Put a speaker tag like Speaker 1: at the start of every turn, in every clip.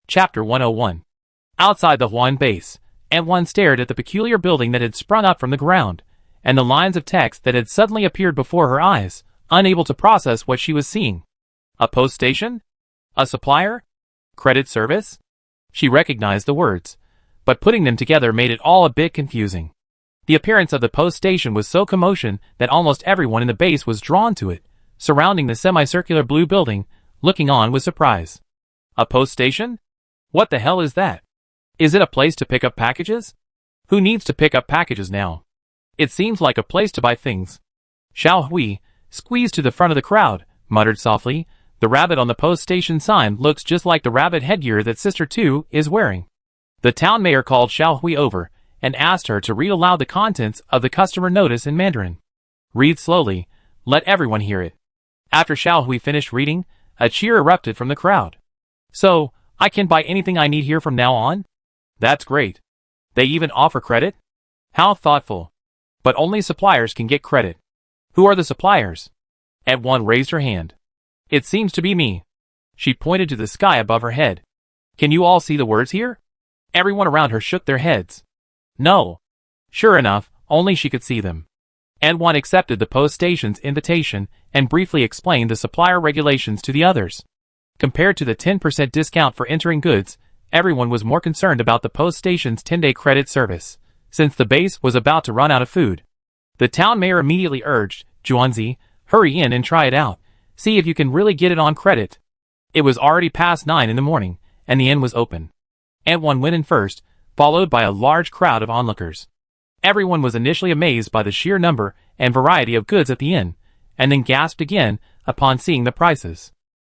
Speaker 1: Chapter 101. Outside the Huan base, Antwan stared at the peculiar building that had sprung up from the ground, and the lines of text that had suddenly appeared before her eyes, unable to process what she was seeing. A post station? A supplier? Credit service? She recognized the words, but putting them together made it all a bit confusing. The appearance of the post station was so commotion that almost everyone in the base was drawn to it, surrounding the semicircular blue building, looking on with surprise. A post station? What the hell is that? Is it a place to pick up packages? Who needs to pick up packages now? It seems like a place to buy things. Xiao Hui, squeezed to the front of the crowd, muttered softly, "The rabbit on the post station sign looks just like the rabbit headgear that Sister Two is wearing." The town mayor called Xiao Hui over and asked her to read aloud the contents of the customer notice in Mandarin. "Read slowly, let everyone hear it." After Xiao Hui finished reading, a cheer erupted from the crowd. "So, I can buy anything I need here from now on? That's great. They even offer credit? How thoughtful. But only suppliers can get credit. Who are the suppliers?" Antwan raised her hand. "It seems to be me." She pointed to the sky above her head. "Can you all see the words here?" Everyone around her shook their heads. No. Sure enough, only she could see them. Antwan accepted the post station's invitation and briefly explained the supplier regulations to the others. Compared to the 10% discount for entering goods, everyone was more concerned about the post station's 10-day credit service, since the base was about to run out of food. The town mayor immediately urged, "Juanzi, hurry in and try it out. See if you can really get it on credit." It was already past 9 in the morning, and the inn was open. Antwan went in first, followed by a large crowd of onlookers. Everyone was initially amazed by the sheer number and variety of goods at the inn, and then gasped again upon seeing the prices.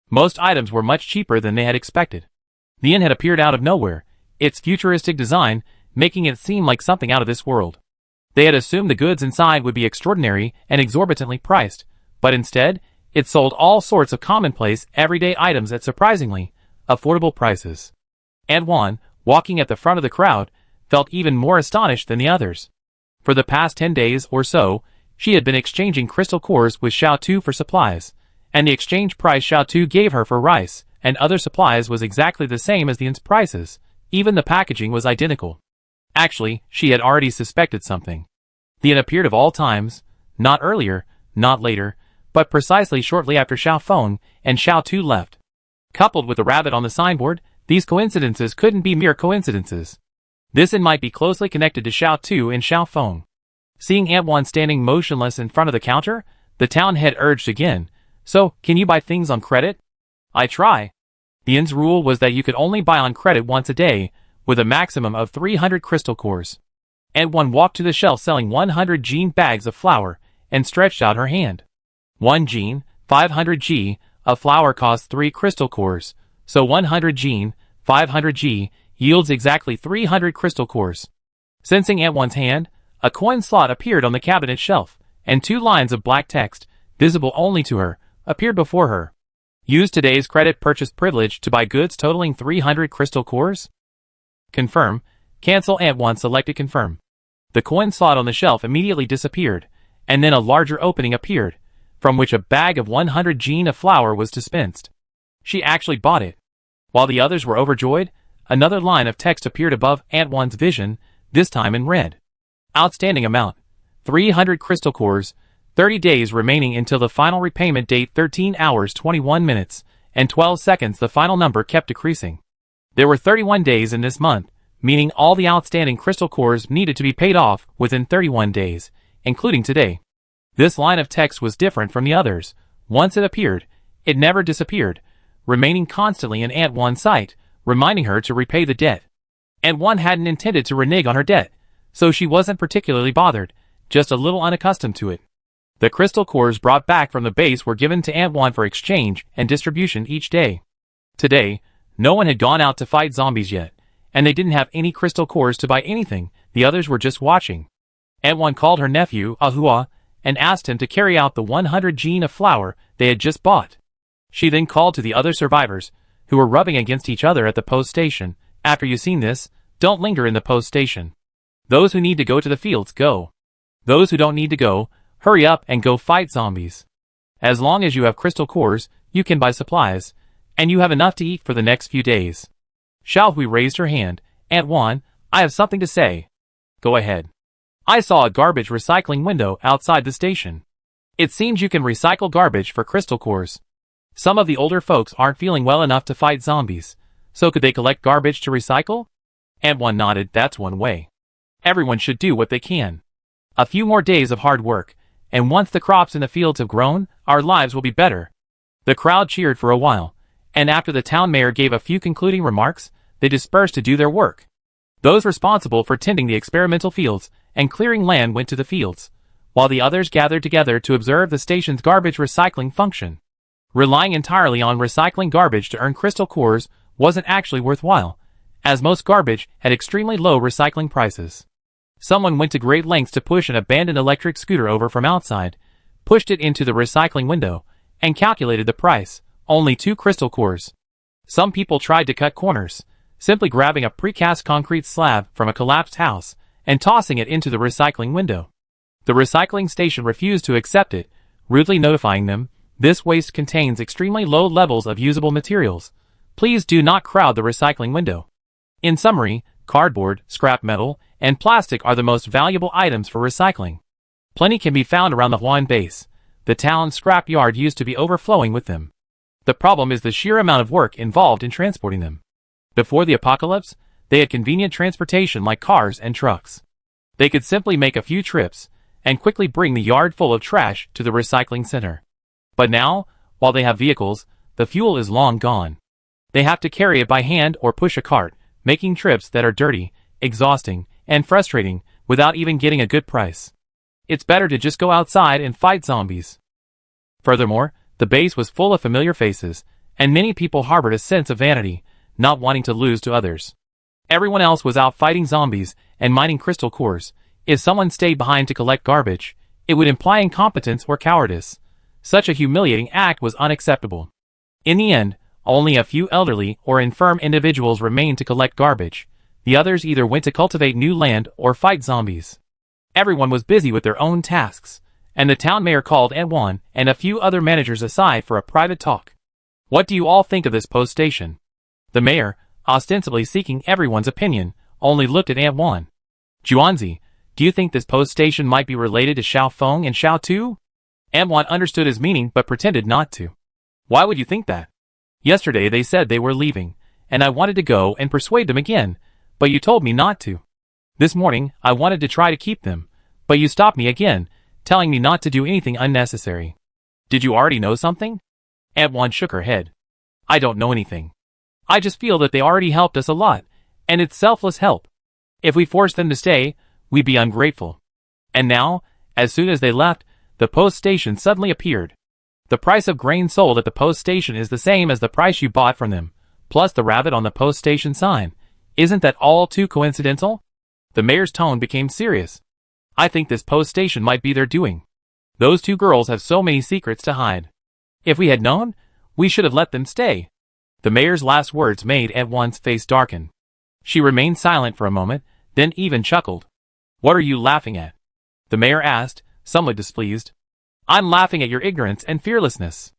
Speaker 1: Most items were much cheaper than they had expected. The inn had appeared out of nowhere, its futuristic design making it seem like something out of this world. They had assumed the goods inside would be extraordinary and exorbitantly priced, but instead, it sold all sorts of commonplace, everyday items at surprisingly affordable prices. Antwan, walking at the front of the crowd, felt even more astonished than the others. For the past 10 days or so, she had been exchanging crystal cores with Xiao Tu for supplies, and the exchange price Xiao Tu gave her for rice and other supplies was exactly the same as the inn's prices. Even the packaging was identical. Actually, she had already suspected something. The inn appeared of all times, not earlier, not later, but precisely shortly after Xiao Feng and Xiao Tu left. Coupled with the rabbit on the signboard, these coincidences couldn't be mere coincidences. This inn might be closely connected to Xiao Tu and Xiao Feng. Seeing Antwan standing motionless in front of the counter, the town head urged again, "So, can you buy things on credit?" "I try." The inn's rule was that you could only buy on credit once a day, with a maximum of 300 crystal cores. Antwan walked to the shelf selling 100 jean bags of flour, and stretched out her hand. 1 jean, 500 G, of flour costs 3 crystal cores, so 100 jean, 500 G, yields exactly 300 crystal cores. Sensing Antwan's hand, a coin slot appeared on the cabinet shelf, and 2 lines of black text, visible only to her, appeared before her. Use today's credit purchase privilege to buy goods totaling 300 crystal cores? Confirm. Cancel. Antwan selected confirm. The coin slot on the shelf immediately disappeared, and then a larger opening appeared, from which a bag of 100 jean of flour was dispensed. She actually bought it. While the others were overjoyed, another line of text appeared above Antwan's vision, this time in red. Outstanding amount: 300 crystal cores, 30 days remaining until the final repayment date, 13 hours 21 minutes, and 12 seconds. The final number kept decreasing. There were 31 days in this month, meaning all the outstanding crystal cores needed to be paid off within 31 days, including today. This line of text was different from the others. Once it appeared, it never disappeared, remaining constantly in Antwan's sight, reminding her to repay the debt. Antwan hadn't intended to renege on her debt, so she wasn't particularly bothered, just a little unaccustomed to it. The crystal cores brought back from the base were given to Antwan for exchange and distribution each day. Today, no one had gone out to fight zombies yet, and they didn't have any crystal cores to buy anything. The others were just watching. Antwan called her nephew, Ahua, and asked him to carry out the 100 jean of flour they had just bought. She then called to the other survivors, who were rubbing against each other at the post station. "After you've seen this, don't linger in the post station. Those who need to go to the fields, go. Those who don't need to go, hurry up and go fight zombies. As long as you have crystal cores, you can buy supplies, and you have enough to eat for the next few days." Xiao Hui raised her hand. Aunt Wan, I have something to say. Go ahead. I saw a garbage recycling window outside the station. It seems you can recycle garbage for crystal cores. Some of the older folks aren't feeling well enough to fight zombies, so could they collect garbage to recycle? Aunt Wan nodded. That's one way. Everyone should do what they can. A few more days of hard work, and once the crops in the fields have grown, our lives will be better. The crowd cheered for a while, and after the town mayor gave a few concluding remarks, they dispersed to do their work. Those responsible for tending the experimental fields and clearing land went to the fields, while the others gathered together to observe the station's garbage recycling function. Relying entirely on recycling garbage to earn crystal cores wasn't actually worthwhile, as most garbage had extremely low recycling prices. Someone went to great lengths to push an abandoned electric scooter over from outside, pushed it into the recycling window, and calculated the price, only 2 crystal cores. Some people tried to cut corners, simply grabbing a precast concrete slab from a collapsed house and tossing it into the recycling window. The recycling station refused to accept it, rudely notifying them, this waste contains extremely low levels of usable materials. Please do not crowd the recycling window. In summary, cardboard, scrap metal, and plastic are the most valuable items for recycling. Plenty can be found around the Huan base. The town's scrap yard used to be overflowing with them. The problem is the sheer amount of work involved in transporting them. Before the apocalypse, they had convenient transportation like cars and trucks. They could simply make a few trips and quickly bring the yard full of trash to the recycling center. But now, while they have vehicles, the fuel is long gone. They have to carry it by hand or push a cart, making trips that are dirty, exhausting, and frustrating without even getting a good price. It's better to just go outside and fight zombies. Furthermore, the base was full of familiar faces, and many people harbored a sense of vanity, not wanting to lose to others. Everyone else was out fighting zombies and mining crystal cores. If someone stayed behind to collect garbage, it would imply incompetence or cowardice. Such a humiliating act was unacceptable. In the end, only a few elderly or infirm individuals remained to collect garbage. The others either went to cultivate new land or fight zombies. Everyone was busy with their own tasks, and the town mayor called Aunt Wan and a few other managers aside for a private talk. What do you all think of this post station? The mayor, ostensibly seeking everyone's opinion, only looked at Aunt Wan. Juanzi, do you think this post station might be related to Xiao Feng and Xiao Tu? Aunt Wan understood his meaning but pretended not to. Why would you think that? Yesterday they said they were leaving, and I wanted to go and persuade them again, but you told me not to. This morning, I wanted to try to keep them, but you stopped me again, telling me not to do anything unnecessary. Did you already know something? Aunt Wan shook her head. I don't know anything. I just feel that they already helped us a lot, and it's selfless help. If we forced them to stay, we'd be ungrateful. And now, as soon as they left, the post station suddenly appeared. The price of grain sold at the post station is the same as the price you bought from them, plus the rabbit on the post station sign. Isn't that all too coincidental? The mayor's tone became serious. I think this post station might be their doing. Those 2 girls have so many secrets to hide. If we had known, we should have let them stay. The mayor's last words made Aunt Wan's face darken. She remained silent for a moment, then even chuckled. What are you laughing at? The mayor asked, somewhat displeased. I'm laughing at your ignorance and fearlessness.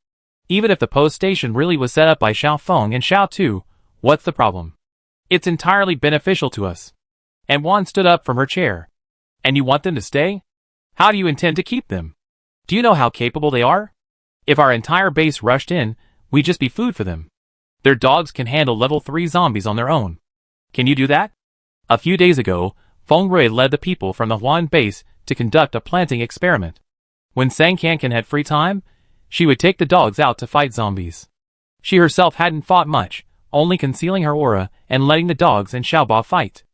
Speaker 1: Even if the post station really was set up by Xiao Feng and Xiao Tu, what's the problem? It's entirely beneficial to us. Aunt Wan stood up from her chair. And you want them to stay? How do you intend to keep them? Do you know how capable they are? If our entire base rushed in, we'd just be food for them. Their dogs can handle level 3 zombies on their own. Can you do that? A few days ago, Feng Rui led the people from the Huan base to conduct a planting experiment. When Sang Kankan had free time, she would take the dogs out to fight zombies. She herself hadn't fought much, only concealing her aura and letting the dogs and Xiaoba fight.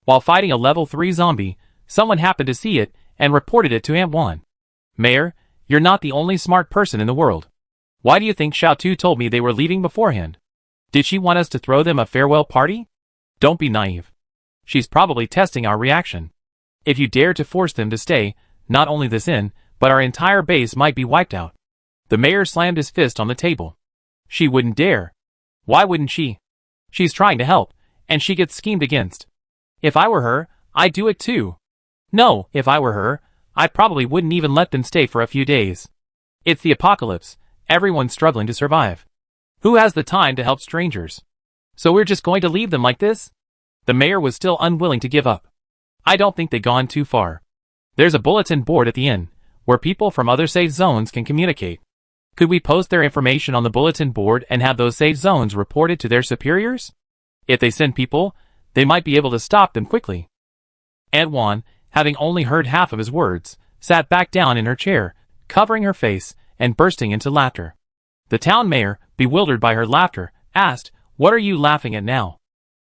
Speaker 1: While fighting a level 3 zombie, someone happened to see it and reported it to Aunt Wan. Mayor, you're not the only smart person in the world. Why do you think Xiao Tu told me they were leaving beforehand? Did she want us to throw them a farewell party? Don't be naive. She's probably testing our reaction. If you dare to force them to stay, not only this inn, but our entire base might be wiped out. The mayor slammed his fist on the table. She wouldn't dare. Why wouldn't she? She's trying to help, and she gets schemed against. If I were her, I'd do it too. No, if I were her, I probably wouldn't even let them stay for a few days. It's the apocalypse. Everyone's struggling to survive. Who has the time to help strangers? So we're just going to leave them like this? The mayor was still unwilling to give up. I don't think they've gone too far. There's a bulletin board at the inn, where people from other safe zones can communicate. Could we post their information on the bulletin board and have those safe zones reported to their superiors? If they send people, they might be able to stop them quickly. Aunt Juan, having only heard half of his words, sat back down in her chair, covering her face and bursting into laughter. The town mayor, bewildered by her laughter, asked, "What are you laughing at now?"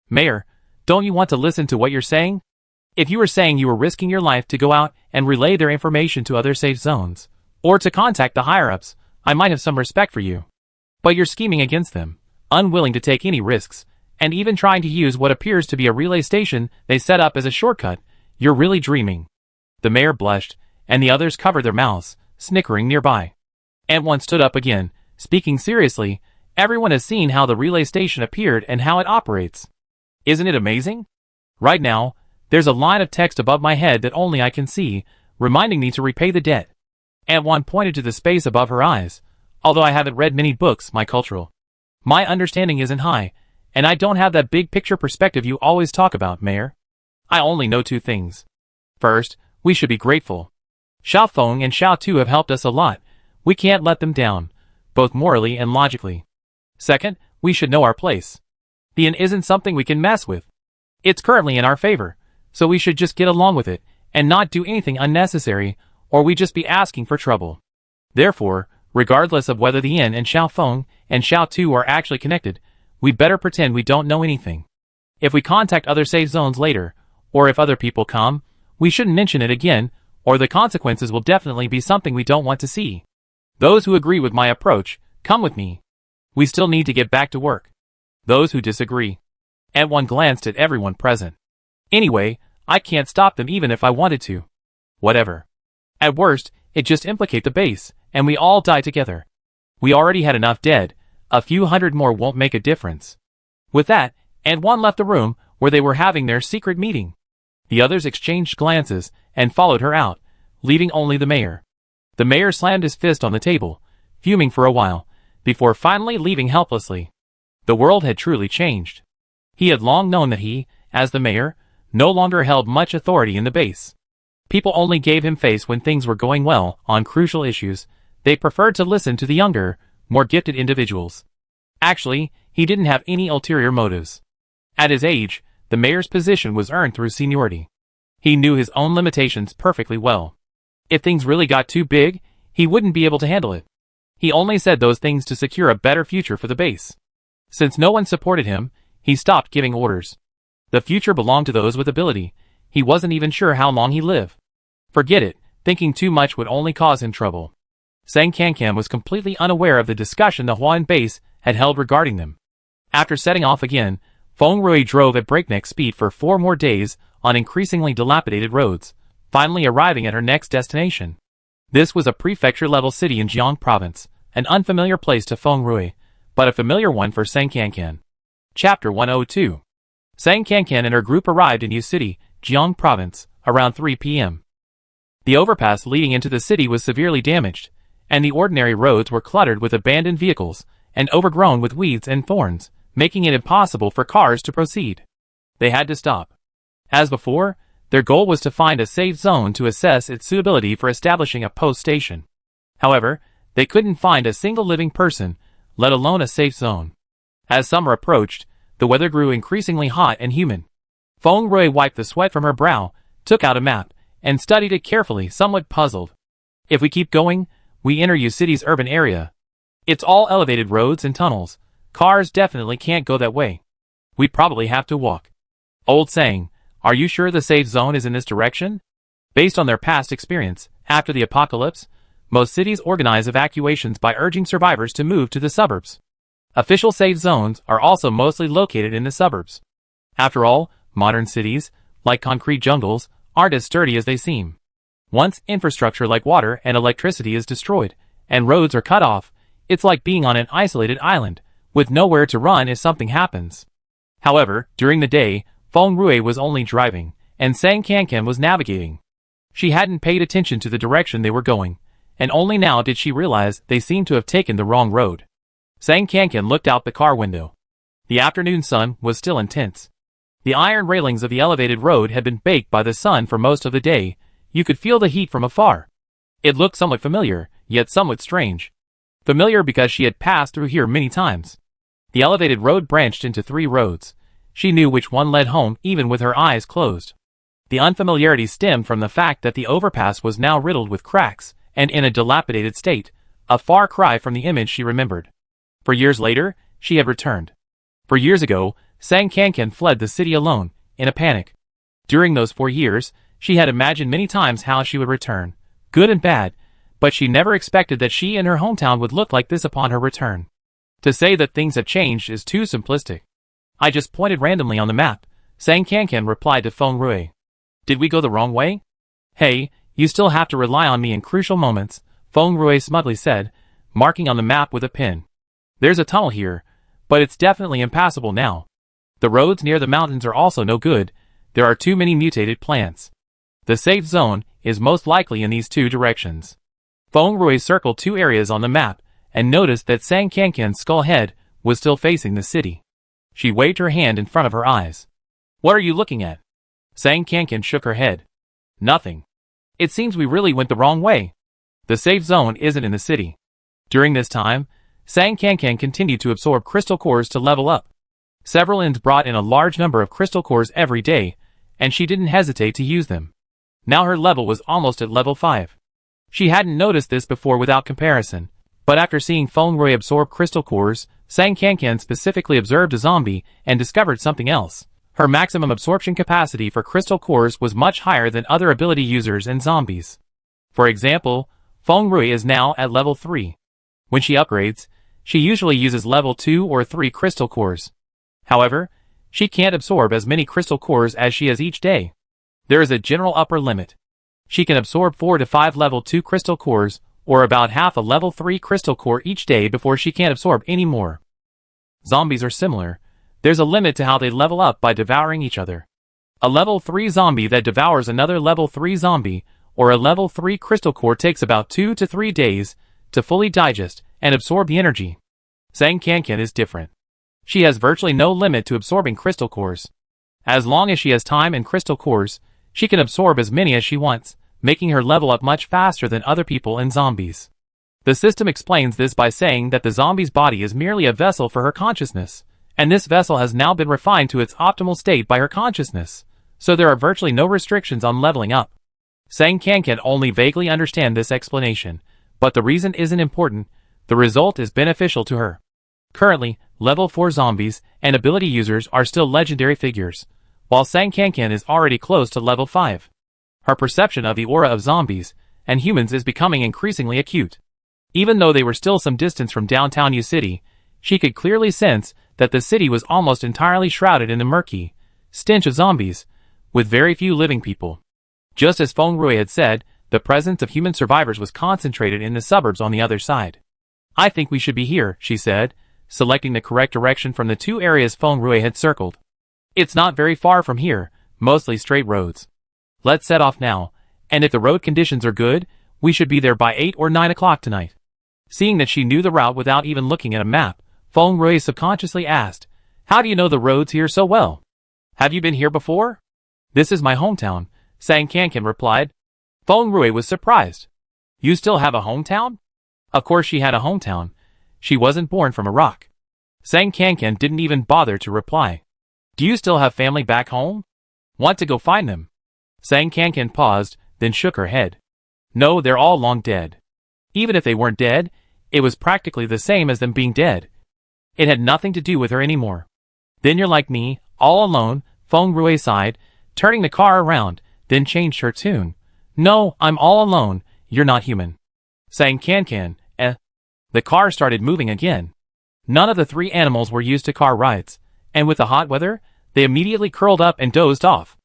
Speaker 1: "Mayor, don't you want to listen to what you're saying? If you were saying you were risking your life to go out and relay their information to other safe zones, or to contact the higher-ups, I might have some respect for you. But you're scheming against them, unwilling to take any risks, and even trying to use what appears to be a relay station they set up as a shortcut. You're really dreaming." The mayor blushed, and the others covered their mouths, snickering nearby. Aunt One stood up again, speaking seriously. "Everyone has seen how the relay station appeared and how it operates. Isn't it amazing? Right now, there's a line of text above my head that only I can see, reminding me to repay the debt." Aunt One pointed to the space above her eyes. "Although I haven't read many books, my understanding isn't high, and I don't have that big picture perspective you always talk about, Mayor. I only know two things. First, we should be grateful. Xiao Feng and Xiao Tu have helped us a lot. We can't let them down, both morally and logically. Second, we should know our place. The inn isn't something we can mess with. It's currently in our favor, so we should just get along with it, and not do anything unnecessary, or we just be asking for trouble. Therefore, regardless of whether the inn and Xiao Feng and Xiao Tu are actually connected, we better pretend we don't know anything. If we contact other safe zones later, or if other people come, we shouldn't mention it again, or the consequences will definitely be something we don't want to see. Those who agree with my approach, come with me. We still need to get back to work. Those who disagree." Aunt One glanced at everyone present. "Anyway, I can't stop them even if I wanted to. Whatever. At worst, it just implicate the base, and we all die together. We already had enough dead, a few hundred more won't make a difference." With that, Aunt One left the room where they were having their secret meeting. The others exchanged glances and followed her out, leaving only the mayor. The mayor slammed his fist on the table, fuming for a while, before finally leaving helplessly. The world had truly changed. He had long known that he, as the mayor, no longer held much authority in the base. People only gave him face when things were going well. On crucial issues, they preferred to listen to the younger, more gifted individuals. Actually, he didn't have any ulterior motives. At his age, the mayor's position was earned through seniority. He knew his own limitations perfectly well. If things really got too big, he wouldn't be able to handle it. He only said those things to secure a better future for the base. Since no one supported him, he stopped giving orders. The future belonged to those with ability. He wasn't even sure how long he'd live. Forget it, thinking too much would only cause him trouble. Sang Kankan was completely unaware of the discussion the Huan base had held regarding them. After setting off again, Feng Rui drove at breakneck speed for 4 more days on increasingly dilapidated roads, finally arriving at her next destination. This was a prefecture-level city in Jiang Province, an unfamiliar place to Feng Rui, but a familiar one for Sang Kankan. Chapter 102. Sang Kankan and her group arrived in Yu City, Jiang Province, around 3 p.m. The overpass leading into the city was severely damaged, and the ordinary roads were cluttered with abandoned vehicles and overgrown with weeds and thorns, making it impossible for cars to proceed. They had to stop. As before, their goal was to find a safe zone to assess its suitability for establishing a post station. However, they couldn't find a single living person, let alone a safe zone. As summer approached, the weather grew increasingly hot and humid. Feng Rui wiped the sweat from her brow, took out a map, and studied it carefully, somewhat puzzled. If we keep going, we enter Yu City's urban area. It's all elevated roads and tunnels. Cars definitely can't go that way. We probably have to walk. Old saying, are you sure the safe zone is in this direction? Based on their past experience, after the apocalypse, most cities organize evacuations by urging survivors to move to the suburbs. Official safe zones are also mostly located in the suburbs. After all, modern cities, like concrete jungles, aren't as sturdy as they seem. Once infrastructure like water and electricity is destroyed, and roads are cut off, it's like being on an isolated island, with nowhere to run if something happens. However, during the day, Feng Rui was only driving, and Sang Kankan was navigating. She hadn't paid attention to the direction they were going, and only now did she realize they seemed to have taken the wrong road. Sang Kankan looked out the car window. The afternoon sun was still intense. The iron railings of the elevated road had been baked by the sun for most of the day. You could feel the heat from afar. It looked somewhat familiar, yet somewhat strange. Familiar because she had passed through here many times. The elevated road branched into 3 roads. She knew which one led home even with her eyes closed. The unfamiliarity stemmed from the fact that the overpass was now riddled with cracks and in a dilapidated state, a far cry from the image she remembered. For years later, she had returned. For years ago, Sang Kankan fled the city alone, in a panic. During those 4 years, she had imagined many times how she would return, good and bad, but she never expected that she and her hometown would look like this upon her return. To say that things have changed is too simplistic. I just pointed randomly on the map, Sang Kankan replied to Feng Rui. Did we go the wrong way? Hey, you still have to rely on me in crucial moments, Feng Rui smugly said, marking on the map with a pin. There's a tunnel here, but it's definitely impassable now. The roads near the mountains are also no good, there are too many mutated plants. The safe zone is most likely in these 2 directions. Feng Rui circled 2 areas on the map, and noticed that Sang Kankan's skull head was still facing the city. She waved her hand in front of her eyes. What are you looking at? Sang Kankan shook her head. Nothing. It seems we really went the wrong way. The safe zone isn't in the city. During this time, Sang Kankan continued to absorb crystal cores to level up. Several inns brought in a large number of crystal cores every day, and she didn't hesitate to use them. Now her level was almost at level 5. She hadn't noticed this before without comparison, but after seeing Feng Rui absorb crystal cores, Sang Kankan specifically observed a zombie and discovered something else. Her maximum absorption capacity for crystal cores was much higher than other ability users and zombies. For example, Feng Rui is now at level 3. When she upgrades, she usually uses level 2 or 3 crystal cores. However, she can't absorb as many crystal cores as she has each day. There is a general upper limit. She can absorb 4 to 5 level 2 crystal cores, or about half a level 3 crystal core each day before she can't absorb any more. Zombies are similar. There's a limit to how they level up by devouring each other. A level 3 zombie that devours another level 3 zombie, or a level 3 crystal core takes about 2 to 3 days to fully digest and absorb the energy. Sang Kankan is different. She has virtually no limit to absorbing crystal cores. As long as she has time and crystal cores, she can absorb as many as she wants, making her level up much faster than other people and zombies. The system explains this by saying that the zombie's body is merely a vessel for her consciousness, and this vessel has now been refined to its optimal state by her consciousness, so there are virtually no restrictions on leveling up. Sang Kankan only vaguely understand this explanation, but the reason isn't important, the result is beneficial to her. Currently, level 4 zombies and ability users are still legendary figures, while Sang Kankan is already close to level 5. Her perception of the aura of zombies and humans is becoming increasingly acute. Even though they were still some distance from downtown U City, she could clearly sense that the city was almost entirely shrouded in the murky stench of zombies, with very few living people. Just as Feng Rui had said, the presence of human survivors was concentrated in the suburbs on the other side. I think we should be here, she said, selecting the correct direction from the 2 areas Feng Rui had circled. It's not very far from here, mostly straight roads. Let's set off now, and if the road conditions are good, we should be there by 8 or 9 o'clock tonight. Seeing that she knew the route without even looking at a map, Feng Rui subconsciously asked, How do you know the roads here so well? Have you been here before? This is my hometown, Sang Kankan replied. Feng Rui was surprised. You still have a hometown? Of course she had a hometown. She wasn't born from a rock. Sang Kankan didn't even bother to reply. Do you still have family back home? Want to go find them? Sang Kankan paused, then shook her head. No, they're all long dead. Even if they weren't dead, it was practically the same as them being dead. It had nothing to do with her anymore. Then you're like me, all alone, Feng Rui sighed, turning the car around, then changed her tune. No, I'm all alone, you're not human. Sang Kankan, The car started moving again. None of the 3 animals were used to car rides, and with the hot weather, they immediately curled up and dozed off.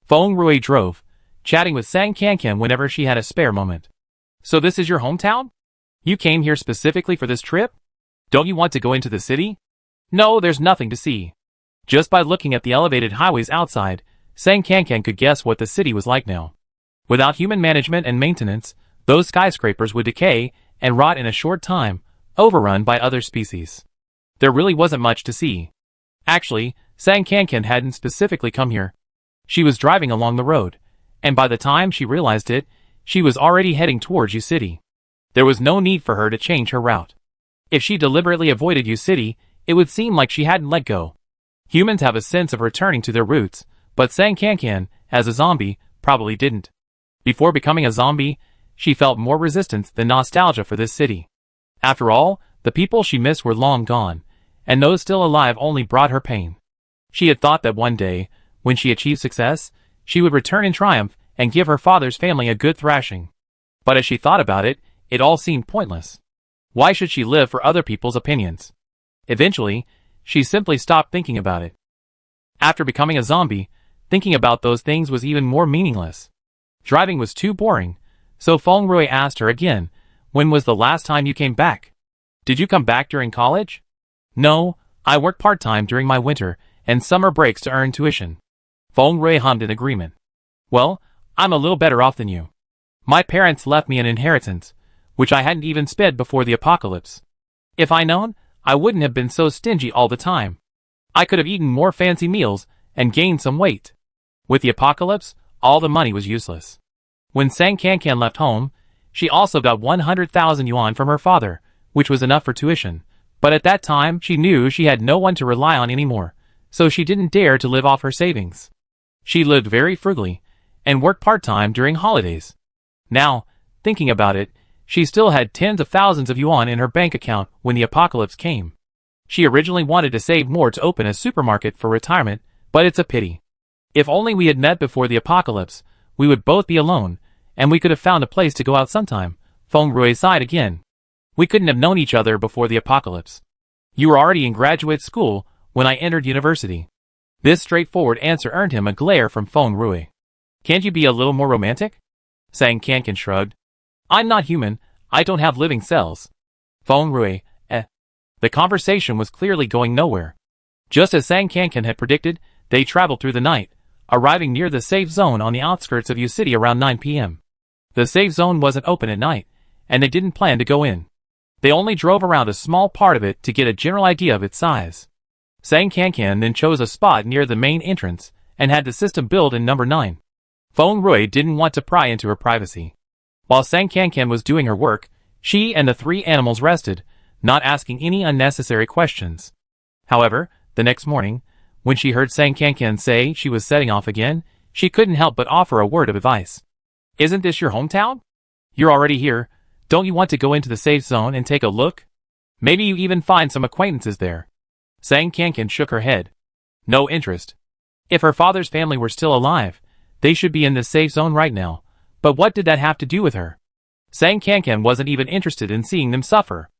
Speaker 1: Feng Rui drove, chatting with Sang Kankan whenever she had a spare moment. So this is your hometown? You came here specifically for this trip? Don't you want to go into the city? No, there's nothing to see. Just by looking at the elevated highways outside, Sang Kankan could guess what the city was like now. Without human management and maintenance, those skyscrapers would decay and rot in a short time, overrun by other species. There really wasn't much to see. Actually, Sang Kankan hadn't specifically come here. She was driving along the road, and by the time she realized it, she was already heading towards U City. There was no need for her to change her route. If she deliberately avoided U City, it would seem like she hadn't let go. Humans have a sense of returning to their roots, but Sang Kankan, as a zombie, probably didn't. Before becoming a zombie, she felt more resistance than nostalgia for this city. After all, the people she missed were long gone, and those still alive only brought her pain. She had thought that one day, when she achieved success, she would return in triumph and give her father's family a good thrashing. But as she thought about it, it all seemed pointless. Why should she live for other people's opinions? Eventually, she simply stopped thinking about it. After becoming a zombie, thinking about those things was even more meaningless. Driving was too boring, so Feng Rui asked her again, "When was the last time you came back? Did you come back during college?" "No, I worked part-time during my winter and summer breaks to earn tuition." Feng Rui hummed in agreement. "Well, I'm a little better off than you. My parents left me an inheritance, which I hadn't even spent before the apocalypse. If I'd known, I wouldn't have been so stingy all the time. I could have eaten more fancy meals and gained some weight. With the apocalypse, all the money was useless." When Sang Kankan left home, she also got 100,000 yuan from her father, which was enough for tuition, but at that time she knew she had no one to rely on anymore, so she didn't dare to live off her savings. She lived very frugally, and worked part-time during holidays. Now, thinking about it, she still had tens of thousands of yuan in her bank account when the apocalypse came. She originally wanted to save more to open a supermarket for retirement, but it's a pity. If only we had met before the apocalypse, we would both be alone, and we could have found a place to go out sometime. Feng Rui sighed again. We couldn't have known each other before the apocalypse. You were already in graduate school when I entered university. This straightforward answer earned him a glare from Feng Rui. Can't you be a little more romantic? Sang Kankan shrugged. I'm not human, I don't have living cells. Feng Rui, The conversation was clearly going nowhere. Just as Sang Kankan had predicted, they traveled through the night, arriving near the safe zone on the outskirts of U City around 9 p.m. The safe zone wasn't open at night, and they didn't plan to go in. They only drove around a small part of it to get a general idea of its size. Sang Kankan then chose a spot near the main entrance, and had the system built in number 9. Feng Rui didn't want to pry into her privacy. While Sang Kankan was doing her work, she and the 3 animals rested, not asking any unnecessary questions. However, the next morning, when she heard Sang Kankan say she was setting off again, she couldn't help but offer a word of advice. Isn't this your hometown? You're already here, don't you want to go into the safe zone and take a look? Maybe you even find some acquaintances there. Sang Kankan shook her head. No interest. If her father's family were still alive, they should be in the safe zone right now, but what did that have to do with her? Sang Kankan wasn't even interested in seeing them suffer.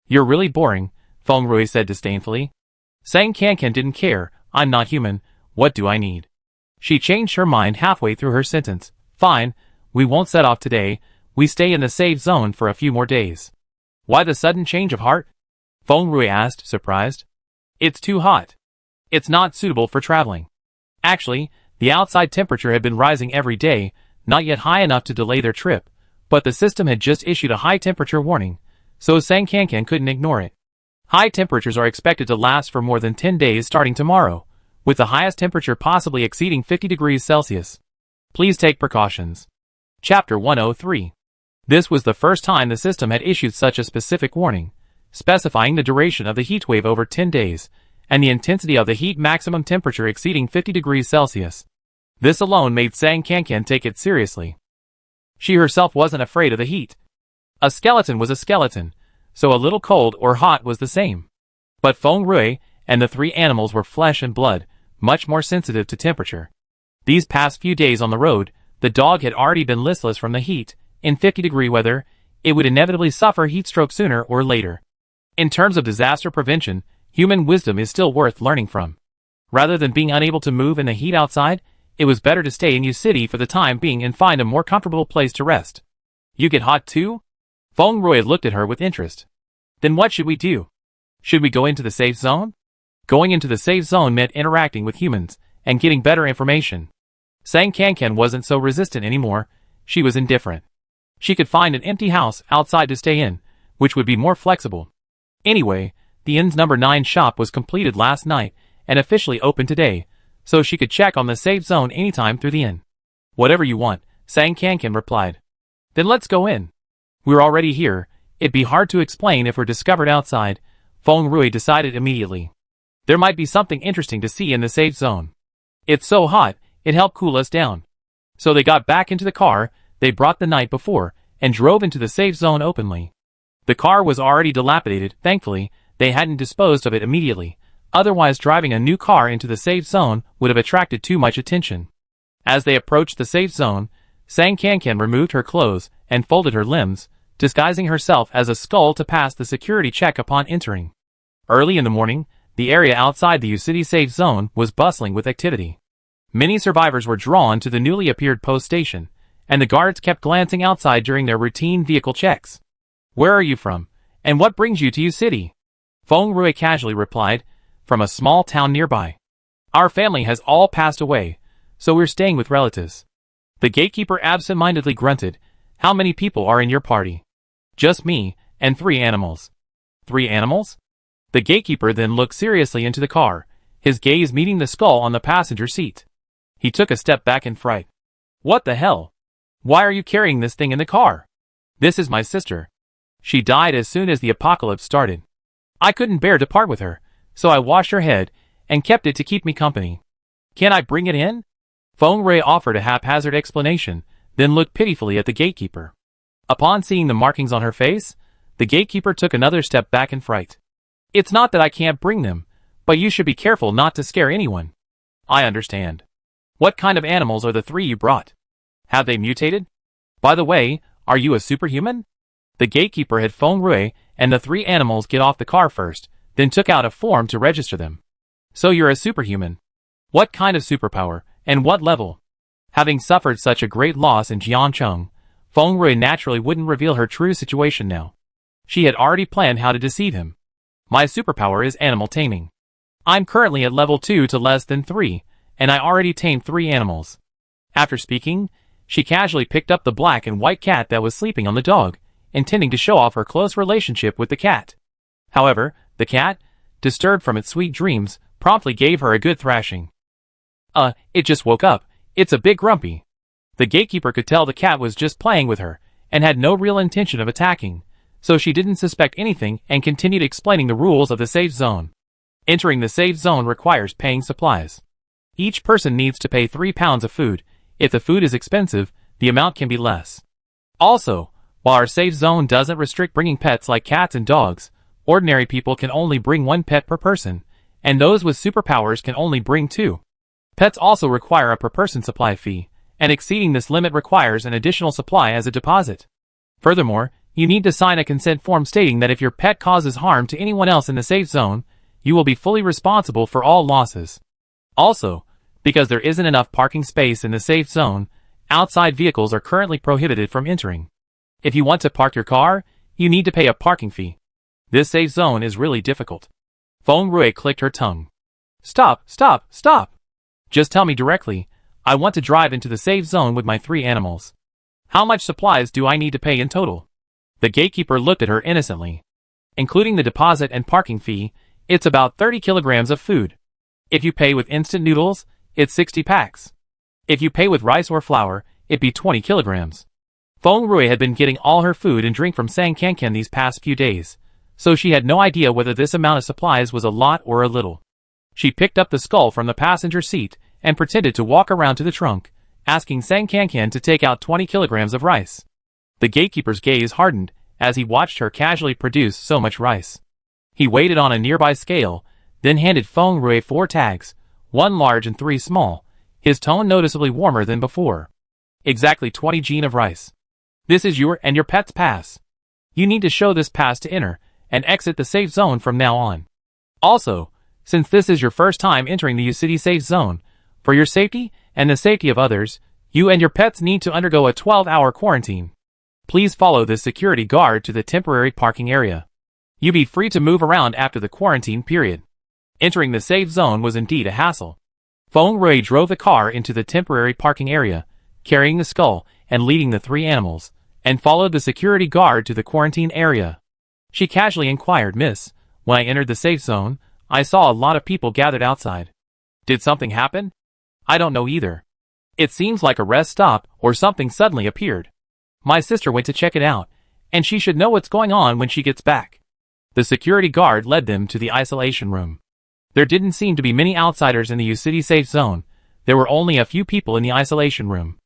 Speaker 1: You're really boring, Feng Rui said disdainfully. Sang Kankan didn't care. I'm not human, what do I need? She changed her mind halfway through her sentence. Fine, we won't set off today, we stay in the safe zone for a few more days. Why the sudden change of heart? Feng Rui asked, surprised. It's too hot. It's not suitable for traveling. Actually, the outside temperature had been rising every day, not yet high enough to delay their trip, but the system had just issued a high temperature warning, so Sang Kankan couldn't ignore it. High temperatures are expected to last for more than 10 days starting tomorrow, with the highest temperature possibly exceeding 50 degrees Celsius. Please take precautions. Chapter 103. This was the first time the system had issued such a specific warning, specifying the duration of the heat wave over 10 days, and the intensity of the heat maximum temperature exceeding 50 degrees Celsius. This alone made Sang Kankan take it seriously. She herself wasn't afraid of the heat. A skeleton was a skeleton, so a little cold or hot was the same. But Feng Rui and the 3 animals were flesh and blood, much more sensitive to temperature. These past few days on the road, the dog had already been listless from the heat. In 50-degree weather, it would inevitably suffer heat stroke sooner or later. In terms of disaster prevention, human wisdom is still worth learning from. Rather than being unable to move in the heat outside, it was better to stay in U City for the time being and find a more comfortable place to rest. You get hot too? Feng Rui looked at her with interest. Then what should we do? Should we go into the safe zone? Going into the safe zone meant interacting with humans and getting better information. Sang Kankan wasn't so resistant anymore, she was indifferent. She could find an empty house outside to stay in, which would be more flexible. Anyway, the inn's number 9 shop was completed last night, and officially open today, so she could check on the safe zone anytime through the inn. Whatever you want, Sang Kankan replied. Then let's go in. We're already here. It'd be hard to explain if we're discovered outside, Feng Rui decided immediately. There might be something interesting to see in the safe zone. It's so hot, it helped cool us down. So they got back into the car they brought the night before, and drove into the safe zone openly. The car was already dilapidated. Thankfully, they hadn't disposed of it immediately, otherwise driving a new car into the safe zone would have attracted too much attention. As they approached the safe zone, Sang Kankan removed her clothes and folded her limbs, disguising herself as a skull to pass the security check upon entering. Early in the morning, the area outside the U-City safe zone was bustling with activity. Many survivors were drawn to the newly appeared post station, and the guards kept glancing outside during their routine vehicle checks. Where are you from, and what brings you to U-City? Feng Rui casually replied, from a small town nearby. Our family has all passed away, so we're staying with relatives. The gatekeeper absent-mindedly grunted. How many people are in your party? Just me, and 3 animals. 3 animals? The gatekeeper then looked seriously into the car, his gaze meeting the skull on the passenger seat. He took a step back in fright. What the hell? Why are you carrying this thing in the car? This is my sister. She died as soon as the apocalypse started. I couldn't bear to part with her, so I washed her head and kept it to keep me company. Can I bring it in? Feng Rui offered a haphazard explanation, then looked pitifully at the gatekeeper. Upon seeing the markings on her face, the gatekeeper took another step back in fright. It's not that I can't bring them, but you should be careful not to scare anyone. I understand. What kind of animals are the 3 you brought? Have they mutated? By the way, are you a superhuman? The gatekeeper had Feng Rui and the 3 animals get off the car first, then took out a form to register them. So you're a superhuman. What kind of superpower, and what level? Having suffered such a great loss in Jiancheng, Feng Rui naturally wouldn't reveal her true situation now. She had already planned how to deceive him. My superpower is animal taming. I'm currently at level 2 to less than 3, and I already tamed 3 animals. After speaking, she casually picked up the black and white cat that was sleeping on the dog, intending to show off her close relationship with the cat. However, the cat, disturbed from its sweet dreams, promptly gave her a good thrashing. It just woke up. It's a bit grumpy. The gatekeeper could tell the cat was just playing with her, and had no real intention of attacking, so she didn't suspect anything and continued explaining the rules of the safe zone. Entering the safe zone requires paying supplies. Each person needs to pay 3 pounds of food. If the food is expensive, the amount can be less. Also, while our safe zone doesn't restrict bringing pets like cats and dogs, ordinary people can only bring 1 pet per person, and those with superpowers can only bring 2. Pets also require a per-person supply fee, and exceeding this limit requires an additional supply as a deposit. Furthermore, you need to sign a consent form stating that if your pet causes harm to anyone else in the safe zone, you will be fully responsible for all losses. Also, because there isn't enough parking space in the safe zone, outside vehicles are currently prohibited from entering. If you want to park your car, you need to pay a parking fee. This safe zone is really difficult. Feng Rui clicked her tongue. Stop, stop, stop! Just tell me directly. I want to drive into the safe zone with my 3 animals. How much supplies do I need to pay in total? The gatekeeper looked at her innocently. Including the deposit and parking fee, it's about 30 kilograms of food. If you pay with instant noodles, it's 60 packs. If you pay with rice or flour, it'd be 20 kilograms. Feng Rui had been getting all her food and drink from Sang Kankan these past few days, so she had no idea whether this amount of supplies was a lot or a little. She picked up the skull from the passenger seat and pretended to walk around to the trunk, asking Sang Kankan to take out 20 kilograms of rice. The gatekeeper's gaze hardened as he watched her casually produce so much rice. He weighed it on a nearby scale, then handed Feng Rui 4 tags, 1 large and 3 small, his tone noticeably warmer than before. Exactly 20 gene of rice. This is your and your pet's pass. You need to show this pass to enter and exit the safe zone from now on. Also, since this is your first time entering the U-City safe zone, for your safety and the safety of others, you and your pets need to undergo a 12-hour quarantine. Please follow this security guard to the temporary parking area. You'll be free to move around after the quarantine period. Entering the safe zone was indeed a hassle. Feng Rui drove the car into the temporary parking area, carrying the skull and leading the 3 animals, and followed the security guard to the quarantine area. She casually inquired, Miss, when I entered the safe zone, I saw a lot of people gathered outside. Did something happen? I don't know either. It seems like a rest stop or something suddenly appeared. My sister went to check it out, and she should know what's going on when she gets back. The security guard led them to the isolation room. There didn't seem to be many outsiders in the U-City safe zone. There were only a few people in the isolation room.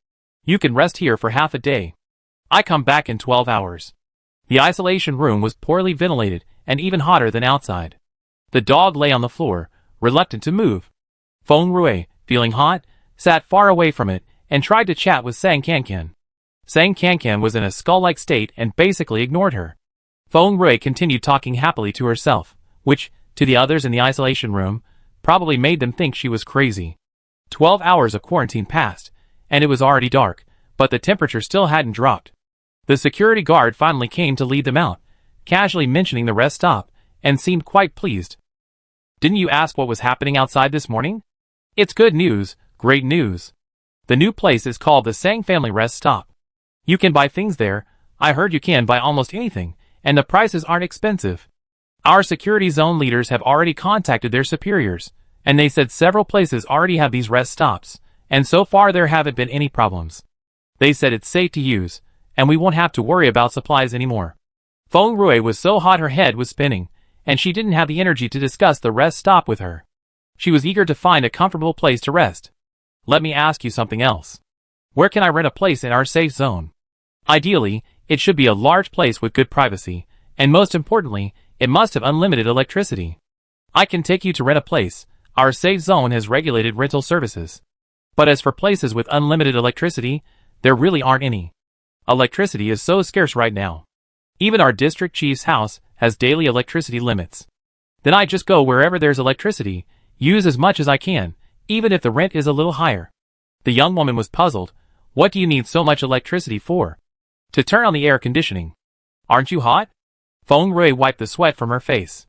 Speaker 1: You can rest here for half a day. I come back in 12 hours. The isolation room was poorly ventilated and even hotter than outside. The dog lay on the floor, reluctant to move. Feng Rui, feeling hot, sat far away from it and tried to chat with Sang Kankan. Sang Kankan was in a skull-like state and basically ignored her. Feng Rui continued talking happily to herself, which, to the others in the isolation room, probably made them think she was crazy. 12 hours of quarantine passed, and it was already dark, but the temperature still hadn't dropped. The security guard finally came to lead them out, casually mentioning the rest stop, and seemed quite pleased. Didn't you ask what was happening outside this morning? It's good news, great news. The new place is called the Sang Family Rest Stop. You can buy things there. I heard you can buy almost anything, and the prices aren't expensive. Our security zone leaders have already contacted their superiors, and they said several places already have these rest stops, and so far there haven't been any problems. They said it's safe to use, and we won't have to worry about supplies anymore. Feng Rui was so hot her head was spinning, and she didn't have the energy to discuss the rest stop with her. She was eager to find a comfortable place to rest. Let me ask you something else. Where can I rent a place in our safe zone? Ideally, it should be a large place with good privacy, and most importantly, it must have unlimited electricity. I can take you to rent a place. Our safe zone has regulated rental services. But as for places with unlimited electricity, there really aren't any. Electricity is so scarce right now. Even our district chief's house has daily electricity limits. Then I just go wherever there's electricity, use as much as I can, even if the rent is a little higher. The young woman was puzzled. What do you need so much electricity for? To turn on the air conditioning. Aren't you hot? Feng Rui wiped the sweat from her face.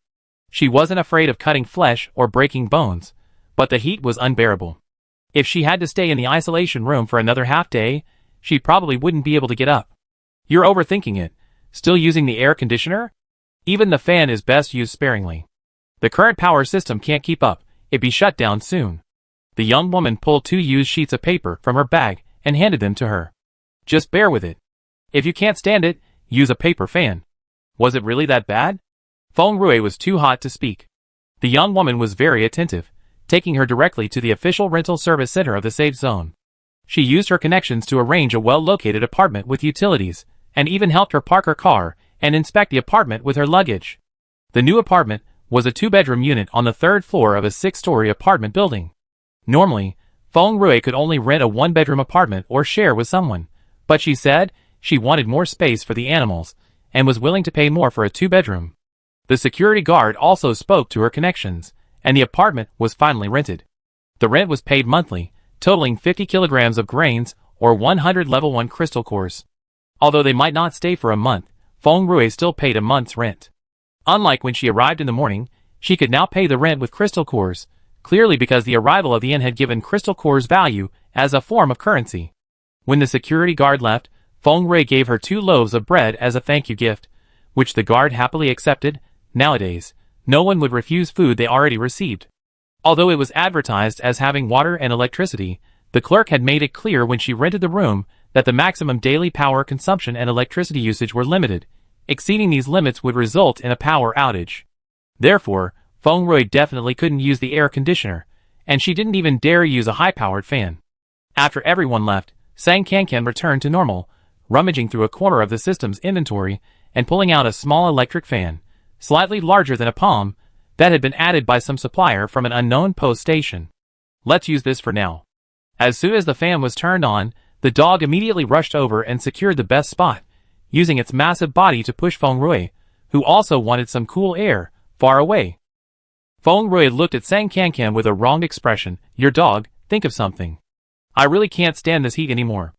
Speaker 1: She wasn't afraid of cutting flesh or breaking bones, but the heat was unbearable. If she had to stay in the isolation room for another half day, she probably wouldn't be able to get up. You're overthinking it. Still using the air conditioner? Even the fan is best used sparingly. The current power system can't keep up. It'd be shut down soon. The young woman pulled 2 used sheets of paper from her bag and handed them to her. Just bear with it. If you can't stand it, use a paper fan. Was it really that bad? Feng Rui was too hot to speak. The young woman was very attentive, taking her directly to the official rental service center of the safe zone. She used her connections to arrange a well-located apartment with utilities, and even helped her park her car and inspect the apartment with her luggage. The new apartment was a 2-bedroom unit on the 3rd floor of a 6-story apartment building. Normally, Feng Rui could only rent a 1-bedroom apartment or share with someone, but she said she wanted more space for the animals and was willing to pay more for a 2-bedroom. The security guard also spoke to her connections, and the apartment was finally rented. The rent was paid monthly, totaling 50 kilograms of grains or 100 level 1 crystal cores. Although they might not stay for a month, Feng Rui still paid a month's rent. Unlike when she arrived in the morning, she could now pay the rent with crystal cores, clearly because the arrival of the inn had given crystal cores value as a form of currency. When the security guard left, Feng Rui gave her 2 loaves of bread as a thank you gift, which the guard happily accepted. Nowadays, no one would refuse food they already received. Although it was advertised as having water and electricity, the clerk had made it clear when she rented the room that the maximum daily power consumption and electricity usage were limited. Exceeding these limits would result in a power outage. Therefore, Feng Rui definitely couldn't use the air conditioner, and she didn't even dare use a high-powered fan. After everyone left, Sang Kankan returned to normal, rummaging through a corner of the system's inventory and pulling out a small electric fan, slightly larger than a palm, that had been added by some supplier from an unknown post station. Let's use this for now. As soon as the fan was turned on, the dog immediately rushed over and secured the best spot, using its massive body to push Feng Rui, who also wanted some cool air, far away. Feng Rui looked at Sang Kankan with a wrong expression. Your dog, think of something. I really can't stand this heat anymore.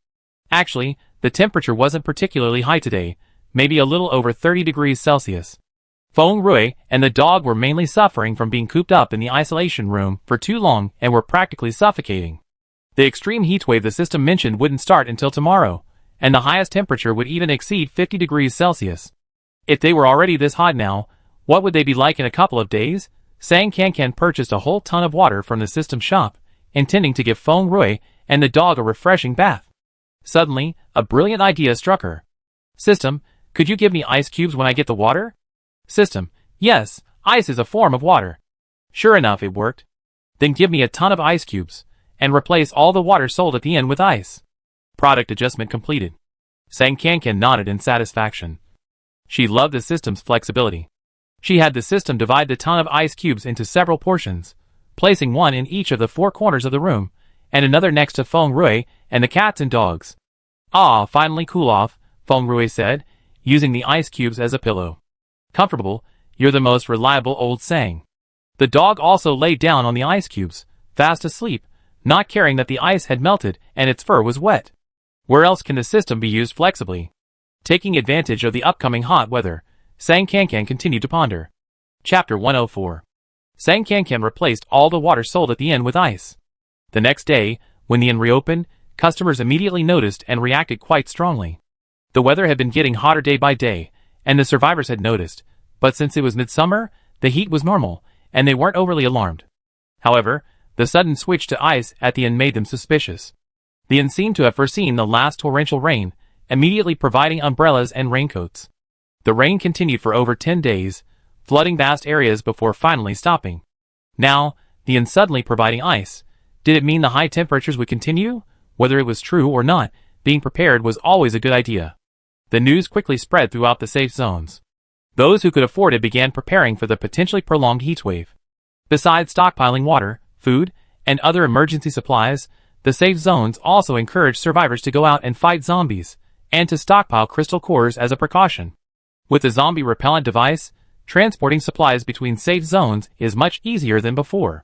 Speaker 1: Actually, the temperature wasn't particularly high today, maybe a little over 30 degrees Celsius. Feng Rui and the dog were mainly suffering from being cooped up in the isolation room for too long and were practically suffocating. The extreme heat wave the system mentioned wouldn't start until tomorrow, and the highest temperature would even exceed 50 degrees Celsius. If they were already this hot now, what would they be like in a couple of days? Sang Kankan purchased a whole ton of water from the system shop, intending to give Feng Rui and the dog a refreshing bath. Suddenly, a brilliant idea struck her. System, could you give me ice cubes when I get the water? System, yes, ice is a form of water. Sure enough, it worked. Then give me a ton of ice cubes, and replace all the water sold at the end with ice. Product adjustment completed. Sang Kankan nodded in satisfaction. She loved the system's flexibility. She had the system divide the ton of ice cubes into several portions, placing one in each of the 4 corners of the room, and another next to Feng Rui and the cats and dogs. Ah, finally cool off, Feng Rui said, using the ice cubes as a pillow. Comfortable, you're the most reliable old Sang. The dog also lay down on the ice cubes, fast asleep, not caring that the ice had melted and its fur was wet. Where else can the system be used flexibly? Taking advantage of the upcoming hot weather, Sang Kankan continued to ponder. Chapter 104. Sang Kankan replaced all the water sold at the inn with ice. The next day, when the inn reopened, customers immediately noticed and reacted quite strongly. The weather had been getting hotter day by day, and the survivors had noticed, but since it was midsummer, the heat was normal, and they weren't overly alarmed. However, the sudden switch to ice at the inn made them suspicious. The inn seemed to have foreseen the last torrential rain, immediately providing umbrellas and raincoats. The rain continued for over 10 days, flooding vast areas before finally stopping. Now, the inn suddenly providing ice. Did it mean the high temperatures would continue? Whether it was true or not, being prepared was always a good idea. The news quickly spread throughout the safe zones. Those who could afford it began preparing for the potentially prolonged heatwave. Besides stockpiling water, food, and other emergency supplies, the safe zones also encouraged survivors to go out and fight zombies, and to stockpile crystal cores as a precaution. With the zombie repellent device, transporting supplies between safe zones is much easier than before.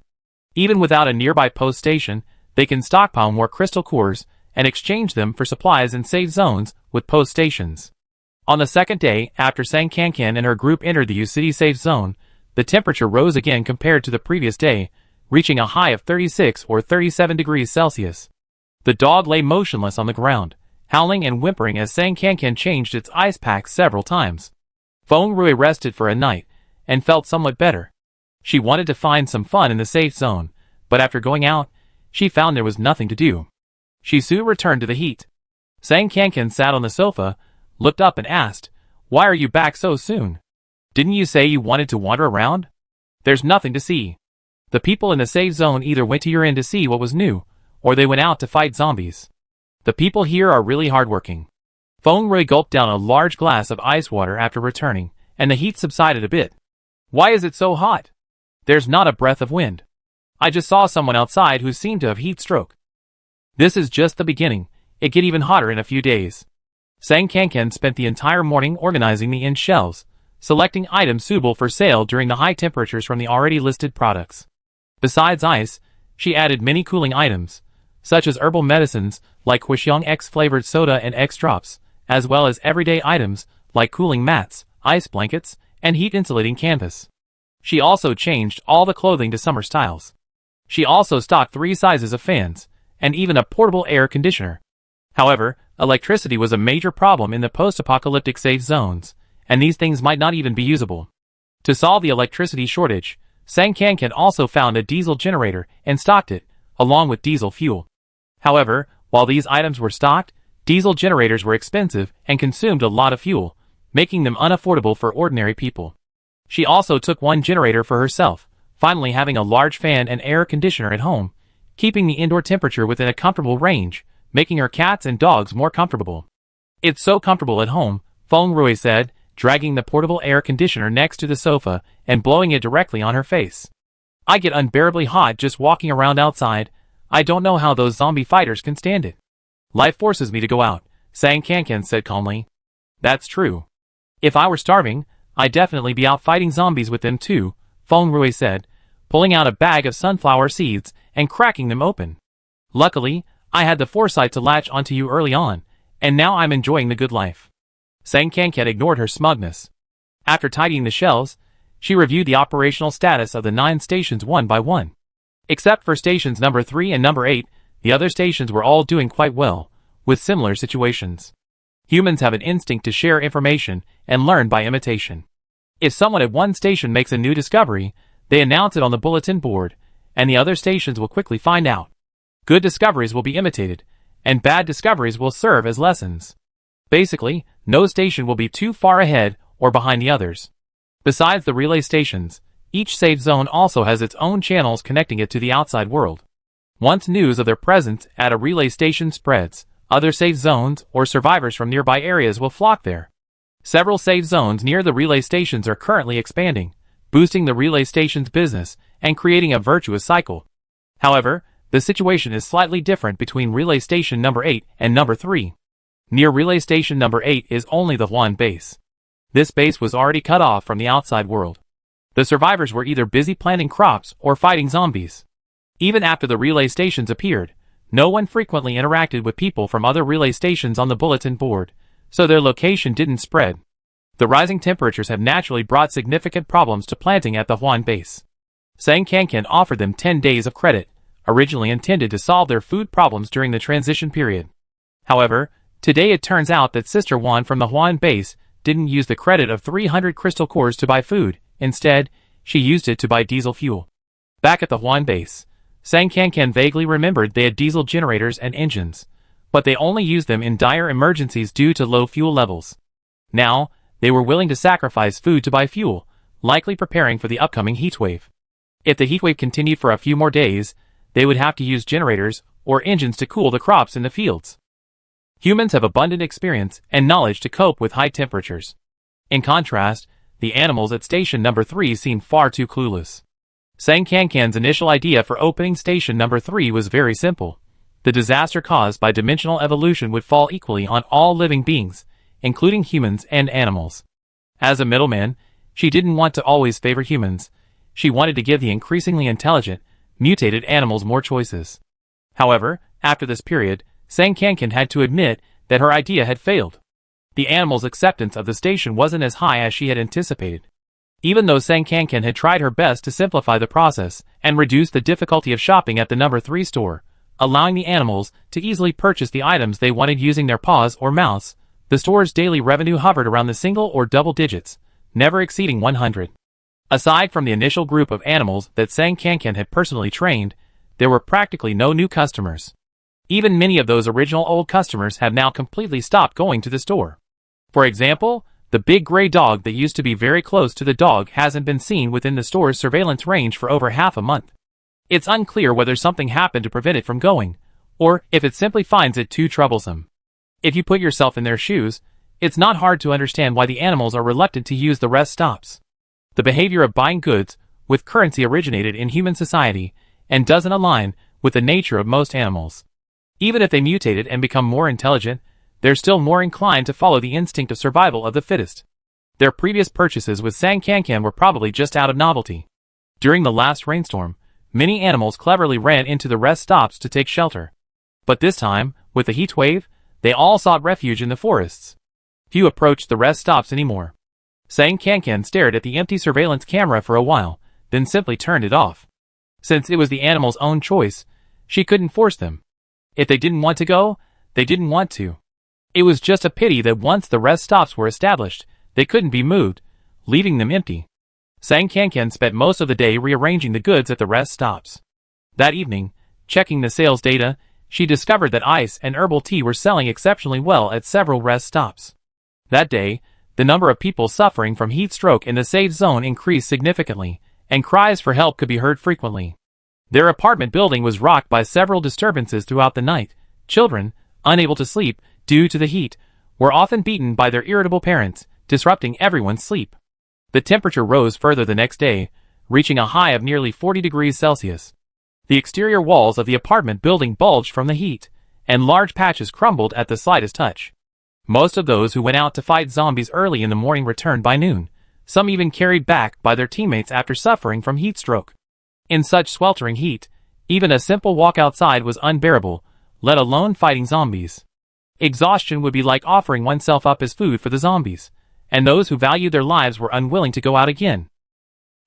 Speaker 1: Even without a nearby post station, they can stockpile more crystal cores and exchange them for supplies in safe zones with post stations. On the second day after Sang Kankan and her group entered the U-City safe zone, the temperature rose again compared to the previous day, reaching a high of 36 or 37 degrees Celsius. The dog lay motionless on the ground, howling and whimpering as Sang Kankan changed its ice pack several times. Feng Rui rested for a night, and felt somewhat better. She wanted to find some fun in the safe zone, but after going out, she found there was nothing to do. She soon returned to the heat. Sang Kankan sat on the sofa, looked up and asked, "Why are you back so soon? Didn't you say you wanted to wander around? There's nothing to see." The people in the safe zone either went to your inn to see what was new, or they went out to fight zombies. The people here are really hardworking. Feng Rui gulped down a large glass of ice water after returning, and the heat subsided a bit. "Why is it so hot? There's not a breath of wind. I just saw someone outside who seemed to have heat stroke." "This is just the beginning. It get even hotter in a few days." Sang Kankan spent the entire morning organizing the inn shelves, selecting items suitable for sale during the high temperatures from the already listed products. Besides ice, she added many cooling items, such as herbal medicines like Huixiang X flavored soda and X drops, as well as everyday items like cooling mats, ice blankets, and heat insulating canvas. She also changed all the clothing to summer styles. She also stocked 3 sizes of fans, and even a portable air conditioner. However, electricity was a major problem in the post-apocalyptic safe zones, and these things might not even be usable. To solve the electricity shortage, Sang Kankan also found a diesel generator and stocked it, along with diesel fuel. However, while these items were stocked, diesel generators were expensive and consumed a lot of fuel, making them unaffordable for ordinary people. She also took one generator for herself, finally having a large fan and air conditioner at home, keeping the indoor temperature within a comfortable range, making her cats and dogs more comfortable. "It's so comfortable at home," Feng Rui said, dragging the portable air conditioner next to the sofa and blowing it directly on her face. "I get unbearably hot just walking around outside. I don't know how those zombie fighters can stand it." "Life forces me to go out," Sang Kankan said calmly. "That's true. If I were starving, I'd definitely be out fighting zombies with them too," Feng Rui said, pulling out a bag of sunflower seeds and cracking them open. "Luckily, I had the foresight to latch onto you early on, and now I'm enjoying the good life." Sang Kankan ignored her smugness. After tidying the shelves, she reviewed the operational status of the 9 stations one by one. Except for stations number 3 and number 8, the other stations were all doing quite well, with similar situations. Humans have an instinct to share information and learn by imitation. If someone at one station makes a new discovery, They announce it on the bulletin board, and the other stations will quickly find out. Good discoveries will be imitated, and bad discoveries will serve as lessons. Basically, no station will be too far ahead or behind the others. Besides the relay stations, each safe zone also has its own channels connecting it to the outside world. Once news of their presence at a relay station spreads, other safe zones or survivors from nearby areas will flock there. Several safe zones near the relay stations are currently expanding, boosting the relay station's business and creating a virtuous cycle. However, the situation is slightly different between relay station number 8 and number 3. Near relay station number 8 is only the one base. This base was already cut off from the outside world. The survivors were either busy planting crops or fighting zombies. Even after the relay stations appeared, no one frequently interacted with people from other relay stations on the bulletin board, so their location didn't spread. The rising temperatures have naturally brought significant problems to planting at the Huan base. Sang Kankan offered them 10 days of credit, originally intended to solve their food problems during the transition period. However, today it turns out that Sister Huan from the Huan base didn't use the credit of 300 crystal cores to buy food. Instead, she used it to buy diesel fuel. Back at the Huan base, Sang Kankan vaguely remembered they had diesel generators and engines, but they only used them in dire emergencies due to low fuel levels. Now, they were willing to sacrifice food to buy fuel, likely preparing for the upcoming heatwave. If the heatwave continued for a few more days, they would have to use generators or engines to cool the crops in the fields. Humans have abundant experience and knowledge to cope with high temperatures. In contrast, the animals at station number 3 seemed far too clueless. Sang Kankan's initial idea for opening station number 3 was very simple. The disaster caused by dimensional evolution would fall equally on all living beings, including humans and animals. As a middleman, she didn't want to always favor humans. She wanted to give the increasingly intelligent, mutated animals more choices. However, after this period, Sang Kankan had to admit that her idea had failed. The animals' acceptance of the station wasn't as high as she had anticipated. Even though Sang Kankan had tried her best to simplify the process and reduce the difficulty of shopping at the number 3 store, allowing the animals to easily purchase the items they wanted using their paws or mouths, the store's daily revenue hovered around the single or double digits, never exceeding 100. Aside from the initial group of animals that Sang Kankan had personally trained, there were practically no new customers. Even many of those original old customers have now completely stopped going to the store. For example, the big gray dog that used to be very close to the dog hasn't been seen within the store's surveillance range for over half a month. It's unclear whether something happened to prevent it from going, or if it simply finds it too troublesome. If you put yourself in their shoes, it's not hard to understand why the animals are reluctant to use the rest stops. The behavior of buying goods with currency originated in human society and doesn't align with the nature of most animals. Even if they mutated and become more intelligent, they're still more inclined to follow the instinct of survival of the fittest. Their previous purchases with Sang Kankan were probably just out of novelty. During the last rainstorm, many animals cleverly ran into the rest stops to take shelter. But this time, with the heat wave, they all sought refuge in the forests. Few approached the rest stops anymore. Sang Kankan stared at the empty surveillance camera for a while, then simply turned it off. Since it was the animals' own choice, she couldn't force them. If they didn't want to go, they didn't want to. It was just a pity that once the rest stops were established, they couldn't be moved, leaving them empty. Sang Kankan spent most of the day rearranging the goods at the rest stops. That evening, checking the sales data, she discovered that ice and herbal tea were selling exceptionally well at several rest stops. That day, the number of people suffering from heat stroke in the safe zone increased significantly, and cries for help could be heard frequently. Their apartment building was rocked by several disturbances throughout the night. Children, unable to sleep due to the heat, were often beaten by their irritable parents, disrupting everyone's sleep. The temperature rose further the next day, reaching a high of nearly 40 degrees Celsius. The exterior walls of the apartment building bulged from the heat, and large patches crumbled at the slightest touch. Most of those who went out to fight zombies early in the morning returned by noon, some even carried back by their teammates after suffering from heat stroke. In such sweltering heat, even a simple walk outside was unbearable, let alone fighting zombies. Exhaustion would be like offering oneself up as food for the zombies, and those who valued their lives were unwilling to go out again.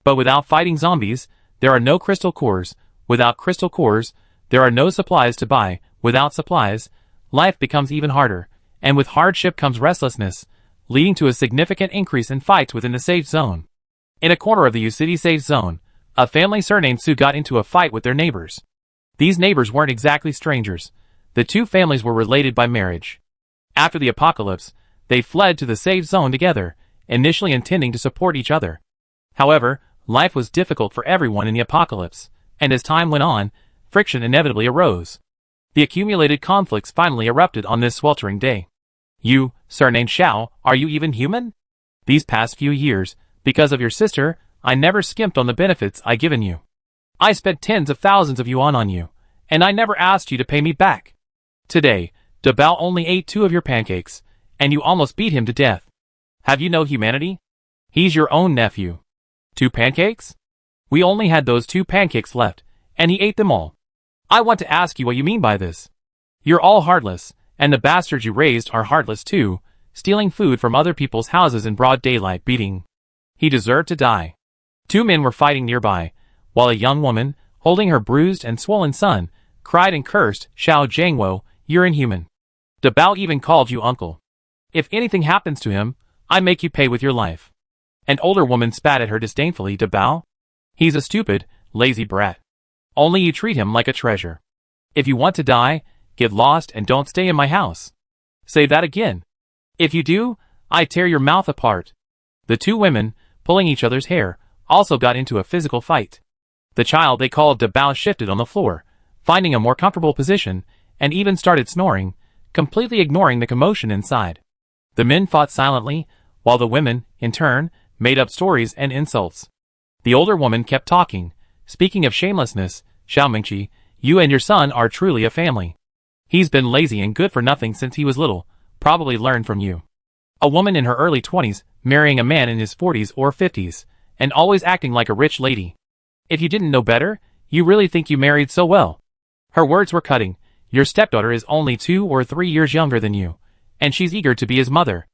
Speaker 1: But without fighting zombies, there are no crystal cores. Without crystal cores, there are no supplies to buy. Without supplies, life becomes even harder, and with hardship comes restlessness, leading to a significant increase in fights within the safe zone. In a corner of the U-City safe zone, A family surnamed Su got into a fight with their neighbors. These neighbors weren't exactly strangers. The two families were related by marriage. After the apocalypse, they fled to the safe zone together, initially intending to support each other. However, life was difficult for everyone in the apocalypse, and as time went on, friction inevitably arose. The accumulated conflicts finally erupted on this sweltering day. You, surnamed Xiao, are you even human? These past few years, because of your sister, I never skimped on the benefits I given you. I spent tens of thousands of yuan on you, and I never asked you to pay me back. Today, Dabao only ate 2 of your pancakes, and you almost beat him to death. Have you no humanity? He's your own nephew. 2 pancakes? We only had those 2 pancakes left, and he ate them all. I want to ask you what you mean by this. You're all heartless, and the bastards you raised are heartless too, stealing food from other people's houses in broad daylight beating. He deserved to die. 2 men were fighting nearby, while a young woman, holding her bruised and swollen son, cried and cursed, Xiao Jiangwo, you're inhuman. Dabao even called you uncle. If anything happens to him, I make you pay with your life. An older woman spat at her disdainfully. Dabao? He's a stupid, lazy brat. Only you treat him like a treasure. If you want to die, get lost and don't stay in my house. Say that again. If you do, I tear your mouth apart. The 2 women, pulling each other's hair, also got into a physical fight. The child they called Dabao shifted on the floor, finding a more comfortable position, and even started snoring, completely ignoring the commotion inside. The men fought silently, while the women, in turn, made up stories and insults. The older woman kept talking, speaking of shamelessness, Xiao Mingqi, you and your son are truly a family. He's been lazy and good for nothing since he was little, probably learned from you. A woman in her early 20s, marrying a man in his 40s or 50s, and always acting like a rich lady. If you didn't know better, you really think you married so well. Her words were cutting. Your stepdaughter is only 2 or 3 years younger than you, and she's eager to be his mother.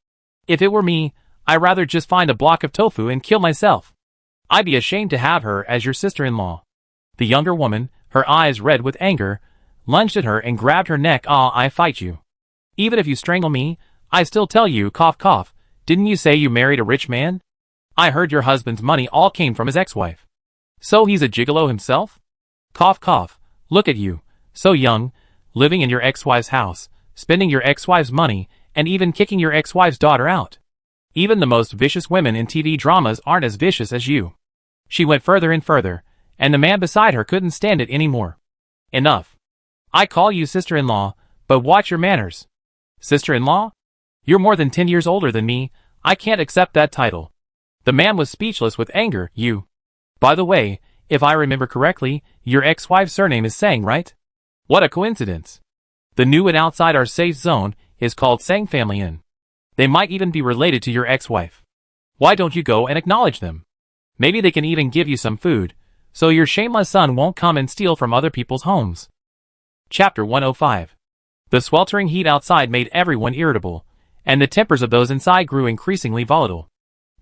Speaker 1: If it were me, I'd rather just find a block of tofu and kill myself. I'd be ashamed to have her as your sister-in-law. The younger woman, her eyes red with anger, lunged at her and grabbed her neck. I fight you. Even if you strangle me, I still tell you, cough cough, didn't you say you married a rich man? I heard your husband's money all came from his ex-wife. So he's a gigolo himself? Cough cough, look at you, so young, living in your ex-wife's house, spending your ex-wife's money, and even kicking your ex-wife's daughter out. Even the most vicious women in TV dramas aren't as vicious as you. She went further and further, and the man beside her couldn't stand it anymore. Enough. I call you sister-in-law, but watch your manners. Sister-in-law? You're more than 10 years older than me, I can't accept that title. The man was speechless with anger. You. By the way, if I remember correctly, your ex-wife's surname is Sang, right? What a coincidence. The new and outside our safe zone is called Sang Family Inn. They might even be related to your ex-wife. Why don't you go and acknowledge them? Maybe they can even give you some food, so your shameless son won't come and steal from other people's homes. Chapter 105. The sweltering heat outside made everyone irritable, and the tempers of those inside grew increasingly volatile.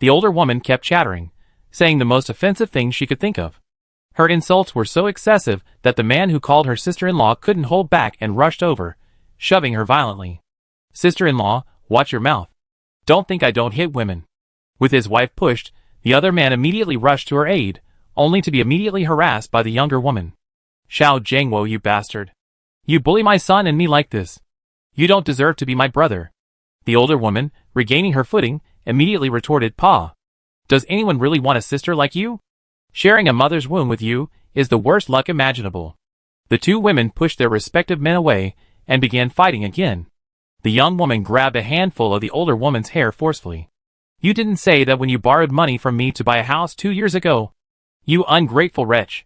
Speaker 1: The older woman kept chattering, saying the most offensive things she could think of. Her insults were so excessive that the man who called her sister-in-law couldn't hold back and rushed over, shoving her violently. Sister-in-law, watch your mouth. Don't think I don't hit women. With his wife pushed, the other man immediately rushed to her aid, only to be immediately harassed by the younger woman. Xiao Jiangwo, you bastard. You bully my son and me like this. You don't deserve to be my brother. The older woman, regaining her footing, immediately retorted, Pa. Does anyone really want a sister like you? Sharing a mother's womb with you is the worst luck imaginable. The 2 women pushed their respective men away and began fighting again. The young woman grabbed a handful of the older woman's hair forcefully. You didn't say that when you borrowed money from me to buy a house 2 years ago. You ungrateful wretch.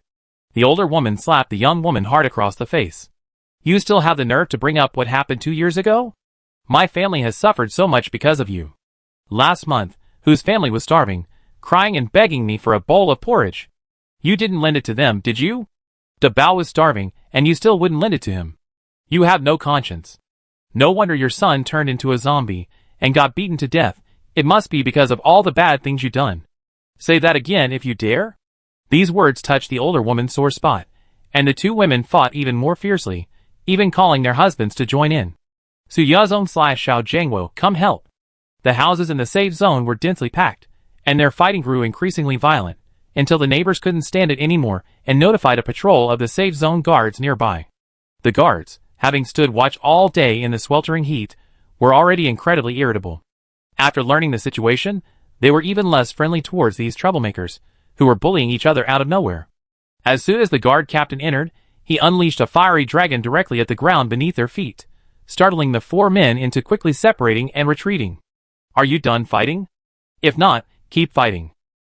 Speaker 1: The older woman slapped the young woman hard across the face. You still have the nerve to bring up what happened 2 years ago? My family has suffered so much because of you. Last month, whose family was starving, crying and begging me for a bowl of porridge. You didn't lend it to them, did you? Dabao was starving, and you still wouldn't lend it to him. You have no conscience. No wonder your son turned into a zombie, and got beaten to death. It must be because of all the bad things you've done. Say that again if you dare. These words touched the older woman's sore spot, and the 2 women fought even more fiercely, even calling their husbands to join in. Su Yazong / Xiao Jiangwo, come help. The houses in the safe zone were densely packed, and their fighting grew increasingly violent, until the neighbors couldn't stand it anymore and notified a patrol of the safe zone guards nearby. The guards, having stood watch all day in the sweltering heat, were already incredibly irritable. After learning the situation, they were even less friendly towards these troublemakers, who were bullying each other out of nowhere. As soon as the guard captain entered, he unleashed a fiery dragon directly at the ground beneath their feet, startling the 4 men into quickly separating and retreating. Are you done fighting? If not, keep fighting.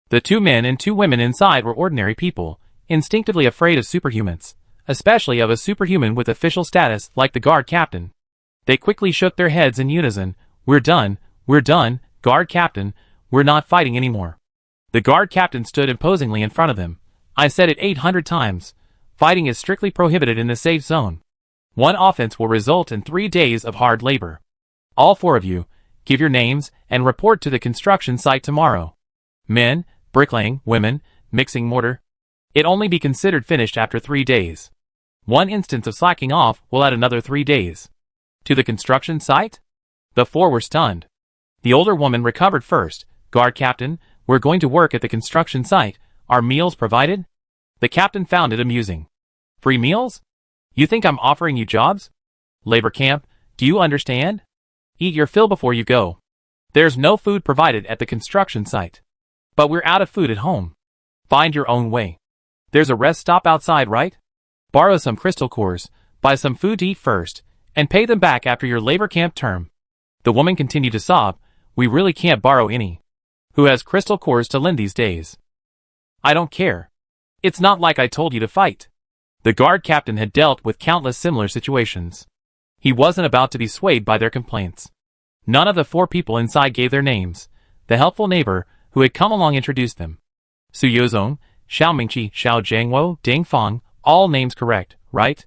Speaker 1: The 2 men and 2 women inside were ordinary people, instinctively afraid of superhumans, especially of a superhuman with official status like the guard captain. They quickly shook their heads in unison. We're done, guard captain, we're not fighting anymore. The guard captain stood imposingly in front of them. I said it 800 times. Fighting is strictly prohibited in the safe zone. 1 offense will result in 3 days of hard labor. All 4 of you, give your names and report to the construction site tomorrow. Men, bricklaying, women, mixing mortar. It only be considered finished after 3 days. 1 instance of slacking off will add another 3 days. To the construction site? The 4 were stunned. The older woman recovered first. Guard captain, we're going to work at the construction site. Are meals provided? The captain found it amusing. Free meals? You think I'm offering you jobs? Labor camp, do you understand? Eat your fill before you go. There's no food provided at the construction site. But we're out of food at home. Find your own way. There's a rest stop outside, right? Borrow some crystal cores, buy some food to eat first, and pay them back after your labor camp term. The woman continued to sob. We really can't borrow any. Who has crystal cores to lend these days? I don't care. It's not like I told you to fight. The guard captain had dealt with countless similar situations. He wasn't about to be swayed by their complaints. None of the 4 people inside gave their names. The helpful neighbor who had come along introduced them. Su Yozong, Xiao Mingqi, Xiao Jiangwo, Ding Fang, all names correct, right?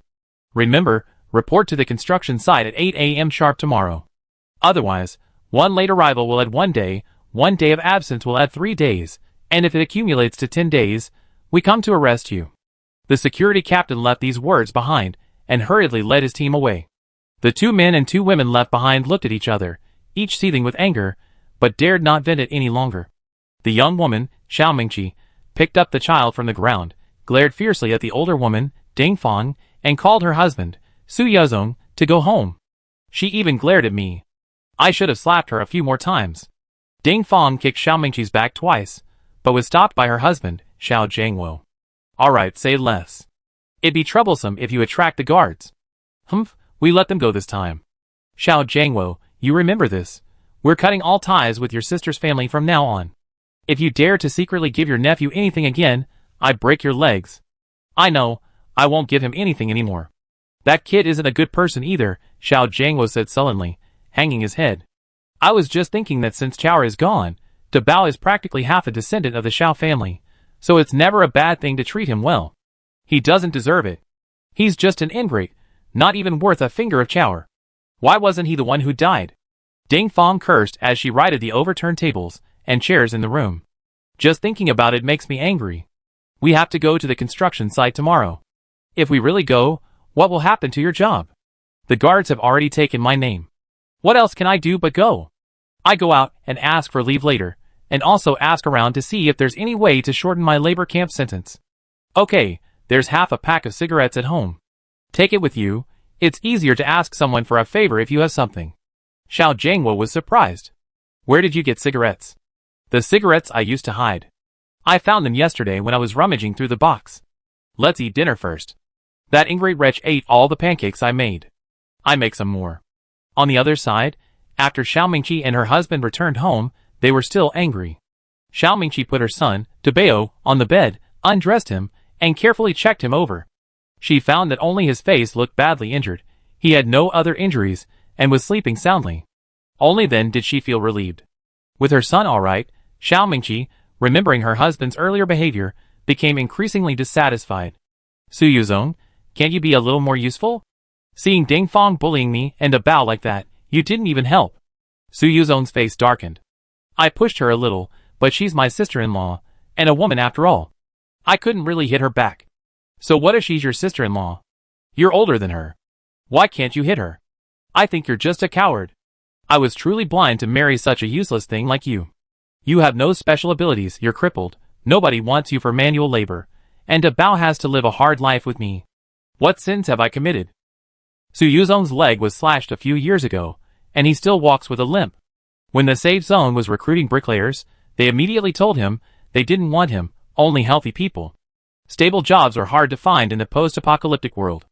Speaker 1: Remember, report to the construction site at 8 a.m. sharp tomorrow. Otherwise, 1 late arrival will add 1 day, 1 day of absence will add 3 days, and if it accumulates to 10 days, we come to arrest you. The security captain left these words behind and hurriedly led his team away. The 2 men and 2 women left behind looked at each other, each seething with anger, but dared not vent it any longer. The young woman, Xiao Mingqi, picked up the child from the ground, glared fiercely at the older woman, Ding Fang, and called her husband, Su Yozong, to go home. She even glared at me. I should have slapped her a few more times. Ding Fang kicked Xiao Mingqi's back twice, but was stopped by her husband, Xiao Jiangwo. Alright, say less. It'd be troublesome if you attract the guards. Humph, we let them go this time. Xiao Jiangwo, you remember this. We're cutting all ties with your sister's family from now on. If you dare to secretly give your nephew anything again, I break your legs. I know, I won't give him anything anymore. That kid isn't a good person either, Xiao Jiangwo said sullenly, hanging his head. I was just thinking that since Chao is gone, Dabao is practically half a descendant of the Xiao family, so it's never a bad thing to treat him well. He doesn't deserve it. He's just an ingrate, not even worth a finger of Chao. Why wasn't he the one who died? Ding Fang cursed as she righted the overturned tables and chairs in the room. Just thinking about it makes me angry. We have to go to the construction site tomorrow. If we really go, what will happen to your job? The guards have already taken my name. What else can I do but go? I go out and ask for leave later, and also ask around to see if there's any way to shorten my labor camp sentence. Okay, there's half a pack of cigarettes at home. Take it with you. It's easier to ask someone for a favor if you have something. Xiao Jiangwo was surprised. Where did you get cigarettes? The cigarettes I used to hide. I found them yesterday when I was rummaging through the box. Let's eat dinner first. That ingrate wretch ate all the pancakes I made. I make some more. On the other side, after Xiao Mingqi and her husband returned home, they were still angry. Xiao Mingqi put her son, Dabao, on the bed, undressed him, and carefully checked him over. She found that only his face looked badly injured. He had no other injuries, and was sleeping soundly. Only then did she feel relieved. With her son all right, Xiao Mingqi, remembering her husband's earlier behavior, became increasingly dissatisfied. Su Yuzong, can't you be a little more useful? Seeing Ding Fang bullying me and Dabao like that, you didn't even help. Su Yuzong's face darkened. I pushed her a little, but she's my sister-in-law, and a woman after all. I couldn't really hit her back. So what if she's your sister-in-law? You're older than her. Why can't you hit her? I think you're just a coward. I was truly blind to marry such a useless thing like you. You have no special abilities, you're crippled, Nobody wants you for manual labor, and Bao has to live a hard life with me. What sins have I committed? Su Yuzong's leg was slashed a few years ago, and he still walks with a limp. When the Safe Zone was recruiting bricklayers, they immediately told him they didn't want him, only healthy people. Stable jobs are hard to find in the post-apocalyptic world.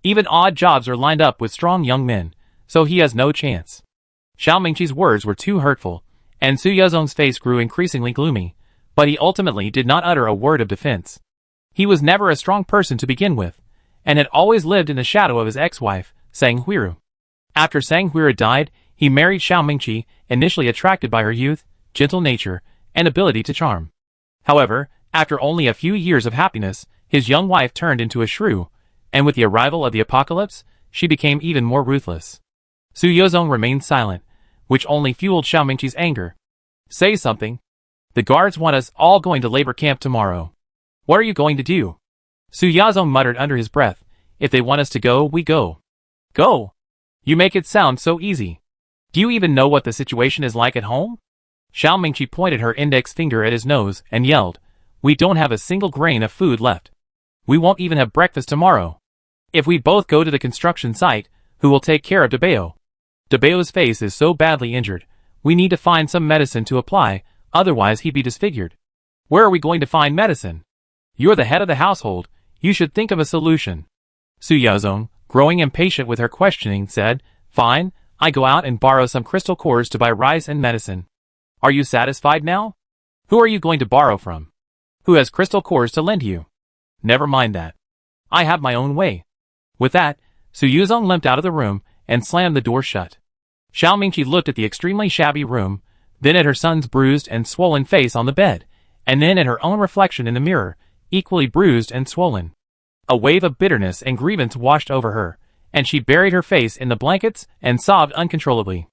Speaker 1: Even odd jobs are lined up with strong young men, so he has no chance. Xiao Mingqi's words were too hurtful, and Su Yuzong's face grew increasingly gloomy, but he ultimately did not utter a word of defense. He was never a strong person to begin with, and had always lived in the shadow of his ex-wife, Sang Huiru. After Sang Huiru died, he married Xiao Mingqi, initially attracted by her youth, gentle nature, and ability to charm. However, after only a few years of happiness, his young wife turned into a shrew, and with the arrival of the apocalypse, she became even more ruthless. Su Yuzong remained silent, which only fueled Xiao Mingqi's anger. Say something. The guards want us all going to labor camp tomorrow. What are you going to do? Su Yuzong muttered under his breath. If they want us to go, we go. Go! You make it sound so easy. Do you even know what the situation is like at home? Xiao Mingqi pointed her index finger at his nose and yelled, We don't have a single grain of food left. We won't even have breakfast tomorrow. If we both go to the construction site, who will take care of Bao? Bao's face is so badly injured. We need to find some medicine to apply, otherwise he'd be disfigured. Where are we going to find medicine? You're the head of the household. You should think of a solution. Su Yuzong, growing impatient with her questioning, said, Fine, I go out and borrow some crystal cores to buy rice and medicine. Are you satisfied now? Who are you going to borrow from? Who has crystal cores to lend you? Never mind that. I have my own way. With that, Su Yuzong limped out of the room and slammed the door shut. Xiao Mingqi looked at the extremely shabby room, then at her son's bruised and swollen face on the bed, and then at her own reflection in the mirror, equally bruised and swollen. A wave of bitterness and grievance washed over her, and she buried her face in the blankets and sobbed uncontrollably.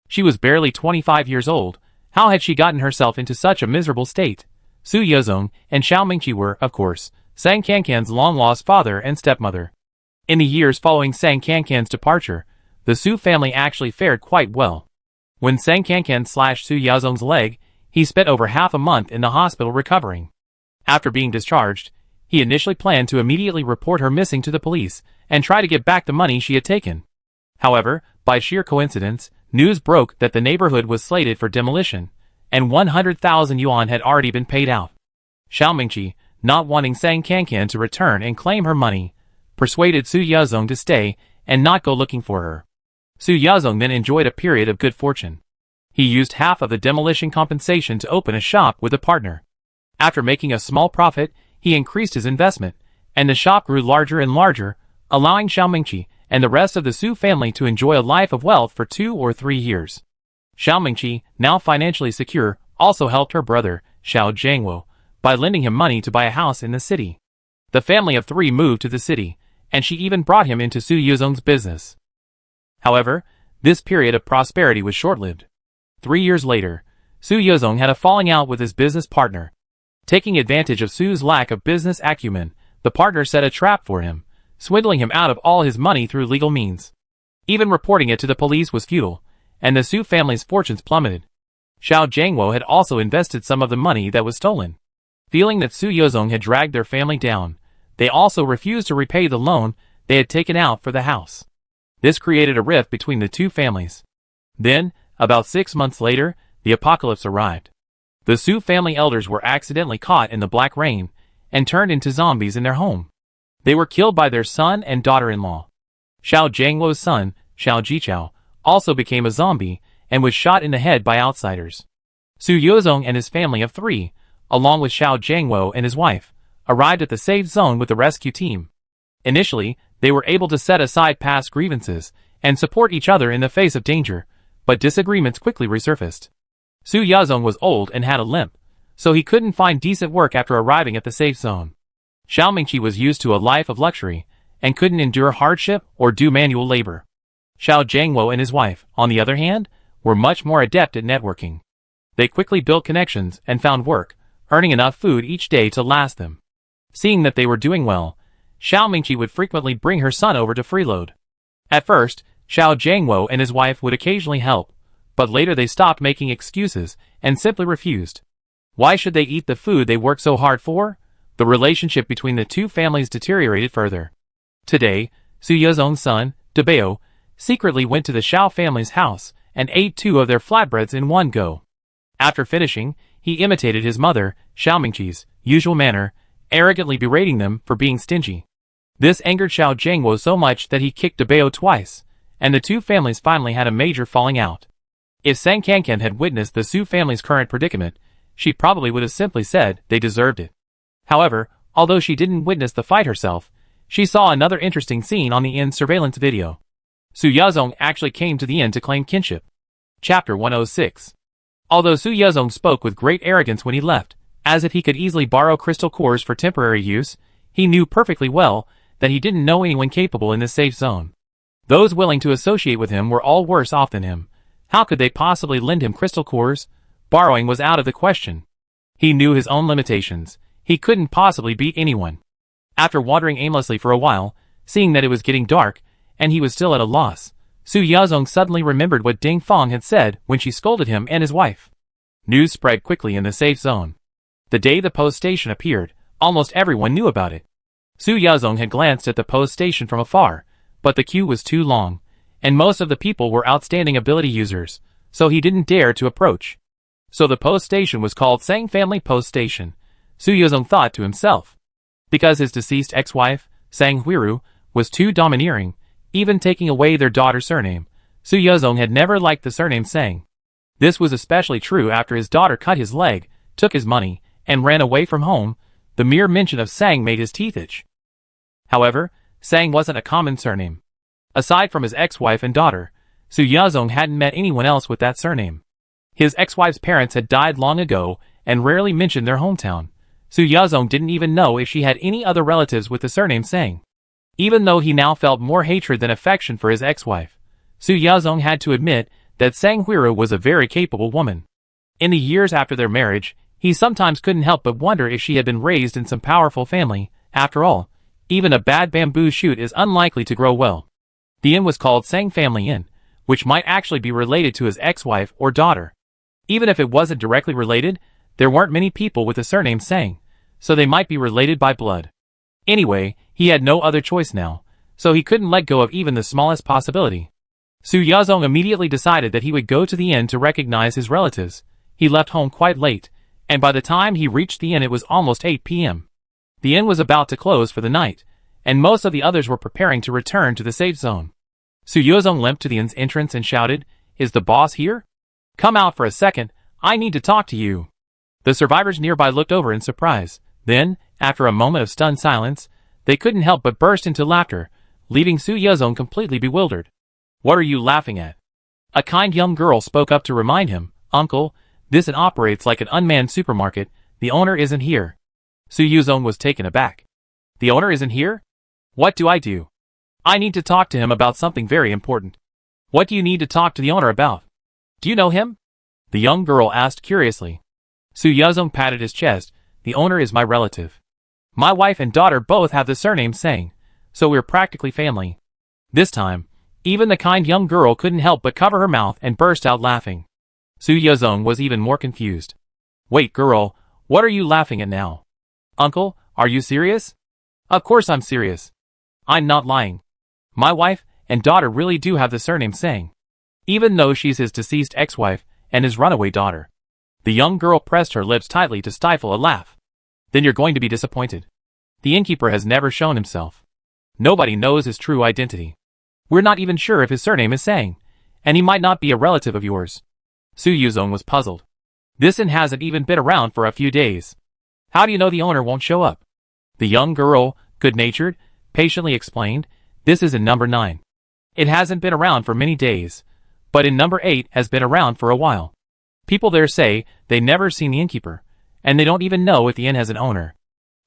Speaker 1: She was barely 25 years old. How had she gotten herself into such a miserable state? Su Yuzong and Xiao Mingqi were, of course, Sang Cancan's long-lost father and stepmother. In the years following Sang Cancan's departure, the Su family actually fared quite well. When Sang Cancan slashed Su Yuzong's leg, he spent over half a month in the hospital recovering. After being discharged, he initially planned to immediately report her missing to the police and try to get back the money she had taken. However, by sheer coincidence, news broke that the neighborhood was slated for demolition, and 100,000 yuan had already been paid out. Xiao Mingqi, not wanting Sang Cancan to return and claim her money, persuaded Su Yuzong to stay and not go looking for her. Su Yuzong then enjoyed a period of good fortune. He used half of the demolition compensation to open a shop with a partner. After making a small profit, he increased his investment, and the shop grew larger and larger, allowing Xiao Mingqi and the rest of the Su family to enjoy a life of wealth for 2 or 3 years. Xiao Mingqi, now financially secure, also helped her brother, Xiao Jiangwo, by lending him money to buy a house in the city. The family of 3 moved to the city, and she even brought him into Su Yuzong's business. However, this period of prosperity was short-lived. 3 years later, Su Yuzong had a falling out with his business partner. Taking advantage of Su's lack of business acumen, the partner set a trap for him, swindling him out of all his money through legal means. Even reporting it to the police was futile, and the Su family's fortunes plummeted. Xiao Jiangwo had also invested some of the money that was stolen. Feeling that Su Yuzong had dragged their family down, they also refused to repay the loan they had taken out for the house. This created a rift between the two families. Then, about 6 months later, the apocalypse arrived. The Su family elders were accidentally caught in the black rain and turned into zombies in their home. They were killed by their son and daughter-in-law. Xiao Jiangwo's son, Xiao Jichao, also became a zombie and was shot in the head by outsiders. Su Yuzong and his family of 3, along with Xiao Jiangwo and his wife, arrived at the safe zone with the rescue team. Initially, they were able to set aside past grievances and support each other in the face of danger, but disagreements quickly resurfaced. Su Yuzong was old and had a limp, so he couldn't find decent work after arriving at the safe zone. Xiao Mingqi was used to a life of luxury and couldn't endure hardship or do manual labor. Xiao Jiangwo and his wife, on the other hand, were much more adept at networking. They quickly built connections and found work, earning enough food each day to last them. Seeing that they were doing well, Xiao Mingqi would frequently bring her son over to freeload. At first, Xiao Jiangwo and his wife would occasionally help, but later they stopped making excuses and simply refused. Why should they eat the food they worked so hard for? The relationship between the two families deteriorated further. Today, Su Yezong's son, Debeo, secretly went to the Xiao family's house and ate 2 of their flatbreads in one go. After finishing, he imitated his mother, Xiao Mingqi's usual manner, arrogantly berating them for being stingy. This angered Xiao Zhengwo so much that he kicked Debeo twice, and the two families finally had a major falling out. If Sang Kankan had witnessed the Su family's current predicament, she probably would have simply said they deserved it. However, although she didn't witness the fight herself, she saw another interesting scene on the inn's surveillance video. Su Yazong actually came to the inn to claim kinship. Chapter 106. Although Su Yazong spoke with great arrogance when he left, as if he could easily borrow crystal cores for temporary use, he knew perfectly well that he didn't know anyone capable in this safe zone. Those willing to associate with him were all worse off than him. How could they possibly lend him crystal cores? Borrowing was out of the question. He knew his own limitations. He couldn't possibly beat anyone. After wandering aimlessly for a while, seeing that it was getting dark, and he was still at a loss, Su Yazong suddenly remembered what Ding Feng had said when she scolded him and his wife. News spread quickly in the safe zone. The day the post station appeared, almost everyone knew about it. Su Yazong had glanced at the post station from afar, but the queue was too long, and most of the people were outstanding ability users, so he didn't dare to approach. So the post station was called Sang Family Post Station, Su Yazong thought to himself. Because his deceased ex-wife, Sang Huiru, was too domineering, even taking away their daughter's surname, Su Yazong had never liked the surname Sang. This was especially true after his daughter cut his leg, took his money, and ran away from home. The mere mention of Sang made his teeth itch. However, Sang wasn't a common surname. Aside from his ex-wife and daughter, Su Yazong hadn't met anyone else with that surname. His ex-wife's parents had died long ago and rarely mentioned their hometown. Su Yazong didn't even know if she had any other relatives with the surname Sang. Even though he now felt more hatred than affection for his ex-wife, Su Yazong had to admit that Sang Huiru was a very capable woman. In the years after their marriage, he sometimes couldn't help but wonder if she had been raised in some powerful family. After all, even a bad bamboo shoot is unlikely to grow well. The inn was called Sang Family Inn, which might actually be related to his ex-wife or daughter. Even if it wasn't directly related, there weren't many people with the surname Sang, so they might be related by blood. Anyway, he had no other choice now, so he couldn't let go of even the smallest possibility. Su Yazong immediately decided that he would go to the inn to recognize his relatives. He left home quite late, and by the time he reached the inn it was almost 8 p.m. The inn was about to close for the night, and most of the others were preparing to return to the safe zone. Su Yazong limped to the inn's entrance and shouted, "Is the boss here? Come out for a second, I need to talk to you." The survivors nearby looked over in surprise. Then, after a moment of stunned silence, they couldn't help but burst into laughter, leaving Su Yazong completely bewildered. "What are you laughing at?" A kind young girl spoke up to remind him, "Uncle, this inn operates like an unmanned supermarket, the owner isn't here." Su Yazong was taken aback. "The owner isn't here? What do I do?" "I need to talk to him about something very important." "What do you need to talk to the owner about?" "Do you know him?" the young girl asked curiously. Su Yazong patted his chest. "The owner is my relative. My wife and daughter both have the surname Sang, so we're practically family." This time, even the kind young girl couldn't help but cover her mouth and burst out laughing. Su Yazong was even more confused. "Wait, girl, what are you laughing at now?" "Uncle, are you serious?" "Of course I'm serious. I'm not lying. My wife and daughter really do have the surname Sang, even though she's his deceased ex-wife and his runaway daughter." The young girl pressed her lips tightly to stifle a laugh. "Then you're going to be disappointed. The innkeeper has never shown himself. Nobody knows his true identity. We're not even sure if his surname is Sang, and he might not be a relative of yours." Su Yazong was puzzled. "This inn hasn't even been around for a few days. How do you know the owner won't show up?" The young girl, good-natured, patiently explained, "This is in number 9. It hasn't been around for many days, but in number 8 has been around for a while. People there say they never seen the innkeeper, and they don't even know if the inn has an owner."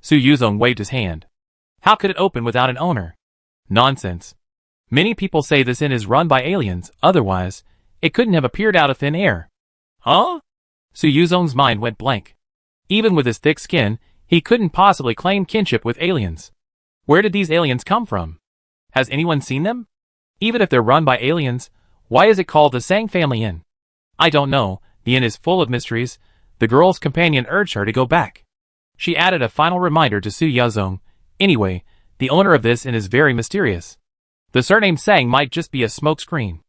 Speaker 1: Su Yazong waved his hand. "How could it open without an owner?" "Nonsense. Many people say this inn is run by aliens, otherwise, it couldn't have appeared out of thin air." "Huh?" Su Yazong's mind went blank. Even with his thick skin, he couldn't possibly claim kinship with aliens. Where did these aliens come from? Has anyone seen them? Even if they're run by aliens, why is it called the Sang Family Inn? "I don't know, the inn is full of mysteries. The girl's companion urged her to go back. She added a final reminder to Su Yazong. Anyway, the owner of this inn is very mysterious. The surname Sang might just be a smokescreen.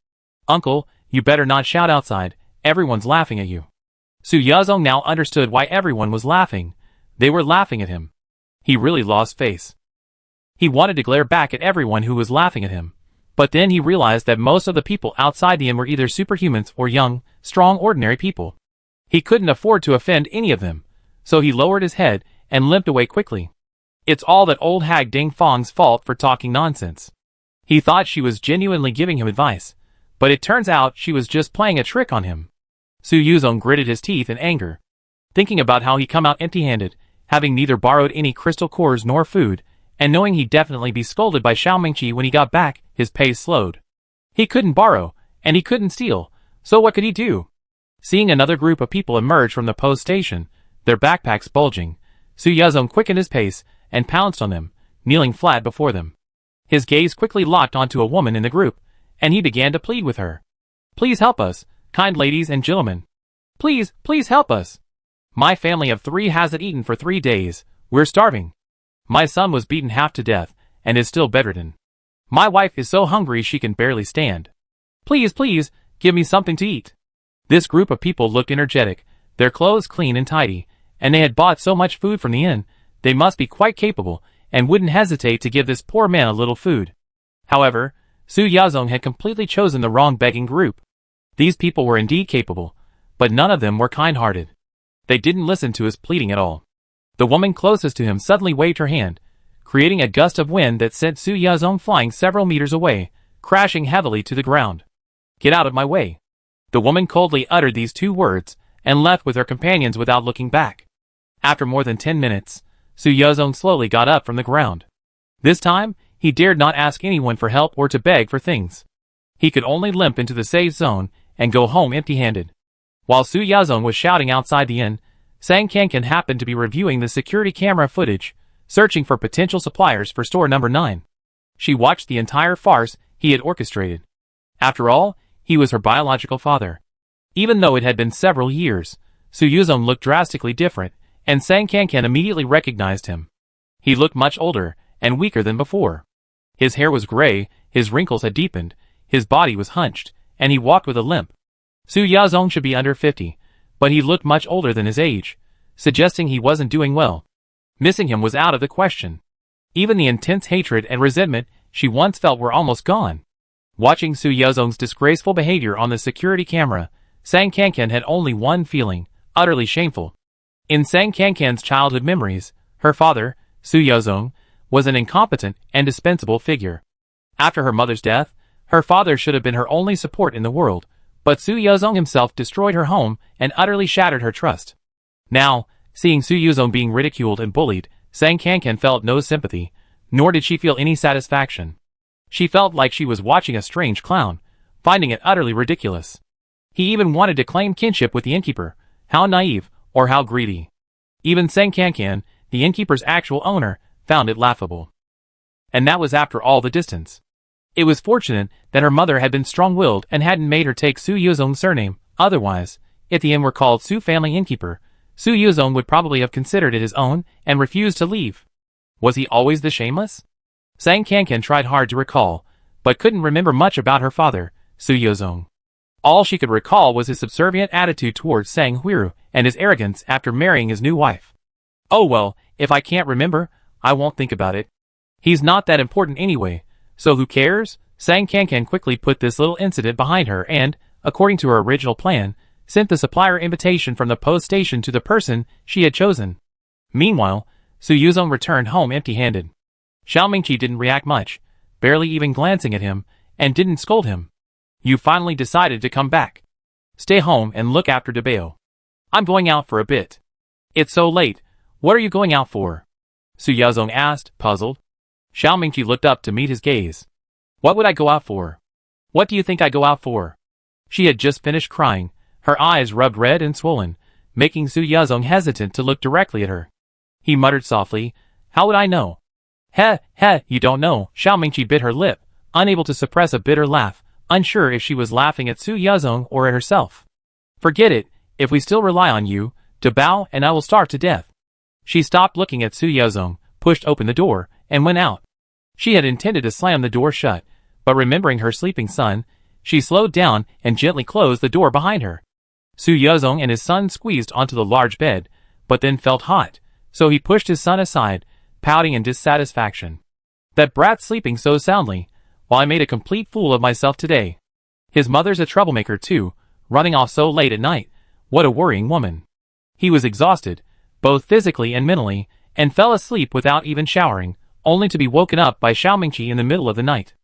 Speaker 1: Uncle, you better not shout outside, everyone's laughing at you. Su Yazong now understood why everyone was laughing. They were laughing at him. He really lost face. He wanted to glare back at everyone who was laughing at him. But then he realized that most of the people outside the inn were either superhumans or young, strong ordinary people. He couldn't afford to offend any of them, so he lowered his head and limped away quickly. It's all that old hag Ding Fong's fault for talking nonsense. He thought she was genuinely giving him advice, but it turns out she was just playing a trick on him. Su Yuzong gritted his teeth in anger. Thinking about how he come out empty-handed, having neither borrowed any crystal cores nor food, and knowing he'd definitely be scolded by Xiao Mingqi when he got back, his pace slowed. He couldn't borrow, and he couldn't steal, so what could he do? Seeing another group of people emerge from the post station, their backpacks bulging, Su Yazong quickened his pace and pounced on them, kneeling flat before them. His gaze quickly locked onto a woman in the group, and he began to plead with her. Please help us, kind ladies and gentlemen. Please, please help us. My family of 3 hasn't eaten for 3 days, we're starving. My son was beaten half to death, and is still bedridden. My wife is so hungry she can barely stand. Please, please, give me something to eat. This group of people looked energetic, their clothes clean and tidy, and they had bought so much food from the inn, they must be quite capable, and wouldn't hesitate to give this poor man a little food. However, Su Yazong had completely chosen the wrong begging group. These people were indeed capable, but none of them were kind-hearted. They didn't listen to his pleading at all. The woman closest to him suddenly waved her hand, creating a gust of wind that sent Su Yazong flying several meters away, crashing heavily to the ground. Get out of my way. The woman coldly uttered these 2 words, and left with her companions without looking back. After more than 10 minutes, Su Yazong slowly got up from the ground. This time, he dared not ask anyone for help or to beg for things. He could only limp into the safe zone and go home empty-handed. While Su Yazong was shouting outside the inn, Sang Kankan happened to be reviewing the security camera footage, searching for potential suppliers for store number 9. She watched the entire farce he had orchestrated. After all, he was her biological father. Even though it had been several years, Su Yuzong looked drastically different, and Sang Kankan immediately recognized him. He looked much older and weaker than before. His hair was gray, his wrinkles had deepened, his body was hunched, and he walked with a limp. Su Yazong should be under 50, but he looked much older than his age, suggesting he wasn't doing well. Missing him was out of the question. Even the intense hatred and resentment she once felt were almost gone. Watching Su Yazong's disgraceful behavior on the security camera, Sang Kankan had only one feeling, utterly shameful. In Sang Kankan's childhood memories, her father, Su Yazong, was an incompetent and dispensable figure. After her mother's death, her father should have been her only support in the world, but Su Yazong himself destroyed her home and utterly shattered her trust. Now, seeing Su Yazong being ridiculed and bullied, Sang Kankan felt no sympathy, nor did she feel any satisfaction. She felt like she was watching a strange clown, finding it utterly ridiculous. He even wanted to claim kinship with the innkeeper. How naive, or how greedy. Even Sang Kankan, the innkeeper's actual owner, found it laughable. And that was after all the distance. It was fortunate that her mother had been strong-willed and hadn't made her take Su Yuzong's surname. Otherwise, if the inn were called Su Family Innkeeper, Su Yuzong would probably have considered it his own and refused to leave. Was he always the shameless? Sang Kankan tried hard to recall, but couldn't remember much about her father, Su Yuzong. All she could recall was his subservient attitude towards Sang Huiru and his arrogance after marrying his new wife. Oh well, if I can't remember, I won't think about it. He's not that important anyway, so who cares? Sang Kankan quickly put this little incident behind her and, according to her original plan, sent the supplier invitation from the post station to the person she had chosen. Meanwhile, Su Yuzong returned home empty-handed. Xiao Mingqi didn't react much, barely even glancing at him, and didn't scold him. You finally decided to come back. Stay home and look after Debeo. I'm going out for a bit. It's so late, what are you going out for? Su Yazong asked, puzzled. Xiao Mingqi looked up to meet his gaze. What would I go out for? What do you think I go out for? She had just finished crying, her eyes rubbed red and swollen, making Su Yazong hesitant to look directly at her. He muttered softly, how would I know? Heh, you don't know. Xiao Mingqi bit her lip, unable to suppress a bitter laugh, unsure if she was laughing at Su Yazong or at herself. Forget it, if we still rely on you, Dabao and I will starve to death. She stopped looking at Su Yuzong, pushed open the door, and went out. She had intended to slam the door shut, but remembering her sleeping son, she slowed down and gently closed the door behind her. Su Yuzong and his son squeezed onto the large bed, but then felt hot, so he pushed his son aside, pouting in dissatisfaction. That brat's sleeping so soundly, while I made a complete fool of myself today. His mother's a troublemaker too, running off so late at night. What a worrying woman. He was exhausted, both physically and mentally, and fell asleep without even showering, only to be woken up by Xiao Mingqi in the middle of the night.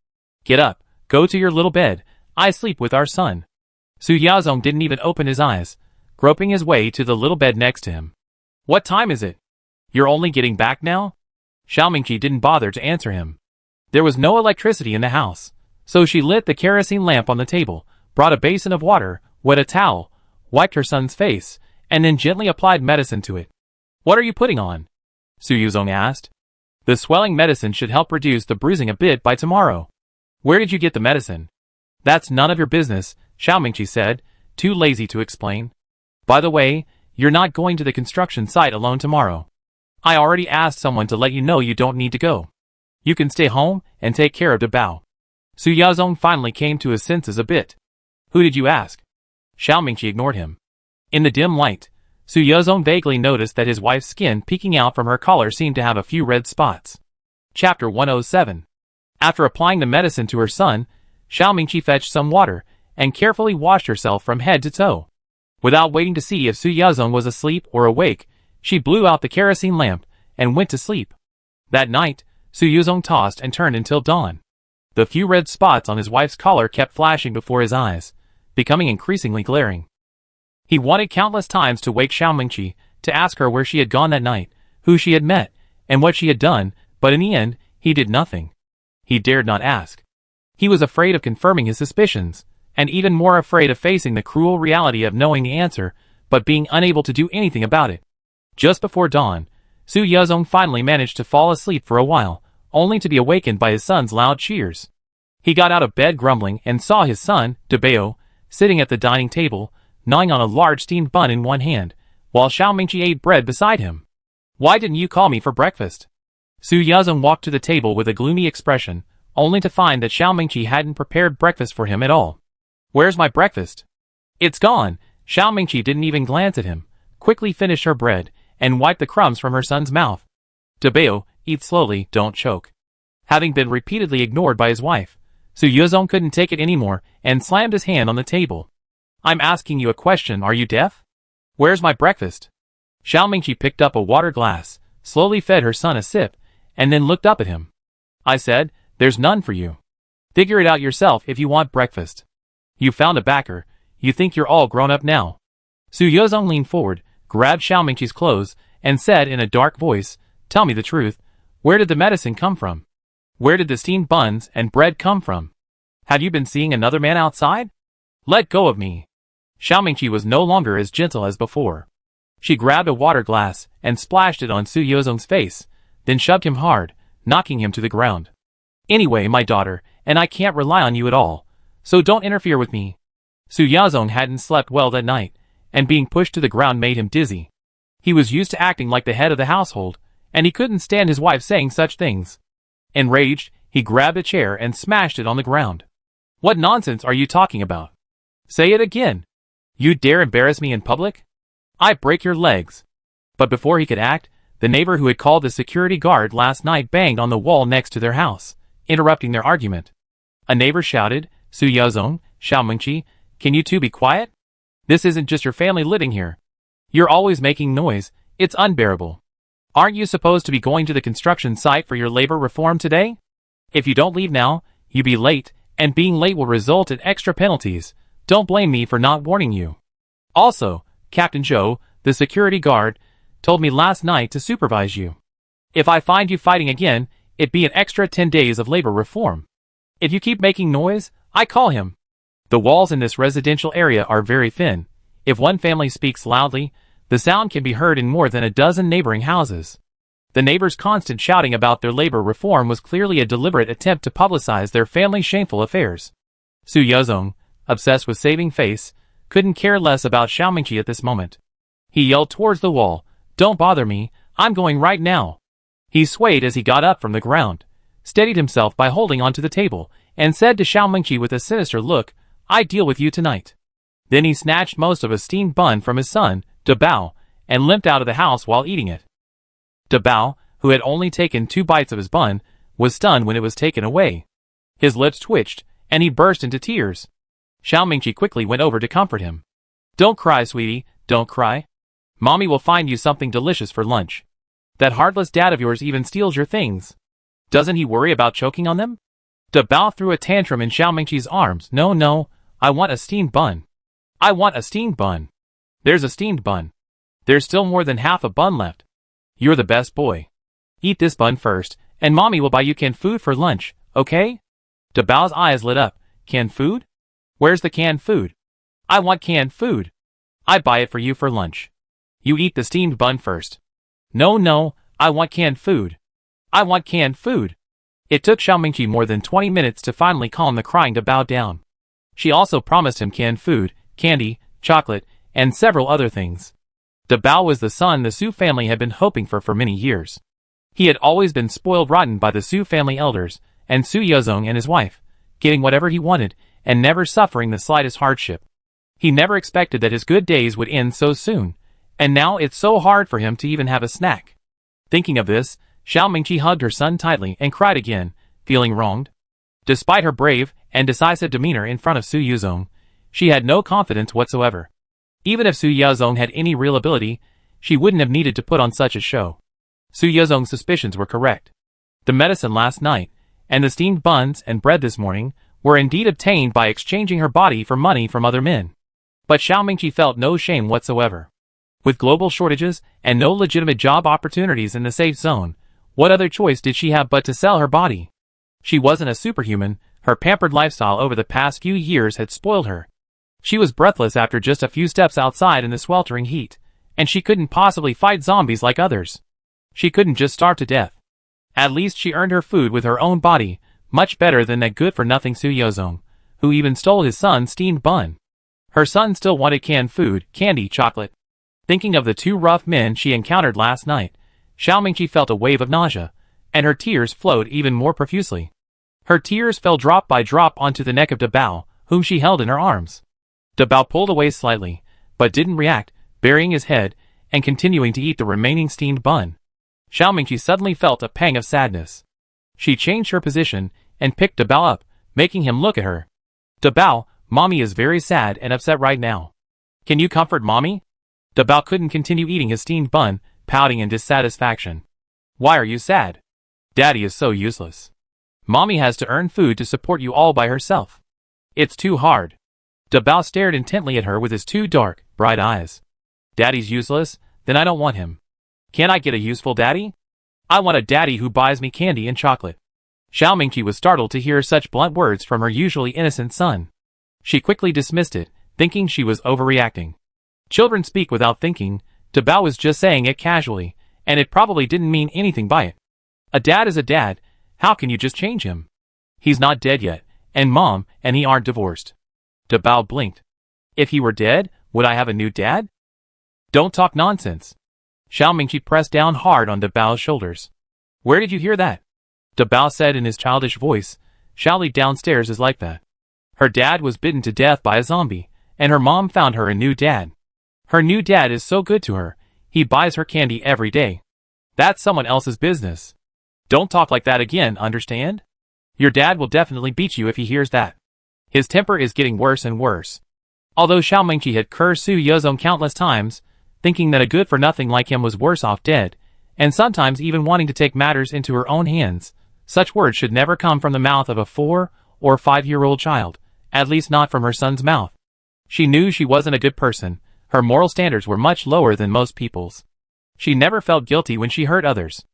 Speaker 1: Get up, go to your little bed, I sleep with our son. Su Yazong didn't even open his eyes, groping his way to the little bed next to him. What time is it? You're only getting back now? Xiao Mingqi didn't bother to answer him. There was no electricity in the house, so she lit the kerosene lamp on the table, brought a basin of water, wet a towel, wiped her son's face, and then gently applied medicine to it. What are you putting on? Su Yuzong asked. The swelling medicine should help reduce the bruising a bit by tomorrow. Where did you get the medicine? That's none of your business, Xiao Mingqi said, too lazy to explain. By the way, you're not going to the construction site alone tomorrow. I already asked someone to let you know you don't need to go. You can stay home and take care of Dabao. Su Yazong finally came to his senses a bit. Who did you ask? Xiao Mingqi ignored him. In the dim light, Su Yazong vaguely noticed that his wife's skin peeking out from her collar seemed to have a few red spots. Chapter 107. After applying the medicine to her son, Xiao Mingqi fetched some water and carefully washed herself from head to toe. Without waiting to see if Su Yazong was asleep or awake, she blew out the kerosene lamp and went to sleep. That night, Su Yazong tossed and turned until dawn. The few red spots on his wife's collar kept flashing before his eyes, becoming increasingly glaring. He wanted countless times to wake Xiao Mingqi to ask her where she had gone that night, who she had met, and what she had done, but in the end, he did nothing. He dared not ask. He was afraid of confirming his suspicions, and even more afraid of facing the cruel reality of knowing the answer, but being unable to do anything about it. Just before dawn, Su Yazong finally managed to fall asleep for a while, only to be awakened by his son's loud cheers. He got out of bed grumbling and saw his son, Dabao, sitting at the dining table, gnawing on a large steamed bun in one hand, while Xiao Mingqi ate bread beside him. Why didn't you call me for breakfast? Su Yazong walked to the table with a gloomy expression, only to find that Xiao Mingqi hadn't prepared breakfast for him at all. Where's my breakfast? It's gone. Xiao Mingqi didn't even glance at him, quickly finished her bread, and wiped the crumbs from her son's mouth. Dabao, eat slowly, don't choke. Having been repeatedly ignored by his wife, Su Yazong couldn't take it anymore and slammed his hand on the table. I'm asking you a question, are you deaf? Where's my breakfast? Xiao Mingqi picked up a water glass, slowly fed her son a sip, and then looked up at him. I said, there's none for you. Figure it out yourself if you want breakfast. You found a backer, you think you're all grown up now. Su Yazong leaned forward, grabbed Xiao Mingqi's clothes, and said in a dark voice, tell me the truth, where did the medicine come from? Where did the steamed buns and bread come from? Have you been seeing another man outside? Let go of me. Xiao Mingqi was no longer as gentle as before. She grabbed a water glass and splashed it on Su Yazong's face, then shoved him hard, knocking him to the ground. Anyway, my daughter, and I can't rely on you at all, so don't interfere with me. Su Yazong hadn't slept well that night, and being pushed to the ground made him dizzy. He was used to acting like the head of the household, and he couldn't stand his wife saying such things. Enraged, he grabbed a chair and smashed it on the ground. What nonsense are you talking about? Say it again. You dare embarrass me in public? I break your legs. But before he could act, the neighbor who had called the security guard last night banged on the wall next to their house, interrupting their argument. A neighbor shouted, Su Yazong, Xiao Mingqi, can you two be quiet? This isn't just your family living here. You're always making noise, it's unbearable. Aren't you supposed to be going to the construction site for your labor reform today? If you don't leave now, you'll be late, and being late will result in extra penalties. Don't blame me for not warning you. Also, Captain Zhou, the security guard, told me last night to supervise you. If I find you fighting again, it'd be an extra 10 days of labor reform. If you keep making noise, I call him. The walls in this residential area are very thin. If one family speaks loudly, the sound can be heard in more than a dozen neighboring houses. The neighbors' constant shouting about their labor reform was clearly a deliberate attempt to publicize their family's shameful affairs. Su Yazong, obsessed with saving face, couldn't care less about Xiao Mingqi at this moment. He yelled towards the wall, "Don't bother me, I'm going right now." He swayed as he got up from the ground, steadied himself by holding onto the table, and said to Xiao Mingqi with a sinister look, "I deal with you tonight." Then he snatched most of a steamed bun from his son, Dabao, and limped out of the house while eating it. Dabao, who had only taken 2 bites of his bun, was stunned when it was taken away. His lips twitched, and he burst into tears. Xiao Mingqi quickly went over to comfort him. "Don't cry, sweetie, don't cry. Mommy will find you something delicious for lunch. That heartless dad of yours even steals your things. Doesn't he worry about choking on them?" Dabao threw a tantrum in Xiao Mingqi's arms. No, I want a steamed bun. I want a steamed bun. There's a steamed bun. There's still more than half a bun left. You're the best boy. Eat this bun first, and Mommy will buy you canned food for lunch, okay?" Dabao's eyes lit up. "Canned food? Where's the canned food? I want canned food. I buy it for you for lunch. You eat the steamed bun first." No, I want canned food. I want canned food." It took Xiao Mingqi more than 20 minutes to finally calm the crying Dabao down. She also promised him canned food, candy, chocolate, and several other things. Dabao was the son the Su family had been hoping for many years. He had always been spoiled rotten by the Su family elders, and Su Yozong and his wife, getting whatever he wanted, and never suffering the slightest hardship. He never expected that his good days would end so soon, and now it's so hard for him to even have a snack. Thinking of this, Xiao Mingqi hugged her son tightly and cried again, feeling wronged. Despite her brave and decisive demeanor in front of Su Yozong, she had no confidence whatsoever. Even if Su Yozong had any real ability, she wouldn't have needed to put on such a show. Su Yozong's suspicions were correct. The medicine last night, and the steamed buns and bread this morning, were indeed obtained by exchanging her body for money from other men. But Xiao Mingqi felt no shame whatsoever. With global shortages and no legitimate job opportunities in the safe zone, what other choice did she have but to sell her body? She wasn't a superhuman, her pampered lifestyle over the past few years had spoiled her. She was breathless after just a few steps outside in the sweltering heat, and she couldn't possibly fight zombies like others. She couldn't just starve to death. At least she earned her food with her own body, much better than that good-for-nothing Su Yozong, who even stole his son's steamed bun. Her son still wanted canned food, candy, chocolate. Thinking of the 2 rough men she encountered last night, Xiao Mingqi felt a wave of nausea, and her tears flowed even more profusely. Her tears fell drop by drop onto the neck of Dabao, whom she held in her arms. Dabao pulled away slightly, but didn't react, burying his head, and continuing to eat the remaining steamed bun. Xiao Mingqi suddenly felt a pang of sadness. She changed her position, and picked Dabao up, making him look at her. "Dabao, Mommy is very sad and upset right now. Can you comfort Mommy?" Dabao couldn't continue eating his steamed bun, pouting in dissatisfaction. "Why are you sad? Daddy is so useless. Mommy has to earn food to support you all by herself. It's too hard." Dabao stared intently at her with his 2 dark, bright eyes. "Daddy's useless? Then I don't want him. Can't I get a useful daddy? I want a daddy who buys me candy and chocolate." Xiao Mingqi was startled to hear such blunt words from her usually innocent son. She quickly dismissed it, thinking she was overreacting. Children speak without thinking. Dabao was just saying it casually, and it probably didn't mean anything by it. A dad is a dad. How can you just change him? He's not dead yet, and Mom and he aren't divorced. Dabao blinked. If he were dead, would I have a new dad? Don't talk nonsense. Xiao Mingqi pressed down hard on Dabao's shoulders. Where did you hear that? Dabao said in his childish voice. Xiaoli downstairs is like that. Her dad was bitten to death by a zombie, and her mom found her a new dad. Her new dad is so good to her, he buys her candy every day. That's someone else's business. Don't talk like that again, understand? Your dad will definitely beat you if he hears that. His temper is getting worse and worse. Although Xiao Mingqi had cursed Su Yozong countless times, thinking that a good-for-nothing like him was worse off dead, and sometimes even wanting to take matters into her own hands, such words should never come from the mouth of a 4 or 5-year-old child, at least not from her son's mouth. She knew she wasn't a good person. Her moral standards were much lower than most people's. She never felt guilty when she hurt others.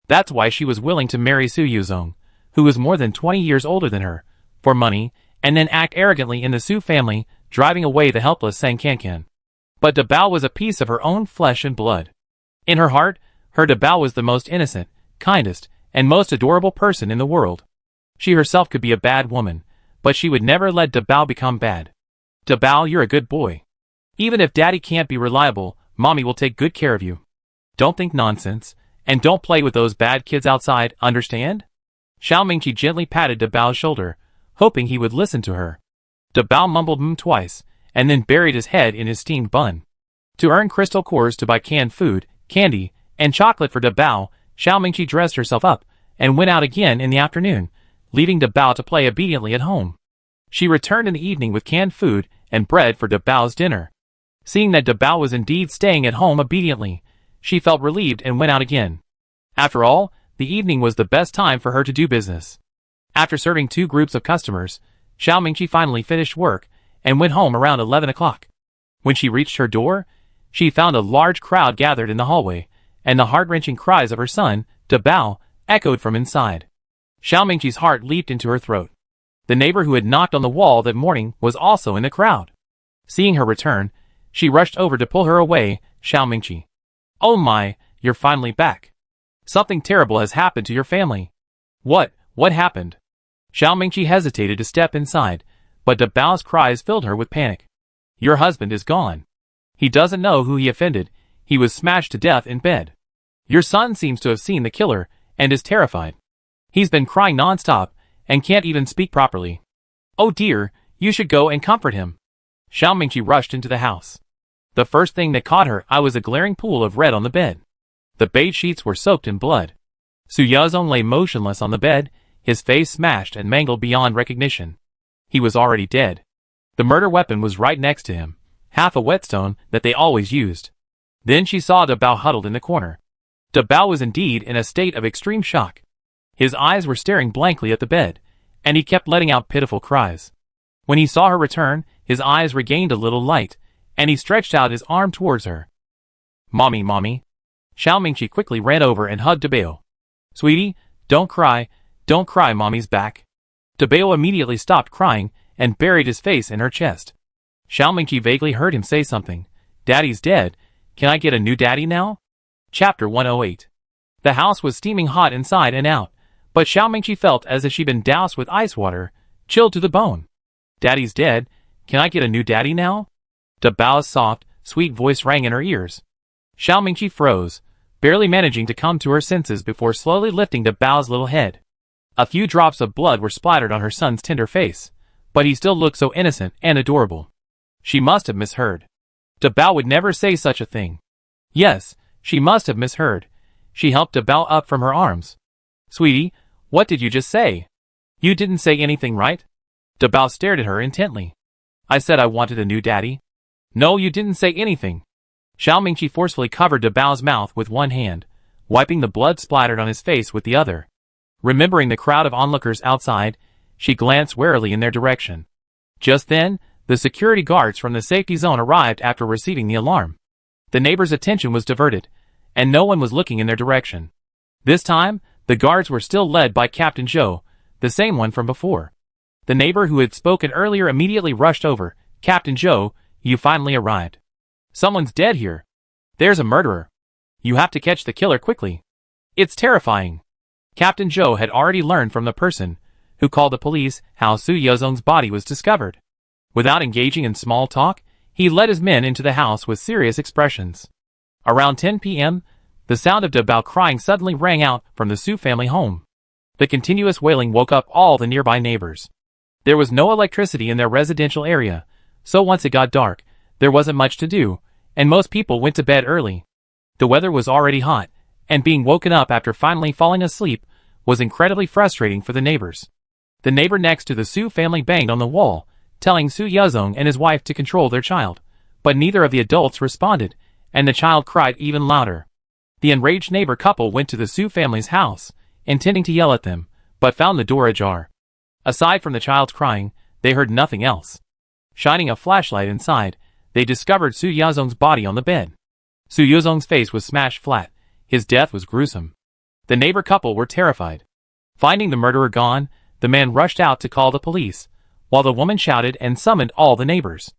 Speaker 1: That's why she was willing to marry Su Yuzong, who was more than 20 years older than her, for money, and then act arrogantly in the Su family, driving away the helpless Sang Kankan. But Dabao was a piece of her own flesh and blood. In her heart, her Dabao was the most innocent, kindest, and most adorable person in the world. She herself could be a bad woman, but she would never let Dabao become bad. Dabao, you're a good boy. Even if Daddy can't be reliable, Mommy will take good care of you. Don't think nonsense, and don't play with those bad kids outside, understand? Xiao Mingqi gently patted Dabao's shoulder, hoping he would listen to her. Dabao mumbled twice, and then buried his head in his steamed bun. To earn crystal cores to buy canned food, candy, and chocolate for Dabao, Xiao Mingqi dressed herself up, and went out again in the afternoon, leaving Dabao to play obediently at home. She returned in the evening with canned food and bread for Dabao's dinner. Seeing that Dabao was indeed staying at home obediently, she felt relieved and went out again. After all, the evening was the best time for her to do business. After serving 2 groups of customers, Xiao Mingqi finally finished work and went home around 11 o'clock. When she reached her door, she found a large crowd gathered in the hallway, and the heart-wrenching cries of her son, Dabao, echoed from inside. Xiao Mingqi's heart leaped into her throat. The neighbor who had knocked on the wall that morning was also in the crowd. Seeing her return, she rushed over to pull her away. Xiao Mingqi. Oh my, you're finally back. Something terrible has happened to your family. What happened? Xiao Mingqi hesitated to step inside, but Dabao's cries filled her with panic. Your husband is gone. He doesn't know who he offended. He was smashed to death in bed. Your son seems to have seen the killer and is terrified. He's been crying non-stop and can't even speak properly. Oh dear, you should go and comfort him. Xiao Mingqi rushed into the house. The first thing that caught her eye was a glaring pool of red on the bed. The bed sheets were soaked in blood. Su Yazong lay motionless on the bed, his face smashed and mangled beyond recognition. He was already dead. The murder weapon was right next to him, half a whetstone that they always used. Then she saw Dabao huddled in the corner. Dabao was indeed in a state of extreme shock. His eyes were staring blankly at the bed, and he kept letting out pitiful cries. When he saw her return, his eyes regained a little light, and he stretched out his arm towards her. Mommy, mommy. Xiao Mingqi quickly ran over and hugged Dabao. Sweetie, don't cry, mommy's back. Dabao immediately stopped crying and buried his face in her chest. Xiao Mingqi vaguely heard him say something. Daddy's dead. Can I get a new daddy now? Chapter 108. The house was steaming hot inside and out, but Xiao Mingqi felt as if she'd been doused with ice water, chilled to the bone. Daddy's dead. Can I get a new daddy now? Dabao's soft, sweet voice rang in her ears. Xiao Mingqi froze, barely managing to come to her senses before slowly lifting Dabao's little head. A few drops of blood were splattered on her son's tender face, but he still looked so innocent and adorable. She must have misheard. Dabao would never say such a thing. Yes, she must have misheard. She helped Dabao up from her arms. Sweetie, what did you just say? You didn't say anything, right? Dabao stared at her intently. I said I wanted a new daddy. No, you didn't say anything. Xiao Mingqi forcefully covered Dabao's mouth with one hand, wiping the blood splattered on his face with the other. Remembering the crowd of onlookers outside, she glanced warily in their direction. Just then, the security guards from the safety zone arrived after receiving the alarm. The neighbors' attention was diverted, and no one was looking in their direction. This time, the guards were still led by Captain Zhou, the same one from before. The neighbor who had spoken earlier immediately rushed over. Captain Zhou, you finally arrived. Someone's dead here. There's a murderer. You have to catch the killer quickly. It's terrifying. Captain Zhou had already learned from the person who called the police how Su Yazong's body was discovered. Without engaging in small talk, he led his men into the house with serious expressions. Around 10 p.m., the sound of Dabao crying suddenly rang out from the Su family home. The continuous wailing woke up all the nearby neighbors. There was no electricity in their residential area, so once it got dark, there wasn't much to do, and most people went to bed early. The weather was already hot, and being woken up after finally falling asleep was incredibly frustrating for the neighbors. The neighbor next to the Su family banged on the wall, telling Su Yazong and his wife to control their child, but neither of the adults responded, and the child cried even louder. The enraged neighbor couple went to the Su family's house, intending to yell at them, but found the door ajar. Aside from the child's crying, they heard nothing else. Shining a flashlight inside, they discovered Su Yazong's body on the bed. Su Yazong's face was smashed flat. His death was gruesome. The neighbor couple were terrified. Finding the murderer gone, the man rushed out to call the police, while the woman shouted and summoned all the neighbors.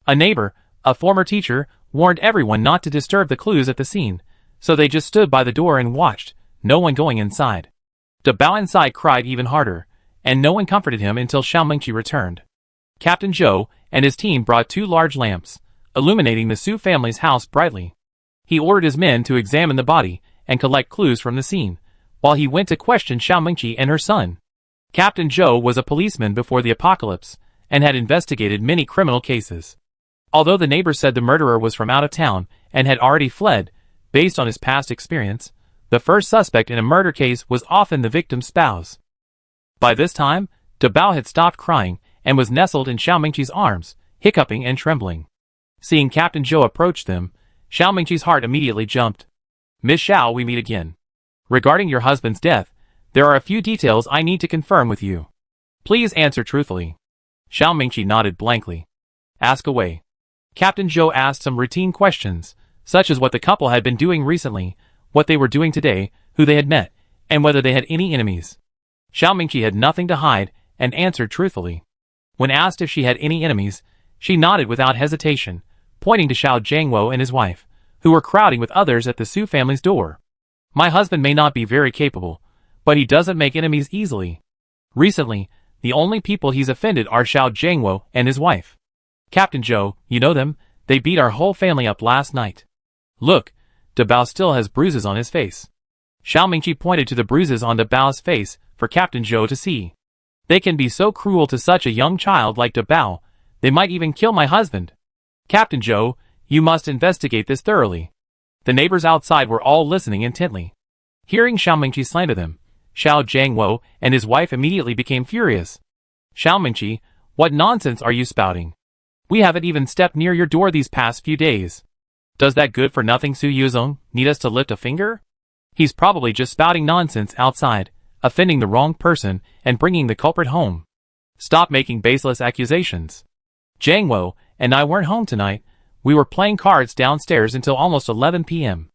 Speaker 1: A neighbor, a former teacher, warned everyone not to disturb the clues at the scene, so they just stood by the door and watched, no one going inside. Dabao inside cried even harder, and no one comforted him until Xiao Mingqi returned. Captain Zhou and his team brought 2 large lamps, illuminating the Su family's house brightly. He ordered his men to examine the body and collect clues from the scene, while he went to question Xiao Mingqi and her son. Captain Zhou was a policeman before the apocalypse and had investigated many criminal cases. Although the neighbors said the murderer was from out of town and had already fled, based on his past experience, the first suspect in a murder case was often the victim's spouse. By this time, De Bao had stopped crying and was nestled in Xiao Mingqi's arms, hiccuping and trembling. Seeing Captain Zhou approach them, Xiao Mingqi's heart immediately jumped. "Miss Xiao, we meet again. Regarding your husband's death, there are a few details I need to confirm with you. Please answer truthfully." Xiao Mingqi nodded blankly. "Ask away." Captain Zhou asked some routine questions, such as what the couple had been doing recently, what they were doing today, who they had met, and whether they had any enemies. Xiao Mingqi had nothing to hide and answered truthfully. When asked if she had any enemies, she nodded without hesitation, pointing to Xiao Jiangwo and his wife, who were crowding with others at the Su family's door. "My husband may not be very capable, but he doesn't make enemies easily. Recently, the only people he's offended are Xiao Jiangwo and his wife. Captain Zhou, you know them, they beat our whole family up last night. Look, De Bao still has bruises on his face." Xiao Mingqi pointed to the bruises on De Bao's face for Captain Zhou to see. "They can be so cruel to such a young child like De Bao, they might even kill my husband. Captain Zhou, you must investigate this thoroughly." The neighbors outside were all listening intently. Hearing Xiao Mingqi slander them, Xiao Jiangwo and his wife immediately became furious. "Xiao Mingqi, what nonsense are you spouting? We haven't even stepped near your door these past few days. Does that good-for-nothing Su Yuzong need us to lift a finger? He's probably just spouting nonsense outside, offending the wrong person and bringing the culprit home. Stop making baseless accusations. Jiangwo and I weren't home tonight. We were playing cards downstairs until almost 11 p.m.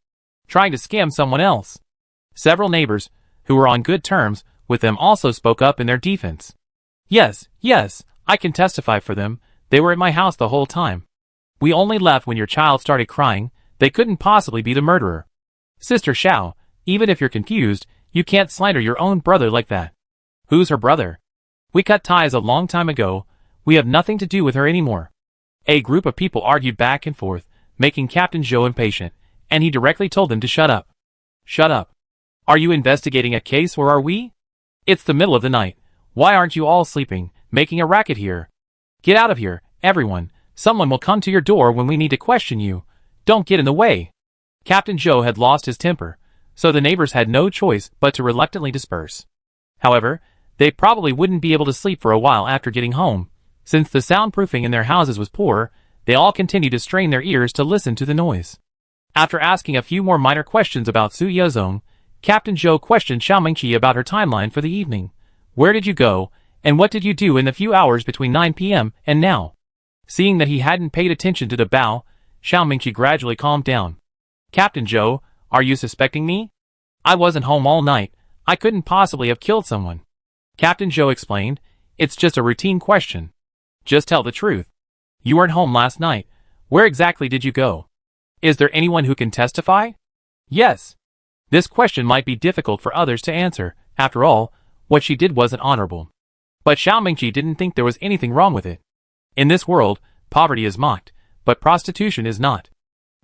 Speaker 1: Trying to scam someone else." Several neighbors, who were on good terms with them, also spoke up in their defense. Yes, I can testify for them. They were at my house the whole time. We only left when your child started crying. They couldn't possibly be the murderer. Sister Xiao, even if you're confused, you can't slander your own brother like that." "Who's her brother? We cut ties a long time ago. We have nothing to do with her anymore." A group of people argued back and forth, making Captain Zhou impatient, and he directly told them to shut up. "Shut up. Are you investigating a case or are we? It's the middle of the night. Why aren't you all sleeping, making a racket here? Get out of here, everyone. Someone will come to your door when we need to question you. Don't get in the way." Captain Zhou had lost his temper, so the neighbors had no choice but to reluctantly disperse. However, they probably wouldn't be able to sleep for a while after getting home. Since the soundproofing in their houses was poor, they all continued to strain their ears to listen to the noise. After asking a few more minor questions about Su Yuzong, Captain Zhou questioned Xiao Mingqi about her timeline for the evening. "Where did you go, and what did you do in the few hours between 9 p.m. and now?" Seeing that he hadn't paid attention to De Bao, Xiao Mingqi gradually calmed down. "Captain Zhou, are you suspecting me? I wasn't home all night. I couldn't possibly have killed someone." Captain Zhou explained, "It's just a routine question. Just tell the truth. You weren't home last night. Where exactly did you go? Is there anyone who can testify?" "Yes." This question might be difficult for others to answer. After all, what she did wasn't honorable. But Xiao Mingqi didn't think there was anything wrong with it. In this world, poverty is mocked, but prostitution is not.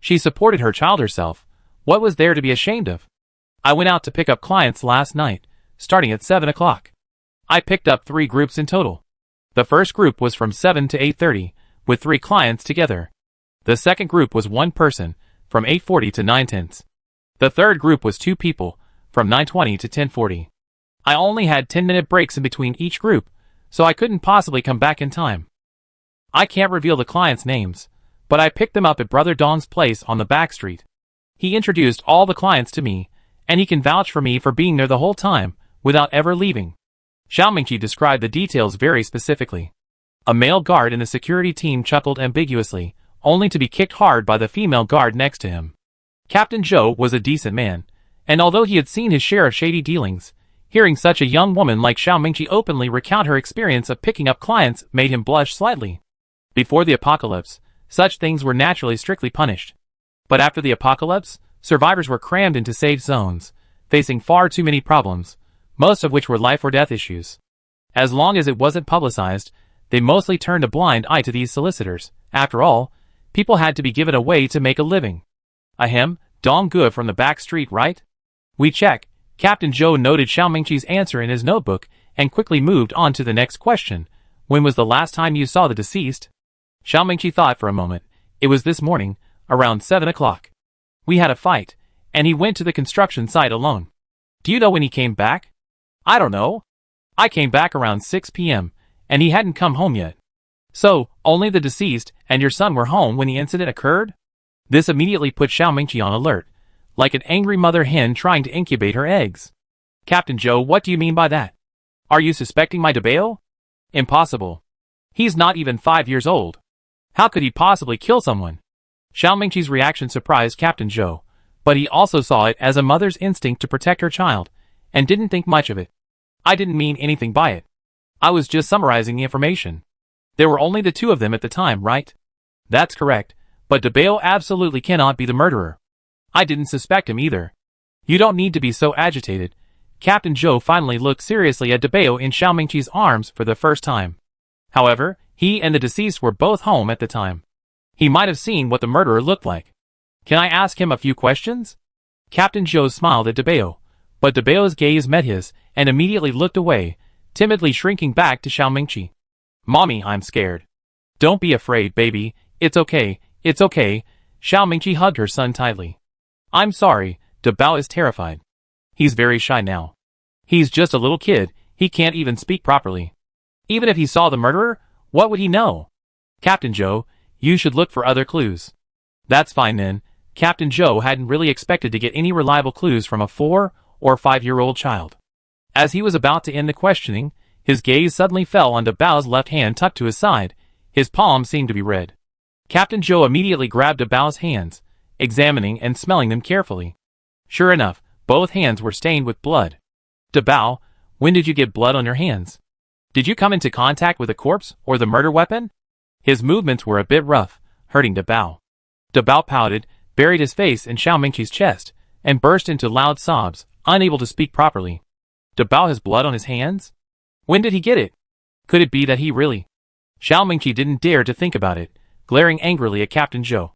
Speaker 1: She supported her child herself. What was there to be ashamed of? "I went out to pick up clients last night, starting at 7 o'clock. I picked up 3 groups in total. The first group was from 7 to 8:30, with 3 clients together. The second group was 1 person, from 8:40 to 9:10. The third group was 2 people, from 9:20 to 10:40. I only had 10-minute breaks in between each group, so I couldn't possibly come back in time. I can't reveal the clients' names, but I picked them up at Brother Dong's place on the back street. He introduced all the clients to me, and he can vouch for me for being there the whole time, without ever leaving." Xiao Mingqi described the details very specifically. A male guard in the security team chuckled ambiguously, only to be kicked hard by the female guard next to him. Captain Zhou was a decent man, and although he had seen his share of shady dealings, hearing such a young woman like Xiao Mingqi openly recount her experience of picking up clients made him blush slightly. Before the apocalypse, such things were naturally strictly punished. But after the apocalypse, survivors were crammed into safe zones, facing far too many problems, most of which were life or death issues. As long as it wasn't publicized, they mostly turned a blind eye to these solicitors. After all, people had to be given a way to make a living. Ahem, Dong Gu from the back street, right? We check. Captain Joe noted Xiao Mingqi's answer in his notebook and quickly moved on to the next question. When was the last time you saw the deceased? Xiao Mingqi thought for a moment. It was this morning, around 7 o'clock. We had a fight, and he went to the construction site alone. Do you know when he came back? I don't know. I came back around 6 p.m., and he hadn't come home yet. So, only the deceased and your son were home when the incident occurred? This immediately put Xiao Mingqi on alert, like an angry mother hen trying to incubate her eggs. Captain Joe, what do you mean by that? Are you suspecting my Debao? Impossible. He's not even 5 years old. How could he possibly kill someone? Xiao Mingqi's reaction surprised Captain Joe, but he also saw it as a mother's instinct to protect her child, and didn't think much of it. I didn't mean anything by it. I was just summarizing the information. There were only the two of them at the time, right? That's correct, but Debao absolutely cannot be the murderer. I didn't suspect him either. You don't need to be so agitated. Captain Joe finally looked seriously at Debao in Xiao Mingqi's arms for the first time. However, he and the deceased were both home at the time. He might have seen what the murderer looked like. Can I ask him a few questions? Captain Joe smiled at Debao, but Debao's gaze met his and immediately looked away, timidly shrinking back to Xiao Mingqi. Mommy, I'm scared. Don't be afraid, baby. It's okay. It's okay. Xiao Mingqi hugged her son tightly. I'm sorry, Debao is terrified. He's very shy now. He's just a little kid, he can't even speak properly. Even if he saw the murderer, what would he know? Captain Joe, you should look for other clues. That's fine then. Captain Joe hadn't really expected to get any reliable clues from a 4 or 5-year-old child. As he was about to end the questioning, his gaze suddenly fell on Debao's left hand tucked to his side. His palm seemed to be red. Captain Joe immediately grabbed Debao's hands, examining and smelling them carefully. Sure enough, both hands were stained with blood. Debao, when did you get blood on your hands? Did you come into contact with a corpse or the murder weapon? His movements were a bit rough, hurting Debao. Debao pouted, buried his face in Xiao Mingqi's chest, and burst into loud sobs, unable to speak properly. Debao has blood on his hands? When did he get it? Could it be that he really... Xiao Mingqi didn't dare to think about it, glaring angrily at Captain Joe.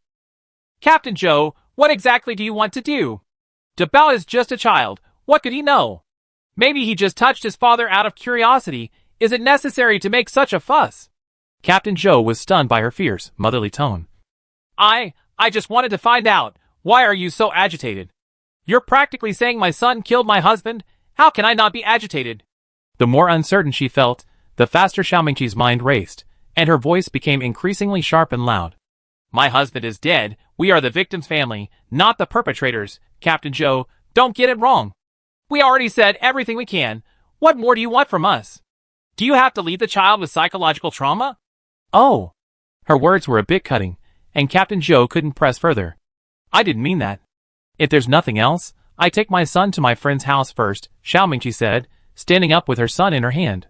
Speaker 1: Captain Joe, what exactly do you want to do? Debao is just a child. What could he know? Maybe he just touched his father out of curiosity. Is it necessary to make such a fuss? Captain Joe was stunned by her fierce, motherly tone. I just wanted to find out. Why are you so agitated? You're practically saying my son killed my husband? How can I not be agitated? The more uncertain she felt, the faster Xiao Mingqi's mind raced, and her voice became increasingly sharp and loud. My husband is dead. We are the victim's family, not the perpetrators. Captain Joe, don't get it wrong. We already said everything we can. What more do you want from us? Do you have to leave the child with psychological trauma? Oh. Her words were a bit cutting, and Captain Joe couldn't press further. I didn't mean that. If there's nothing else, I take my son to my friend's house first, Xiao Mingqi said, standing up with her son in her hand.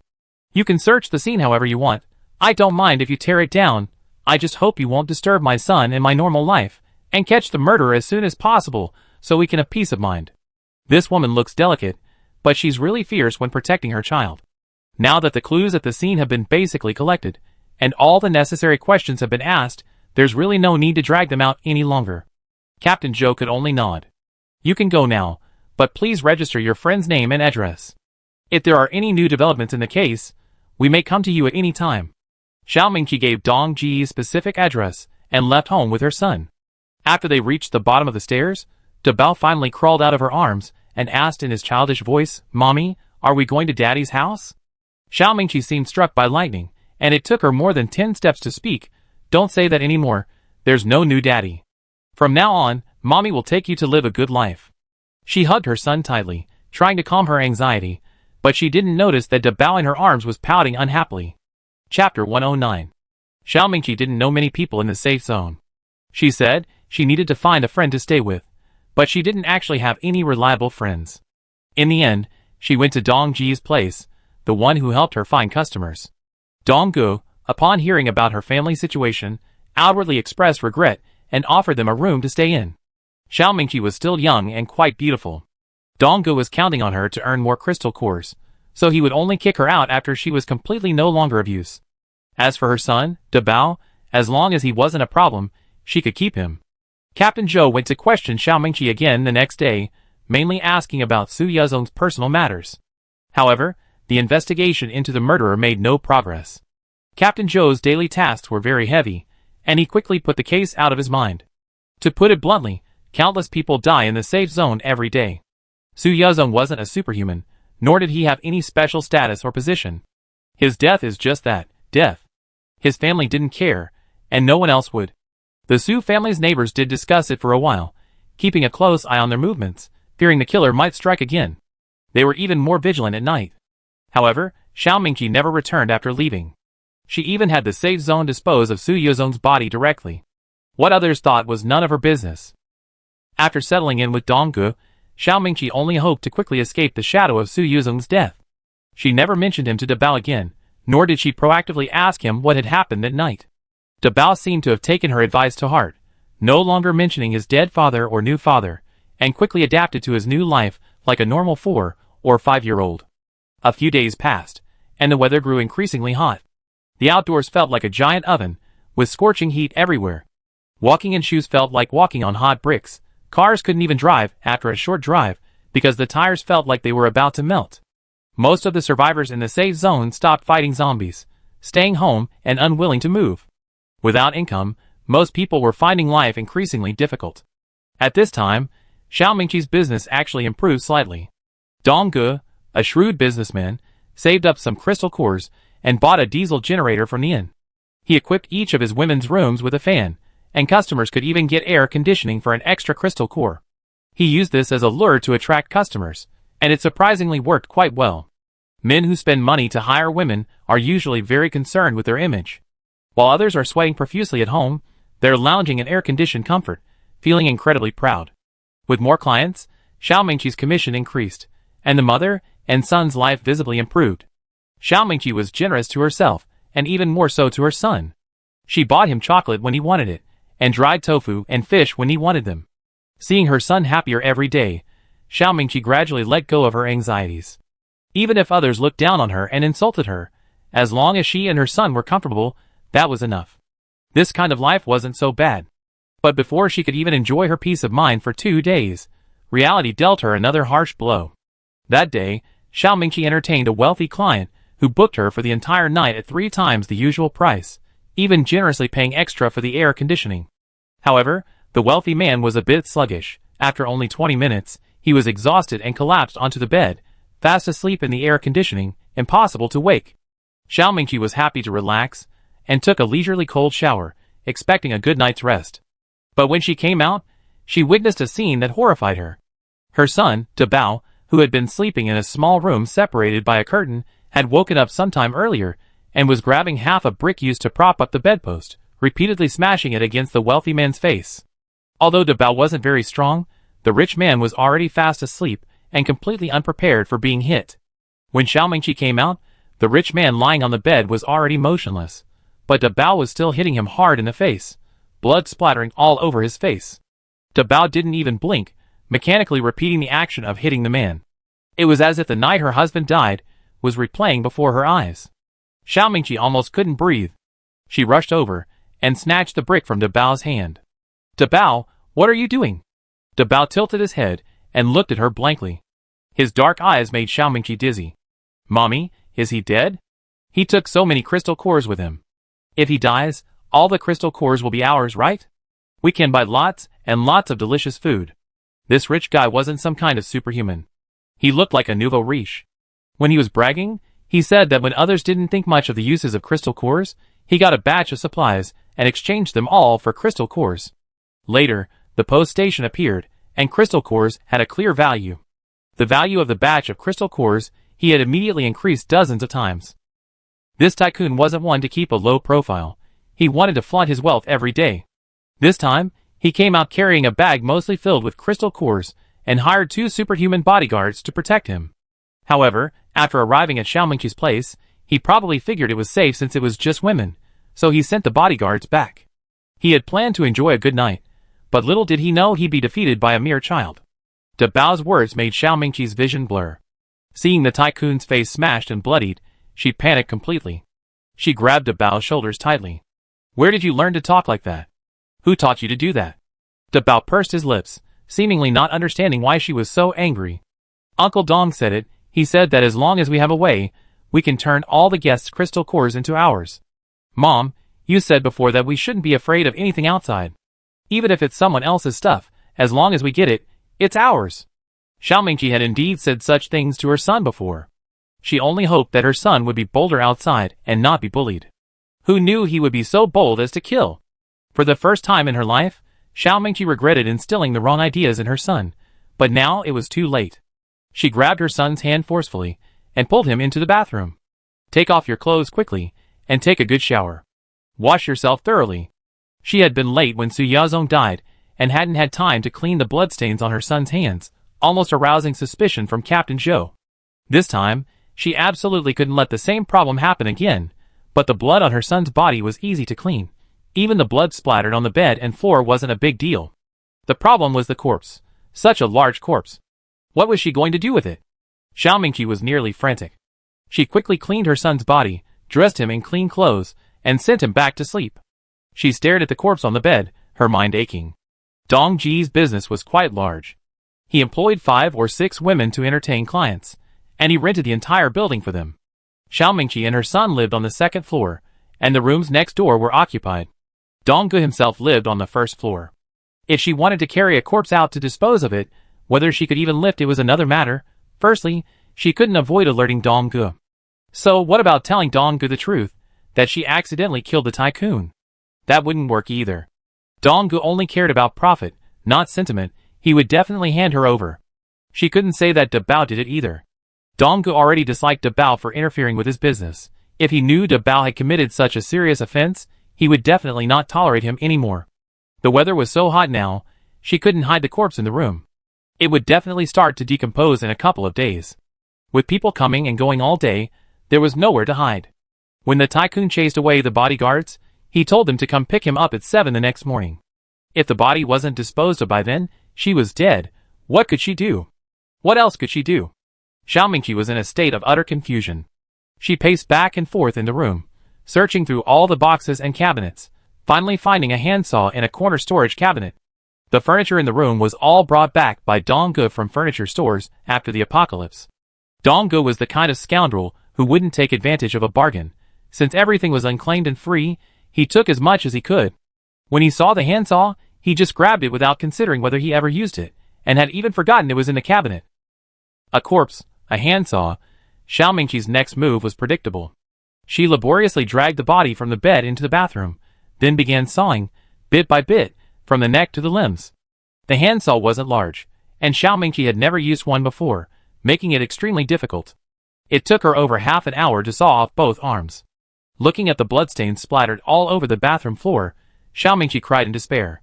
Speaker 1: You can search the scene however you want. I don't mind if you tear it down. I just hope you won't disturb my son and my normal life, and catch the murderer as soon as possible, so we can have peace of mind. This woman looks delicate, but she's really fierce when protecting her child. Now that the clues at the scene have been basically collected, and all the necessary questions have been asked, there's really no need to drag them out any longer. Captain Joe could only nod. You can go now, but please register your friend's name and address. If there are any new developments in the case, we may come to you at any time. Xiao Mingqi gave Dong Ji's specific address and left home with her son. After they reached the bottom of the stairs, Debao finally crawled out of her arms and asked in his childish voice, Mommy, are we going to Daddy's house? Xiao Mingqi seemed struck by lightning, and it took her more than 10 steps to speak. Don't say that anymore. There's no new daddy. From now on, Mommy will take you to live a good life. She hugged her son tightly, trying to calm her anxiety, but she didn't notice that Debao in her arms was pouting unhappily. Chapter 109. Xiao Mingqi didn't know many people in the safe zone. She said she needed to find a friend to stay with, but she didn't actually have any reliable friends. In the end, she went to Dong Ji's place, the one who helped her find customers. Dong Gu, upon hearing about her family situation, outwardly expressed regret and offered them a room to stay in. Xiao Mingqi was still young and quite beautiful. Dong Gu was counting on her to earn more crystal cores, so he would only kick her out after she was completely no longer of use. As for her son, Debao, as long as he wasn't a problem, she could keep him. Captain Zhou went to question Xiao Mingqi again the next day, mainly asking about Su Yuzong's personal matters. However, the investigation into the murderer made no progress. Captain Zhou's daily tasks were very heavy, and he quickly put the case out of his mind. To put it bluntly, countless people die in the safe zone every day. Su Yuzong wasn't a superhuman, nor did he have any special status or position. His death is just that, death. His family didn't care, and no one else would. The Su family's neighbors did discuss it for a while, keeping a close eye on their movements, fearing the killer might strike again. They were even more vigilant at night. However, Xiao Mingqi never returned after leaving. She even had the safe zone dispose of Su Yuzong's body directly. What others thought was none of her business. After settling in with Donggu, Xiao Mingqi only hoped to quickly escape the shadow of Su Yuzong's death. She never mentioned him to Dabao again, nor did she proactively ask him what had happened that night. Dabao seemed to have taken her advice to heart, no longer mentioning his dead father or new father, and quickly adapted to his new life like a normal 4 or 5-year-old. A few days passed, and the weather grew increasingly hot. The outdoors felt like a giant oven, with scorching heat everywhere. Walking in shoes felt like walking on hot bricks. Cars couldn't even drive after a short drive, because the tires felt like they were about to melt. Most of the survivors in the safe zone stopped fighting zombies, staying home and unwilling to move. Without income, most people were finding life increasingly difficult. At this time, Xiao Mingqi's business actually improved slightly. Donggu, a shrewd businessman, saved up some crystal cores and bought a diesel generator from the inn. He equipped each of his women's rooms with a fan, and customers could even get air conditioning for an extra crystal core. He used this as a lure to attract customers, and it surprisingly worked quite well. Men who spend money to hire women are usually very concerned with their image. While others are sweating profusely at home, they're lounging in air-conditioned comfort, feeling incredibly proud. With more clients, Xiao Mingqi's commission increased, and the mother and son's life visibly improved. Xiao Mingqi was generous to herself, and even more so to her son. She bought him chocolate when he wanted it, and dried tofu and fish when he wanted them. Seeing her son happier every day, Xiao Mingqi gradually let go of her anxieties. Even if others looked down on her and insulted her, as long as she and her son were comfortable, that was enough. This kind of life wasn't so bad. But before she could even enjoy her peace of mind for 2 days, reality dealt her another harsh blow. That day, Xiao Mingqi entertained a wealthy client who booked her for the entire night at 3 times the usual price, even generously paying extra for the air conditioning. However, the wealthy man was a bit sluggish. After only 20 minutes, he was exhausted and collapsed onto the bed, fast asleep in the air conditioning, impossible to wake. Xiao Mingqi was happy to relax, and took a leisurely cold shower, expecting a good night's rest. But when she came out, she witnessed a scene that horrified her. Her son, Dabao, who had been sleeping in a small room separated by a curtain, had woken up sometime earlier, and was grabbing half a brick used to prop up the bedpost, repeatedly smashing it against the wealthy man's face. Although Dabao wasn't very strong, the rich man was already fast asleep, and completely unprepared for being hit. When Xiao Mingqi came out, the rich man lying on the bed was already motionless, but Dabao was still hitting him hard in the face, blood splattering all over his face. Dabao didn't even blink, mechanically repeating the action of hitting the man. It was as if the night her husband died was replaying before her eyes. Xiao Mingqi almost couldn't breathe. She rushed over and snatched the brick from Dabao's hand. "Dabao, what are you doing?" Dabao tilted his head and looked at her blankly. His dark eyes made Xiao Mingqi dizzy. "Mommy, is he dead? He took so many crystal cores with him. If he dies, all the crystal cores will be ours, right? We can buy lots and lots of delicious food." This rich guy wasn't some kind of superhuman. He looked like a nouveau riche. When he was bragging, he said that when others didn't think much of the uses of crystal cores, he got a batch of supplies and exchanged them all for crystal cores. Later, the post station appeared, and crystal cores had a clear value. The value of the batch of crystal cores he had immediately increased dozens of times. This tycoon wasn't one to keep a low profile. He wanted to flaunt his wealth every day. This time, he came out carrying a bag mostly filled with crystal cores and hired 2 superhuman bodyguards to protect him. However, after arriving at Xiao Mingqi's place, he probably figured it was safe since it was just women, so he sent the bodyguards back. He had planned to enjoy a good night, but little did he know he'd be defeated by a mere child. Dabao's words made Xiao Mingqi's vision blur. Seeing the tycoon's face smashed and bloodied, she panicked completely. She grabbed Dabao's shoulders tightly. "Where did you learn to talk like that? Who taught you to do that?" Dabao pursed his lips, seemingly not understanding why she was so angry. Uncle Dong said it. He said that as long as we have a way, we can turn all the guests' crystal cores into ours. Mom, you said before that we shouldn't be afraid of anything outside. Even if it's someone else's stuff, as long as we get it, it's ours. Xiao Mingqi had indeed said such things to her son before. She only hoped that her son would be bolder outside and not be bullied. Who knew he would be so bold as to kill? For the first time in her life, Xiao Mingqi regretted instilling the wrong ideas in her son, but now it was too late. She grabbed her son's hand forcefully and pulled him into the bathroom. Take off your clothes quickly and take a good shower. Wash yourself thoroughly. She had been late when Su Yazong died and hadn't had time to clean the bloodstains on her son's hands, almost arousing suspicion from Captain Zhou. This time, she absolutely couldn't let the same problem happen again, but the blood on her son's body was easy to clean. Even the blood splattered on the bed and floor wasn't a big deal. The problem was the corpse. Such a large corpse. What was she going to do with it? Xiao Mingqi was nearly frantic. She quickly cleaned her son's body, dressed him in clean clothes, and sent him back to sleep. She stared at the corpse on the bed, her mind aching. Dong Ji's business was quite large. He employed 5 or 6 women to entertain clients, and he rented the entire building for them. Xiao Mingqi and her son lived on the 2nd floor, and the rooms next door were occupied. Dong Gu himself lived on the 1st floor. If she wanted to carry a corpse out to dispose of it, whether she could even lift it was another matter. Firstly, she couldn't avoid alerting Dong Gu. So what about telling Dong Gu the truth, that she accidentally killed the tycoon? That wouldn't work either. Dong Gu only cared about profit, not sentiment. He would definitely hand her over. She couldn't say that Dabao did it either. Dong Gu already disliked Dabao for interfering with his business. If he knew Dabao had committed such a serious offense, he would definitely not tolerate him anymore. The weather was so hot now, she couldn't hide the corpse in the room. It would definitely start to decompose in a couple of days. With people coming and going all day, there was nowhere to hide. When the tycoon chased away the bodyguards, he told them to come pick him up at 7 the next morning. If the body wasn't disposed of by then, she was dead. What could she do? What else could she do? Xiao Mingqi was in a state of utter confusion. She paced back and forth in the room, searching through all the boxes and cabinets, finally finding a handsaw in a corner storage cabinet. The furniture in the room was all brought back by Dong Gu from furniture stores after the apocalypse. Dong Gu was the kind of scoundrel who wouldn't take advantage of a bargain. Since everything was unclaimed and free, he took as much as he could. When he saw the handsaw, he just grabbed it without considering whether he ever used it, and had even forgotten it was in the cabinet. A corpse, a handsaw. Xiao Mingqi's next move was predictable. She laboriously dragged the body from the bed into the bathroom, then began sawing, bit by bit, from the neck to the limbs. The handsaw wasn't large, and Xiao Mingqi had never used one before, making it extremely difficult. It took her over half an hour to saw off both arms. Looking at the bloodstains splattered all over the bathroom floor, Xiao Mingqi cried in despair.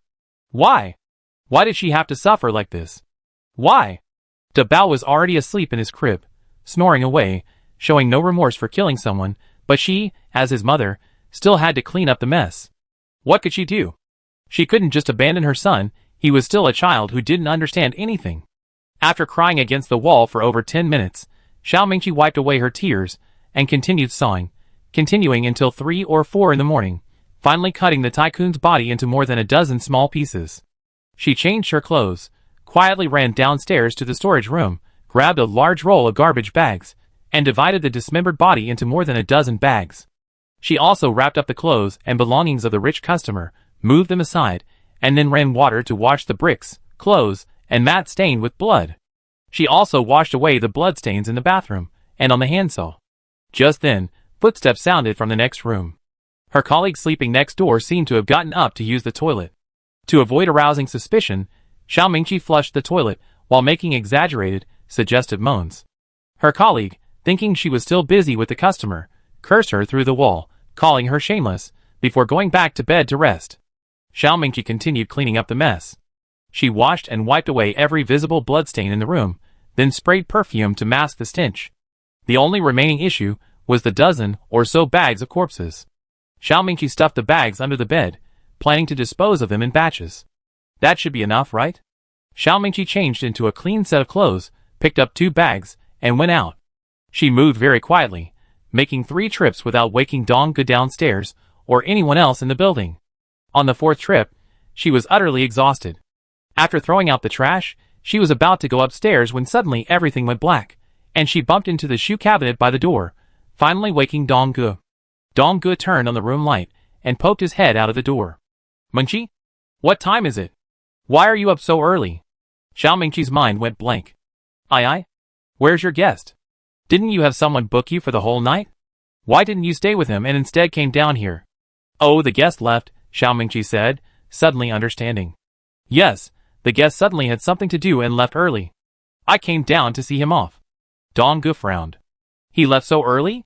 Speaker 1: Why? Why did she have to suffer like this? Why? Dabao was already asleep in his crib, snoring away, showing no remorse for killing someone, but she, as his mother, still had to clean up the mess. What could she do? She couldn't just abandon her son. He was still a child who didn't understand anything. After crying against the wall for over 10 minutes, Xiao Mingqi wiped away her tears and continued sawing, continuing until 3 or 4 in the morning, finally cutting the tycoon's body into more than a dozen small pieces. She changed her clothes, quietly ran downstairs to the storage room, grabbed a large roll of garbage bags, and divided the dismembered body into more than a dozen bags. She also wrapped up the clothes and belongings of the rich customer, moved them aside, and then ran water to wash the bricks, clothes, and mat stained with blood. She also washed away the bloodstains in the bathroom and on the handsaw. Just then, footsteps sounded from the next room. Her colleague sleeping next door seemed to have gotten up to use the toilet. To avoid arousing suspicion, Xiao Mingqi flushed the toilet while making exaggerated, suggestive moans. Her colleague, thinking she was still busy with the customer, cursed her through the wall, calling her shameless, before going back to bed to rest. Xiao Mingqi continued cleaning up the mess. She washed and wiped away every visible bloodstain in the room, then sprayed perfume to mask the stench. The only remaining issue was the dozen or so bags of corpses. Xiao Mingqi stuffed the bags under the bed, planning to dispose of them in batches. That should be enough, right? Xiao Mingqi changed into a clean set of clothes, picked up 2 bags, and went out. She moved very quietly, making 3 trips without waking Dong Gu downstairs or anyone else in the building. On the 4th trip, she was utterly exhausted. After throwing out the trash, she was about to go upstairs when suddenly everything went black, and she bumped into the shoe cabinet by the door, finally waking Dong-gu. Dong-gu turned on the room light and poked his head out of the door. Mingqi? What time is it? Why are you up so early? Xiao Mingqi's mind went blank. Aye? Where's your guest? Didn't you have someone book you for the whole night? Why didn't you stay with him and instead came down here? Oh, the guest left, Xiao Mingqi said, suddenly understanding. Yes, the guest suddenly had something to do and left early. I came down to see him off. Dong-gu frowned. He left so early?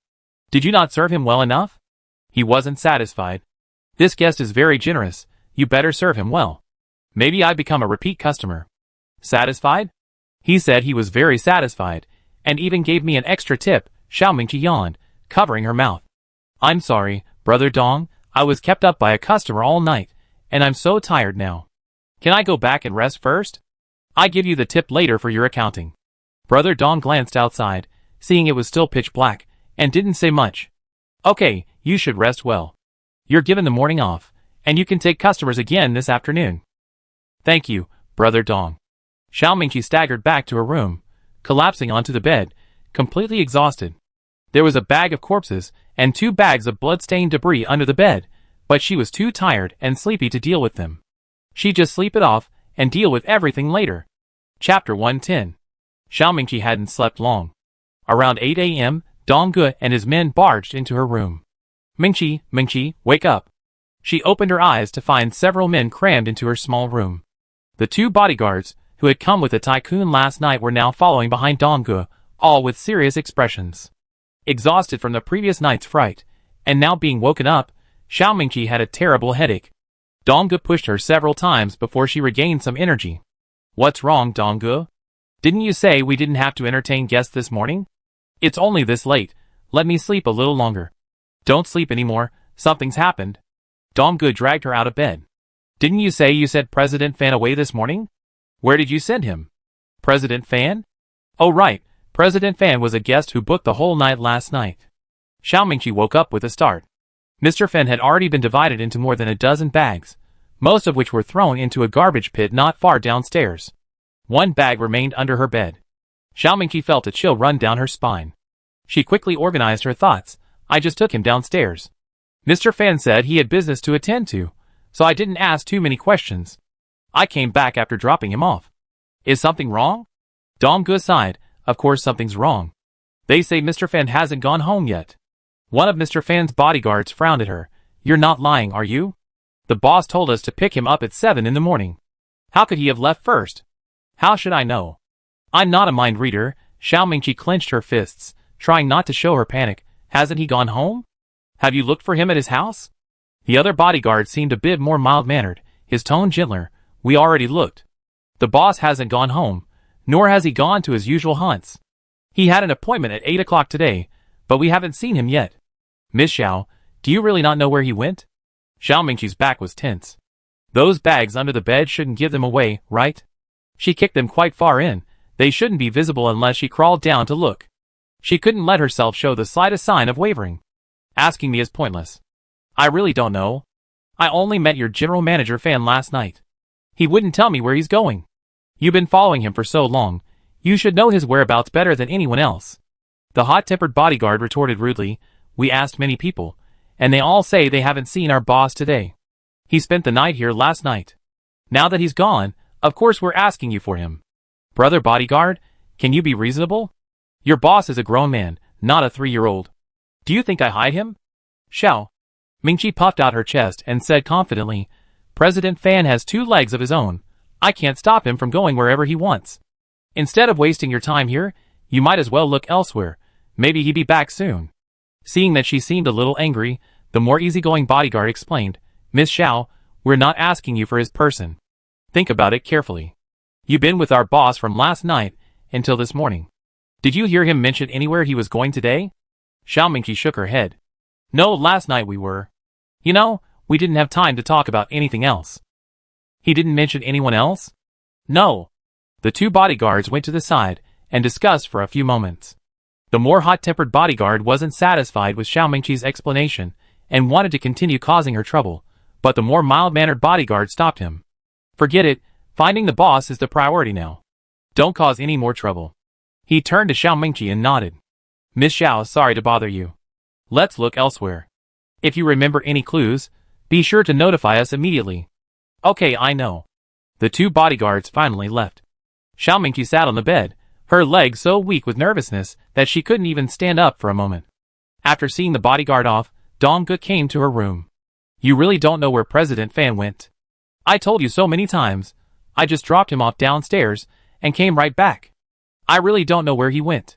Speaker 1: Did you not serve him well enough? He wasn't satisfied. This guest is very generous, you better serve him well. Maybe I'd become a repeat customer. Satisfied? He said he was very satisfied, and even gave me an extra tip, Xiao Mingqi yawned, covering her mouth. I'm sorry, Brother Dong, I was kept up by a customer all night, and I'm so tired now. Can I go back and rest first? I give you the tip later for your accounting. Brother Dong glanced outside, seeing it was still pitch black, and didn't say much. Okay, you should rest well. You're given the morning off, and you can take customers again this afternoon. Thank you, Brother Dong. Xiao Mingqi staggered back to her room, collapsing onto the bed, completely exhausted. There was a bag of corpses and 2 bags of blood-stained debris under the bed, but she was too tired and sleepy to deal with them. She'd just sleep it off and deal with everything later. Chapter 110. Xiao Mingqi hadn't slept long. Around 8 a.m., Dong-gu and his men barged into her room. Mingqi, wake up. She opened her eyes to find several men crammed into her small room. The 2 bodyguards, who had come with the tycoon last night, were now following behind Dong-gu, all with serious expressions. Exhausted from the previous night's fright, and now being woken up, Xiao Mingqi had a terrible headache. Dong-gu pushed her several times before she regained some energy. What's wrong, Dong-gu? Didn't you say we didn't have to entertain guests this morning? It's only this late, let me sleep a little longer. Don't sleep anymore, something's happened. Dong-gu dragged her out of bed. Didn't you say you sent President Fan away this morning? Where did you send him? President Fan? Oh right, President Fan was a guest who booked the whole night last night. Xiao Mingqi woke up with a start. Mr. Fan had already been divided into more than a dozen bags, most of which were thrown into a garbage pit not far downstairs. 1 bag remained under her bed. Xiao Mingqi felt a chill run down her spine. She quickly organized her thoughts. I just took him downstairs. Mr. Fan said he had business to attend to, so I didn't ask too many questions. I came back after dropping him off. Is something wrong? Dong-gu sighed. Of course something's wrong. They say Mr. Fan hasn't gone home yet. One of Mr. Fan's bodyguards frowned at her. You're not lying, are you? The boss told us to pick him up at 7 in the morning. How could he have left first? How should I know? I'm not a mind reader. Xiao Mingqi clenched her fists, trying not to show her panic. Hasn't he gone home? Have you looked for him at his house? The other bodyguard seemed a bit more mild-mannered, his tone gentler. We already looked. The boss hasn't gone home, nor has he gone to his usual haunts. He had an appointment at 8 o'clock today, but we haven't seen him yet. Miss Xiao, do you really not know where he went? Xiao Mingqi's back was tense. Those bags under the bed shouldn't give them away, right? She kicked them quite far in. They shouldn't be visible unless she crawled down to look. She couldn't let herself show the slightest sign of wavering. Asking me is pointless. I really don't know. I only met your general manager Fan last night. He wouldn't tell me where he's going. You've been following him for so long, you should know his whereabouts better than anyone else. The hot-tempered bodyguard retorted rudely. We asked many people, and they all say they haven't seen our boss today. He spent the night here last night. Now that he's gone, of course we're asking you for him. Brother bodyguard, can you be reasonable? Your boss is a grown man, not a 3-year-old. Do you think I hide him? Xiao Mingqi puffed out her chest and said confidently, President Fan has 2 legs of his own. I can't stop him from going wherever he wants. Instead of wasting your time here, you might as well look elsewhere. Maybe he'll be back soon. Seeing that she seemed a little angry, the more easygoing bodyguard explained, Miss Xiao, we're not asking you for his person. Think about it carefully. You've been with our boss from last night until this morning. Did you hear him mention anywhere he was going today? Xiao Mingqi shook her head. No, last night we were. You know, we didn't have time to talk about anything else. He didn't mention anyone else? No. The 2 bodyguards went to the side and discussed for a few moments. The more hot-tempered bodyguard wasn't satisfied with Xiao Mingqi's explanation and wanted to continue causing her trouble, but the more mild-mannered bodyguard stopped him. Forget it, Finding the boss is the priority now. Don't cause any more trouble. He turned to Xiao Mingqi and nodded. Miss Xiao, sorry to bother you. Let's look elsewhere. If you remember any clues, be sure to notify us immediately. Okay, I know. The two bodyguards finally left. Xiao Mingqi sat on the bed, her legs so weak with nervousness that she couldn't even stand up for a moment. After seeing the bodyguard off, Dongge came to her room. You really don't know where President Fan went? I told you so many times. I just dropped him off downstairs and came right back. I really don't know where he went.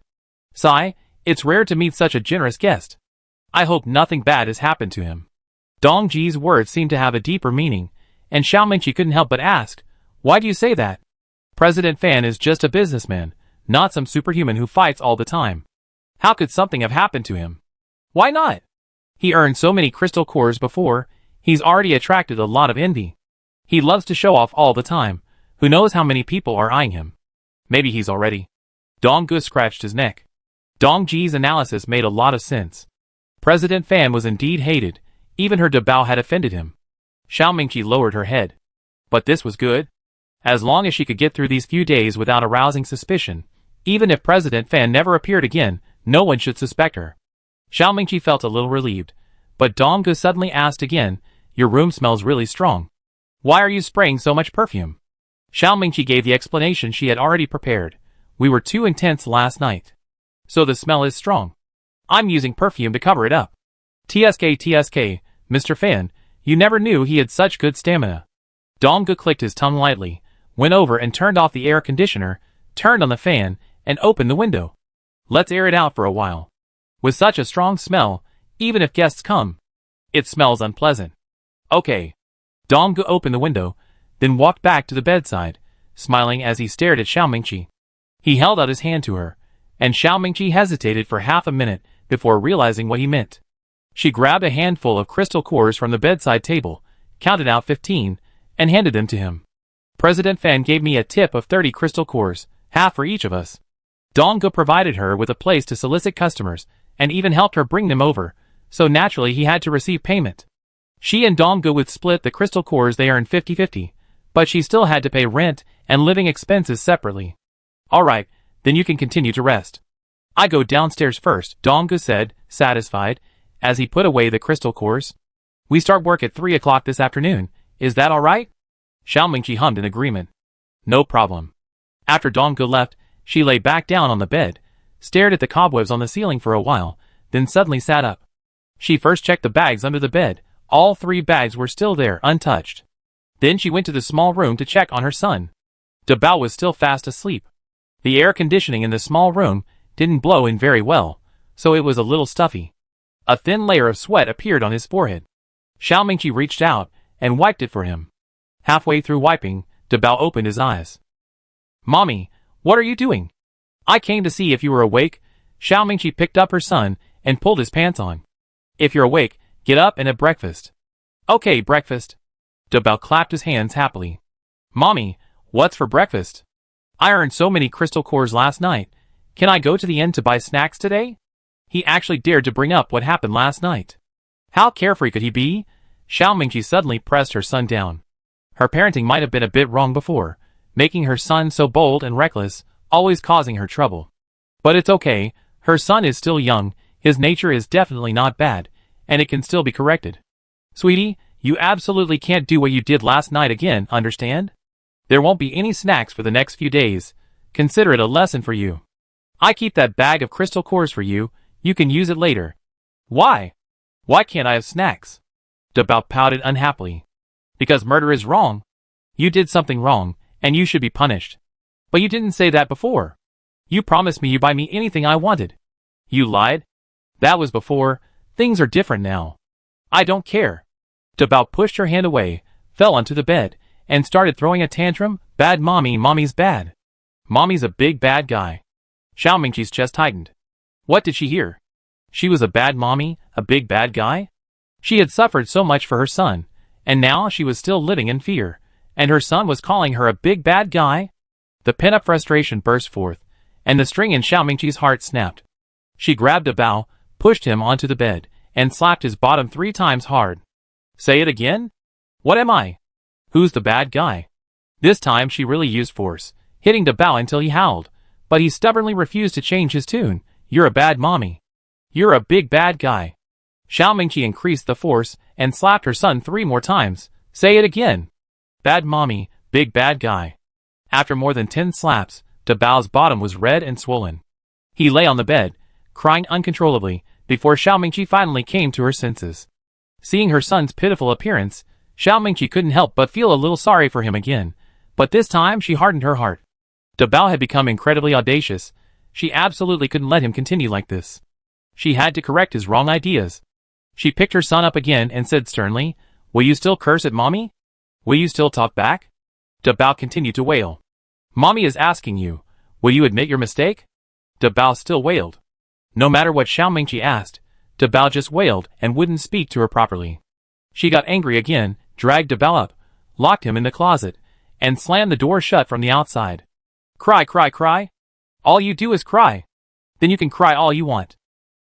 Speaker 1: Sigh, it's rare to meet such a generous guest. I hope nothing bad has happened to him. Dongji's words seemed to have a deeper meaning, and Xiao Mingqi couldn't help but ask, why do you say that? President Fan is just a businessman, not some superhuman who fights all the time. How could something have happened to him? Why not? He earned so many crystal cores before, he's already attracted a lot of envy. He loves to show off all the time. Who knows how many people are eyeing him? Maybe he's already. Dongge scratched his neck. Dongji's analysis made a lot of sense. President Fan was indeed hated, even her Dabao had offended him. Xiao Mingqi lowered her head. But this was good. As long as she could get through these few days without arousing suspicion, even if President Fan never appeared again, no one should suspect her. Xiao Mingqi felt a little relieved, but Dongge suddenly asked again, your room smells really strong. Why are you spraying so much perfume? Xiao Mingqi gave the explanation she had already prepared. We were too intense last night. So the smell is strong. I'm using perfume to cover it up. TSK, Mr. Fan, you never knew he had such good stamina. Dongge clicked his tongue lightly, went over and turned off the air conditioner, turned on the fan, and opened the window. Let's air it out for a while. With such a strong smell, even if guests come, it smells unpleasant. Okay. Dongge opened the window, then walked back to the bedside, smiling as he stared at Xiao Mingqi. He held out his hand to her, and Xiao Mingqi hesitated for half a minute before realizing what he meant. She grabbed a handful of crystal cores from the bedside table, counted out 15, and handed them to him. President Fan gave me a tip of 30 crystal cores, half for each of us. Dongge provided her with a place to solicit customers, and even helped her bring them over, so naturally he had to receive payment. She and Dongge would split the crystal cores they earned 50-50, but she still had to pay rent and living expenses separately. Alright, then you can continue to rest. I go downstairs first, Dongge said, satisfied, as he put away the crystal cores. We start work at 3 o'clock this afternoon, is that alright? Xiao Mingqi hummed in agreement. No problem. After Dongge left, she lay back down on the bed, stared at the cobwebs on the ceiling for a while, then suddenly sat up. She first checked the bags under the bed. All 3 bags were still there, untouched. Then she went to the small room to check on her son. Dabao was still fast asleep. The air conditioning in the small room didn't blow in very well, so it was a little stuffy. A thin layer of sweat appeared on his forehead. Xiao Mingqi reached out and wiped it for him. Halfway through wiping, Dabao opened his eyes. Mommy, what are you doing? I came to see if you were awake. Xiao Mingqi picked up her son and pulled his pants on. If you're awake, get up and have breakfast. Okay, breakfast. Dabao clapped his hands happily. Mommy, what's for breakfast? I earned so many crystal cores last night. Can I go to the inn to buy snacks today? He actually dared to bring up what happened last night. How carefree could he be? Xiao Mingqi suddenly pressed her son down. Her parenting might have been a bit wrong before, making her son so bold and reckless, always causing her trouble. But it's okay, her son is still young, his nature is definitely not bad, and it can still be corrected. Sweetie, you absolutely can't do what you did last night again, understand? There won't be any snacks for the next few days. Consider it a lesson for you. I keep that bag of crystal cores for you, you can use it later. Why? Why can't I have snacks? Dabao pouted unhappily. Because murder is wrong. You did something wrong, and you should be punished. But you didn't say that before. You promised me you'd buy me anything I wanted. You lied? That was before, things are different now. I don't care. Dabao pushed her hand away, fell onto the bed, and started throwing a tantrum. Bad mommy, mommy's bad. Mommy's a big bad guy. Xiao Mingqi's chest tightened. What did she hear? She was a bad mommy, a big bad guy? She had suffered so much for her son, and now she was still living in fear, and her son was calling her a big bad guy? The pent-up frustration burst forth, and the string in Xiao Mingqi's heart snapped. She grabbed Dabao, pushed him onto the bed, and slapped his bottom 3 times hard. Say it again? What am I? Who's the bad guy? This time she really used force, hitting Dabao until he howled, but he stubbornly refused to change his tune. You're a bad mommy. You're a big bad guy. Xiao Mingqi increased the force and slapped her son 3 more times. Say it again. Bad mommy, big bad guy. After more than 10 slaps, Dabao's bottom was red and swollen. He lay on the bed, crying uncontrollably, before Xiao Mingqi finally came to her senses. Seeing her son's pitiful appearance, Xiao Mingqi couldn't help but feel a little sorry for him again, but this time she hardened her heart. Dabao had become incredibly audacious. She absolutely couldn't let him continue like this. She had to correct his wrong ideas. She picked her son up again and said sternly, "Will you still curse at mommy? Will you still talk back?" Dabao continued to wail. "Mommy is asking you, will you admit your mistake?" Dabao still wailed. No matter what Xiao Mingqi asked, Dabao just wailed and wouldn't speak to her properly. She got angry again, dragged Dabao up, locked him in the closet, and slammed the door shut from the outside. "Cry, cry, cry? All you do is cry. Then you can cry all you want.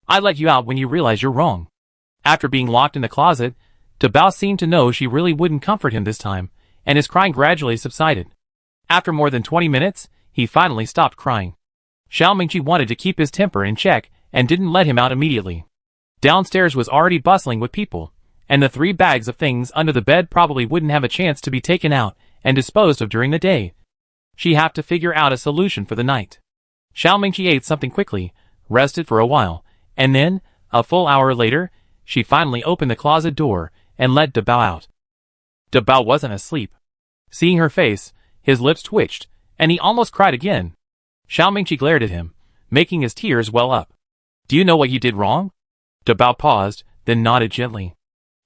Speaker 1: I let you out when you realize you're wrong." After being locked in the closet, Dabao seemed to know she really wouldn't comfort him this time, and his crying gradually subsided. After more than 20 minutes, he finally stopped crying. Xiao Mingqi wanted to keep his temper in check and didn't let him out immediately. Downstairs was already bustling with people, and the 3 bags of things under the bed probably wouldn't have a chance to be taken out and disposed of during the day. She'd have to figure out a solution for the night. Xiao Mingqi ate something quickly, rested for a while, and then, a full hour later, she finally opened the closet door and let Dabao out. Dabao wasn't asleep. Seeing her face, his lips twitched, and he almost cried again. Xiao Mingqi glared at him, making his tears well up. "Do you know what you did wrong?" Dabao paused, then nodded gently.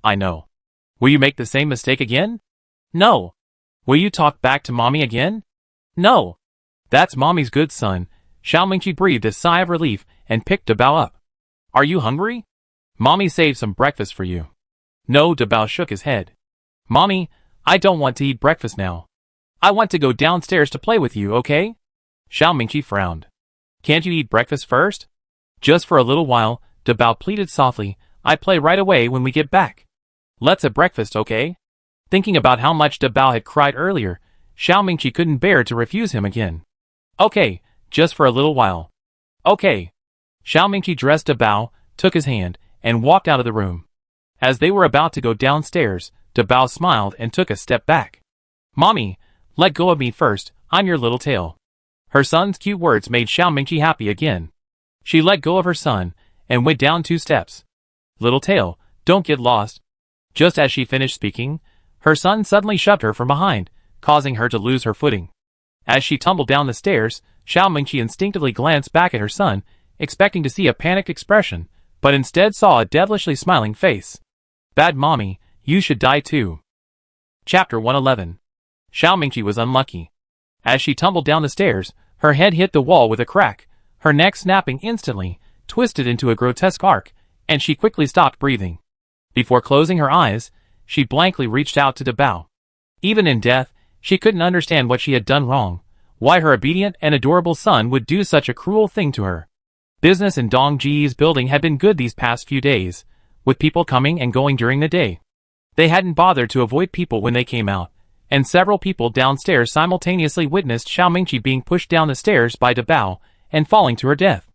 Speaker 1: "I know." "Will you make the same mistake again?" "No." "Will you talk back to mommy again?" "No." "That's mommy's good son." Xiao Mingqi breathed a sigh of relief and picked Dabao up. "Are you hungry? Mommy saved some breakfast for you." "No," Dabao shook his head. "Mommy, I don't want to eat breakfast now. I want to go downstairs to play with you, okay?" Xiao Mingqi frowned. "Can't you eat breakfast first?" "Just for a little while," Dabao pleaded softly. "I play right away when we get back. Let's have breakfast, okay?" Thinking about how much Dabao had cried earlier, Xiao Mingqi couldn't bear to refuse him again. "Okay, just for a little while." "Okay." Xiao Mingqi dressed Dabao, took his hand, and walked out of the room. As they were about to go downstairs, Dabao smiled and took a step back. "Mommy, let go of me first, I'm your little tail." Her son's cute words made Xiao Mingqi happy again. She let go of her son, and went down 2 steps. "Little tail, don't get lost." Just as she finished speaking, her son suddenly shoved her from behind, causing her to lose her footing. As she tumbled down the stairs, Xiao Mingqi instinctively glanced back at her son, expecting to see a panicked expression, but instead saw a devilishly smiling face. "Bad mommy, you should die too." Chapter 111. Xiao Mingqi was unlucky. As she tumbled down the stairs, her head hit the wall with a crack, her neck snapping instantly, twisted into a grotesque arc, and she quickly stopped breathing. Before closing her eyes, she blankly reached out to Dabao. Even in death, she couldn't understand what she had done wrong, why her obedient and adorable son would do such a cruel thing to her. Business in Dong Ji's building had been good these past few days, with people coming and going during the day. They hadn't bothered to avoid people when they came out, and several people downstairs simultaneously witnessed Xiao Mingqi being pushed down the stairs by Dabao and falling to her death.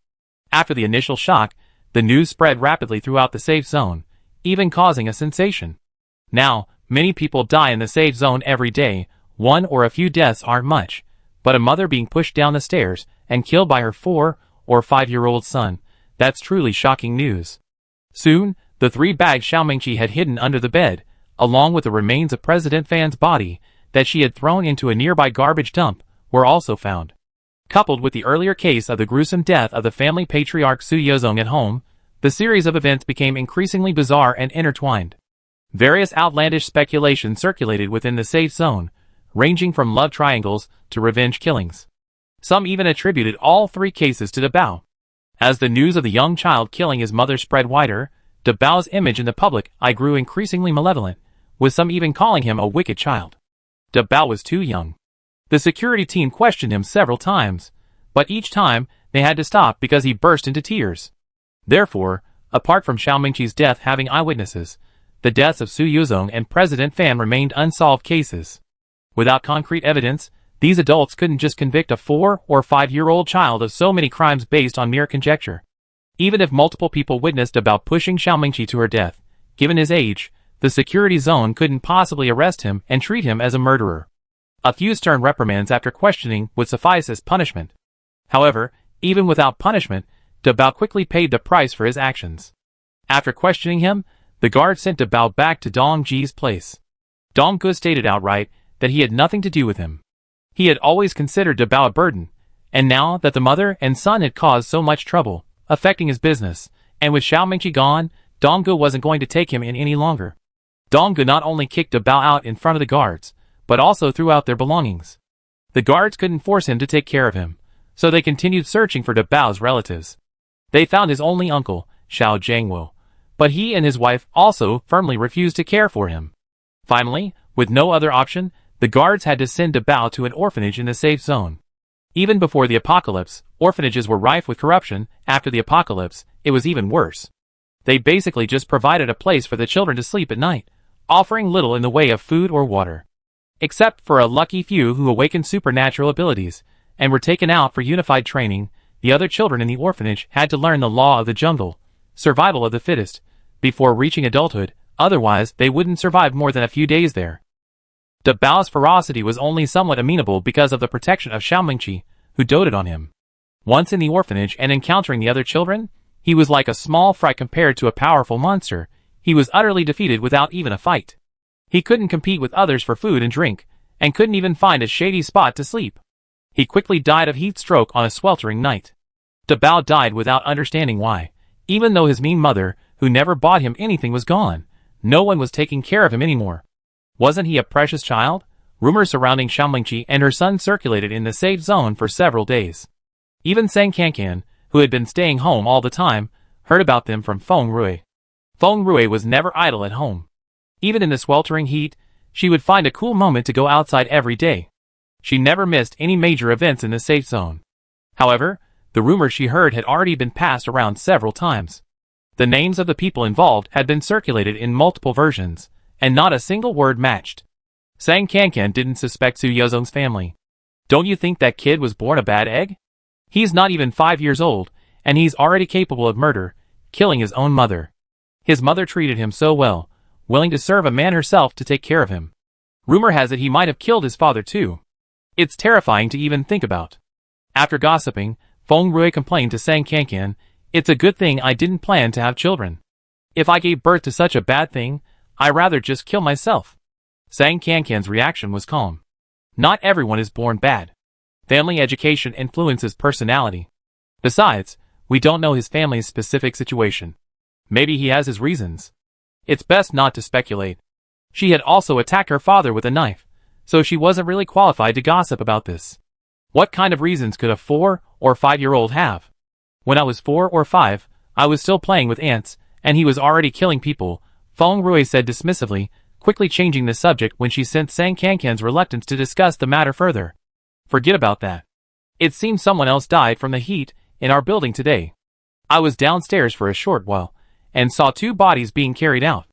Speaker 1: After the initial shock, the news spread rapidly throughout the safe zone, even causing a sensation. Now, many people die in the safe zone every day. 1 or a few deaths aren't much, but a mother being pushed down the stairs and killed by her 4 or 5-year-old son, that's truly shocking news. Soon, the 3 bags Xiao Mingqi had hidden under the bed, along with the remains of President Fan's body that she had thrown into a nearby garbage dump, were also found. Coupled with the earlier case of the gruesome death of the family patriarch Su Yozong at home, the series of events became increasingly bizarre and intertwined. Various outlandish speculations circulated within the safe zone, ranging from love triangles to revenge killings. Some even attributed all 3 cases to Dabao. As the news of the young child killing his mother spread wider, Dabao's image in the public eye grew increasingly malevolent, with some even calling him a wicked child. Dabao was too young. The security team questioned him several times, but each time they had to stop because he burst into tears. Therefore, apart from Xiao Mingqi's death having eyewitnesses, the deaths of Su Yuzong and President Fan remained unsolved cases. Without concrete evidence, these adults couldn't just convict a 4 or 5-year-old child of so many crimes based on mere conjecture. Even if multiple people witnessed about pushing Xiaomingqi to her death, given his age, the security zone couldn't possibly arrest him and treat him as a murderer. A few stern reprimands after questioning would suffice as punishment. However, even without punishment, Dabao quickly paid the price for his actions. After questioning him, the guard sent Dabao back to Dong Ji's place. Dong Gu stated outright that he had nothing to do with him. He had always considered Dabao a burden, and now that the mother and son had caused so much trouble, affecting his business, and with Xiaomingqi gone, Dong Gu wasn't going to take him in any longer. Dong Gu not only kicked Dabao out in front of the guards, but also threw out their belongings. The guards couldn't force him to take care of him, so they continued searching for Dabao's relatives. They found his only uncle, Xiao Jiangwu, but he and his wife also firmly refused to care for him. Finally, with no other option, the guards had to send Dabao to an orphanage in the safe zone. Even before the apocalypse, orphanages were rife with corruption. After the apocalypse, it was even worse. They basically just provided a place for the children to sleep at night, offering little in the way of food or water. Except for a lucky few who awakened supernatural abilities, and were taken out for unified training, the other children in the orphanage had to learn the law of the jungle, survival of the fittest, before reaching adulthood, otherwise they wouldn't survive more than a few days there. Dabao's ferocity was only somewhat amenable because of the protection of Xiaomingqi, who doted on him. Once in the orphanage and encountering the other children, he was like a small fry compared to a powerful monster. He was utterly defeated without even a fight. He couldn't compete with others for food and drink, and couldn't even find a shady spot to sleep. He quickly died of heat stroke on a sweltering night. Dabao died without understanding why. Even though his mean mother, who never bought him anything, was gone, no one was taking care of him anymore. Wasn't he a precious child? Rumors surrounding Xiaomingqi and her son circulated in the safe zone for several days. Even Sang Kankan, who had been staying home all the time, heard about them from Feng Rui. Feng Rui was never idle at home. Even in the sweltering heat, she would find a cool moment to go outside every day. She never missed any major events in the safe zone. However, the rumors she heard had already been passed around several times. The names of the people involved had been circulated in multiple versions, and not a single word matched. Sang Kankan didn't suspect Su Yozong's family. Don't you think that kid was born a bad egg? He's not even 5 years old, and he's already capable of murder, killing his own mother. His mother treated him so well, willing to serve a man herself to take care of him. Rumor has it he might have killed his father too. It's terrifying to even think about. After gossiping, Feng Rui complained to Sang Kankan, "It's a good thing I didn't plan to have children. If I gave birth to such a bad thing, I'd rather just kill myself." Sang Kankan's reaction was calm. Not everyone is born bad. Family education influences personality. Besides, we don't know his family's specific situation. Maybe he has his reasons. It's best not to speculate. She had also attacked her father with a knife, so she wasn't really qualified to gossip about this. What kind of reasons could a 4 or 5-year-old have? When I was 4 or 5, I was still playing with ants, and he was already killing people, Feng Rui said dismissively, quickly changing the subject when she sensed Sang Kankan's reluctance to discuss the matter further. Forget about that. It seems someone else died from the heat in our building today. I was downstairs for a short while, and saw 2 bodies being carried out.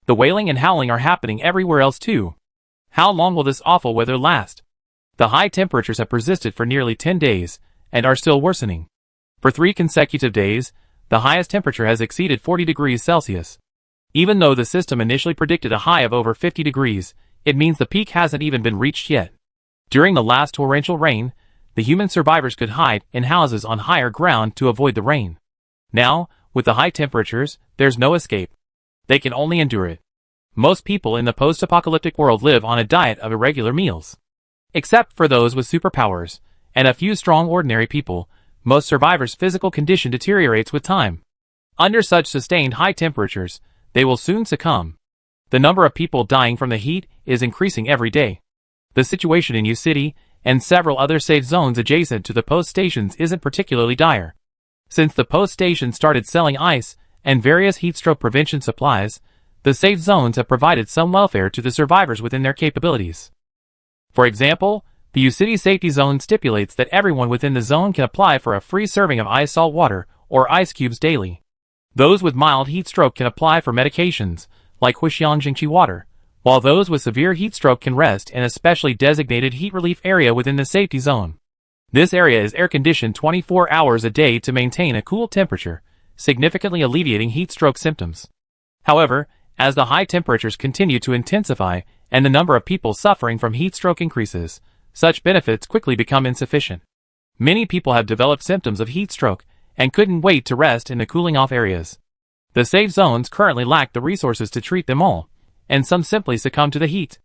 Speaker 1: The wailing and howling are happening everywhere else too. How long will this awful weather last? The high temperatures have persisted for nearly 10 days, and are still worsening. For 3 consecutive days, the highest temperature has exceeded 40 degrees Celsius. Even though the system initially predicted a high of over 50 degrees, it means the peak hasn't even been reached yet. During the last torrential rain, the human survivors could hide in houses on higher ground to avoid the rain. Now, with the high temperatures, there's no escape. They can only endure it. Most people in the post-apocalyptic world live on a diet of irregular meals. Except for those with superpowers, and a few strong ordinary people, most survivors' physical condition deteriorates with time. Under such sustained high temperatures, they will soon succumb. The number of people dying from the heat is increasing every day. The situation in U City, and several other safe zones adjacent to the post stations, isn't particularly dire. Since the post station started selling ice and various heatstroke prevention supplies, the safe zones have provided some welfare to the survivors within their capabilities. For example, the U City Safety Zone stipulates that everyone within the zone can apply for a free serving of ice salt water or ice cubes daily. Those with mild heat stroke can apply for medications, like Huixiangjingqi water, while those with severe heat stroke can rest in a specially designated heat relief area within the safety zone. This area is air-conditioned 24 hours a day to maintain a cool temperature, significantly alleviating heat stroke symptoms. However, as the high temperatures continue to intensify and the number of people suffering from heat stroke increases, such benefits quickly become insufficient. Many people have developed symptoms of heat stroke and couldn't wait to rest in the cooling-off areas. The safe zones currently lack the resources to treat them all, and some simply succumb to the heat.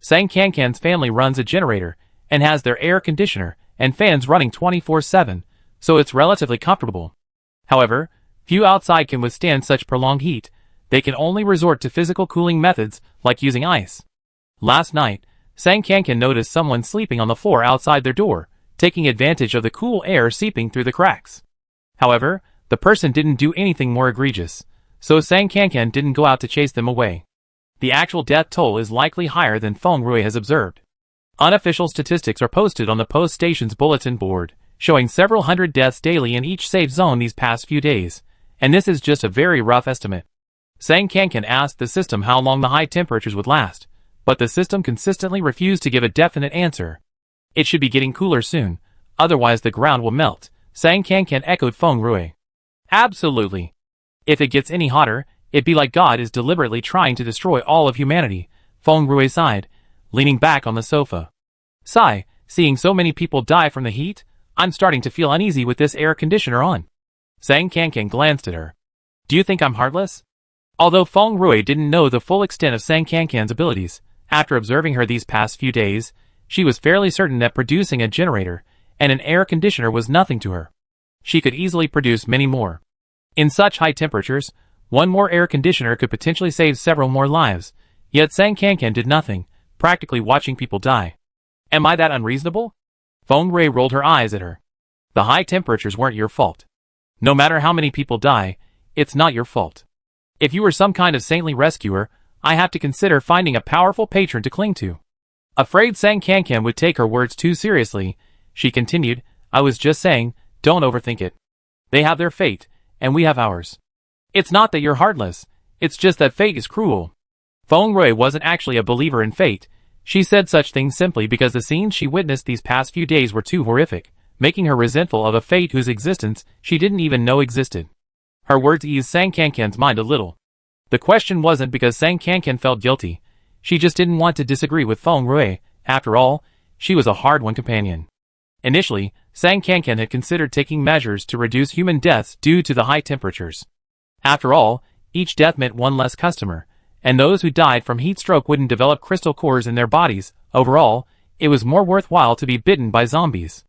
Speaker 1: Sang Kankan's family runs a generator and has their air conditioner and fans running 24/7, so it's relatively comfortable. However, few outside can withstand such prolonged heat. They can only resort to physical cooling methods like using ice. Last night, Sang Kankan noticed someone sleeping on the floor outside their door, taking advantage of the cool air seeping through the cracks. However, the person didn't do anything more egregious, so Sang Kankan didn't go out to chase them away. The actual death toll is likely higher than Feng Rui has observed. Unofficial statistics are posted on the post station's bulletin board, showing several hundred deaths daily in each safe zone these past few days, and this is just a very rough estimate. Sang Kankan asked the system how long the high temperatures would last, but the system consistently refused to give a definite answer. It should be getting cooler soon, otherwise the ground will melt, Sang Kankan echoed Feng Rui. Absolutely. If it gets any hotter, it'd be like God is deliberately trying to destroy all of humanity, Feng Rui sighed, leaning back on the sofa. Sigh, seeing so many people die from the heat, I'm starting to feel uneasy with this air conditioner on. Sang Kankan glanced at her. Do you think I'm heartless? Although Feng Rui didn't know the full extent of Sang Kankan's abilities, after observing her these past few days, she was fairly certain that producing a generator and an air conditioner was nothing to her. She could easily produce many more. In such high temperatures, one more air conditioner could potentially save several more lives, yet Sang Kankan did nothing, practically watching people die. Am I that unreasonable? Feng Rui rolled her eyes at her. The high temperatures weren't your fault. No matter how many people die, it's not your fault. If you were some kind of saintly rescuer, I have to consider finding a powerful patron to cling to. Afraid Sang Kankan would take her words too seriously, she continued, I was just saying, don't overthink it. They have their fate, and we have ours. It's not that you're heartless, it's just that fate is cruel. Feng Rui wasn't actually a believer in fate. She said such things simply because the scenes she witnessed these past few days were too horrific, making her resentful of a fate whose existence she didn't even know existed. Her words eased Sang Kankan's mind a little. The question wasn't because Sang Kankan felt guilty. She just didn't want to disagree with Feng Rui. After all, she was a hard-won companion. Initially, Sang Kankan had considered taking measures to reduce human deaths due to the high temperatures. After all, each death meant one less customer, and those who died from heat stroke wouldn't develop crystal cores in their bodies. Overall, it was more worthwhile to be bitten by zombies.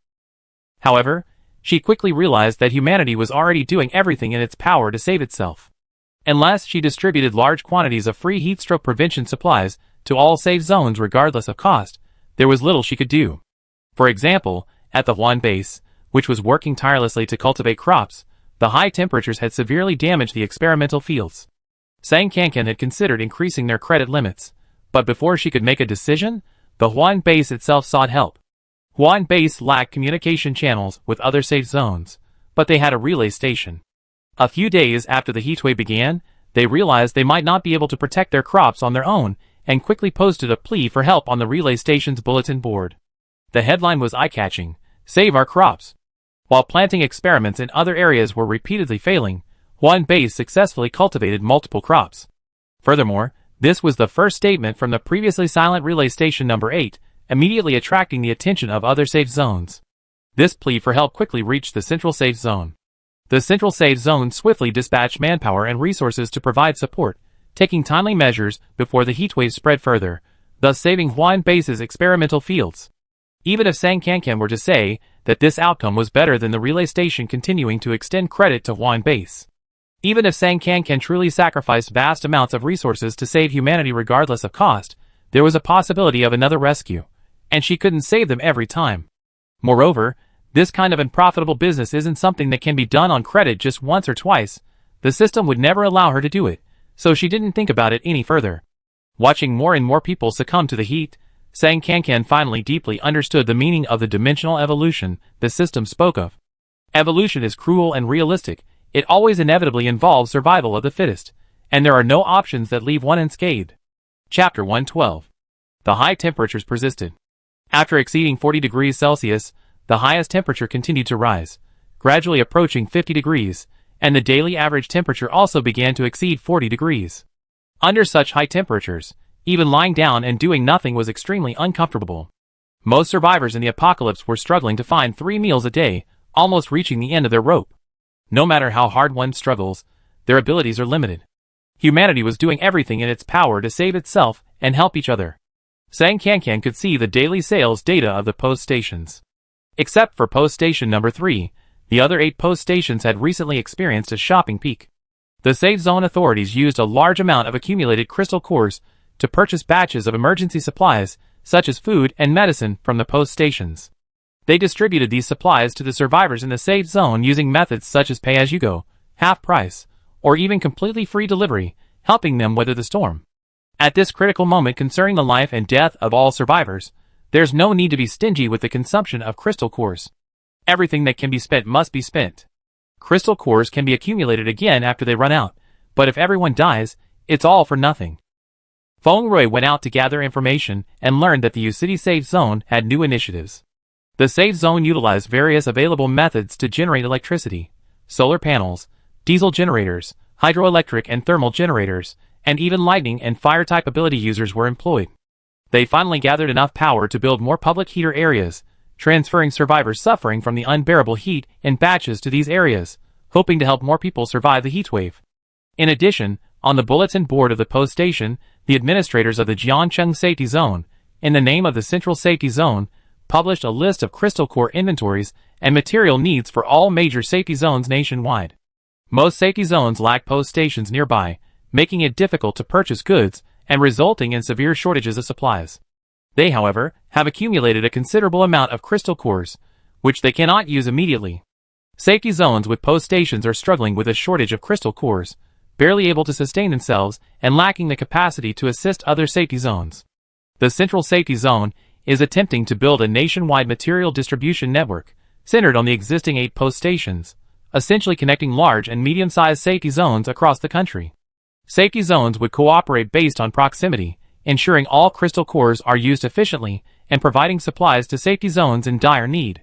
Speaker 1: However, she quickly realized that humanity was already doing everything in its power to save itself. Unless she distributed large quantities of free heat stroke prevention supplies to all safe zones regardless of cost, there was little she could do. For example, at the Huan base, which was working tirelessly to cultivate crops, the high temperatures had severely damaged the experimental fields. Sang Kankan had considered increasing their credit limits, but before she could make a decision, the Huan base itself sought help. Huan base lacked communication channels with other safe zones, but they had a relay station. A few days after the heatwave began, they realized they might not be able to protect their crops on their own and quickly posted a plea for help on the relay station's bulletin board. The headline was eye-catching, Save Our Crops. While planting experiments in other areas were repeatedly failing, Huan base successfully cultivated multiple crops. Furthermore, this was the first statement from the previously silent relay station number 8, immediately attracting the attention of other safe zones. This plea for help quickly reached the central safe zone. The central safe zone swiftly dispatched manpower and resources to provide support, taking timely measures before the heatwave spread further, thus saving Huan base's experimental fields. Even if Sang Kankan were to say that this outcome was better than the relay station continuing to extend credit to Huan base. Even if Sang Kankan truly sacrificed vast amounts of resources to save humanity regardless of cost, there was a possibility of another rescue, and she couldn't save them every time. Moreover, this kind of unprofitable business isn't something that can be done on credit just once or twice. The system would never allow her to do it, so she didn't think about it any further. Watching more and more people succumb to the heat, Sang Kankan finally deeply understood the meaning of the dimensional evolution the system spoke of. Evolution is cruel and realistic. It always inevitably involves survival of the fittest, and there are no options that leave one unscathed. Chapter 112. The high temperatures persisted. After exceeding 40 degrees Celsius, the highest temperature continued to rise, gradually approaching 50 degrees, and the daily average temperature also began to exceed 40 degrees. Under such high temperatures, even lying down and doing nothing was extremely uncomfortable. Most survivors in the apocalypse were struggling to find 3 meals a day, almost reaching the end of their rope. No matter how hard one struggles, their abilities are limited. Humanity was doing everything in its power to save itself and help each other. Sang Kankan could see the daily sales data of the post stations. Except for post station number 3, the other 8 post stations had recently experienced a shopping peak. The safe zone authorities used a large amount of accumulated crystal cores to purchase batches of emergency supplies, such as food and medicine, from the post stations. They distributed these supplies to the survivors in the safe zone using methods such as pay-as-you-go, half price, or even completely free delivery, helping them weather the storm. At this critical moment concerning the life and death of all survivors, there's no need to be stingy with the consumption of crystal cores. Everything that can be spent must be spent. Crystal cores can be accumulated again after they run out, but if everyone dies, it's all for nothing. Feng Rui went out to gather information and learned that the U-City Safe Zone had new initiatives. The Safe Zone utilized various available methods to generate electricity: solar panels, diesel generators, hydroelectric and thermal generators, and even lightning and fire-type ability users were employed. They finally gathered enough power to build more public heater areas, transferring survivors suffering from the unbearable heat in batches to these areas, hoping to help more people survive the heatwave. In addition, on the bulletin board of the post station, the administrators of the Jiangcheng Safety Zone, in the name of the Central Safety Zone, published a list of crystal core inventories and material needs for all major safety zones nationwide. Most safety zones lack post stations nearby, making it difficult to purchase goods and resulting in severe shortages of supplies. They, however, have accumulated a considerable amount of crystal cores, which they cannot use immediately. Safety zones with post stations are struggling with a shortage of crystal cores, barely able to sustain themselves and lacking the capacity to assist other safety zones. The Central Safety Zone is attempting to build a nationwide material distribution network centered on the existing 8 post stations, essentially connecting large and medium-sized safety zones across the country. Safety zones would cooperate based on proximity, ensuring all crystal cores are used efficiently and providing supplies to safety zones in dire need.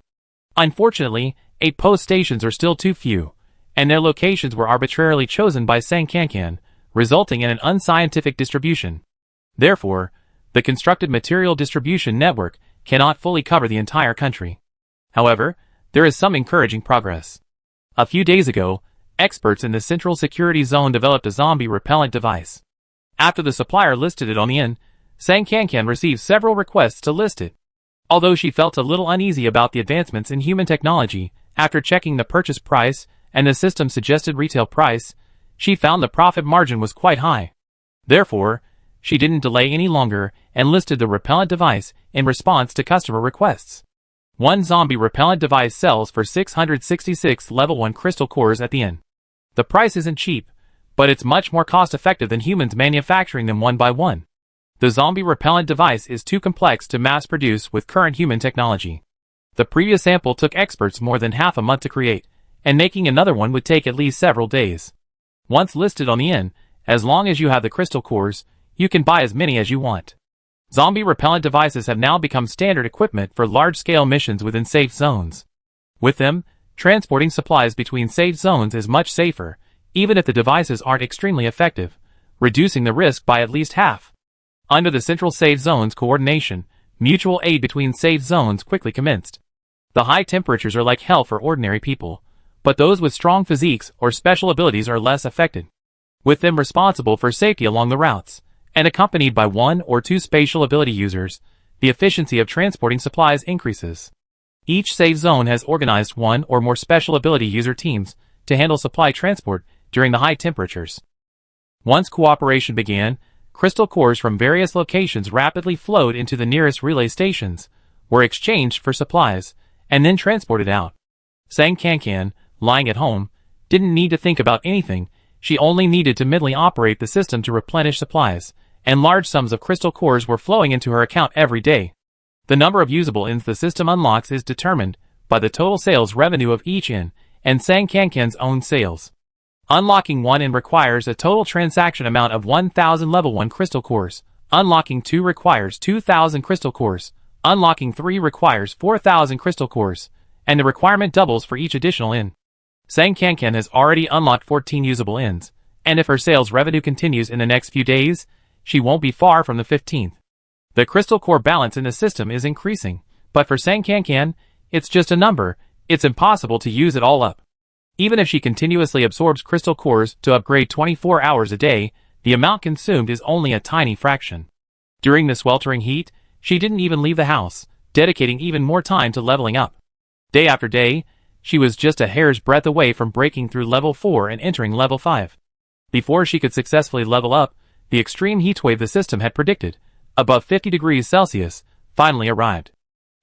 Speaker 1: Unfortunately, 8 post stations are still too few, and their locations were arbitrarily chosen by Sang Kankan, resulting in an unscientific distribution. Therefore, the constructed material distribution network cannot fully cover the entire country. However, there is some encouraging progress. A few days ago, experts in the Central Security Zone developed a zombie repellent device. After the supplier listed it on the in, Sang Kankan received several requests to list it. Although she felt a little uneasy about the advancements in human technology, after checking the purchase price and the system's suggested retail price, she found the profit margin was quite high. Therefore, she didn't delay any longer and listed the repellent device in response to customer requests. One zombie repellent device sells for 666 level 1 crystal cores at the end. The price isn't cheap, but it's much more cost-effective than humans manufacturing them one by one. The zombie repellent device is too complex to mass-produce with current human technology. The previous sample took experts more than half a month to create, and making another one would take at least several days. Once listed on the in, as long as you have the crystal cores, you can buy as many as you want. Zombie repellent devices have now become standard equipment for large-scale missions within safe zones. With them, transporting supplies between safe zones is much safer, even if the devices aren't extremely effective, reducing the risk by at least half. Under the Central Safe Zone's coordination, mutual aid between safe zones quickly commenced. The high temperatures are like hell for ordinary people, but those with strong physiques or special abilities are less affected. With them responsible for safety along the routes, and accompanied by 1 or 2 spatial ability users, the efficiency of transporting supplies increases. Each safe zone has organized 1 or more special ability user teams to handle supply transport during the high temperatures. Once cooperation began, crystal cores from various locations rapidly flowed into the nearest relay stations, were exchanged for supplies, and then transported out. Sang Kankan, lying at home, didn't need to think about anything. She only needed to mentally operate the system to replenish supplies, and large sums of crystal cores were flowing into her account every day. The number of usable ins the system unlocks is determined by the total sales revenue of each in, and Sang Kankan's own sales. Unlocking one in requires a total transaction amount of 1,000 level 1 crystal cores, Unlocking 2 requires 2,000 crystal cores. Unlocking 3 requires 4,000 crystal cores, and the requirement doubles for each additional inn. Sang Kankan has already unlocked 14 usable inns, and if her sales revenue continues in the next few days, she won't be far from the 15th. The crystal core balance in the system is increasing, but for Sang Kankan, it's just a number. It's impossible to use it all up. Even if she continuously absorbs crystal cores to upgrade 24 hours a day, the amount consumed is only a tiny fraction. During the sweltering heat, she didn't even leave the house, dedicating even more time to leveling up. Day after day, she was just a hair's breadth away from breaking through level 4 and entering level 5. Before she could successfully level up, the extreme heatwave the system had predicted, above 50 degrees Celsius, finally arrived.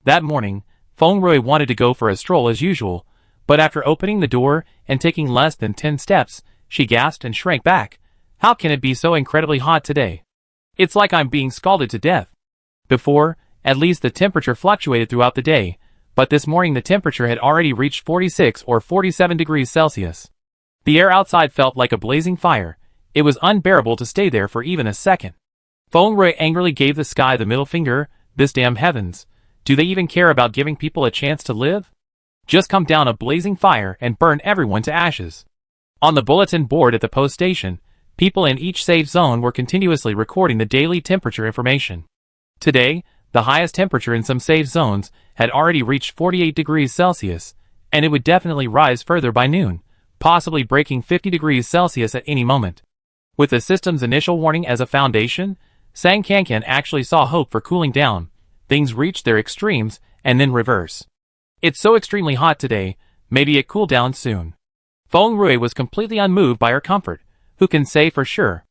Speaker 1: That morning, Feng Rui wanted to go for a stroll as usual, but after opening the door and taking less than 10 steps, she gasped and shrank back. How can it be so incredibly hot today? It's like I'm being scalded to death. Before, at least the temperature fluctuated throughout the day, but this morning the temperature had already reached 46 or 47 degrees Celsius. The air outside felt like a blazing fire. It was unbearable to stay there for even a second. Feng Rui angrily gave the sky the middle finger. This damn heavens. Do they even care about giving people a chance to live? Just come down a blazing fire and burn everyone to ashes. On the bulletin board at the post station, people in each safe zone were continuously recording the daily temperature information. Today, the highest temperature in some safe zones had already reached 48 degrees Celsius, and it would definitely rise further by noon, possibly breaking 50 degrees Celsius at any moment. With the system's initial warning as a foundation, Sang Kankan actually saw hope for cooling down. Things reach their extremes and then reverse. It's so extremely hot today, maybe it cool down soon. Feng Rui was completely unmoved by her comfort. Who can say for sure?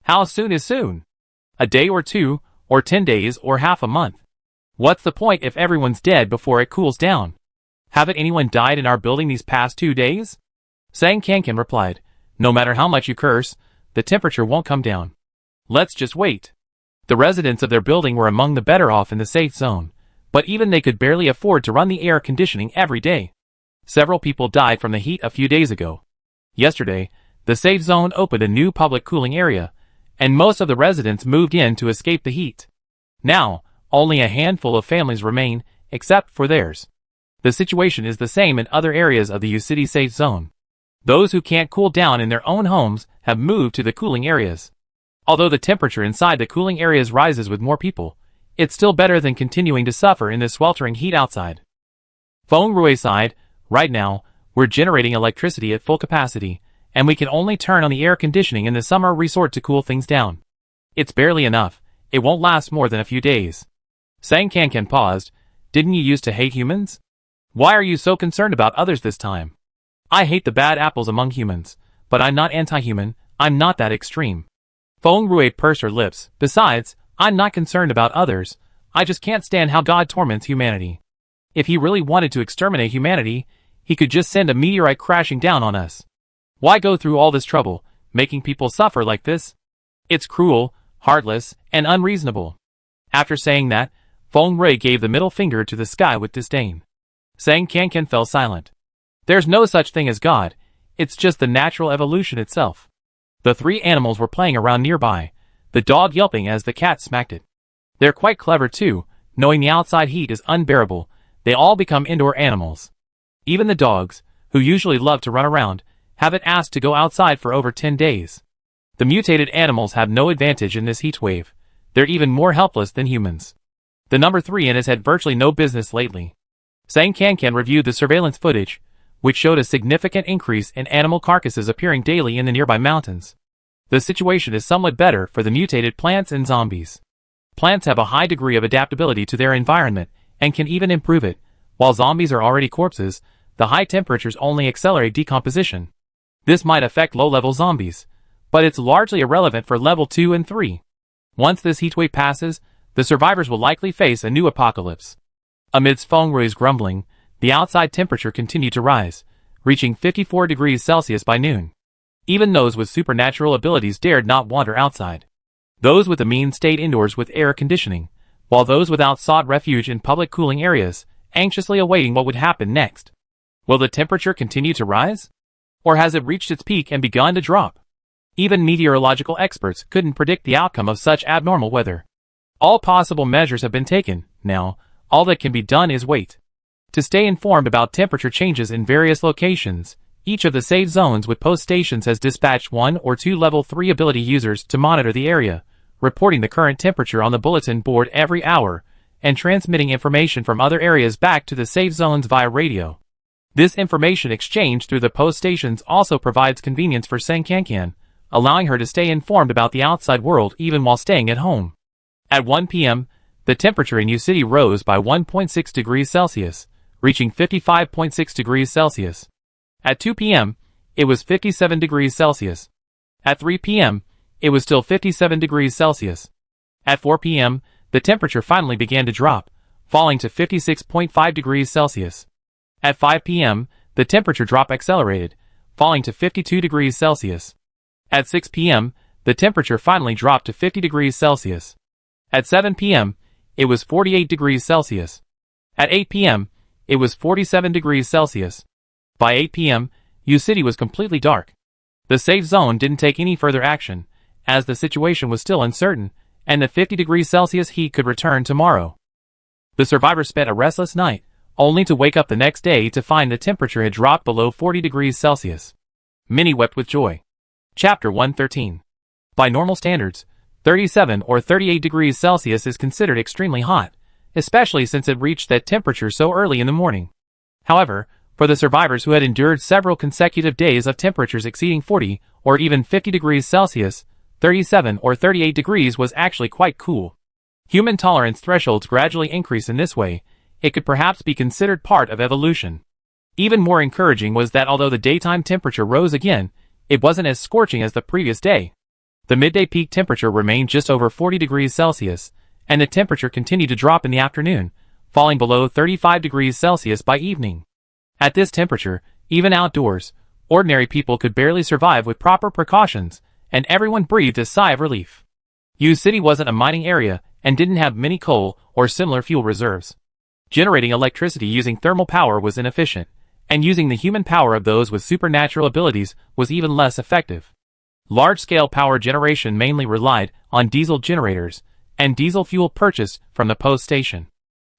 Speaker 1: How soon is soon? A day or 2, or 10 days, or half a month? What's the point if everyone's dead before it cools down? Haven't anyone died in our building these past 2 days? Sang Kankan replied, no matter how much you curse, the temperature won't come down. Let's just wait. The residents of their building were among the better off in the safe zone, but even they could barely afford to run the air conditioning every day. Several people died from the heat a few days ago. Yesterday, the safe zone opened a new public cooling area, and most of the residents moved in to escape the heat. Now, only a handful of families remain, except for theirs. The situation is the same in other areas of the U-City safe zone. Those who can't cool down in their own homes have moved to the cooling areas. Although the temperature inside the cooling areas rises with more people, it's still better than continuing to suffer in the sweltering heat outside. Feng Rui sighed, right now, we're generating electricity at full capacity, and we can only turn on the air conditioning in the summer resort to cool things down. It's barely enough, it won't last more than a few days. Sang Kankan paused, didn't you used to hate humans? Why are you so concerned about others this time? I hate the bad apples among humans, but I'm not anti-human, I'm not that extreme. Feng Rui pursed her lips, besides, I'm not concerned about others, I just can't stand how God torments humanity. If he really wanted to exterminate humanity, he could just send a meteorite crashing down on us. Why go through all this trouble, making people suffer like this? It's cruel, heartless, and unreasonable. After saying that, Feng Rui gave the middle finger to the sky with disdain. Sang Kankan fell silent. There's no such thing as God, it's just the natural evolution itself. The 3 animals were playing around nearby, the dog yelping as the cat smacked it. They're quite clever too, knowing the outside heat is unbearable, they all become indoor animals. Even the dogs, who usually love to run around, haven't asked to go outside for over 10 days. The mutated animals have no advantage in this heat wave. They're even more helpless than humans. The number 3 in has had virtually no business lately. Sang Kankan reviewed the surveillance footage, which showed a significant increase in animal carcasses appearing daily in the nearby mountains. The situation is somewhat better for the mutated plants and zombies. Plants have a high degree of adaptability to their environment and can even improve it, while zombies are already corpses, the high temperatures only accelerate decomposition. This might affect low-level zombies, but it's largely irrelevant for level 2 and 3. Once this heatwave passes, the survivors will likely face a new apocalypse. Amidst Feng Rui's grumbling, the outside temperature continued to rise, reaching 54 degrees Celsius by noon. Even those with supernatural abilities dared not wander outside. Those with the means stayed indoors with air conditioning, while those without sought refuge in public cooling areas, anxiously awaiting what would happen next. Will the temperature continue to rise? Or has it reached its peak and begun to drop? Even meteorological experts couldn't predict the outcome of such abnormal weather. All possible measures have been taken. Now, all that can be done is wait. To stay informed about temperature changes in various locations, each of the safe zones with post stations has dispatched 1 or 2 level 3 ability users to monitor the area, reporting the current temperature on the bulletin board every hour, and transmitting information from other areas back to the safe zones via radio. This information exchange through the post stations also provides convenience for Senkankan, allowing her to stay informed about the outside world even while staying at home. At 1 p.m., the temperature in U City rose by 1.6 degrees Celsius, reaching 55.6 degrees Celsius. At 2 p.m., it was 57 degrees Celsius. At 3 p.m., it was still 57 degrees Celsius. At 4 p.m., the temperature finally began to drop, falling to 56.5 degrees Celsius. At 5 p.m., the temperature drop accelerated, falling to 52 degrees Celsius. At 6 p.m., the temperature finally dropped to 50 degrees Celsius. At 7 p.m., it was 48 degrees Celsius. At 8 p.m., it was 47 degrees Celsius. By 8 p.m., U City was completely dark. The safe zone didn't take any further action, as the situation was still uncertain, and the 50 degrees Celsius heat could return tomorrow. The survivors spent a restless night, only to wake up the next day to find the temperature had dropped below 40 degrees Celsius. Many wept with joy. Chapter 113. By normal standards, 37 or 38 degrees Celsius is considered extremely hot, especially since it reached that temperature so early in the morning. However, for the survivors who had endured several consecutive days of temperatures exceeding 40 or even 50 degrees Celsius, 37 or 38 degrees was actually quite cool. Human tolerance thresholds gradually increase in this way. It could perhaps be considered part of evolution. Even more encouraging was that although the daytime temperature rose again, it wasn't as scorching as the previous day. The midday peak temperature remained just over 40 degrees Celsius, and the temperature continued to drop in the afternoon, falling below 35 degrees Celsius by evening. At this temperature, even outdoors, ordinary people could barely survive with proper precautions, and everyone breathed a sigh of relief. U City wasn't a mining area and didn't have many coal or similar fuel reserves. Generating electricity using thermal power was inefficient, and using the human power of those with supernatural abilities was even less effective. Large-scale power generation mainly relied on diesel generators and diesel fuel purchased from the post station.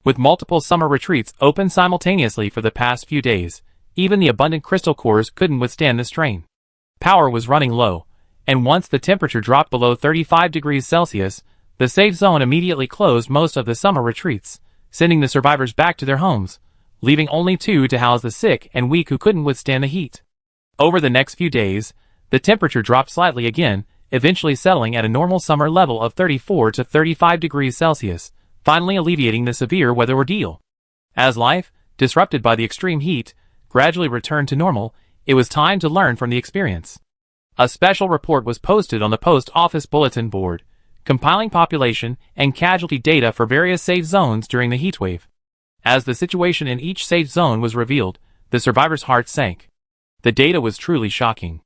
Speaker 1: With multiple summer retreats open simultaneously for the past few days, even the abundant crystal cores couldn't withstand the strain. Power was running low, and once the temperature dropped below 35 degrees Celsius, the safe zone immediately closed most of the summer retreats, sending the survivors back to their homes, leaving only 2 to house the sick and weak who couldn't withstand the heat. Over the next few days, the temperature dropped slightly again, eventually settling at a normal summer level of 34 to 35 degrees Celsius, finally alleviating the severe weather ordeal. As life, disrupted by the extreme heat, gradually returned to normal, it was time to learn from the experience. A special report was posted on the post office bulletin board, compiling population and casualty data for various safe zones during the heatwave. As the situation in each safe zone was revealed, the survivors' hearts sank. The data was truly shocking.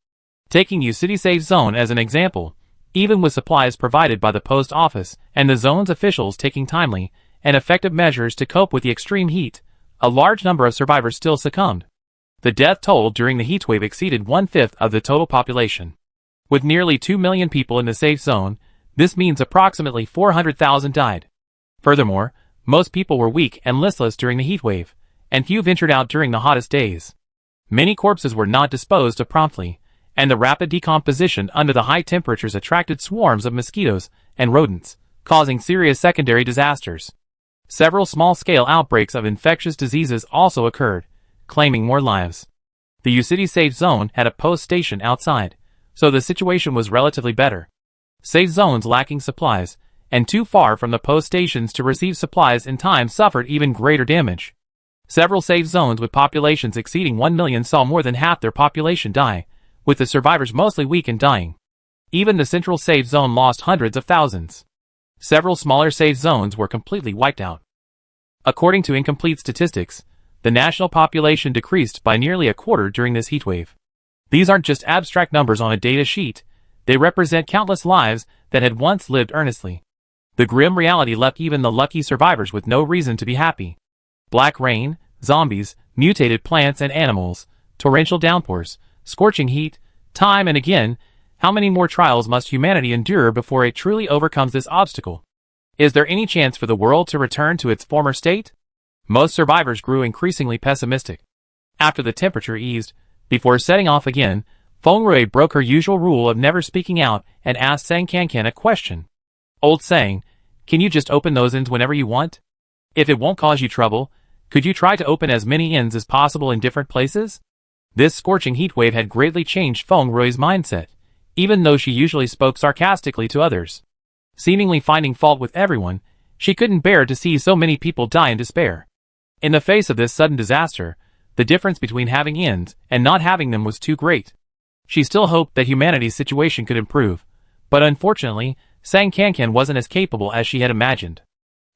Speaker 1: Taking U City Safe Zone as an example, even with supplies provided by the post office and the zone's officials taking timely and effective measures to cope with the extreme heat, a large number of survivors still succumbed. The death toll during the heatwave exceeded 1/5 of the total population. With nearly 2 million people in the safe zone, this means approximately 400,000 died. Furthermore, most people were weak and listless during the heatwave, and few ventured out during the hottest days. Many corpses were not disposed of promptly, and the rapid decomposition under the high temperatures attracted swarms of mosquitoes and rodents, causing serious secondary disasters. Several small-scale outbreaks of infectious diseases also occurred, claiming more lives. The U City Safe Zone had a post station outside, so the situation was relatively better. Safe zones lacking supplies, and too far from the post stations to receive supplies in time suffered even greater damage. Several safe zones with populations exceeding 1 million saw more than half their population die, with the survivors mostly weak and dying. Even the central safe zone lost hundreds of thousands. Several smaller safe zones were completely wiped out. According to incomplete statistics, the national population decreased by nearly a quarter during this heatwave. These aren't just abstract numbers on a data sheet, they represent countless lives that had once lived earnestly. The grim reality left even the lucky survivors with no reason to be happy. Black rain, zombies, mutated plants and animals, torrential downpours, scorching heat, time and again, how many more trials must humanity endure before it truly overcomes this obstacle? Is there any chance for the world to return to its former state? Most survivors grew increasingly pessimistic. After the temperature eased, before setting off again, Feng Rui broke her usual rule of never speaking out and asked Sang Kankan a question. Old Sang, can you just open those inns whenever you want? If it won't cause you trouble, could you try to open as many inns as possible in different places? This scorching heat wave had greatly changed Feng Rui's mindset, even though she usually spoke sarcastically to others. Seemingly finding fault with everyone, she couldn't bear to see so many people die in despair. In the face of this sudden disaster, the difference between having inns and not having them was too great. She still hoped that humanity's situation could improve, but unfortunately, Sang Kankan wasn't as capable as she had imagined.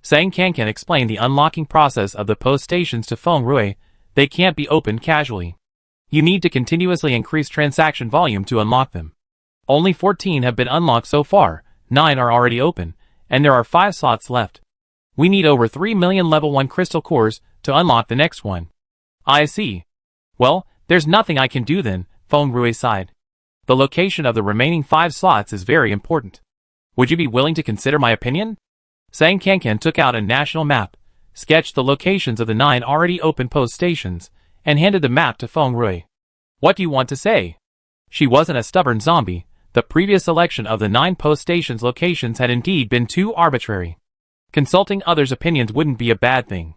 Speaker 1: Sang Kankan explained the unlocking process of the post stations to Feng Rui. They can't be opened casually. You need to continuously increase transaction volume to unlock them. Only 14 have been unlocked so far, 9 are already open, and there are 5 slots left. We need over 3 million level 1 crystal cores to unlock the next one. I see. Well, there's nothing I can do then, Feng Rui sighed. The location of the remaining 5 slots is very important. Would you be willing to consider my opinion? Sang Kankan took out a national map, sketched the locations of the 9 already open post stations, and handed the map to Feng Rui. What do you want to say? She wasn't a stubborn zombie. The previous selection of the 9 post stations locations had indeed been too arbitrary. Consulting others' opinions wouldn't be a bad thing.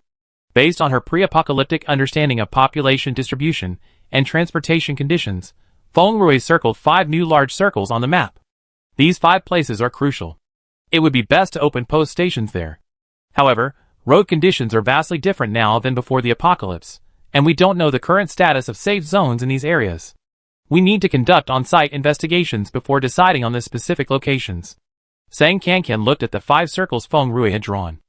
Speaker 1: Based on her pre-apocalyptic understanding of population distribution and transportation conditions, Feng Rui circled 5 new large circles on the map. These 5 places are crucial. It would be best to open post stations there. However, road conditions are vastly different now than before the apocalypse, and we don't know the current status of safe zones in these areas. We need to conduct on-site investigations before deciding on the specific locations. Sang Kankan looked at the 5 circles Feng Rui had drawn.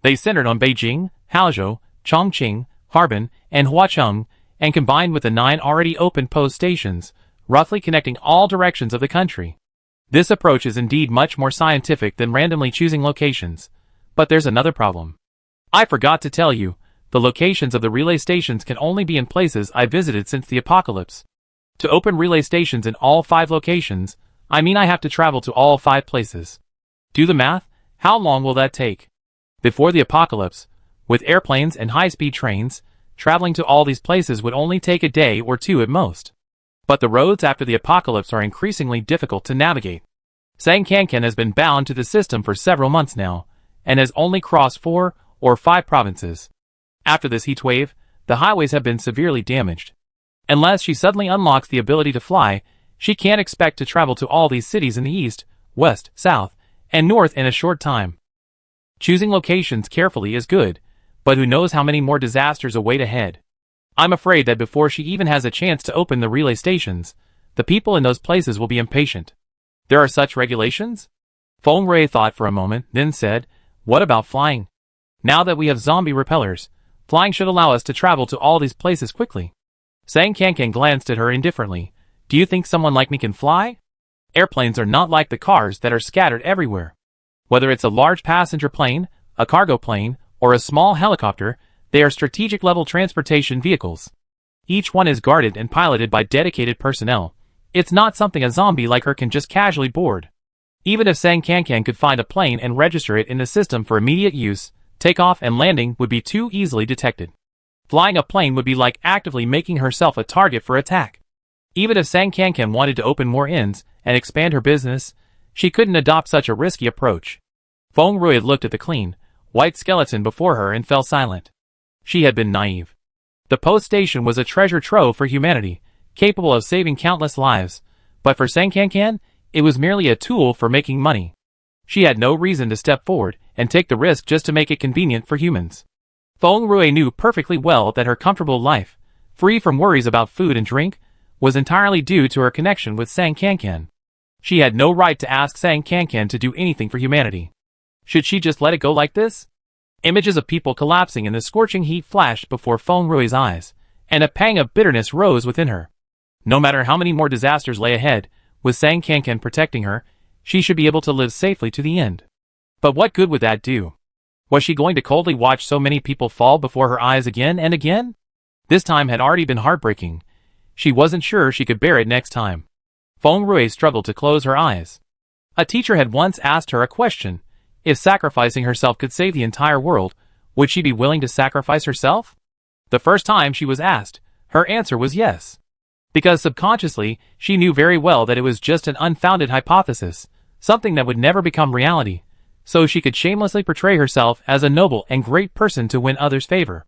Speaker 1: They centered on Beijing, Haozhou, Chongqing, Harbin, and Huacheng, and combined with the 9 already open post stations, roughly connecting all directions of the country. This approach is indeed much more scientific than randomly choosing locations, but there's another problem. I forgot to tell you, the locations of the relay stations can only be in places I visited since the apocalypse. To open relay stations in all 5 locations, I mean I have to travel to all 5 places. Do the math, how long will that take? Before the apocalypse, with airplanes and high-speed trains, traveling to all these places would only take a day or 2 at most. But the roads after the apocalypse are increasingly difficult to navigate. Sang Kankan has been bound to the system for several months now, and has only crossed 4 or 5 provinces. After this heat wave, the highways have been severely damaged. Unless she suddenly unlocks the ability to fly, she can't expect to travel to all these cities in the east, west, south, and north in a short time. Choosing locations carefully is good, but who knows how many more disasters await ahead. I'm afraid that before she even has a chance to open the relay stations, the people in those places will be impatient. There are such regulations? Feng Rui thought for a moment, then said, what about flying? Now that we have zombie repellers, flying should allow us to travel to all these places quickly. Sang Kankan glanced at her indifferently. Do you think someone like me can fly? Airplanes are not like the cars that are scattered everywhere. Whether it's a large passenger plane, a cargo plane, or a small helicopter, they are strategic-level transportation vehicles. Each one is guarded and piloted by dedicated personnel. It's not something a zombie like her can just casually board. Even if Sang Kankan could find a plane and register it in the system for immediate use, takeoff and landing would be too easily detected. Flying a plane would be like actively making herself a target for attack. Even if Sang Kankan wanted to open more inns and expand her business, she couldn't adopt such a risky approach. Feng Rui looked at the clean, white skeleton before her and fell silent. She had been naive. The post station was a treasure trove for humanity, capable of saving countless lives, but for Sang Kankan, it was merely a tool for making money. She had no reason to step forward and take the risk just to make it convenient for humans. Feng Rui knew perfectly well that her comfortable life, free from worries about food and drink, was entirely due to her connection with Sang Kankan. She had no right to ask Sang Kankan to do anything for humanity. Should she just let it go like this? Images of people collapsing in the scorching heat flashed before Feng Rui's eyes, and a pang of bitterness rose within her. No matter how many more disasters lay ahead, with Sang Kankan protecting her, she should be able to live safely to the end. But what good would that do? Was she going to coldly watch so many people fall before her eyes again and again? This time had already been heartbreaking. She wasn't sure she could bear it next time. Feng Rui struggled to close her eyes. A teacher had once asked her a question. If sacrificing herself could save the entire world, would she be willing to sacrifice herself? The first time she was asked, her answer was yes. Because subconsciously, she knew very well that it was just an unfounded hypothesis, something that would never become reality, so she could shamelessly portray herself as a noble and great person to win others' favor.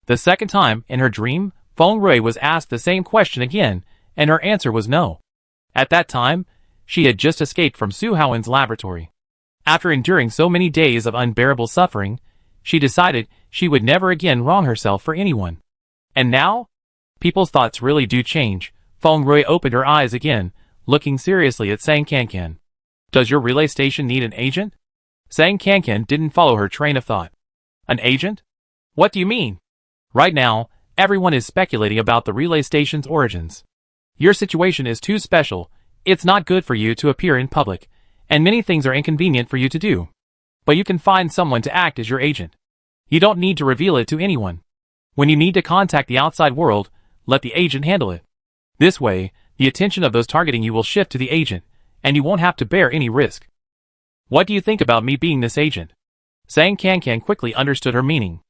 Speaker 1: The second time, in her dream, Feng Rui was asked the same question again, and her answer was no. At that time, she had just escaped from Su Haowen's laboratory. After enduring so many days of unbearable suffering, she decided she would never again wrong herself for anyone. And now? People's thoughts really do change. Feng Rui opened her eyes again, looking seriously at Sang Kankan. Does your relay station need an agent? Sang Kankan didn't follow her train of thought. An agent? What do you mean? Right now, everyone is speculating about the relay station's origins. Your situation is too special, it's not good for you to appear in public, and many things are inconvenient for you to do. But you can find someone to act as your agent. You don't need to reveal it to anyone. When you need to contact the outside world, let the agent handle it. This way, the attention of those targeting you will shift to the agent, and you won't have to bear any risk. What do you think about me being this agent? Sang Kankan quickly understood her meaning.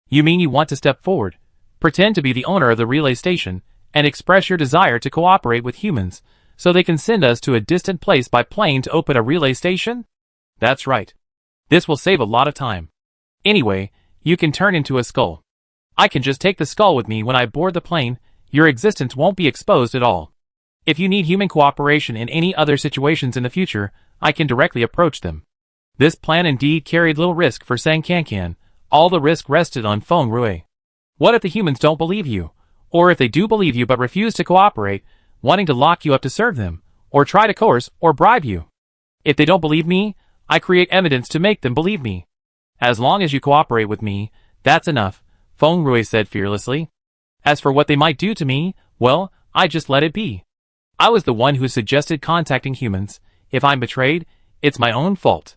Speaker 1: You mean you want to step forward, pretend to be the owner of the relay station, and express your desire to cooperate with humans, so they can send us to a distant place by plane to open a relay station? That's right. This will save a lot of time. Anyway, you can turn into a skull. I can just take the skull with me when I board the plane. Your existence won't be exposed at all. If you need human cooperation in any other situations in the future, I can directly approach them. This plan indeed carried little risk for Sang Kankan. All the risk rested on Feng Rui. What if the humans don't believe you? Or if they do believe you but refuse to cooperate, wanting to lock you up to serve them, or try to coerce or bribe you? If they don't believe me, I create evidence to make them believe me. As long as you cooperate with me, that's enough, Feng Rui said fearlessly. As for what they might do to me, well, I just let it be. I was the one who suggested contacting humans. If I'm betrayed, it's my own fault.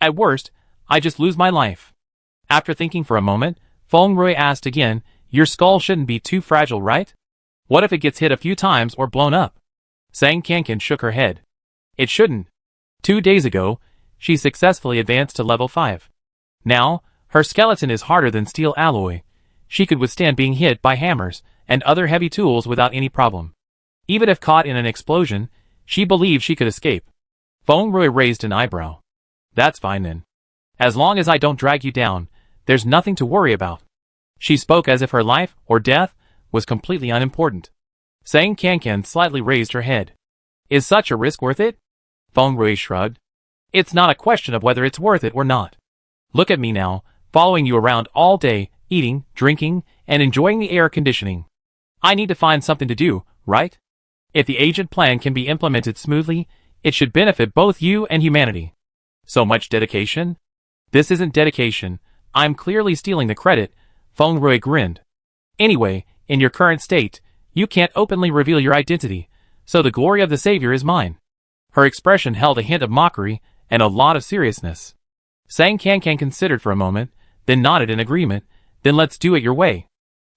Speaker 1: At worst, I just lose my life. After thinking for a moment, Feng Rui asked again, your skull shouldn't be too fragile, right? What if it gets hit a few times or blown up? Sang Kankan shook her head. It shouldn't. 2 days ago, she successfully advanced to level 5. Now, her skeleton is harder than steel alloy. She could withstand being hit by hammers and other heavy tools without any problem. Even if caught in an explosion, she believed she could escape. Feng Rui raised an eyebrow. That's fine then. As long as I don't drag you down, there's nothing to worry about. She spoke as if her life, or death, was completely unimportant. Sang Kankan slightly raised her head. Is such a risk worth it? Feng Rui shrugged. It's not a question of whether it's worth it or not. Look at me now, following you around all day, eating, drinking, and enjoying the air conditioning. I need to find something to do, right? If the agent plan can be implemented smoothly, it should benefit both you and humanity. So much dedication? This isn't dedication, I'm clearly stealing the credit, Feng Rui grinned. Anyway, in your current state, you can't openly reveal your identity, so the glory of the Savior is mine. Her expression held a hint of mockery and a lot of seriousness. Sang Kankan considered for a moment, then nodded in agreement. Then let's do it your way.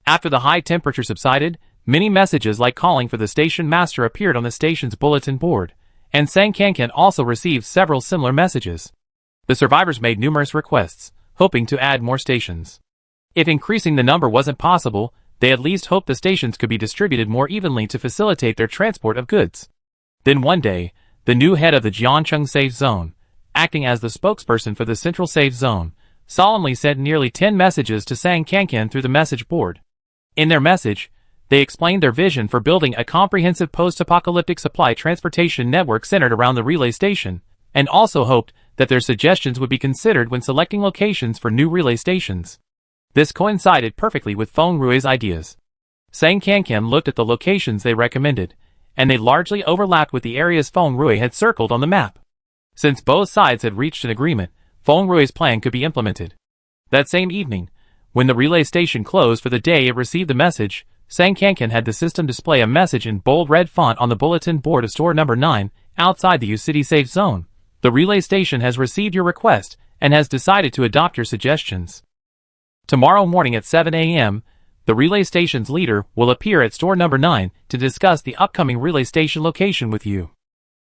Speaker 1: After the high temperature subsided, many messages like calling for the station master appeared on the station's bulletin board, and Sang Kankan also received several similar messages. The survivors made numerous requests, hoping to add more stations. If increasing the number wasn't possible, they at least hoped the stations could be distributed more evenly to facilitate their transport of goods. Then one day, the new head of the Jiancheng Safe Zone, acting as the spokesperson for the Central Safe Zone, solemnly sent nearly 10 messages to Sang Kankan through the message board. In their message, they explained their vision for building a comprehensive post-apocalyptic supply transportation network centered around the relay station, and also hoped that their suggestions would be considered when selecting locations for new relay stations. This coincided perfectly with Feng Rui's ideas. Sang Kankan looked at the locations they recommended, and they largely overlapped with the areas Feng Rui had circled on the map. Since both sides had reached an agreement, Feng Rui's plan could be implemented. That same evening, when the relay station closed for the day, it received the message. Sang Kankan had the system display a message in bold red font on the bulletin board of store number 9, outside the U-City Safe Zone. The relay station has received your request and has decided to adopt your suggestions. Tomorrow morning at 7 a.m., the relay station's leader will appear at store number 9 to discuss the upcoming relay station location with you.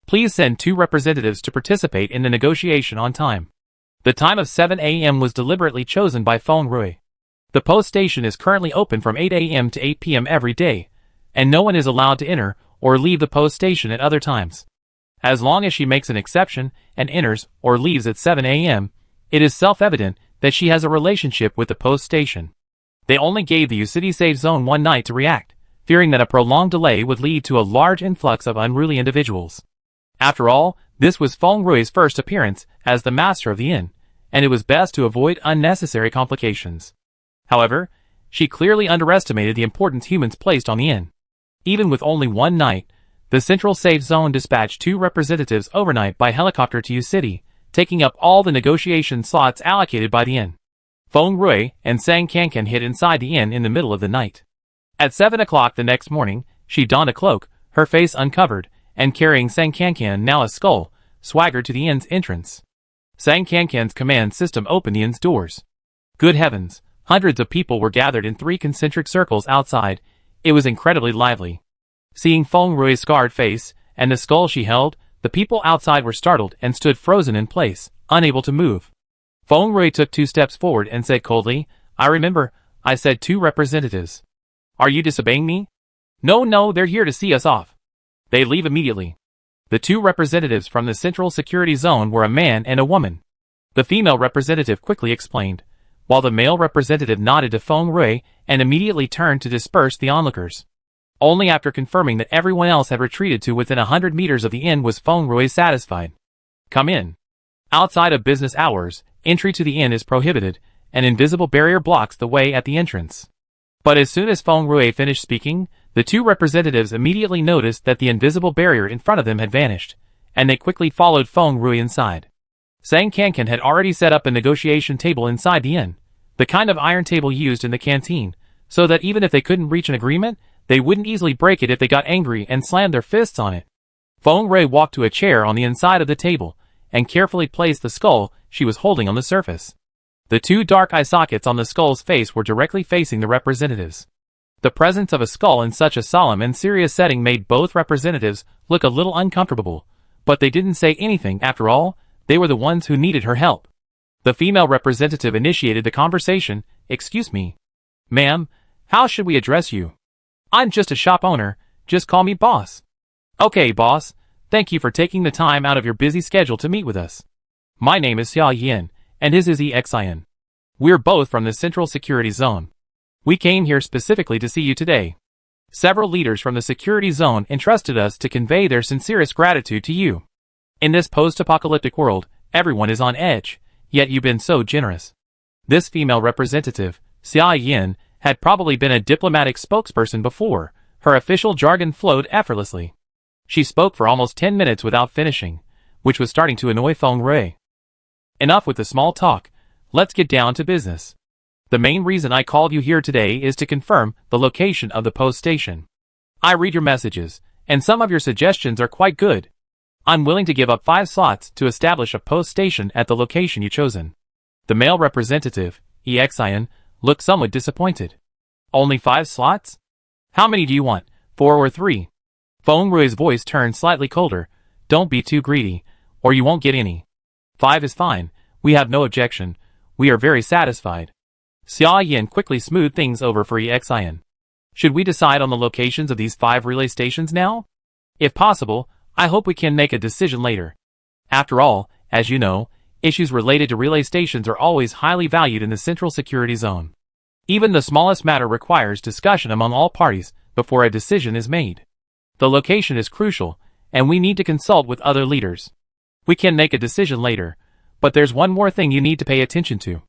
Speaker 1: Please send 2 representatives to participate in the negotiation on time. The time of 7 a.m. was deliberately chosen by Feng Rui. The post station is currently open from 8 a.m. to 8 p.m. every day, and no one is allowed to enter or leave the post station at other times. As long as she makes an exception and enters or leaves at 7 a.m., it is self-evident that she has a relationship with the post station. They only gave the U-City safe zone one night to react, fearing that a prolonged delay would lead to a large influx of unruly individuals. After all, this was Feng Rui's first appearance as the master of the inn, and it was best to avoid unnecessary complications. However, she clearly underestimated the importance humans placed on the inn. Even with only one night, the Central Safe Zone dispatched 2 representatives overnight by helicopter to U-City, taking up all the negotiation slots allocated by the inn. Feng Rui and Sang Kankan hid inside the inn in the middle of the night. At 7 o'clock the next morning, she donned a cloak, her face uncovered, and carrying Sang Kankan, now a skull, swaggered to the inn's entrance. Sang Kankan's command system opened the inn's doors. Good heavens, hundreds of people were gathered in 3 concentric circles outside. It was incredibly lively. Seeing Feng Rui's scarred face and the skull she held, the people outside were startled and stood frozen in place, unable to move. Feng Rui took 2 steps forward and said coldly, "I remember, I said 2 representatives. Are you disobeying me?" No, they're here to see us off. They leave immediately." The 2 representatives from the Central Security Zone were a man and a woman. The female representative quickly explained, while the male representative nodded to Feng Rui and immediately turned to disperse the onlookers. Only after confirming that everyone else had retreated to within 100 meters of the inn was Feng Rui satisfied. "Come in. Outside of business hours, entry to the inn is prohibited. An invisible barrier blocks the way at the entrance." But as soon as Feng Rui finished speaking, the 2 representatives immediately noticed that the invisible barrier in front of them had vanished, and they quickly followed Feng Rui inside. Sang Kankan had already set up a negotiation table inside the inn, the kind of iron table used in the canteen, so that even if they couldn't reach an agreement, they wouldn't easily break it if they got angry and slammed their fists on it. Feng Rui walked to a chair on the inside of the table, and carefully placed the skull she was holding on the surface. The 2 dark eye sockets on the skull's face were directly facing the representatives. The presence of a skull in such a solemn and serious setting made both representatives look a little uncomfortable, but they didn't say anything. After all, they were the ones who needed her help. The female representative initiated the conversation. "Excuse me. Ma'am, how should we address you?" "I'm just a shop owner, just call me boss." "Okay, boss, thank you for taking the time out of your busy schedule to meet with us. My name is Xia Yin, and his is EXIN. We're both from the Central Security Zone. We came here specifically to see you today. Several leaders from the Security Zone entrusted us to convey their sincerest gratitude to you. In this post-apocalyptic world, everyone is on edge, yet you've been so generous." This female representative, Xia Yin, had probably been a diplomatic spokesperson before. Her official jargon flowed effortlessly. She spoke for almost 10 minutes without finishing, which was starting to annoy Feng Rui. "Enough with the small talk, let's get down to business. The main reason I called you here today is to confirm the location of the post station. I read your messages, and some of your suggestions are quite good. I'm willing to give up 5 slots to establish a post station at the location you've chosen." The male representative, EXIN, looked somewhat disappointed. "Only 5 slots? How many do you want, 4 or 3? Feng Rui's voice turned slightly colder. "Don't be too greedy, or you won't get any. 5 is fine, we have no objection, we are very satisfied." Xia Yin quickly smoothed things over for EXIN. "Should we decide on the locations of these 5 relay stations now? If possible, I hope we can make a decision later. After all, as you know, issues related to relay stations are always highly valued in the Central Security Zone. Even the smallest matter requires discussion among all parties before a decision is made. The location is crucial, and we need to consult with other leaders. We can make a decision later, but there's one more thing you need to pay attention to."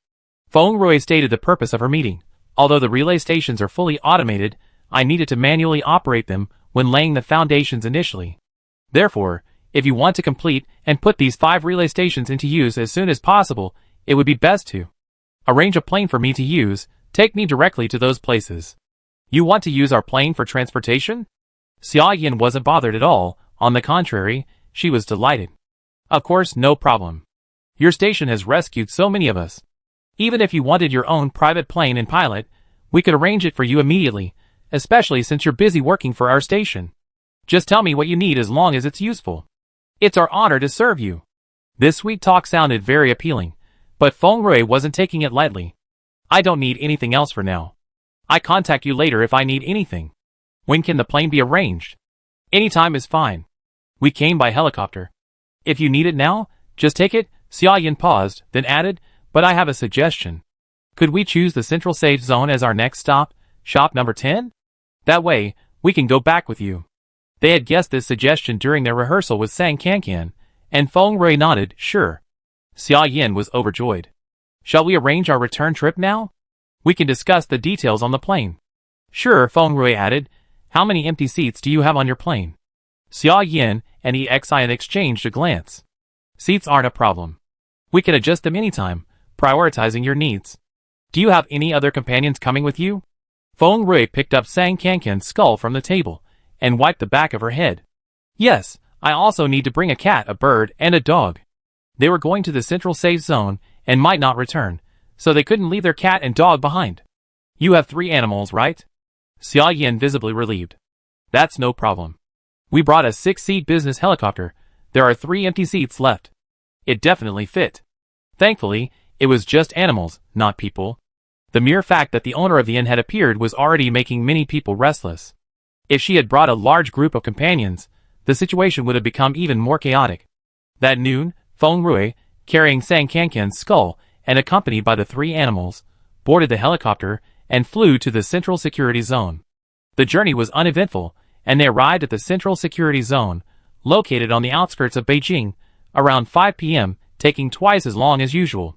Speaker 1: Feng Rui stated the purpose of her meeting. "Although the relay stations are fully automated, I needed to manually operate them when laying the foundations initially. Therefore, if you want to complete and put these 5 relay stations into use as soon as possible, it would be best to arrange a plane for me to use, take me directly to those places." "You want to use our plane for transportation?" Xia Yin wasn't bothered at all. On the contrary, she was delighted. "Of course, no problem. Your station has rescued so many of us. Even if you wanted your own private plane and pilot, we could arrange it for you immediately, especially since you're busy working for our station. Just tell me what you need as long as it's useful. It's our honor to serve you." This sweet talk sounded very appealing, But Feng Rui wasn't taking it lightly. I don't need anything else for now. I contact you later if I need anything. When can the plane be arranged? Anytime is fine. We came by helicopter. If you need it now, just take it. Xia Yin paused, then added, but I have a suggestion. Could we choose the Central Safe Zone as our next stop, shop number 10? That way, we can go back with you. They had guessed this suggestion during their rehearsal with Sang Kankan, and Feng Rui nodded, sure. Xia Yin was overjoyed. Shall we arrange our return trip now? We can discuss the details on the plane. Sure, Feng Rui added. How many empty seats do you have on your plane? Xia Yin and EXIN exchanged a glance. Seats aren't a problem. We can adjust them anytime, prioritizing your needs. Do you have any other companions coming with you? Feng Rui picked up Sang Kankan's skull from the table and wiped the back of her head. Yes, I also need to bring a cat, a bird, and a dog. They were going to the Central Safe Zone and might not return, so they couldn't leave their cat and dog behind. You have 3 animals, right? Xia Yin visibly relieved. That's no problem. We brought a 6-seat business helicopter. There are 3 empty seats left. It definitely fit. Thankfully, it was just animals, not people. The mere fact that the owner of the inn had appeared was already making many people restless. If she had brought a large group of companions, the situation would have become even more chaotic. That noon, Feng Rui, carrying Sang Kankan's skull and accompanied by the 3 animals, boarded the helicopter and flew to the Central Security Zone. The journey was uneventful, and they arrived at the Central Security Zone, located on the outskirts of Beijing, around 5 p.m., taking twice as long as usual.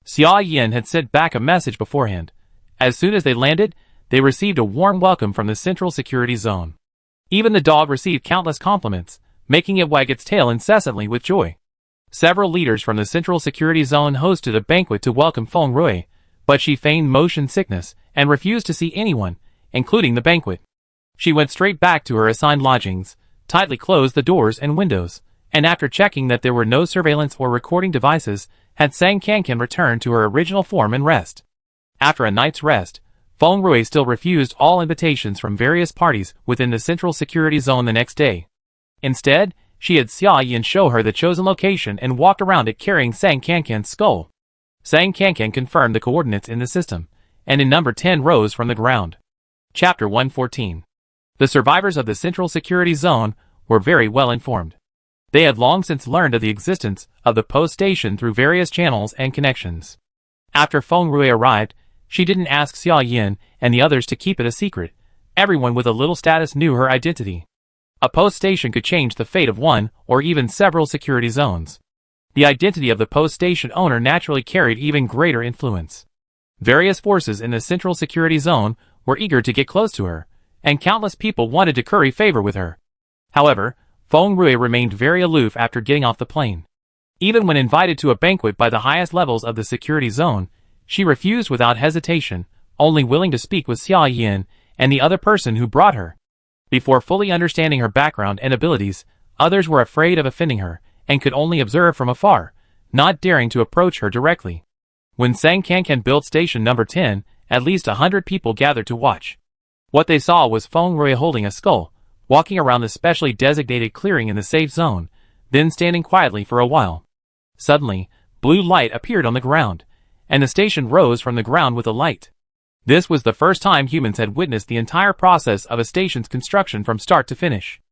Speaker 1: Xia Yin had sent back a message beforehand. As soon as they landed, they received a warm welcome from the Central Security Zone. Even the dog received countless compliments, making it wag its tail incessantly with joy. Several leaders from the Central Security Zone hosted a banquet to welcome Feng Rui, but she feigned motion sickness and refused to see anyone, including the banquet. She went straight back to her assigned lodgings, tightly closed the doors and windows, and after checking that there were no surveillance or recording devices, had Sang Kankan return to her original form and rest. After a night's rest, Feng Rui still refused all invitations from various parties within the Central Security Zone the next day. Instead, she had Xia Yin show her the chosen location and walked around it carrying Sang Kankan's skull. Sang Kankan confirmed the coordinates in the system, and in number 10 rose from the ground. Chapter 114. The survivors of the Central Security Zone were very well informed. They had long since learned of the existence of the post station through various channels and connections. After Feng Rui arrived, she didn't ask Xia Yin and the others to keep it a secret. Everyone with a little status knew her identity. A post station could change the fate of one or even several security zones. The identity of the post station owner naturally carried even greater influence. Various forces in the Central Security Zone were eager to get close to her, and countless people wanted to curry favor with her. However, Feng Rui remained very aloof after getting off the plane. Even when invited to a banquet by the highest levels of the security zone, she refused without hesitation, only willing to speak with Xia Yin and the other person who brought her. Before fully understanding her background and abilities, others were afraid of offending her and could only observe from afar, not daring to approach her directly. When Sang Kankan built station number 10, at least 100 people gathered to watch. What they saw was Feng Rui holding a skull, walking around the specially designated clearing in the safe zone, then standing quietly for a while. Suddenly, blue light appeared on the ground, and the station rose from the ground with a light. This was the first time humans had witnessed the entire process of a station's construction from start to finish.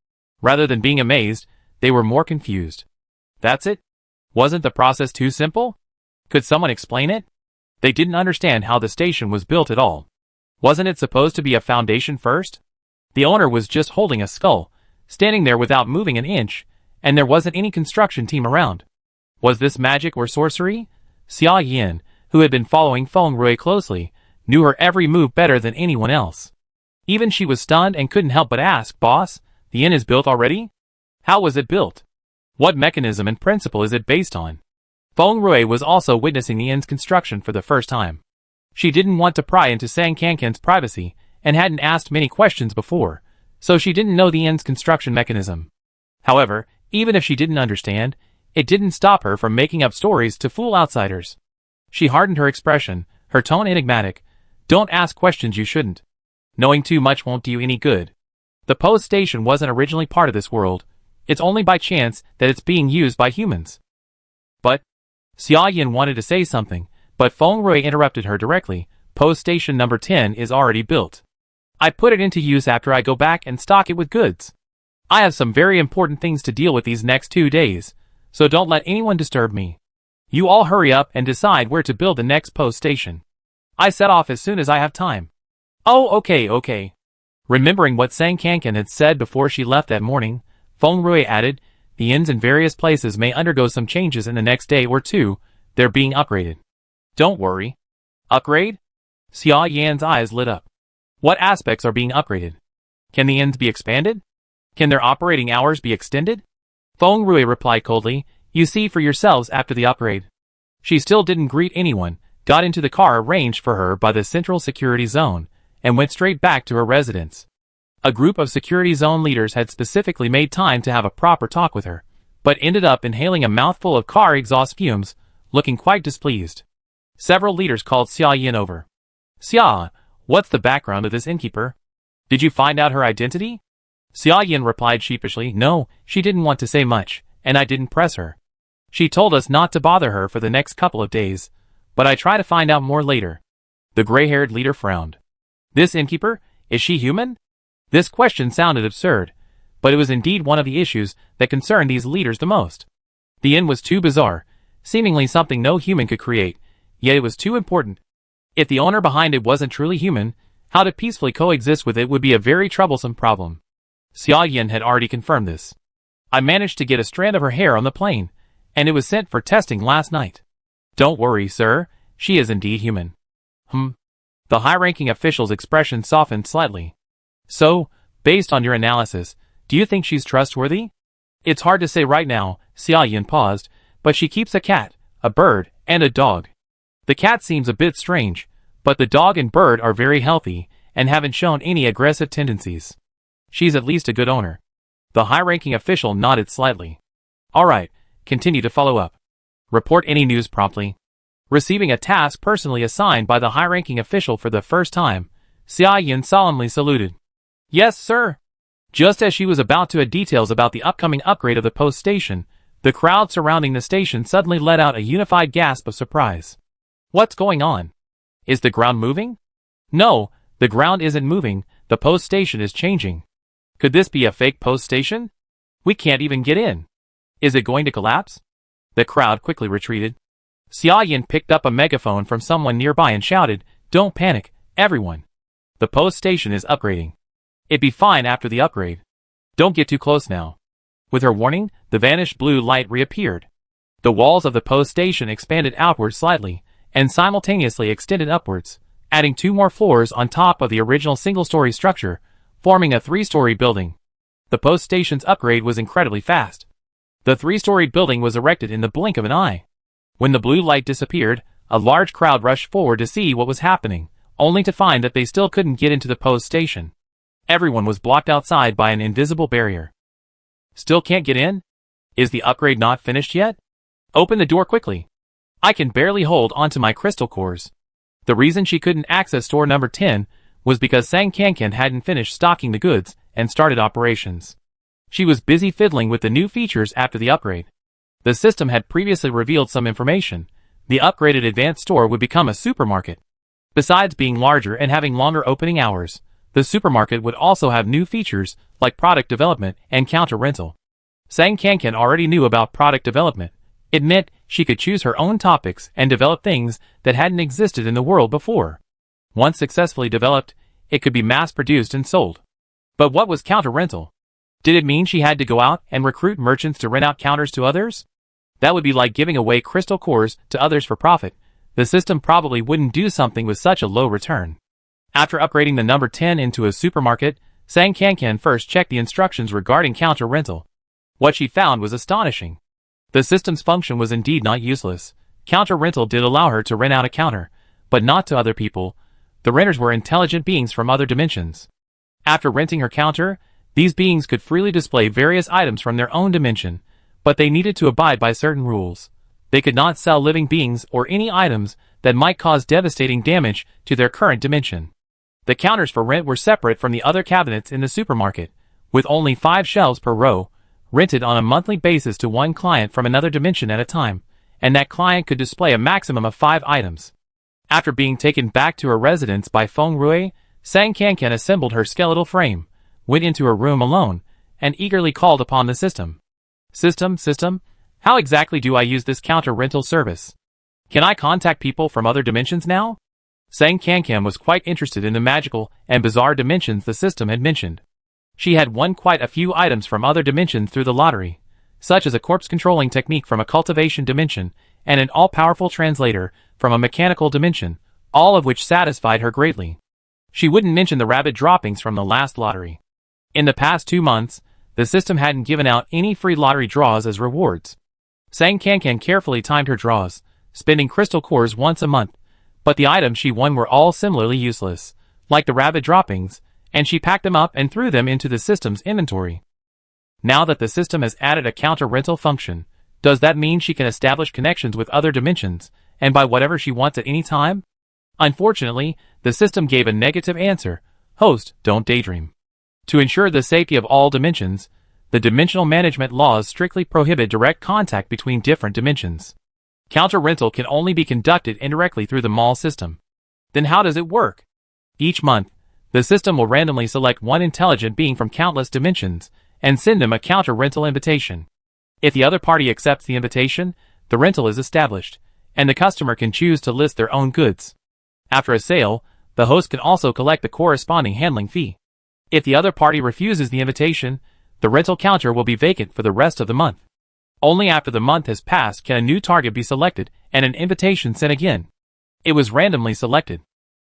Speaker 1: Rather than being amazed, they were more confused. That's it? Wasn't the process too simple? Could someone explain it? They didn't understand how the station was built at all. Wasn't it supposed to be a foundation first? The owner was just holding a skull, standing there without moving an inch, and there wasn't any construction team around. Was this magic or sorcery? Xia Yin, who had been following Feng Rui closely, knew her every move better than anyone else. Even she was stunned and couldn't help but ask, "Boss, the inn is built already? How was it built? What mechanism and principle is it based on?" Feng Rui was also witnessing the inn's construction for the first time. She didn't want to pry into Sang Kankan's privacy and hadn't asked many questions before, so she didn't know the inn's construction mechanism. However, even if she didn't understand, it didn't stop her from making up stories to fool outsiders. She hardened her expression, her tone enigmatic. "Don't ask questions you shouldn't. Knowing too much won't do you any good. The post station wasn't originally part of this world. It's only by chance that it's being used by humans." "But Xia Yin wanted to say something, but Feng Rui interrupted her directly. Post station number 10 is already built. I put it into use after I go back and stock it with goods. I have some very important things to deal with these next 2 days, so don't let anyone disturb me. You all hurry up and decide where to build the next post station. I set off as soon as I have time. Oh, okay. Remembering what Sang Kankan had said before she left that morning, Feng Rui added, the inns in various places may undergo some changes in the next day or two. They're being upgraded. Don't worry. Upgrade? Xia Yan's eyes lit up. What aspects are being upgraded? Can the inns be expanded? Can their operating hours be extended? Feng Rui replied coldly, you see for yourselves after the upgrade. She still didn't greet anyone, got into the car arranged for her by the Central Security Zone, and went straight back to her residence. A group of Security Zone leaders had specifically made time to have a proper talk with her, but ended up inhaling a mouthful of car exhaust fumes, looking quite displeased. Several leaders called Xia Yin over. Xia, what's the background of this innkeeper? Did you find out her identity? Xia Yin replied sheepishly, no, she didn't want to say much, and I didn't press her. She told us not to bother her for the next couple of days, but I try to find out more later. The gray-haired leader frowned. This innkeeper, is she human? This question sounded absurd, but it was indeed one of the issues that concerned these leaders the most. The inn was too bizarre, seemingly something no human could create, yet it was too important. If the owner behind it wasn't truly human, how to peacefully coexist with it would be a very troublesome problem. Xia Yin had already confirmed this. I managed to get a strand of her hair on the plane, and it was sent for testing last night. Don't worry, sir, she is indeed human. The high-ranking official's expression softened slightly. So, based on your analysis, do you think she's trustworthy? It's hard to say right now, Xia Yin paused, but she keeps a cat, a bird, and a dog. The cat seems a bit strange, but the dog and bird are very healthy and haven't shown any aggressive tendencies. She's at least a good owner. The high-ranking official nodded slightly. Alright, continue to follow up. Report any news promptly. Receiving a task personally assigned by the high-ranking official for the first time, Xia Yin solemnly saluted. Yes, sir. Just as she was about to add details about the upcoming upgrade of the post station, the crowd surrounding the station suddenly let out a unified gasp of surprise. What's going on? Is the ground moving? No, the ground isn't moving, the post station is changing. Could this be a fake post station? We can't even get in. Is it going to collapse? The crowd quickly retreated. Xia Yin picked up a megaphone from someone nearby and shouted, Don't panic, everyone. The post station is upgrading. It'd be fine after the upgrade. Don't get too close now. With her warning, the vanished blue light reappeared. The walls of the post station expanded outwards slightly, and simultaneously extended upwards, adding 2 more floors on top of the original single-story structure, forming a 3-story building. The post station's upgrade was incredibly fast. The 3-storied building was erected in the blink of an eye. When the blue light disappeared, a large crowd rushed forward to see what was happening, only to find that they still couldn't get into the post station. Everyone was blocked outside by an invisible barrier. Still can't get in? Is the upgrade not finished yet? Open the door quickly. I can barely hold onto my crystal cores. The reason she couldn't access store number 10 was because Sang Kankan hadn't finished stocking the goods and started operations. She was busy fiddling with the new features after the upgrade. The system had previously revealed some information. The upgraded advanced store would become a supermarket. Besides being larger and having longer opening hours, the supermarket would also have new features like product development and counter rental. Sang Kankan already knew about product development. It meant she could choose her own topics and develop things that hadn't existed in the world before. Once successfully developed, it could be mass-produced and sold. But what was counter rental? Did it mean she had to go out and recruit merchants to rent out counters to others? That would be like giving away crystal cores to others for profit. The system probably wouldn't do something with such a low return. After upgrading the number 10 into a supermarket, Sang Kankan first checked the instructions regarding counter rental. What she found was astonishing. The system's function was indeed not useless. Counter rental did allow her to rent out a counter, but not to other people. The renters were intelligent beings from other dimensions. After renting her counter, these beings could freely display various items from their own dimension, but they needed to abide by certain rules. They could not sell living beings or any items that might cause devastating damage to their current dimension. The counters for rent were separate from the other cabinets in the supermarket, with only 5 shelves per row, rented on a monthly basis to one client from another dimension at a time, and that client could display a maximum of 5 items. After being taken back to her residence by Feng Rui, Sang Kankan assembled her skeletal frame, went into her room alone, and eagerly called upon the system. System, how exactly do I use this counter rental service? Can I contact people from other dimensions now? Sang Kankan was quite interested in the magical and bizarre dimensions the system had mentioned. She had won quite a few items from other dimensions through the lottery, such as a corpse controlling technique from a cultivation dimension and an all-powerful translator from a mechanical dimension, all of which satisfied her greatly. She wouldn't mention the rabbit droppings from the last lottery. In the past 2 months, the system hadn't given out any free lottery draws as rewards. Sang Kankan carefully timed her draws, spending crystal cores once a month, but the items she won were all similarly useless, like the rabbit droppings, and she packed them up and threw them into the system's inventory. Now that the system has added a counter-rental function, does that mean she can establish connections with other dimensions, and buy whatever she wants at any time? Unfortunately, the system gave a negative answer. Host, don't daydream. To ensure the safety of all dimensions, the dimensional management laws strictly prohibit direct contact between different dimensions. Counter-rental can only be conducted indirectly through the mall system. Then how does it work? Each month, the system will randomly select one intelligent being from countless dimensions and send them a counter-rental invitation. If the other party accepts the invitation, the rental is established, and the customer can choose to list their own goods. After a sale, the host can also collect the corresponding handling fee. If the other party refuses the invitation, the rental counter will be vacant for the rest of the month. Only after the month has passed can a new target be selected and an invitation sent again. It was randomly selected.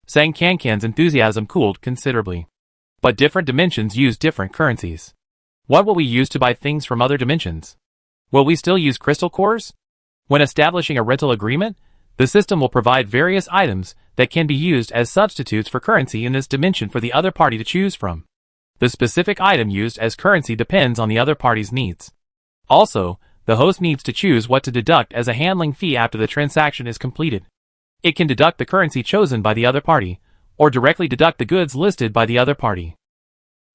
Speaker 1: Sang Kankan's enthusiasm cooled considerably. But different dimensions use different currencies. What will we use to buy things from other dimensions? Will we still use crystal cores? When establishing a rental agreement, the system will provide various items that can be used as substitutes for currency in this dimension for the other party to choose from. The specific item used as currency depends on the other party's needs. Also, the host needs to choose what to deduct as a handling fee after the transaction is completed. It can deduct the currency chosen by the other party, or directly deduct the goods listed by the other party.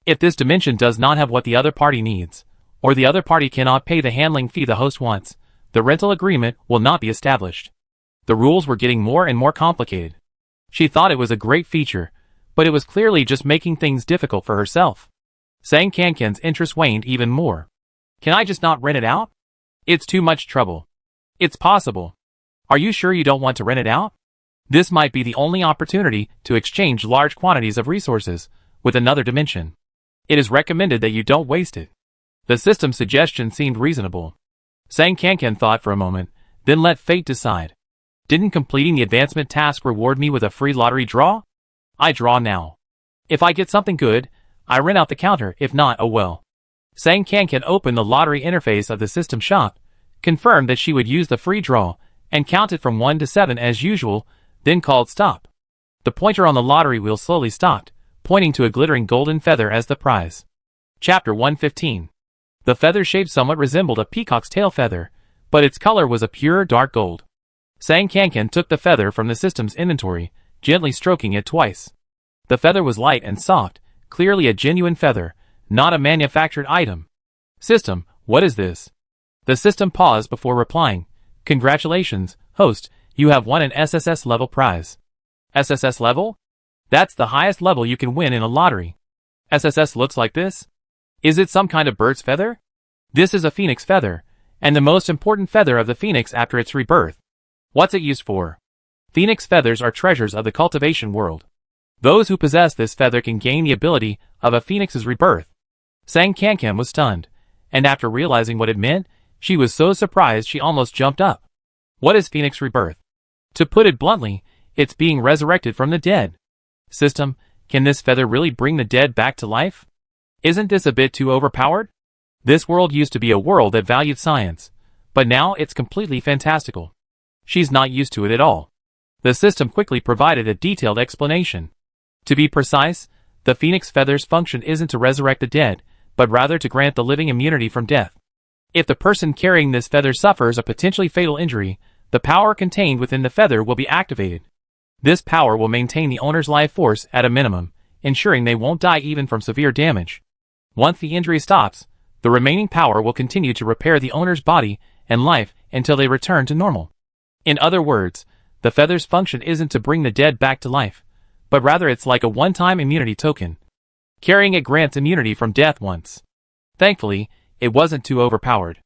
Speaker 1: If this dimension does not have what the other party needs, or the other party cannot pay the handling fee the host wants, the rental agreement will not be established. The rules were getting more and more complicated. She thought it was a great feature, but it was clearly just making things difficult for herself. Sang Kankan's interest waned even more. Can I just not rent it out? It's too much trouble. It's possible. Are you sure you don't want to rent it out? This might be the only opportunity to exchange large quantities of resources with another dimension. It is recommended that you don't waste it. The system's suggestion seemed reasonable. Sang Kankan thought for a moment, then let fate decide. Didn't completing the advancement task reward me with a free lottery draw? I draw now. If I get something good, I rent out the counter, if not, oh well. Sang Kankan opened the lottery interface of the system shop, confirmed that she would use the free draw, and counted from 1 to 7 as usual, then called stop. The pointer on the lottery wheel slowly stopped, pointing to a glittering golden feather as the prize. Chapter 115. The feather shape somewhat resembled a peacock's tail feather, but its color was a pure dark gold. Sang Kankan took the feather from the system's inventory, gently stroking it twice. The feather was light and soft, clearly a genuine feather, not a manufactured item. System, what is this? The system paused before replying. Congratulations, host, you have won an SSS level prize. SSS level? That's the highest level you can win in a lottery. SSS looks like this? Is it some kind of bird's feather? This is a phoenix feather, and the most important feather of the phoenix after its rebirth. What's it used for? Phoenix feathers are treasures of the cultivation world. Those who possess this feather can gain the ability of a phoenix's rebirth. Sang Kankan was stunned, and after realizing what it meant, she was so surprised she almost jumped up. What is phoenix rebirth? To put it bluntly, it's being resurrected from the dead. System, can this feather really bring the dead back to life? Isn't this a bit too overpowered? This world used to be a world that valued science, but now it's completely fantastical. She's not used to it at all. The system quickly provided a detailed explanation. To be precise, the phoenix feather's function isn't to resurrect the dead, but rather to grant the living immunity from death. If the person carrying this feather suffers a potentially fatal injury, the power contained within the feather will be activated. This power will maintain the owner's life force at a minimum, ensuring they won't die even from severe damage. Once the injury stops, the remaining power will continue to repair the owner's body and life until they return to normal. In other words, the feather's function isn't to bring the dead back to life, but rather it's like a one-time immunity token. Carrying it grants immunity from death once. Thankfully, it wasn't too overpowered.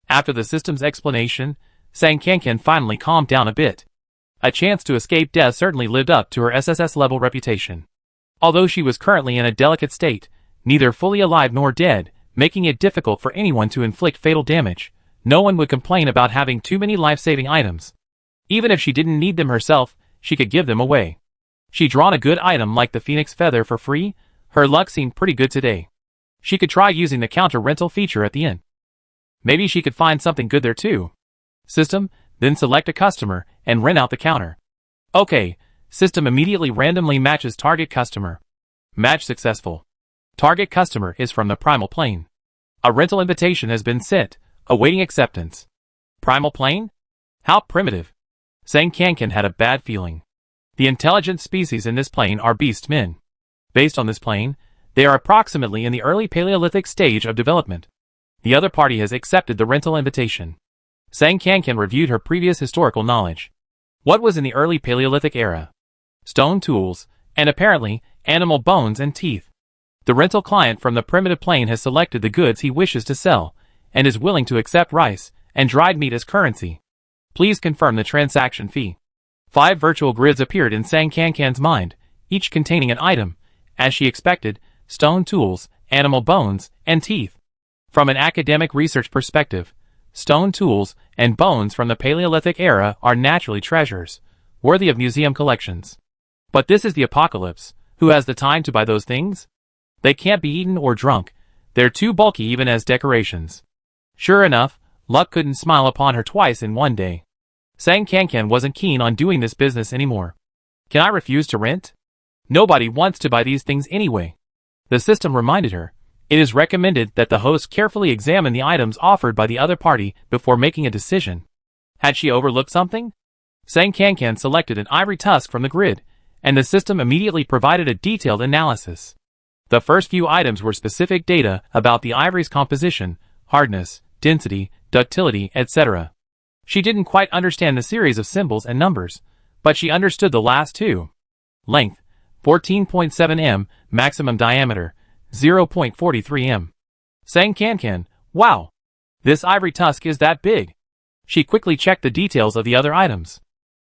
Speaker 1: After the system's explanation, Sang Kankan finally calmed down a bit. A chance to escape death certainly lived up to her SSS-level reputation. Although she was currently in a delicate state, neither fully alive nor dead, making it difficult for anyone to inflict fatal damage, no one would complain about having too many life-saving items. Even if she didn't need them herself, she could give them away. She'd drawn a good item like the Phoenix Feather for free. Her luck seemed pretty good today. She could try using the counter rental feature at the inn. Maybe she could find something good there too. System, then select a customer and rent out the counter. Okay, system immediately randomly matches target customer. Match successful. Target customer is from the Primal Plane. A rental invitation has been sent, awaiting acceptance. Primal Plane? How primitive. Sang Kankan had a bad feeling. The intelligent species in this plane are beast men. Based on this plane, they are approximately in the early Paleolithic stage of development. The other party has accepted the rental invitation. Sang Kankan reviewed her previous historical knowledge. What was in the early Paleolithic era? Stone tools, and apparently, animal bones and teeth. The rental client from the primitive plane has selected the goods he wishes to sell, and is willing to accept rice and dried meat as currency. Please confirm the transaction fee. 5 virtual grids appeared in Sang Kankan's mind, each containing an item, as she expected, stone tools, animal bones, and teeth. From an academic research perspective, stone tools and bones from the Paleolithic era are naturally treasures, worthy of museum collections. But this is the apocalypse. Who has the time to buy those things? They can't be eaten or drunk. They're too bulky even as decorations. Sure enough, luck couldn't smile upon her twice in one day. Sang Kankan wasn't keen on doing this business anymore. Can I refuse to rent? Nobody wants to buy these things anyway. The system reminded her. It is recommended that the host carefully examine the items offered by the other party before making a decision. Had she overlooked something? Sang Kankan selected an ivory tusk from the grid, and the system immediately provided a detailed analysis. The first few items were specific data about the ivory's composition, hardness, density, ductility, etc. She didn't quite understand the series of symbols and numbers, but she understood the last two. Length, 14.7 m, maximum diameter, 0.43 m. Sang Kankan, wow! This ivory tusk is that big. She quickly checked the details of the other items.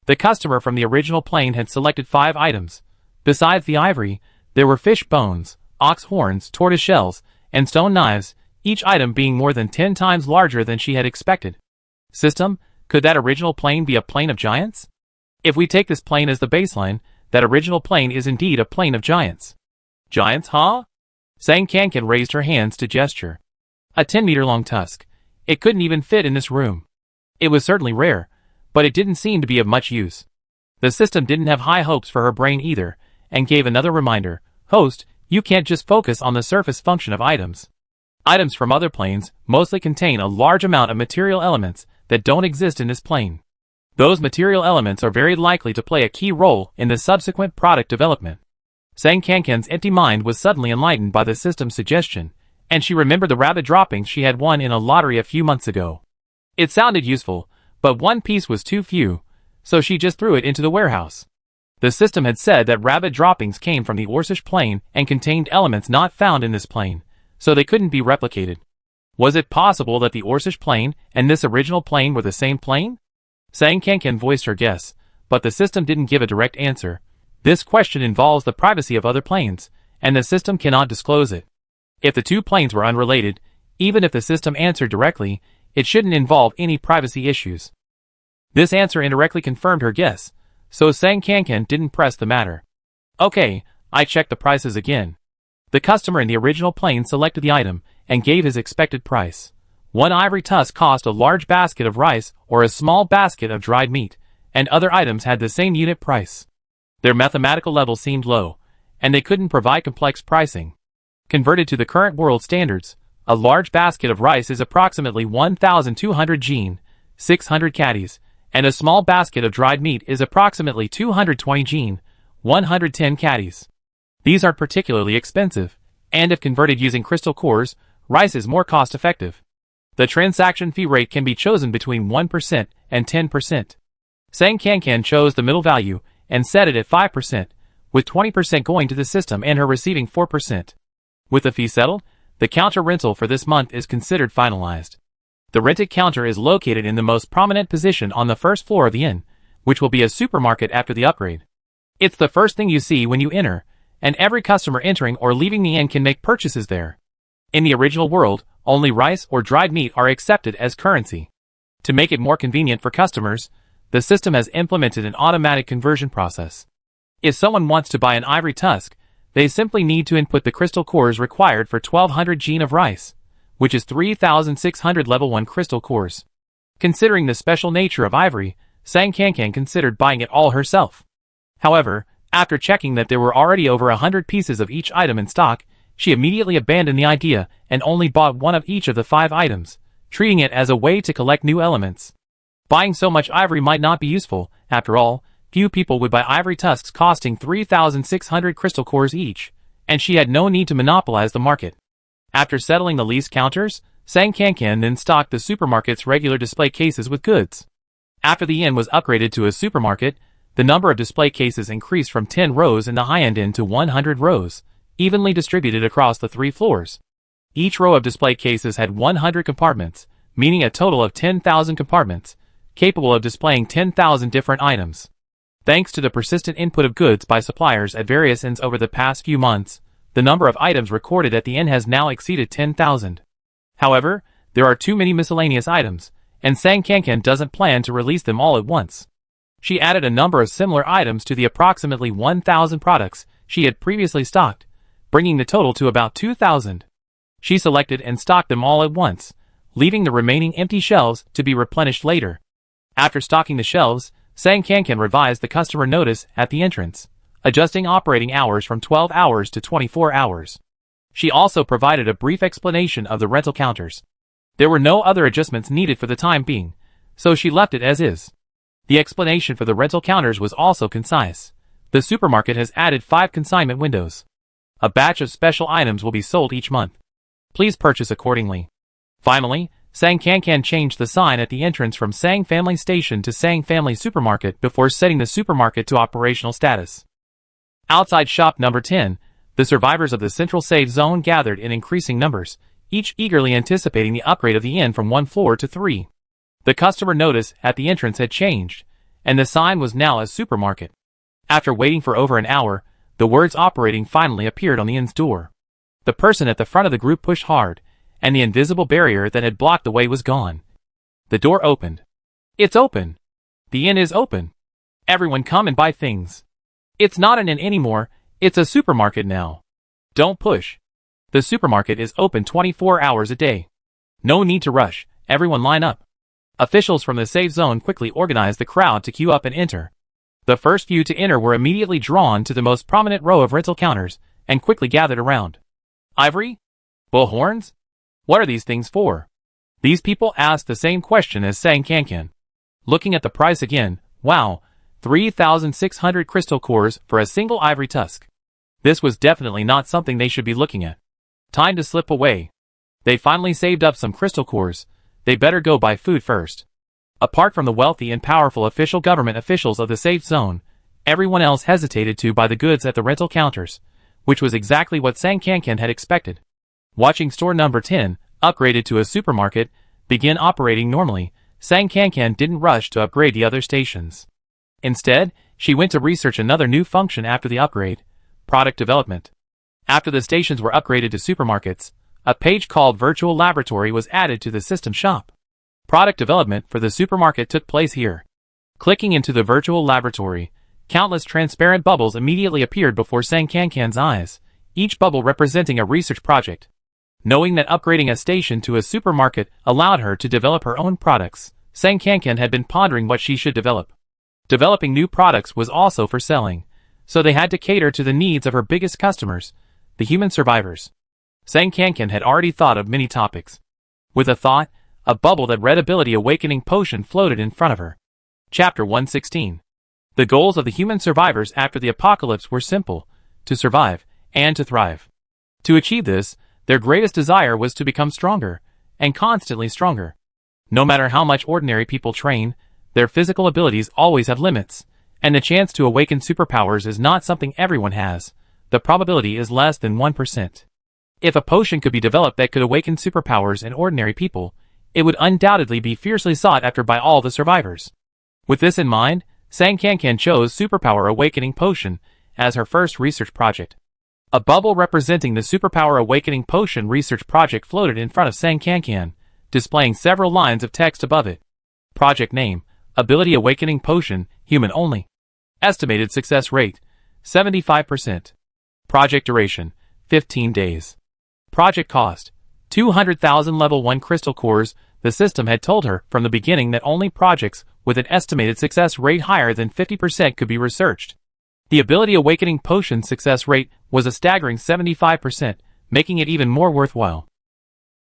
Speaker 1: The customer from the original plane had selected 5 items. Besides the ivory, there were fish bones, ox horns, tortoise shells, and stone knives, each item being more than 10 times larger than she had expected. System, could that original plane be a plane of giants? If we take this plane as the baseline, that original plane is indeed a plane of giants. Giants, huh? Sang Kankan raised her hands to gesture. A 10-meter-long tusk. It couldn't even fit in this room. It was certainly rare, but it didn't seem to be of much use. The system didn't have high hopes for her brain either, and gave another reminder. Host, you can't just focus on the surface function of items. Items from other planes mostly contain a large amount of material elements that don't exist in this plane. Those material elements are very likely to play a key role in the subsequent product development. Sang Kankan's empty mind was suddenly enlightened by the system's suggestion, and she remembered the rabbit droppings she had won in a lottery a few months ago. It sounded useful, but one piece was too few, so she just threw it into the warehouse. The system had said that rabbit droppings came from the Orsish plane and contained elements not found in this plane, so they couldn't be replicated. Was it possible that the Orsish plane and this original plane were the same plane? Sang Kankan voiced her guess, but the system didn't give a direct answer. This question involves the privacy of other planes, and the system cannot disclose it. If the two planes were unrelated, even if the system answered directly, it shouldn't involve any privacy issues. This answer indirectly confirmed her guess, so Sang Kankan didn't press the matter. Okay, I checked the prices again. The customer in the original plane selected the item and gave his expected price. One ivory tusk cost a large basket of rice or a small basket of dried meat, and other items had the same unit price. Their mathematical level seemed low, and they couldn't provide complex pricing. Converted to the current world standards, a large basket of rice is approximately 1,200 jin, 600 caddies, and a small basket of dried meat is approximately 220 jin, 110 caddies. These aren't particularly expensive, and if converted using crystal cores, rice is more cost-effective. The transaction fee rate can be chosen between 1% and 10%. Sang Kankan chose the middle value and set it at 5%, with 20% going to the system and her receiving 4%. With the fee settled, the counter rental for this month is considered finalized. The rented counter is located in the most prominent position on the first floor of the inn, which will be a supermarket after the upgrade. It's the first thing you see when you enter, and every customer entering or leaving the inn can make purchases there. In the original world, only rice or dried meat are accepted as currency. To make it more convenient for customers, the system has implemented an automatic conversion process. If someone wants to buy an ivory tusk, they simply need to input the crystal cores required for 1200 gene of rice, which is 3600 level 1 crystal cores. Considering the special nature of ivory, Sang Kankan considered buying it all herself. However, after checking that there were already over 100 pieces of each item in stock, she immediately abandoned the idea and only bought one of each of the 5 items, treating it as a way to collect new elements. Buying so much ivory might not be useful. After all, few people would buy ivory tusks costing 3,600 crystal cores each, and she had no need to monopolize the market. After settling the lease counters, Sang Kankan then stocked the supermarket's regular display cases with goods. After the inn was upgraded to a supermarket, the number of display cases increased from 10 rows in the high-end inn to 100 rows, evenly distributed across the 3 floors. Each row of display cases had 100 compartments, meaning a total of 10,000 compartments, capable of displaying 10,000 different items. Thanks to the persistent input of goods by suppliers at various inns over the past few months, the number of items recorded at the inn has now exceeded 10,000. However, there are too many miscellaneous items, and Sang Kankan doesn't plan to release them all at once. She added a number of similar items to the approximately 1,000 products she had previously stocked, bringing the total to about 2,000. She selected and stocked them all at once, leaving the remaining empty shelves to be replenished later. After stocking the shelves, Sang Kankan revised the customer notice at the entrance, adjusting operating hours from 12 hours to 24 hours. She also provided a brief explanation of the rental counters. There were no other adjustments needed for the time being, so she left it as is. The explanation for the rental counters was also concise. The supermarket has added 5 consignment windows. A batch of special items will be sold each month. Please purchase accordingly. Finally, Sang Kankan changed the sign at the entrance from Sang Family Station to Sang Family Supermarket before setting the supermarket to operational status. Outside shop number 10, the survivors of the central save zone gathered in increasing numbers, each eagerly anticipating the upgrade of the inn from 1 floor to 3. The customer notice at the entrance had changed, and the sign was now a supermarket. After waiting for over an hour, the words operating finally appeared on the inn's door. The person at the front of the group pushed hard, and the invisible barrier that had blocked the way was gone. The door opened. It's open. The inn is open. Everyone come and buy things. It's not an inn anymore, it's a supermarket now. Don't push. The supermarket is open 24 hours a day. No need to rush, everyone line up. Officials from the safe zone quickly organized the crowd to queue up and enter. The first few to enter were immediately drawn to the most prominent row of rental counters, and quickly gathered around. Ivory? Bull horns? What are these things for? These people asked the same question as Sang Kankan. Looking at the price again, wow, 3,600 crystal cores for a single ivory tusk. This was definitely not something they should be looking at. Time to slip away. They finally saved up some crystal cores. They better go buy food first. Apart from the wealthy and powerful official government officials of the safe zone, everyone else hesitated to buy the goods at the rental counters, which was exactly what Sang Kankan had expected. Watching store number 10, upgraded to a supermarket, begin operating normally, Sang Kankan didn't rush to upgrade the other stations. Instead, she went to research another new function after the upgrade: product development. After the stations were upgraded to supermarkets, a page called Virtual Laboratory was added to the system shop. Product development for the supermarket took place here. Clicking into the Virtual Laboratory, countless transparent bubbles immediately appeared before Sang Kankan's eyes, each bubble representing a research project. Knowing that upgrading a station to a supermarket allowed her to develop her own products, Sang Kankan had been pondering what she should develop. Developing new products was also for selling, so they had to cater to the needs of her biggest customers, the human survivors. Sang Kankan had already thought of many topics. With a thought, a bubble that read Ability Awakening Potion floated in front of her. Chapter 116. The goals of the human survivors after the apocalypse were simple: to survive and to thrive. To achieve this, their greatest desire was to become stronger, and constantly stronger. No matter how much ordinary people train, their physical abilities always have limits, and the chance to awaken superpowers is not something everyone has. The probability is less than 1%. If a potion could be developed that could awaken superpowers in ordinary people, it would undoubtedly be fiercely sought after by all the survivors. With this in mind, Sang Kankan chose Superpower Awakening Potion as her first research project. A bubble representing the Superpower Awakening Potion research project floated in front of Sang Kankan, displaying several lines of text above it. Project name, Ability Awakening Potion, Human Only. Estimated success rate, 75%. Project duration, 15 days. Project cost, 200,000 level 1 crystal cores. The system had told her from the beginning that only projects with an estimated success rate higher than 50% could be researched. The Ability Awakening Potion success rate was a staggering 75%, making it even more worthwhile.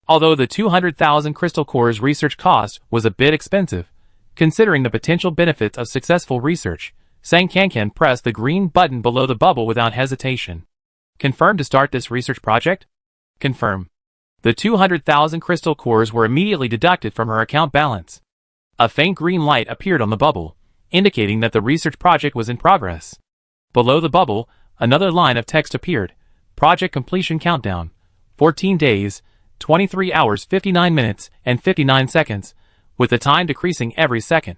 Speaker 1: Although the 200,000 crystal cores research cost was a bit expensive, considering the potential benefits of successful research, Sang Kankan pressed the green button below the bubble without hesitation. Confirm to start this research project? Confirm. The 200,000 crystal cores were immediately deducted from her account balance. A faint green light appeared on the bubble, indicating that the research project was in progress. Below the bubble, another line of text appeared. Project completion countdown. 14 days, 23 hours 59 minutes and 59 seconds, with the time decreasing every second.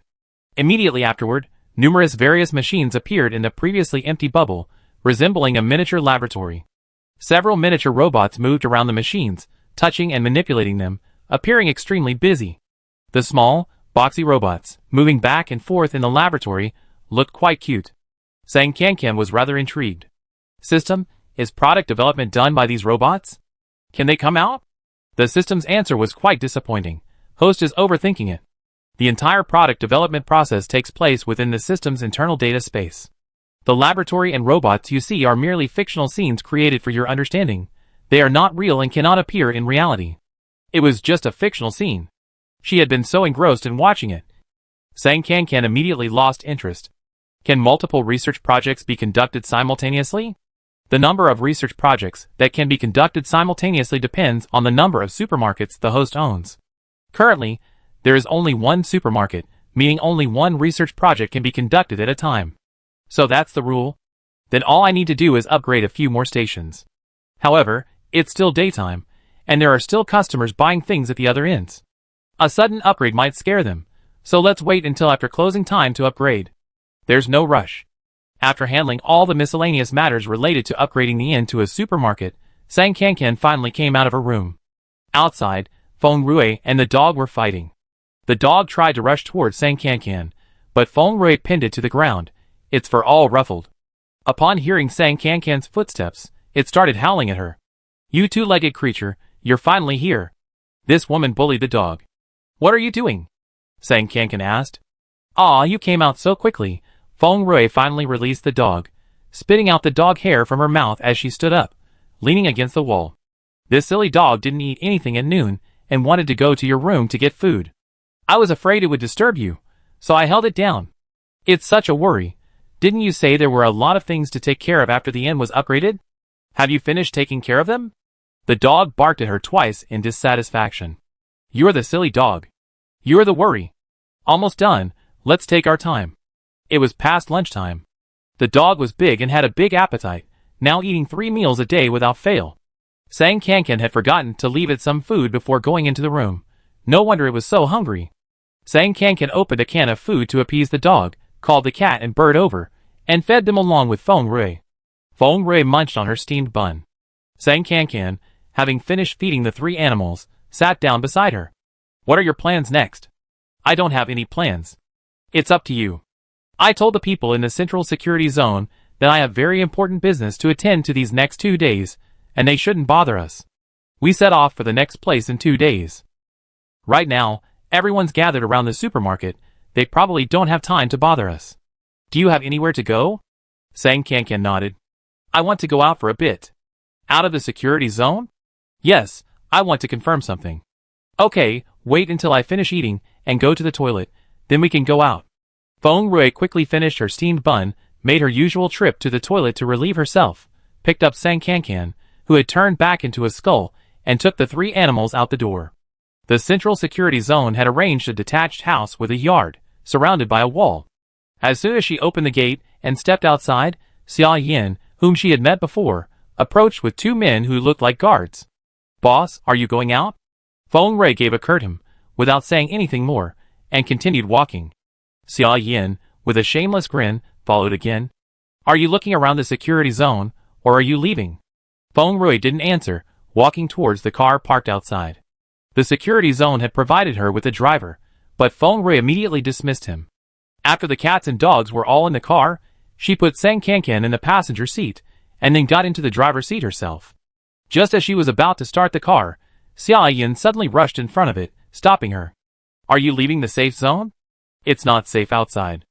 Speaker 1: Immediately afterward, numerous various machines appeared in the previously empty bubble, resembling a miniature laboratory. Several miniature robots moved around the machines, touching and manipulating them, appearing extremely busy. The small, boxy robots, moving back and forth in the laboratory, looked quite cute. Sang Kankan was rather intrigued. System, is product development done by these robots? Can they come out? The system's answer was quite disappointing. Host is overthinking it. The entire product development process takes place within the system's internal data space. The laboratory and robots you see are merely fictional scenes created for your understanding. They are not real and cannot appear in reality. It was just a fictional scene. She had been so engrossed in watching it. Sang Kankan immediately lost interest. Can multiple research projects be conducted simultaneously? The number of research projects that can be conducted simultaneously depends on the number of supermarkets the host owns. Currently, there is only one supermarket, meaning only one research project can be conducted at a time. So that's the rule? Then all I need to do is upgrade a few more stations. However, it's still daytime, and there are still customers buying things at the other ends. A sudden upgrade might scare them, so let's wait until after closing time to upgrade. There's no rush. After handling all the miscellaneous matters related to upgrading the inn to a supermarket, Sang Kankan finally came out of her room. Outside, Feng Rui and the dog were fighting. The dog tried to rush towards Sang Kankan, but Feng Rui pinned it to the ground, its fur all ruffled. Upon hearing Sang Kankan's footsteps, it started howling at her. You two-legged creature, you're finally here. This woman bullied the dog. What are you doing? Sang Kankan asked. Aw, you came out so quickly. Feng Rui finally released the dog, spitting out the dog hair from her mouth as she stood up, leaning against the wall. This silly dog didn't eat anything at noon and wanted to go to your room to get food. I was afraid it would disturb you, so I held it down. It's such a worry. Didn't you say there were a lot of things to take care of after the inn was upgraded? Have you finished taking care of them? The dog barked at her twice in dissatisfaction. You're the silly dog. You're the worry. Almost done, let's take our time. It was past lunchtime. The dog was big and had a big appetite, now eating 3 meals a day without fail. Sang Kankan had forgotten to leave it some food before going into the room. No wonder it was so hungry. Sang Kankan opened a can of food to appease the dog, called the cat and bird over, and fed them along with Feng Rui. Feng Rui munched on her steamed bun. Sang Kankan, having finished feeding the 3 animals, sat down beside her. What are your plans next? I don't have any plans. It's up to you. I told the people in the Central Security Zone that I have very important business to attend to these next 2 days, and they shouldn't bother us. We set off for the next place in 2 days. Right now, everyone's gathered around the supermarket. They probably don't have time to bother us. Do you have anywhere to go? Sang Kankan nodded. I want to go out for a bit. Out of the security zone? Yes, I want to confirm something. Okay, wait until I finish eating and go to the toilet, then we can go out. Feng Rui quickly finished her steamed bun, made her usual trip to the toilet to relieve herself, picked up Sang Kankan, who had turned back into a skull, and took the 3 animals out the door. The central security zone had arranged a detached house with a yard, surrounded by a wall. As soon as she opened the gate and stepped outside, Xia Yin, whom she had met before, approached with two men who looked like guards. "Boss, are you going out?" Feng Rui gave a curtsy, without saying anything more, and continued walking. Xia Yin, with a shameless grin, followed again. "Are you looking around the security zone, or are you leaving?" Feng Rui didn't answer, walking towards the car parked outside. The security zone had provided her with a driver, but Feng Rui immediately dismissed him. After the cats and dogs were all in the car, she put Sang Kankan in the passenger seat, and then got into the driver's seat herself. Just as she was about to start the car, Xia Yin suddenly rushed in front of it, stopping her. "Are you leaving the safe zone? It's not safe outside.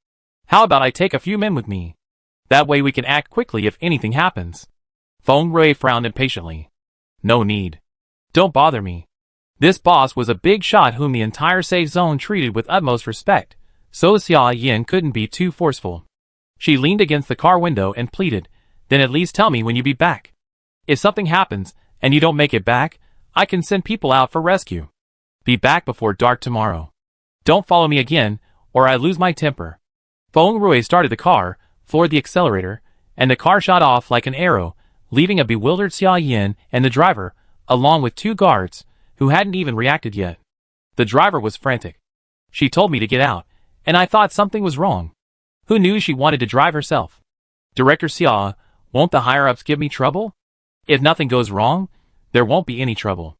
Speaker 1: How about I take a few men with me? That way we can act quickly if anything happens." Feng Rui frowned impatiently. "No need. Don't bother me." This boss was a big shot whom the entire safe zone treated with utmost respect, so Xia Yin couldn't be too forceful. She leaned against the car window and pleaded, "Then at least tell me when you be back. If something happens, and you don't make it back, I can send people out for rescue. Be back before dark tomorrow. Don't follow me again, or I lose my temper." Feng Rui started the car, floored the accelerator, and the car shot off like an arrow, leaving a bewildered Xia Yin and the driver, along with two guards, who hadn't even reacted yet. The driver was frantic. "She told me to get out, and I thought something was wrong. Who knew she wanted to drive herself? Director Xia, won't the higher-ups give me trouble? If nothing goes wrong, there won't be any trouble.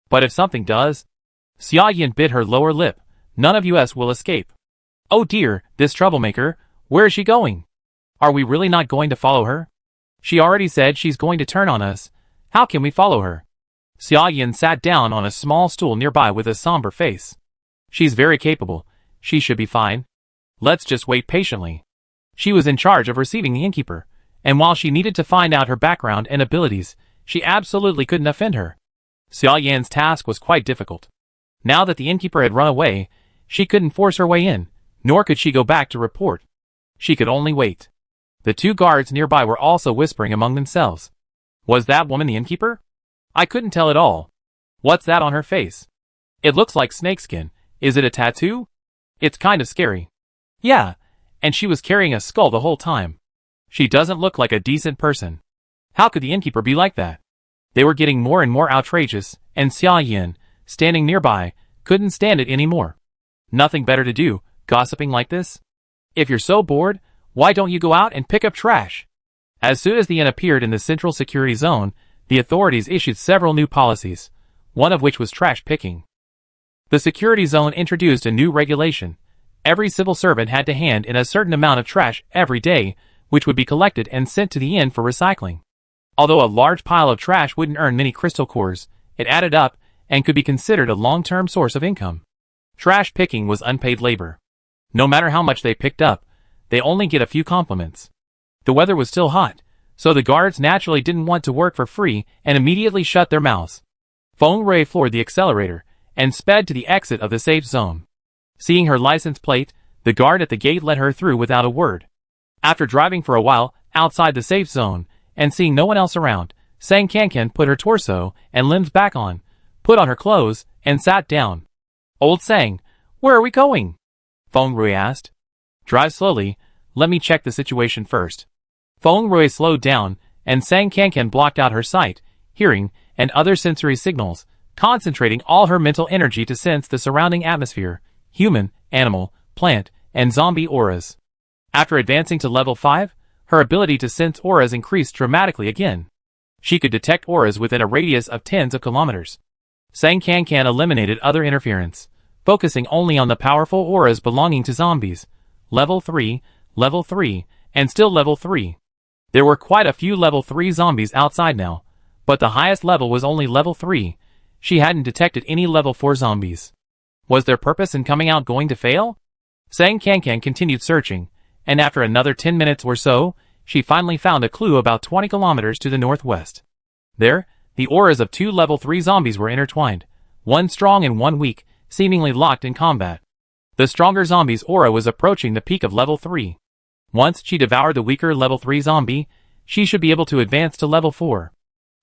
Speaker 1: But if something does..." Xia Yin bit her lower lip. "None of us will escape." "Oh dear, this troublemaker, where is she going? Are we really not going to follow her? She already said she's going to turn on us. How can we follow her?" Xia Yin sat down on a small stool nearby with a somber face. "She's very capable. She should be fine. Let's just wait patiently." She was in charge of receiving the innkeeper, and while she needed to find out her background and abilities, she absolutely couldn't offend her. Xia Yin's task was quite difficult. Now that the innkeeper had run away, she couldn't force her way in, nor could she go back to report. She could only wait. The two guards nearby were also whispering among themselves. "Was that woman the innkeeper? I couldn't tell at all. What's that on her face? It looks like snakeskin. Is it a tattoo? It's kind of scary." "Yeah, and she was carrying a skull the whole time. She doesn't look like a decent person. How could the innkeeper be like that?" They were getting more and more outrageous, and Xia Yin, standing nearby, couldn't stand it anymore. Nothing better to do, gossiping like this? If you're so bored, why don't you go out and pick up trash? As soon as the inn appeared in the central security zone, the authorities issued several new policies, one of which was trash picking. The security zone introduced a new regulation. Every civil servant had to hand in a certain amount of trash every day, which would be collected and sent to the inn for recycling. Although a large pile of trash wouldn't earn many crystal cores, it added up and could be considered a long-term source of income. Trash picking was unpaid labor. No matter how much they picked up, they only get a few compliments. The weather was still hot, so the guards naturally didn't want to work for free and immediately shut their mouths. Feng Rui floored the accelerator and sped to the exit of the safe zone. Seeing her license plate, the guard at the gate let her through without a word. After driving for a while outside the safe zone and seeing no one else around, Sang Kankan put her torso and limbs back on, put on her clothes, and sat down. "Old Sang, where are we going?" Feng Rui asked. "Drive slowly, let me check the situation first." Feng Rui slowed down, and Sang Kankan blocked out her sight, hearing, and other sensory signals, concentrating all her mental energy to sense the surrounding atmosphere, human, animal, plant, and zombie auras. After advancing to level 5, her ability to sense auras increased dramatically again. She could detect auras within a radius of tens of kilometers. Sang Kankan eliminated other interference, focusing only on the powerful auras belonging to zombies. Level 3, and still level 3. There were quite a few level 3 zombies outside now, but the highest level was only level 3. She hadn't detected any level 4 zombies. Was their purpose in coming out going to fail? Sang Kankan continued searching, and after another 10 minutes or so, she finally found a clue about 20 kilometers to the northwest. There, the auras of 2 level 3 zombies were intertwined, one strong and one weak, seemingly locked in combat. The stronger zombie's aura was approaching the peak of level 3. Once she devoured the weaker level 3 zombie, she should be able to advance to level 4.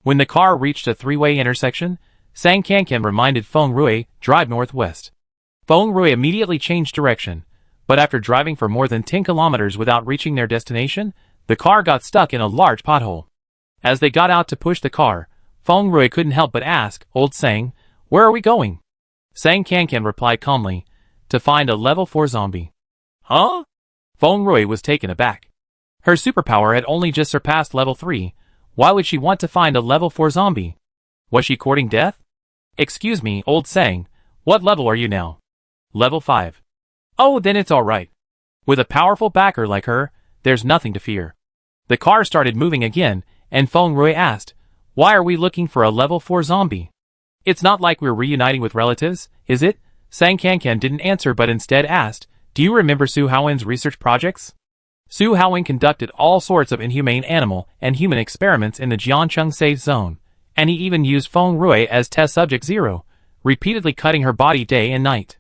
Speaker 1: When the car reached a 3-way intersection, Sang Kankan reminded Feng Rui, drive northwest. Feng Rui immediately changed direction, but after driving for more than 10 kilometers without reaching their destination, the car got stuck in a large pothole. As they got out to push the car, Feng Rui couldn't help but ask, Old Sang, where are we going? Sang Kankan replied calmly, to find a level 4 zombie. Huh? Feng Rui was taken aback. Her superpower had only just surpassed level 3, why would she want to find a level 4 zombie? Was she courting death? Excuse me, Old Sang, what level are you now? Level 5. Oh, then it's alright. With a powerful backer like her, there's nothing to fear. The car started moving again, and Feng Rui asked, why are we looking for a level 4 zombie? It's not like we're reuniting with relatives, is it? Sang Kankan didn't answer but instead asked, do you remember Su Haowen's research projects? Su Haowen conducted all sorts of inhumane animal and human experiments in the Jiancheng safe zone, and he even used Feng Rui as test subject 0, repeatedly cutting her body day and night.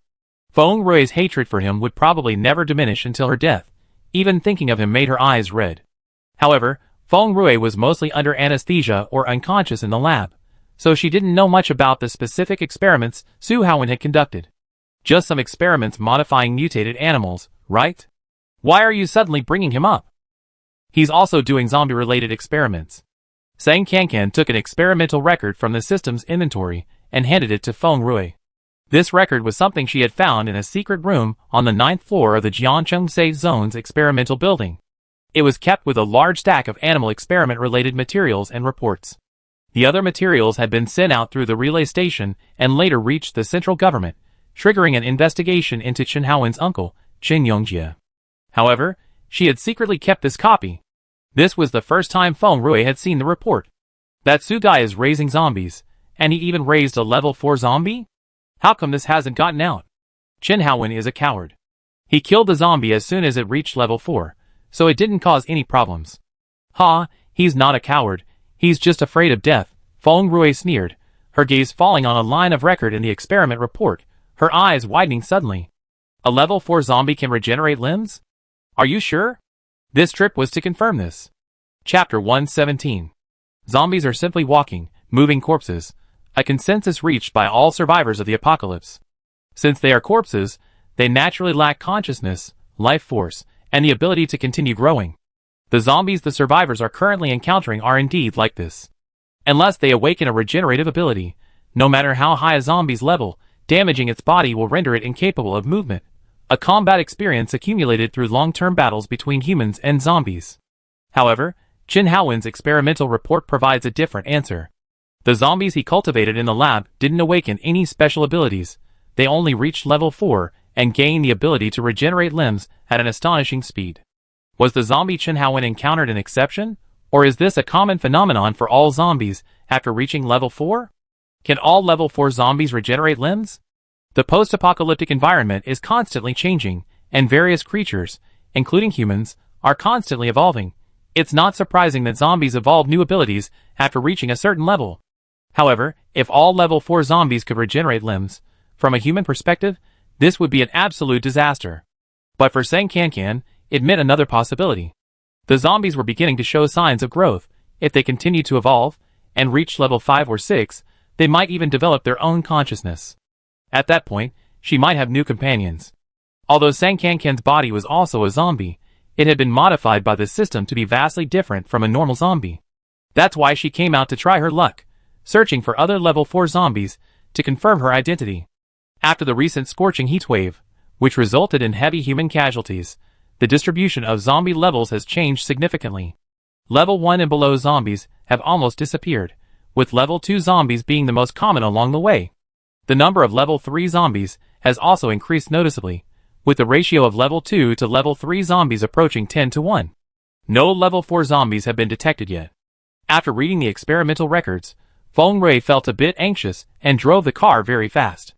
Speaker 1: Feng Rui's hatred for him would probably never diminish until her death. Even thinking of him made her eyes red. However, Feng Rui was mostly under anesthesia or unconscious in the lab, so she didn't know much about the specific experiments Su Haowen had conducted. Just some experiments modifying mutated animals, right? Why are you suddenly bringing him up? He's also doing zombie-related experiments. Sang Kankan took an experimental record from the system's inventory and handed it to Feng Rui. This record was something she had found in a secret room on the 9th floor of the Jiancheng Safe Zone's experimental building. It was kept with a large stack of animal experiment-related materials and reports. The other materials had been sent out through the relay station and later reached the central government, triggering an investigation into Chen Haowen's uncle, Chen Yongjie. However, she had secretly kept this copy. This was the first time Feng Rui had seen the report. That Su guy is raising zombies, and he even raised a level 4 zombie? How come this hasn't gotten out? Chen Haowen is a coward. He killed the zombie as soon as it reached level 4, so it didn't cause any problems. Ha, he's not a coward, he's just afraid of death, Feng Rui sneered, her gaze falling on a line of record in the experiment report, her eyes widening suddenly. A level 4 zombie can regenerate limbs? Are you sure? This trip was to confirm this. Chapter 117. Zombies are simply walking, moving corpses, a consensus reached by all survivors of the apocalypse. Since they are corpses, they naturally lack consciousness, life force, and the ability to continue growing. The zombies the survivors are currently encountering are indeed like this. Unless they awaken a regenerative ability, no matter how high a zombie's level, damaging its body will render it incapable of movement, a combat experience accumulated through long-term battles between humans and zombies. However, Chen Haowen's experimental report provides a different answer. The zombies he cultivated in the lab didn't awaken any special abilities, they only reached level 4 and gained the ability to regenerate limbs at an astonishing speed. Was the zombie Chen Haowen encountered an exception, or is this a common phenomenon for all zombies after reaching level 4? Can all level 4 zombies regenerate limbs? The post-apocalyptic environment is constantly changing, and various creatures, including humans, are constantly evolving. It's not surprising that zombies evolve new abilities after reaching a certain level. However, if all level 4 zombies could regenerate limbs, from a human perspective, this would be an absolute disaster. But for Sang Kankan, it meant another possibility. The zombies were beginning to show signs of growth. If they continued to evolve, and reach level 5 or 6, they might even develop their own consciousness. At that point, she might have new companions. Although Sang Kankan's body was also a zombie, it had been modified by the system to be vastly different from a normal zombie. That's why she came out to try her luck, searching for other level 4 zombies to confirm her identity. After the recent scorching heatwave, which resulted in heavy human casualties, the distribution of zombie levels has changed significantly. Level 1 and below zombies have almost disappeared, with level 2 zombies being the most common along the way. The number of level 3 zombies has also increased noticeably, with the ratio of level 2 to level 3 zombies approaching 10 to 1. No level 4 zombies have been detected yet. After reading the experimental records, Feng Rui felt a bit anxious and drove the car very fast.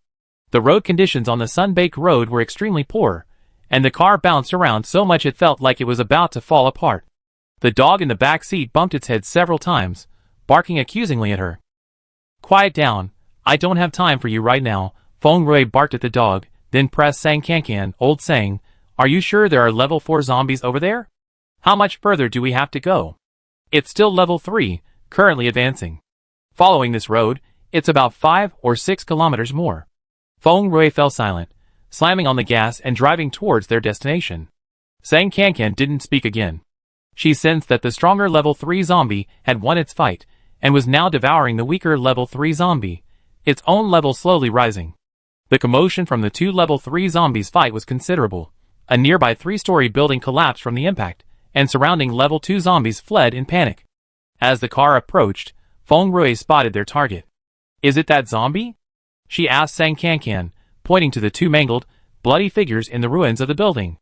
Speaker 1: The road conditions on the sun-baked road were extremely poor, and the car bounced around so much it felt like it was about to fall apart. The dog in the back seat bumped its head several times, barking accusingly at her. "Quiet down, I don't have time for you right now," Feng Rui barked at the dog, then pressed Sang Kankan. "Old Sang, are you sure there are level 4 zombies over there? How much further do we have to go?" "It's still level 3, currently advancing. Following this road, It's about 5 or 6 kilometers more. Feng Rui fell silent, slamming on the gas and driving towards their destination. Sang Kankan didn't speak again. She sensed that the stronger level 3 zombie had won its fight, and was now devouring the weaker level 3 zombie, its own level slowly rising. The commotion from the two level 3 zombies' fight was considerable. A nearby 3-story building collapsed from the impact, and surrounding level 2 zombies fled in panic. As the car approached, Feng Rui spotted their target. "Is it that zombie?" she asked Sang Kankan, pointing to the two mangled, bloody figures in the ruins of the building.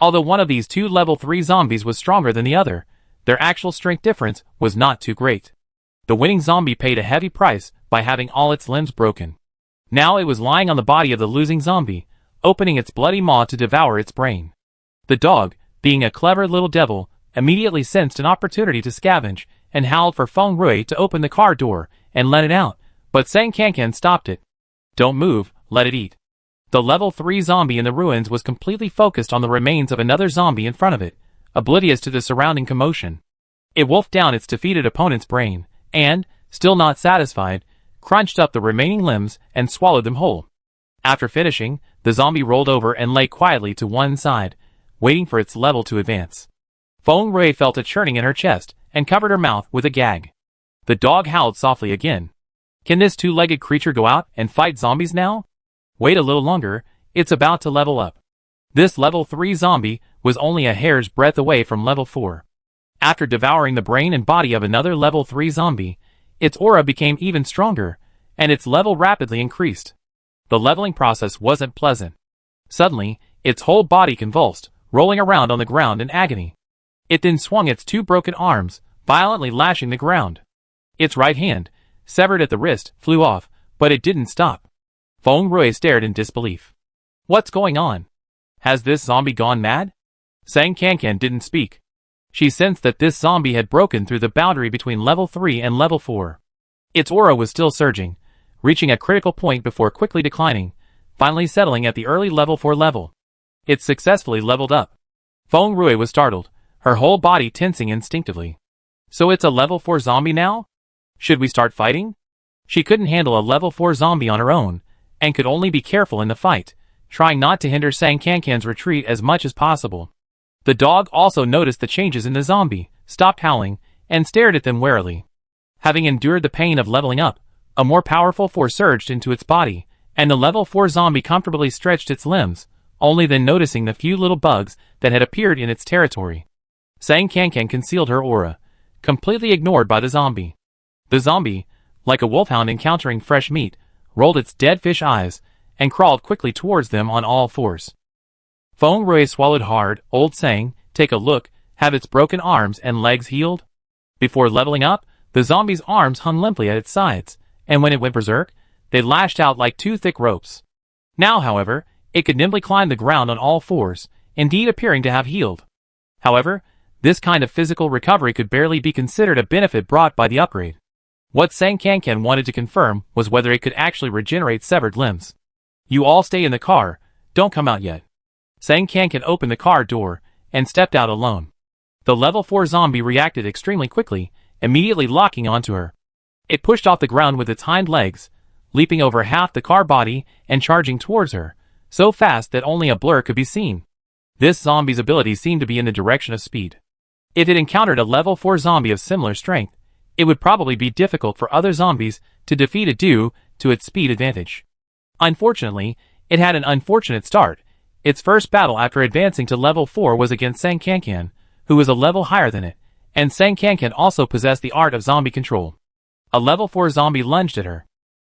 Speaker 1: Although one of these two level 3 zombies was stronger than the other, their actual strength difference was not too great. The winning zombie paid a heavy price by having all its limbs broken. Now it was lying on the body of the losing zombie, opening its bloody maw to devour its brain. The dog, being a clever little devil, immediately sensed an opportunity to scavenge, and howled for Feng Rui to open the car door and let it out, but Sang Kankan stopped it. "Don't move, let it eat." The level 3 zombie in the ruins was completely focused on the remains of another zombie in front of it, oblivious to the surrounding commotion. It wolfed down its defeated opponent's brain, and, still not satisfied, crunched up the remaining limbs and swallowed them whole. After finishing, the zombie rolled over and lay quietly to one side, waiting for its level to advance. Feng Rui felt a churning in her chest and covered her mouth with a gag. The dog howled softly again. "Can this two-legged creature go out and fight zombies now?" "Wait a little longer, it's about to level up." This level 3 zombie was only a hair's breadth away from level 4. After devouring the brain and body of another level 3 zombie, its aura became even stronger, and its level rapidly increased. The leveling process wasn't pleasant. Suddenly, its whole body convulsed, rolling around on the ground in agony. It then swung its two broken arms, violently lashing the ground. Its right hand, severed at the wrist, flew off, but it didn't stop. Feng Rui stared in disbelief. "What's going on? Has this zombie gone mad?" Sang Kankan didn't speak. She sensed that this zombie had broken through the boundary between level 3 and level 4. Its aura was still surging, reaching a critical point before quickly declining, finally settling at the early level 4 level. It successfully leveled up. Feng Rui was startled, her whole body tensing instinctively. "So it's a level 4 zombie now? Should we start fighting?" She couldn't handle a level 4 zombie on her own, and could only be careful in the fight, trying not to hinder Sang Kankan's retreat as much as possible. The dog also noticed the changes in the zombie, stopped howling, and stared at them warily. Having endured the pain of leveling up, a more powerful force surged into its body, and the level 4 zombie comfortably stretched its limbs, only then noticing the few little bugs that had appeared in its territory. Sang Kankan concealed her aura, completely ignored by the zombie. The zombie, like a wolfhound encountering fresh meat, rolled its dead fish eyes, and crawled quickly towards them on all fours. Feng Rui swallowed hard, old saying, "Take a look, have its broken arms and legs healed?" Before leveling up, the zombie's arms hung limply at its sides, and when it went berserk, they lashed out like two thick ropes. Now, however, it could nimbly climb the ground on all fours, indeed appearing to have healed. However, this kind of physical recovery could barely be considered a benefit brought by the upgrade. What Sang Kankan wanted to confirm was whether it could actually regenerate severed limbs. "You all stay in the car, don't come out yet." Sang Kankan opened the car door, and stepped out alone. The level 4 zombie reacted extremely quickly, immediately locking onto her. It pushed off the ground with its hind legs, leaping over half the car body and charging towards her, so fast that only a blur could be seen. This zombie's ability seemed to be in the direction of speed. If it encountered a level 4 zombie of similar strength, it would probably be difficult for other zombies to defeat it due to its speed advantage. Unfortunately, it had an unfortunate start. Its first battle after advancing to level 4 was against Sang Kankan, who was a level higher than it, and Sang Kankan also possessed the art of zombie control. A level 4 zombie lunged at her.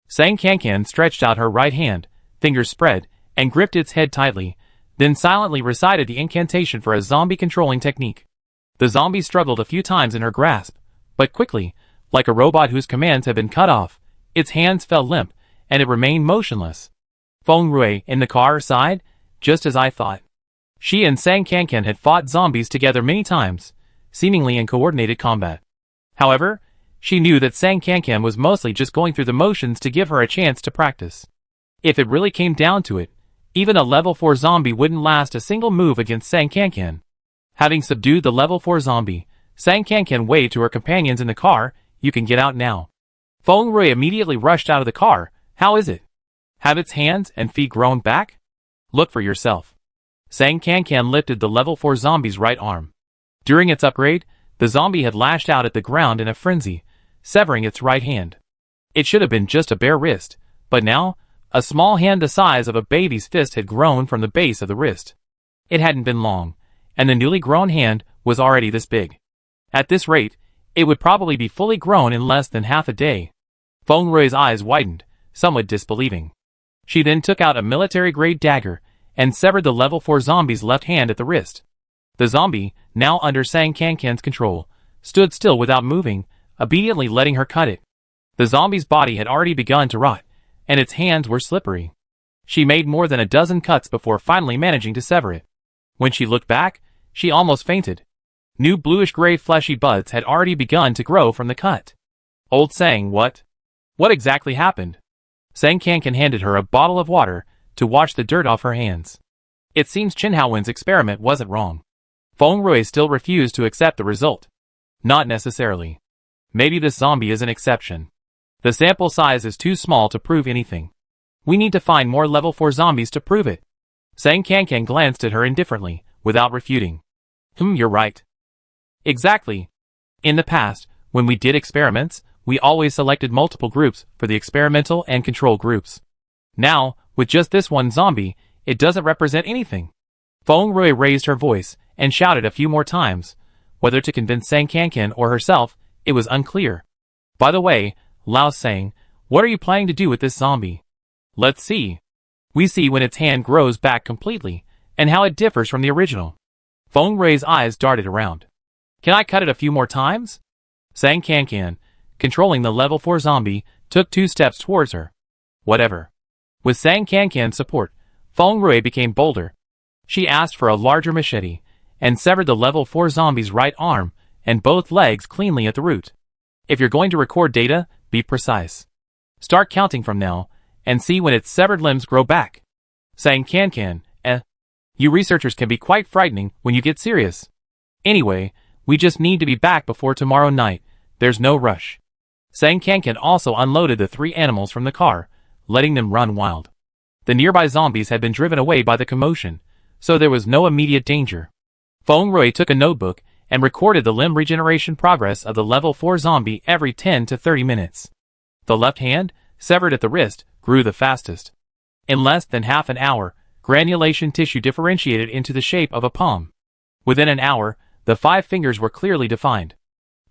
Speaker 1: Sang Kankan stretched out her right hand, fingers spread, and gripped its head tightly, then silently recited the incantation for a zombie controlling technique. The zombie struggled a few times in her grasp, but quickly, like a robot whose commands had been cut off, its hands fell limp, and it remained motionless. Feng Rui, in the car, sighed, "Just as I thought." She and Sang Kankan had fought zombies together many times, seemingly in coordinated combat. However, she knew that Sang Kankan was mostly just going through the motions to give her a chance to practice. If it really came down to it, even a level 4 zombie wouldn't last a single move against Sang Kankan. Having subdued the level 4 zombie, Sang Kankan waved to her companions in the car, "You can get out now." Feng Rui immediately rushed out of the car. How is it? Have its hands and feet grown back? Look for yourself. Sang Kankan lifted the level 4 zombie's right arm. During its upgrade, the zombie had lashed out at the ground in a frenzy, severing its right hand. It should have been just a bare wrist, but now, a small hand the size of a baby's fist had grown from the base of the wrist. It hadn't been long, and the newly grown hand was already this big. At this rate, it would probably be fully grown in less than half a day. Feng Rui's eyes widened, somewhat disbelieving. She then took out a military-grade dagger and severed the level 4 zombie's left hand at the wrist. The zombie, now under Sang Kankan's control, stood still without moving, obediently letting her cut it. The zombie's body had already begun to rot, and its hands were slippery. She made more than a dozen cuts before finally managing to sever it. When she looked back, she almost fainted. New bluish-gray fleshy buds had already begun to grow from the cut. Old Sang, what? What exactly happened? Sang Kankan handed her a bottle of water to wash the dirt off her hands. It seems Chen Haowen's experiment wasn't wrong. Feng Rui still refused to accept the result. Not necessarily. Maybe this zombie is an exception. The sample size is too small to prove anything. We need to find more level 4 zombies to prove it. Sang Kankan glanced at her indifferently, without refuting. You're right. Exactly. In the past, when we did experiments, we always selected multiple groups for the experimental and control groups. Now, with just this one zombie, it doesn't represent anything. Feng Rui raised her voice and shouted a few more times. Whether to convince Sang Kankan or herself, it was unclear. By the way, Lao Sang, what are you planning to do with this zombie? Let's see. We see when its hand grows back completely, and how it differs from the original. Feng Rui's eyes darted around. Can I cut it a few more times? Sang Kankan, controlling the level 4 zombie, took 2 steps towards her. Whatever. With Sang Kankan's support, Feng Rui became bolder. She asked for a larger machete, and severed the level 4 zombie's right arm and both legs cleanly at the root. If you're going to record data, be precise. Start counting from now, and see when its severed limbs grow back. Sang Kankan, You researchers can be quite frightening when you get serious. Anyway, we just need to be back before tomorrow night. There's no rush. Sang Kankan also unloaded the 3 animals from the car, letting them run wild. The nearby zombies had been driven away by the commotion, so there was no immediate danger. Feng Rui took a notebook and recorded the limb regeneration progress of the level 4 zombie every 10 to 30 minutes. The left hand, severed at the wrist, grew the fastest. In less than half an hour, granulation tissue differentiated into the shape of a palm. Within an hour, the 5 fingers were clearly defined.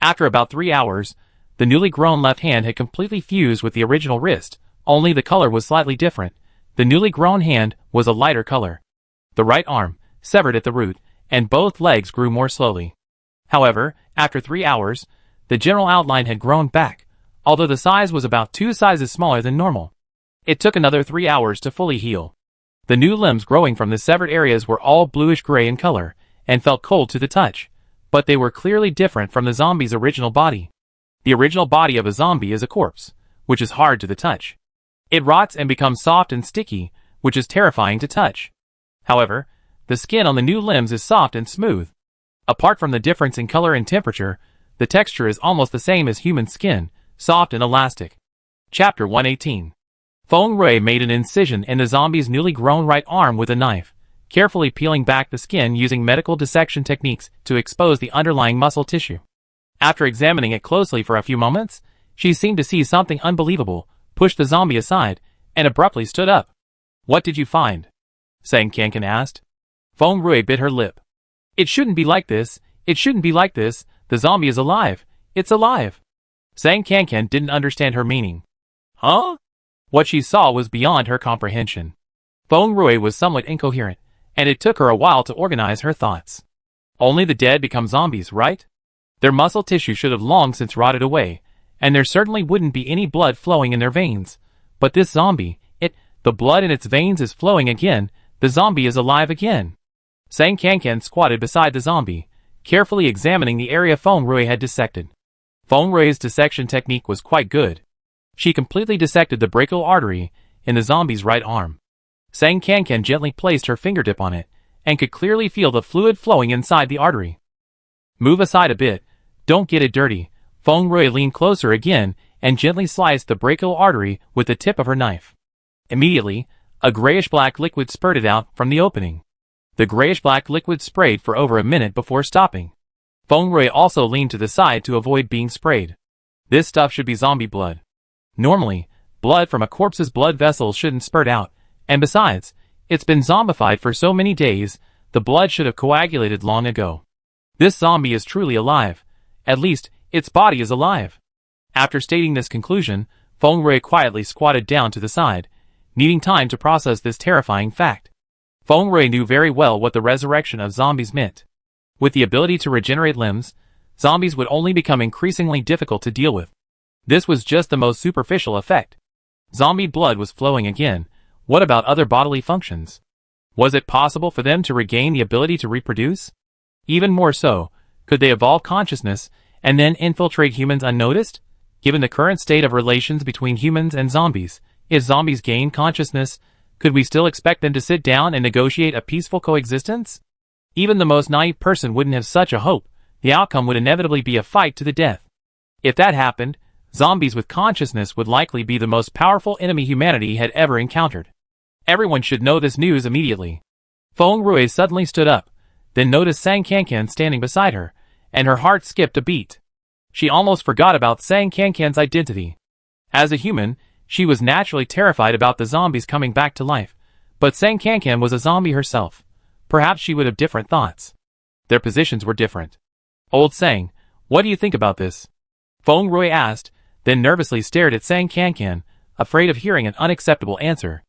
Speaker 1: After about 3 hours, the newly grown left hand had completely fused with the original wrist, only the color was slightly different. The newly grown hand was a lighter color. The right arm, severed at the root, and both legs grew more slowly. However, after 3 hours, the general outline had grown back, although the size was about 2 sizes smaller than normal. It took another 3 hours to fully heal. The new limbs growing from the severed areas were all bluish-gray in color, and felt cold to the touch, but they were clearly different from the zombie's original body. The original body of a zombie is a corpse, which is hard to the touch. It rots and becomes soft and sticky, which is terrifying to touch. However, the skin on the new limbs is soft and smooth. Apart from the difference in color and temperature, the texture is almost the same as human skin, soft and elastic. Chapter 118. Feng Rui made an incision in the zombie's newly grown right arm with a knife, carefully peeling back the skin using medical dissection techniques to expose the underlying muscle tissue. After examining it closely for a few moments, she seemed to see something unbelievable, pushed the zombie aside, and abruptly stood up. What did you find? Sang Kankan asked. Feng Rui bit her lip. It shouldn't be like this, it shouldn't be like this, the zombie is alive, it's alive. Sang Kankan didn't understand her meaning. Huh? What she saw was beyond her comprehension. Feng Rui was somewhat incoherent, and it took her a while to organize her thoughts. Only the dead become zombies, right? Their muscle tissue should have long since rotted away, and there certainly wouldn't be any blood flowing in their veins. But this zombie, the blood in its veins is flowing again, the zombie is alive again. Sang Kankan squatted beside the zombie, carefully examining the area Feng Rui had dissected. Feng Rui's dissection technique was quite good. She completely dissected the brachial artery in the zombie's right arm. Sang Kankan gently placed her fingertip on it, and could clearly feel the fluid flowing inside the artery. Move aside a bit, don't get it dirty. Feng Rui leaned closer again and gently sliced the brachial artery with the tip of her knife. Immediately, a grayish-black liquid spurted out from the opening. The grayish-black liquid sprayed for over a minute before stopping. Feng Rui also leaned to the side to avoid being sprayed. This stuff should be zombie blood. Normally, blood from a corpse's blood vessels shouldn't spurt out, and besides, it's been zombified for so many days, the blood should have coagulated long ago. This zombie is truly alive. At least, its body is alive. After stating this conclusion, Feng Rui quietly squatted down to the side, needing time to process this terrifying fact. Feng Rui knew very well what the resurrection of zombies meant. With the ability to regenerate limbs, zombies would only become increasingly difficult to deal with. This was just the most superficial effect. Zombie blood was flowing again. What about other bodily functions? Was it possible for them to regain the ability to reproduce? Even more so, could they evolve consciousness and then infiltrate humans unnoticed? Given the current state of relations between humans and zombies, if zombies gain consciousness, could we still expect them to sit down and negotiate a peaceful coexistence? Even the most naive person wouldn't have such a hope. The outcome would inevitably be a fight to the death. If that happened, zombies with consciousness would likely be the most powerful enemy humanity had ever encountered. Everyone should know this news immediately. Feng Rui suddenly stood up, then noticed Sang Kankan standing beside her, and her heart skipped a beat. She almost forgot about Sang Kankan's identity. As a human, she was naturally terrified about the zombies coming back to life, but Sang Kankan was a zombie herself. Perhaps she would have different thoughts. Their positions were different. Old Sang, what do you think about this? Feng Rui asked, then nervously stared at Sang Kankan, afraid of hearing an unacceptable answer.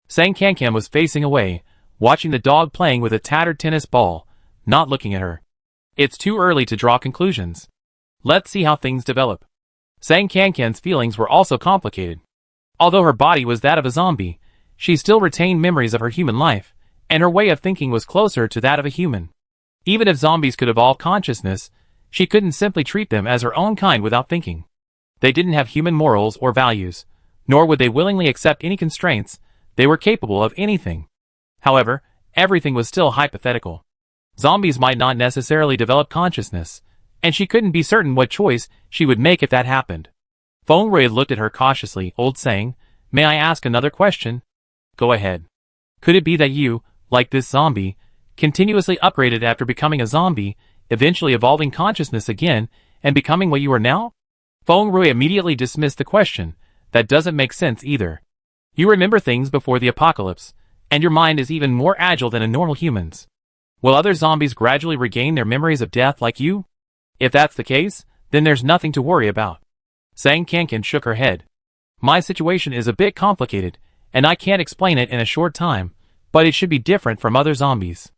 Speaker 1: Sang Kankan was facing away, watching the dog playing with a tattered tennis ball, not looking at her. It's too early to draw conclusions. Let's see how things develop. Sang Kankan's feelings were also complicated. Although her body was that of a zombie, she still retained memories of her human life, and her way of thinking was closer to that of a human. Even if zombies could evolve consciousness, she couldn't simply treat them as her own kind without thinking. They didn't have human morals or values, nor would they willingly accept any constraints. They were capable of anything. However, everything was still hypothetical. Zombies might not necessarily develop consciousness, and she couldn't be certain what choice she would make if that happened. Feng Rui looked at her cautiously. Old Sang, may I ask another question? Go ahead. Could it be that you, like this zombie, continuously upgraded after becoming a zombie, eventually evolving consciousness again, and becoming what you are now? Feng Rui immediately dismissed the question. That doesn't make sense either. You remember things before the apocalypse, and your mind is even more agile than a normal human's. Will other zombies gradually regain their memories of death like you? If that's the case, then there's nothing to worry about. Sang Kankan shook her head. My situation is a bit complicated, and I can't explain it in a short time, but it should be different from other zombies.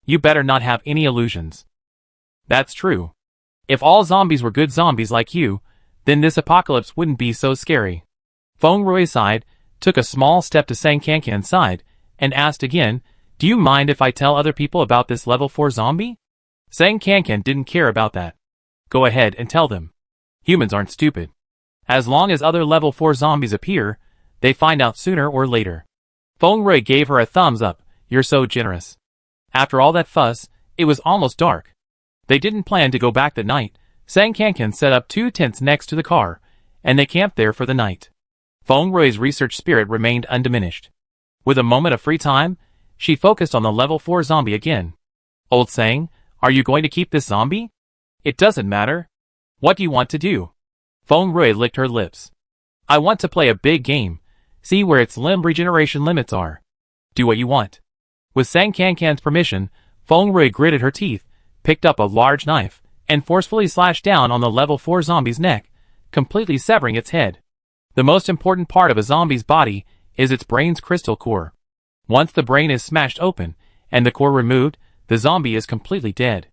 Speaker 1: You better not have any illusions. That's true. If all zombies were good zombies like you, then this apocalypse wouldn't be so scary. Feng Rui sighed, took a small step to Sang Kankan's side, and asked again, do you mind if I tell other people about this level 4 zombie? Sang Kankan didn't care about that. Go ahead and tell them. Humans aren't stupid. As long as other level 4 zombies appear, they find out sooner or later. Feng Rui gave her a thumbs up. You're so generous. After all that fuss, it was almost dark. They didn't plan to go back that night. Sang Kankan set up 2 tents next to the car, and they camped there for the night. Feng Rui's research spirit remained undiminished. With a moment of free time, she focused on the level 4 zombie again. Old Sang, are you going to keep this zombie? It doesn't matter. What do you want to do? Feng Rui licked her lips. I want to play a big game. See where its limb regeneration limits are. Do what you want. With Sang Kankan's permission, Feng Rui gritted her teeth, picked up a large knife, and forcefully slashed down on the level 4 zombie's neck, completely severing its head. The most important part of a zombie's body is its brain's crystal core. Once the brain is smashed open, and the core removed, the zombie is completely dead.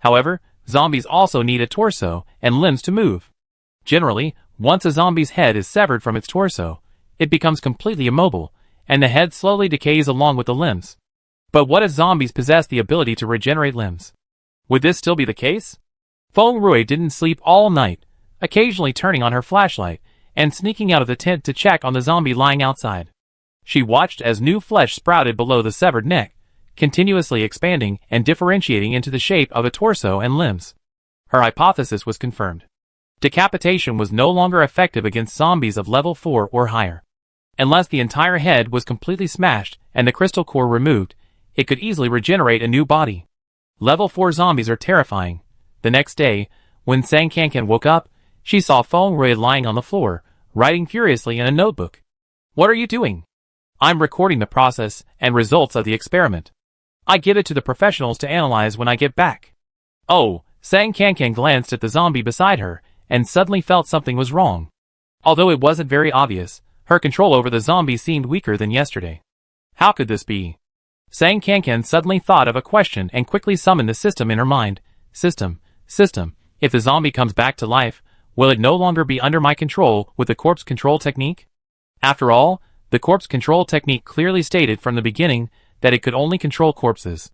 Speaker 1: However, zombies also need a torso and limbs to move. Generally, once a zombie's head is severed from its torso, it becomes completely immobile, and the head slowly decays along with the limbs. But what if zombies possess the ability to regenerate limbs? Would this still be the case? Feng Rui didn't sleep all night, occasionally turning on her flashlight and sneaking out of the tent to check on the zombie lying outside. She watched as new flesh sprouted below the severed neck, continuously expanding and differentiating into the shape of a torso and limbs. Her hypothesis was confirmed. Decapitation was no longer effective against zombies of level 4 or higher. Unless the entire head was completely smashed and the crystal core removed, it could easily regenerate a new body. Level 4 zombies are terrifying. The next day, when Sang Kankan woke up, she saw Feng Rui lying on the floor, writing furiously in a notebook. "What are you doing?" "I'm recording the process and results of the experiment. I give it to the professionals to analyze when I get back." "Oh," Sang Kankan glanced at the zombie beside her, and suddenly felt something was wrong. Although it wasn't very obvious, her control over the zombie seemed weaker than yesterday. How could this be? Sang Kankan suddenly thought of a question and quickly summoned the system in her mind. System, if the zombie comes back to life, will it no longer be under my control with the corpse control technique? After all, the corpse control technique clearly stated from the beginning that it could only control corpses.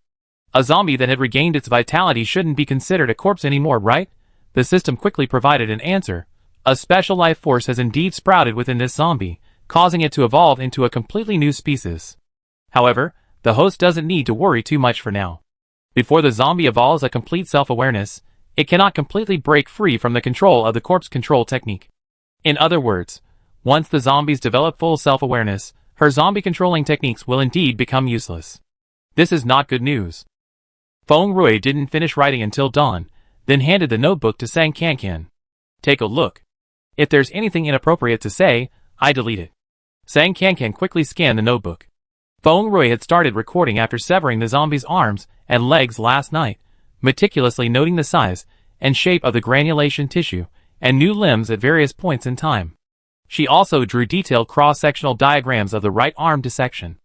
Speaker 1: A zombie that had regained its vitality shouldn't be considered a corpse anymore, right? The system quickly provided an answer. A special life force has indeed sprouted within this zombie, causing it to evolve into a completely new species. However, the host doesn't need to worry too much for now. Before the zombie evolves a complete self-awareness, it cannot completely break free from the control of the corpse control technique. In other words, once the zombies develop full self-awareness, her zombie controlling techniques will indeed become useless. This is not good news. Feng Rui didn't finish writing until dawn, then handed the notebook to Sang Kankan. "Take a look. If there's anything inappropriate to say, I delete it." Sang Kankan quickly scanned the notebook. Feng Rui had started recording after severing the zombie's arms and legs last night, meticulously noting the size and shape of the granulation tissue and new limbs at various points in time. She also drew detailed cross-sectional diagrams of the right arm dissection.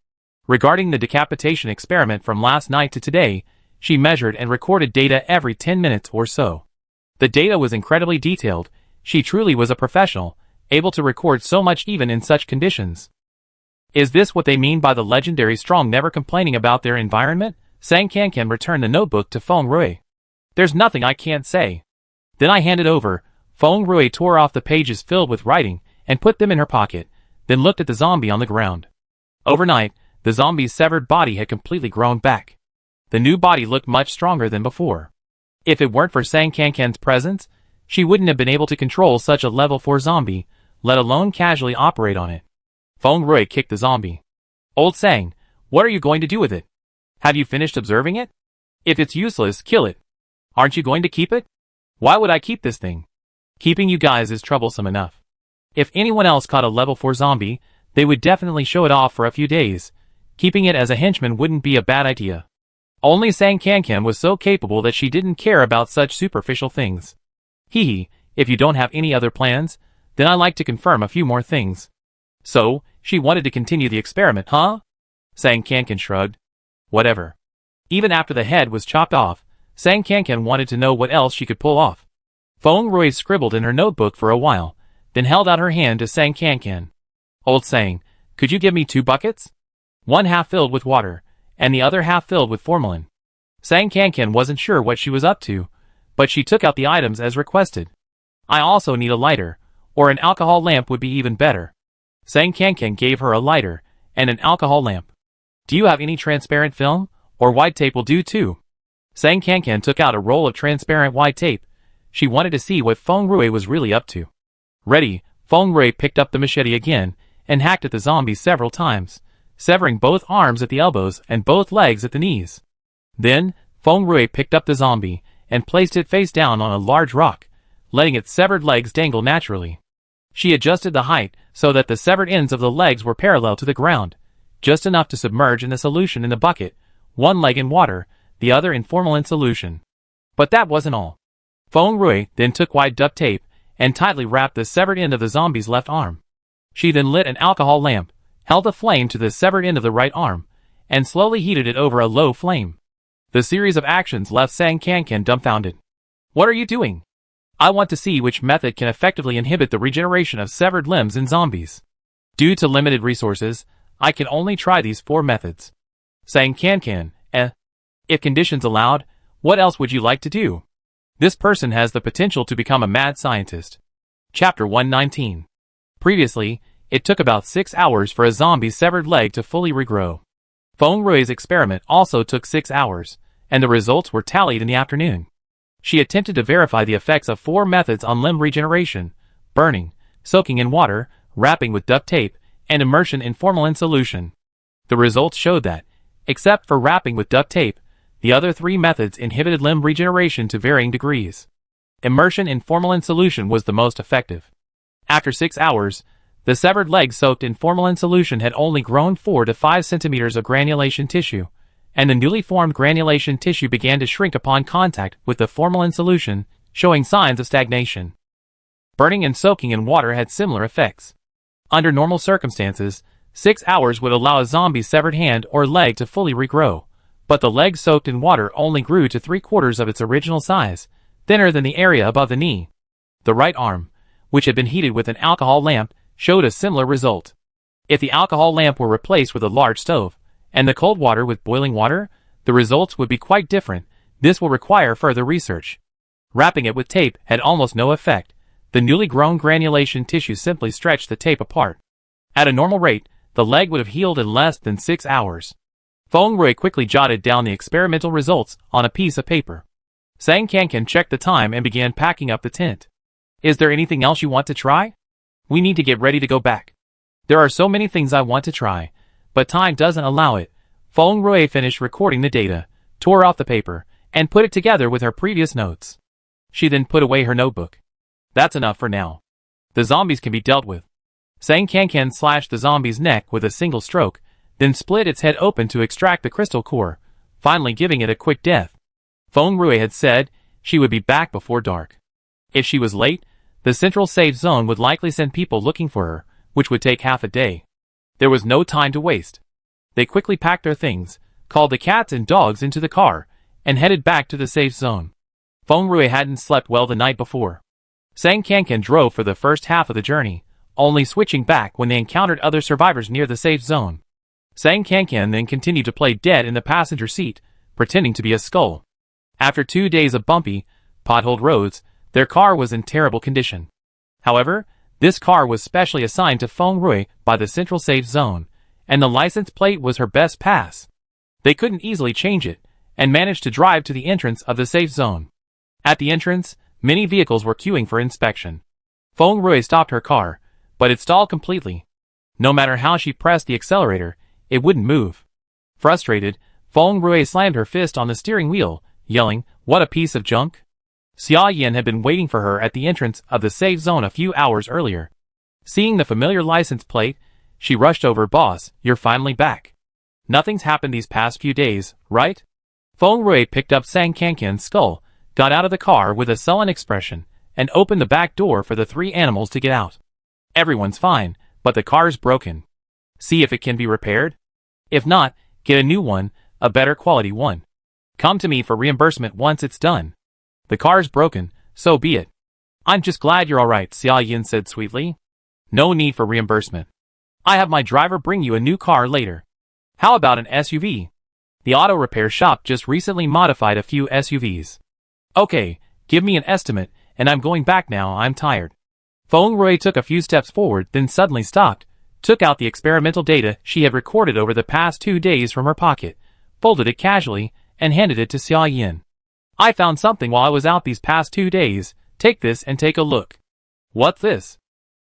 Speaker 1: Regarding the decapitation experiment from last night to today, she measured and recorded data every 10 minutes or so. The data was incredibly detailed. She truly was a professional, able to record so much even in such conditions. Is this what they mean by the legendary strong never complaining about their environment? Sang Kankan returned the notebook to Feng Rui. "There's nothing I can't say." Then I handed over. Feng Rui tore off the pages filled with writing and put them in her pocket, then looked at the zombie on the ground. Overnight, the zombie's severed body had completely grown back. The new body looked much stronger than before. If it weren't for Sang Kankan's presence, she wouldn't have been able to control such a level 4 zombie, let alone casually operate on it. Feng Rui kicked the zombie. "Old Sang, what are you going to do with it? Have you finished observing it? If it's useless, kill it. Aren't you going to keep it? Why would I keep this thing? Keeping you guys is troublesome enough. If anyone else caught a level 4 zombie, they would definitely show it off for a few days. Keeping it as a henchman wouldn't be a bad idea." Only Sang Kankan was so capable that she didn't care about such superficial things. "Hee, if you don't have any other plans, then I'd like to confirm a few more things." "So, she wanted to continue the experiment, huh?" Sang Kankan shrugged. "Whatever." Even after the head was chopped off, Sang Kankan wanted to know what else she could pull off. Feng Rui scribbled in her notebook for a while, then held out her hand to Sang Kankan. "Old Sang, could you give me 2 buckets? One half filled with water, and the other half filled with formalin." Sang Kankan wasn't sure what she was up to, but she took out the items as requested. "I also need a lighter, or an alcohol lamp would be even better." Sang Kankan gave her a lighter and an alcohol lamp. "Do you have any transparent film, or white tape will do too?" Sang Kankan took out a roll of transparent white tape. She wanted to see what Feng Rui was really up to. Ready, Feng Rui picked up the machete again and hacked at the zombie several times, severing both arms at the elbows and both legs at the knees. Then, Feng Rui picked up the zombie and placed it face down on a large rock, letting its severed legs dangle naturally. She adjusted the height so that the severed ends of the legs were parallel to the ground, just enough to submerge in the solution in the bucket, one leg in water, the other in formalin solution. But that wasn't all. Feng Rui then took white duct tape and tightly wrapped the severed end of the zombie's left arm. She then lit an alcohol lamp, held a flame to the severed end of the right arm, and slowly heated it over a low flame. The series of actions left Sang Kankan dumbfounded. "What are you doing? I want to see which method can effectively inhibit the regeneration of severed limbs in zombies. Due to limited resources, I can only try these 4 methods." Sang Kankan, If conditions allowed, what else would you like to do? This person has the potential to become a mad scientist. Chapter 119. Previously, it took about 6 hours for a zombie's severed leg to fully regrow. Feng Rui's experiment also took 6 hours, and the results were tallied in the afternoon. She attempted to verify the effects of 4 methods on limb regeneration: burning, soaking in water, wrapping with duct tape, and immersion in formalin solution. The results showed that, except for wrapping with duct tape, the other 3 methods inhibited limb regeneration to varying degrees. Immersion in formalin solution was the most effective. After 6 hours, the severed leg soaked in formalin solution had only grown 4 to 5 centimeters of granulation tissue, and the newly formed granulation tissue began to shrink upon contact with the formalin solution, showing signs of stagnation. Burning and soaking in water had similar effects. Under normal circumstances, 6 hours would allow a zombie's severed hand or leg to fully regrow, but the leg soaked in water only grew to 3/4 of its original size, thinner than the area above the knee. The right arm, which had been heated with an alcohol lamp, showed a similar result. If the alcohol lamp were replaced with a large stove, and the cold water with boiling water, the results would be quite different. This will require further research. Wrapping it with tape had almost no effect. The newly grown granulation tissue simply stretched the tape apart. At a normal rate, the leg would have healed in less than 6 hours. Feng Rui quickly jotted down the experimental results on a piece of paper. Sang Kankan checked the time and began packing up the tent. Is there anything else you want to try? We need to get ready to go back. There are so many things I want to try, but time doesn't allow it. Feng Rui finished recording the data, tore off the paper, and put it together with her previous notes. She then put away her notebook. That's enough for now. The zombies can be dealt with. Sang Kankan slashed the zombie's neck with a single stroke, then split its head open to extract the crystal core, finally giving it a quick death. Feng Rui had said she would be back before dark. If she was late, the central safe zone would likely send people looking for her, which would take half a day. There was no time to waste. They quickly packed their things, called the cats and dogs into the car, and headed back to the safe zone. Feng Rui hadn't slept well the night before. Sang Kankan drove for the first half of the journey, only switching back when they encountered other survivors near the safe zone. Sang Kankan then continued to play dead in the passenger seat, pretending to be a skull. After 2 days of bumpy, potholed roads, their car was in terrible condition. However, this car was specially assigned to Feng Rui by the central safe zone, and the license plate was her best pass. They couldn't easily change it, and managed to drive to the entrance of the safe zone. At the entrance, many vehicles were queuing for inspection. Feng Rui stopped her car, but it stalled completely. No matter how she pressed the accelerator, it wouldn't move. Frustrated, Feng Rui slammed her fist on the steering wheel, yelling, "What a piece of junk!" Xia Yin had been waiting for her at the entrance of the safe zone a few hours earlier. Seeing the familiar license plate, she rushed over. "Boss, you're finally back. Nothing's happened these past few days, right?" Feng Rui picked up Sang Kankan's skull, got out of the car with a sullen expression, and opened the back door for the 3 animals to get out. "Everyone's fine, but the car's broken. See if it can be repaired. If not, get a new one, a better quality one. Come to me for reimbursement once it's done. The car's broken, so be it." "I'm just glad you're alright," Xia Yin said sweetly. "No need for reimbursement. I have my driver bring you a new car later. How about an SUV? The auto repair shop just recently modified a few SUVs. Okay, give me an estimate, and I'm going back now. I'm tired." Feng Rui took a few steps forward, then suddenly stopped, took out the experimental data she had recorded over the past 2 days from her pocket, folded it casually, and handed it to Xia Yin. "I found something while I was out these past 2 days. Take this and take a look." "What's this?"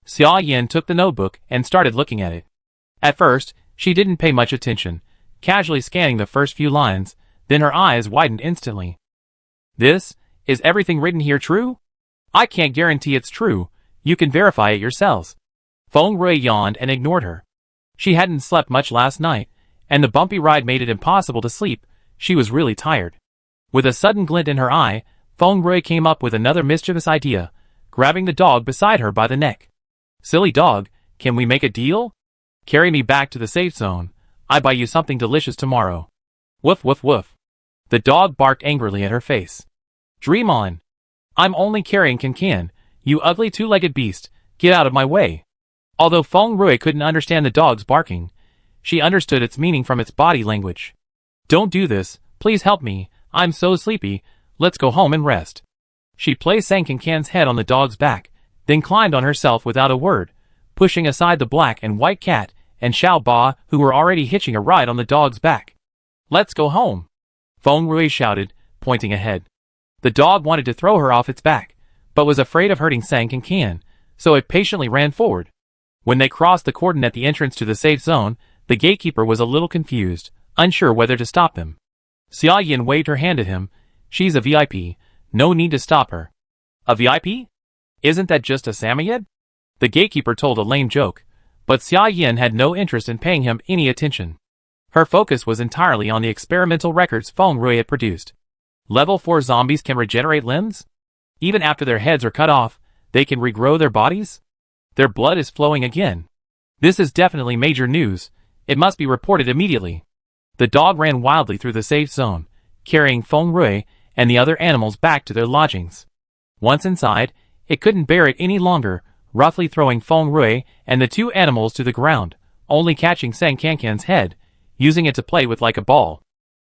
Speaker 1: Xia Yin took the notebook and started looking at it. At first, she didn't pay much attention, casually scanning the first few lines, then her eyes widened instantly. "This? Is everything written here true?" "I can't guarantee it's true. You can verify it yourselves." Feng Rui yawned and ignored her. She hadn't slept much last night, and the bumpy ride made it impossible to sleep. She was really tired. With a sudden glint in her eye, Feng Rui came up with another mischievous idea, grabbing the dog beside her by the neck. "Silly dog, can we make a deal? Carry me back to the safe zone. I buy you something delicious tomorrow." "Woof woof woof." The dog barked angrily at her face. "Dream on. I'm only carrying Kankan, you ugly 2-legged beast. Get out of my way." Although Feng Rui couldn't understand the dog's barking, she understood its meaning from its body language. "Don't do this, please help me. I'm so sleepy. Let's go home and rest." She placed Sang Kankan's head on the dog's back, then climbed on herself without a word, pushing aside the black and white cat and Xiao Ba, who were already hitching a ride on the dog's back. "Let's go home," Feng Rui shouted, pointing ahead. The dog wanted to throw her off its back, but was afraid of hurting Sang and Can, so it patiently ran forward. When they crossed the cordon at the entrance to the safe zone, the gatekeeper was a little confused, unsure whether to stop them. Xia Yin waved her hand at him. She's a VIP, no need to stop her. A VIP? Isn't that just a Samoyed? The gatekeeper told a lame joke, but Xia Yin had no interest in paying him any attention. Her focus was entirely on the experimental records Feng Rui had produced. Level 4 zombies can regenerate limbs? Even after their heads are cut off, they can regrow their bodies? Their blood is flowing again. This is definitely major news. It must be reported immediately. The dog ran wildly through the safe zone, carrying Feng Rui and the other animals back to their lodgings. Once inside, it couldn't bear it any longer, roughly throwing Feng Rui and the two animals to the ground, only catching Sang Cancan's head, using it to play with like a ball.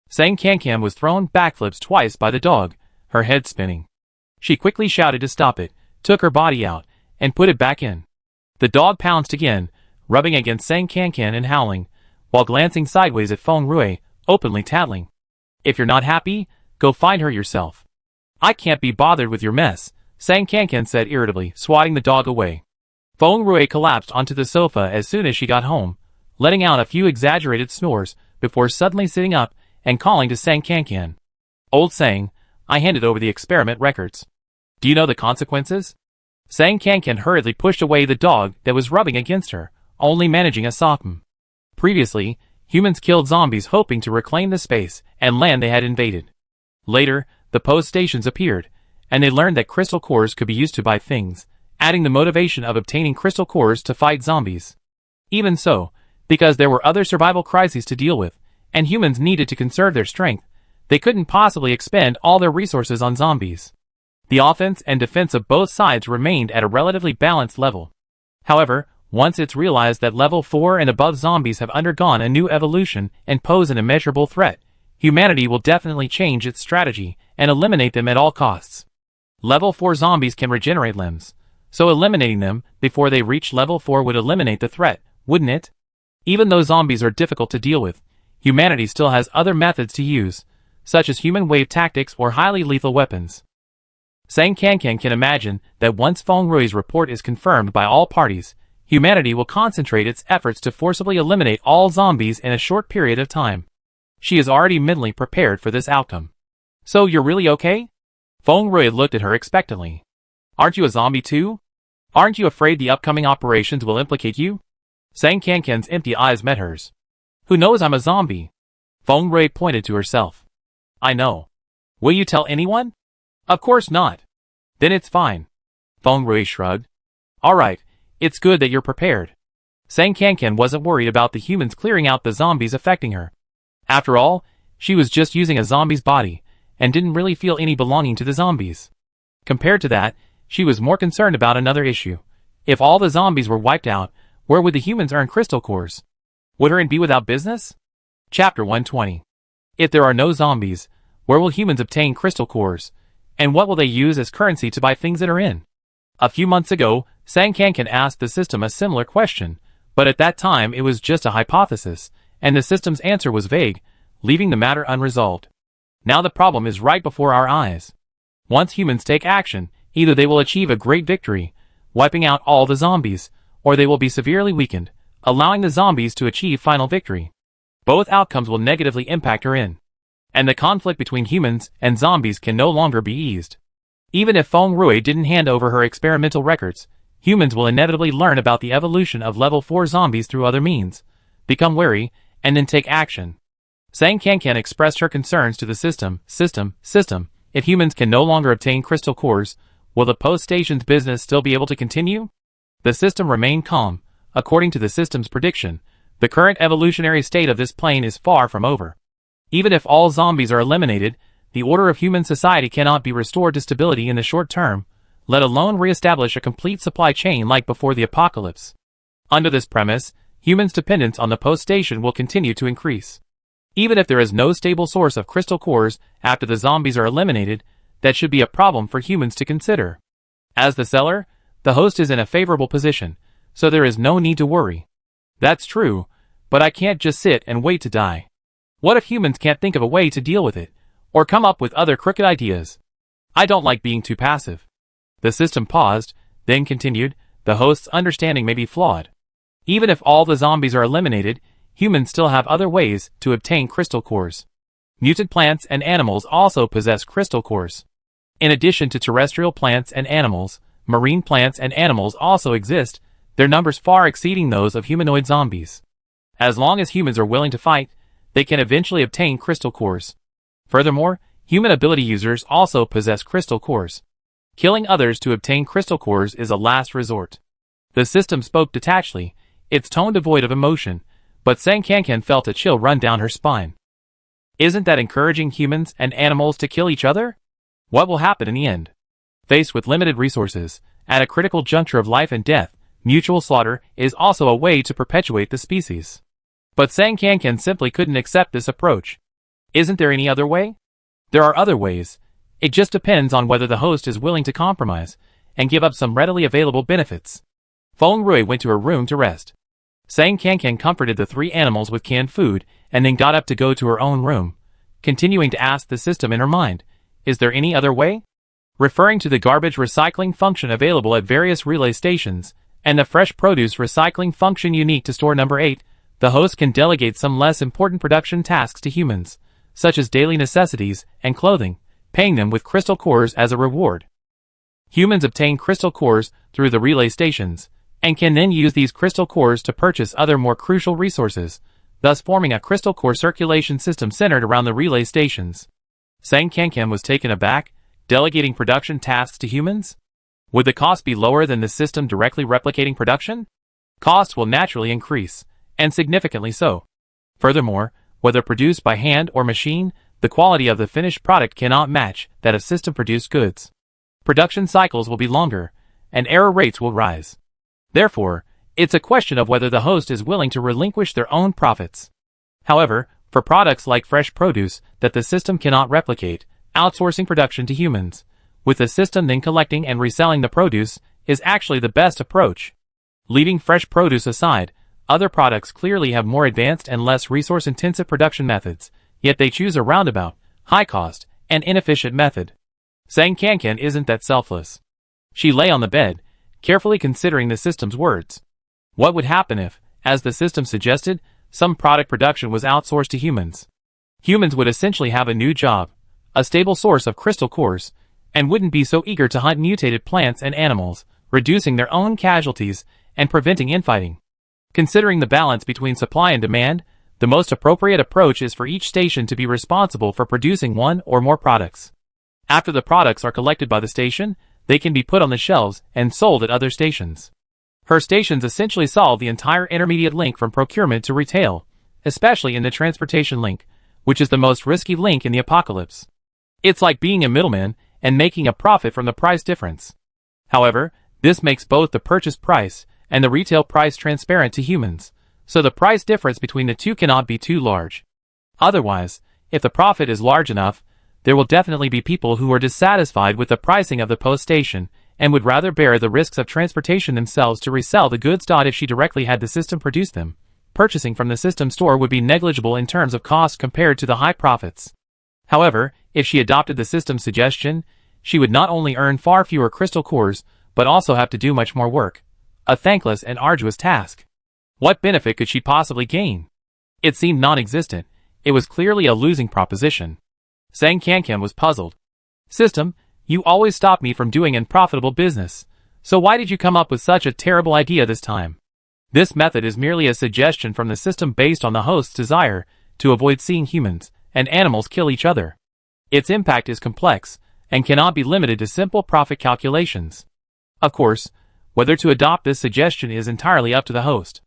Speaker 1: Sang Cancan was thrown backflips twice by the dog, her head spinning. She quickly shouted to stop it, took her body out, and put it back in. The dog pounced again, rubbing against Sang Cancan and howling, while glancing sideways at Feng Rui, openly tattling. If you're not happy, go find her yourself. I can't be bothered with your mess, Sang Cancan said irritably, swatting the dog away. Feng Rui collapsed onto the sofa as soon as she got home, letting out a few exaggerated snores before suddenly sitting up and calling to Sang Cancan. Old Sang, I handed over the experiment records. Do you know the consequences? Sang Cancan hurriedly pushed away the dog that was rubbing against her, only managing a sock. Previously, humans killed zombies hoping to reclaim the space and land they had invaded. Later, the post stations appeared, and they learned that crystal cores could be used to buy things, adding the motivation of obtaining crystal cores to fight zombies. Even so, because there were other survival crises to deal with, and humans needed to conserve their strength, they couldn't possibly expend all their resources on zombies. The offense and defense of both sides remained at a relatively balanced level. However, once it's realized that level 4 and above zombies have undergone a new evolution and pose an immeasurable threat, humanity will definitely change its strategy and eliminate them at all costs. Level 4 zombies can regenerate limbs, so eliminating them before they reach level 4 would eliminate the threat, wouldn't it? Even though zombies are difficult to deal with, humanity still has other methods to use, such as human wave tactics or highly lethal weapons. Sang Cancan can imagine that once Feng Rui's report is confirmed by all parties, humanity will concentrate its efforts to forcibly eliminate all zombies in a short period of time. She is already mentally prepared for this outcome. So you're really okay? Feng Rui looked at her expectantly. Aren't you a zombie too? Aren't you afraid the upcoming operations will implicate you? Sang Cancan's empty eyes met hers. Who knows I'm a zombie? Feng Rui pointed to herself. I know. Will you tell anyone? Of course not. Then it's fine. Feng Rui shrugged. Alright, it's good that you're prepared. Sang Cancan wasn't worried about the humans clearing out the zombies affecting her. After all, she was just using a zombie's body, and didn't really feel any belonging to the zombies. Compared to that, she was more concerned about another issue. If all the zombies were wiped out, where would the humans earn crystal cores? Would Earn be without business? Chapter 120. If there are no zombies, where will humans obtain crystal cores? And what will they use as currency to buy things that are in? A few months ago, Sang Cancan asked the system a similar question, but at that time it was just a hypothesis, and the system's answer was vague, leaving the matter unresolved. Now the problem is right before our eyes. Once humans take action, either they will achieve a great victory, wiping out all the zombies, or they will be severely weakened, allowing the zombies to achieve final victory. Both outcomes will negatively impact her in. And the conflict between humans and zombies can no longer be eased. Even if Feng Rui didn't hand over her experimental records, humans will inevitably learn about the evolution of level 4 zombies through other means, become wary, and then take action. Sang Cancan expressed her concerns to the system. If humans can no longer obtain crystal cores, will the post station's business still be able to continue? The system remained calm. According to the system's prediction, the current evolutionary state of this plane is far from over. Even if all zombies are eliminated, the order of human society cannot be restored to stability in the short term, let alone re-establish a complete supply chain like before the apocalypse. Under this premise, humans' dependence on the post station will continue to increase. Even if there is no stable source of crystal cores after the zombies are eliminated, that should be a problem for humans to consider. As the seller, the host is in a favorable position, so there is no need to worry. That's true, but I can't just sit and wait to die. What if humans can't think of a way to deal with it, or come up with other crooked ideas? I don't like being too passive. The system paused, then continued, the host's understanding may be flawed. Even if all the zombies are eliminated, humans still have other ways to obtain crystal cores. Mutant plants and animals also possess crystal cores. In addition to terrestrial plants and animals, marine plants and animals also exist, their numbers far exceeding those of humanoid zombies. As long as humans are willing to fight, they can eventually obtain crystal cores. Furthermore, human ability users also possess crystal cores. Killing others to obtain crystal cores is a last resort. The system spoke detachedly, its tone devoid of emotion, but Sang Kankan felt a chill run down her spine. Isn't that encouraging humans and animals to kill each other? What will happen in the end? Faced with limited resources, at a critical juncture of life and death, mutual slaughter is also a way to perpetuate the species. But Sang Kankan simply couldn't accept this approach. Isn't there any other way? There are other ways. It just depends on whether the host is willing to compromise and give up some readily available benefits. Feng Rui went to her room to rest. Sang Kankan comforted the three animals with canned food and then got up to go to her own room, continuing to ask the system in her mind, is there any other way? Referring to the garbage recycling function available at various relay stations, and the fresh produce recycling function unique to store number 8, the host can delegate some less important production tasks to humans, such as daily necessities and clothing, paying them with crystal cores as a reward. Humans obtain crystal cores through the relay stations, and can then use these crystal cores to purchase other more crucial resources, thus forming a crystal core circulation system centered around the relay stations. Sang Kankan was taken aback, delegating production tasks to humans? Would the cost be lower than the system directly replicating production? Costs will naturally increase, and significantly so. Furthermore, whether produced by hand or machine, the quality of the finished product cannot match that of system-produced goods. Production cycles will be longer, and error rates will rise. Therefore, it's a question of whether the host is willing to relinquish their own profits. However, for products like fresh produce that the system cannot replicate, outsourcing production to humans, with the system then collecting and reselling the produce, is actually the best approach. Leaving fresh produce aside, other products clearly have more advanced and less resource-intensive production methods, yet they choose a roundabout, high-cost, and inefficient method. Sang Kankan isn't that selfless. She lay on the bed, carefully considering the system's words. What would happen if, as the system suggested, some product production was outsourced to humans? Humans would essentially have a new job, a stable source of crystal cores, and wouldn't be so eager to hunt mutated plants and animals, reducing their own casualties and preventing infighting. Considering the balance between supply and demand, the most appropriate approach is for each station to be responsible for producing one or more products. After the products are collected by the station, they can be put on the shelves and sold at other stations. Her stations essentially solve the entire intermediate link from procurement to retail, especially in the transportation link, which is the most risky link in the apocalypse. It's like being a middleman and making a profit from the price difference. However, this makes both the purchase price and the retail price transparent to humans, so the price difference between the two cannot be too large. Otherwise, if the profit is large enough, there will definitely be people who are dissatisfied with the pricing of the post station and would rather bear the risks of transportation themselves to resell the goods. If she directly had the system produce them, purchasing from the system store would be negligible in terms of cost compared to the high profits. However, if she adopted the system's suggestion, she would not only earn far fewer crystal cores, but also have to do much more work. A thankless and arduous task. What benefit could she possibly gain? It seemed non-existent. It was clearly a losing proposition. Sang Kankan was puzzled. System, you always stop me from doing unprofitable business, so why did you come up with such a terrible idea this time? This method is merely a suggestion from the system based on the host's desire to avoid seeing humans and animals kill each other. Its impact is complex and cannot be limited to simple profit calculations. Of course, whether to adopt this suggestion is entirely up to the host.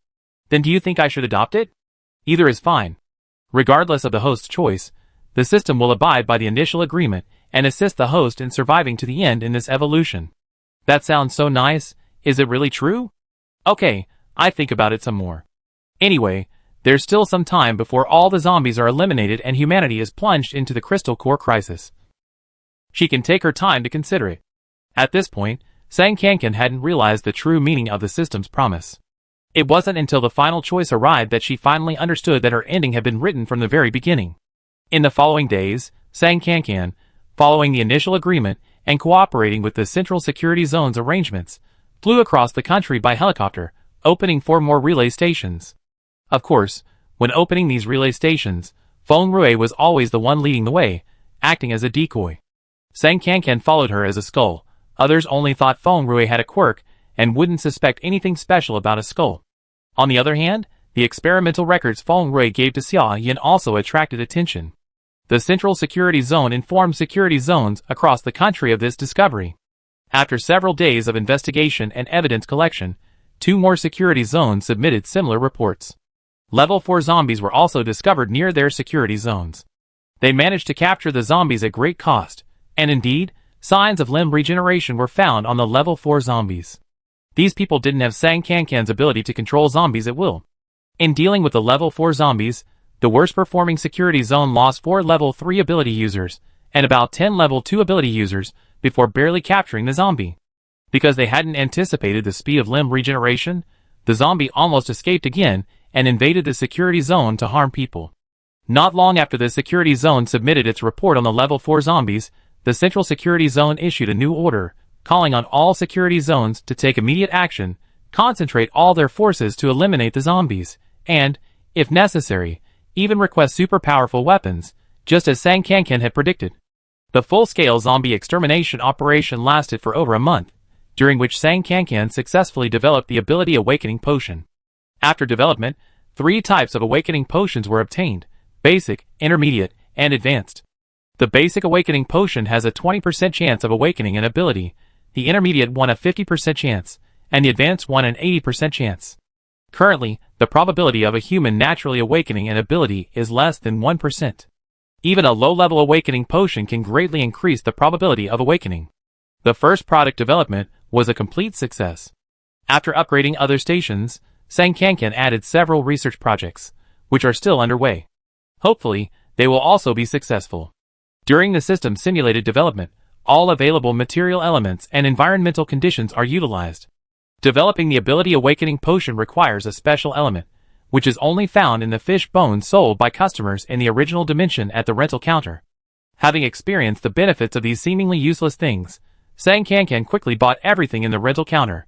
Speaker 1: Then do you think I should adopt it? Either is fine. Regardless of the host's choice, the system will abide by the initial agreement and assist the host in surviving to the end in this evolution. That sounds so nice. Is it really true? Okay, I think about it some more. Anyway, there's still some time before all the zombies are eliminated and humanity is plunged into the crystal core crisis. She can take her time to consider it. At this point, Sang Kankan hadn't realized the true meaning of the system's promise. It wasn't until the final choice arrived that she finally understood that her ending had been written from the very beginning. In the following days, Sang Kankan, following the initial agreement and cooperating with the Central Security Zone's arrangements, flew across the country by helicopter, opening 4 more relay stations. Of course, when opening these relay stations, Feng Rui was always the one leading the way, acting as a decoy. Sang Kankan followed her as a skull. Others only thought Feng Rui had a quirk and wouldn't suspect anything special about a skull. On the other hand, the experimental records Feng Rui gave to Xia Yin also attracted attention. The Central Security Zone informed security zones across the country of this discovery. After several days of investigation and evidence collection, 2 more security zones submitted similar reports. Level 4 zombies were also discovered near their security zones. They managed to capture the zombies at great cost, and indeed, signs of limb regeneration were found on the level 4 zombies. These people didn't have Sang Kankan's ability to control zombies at will. In dealing with the level 4 zombies, the worst performing security zone lost 4 level 3 ability users, and about 10 level 2 ability users, before barely capturing the zombie. Because they hadn't anticipated the speed of limb regeneration, the zombie almost escaped again and invaded the security zone to harm people. Not long after the security zone submitted its report on the level 4 zombies, the Central Security Zone issued a new order, calling on all security zones to take immediate action, concentrate all their forces to eliminate the zombies, and, if necessary, even request super powerful weapons, just as Sang Kankan had predicted. The full-scale zombie extermination operation lasted for over a month, during which Sang Kankan successfully developed the Ability Awakening Potion. After development, 3 types of Awakening Potions were obtained: Basic, Intermediate, and Advanced. The Basic Awakening Potion has a 20% chance of awakening an ability, the Intermediate one a 50% chance, and the Advanced one an 80% chance. Currently, the probability of a human naturally awakening an ability is less than 1%. Even a low-level awakening potion can greatly increase the probability of awakening. The first product development was a complete success. After upgrading other stations, Sang Kankan added several research projects, which are still underway. Hopefully, they will also be successful. During the system simulated development, all available material elements and environmental conditions are utilized. Developing the Ability Awakening Potion requires a special element, which is only found in the fish bones sold by customers in the original dimension at the rental counter. Having experienced the benefits of these seemingly useless things, Sang Kankan quickly bought everything in the rental counter.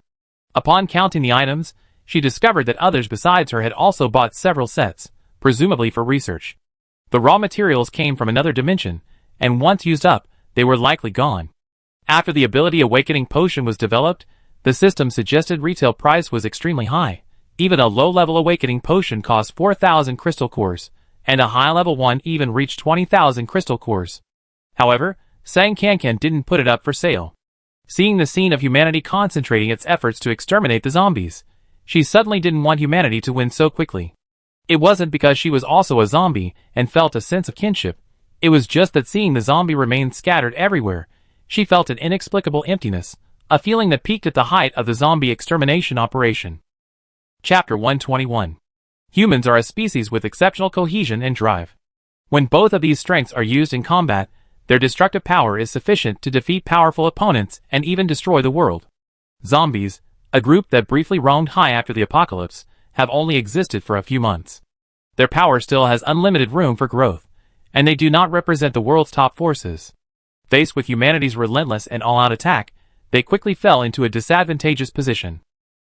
Speaker 1: Upon counting the items, she discovered that others besides her had also bought several sets, presumably for research. The raw materials came from another dimension, and once used up, they were likely gone. After the Ability Awakening Potion was developed, the system's suggested retail price was extremely high. Even a low-level awakening potion cost 4,000 crystal cores, and a high-level one even reached 20,000 crystal cores. However, Sang Kankan didn't put it up for sale. Seeing the scene of humanity concentrating its efforts to exterminate the zombies, she suddenly didn't want humanity to win so quickly. It wasn't because she was also a zombie and felt a sense of kinship. It was just that seeing the zombie remains scattered everywhere, she felt an inexplicable emptiness, a feeling that peaked at the height of the zombie extermination operation. Chapter 121. Humans are a species with exceptional cohesion and drive. When both of these strengths are used in combat, their destructive power is sufficient to defeat powerful opponents and even destroy the world. Zombies, a group that briefly roamed high after the apocalypse, have only existed for a few months. Their power still has unlimited room for growth, and they do not represent the world's top forces. Faced with humanity's relentless and all-out attack, they quickly fell into a disadvantageous position.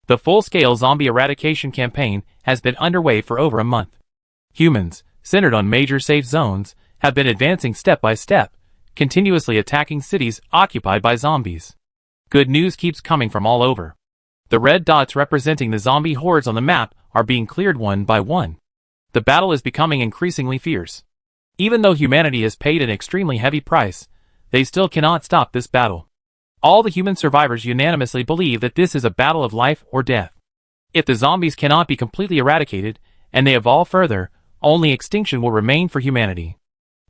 Speaker 1: The full-scale zombie eradication campaign has been underway for over a month. Humans, centered on major safe zones, have been advancing step by step, continuously attacking cities occupied by zombies. Good news keeps coming from all over. The red dots representing the zombie hordes on the map are being cleared one by one. The battle is becoming increasingly fierce. Even though humanity has paid an extremely heavy price, they still cannot stop this battle. All the human survivors unanimously believe that this is a battle of life or death. If the zombies cannot be completely eradicated, and they evolve further, only extinction will remain for humanity.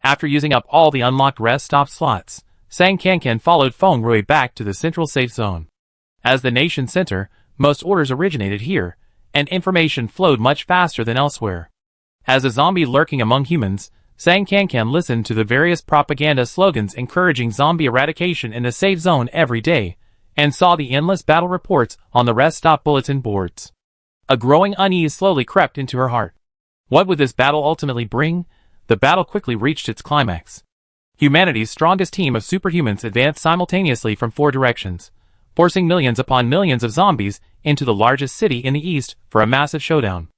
Speaker 1: After using up all the unlocked rest stop slots, Sang Kankan followed Feng Rui back to the central safe zone. As the nation's center, most orders originated here, and information flowed much faster than elsewhere. As a zombie lurking among humans, Sang Kankan listened to the various propaganda slogans encouraging zombie eradication in the safe zone every day, and saw the endless battle reports on the rest stop bulletin boards. A growing unease slowly crept into her heart. What would this battle ultimately bring? The battle quickly reached its climax. Humanity's strongest team of superhumans advanced simultaneously from 4 directions, forcing millions upon millions of zombies into the largest city in the east for a massive showdown.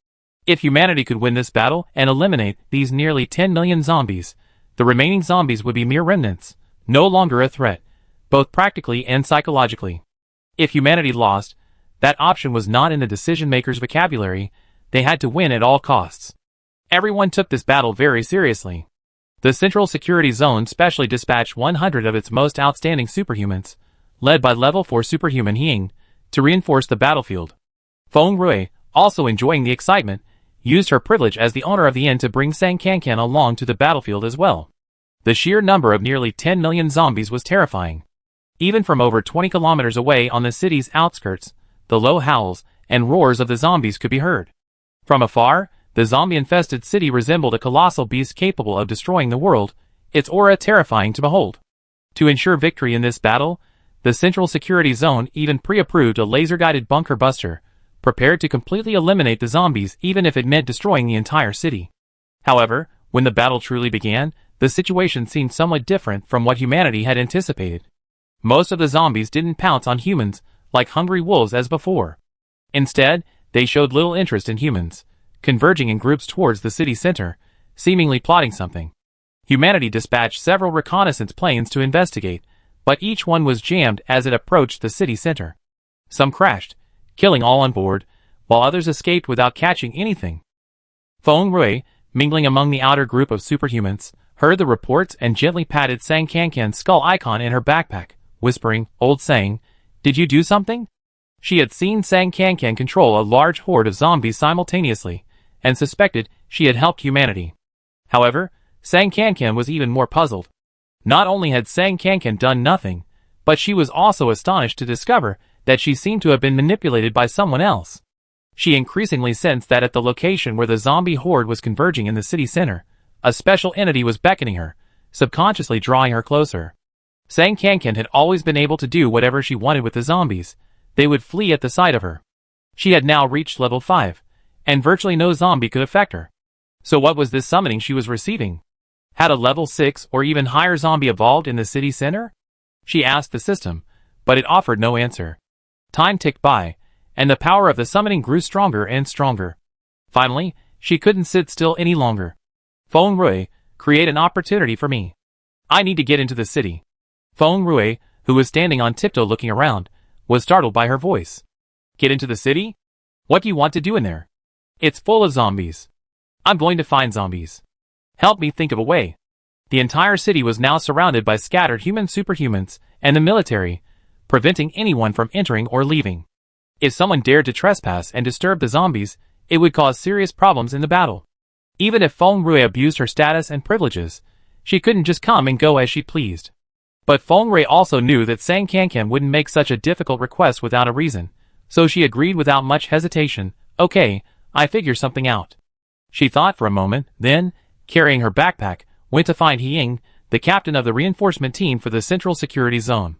Speaker 1: If humanity could win this battle and eliminate these nearly 10 million zombies, the remaining zombies would be mere remnants, no longer a threat, both practically and psychologically. If humanity lost, that option was not in the decision-makers' vocabulary. They had to win at all costs. Everyone took this battle very seriously. The Central Security Zone specially dispatched 100 of its most outstanding superhumans, led by Level 4 superhuman Ying, to reinforce the battlefield. Feng Rui, also enjoying the excitement, used her privilege as the owner of the inn to bring Sang Kankan along to the battlefield as well. The sheer number of nearly 10 million zombies was terrifying. Even from over 20 kilometers away on the city's outskirts, the low howls and roars of the zombies could be heard. From afar, the zombie-infested city resembled a colossal beast capable of destroying the world, its aura terrifying to behold. To ensure victory in this battle, the Central Security Zone even pre-approved a laser-guided bunker buster, prepared to completely eliminate the zombies even if it meant destroying the entire city. However, when the battle truly began, the situation seemed somewhat different from what humanity had anticipated. Most of the zombies didn't pounce on humans like hungry wolves as before. Instead, they showed little interest in humans, converging in groups towards the city center, seemingly plotting something. Humanity dispatched several reconnaissance planes to investigate, but each one was jammed as it approached the city center. Some crashed, killing all on board, while others escaped without catching anything. Feng Rui, mingling among the outer group of superhumans, heard the reports and gently patted Sang Kankan's skull icon in her backpack, whispering, "Old Sang, did you do something?" She had seen Sang Kankan control a large horde of zombies simultaneously, and suspected she had helped humanity. However, Sang Kankan was even more puzzled. Not only had Sang Kankan done nothing, but she was also astonished to discover that she seemed to have been manipulated by someone else. She increasingly sensed that at the location where the zombie horde was converging in the city center, a special entity was beckoning her, subconsciously drawing her closer. Sang Kankan had always been able to do whatever she wanted with the zombies. They would flee at the sight of her. She had now reached level 5, and virtually no zombie could affect her. So what was this summoning she was receiving? Had a level 6 or even higher zombie evolved in the city center? She asked the system, but it offered no answer. Time ticked by, and the power of the summoning grew stronger and stronger. Finally, she couldn't sit still any longer. Feng Rui, create an opportunity for me. I need to get into the city. Feng Rui, who was standing on tiptoe looking around, was startled by her voice. Get into the city? What do you want to do in there? It's full of zombies. I'm going to find zombies. Help me think of a way. The entire city was now surrounded by scattered human superhumans and the military, preventing anyone from entering or leaving. If someone dared to trespass and disturb the zombies, it would cause serious problems in the battle. Even if Feng Rui abused her status and privileges, she couldn't just come and go as she pleased. But Feng Rui also knew that Sang Kankan wouldn't make such a difficult request without a reason, so she agreed without much hesitation. Okay, I figure something out. She thought for a moment, then, carrying her backpack, went to find Ying, the captain of the reinforcement team for the Central Security Zone.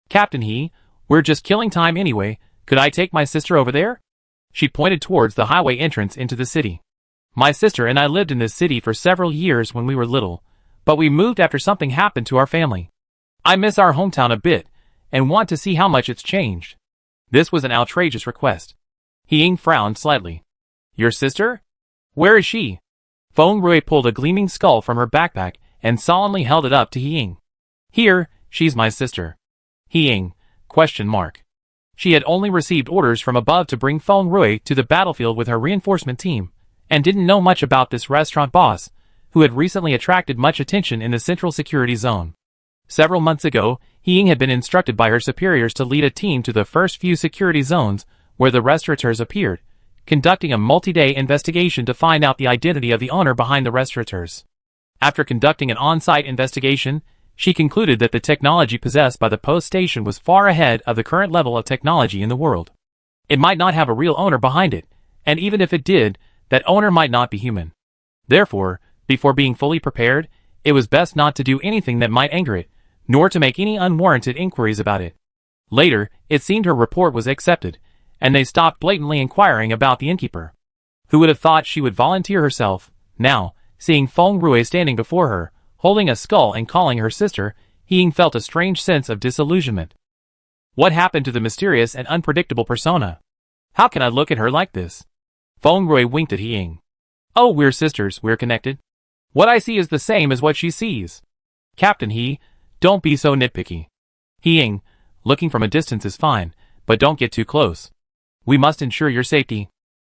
Speaker 1: Captain He, we're just killing time anyway, could I take my sister over there? She pointed towards the highway entrance into the city. My sister and I lived in this city for several years when we were little, but we moved after something happened to our family. I miss our hometown a bit, and want to see how much it's changed. This was an outrageous request. Ying frowned slightly. Your sister? Where is she? Feng Rui pulled a gleaming skull from her backpack and solemnly held it up to Ying. Here, she's my sister. Ying, ? She had only received orders from above to bring Feng Rui to the battlefield with her reinforcement team, and didn't know much about this restaurant boss, who had recently attracted much attention in the Central Security Zone. Several months ago, Ying had been instructed by her superiors to lead a team to the first few security zones where the restaurateurs appeared, conducting a multi-day investigation to find out the identity of the owner behind the restaurateurs. After conducting an on-site investigation, she concluded that the technology possessed by the post station was far ahead of the current level of technology in the world. It might not have a real owner behind it, and even if it did, that owner might not be human. Therefore, before being fully prepared, it was best not to do anything that might anger it, nor to make any unwarranted inquiries about it. Later, it seemed her report was accepted, and they stopped blatantly inquiring about the innkeeper. Who would have thought she would volunteer herself? Now, seeing Feng Rui standing before her, holding a skull and calling her sister, Hiying felt a strange sense of disillusionment. What happened to the mysterious and unpredictable persona? How can I look at her like this? Feng Rui winked at Hiying. Oh, we're sisters, we're connected. What I see is the same as what she sees. Captain He, don't be so nitpicky. Hiying, looking from a distance is fine, but don't get too close. We must ensure your safety.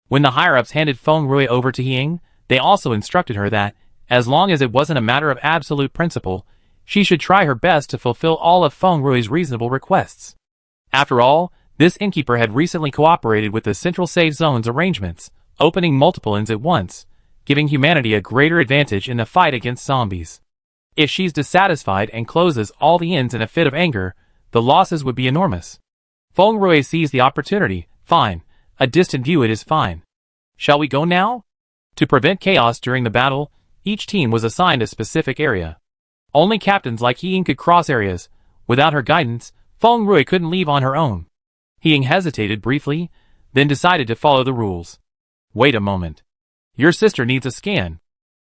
Speaker 1: When the higher-ups handed Feng Rui over to Hiying, they also instructed her that, as long as it wasn't a matter of absolute principle, she should try her best to fulfill all of Feng Rui's reasonable requests. After all, this innkeeper had recently cooperated with the Central Safe Zone's arrangements, opening multiple inns at once, giving humanity a greater advantage in the fight against zombies. If she's dissatisfied and closes all the inns in a fit of anger, the losses would be enormous. Feng Rui seized the opportunity. Fine, a distant view it is fine. Shall we go now? To prevent chaos during the battle, each team was assigned a specific area. Only captains like Hiying could cross areas. Without her guidance, Feng Rui couldn't leave on her own. Hiying hesitated briefly, then decided to follow the rules. Wait a moment. Your sister needs a scan.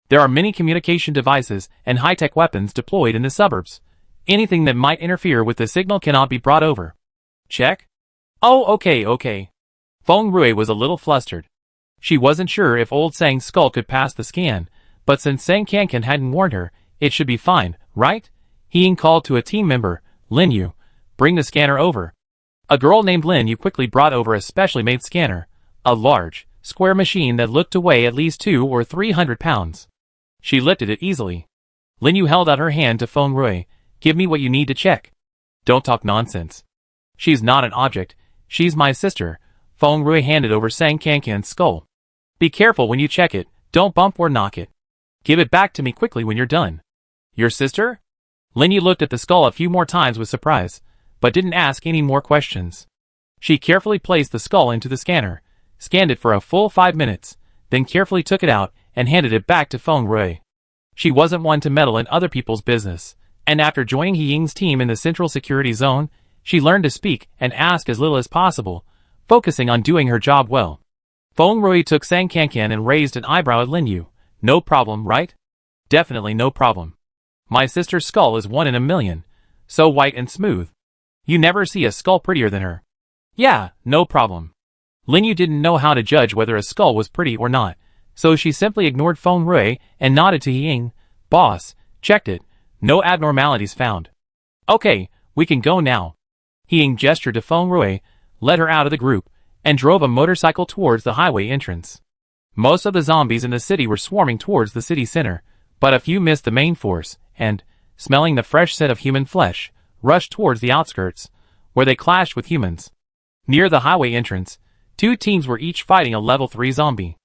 Speaker 1: There are many communication devices and high-tech weapons deployed in the suburbs. Anything that might interfere with the signal cannot be brought over. Check? Oh, okay. Feng Rui was a little flustered. She wasn't sure if old Sang's skull could pass the scan, but since Sang Kankan hadn't warned her, it should be fine, right? Hiying called to a team member, Lin Yu, bring the scanner over. A girl named Lin Yu quickly brought over a specially made scanner, a large, square machine that looked to weigh at least 200 or 300 pounds. She lifted it easily. Lin Yu held out her hand to Feng Rui. Give me what you need to check. Don't talk nonsense. She's not an object, she's my sister. Feng Rui handed over Sang Kankan's skull. Be careful when you check it, don't bump or knock it. Give it back to me quickly when you're done. Your sister? Lin Yu looked at the skull a few more times with surprise, but didn't ask any more questions. She carefully placed the skull into the scanner, scanned it for a full 5 minutes, then carefully took it out and handed it back to Feng Rui. She wasn't one to meddle in other people's business, and after joining Hiying's team in the Central Security Zone, she learned to speak and ask as little as possible, focusing on doing her job well. Feng Rui took Sang Kankan and raised an eyebrow at Lin Yu. No problem, right? Definitely no problem. My sister's skull is 1 in a million, so white and smooth. You never see a skull prettier than her. Yeah, no problem. Lin Yu didn't know how to judge whether a skull was pretty or not, so she simply ignored Feng Rui and nodded to Hiying. Boss, checked it. No abnormalities found. Okay, we can go now. Hiying gestured to Feng Rui, led her out of the group, and drove a motorcycle towards the highway entrance. Most of the zombies in the city were swarming towards the city center, but a few missed the main force, and, smelling the fresh scent of human flesh, rushed towards the outskirts, where they clashed with humans. Near the highway entrance, 2 teams were each fighting a level 3 zombie.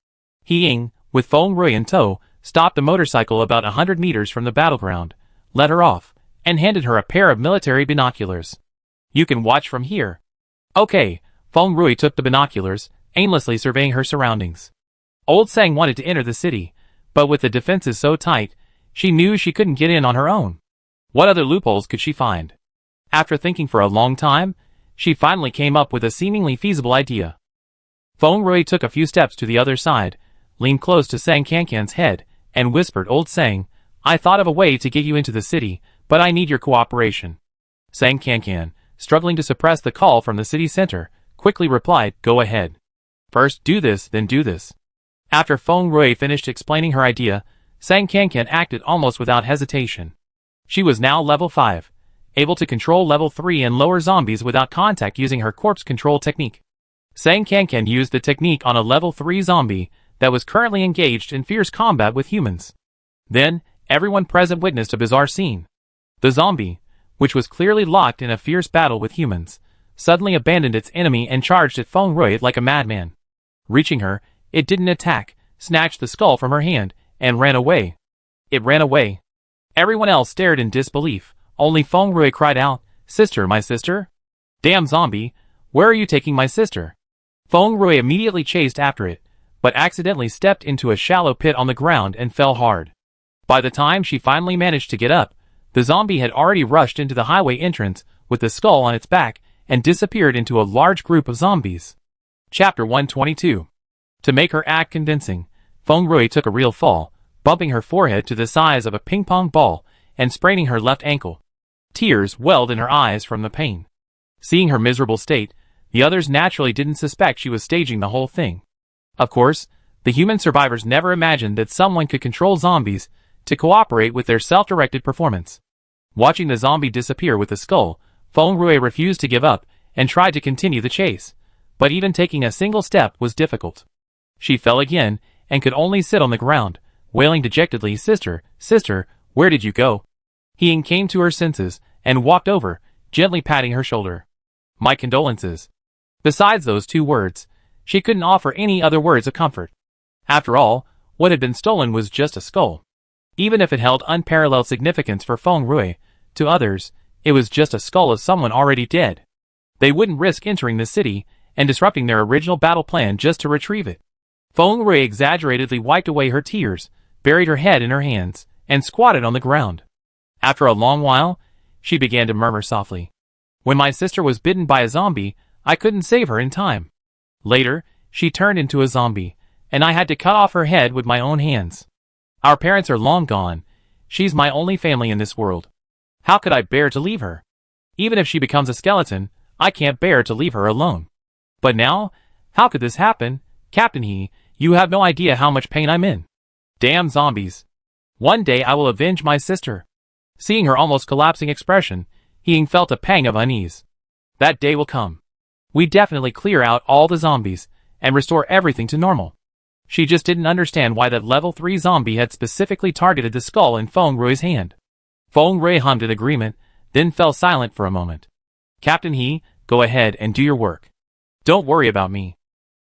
Speaker 1: Hiying, with Feng Rui in tow, stopped the motorcycle about 100 meters from the battleground, let her off, and handed her a pair of military binoculars. You can watch from here. Okay, Feng Rui took the binoculars, aimlessly surveying her surroundings. Old Sang wanted to enter the city, but with the defenses so tight, she knew she couldn't get in on her own. What other loopholes could she find? After thinking for a long time, she finally came up with a seemingly feasible idea. Feng Rui took a few steps to the other side, leaned close to Sang Kankan's head, and whispered, Old Sang, I thought of a way to get you into the city, but I need your cooperation. Sang Kankan, struggling to suppress the call from the city center, quickly replied, Go ahead. First do this, then do this. After Feng Rui finished explaining her idea, Sang Kankan acted almost without hesitation. She was now level 5, able to control level 3 and lower zombies without contact using her corpse control technique. Sang Kankan used the technique on a level 3 zombie that was currently engaged in fierce combat with humans. Then, everyone present witnessed a bizarre scene. The zombie, which was clearly locked in a fierce battle with humans, suddenly abandoned its enemy and charged at Feng Rui like a madman. Reaching her, it didn't attack, snatched the skull from her hand, and ran away. It ran away. Everyone else stared in disbelief. Only Feng Rui cried out, Sister, my sister? Damn zombie, where are you taking my sister? Feng Rui immediately chased after it, but accidentally stepped into a shallow pit on the ground and fell hard. By the time she finally managed to get up, the zombie had already rushed into the highway entrance with the skull on its back and disappeared into a large group of zombies. Chapter 122. To make her act convincing, Feng Rui took a real fall, bumping her forehead to the size of a ping-pong ball and spraining her left ankle. Tears welled in her eyes from the pain. Seeing her miserable state, the others naturally didn't suspect she was staging the whole thing. Of course, the human survivors never imagined that someone could control zombies to cooperate with their self-directed performance. Watching the zombie disappear with the skull, Feng Rui refused to give up and tried to continue the chase, but even taking a single step was difficult. She fell again and could only sit on the ground, wailing dejectedly, "Sister, sister, where did you go?" He came to her senses and walked over, gently patting her shoulder. "My condolences." Besides those 2 words, she couldn't offer any other words of comfort. After all, what had been stolen was just a skull. Even if it held unparalleled significance for Feng Rui, to others, it was just a skull of someone already dead. They wouldn't risk entering the city and disrupting their original battle plan just to retrieve it. Feng Rui exaggeratedly wiped away her tears, buried her head in her hands, and squatted on the ground. After a long while, she began to murmur softly. "When my sister was bitten by a zombie, I couldn't save her in time. Later, she turned into a zombie, and I had to cut off her head with my own hands. Our parents are long gone. She's my only family in this world. How could I bear to leave her? Even if she becomes a skeleton, I can't bear to leave her alone. But now, how could this happen? Captain you have no idea how much pain I'm in. Damn zombies. One day I will avenge my sister." Seeing her almost collapsing expression, He felt a pang of unease. That day will come. We definitely clear out all the zombies and restore everything to normal. She just didn't understand why that level 3 zombie had specifically targeted the skull in Feng Rui's hand. Feng Rui hummed in agreement, then fell silent for a moment. "Captain go ahead and do your work. Don't worry about me.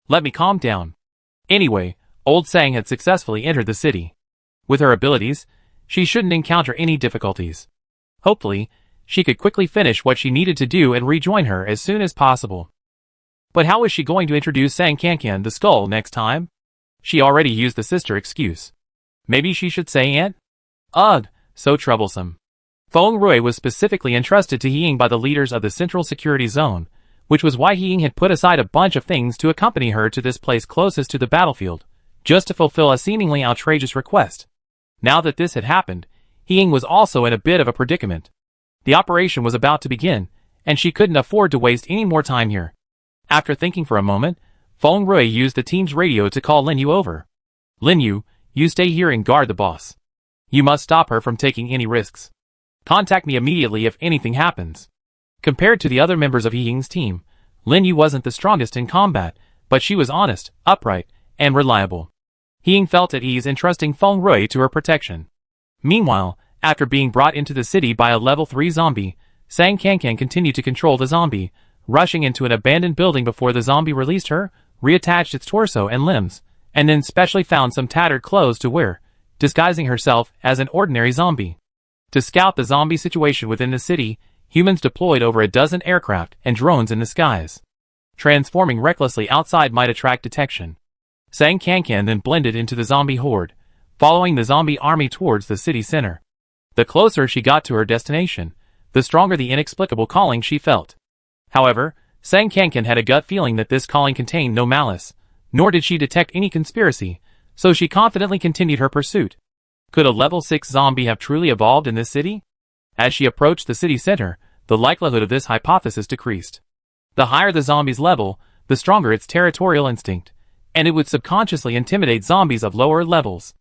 Speaker 1: Let me calm down." Anyway, Old Sang had successfully entered the city. With her abilities, she shouldn't encounter any difficulties. Hopefully, she could quickly finish what she needed to do and rejoin her as soon as possible. But how was she going to introduce Sang Kankan the skull next time? She already used the sister excuse. Maybe she should say aunt? Ugh, so troublesome. Feng Rui was specifically entrusted to Ying by the leaders of the Central Security Zone, which was why Ying had put aside a bunch of things to accompany her to this place closest to the battlefield, just to fulfill a seemingly outrageous request. Now that this had happened, Ying was also in a bit of a predicament. The operation was about to begin, and she couldn't afford to waste any more time here. After thinking for a moment, Feng Rui used the team's radio to call Lin Yu over. "Lin Yu, you stay here and guard the boss. You must stop her from taking any risks. Contact me immediately if anything happens." Compared to the other members of Ying's team, Lin Yu wasn't the strongest in combat, but she was honest, upright, and reliable. Ying felt at ease entrusting Feng Rui to her protection. Meanwhile, after being brought into the city by a level 3 zombie, Sang Kankan continued to control the zombie, rushing into an abandoned building before the zombie released her, reattached its torso and limbs, and then specially found some tattered clothes to wear, disguising herself as an ordinary zombie. To scout the zombie situation within the city, humans deployed over a dozen aircraft and drones in the skies. Transforming recklessly outside might attract detection. Sang Kankan then blended into the zombie horde, following the zombie army towards the city center. The closer she got to her destination, the stronger the inexplicable calling she felt. However, Sang Kankan had a gut feeling that this calling contained no malice, nor did she detect any conspiracy, so she confidently continued her pursuit. Could a level 6 zombie have truly evolved in this city? As she approached the city center, the likelihood of this hypothesis decreased. The higher the zombie's level, the stronger its territorial instinct, and it would subconsciously intimidate zombies of lower levels.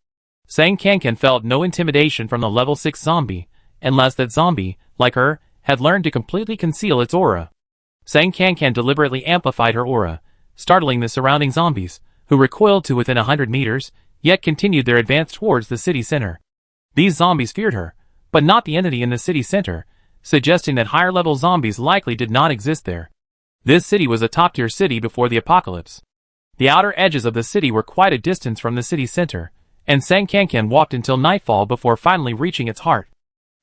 Speaker 1: Sang Kankan felt no intimidation from the level 6 zombie, unless that zombie, like her, had learned to completely conceal its aura. Sang Kankan deliberately amplified her aura, startling the surrounding zombies, who recoiled to within 100 meters, yet continued their advance towards the city center. These zombies feared her, but not the entity in the city center, suggesting that higher-level zombies likely did not exist there. This city was a top-tier city before the apocalypse. The outer edges of the city were quite a distance from the city center, and Sang Kankan walked until nightfall before finally reaching its heart.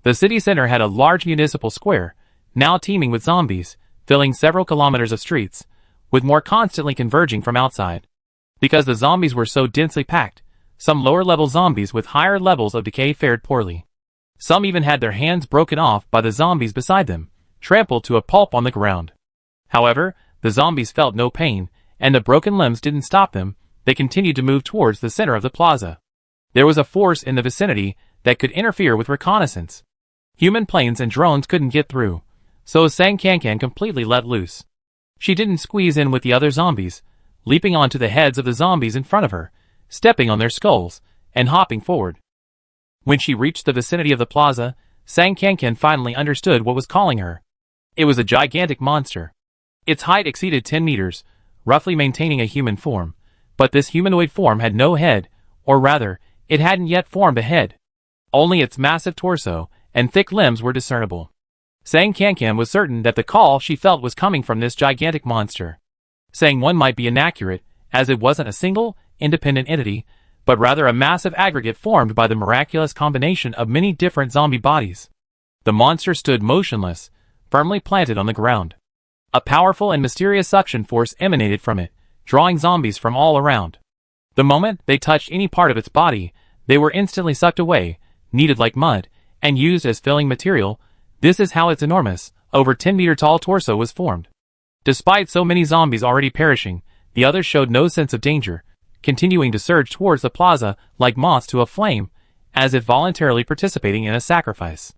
Speaker 1: The city center had a large municipal square, now teeming with zombies, filling several kilometers of streets, with more constantly converging from outside. Because the zombies were so densely packed, some lower-level zombies with higher levels of decay fared poorly. Some even had their hands broken off by the zombies beside them, trampled to a pulp on the ground. However, the zombies felt no pain, and the broken limbs didn't stop them. They continued to move towards the center of the plaza. There was a force in the vicinity that could interfere with reconnaissance, Human planes and drones couldn't get through, so Sang Kankan completely let loose. She didn't squeeze in with the other zombies, leaping onto the heads of the zombies in front of her, stepping on their skulls, and hopping forward. When she reached the vicinity of the plaza, Sang Kankan finally understood what was calling her. It was a gigantic monster. Its height exceeded 10 meters, roughly maintaining a human form, but this humanoid form had no head, or rather, it hadn't yet formed a head. Only its massive torso and thick limbs were discernible. Sang Kankan was certain that the call she felt was coming from this gigantic monster. Saying one might be inaccurate, as it wasn't a single, independent entity, but rather a massive aggregate formed by the miraculous combination of many different zombie bodies. The monster stood motionless, firmly planted on the ground. A powerful and mysterious suction force emanated from it, drawing zombies from all around. The moment they touched any part of its body, they were instantly sucked away, kneaded like mud, and used as filling material. This is how its enormous, over 10-meter-tall torso was formed. Despite so many zombies already perishing, the others showed no sense of danger, continuing to surge towards the plaza like moths to a flame, as if voluntarily participating in a sacrifice.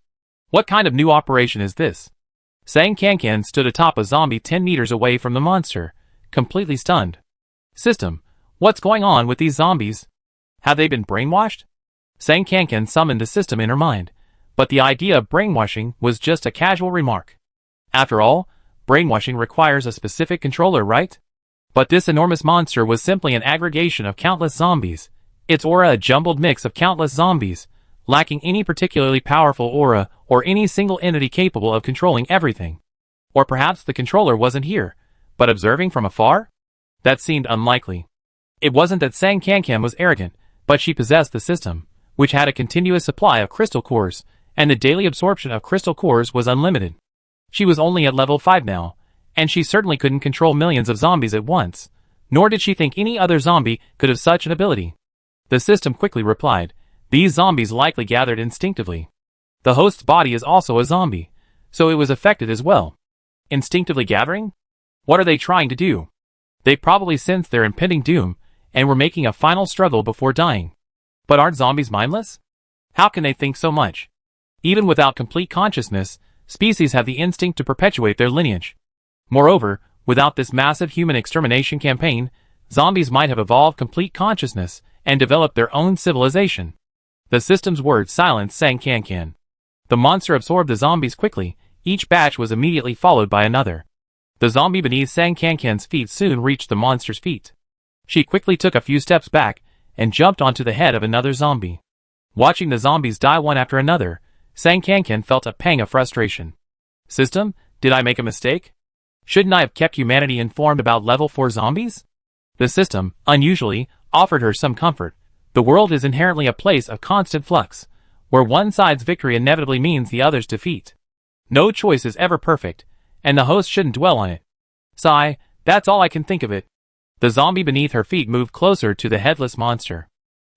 Speaker 1: What kind of new operation is this? Sang Kankan stood atop a zombie 10 meters away from the monster, completely stunned. System, what's going on with these zombies? Have they been brainwashed? Sang Kankan summoned the system in her mind, but the idea of brainwashing was just a casual remark. After all, brainwashing requires a specific controller, right? But this enormous monster was simply an aggregation of countless zombies, its aura a jumbled mix of countless zombies, lacking any particularly powerful aura or any single entity capable of controlling everything. Or perhaps the controller wasn't here, but observing from afar? That seemed unlikely. It wasn't that Sang Kankan was arrogant, but she possessed the system, which had a continuous supply of crystal cores, and the daily absorption of crystal cores was unlimited. She was only at level 5 now, and she certainly couldn't control millions of zombies at once, nor did she think any other zombie could have such an ability. The system quickly replied, these zombies likely gathered instinctively. The host's body is also a zombie, so it was affected as well. Instinctively gathering? What are they trying to do? They probably sensed their impending doom, and were making a final struggle before dying. But aren't zombies mindless? How can they think so much? Even without complete consciousness, species have the instinct to perpetuate their lineage. Moreover, without this massive human extermination campaign, zombies might have evolved complete consciousness and developed their own civilization. The system's words silenced Sang Kankan. The monster absorbed the zombies quickly, each batch was immediately followed by another. The zombie beneath Sang Kankan's feet soon reached the monster's feet. She quickly took a few steps back and jumped onto the head of another zombie. Watching the zombies die one after another, Sang Kankan felt a pang of frustration. System, did I make a mistake? Shouldn't I have kept humanity informed about level 4 zombies? The system, unusually, offered her some comfort. The world is inherently a place of constant flux, where one side's victory inevitably means the other's defeat. No choice is ever perfect, and the host shouldn't dwell on it. Sigh, that's all I can think of it. The zombie beneath her feet moved closer to the headless monster.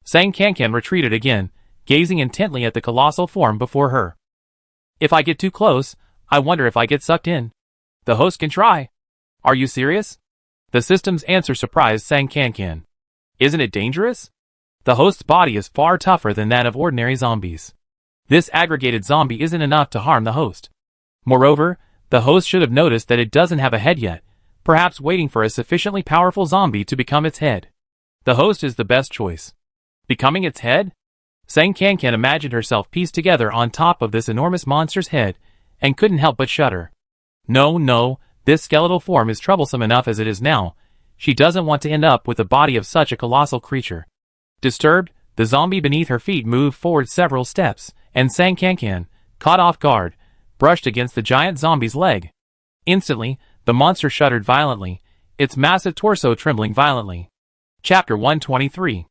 Speaker 1: Sang Kankan retreated again, gazing intently at the colossal form before her. If I get too close, I wonder if I get sucked in. The host can try. Are you serious? The system's answer surprised Sang Kankan. Isn't it dangerous? The host's body is far tougher than that of ordinary zombies. This aggregated zombie isn't enough to harm the host. Moreover, the host should have noticed that it doesn't have a head yet, perhaps waiting for a sufficiently powerful zombie to become its head. The host is the best choice. Becoming its head? Sang Kankan imagined herself pieced together on top of this enormous monster's head, and couldn't help but shudder. No, this skeletal form is troublesome enough as it is now. She doesn't want to end up with the body of such a colossal creature. Disturbed, the zombie beneath her feet moved forward several steps, and Sang Kankan, caught off guard, brushed against the giant zombie's leg. Instantly, the monster shuddered violently, its massive torso trembling violently. Chapter 123.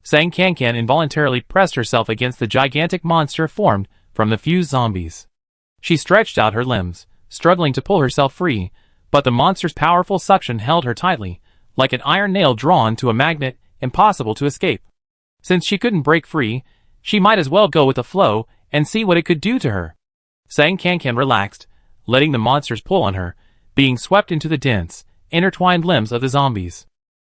Speaker 1: Sang Kankan involuntarily pressed herself against the gigantic monster formed from the fused zombies. She stretched out her limbs, struggling to pull herself free, but the monster's powerful suction held her tightly, like an iron nail drawn to a magnet, impossible to escape. Since she couldn't break free, she might as well go with the flow and see what it could do to her. Sang Kankan relaxed, letting the monsters pull on her, being swept into the dense, intertwined limbs of the zombies.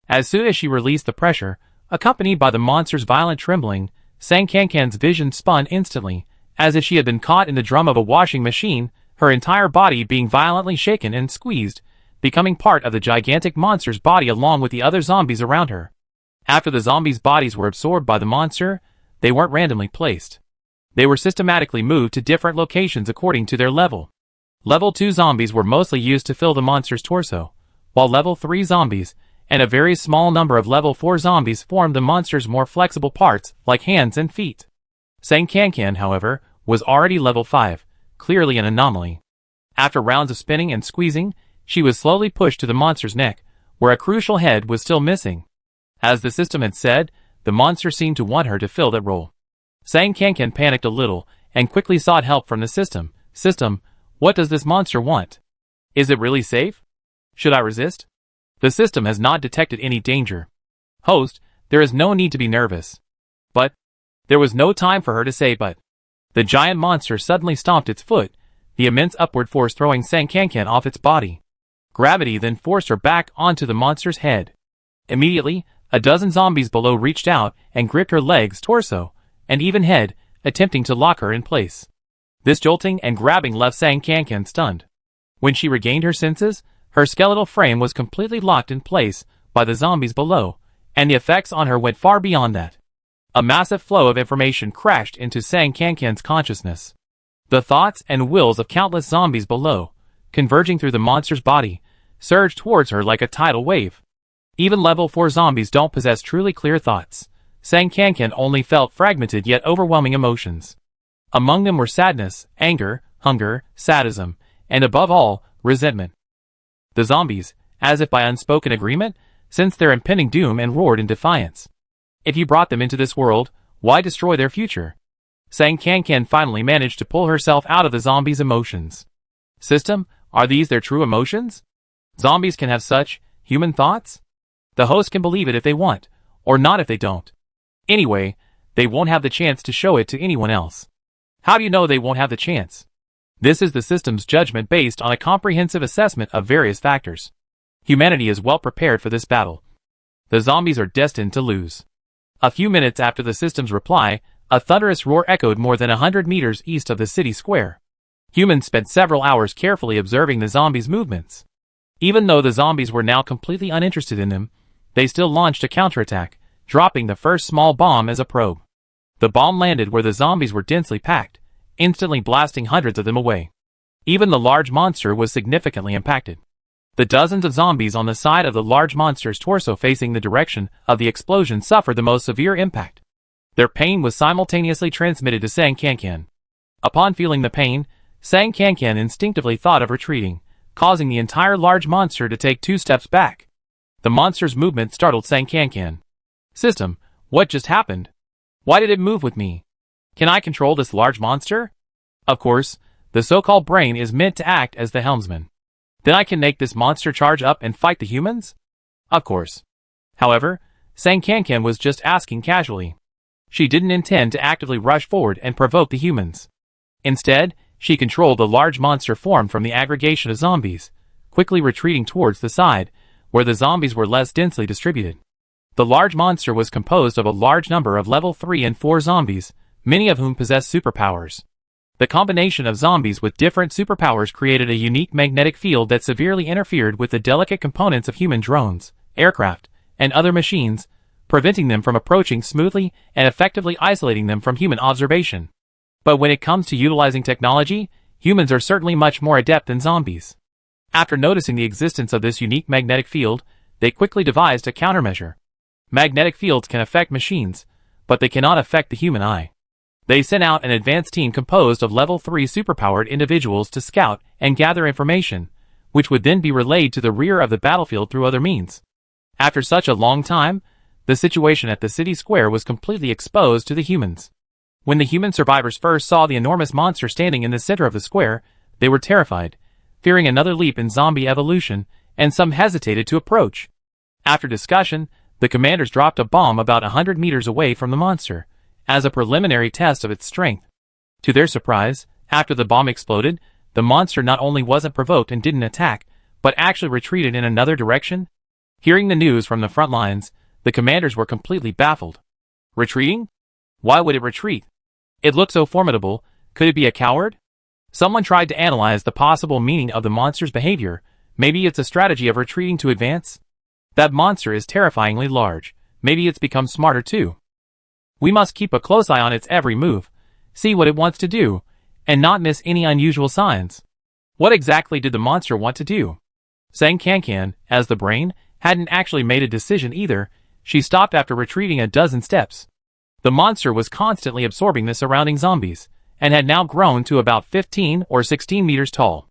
Speaker 1: As soon as she released the pressure, accompanied by the monster's violent trembling, Sang Kankan's vision spun instantly, as if she had been caught in the drum of a washing machine, her entire body being violently shaken and squeezed, becoming part of the gigantic monster's body along with the other zombies around her. After the zombies' bodies were absorbed by the monster, they weren't randomly placed. They were systematically moved to different locations according to their level. Level 2 zombies were mostly used to fill the monster's torso, while Level 3 zombies and a very small number of Level 4 zombies formed the monster's more flexible parts, like hands and feet. Sang Kankan, however, was already Level 5, clearly an anomaly. After rounds of spinning and squeezing, she was slowly pushed to the monster's neck, where a crucial head was still missing. As the system had said, the monster seemed to want her to fill that role. Sang Kankan panicked a little and quickly sought help from the system. System, what does this monster want? Is it really safe? Should I resist? The system has not detected any danger. Host, there is no need to be nervous. But there was no time for her to say but. The giant monster suddenly stomped its foot, the immense upward force throwing Sang Kankan off its body. Gravity then forced her back onto the monster's head. Immediately, a dozen zombies below reached out and gripped her legs, torso, and even head, attempting to lock her in place. This jolting and grabbing left Sang Kankan stunned. When she regained her senses, her skeletal frame was completely locked in place by the zombies below, and the effects on her went far beyond that. A massive flow of information crashed into Sang Kankan's consciousness. The thoughts and wills of countless zombies below, converging through the monster's body, surged towards her like a tidal wave. Even Level 4 zombies don't possess truly clear thoughts. Sang Kankan only felt fragmented yet overwhelming emotions. Among them were sadness, anger, hunger, sadism, and above all, resentment. The zombies, as if by unspoken agreement, sensed their impending doom and roared in defiance. If you brought them into this world, why destroy their future? Sang Kankan finally managed to pull herself out of the zombies' emotions. System, are these their true emotions? Zombies can have such human thoughts? The host can believe it if they want, or not if they don't. Anyway, they won't have the chance to show it to anyone else. How do you know they won't have the chance? This is the system's judgment based on a comprehensive assessment of various factors. Humanity is well prepared for this battle. The zombies are destined to lose. A few minutes after the system's reply, a thunderous roar echoed more than 100 meters east of the city square. Humans spent several hours carefully observing the zombies' movements. Even though the zombies were now completely uninterested in them, they still launched a counterattack, dropping the first small bomb as a probe. The bomb landed where the zombies were densely packed, instantly blasting hundreds of them away. Even the large monster was significantly impacted. The dozens of zombies on the side of the large monster's torso facing the direction of the explosion suffered the most severe impact. Their pain was simultaneously transmitted to Sang Kankan. Upon feeling the pain, Sang Kankan instinctively thought of retreating, causing the entire large monster to take 2 steps back. The monster's movement startled Sang Kankan. System, what just happened? Why did it move with me? Can I control this large monster? Of course, the so-called brain is meant to act as the helmsman. Then I can make this monster charge up and fight the humans? Of course. However, Sang Kankan was just asking casually. She didn't intend to actively rush forward and provoke the humans. Instead, she controlled the large monster formed from the aggregation of zombies, quickly retreating towards the side, where the zombies were less densely distributed. The large monster was composed of a large number of level 3 and 4 zombies, many of whom possessed superpowers. The combination of zombies with different superpowers created a unique magnetic field that severely interfered with the delicate components of human drones, aircraft, and other machines, preventing them from approaching smoothly and effectively isolating them from human observation. But when it comes to utilizing technology, humans are certainly much more adept than zombies. After noticing the existence of this unique magnetic field, they quickly devised a countermeasure. Magnetic fields can affect machines, but they cannot affect the human eye. They sent out an advanced team composed of level 3 superpowered individuals to scout and gather information, which would then be relayed to the rear of the battlefield through other means. After such a long time, the situation at the city square was completely exposed to the humans. When the human survivors first saw the enormous monster standing in the center of the square, they were terrified, fearing another leap in zombie evolution, and some hesitated to approach. After discussion, the commanders dropped a bomb about 100 meters away from the monster, as a preliminary test of its strength. To their surprise, after the bomb exploded, the monster not only wasn't provoked and didn't attack, but actually retreated in another direction. Hearing the news from the front lines, the commanders were completely baffled. Retreating? Why would it retreat? It looked so formidable, Could it be a coward? Someone tried to analyze the possible meaning of the monster's behavior. Maybe it's a strategy of retreating to advance? That monster is terrifyingly large. Maybe it's become smarter too. We must keep a close eye on its every move, see what it wants to do, and not miss any unusual signs. What exactly did the monster want to do? Sang Kankan, as the brain, hadn't actually made a decision either. She stopped after retreating a dozen steps. The monster was constantly absorbing the surrounding zombies, and had now grown to about 15 or 16 meters tall.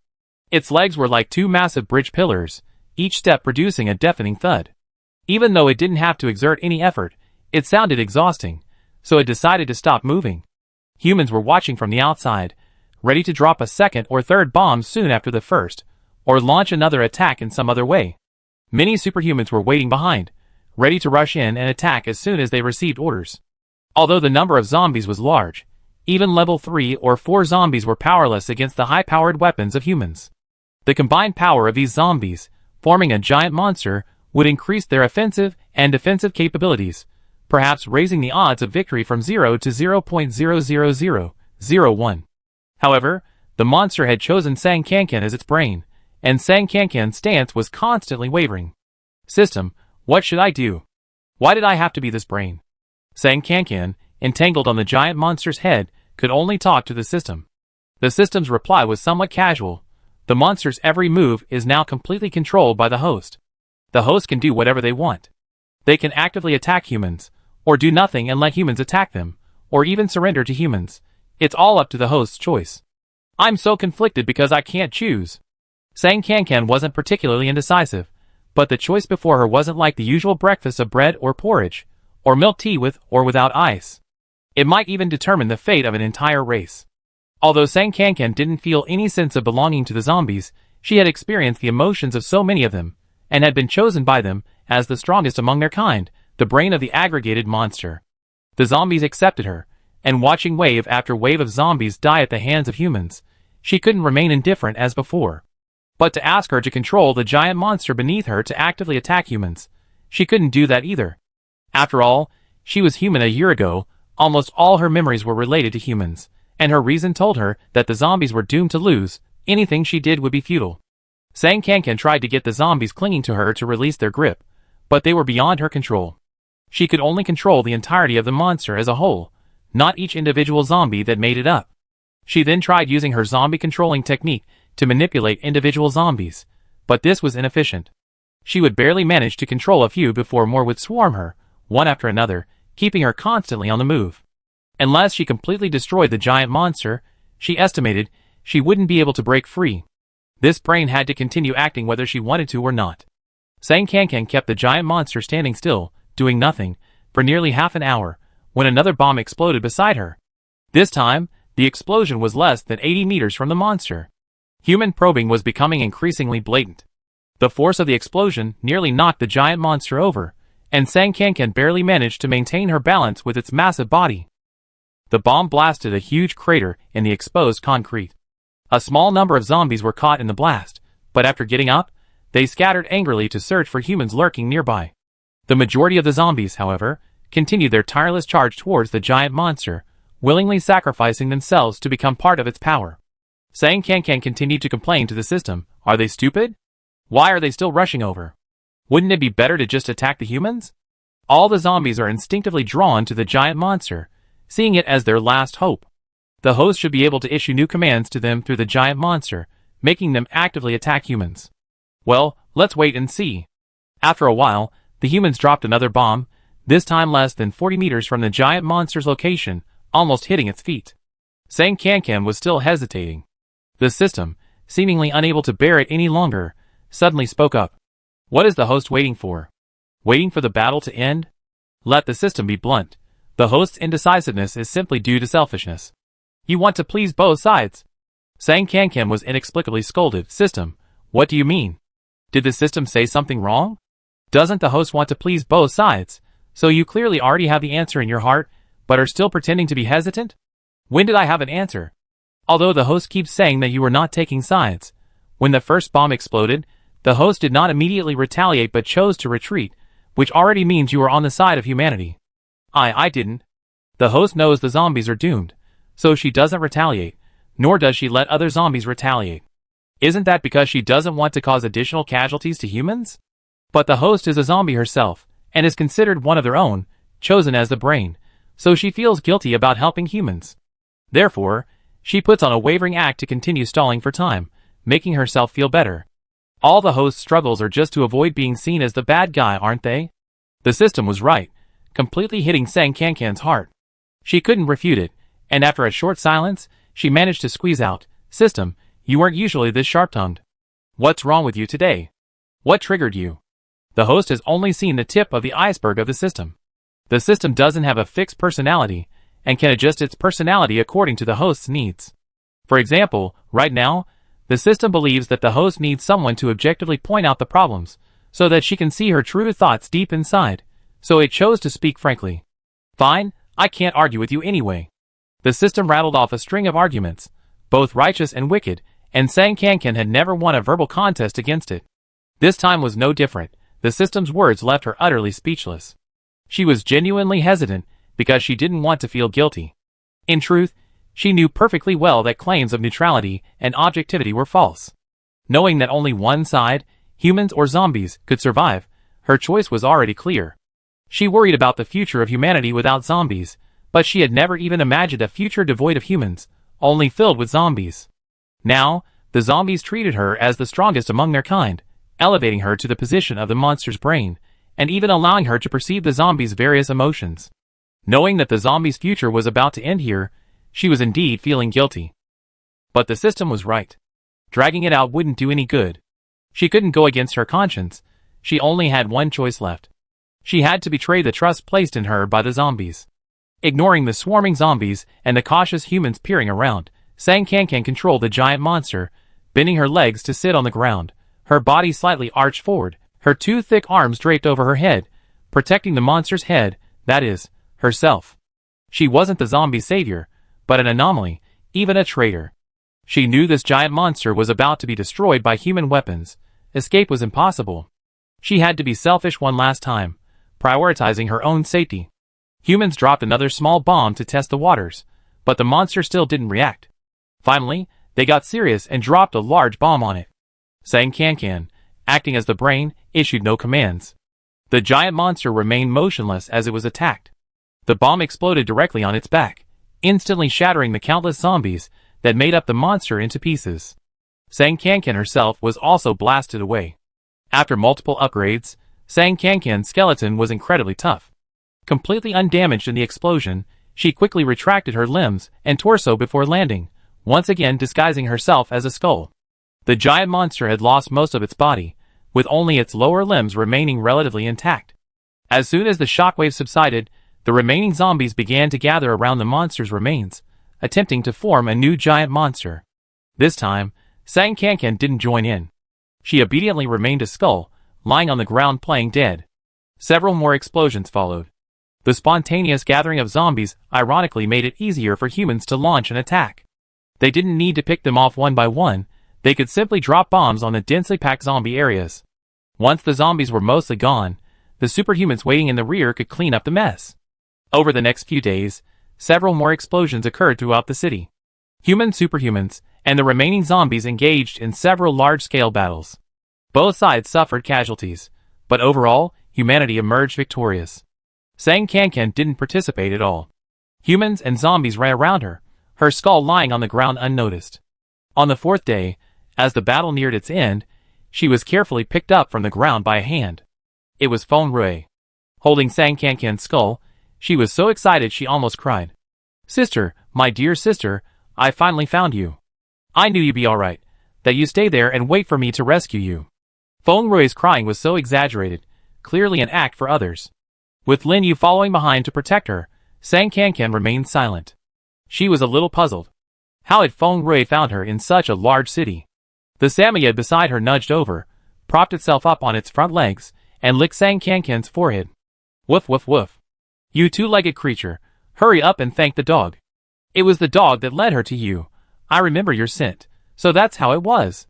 Speaker 1: Its legs were like two massive bridge pillars, each step producing a deafening thud. Even though it didn't have to exert any effort, it sounded exhausting, so it decided to stop moving. Humans were watching from the outside, ready to drop a second or third bomb soon after the first, or launch another attack in some other way. Many superhumans were waiting behind, ready to rush in and attack as soon as they received orders. Although the number of zombies was large, even level 3 or 4 zombies were powerless against the high-powered weapons of humans. The combined power of these zombies, forming a giant monster, would increase their offensive and defensive capabilities, perhaps raising the odds of victory from 0 to 0.00001. However, the monster had chosen Sang Kankan as its brain, and Sang Kankan's stance was constantly wavering. System, what should I do? Why did I have to be this brain? Sang Kankan, entangled on the giant monster's head, could only talk to the system. The system's reply was somewhat casual. The monster's every move is now completely controlled by the host. The host can do whatever they want. They can actively attack humans, or do nothing and let humans attack them, or even surrender to humans. It's all up to the host's choice. I'm so conflicted because I can't choose. Sang Kankan wasn't particularly indecisive, but the choice before her wasn't like the usual breakfast of bread or porridge, or milk tea with or without ice. It might even determine the fate of an entire race. Although Sang Kankan didn't feel any sense of belonging to the zombies, she had experienced the emotions of so many of them, and had been chosen by them as the strongest among their kind, the brain of the aggregated monster. The zombies accepted her, and watching wave after wave of zombies die at the hands of humans, she couldn't remain indifferent as before. But to ask her to control the giant monster beneath her to actively attack humans, she couldn't do that either. After all, she was human a year ago. Almost all her memories were related to humans, and her reason told her that the zombies were doomed to lose. Anything she did would be futile. Sang Kankan tried to get the zombies clinging to her to release their grip, but they were beyond her control. She could only control the entirety of the monster as a whole, not each individual zombie that made it up. She then tried using her zombie controlling technique to manipulate individual zombies, but this was inefficient. She would barely manage to control a few before more would swarm her, one after another, keeping her constantly on the move. Unless she completely destroyed the giant monster, she estimated, she wouldn't be able to break free. This brain had to continue acting whether she wanted to or not. Sang Kankan kept the giant monster standing still, doing nothing, for nearly half an hour, when another bomb exploded beside her. This time, the explosion was less than 80 meters from the monster. Human probing was becoming increasingly blatant. The force of the explosion nearly knocked the giant monster over, and Sang Kankan barely managed to maintain her balance with its massive body. The bomb blasted a huge crater in the exposed concrete. A small number of zombies were caught in the blast, but after getting up, they scattered angrily to search for humans lurking nearby. The majority of the zombies, however, continued their tireless charge towards the giant monster, willingly sacrificing themselves to become part of its power. Sang Kankan continued to complain to the system, "Are they stupid? Why are they still rushing over? Wouldn't it be better to just attack the humans?" All the zombies are instinctively drawn to the giant monster, seeing it as their last hope. The host should be able to issue new commands to them through the giant monster, making them actively attack humans. Well, let's wait and see. After a while, the humans dropped another bomb, this time less than 40 meters from the giant monster's location, almost hitting its feet. Sang Kankan was still hesitating. The system, seemingly unable to bear it any longer, suddenly spoke up. What is the host waiting for? Waiting for the battle to end? Let the system be blunt. The host's indecisiveness is simply due to selfishness. You want to please both sides. Sang Kankan was inexplicably scolded. System, what do you mean? Did the system say something wrong? Doesn't the host want to please both sides, so you clearly already have the answer in your heart, but are still pretending to be hesitant? When did I have an answer? Although the host keeps saying that you are not taking sides. When the first bomb exploded, the host did not immediately retaliate but chose to retreat, which already means you are on the side of humanity. I didn't. The host knows the zombies are doomed, so she doesn't retaliate, nor does she let other zombies retaliate. Isn't that because she doesn't want to cause additional casualties to humans? But the host is a zombie herself, and is considered one of their own, chosen as the brain, so she feels guilty about helping humans. Therefore, she puts on a wavering act to continue stalling for time, making herself feel better. All the host's struggles are just to avoid being seen as the bad guy, aren't they? The system was right, completely hitting Sang Kankan's heart. She couldn't refute it, and after a short silence, she managed to squeeze out, "System, you weren't usually this sharp-tongued. What's wrong with you today? What triggered you?" The host has only seen the tip of the iceberg of the system. The system doesn't have a fixed personality, and can adjust its personality according to the host's needs. For example, right now, the system believes that the host needs someone to objectively point out the problems, so that she can see her true thoughts deep inside, so it chose to speak frankly. "Fine, I can't argue with you anyway." The system rattled off a string of arguments, both righteous and wicked, and Sang Kankan had never won a verbal contest against it. This time was no different. The system's words left her utterly speechless. She was genuinely hesitant, because she didn't want to feel guilty. In truth, she knew perfectly well that claims of neutrality and objectivity were false. Knowing that only one side, humans or zombies, could survive, her choice was already clear. She worried about the future of humanity without zombies, but she had never even imagined a future devoid of humans, only filled with zombies. Now, the zombies treated her as the strongest among their kind, elevating her to the position of the monster's brain, and even allowing her to perceive the zombies' various emotions. Knowing that the zombies' future was about to end here, she was indeed feeling guilty. But the system was right. Dragging it out wouldn't do any good. She couldn't go against her conscience. She only had one choice left. She had to betray the trust placed in her by the zombies. Ignoring the swarming zombies and the cautious humans peering around, Sang Kankan controlled the giant monster, bending her legs to sit on the ground, her body slightly arched forward, her two thick arms draped over her head, protecting the monster's head, that is, herself. She wasn't the zombie savior, but an anomaly, even a traitor. She knew this giant monster was about to be destroyed by human weapons. Escape was impossible. She had to be selfish one last time, prioritizing her own safety. Humans dropped another small bomb to test the waters, but the monster still didn't react. Finally, they got serious and dropped a large bomb on it. Sang Kankan, acting as the brain, issued no commands. The giant monster remained motionless as it was attacked. The bomb exploded directly on its back, instantly shattering the countless zombies that made up the monster into pieces. Sang Kankan herself was also blasted away. After multiple upgrades, Sang Kankan's skeleton was incredibly tough. Completely undamaged in the explosion, she quickly retracted her limbs and torso before landing, once again disguising herself as a skull. The giant monster had lost most of its body, with only its lower limbs remaining relatively intact. As soon as the shockwave subsided, the remaining zombies began to gather around the monster's remains, attempting to form a new giant monster. This time, Sang Kankan didn't join in. She obediently remained a skull, lying on the ground playing dead. Several more explosions followed. The spontaneous gathering of zombies ironically made it easier for humans to launch an attack. They didn't need to pick them off one by one, they could simply drop bombs on the densely packed zombie areas. Once the zombies were mostly gone, the superhumans waiting in the rear could clean up the mess. Over the next few days, several more explosions occurred throughout the city. Human superhumans and the remaining zombies engaged in several large-scale battles. Both sides suffered casualties, but overall, humanity emerged victorious. Sang Kankan didn't participate at all. Humans and zombies ran around her, her skull lying on the ground unnoticed. On the fourth day, as the battle neared its end, she was carefully picked up from the ground by a hand. It was Feng Rui. Holding Sang Kankan's skull, she was so excited she almost cried. "Sister, my dear sister, I finally found you. I knew you'd be alright, that you stay there and wait for me to rescue you." Feng Rui's crying was so exaggerated, clearly an act for others. With Lin Yu following behind to protect her, Sang Kankan remained silent. She was a little puzzled. How had Feng Rui found her in such a large city? The Samoyed beside her nudged over, propped itself up on its front legs, and licked Sang Kankan's forehead. "Woof woof woof. You two-legged creature, hurry up and thank the dog. It was the dog that led her to you. I remember your scent, so that's how it was."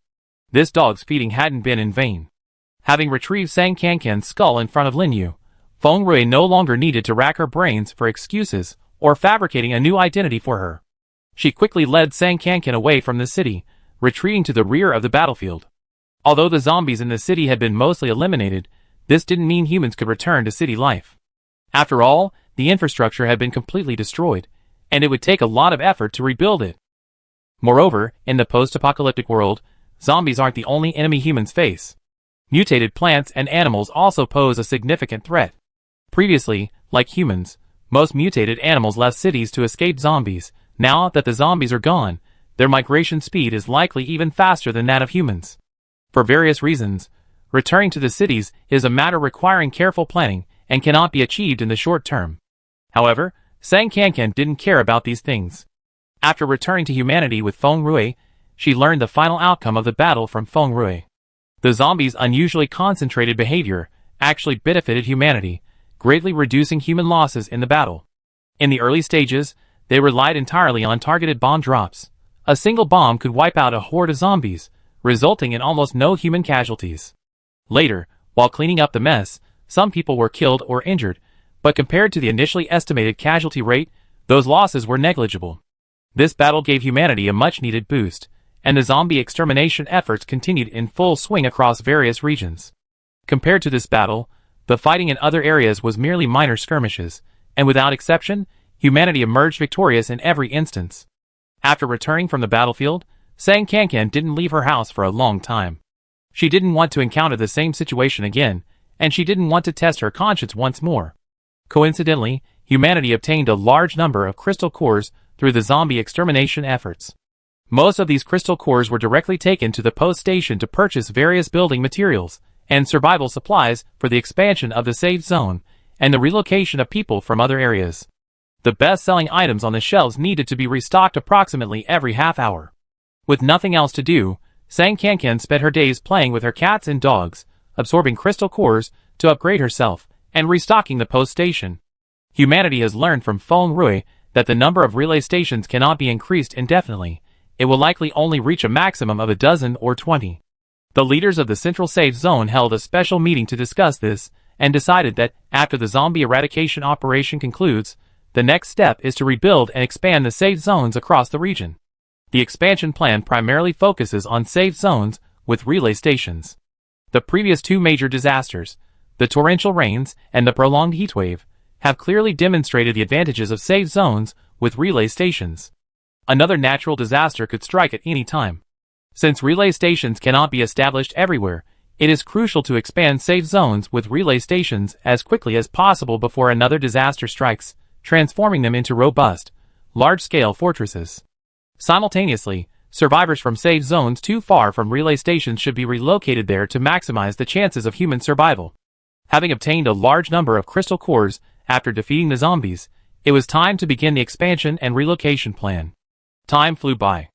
Speaker 1: This dog's feeding hadn't been in vain. Having retrieved Sang Kankan's skull in front of Lin Yu, Feng Rui no longer needed to rack her brains for excuses or fabricating a new identity for her. She quickly led Sang Kankan away from the city, retreating to the rear of the battlefield. Although the zombies in the city had been mostly eliminated, this didn't mean humans could return to city life. After all, the infrastructure had been completely destroyed, and it would take a lot of effort to rebuild it. Moreover, in the post-apocalyptic world, zombies aren't the only enemy humans face. Mutated plants and animals also pose a significant threat. Previously, like humans, most mutated animals left cities to escape zombies. Now that the zombies are gone, their migration speed is likely even faster than that of humans. For various reasons, returning to the cities is a matter requiring careful planning and cannot be achieved in the short term. However, Sang Kankan didn't care about these things. After returning to humanity with Feng Rui, she learned the final outcome of the battle from Feng Rui. The zombies' unusually concentrated behavior actually benefited humanity, greatly reducing human losses in the battle. In the early stages, they relied entirely on targeted bomb drops. A single bomb could wipe out a horde of zombies, resulting in almost no human casualties. Later, while cleaning up the mess, some people were killed or injured, but compared to the initially estimated casualty rate, those losses were negligible. This battle gave humanity a much-needed boost, and the zombie extermination efforts continued in full swing across various regions. Compared to this battle, the fighting in other areas was merely minor skirmishes, and without exception, humanity emerged victorious in every instance. After returning from the battlefield, Sang Kankan didn't leave her house for a long time. She didn't want to encounter the same situation again, and she didn't want to test her conscience once more. Coincidentally, humanity obtained a large number of crystal cores through the zombie extermination efforts. Most of these crystal cores were directly taken to the post station to purchase various building materials and survival supplies for the expansion of the safe zone and the relocation of people from other areas. The best-selling items on the shelves needed to be restocked approximately every half hour. With nothing else to do, Sang Kankan spent her days playing with her cats and dogs, absorbing crystal cores to upgrade herself, and restocking the post station. Humanity has learned from Feng Rui that the number of relay stations cannot be increased indefinitely. It will likely only reach a maximum of a dozen or 20. The leaders of the Central Safe Zone held a special meeting to discuss this, and decided that, after the zombie eradication operation concludes, the next step is to rebuild and expand the safe zones across the region. The expansion plan primarily focuses on safe zones with relay stations. The previous two major disasters, the torrential rains and the prolonged heatwave, have clearly demonstrated the advantages of safe zones with relay stations. Another natural disaster could strike at any time. Since relay stations cannot be established everywhere, it is crucial to expand safe zones with relay stations as quickly as possible before another disaster strikes, transforming them into robust, large-scale fortresses. Simultaneously, survivors from safe zones too far from relay stations should be relocated there to maximize the chances of human survival. Having obtained a large number of crystal cores after defeating the zombies, it was time to begin the expansion and relocation plan. Time flew by.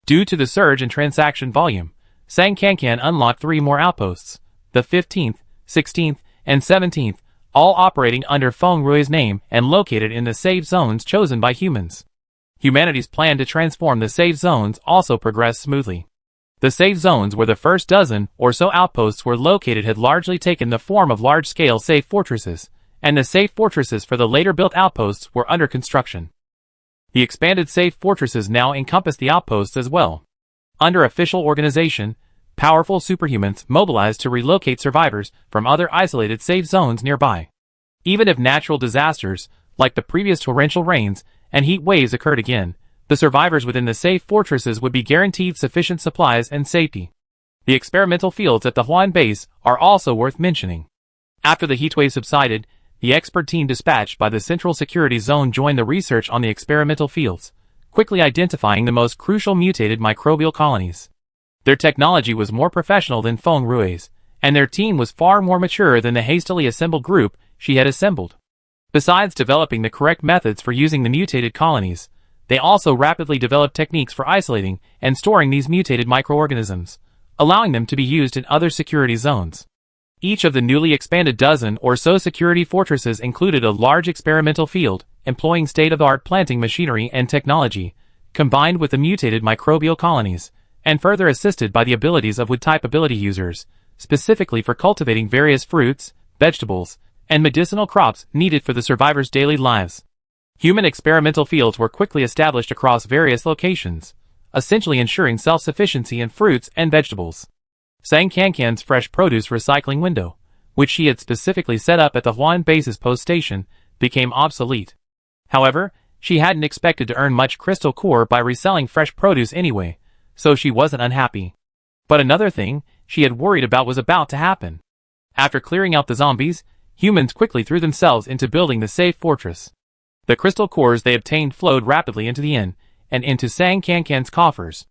Speaker 1: Due to the surge in transaction volume, Sang Kankan unlocked 3 more outposts, the 15th, 16th, and 17th, all operating under Feng Rui's name and located in the safe zones chosen by humans. Humanity's plan to transform the safe zones also progressed smoothly. The safe zones where the first dozen or so outposts were located had largely taken the form of large-scale safe fortresses, and the safe fortresses for the later-built outposts were under construction. The expanded safe fortresses now encompass the outposts as well. Under official organization, powerful superhumans mobilized to relocate survivors from other isolated safe zones nearby. Even if natural disasters, like the previous torrential rains and heat waves occurred again, the survivors within the safe fortresses would be guaranteed sufficient supplies and safety. The experimental fields at the Huan base are also worth mentioning. After the heatwave subsided, the expert team dispatched by the Central Security Zone joined the research on the experimental fields, quickly identifying the most crucial mutated microbial colonies. Their technology was more professional than Feng Rui's, and their team was far more mature than the hastily assembled group she had assembled. Besides developing the correct methods for using the mutated colonies, they also rapidly developed techniques for isolating and storing these mutated microorganisms, allowing them to be used in other security zones. Each of the newly expanded dozen or so security fortresses included a large experimental field, employing state-of-the-art planting machinery and technology, combined with the mutated microbial colonies, and further assisted by the abilities of wood-type ability users, specifically for cultivating various fruits, vegetables, and medicinal crops needed for the survivors' daily lives. Human experimental fields were quickly established across various locations, essentially ensuring self-sufficiency in fruits and vegetables. Sang Kankan's fresh produce recycling window, which she had specifically set up at the Huan Base's post station, became obsolete. However, she hadn't expected to earn much crystal core by reselling fresh produce anyway, so she wasn't unhappy. But another thing she had worried about was about to happen. After clearing out the zombies, humans quickly threw themselves into building the safe fortress. The crystal cores they obtained flowed rapidly into the inn, and into Sang Kankan's coffers.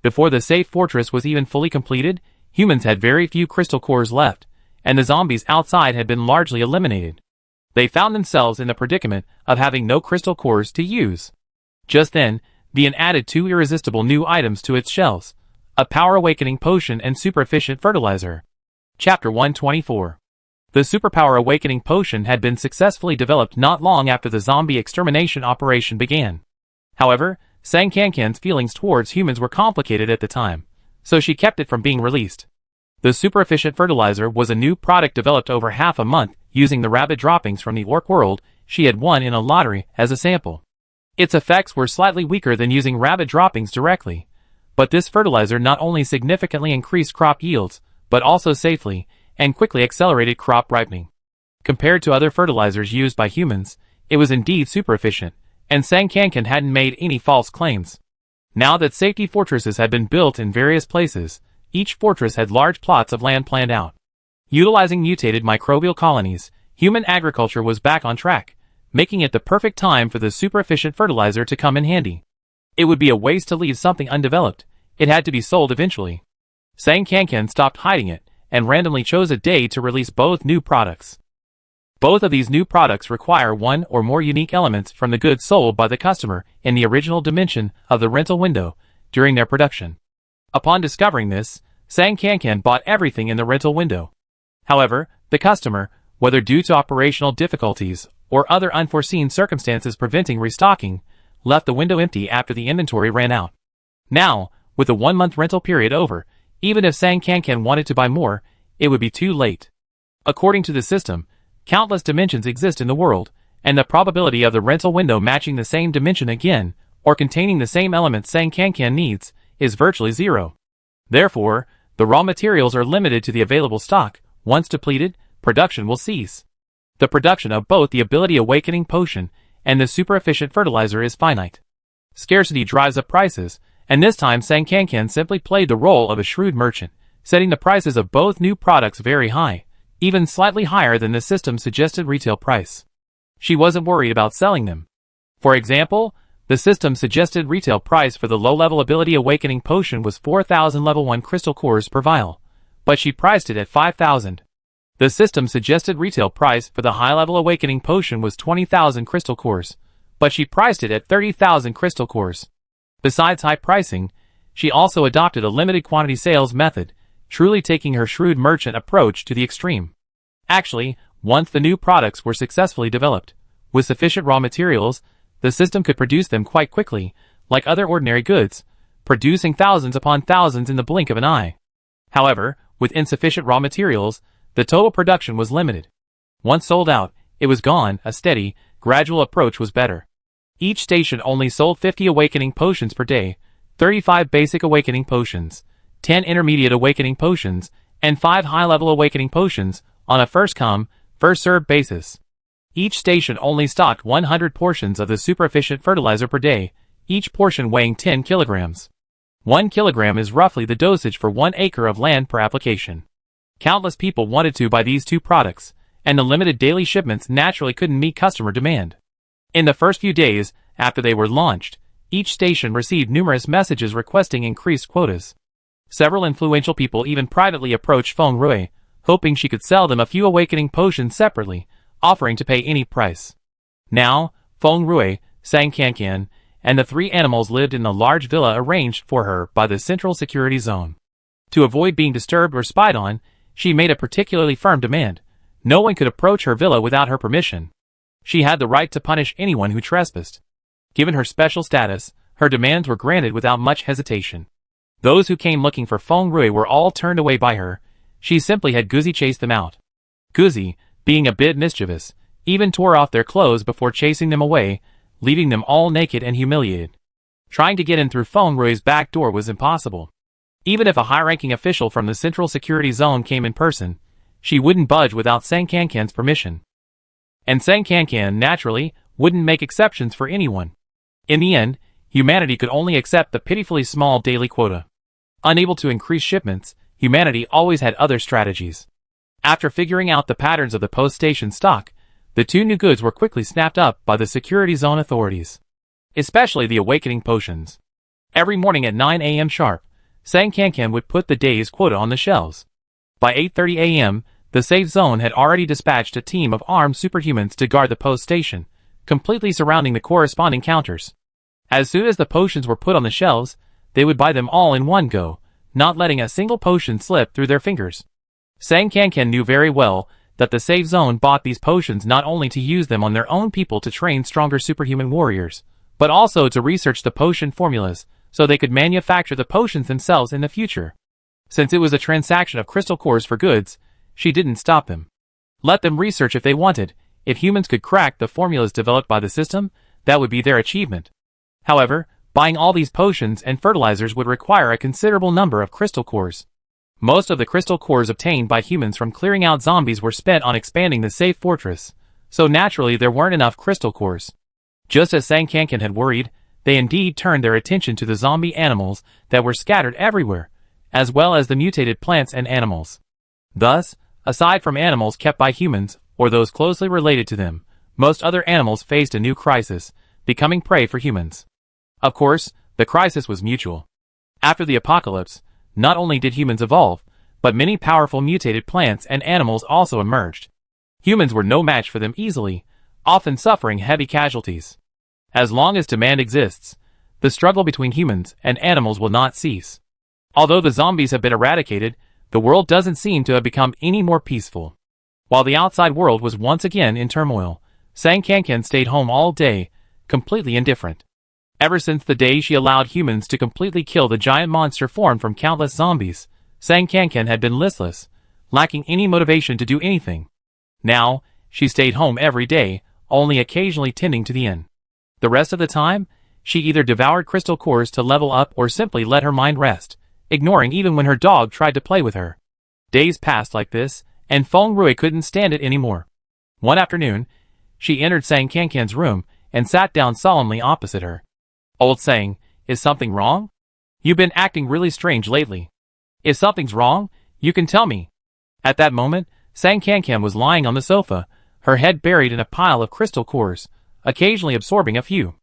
Speaker 1: Before the safe fortress was even fully completed, humans had very few crystal cores left, and the zombies outside had been largely eliminated. They found themselves in the predicament of having no crystal cores to use. Just then, the inn added two irresistible new items to its shelves: a power awakening potion and super efficient fertilizer. Chapter 124. The superpower awakening potion had been successfully developed not long after the zombie extermination operation began. However, Sang Kankan's feelings towards humans were complicated at the time, so she kept it from being released. The super efficient fertilizer was a new product developed over half a month using the rabbit droppings from the orc world she had won in a lottery as a sample. Its effects were slightly weaker than using rabbit droppings directly, but this fertilizer not only significantly increased crop yields, but also safely and quickly accelerated crop ripening. Compared to other fertilizers used by humans, it was indeed super efficient, and Sang Kankan hadn't made any false claims. Now that safety fortresses had been built in various places, each fortress had large plots of land planned out. Utilizing mutated microbial colonies, human agriculture was back on track, making it the perfect time for the super efficient fertilizer to come in handy. It would be a waste to leave something undeveloped. It had to be sold eventually. Sang Kankan stopped hiding it, and randomly chose a day to release both new products. Both of these new products require one or more unique elements from the goods sold by the customer in the original dimension of the rental window during their production. Upon discovering this, Sang Kankan bought everything in the rental window. However, the customer, whether due to operational difficulties or other unforeseen circumstances preventing restocking, left the window empty after the inventory ran out. Now, with the 1-month rental period over, even if Sang Kankan wanted to buy more, it would be too late. According to the system, countless dimensions exist in the world, and the probability of the rental window matching the same dimension again, or containing the same elements Sang Kankan needs, is virtually zero. Therefore, the raw materials are limited to the available stock. Once depleted, production will cease. The production of both the ability awakening potion and the super efficient fertilizer is finite. Scarcity drives up prices, and this time Sang Kankan simply played the role of a shrewd merchant, setting the prices of both new products very high, even slightly higher than the system's suggested retail price. She wasn't worried about selling them. For example, the system's suggested retail price for the low-level ability awakening potion was 4,000 level 1 crystal cores per vial, but she priced it at 5,000. The system's suggested retail price for the high-level awakening potion was 20,000 crystal cores, but she priced it at 30,000 crystal cores. Besides high pricing, she also adopted a limited quantity sales method, truly taking her shrewd merchant approach to the extreme. Actually, once the new products were successfully developed, with sufficient raw materials, the system could produce them quite quickly, like other ordinary goods, producing thousands upon thousands in the blink of an eye. However, with insufficient raw materials, the total production was limited. Once sold out, it was gone. A steady, gradual approach was better. Each station only sold 50 awakening potions per day, 35 basic awakening potions, 10 intermediate awakening potions, and 5 high-level awakening potions on a first-come, first-served basis. Each station only stocked 100 portions of the super efficient fertilizer per day, each portion weighing 10 kilograms. 1 kilogram is roughly the dosage for 1 acre of land per application. Countless people wanted to buy these two products, and the limited daily shipments naturally couldn't meet customer demand. In the first few days after they were launched, each station received numerous messages requesting increased quotas. Several influential people even privately approached Feng Rui, hoping she could sell them a few awakening potions separately, offering to pay any price. Now, Feng Rui, Sang Kankan, and the 3 animals lived in a large villa arranged for her by the Central Security Zone. To avoid being disturbed or spied on, she made a particularly firm demand. No one could approach her villa without her permission. She had the right to punish anyone who trespassed. Given her special status, her demands were granted without much hesitation. Those who came looking for Feng Rui were all turned away by her. She simply had Guzi chase them out. Guzi, being a bit mischievous, even tore off their clothes before chasing them away, leaving them all naked and humiliated. Trying to get in through Feng Rui's back door was impossible. Even if a high-ranking official from the Central Security Zone came in person, she wouldn't budge without Sang Cancan's permission. And Sang Cancan, naturally, wouldn't make exceptions for anyone. In the end, humanity could only accept the pitifully small daily quota. Unable to increase shipments, humanity always had other strategies. After figuring out the patterns of the post-station stock, the two new goods were quickly snapped up by the Security Zone authorities. Especially the awakening potions. Every morning at 9 a.m. sharp, Sang Cancan would put the day's quota on the shelves. By 8:30 a.m., the safe zone had already dispatched a team of armed superhumans to guard the post station, completely surrounding the corresponding counters. As soon as the potions were put on the shelves, they would buy them all in one go, not letting a single potion slip through their fingers. Sang Cancan knew very well that the safe zone bought these potions not only to use them on their own people to train stronger superhuman warriors, but also to research the potion formulas, so they could manufacture the potions themselves in the future. Since it was a transaction of crystal cores for goods, she didn't stop them. Let them research if they wanted. If humans could crack the formulas developed by the system, that would be their achievement. However, buying all these potions and fertilizers would require a considerable number of crystal cores. Most of the crystal cores obtained by humans from clearing out zombies were spent on expanding the safe fortress, so naturally there weren't enough crystal cores. Just as Sang Cancan had worried, they indeed turned their attention to the zombie animals that were scattered everywhere, as well as the mutated plants and animals. Thus, aside from animals kept by humans, or those closely related to them, most other animals faced a new crisis, becoming prey for humans. Of course, the crisis was mutual. After the apocalypse, not only did humans evolve, but many powerful mutated plants and animals also emerged. Humans were no match for them easily, often suffering heavy casualties. As long as demand exists, the struggle between humans and animals will not cease. Although the zombies have been eradicated, the world doesn't seem to have become any more peaceful. While the outside world was once again in turmoil, Sang Cancan stayed home all day, completely indifferent. Ever since the day she allowed humans to completely kill the giant monster formed from countless zombies, Sang Cancan had been listless, lacking any motivation to do anything. Now, she stayed home every day, only occasionally tending to the inn. The rest of the time, she either devoured crystal cores to level up or simply let her mind rest, ignoring even when her dog tried to play with her. Days passed like this, and Feng Rui couldn't stand it anymore. One afternoon, she entered Sang Cancan's room and sat down solemnly opposite her. "Old Sang, is something wrong? You've been acting really strange lately. If something's wrong, you can tell me." At that moment, Sang Cancan was lying on the sofa, her head buried in a pile of crystal cores, occasionally absorbing a few.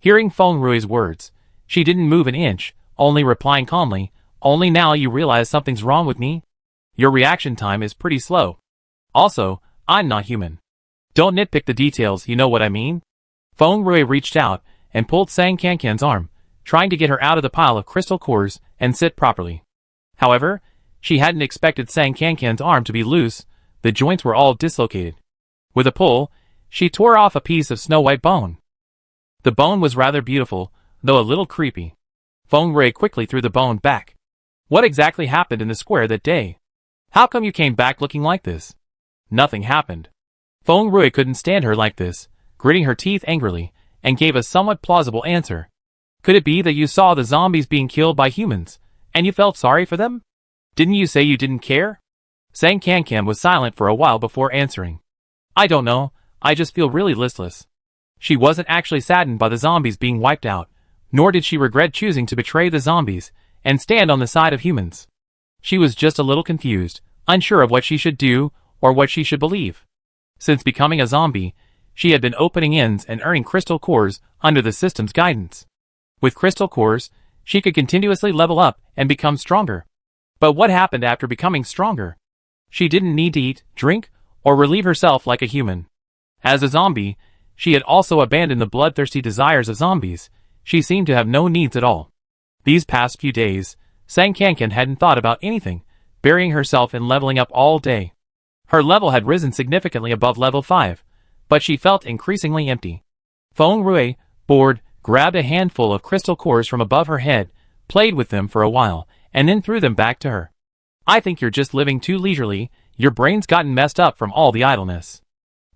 Speaker 1: Hearing Feng Rui's words, she didn't move an inch, only replying calmly, "Only now you realize something's wrong with me? Your reaction time is pretty slow. Also, I'm not human. Don't nitpick the details, you know what I mean?" Feng Rui reached out and pulled Sang Cancan's arm, trying to get her out of the pile of crystal cores and sit properly. However, she hadn't expected Sang Cancan's arm to be loose, the joints were all dislocated. With a pull, she tore off a piece of snow-white bone. The bone was rather beautiful, though a little creepy. Feng Rui quickly threw the bone back. What exactly happened in the square that day? How come you came back looking like this? Nothing happened. Feng Rui couldn't stand her like this, gritting her teeth angrily, and gave a somewhat plausible answer. Could it be that you saw the zombies being killed by humans, and you felt sorry for them? Didn't you say you didn't care? Sang Cancan was silent for a while before answering. "I don't know, I just feel really listless." She wasn't actually saddened by the zombies being wiped out, nor did she regret choosing to betray the zombies and stand on the side of humans. She was just a little confused, unsure of what she should do or what she should believe. Since becoming a zombie, she had been opening ends and earning crystal cores under the system's guidance. With crystal cores, she could continuously level up and become stronger. But what happened after becoming stronger? She didn't need to eat, drink, or relieve herself like a human. As a zombie, she had also abandoned the bloodthirsty desires of zombies. She seemed to have no needs at all. These past few days, Sang Cancan hadn't thought about anything, burying herself in leveling up all day. Her level had risen significantly above level 5, but she felt increasingly empty. Feng Rui, bored, grabbed a handful of crystal cores from above her head, played with them for a while, and then threw them back to her. "I think you're just living too leisurely, your brain's gotten messed up from all the idleness.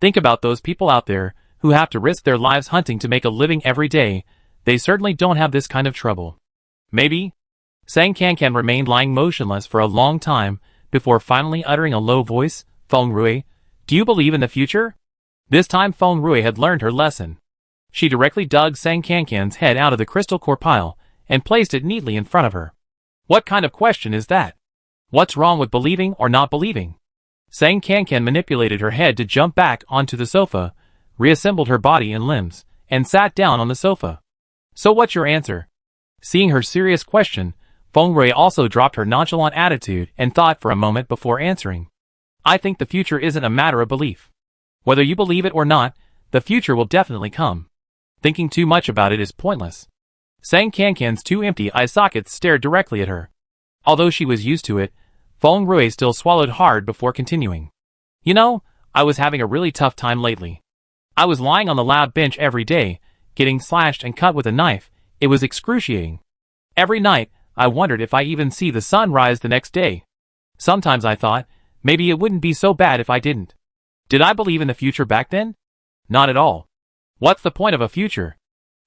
Speaker 1: Think about those people out there, who have to risk their lives hunting to make a living every day, they certainly don't have this kind of trouble. Maybe? Sang Kankan remained lying motionless for a long time, before finally uttering a low voice, Feng Rui, do you believe in the future? This time Feng Rui had learned her lesson. She directly dug Sang Kankan's head out of the crystal core pile, and placed it neatly in front of her. What kind of question is that? What's wrong with believing or not believing? Sang Kankan manipulated her head to jump back onto the sofa, reassembled her body and limbs, and sat down on the sofa. So what's your answer? Seeing her serious question, Feng Rui also dropped her nonchalant attitude and thought for a moment before answering. I think the future isn't a matter of belief. Whether you believe it or not, the future will definitely come. Thinking too much about it is pointless. Sang Kankan's two empty eye sockets stared directly at her. Although she was used to it, Feng Rui still swallowed hard before continuing. You know, I was having a really tough time lately. I was lying on the lab bench every day, getting slashed and cut with a knife. It was excruciating. Every night, I wondered if I even see the sun rise the next day. Sometimes I thought, maybe it wouldn't be so bad if I didn't. Did I believe in the future back then? Not at all. What's the point of a future?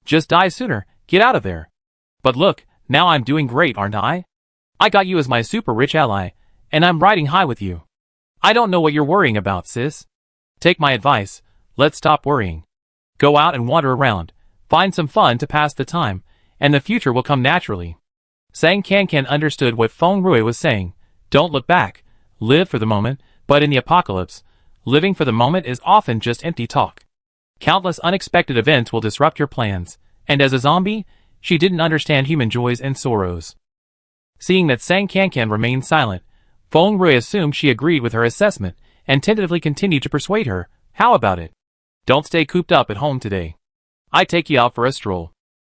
Speaker 1: Just die sooner, get out of there. But look, now I'm doing great, aren't I? I got you as my super rich ally, and I'm riding high with you. I don't know what you're worrying about, sis. Take my advice, let's stop worrying. Go out and wander around, find some fun to pass the time, and the future will come naturally. Sang Kankan understood what Feng Rui was saying. Don't look back, live for the moment, but in the apocalypse, living for the moment is often just empty talk. Countless unexpected events will disrupt your plans, and as a zombie, she didn't understand human joys and sorrows. Seeing that Sang Kankan remained silent, Feng Rui assumed she agreed with her assessment, and tentatively continued to persuade her. How about it? Don't stay cooped up at home today. I take you out for a stroll.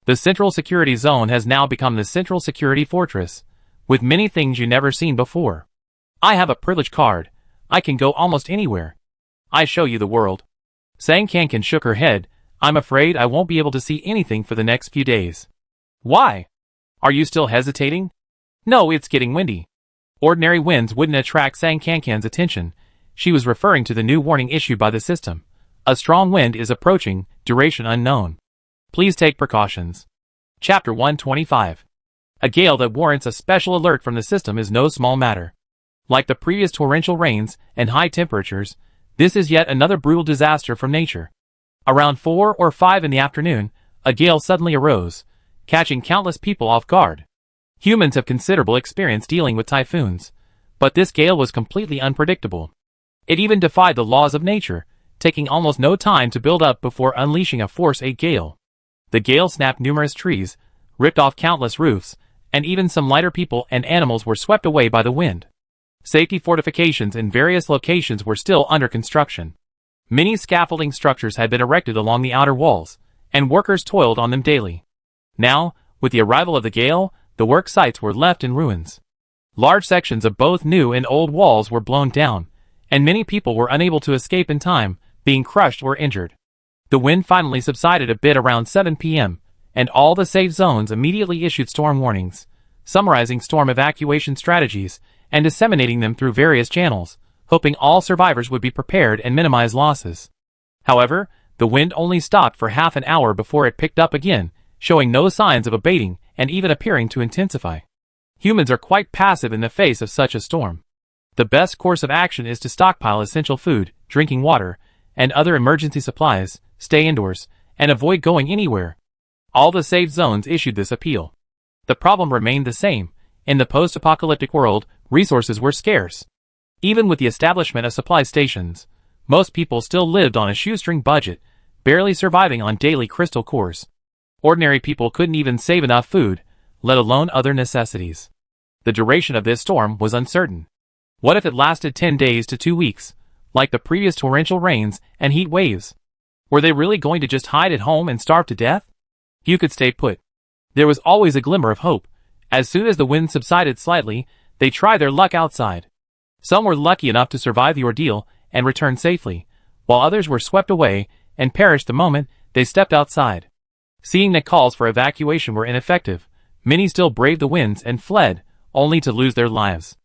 Speaker 1: The Central Security Zone has now become the Central Security Fortress, with many things you never seen before. I have a privilege card. I can go almost anywhere. I show you the world. Sang Kankan shook her head. I'm afraid I won't be able to see anything for the next few days. Why? Are you still hesitating? No, it's getting windy. Ordinary winds wouldn't attract Sang Kankan's attention. She was referring to the new warning issued by the system. A strong wind is approaching, duration unknown. Please take precautions. Chapter 125. A gale that warrants a special alert from the system is no small matter. Like the previous torrential rains and high temperatures, this is yet another brutal disaster from nature. Around 4 or 5 in the afternoon, a gale suddenly arose, catching countless people off guard. Humans have considerable experience dealing with typhoons, but this gale was completely unpredictable. It even defied the laws of nature, taking almost no time to build up before unleashing a Force 8 gale. The gale snapped numerous trees, ripped off countless roofs, and even some lighter people and animals were swept away by the wind. Safety fortifications in various locations were still under construction. Many scaffolding structures had been erected along the outer walls, and workers toiled on them daily. Now, with the arrival of the gale, the work sites were left in ruins. Large sections of both new and old walls were blown down, and many people were unable to escape in time, being crushed or injured. The wind finally subsided a bit around 7 p.m., and all the safe zones immediately issued storm warnings, summarizing storm evacuation strategies, and disseminating them through various channels, hoping all survivors would be prepared and minimize losses. However, the wind only stopped for half an hour before it picked up again, showing no signs of abating and even appearing to intensify. Humans are quite passive in the face of such a storm. The best course of action is to stockpile essential food, drinking water, and other emergency supplies, stay indoors, and avoid going anywhere. All the safe zones issued this appeal. The problem remained the same. In the post-apocalyptic world, resources were scarce. Even with the establishment of supply stations, most people still lived on a shoestring budget, barely surviving on daily crystal cores. Ordinary people couldn't even save enough food, let alone other necessities. The duration of this storm was uncertain. What if it lasted 10 days to 2 weeks, like the previous torrential rains and heat waves? Were they really going to just hide at home and starve to death? You could stay put. There was always a glimmer of hope. As soon as the wind subsided slightly, they tried their luck outside. Some were lucky enough to survive the ordeal and return safely, while others were swept away and perished the moment they stepped outside. Seeing that calls for evacuation were ineffective, many still braved the winds and fled, only to lose their lives.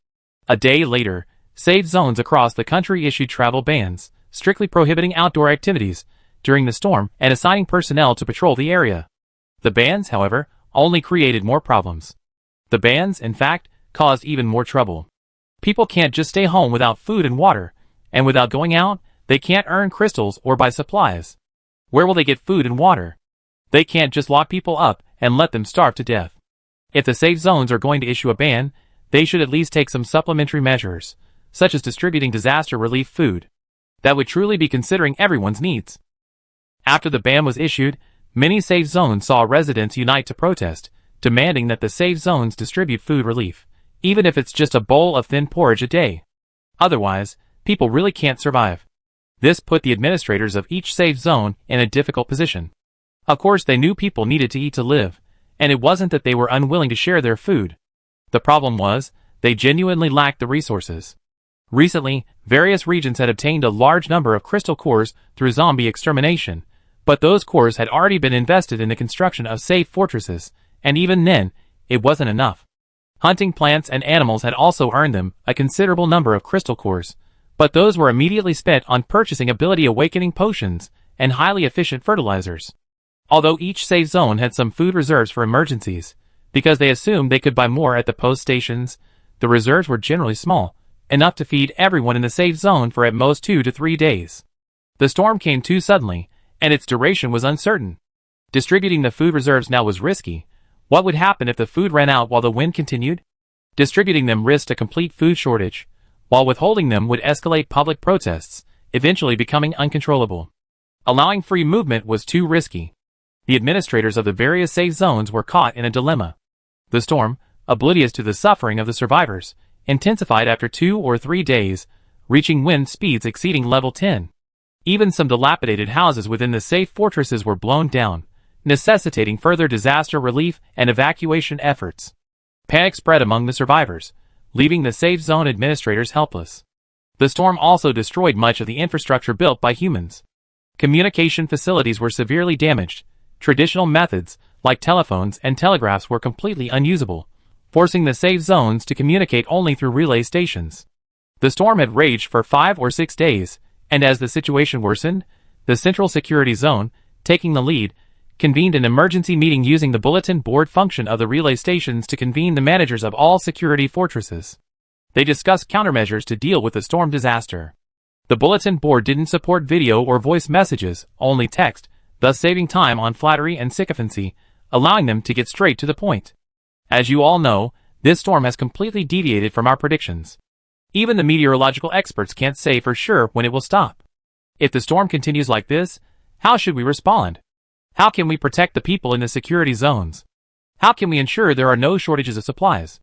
Speaker 1: A day later, safe zones across the country issued travel bans, strictly prohibiting outdoor activities, during the storm and assigning personnel to patrol the area. The bans, however, only created more problems. The bans, in fact, caused even more trouble. People can't just stay home without food and water, and without going out, they can't earn crystals or buy supplies. Where will they get food and water? They can't just lock people up and let them starve to death. If the safe zones are going to issue a ban, they should at least take some supplementary measures, such as distributing disaster relief food. That would truly be considering everyone's needs. After the ban was issued, many safe zones saw residents unite to protest, demanding that the safe zones distribute food relief, even if it's just a bowl of thin porridge a day. Otherwise, people really can't survive. This put the administrators of each safe zone in a difficult position. Of course, they knew people needed to eat to live, and it wasn't that they were unwilling to share their food. The problem was, they genuinely lacked the resources. Recently, various regions had obtained a large number of crystal cores through zombie extermination, but those cores had already been invested in the construction of safe fortresses, and even then, it wasn't enough. Hunting plants and animals had also earned them a considerable number of crystal cores, but those were immediately spent on purchasing ability-awakening potions and highly efficient fertilizers. Although each safe zone had some food reserves for emergencies, because they assumed they could buy more at the post stations, the reserves were generally small, enough to feed everyone in the safe zone for at most 2 to 3 days. The storm came too suddenly, and its duration was uncertain. Distributing the food reserves now was risky. What would happen if the food ran out while the wind continued? Distributing them risked a complete food shortage, while withholding them would escalate public protests, eventually becoming uncontrollable. Allowing free movement was too risky. The administrators of the various safe zones were caught in a dilemma. The storm, oblivious to the suffering of the survivors, intensified after 2 or 3 days, reaching wind speeds exceeding level 10. Even some dilapidated houses within the safe fortresses were blown down, necessitating further disaster relief and evacuation efforts. Panic spread among the survivors, leaving the safe zone administrators helpless. The storm also destroyed much of the infrastructure built by humans. Communication facilities were severely damaged. Traditional methods, like telephones and telegraphs, were completely unusable, forcing the safe zones to communicate only through relay stations. The storm had raged for 5 or 6 days, and as the situation worsened, the Central Security Zone, taking the lead, convened an emergency meeting using the bulletin board function of the relay stations to convene the managers of all security fortresses. They discussed countermeasures to deal with the storm disaster. The bulletin board didn't support video or voice messages, only text, thus saving time on flattery and sycophancy, allowing them to get straight to the point. As you all know, this storm has completely deviated from our predictions. Even the meteorological experts can't say for sure when it will stop. If the storm continues like this, how should we respond? How can we protect the people in the security zones? How can we ensure there are no shortages of supplies?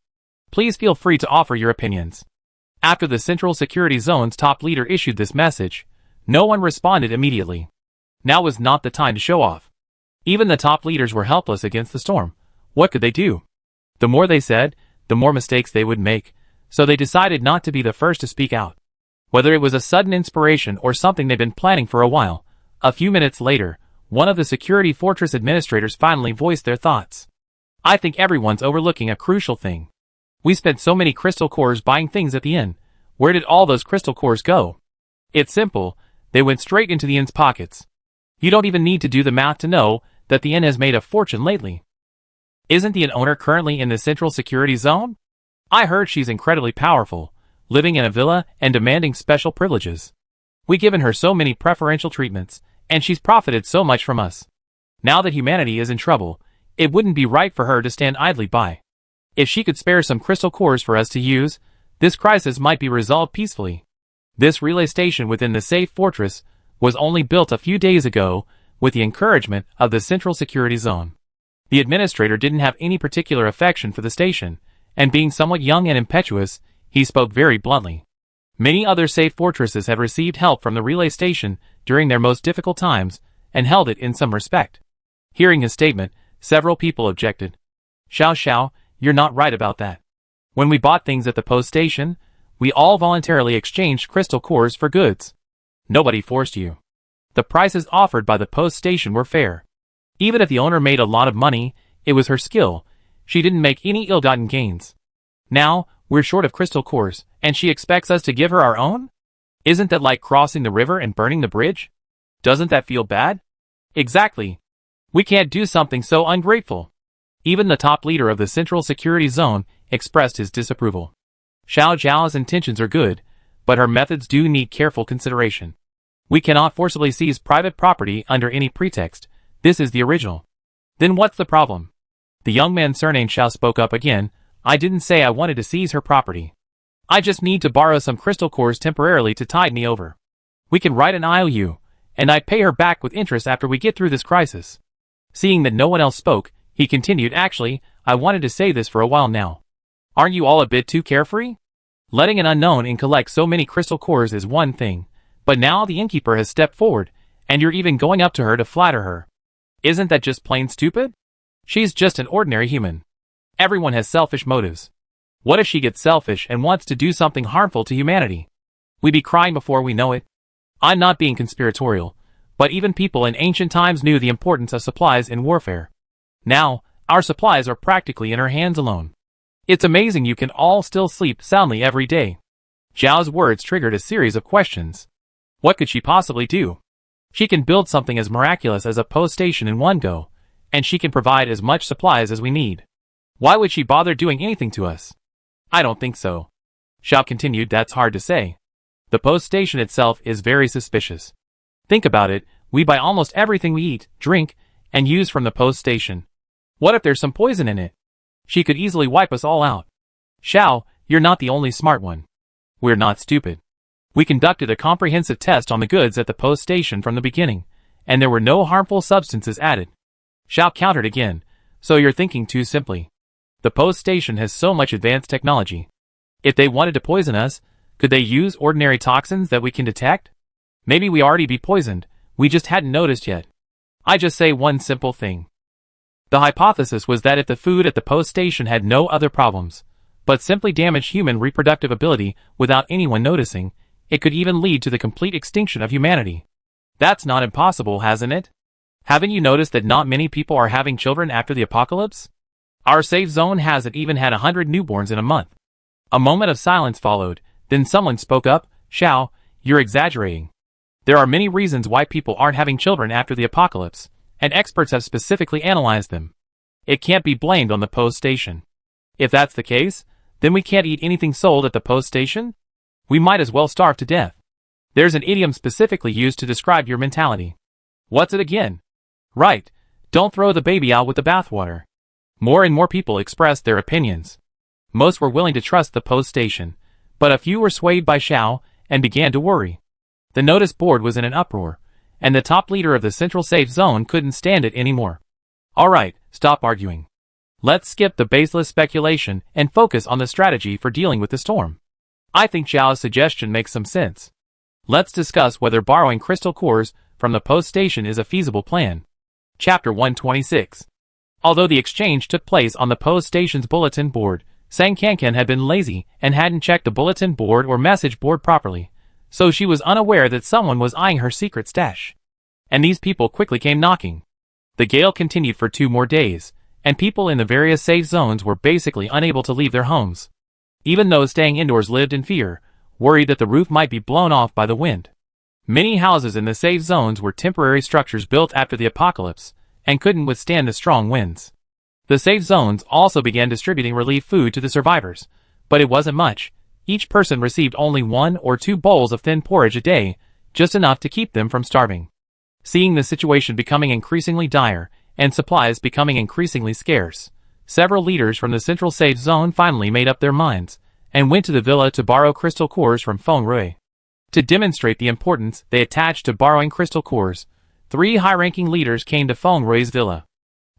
Speaker 1: Please feel free to offer your opinions. After the Central Security Zone's top leader issued this message, no one responded immediately. Now was not the time to show off. Even the top leaders were helpless against the storm. What could they do? The more they said, the more mistakes they would make, so they decided not to be the first to speak out. Whether it was a sudden inspiration or something they'd been planning for a while, a few minutes later, one of the security fortress administrators finally voiced their thoughts. I think everyone's overlooking a crucial thing. We spent so many crystal cores buying things at the inn. Where did all those crystal cores go? It's simple. They went straight into the inn's pockets. You don't even need to do the math to know that the inn has made a fortune lately. Isn't the inn owner currently in the Central Security Zone? I heard she's incredibly powerful, living in a villa and demanding special privileges. We've given her so many preferential treatments, and she's profited so much from us. Now that humanity is in trouble, it wouldn't be right for her to stand idly by. If she could spare some crystal cores for us to use, this crisis might be resolved peacefully. This relay station within the safe fortress was only built a few days ago with the encouragement of the Central Security Zone. The administrator didn't have any particular affection for the station, and being somewhat young and impetuous, he spoke very bluntly. Many other safe fortresses have received help from the relay station during their most difficult times, and held it in some respect. Hearing his statement, several people objected. Xiao, you're not right about that. When we bought things at the post station, we all voluntarily exchanged crystal cores for goods. Nobody forced you. The prices offered by the post station were fair. Even if the owner made a lot of money, it was her skill. She didn't make any ill-gotten gains. Now, we're short of crystal cores, and she expects us to give her our own? Isn't that like crossing the river and burning the bridge? Doesn't that feel bad? Exactly. We can't do something so ungrateful. Even the top leader of the Central Security Zone expressed his disapproval. Xiao Zhao's intentions are good, but her methods do need careful consideration. We cannot forcibly seize private property under any pretext. This is the original. Then what's the problem? The young man surnamed Xiao spoke up again. I didn't say I wanted to seize her property. I just need to borrow some crystal cores temporarily to tide me over. We can write an IOU, and I'd pay her back with interest after we get through this crisis. Seeing that no one else spoke, he continued, actually, I wanted to say this for a while now. Aren't you all a bit too carefree? Letting an unknown in collect so many crystal cores is one thing, but now the innkeeper has stepped forward, and you're even going up to her to flatter her. Isn't that just plain stupid? She's just an ordinary human. Everyone has selfish motives. What if she gets selfish and wants to do something harmful to humanity? We'd be crying before we know it. I'm not being conspiratorial, but even people in ancient times knew the importance of supplies in warfare. Now, our supplies are practically in her hands alone. It's amazing you can all still sleep soundly every day. Zhao's words triggered a series of questions. What could she possibly do? She can build something as miraculous as a post station in one go, and she can provide as much supplies as we need. Why would she bother doing anything to us? I don't think so. Xiao continued, that's hard to say. The post station itself is very suspicious. Think about it, we buy almost everything we eat, drink, and use from the post station. What if there's some poison in it? She could easily wipe us all out. Xiao, you're not the only smart one. We're not stupid. We conducted a comprehensive test on the goods at the post station from the beginning, and there were no harmful substances added. Xiao countered again, so you're thinking too simply. The post station has so much advanced technology. If they wanted to poison us, could they use ordinary toxins that we can detect? Maybe we already be poisoned, we just hadn't noticed yet. I just say one simple thing. The hypothesis was that if the food at the post station had no other problems, but simply damaged human reproductive ability without anyone noticing, it could even lead to the complete extinction of humanity. That's not impossible, hasn't it? Haven't you noticed that not many people are having children after the apocalypse? Our safe zone hasn't even had 100 newborns in a month. A moment of silence followed, then someone spoke up, Xiao, you're exaggerating. There are many reasons why people aren't having children after the apocalypse, and experts have specifically analyzed them. It can't be blamed on the post station. If that's the case, then we can't eat anything sold at the post station? We might as well starve to death. There's an idiom specifically used to describe your mentality. What's it again? Right, don't throw the baby out with the bathwater. More and more people expressed their opinions. Most were willing to trust the post station, but a few were swayed by Xiao and began to worry. The notice board was in an uproar, and the top leader of the Central Safe Zone couldn't stand it anymore. Alright, stop arguing. Let's skip the baseless speculation and focus on the strategy for dealing with the storm. I think Xiao's suggestion makes some sense. Let's discuss whether borrowing crystal cores from the post station is a feasible plan. Chapter 126. Although the exchange took place on the post station's bulletin board, Sang Kankan had been lazy and hadn't checked the bulletin board or message board properly, so she was unaware that someone was eyeing her secret stash. And these people quickly came knocking. The gale continued for 2 more days, and people in the various safe zones were basically unable to leave their homes. Even those staying indoors lived in fear, worried that the roof might be blown off by the wind. Many houses in the safe zones were temporary structures built after the apocalypse, and couldn't withstand the strong winds. The safe zones also began distributing relief food to the survivors, but it wasn't much. Each person received only 1 or 2 bowls of thin porridge a day, just enough to keep them from starving. Seeing the situation becoming increasingly dire, and supplies becoming increasingly scarce, several leaders from the Central Safe Zone finally made up their minds, and went to the villa to borrow crystal cores from Feng Rui. To demonstrate the importance they attached to borrowing crystal cores, 3 high-ranking leaders came to Feng Rui's villa.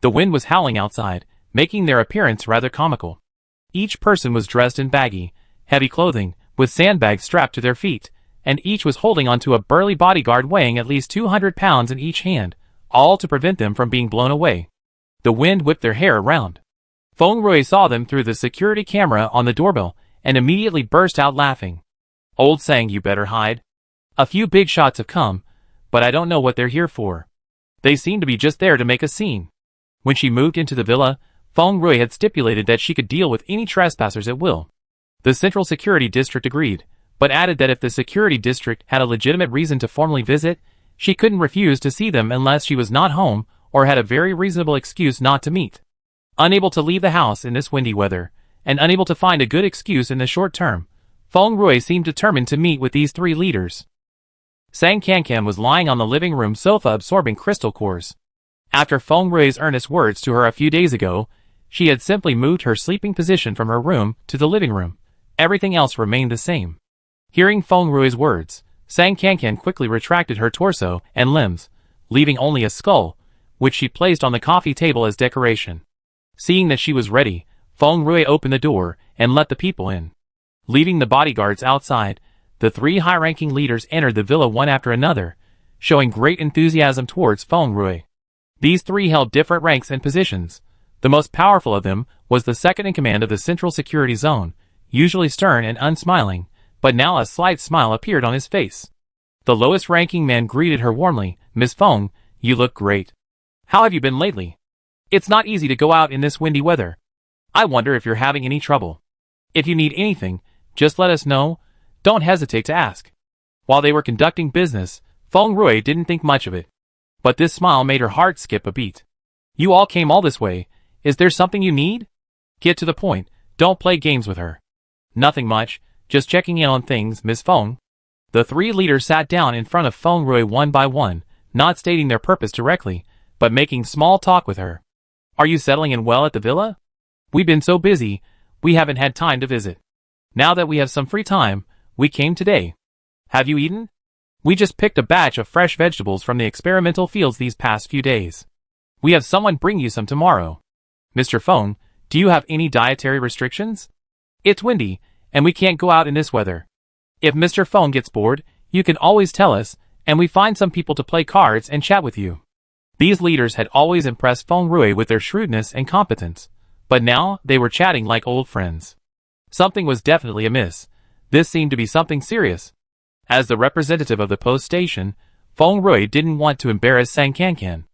Speaker 1: The wind was howling outside, making their appearance rather comical. Each person was dressed in baggy, heavy clothing, with sandbags strapped to their feet, and each was holding onto a burly bodyguard weighing at least 200 pounds in each hand, all to prevent them from being blown away. The wind whipped their hair around. Feng Rui saw them through the security camera on the doorbell, and immediately burst out laughing. Old Sang, you better hide. A few big shots have come, but I don't know what they're here for. They seem to be just there to make a scene. When she moved into the villa, Feng Rui had stipulated that she could deal with any trespassers at will. The Central Security District agreed, but added that if the Security District had a legitimate reason to formally visit, She couldn't refuse to see them unless she was not home or had a very reasonable excuse not to meet. Unable to leave the house in this windy weather, and unable to find a good excuse in the short term, Feng Rui seemed determined to meet with these three leaders. Sang Kankan was lying on the living room sofa absorbing crystal cores. After Feng Rui's earnest words to her a few days ago, she had simply moved her sleeping position from her room to the living room. Everything else remained the same. Hearing Feng Rui's words, Sang Kankan quickly retracted her torso and limbs, leaving only a skull, which she placed on the coffee table as decoration. Seeing that she was ready, Feng Rui opened the door and let the people in. Leaving the bodyguards outside, the three high-ranking leaders entered the villa one after another, showing great enthusiasm towards Feng Rui. These three held different ranks and positions. The most powerful of them was the second in command of the Central Security Zone, usually stern and unsmiling, but now a slight smile appeared on his face. The lowest-ranking man greeted her warmly. "Miss Feng, you look great. How have you been lately? It's not easy to go out in this windy weather. I wonder if you're having any trouble. If you need anything, just let us know. Don't hesitate to ask." While they were conducting business, Feng Rui didn't think much of it. But this smile made her heart skip a beat. "You all came all this way. Is there something you need? Get to the point. Don't play games with her." "Nothing much. Just checking in on things, Miss Feng." The three leaders sat down in front of Feng Rui one by one, not stating their purpose directly, but making small talk with her. "Are you settling in well at the villa? We've been so busy, we haven't had time to visit. Now that we have some free time, we came today. Have you eaten? We just picked a batch of fresh vegetables from the experimental fields these past few days. We have someone bring you some tomorrow. Mr. Feng, do you have any dietary restrictions? It's windy, and we can't go out in this weather. If Mr. Feng gets bored, you can always tell us, and we find some people to play cards and chat with you." These leaders had always impressed Feng Rui with their shrewdness and competence, but now they were chatting like old friends. Something was definitely amiss. This seemed to be something serious. As the representative of the post station, Feng Rui didn't want to embarrass Sang Kankan.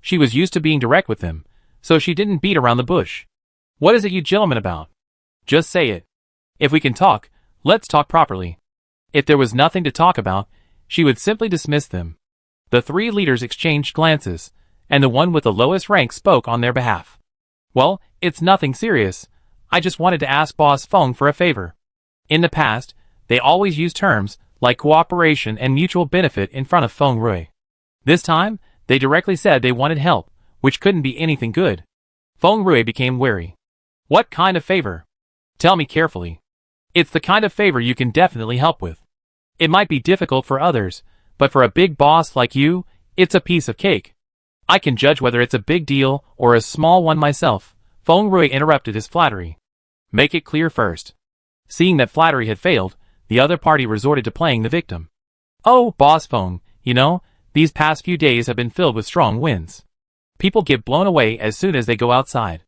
Speaker 1: She was used to being direct with him, so she didn't beat around the bush. "What is it you gentlemen about? Just say it. If we can talk, let's talk properly." If there was nothing to talk about, she would simply dismiss them. The three leaders exchanged glances, and the one with the lowest rank spoke on their behalf. "Well, it's nothing serious. I just wanted to ask Boss Feng for a favor." In the past, they always used terms like cooperation and mutual benefit in front of Feng Rui. This time, they directly said they wanted help, which couldn't be anything good. Feng Rui became wary. "What kind of favor? Tell me carefully. It's the kind of favor you can definitely help with. It might be difficult for others, but for a big boss like you, it's a piece of cake. I can judge whether it's a big deal or a small one myself." Feng Rui interrupted his flattery. "Make it clear first." Seeing that flattery had failed, the other party resorted to playing the victim. "Oh, Boss Feng, you know, these past few days have been filled with strong winds. People get blown away as soon as they go outside.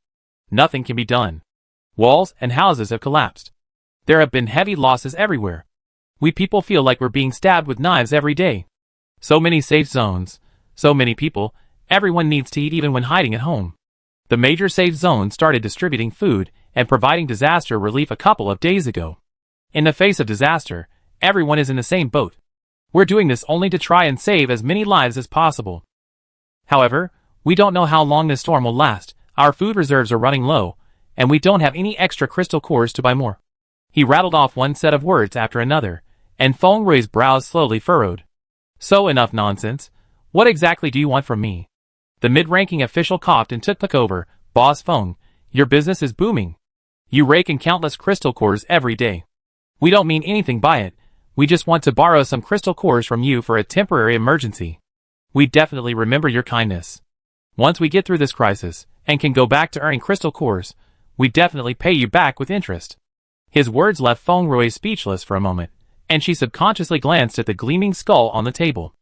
Speaker 1: Nothing can be done. Walls and houses have collapsed. There have been heavy losses everywhere. We people feel like we're being stabbed with knives every day. So many safe zones, so many people, everyone needs to eat even when hiding at home." The major safe zone started distributing food and providing disaster relief a couple of days ago. In the face of disaster, everyone is in the same boat. We're doing this only to try and save as many lives as possible. However, we don't know how long this storm will last. Our food reserves are running low, and we don't have any extra crystal cores to buy more. He rattled off one set of words after another, and Feng Rui's brows slowly furrowed. "So enough nonsense. What exactly do you want from me?" The mid-ranking official coughed and took over. "Boss Feng, your business is booming. You rake in countless crystal cores every day. We don't mean anything by it. We just want to borrow some crystal cores from you for a temporary emergency. We definitely remember your kindness. Once we get through this crisis, and can go back to earning crystal cores, we definitely pay you back with interest." His words left Feng Rui speechless for a moment, and she subconsciously glanced at the gleaming skull on the table.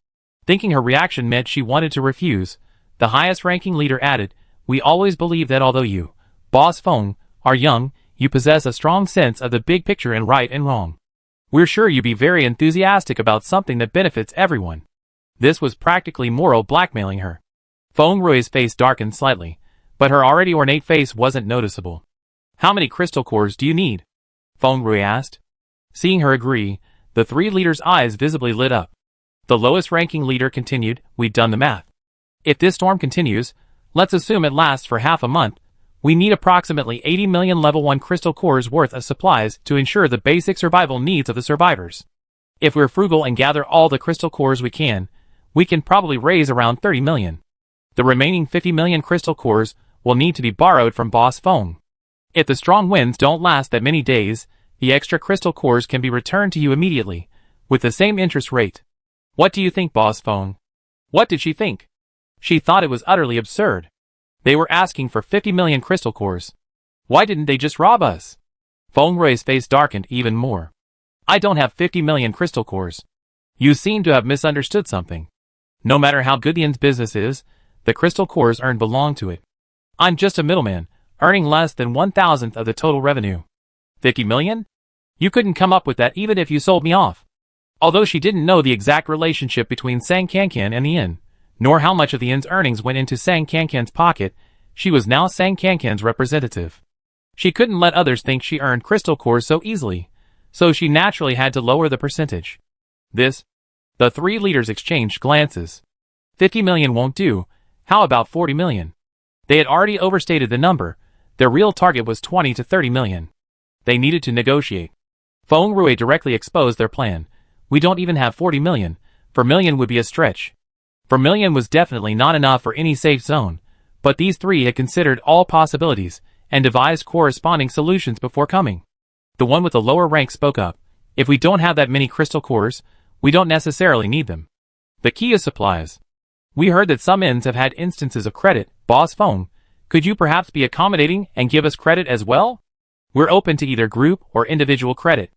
Speaker 1: Thinking her reaction meant she wanted to refuse, the highest-ranking leader added, "We always believe that although you, Boss Feng, are young, you possess a strong sense of the big picture and right and wrong. We're sure you'd be very enthusiastic about something that benefits everyone." This was practically moral blackmailing her. Feng Rui's face darkened slightly, but her already ornate face wasn't noticeable. "How many crystal cores do you need?" Feng Rui asked. Seeing her agree, the three leaders' eyes visibly lit up. The lowest-ranking leader continued, "We've done the math. If this storm continues, let's assume it lasts for half a month, we need approximately 80 million level 1 crystal cores worth of supplies to ensure the basic survival needs of the survivors. If we're frugal and gather all the crystal cores we can probably raise around 30 million. The remaining 50 million crystal cores will need to be borrowed from Boss Feng. If the strong winds don't last that many days, the extra crystal cores can be returned to you immediately, with the same interest rate. What do you think, Boss Feng?" What did she think? She thought it was utterly absurd. They were asking for 50 million crystal cores. Why didn't they just rob us? Feng Rui's face darkened even more. "I don't have 50 million crystal cores. You seem to have misunderstood something. No matter how good the inn's business is, the crystal cores earned belong to it. I'm just a middleman, earning less than 1,000th of the total revenue. 50 million? You couldn't come up with that even if you sold me off." Although she didn't know the exact relationship between Sang Kankan and the inn, nor how much of the inn's earnings went into Sang Kankan's pocket, she was now Sang Kankan's representative. She couldn't let others think she earned crystal cores so easily, so she naturally had to lower the percentage. The three leaders exchanged glances. 50 million won't do. How about 40 million? They had already overstated the number. Their real target was 20 to 30 million. They needed to negotiate. Feng Rui directly exposed their plan. "We don't even have 40 million. 4 million would be a stretch." 4 million was definitely not enough for any safe zone, but these three had considered all possibilities and devised corresponding solutions before coming. The one with the lower rank spoke up. "If we don't have that many crystal cores, we don't necessarily need them. The key is supplies. We heard that some inns have had instances of credit. Boss Feng, could you perhaps be accommodating and give us credit as well? We're open to either group or individual credit.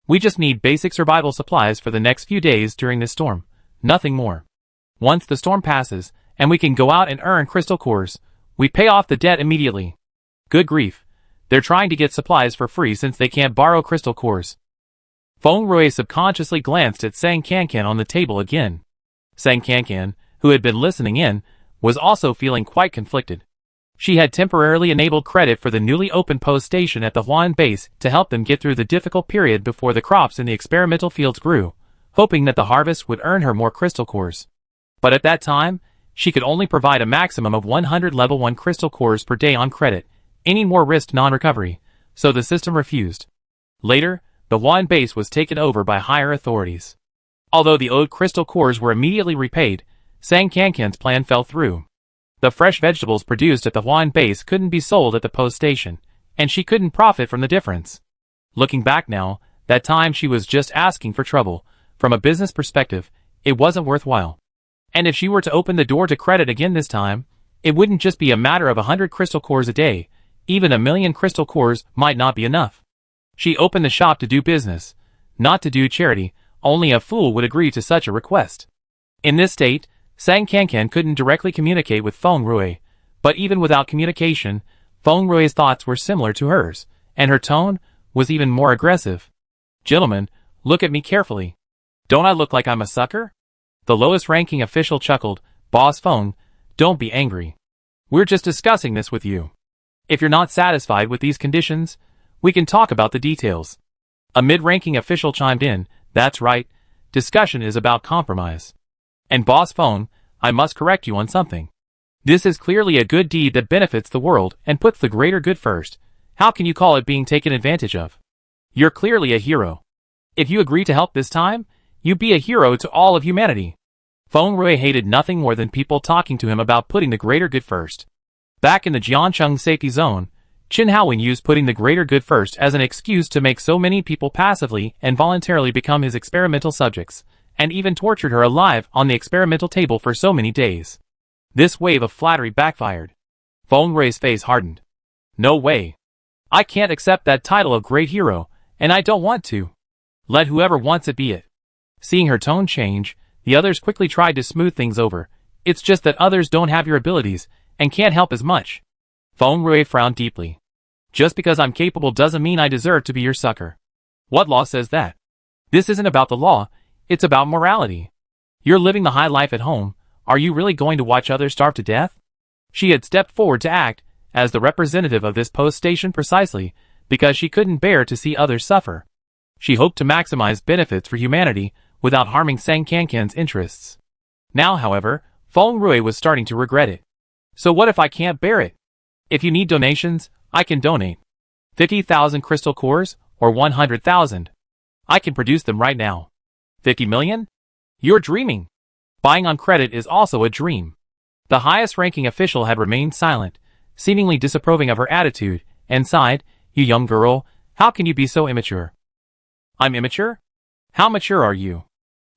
Speaker 1: We just need basic survival supplies for the next few days during this storm. Nothing more. Once the storm passes, and we can go out and earn crystal cores, we pay off the debt immediately." Good grief. They're trying to get supplies for free since they can't borrow crystal cores. Feng Rui subconsciously glanced at Sang Kankan on the table again. Sang Kankan, who had been listening in, was also feeling quite conflicted. She had temporarily enabled credit for the newly opened post station at the Huan base to help them get through the difficult period before the crops in the experimental fields grew, hoping that the harvest would earn her more crystal cores. But at that time, she could only provide a maximum of 100 level 1 crystal cores per day on credit. Any more risked non-recovery, so the system refused. Later, the Huan base was taken over by higher authorities. Although the owed crystal cores were immediately repaid, Sang Kankan's plan fell through. The fresh vegetables produced at the Huan base couldn't be sold at the post station, and she couldn't profit from the difference. Looking back now, that time she was just asking for trouble. From a business perspective, it wasn't worthwhile. And if she were to open the door to credit again this time, it wouldn't just be a matter of 100 crystal cores a day. Even 1 million crystal cores might not be enough. She opened the shop to do business, not to do charity. Only a fool would agree to such a request. In this state, Sang Kankan couldn't directly communicate with Feng Rui, but even without communication, Feng Rui's thoughts were similar to hers, and her tone was even more aggressive. "Gentlemen, look at me carefully. Don't I look like I'm a sucker?" The lowest-ranking official chuckled. "Boss Feng, don't be angry. We're just discussing this with you. If you're not satisfied with these conditions, we can talk about the details." A mid-ranking official chimed in. "That's right. Discussion is about compromise. And Boss Feng, I must correct you on something. This is clearly a good deed that benefits the world and puts the greater good first. How can you call it being taken advantage of? You're clearly a hero. If you agree to help this time, you be a hero to all of humanity." Feng Rui hated nothing more than people talking to him about putting the greater good first. Back in the Jiancheng safety zone, Qin Haowen used putting the greater good first as an excuse to make so many people passively and voluntarily become his experimental subjects, and even tortured her alive on the experimental table for so many days. This wave of flattery backfired. Feng Rui's face hardened. "No way. I can't accept that title of great hero, and I don't want to. Let whoever wants it be it." Seeing her tone change, the others quickly tried to smooth things over. "It's just that others don't have your abilities, and can't help as much." Feng Rui frowned deeply. "Just because I'm capable doesn't mean I deserve to be your sucker. What law says that? This isn't about the law, it's about morality. You're living the high life at home, are you really going to watch others starve to death?" She had stepped forward to act as the representative of this post station precisely because she couldn't bear to see others suffer. She hoped to maximize benefits for humanity without harming Sang Kankan's interests. Now, however, Feng Rui was starting to regret it. So what if I can't bear it? If you need donations, I can donate. 50,000 crystal cores, or 100,000. I can produce them right now. 50 million? You're dreaming. Buying on credit is also a dream. The highest-ranking official had remained silent, seemingly disapproving of her attitude, and sighed, "You young girl, how can you be so immature?" "I'm immature? How mature are you?"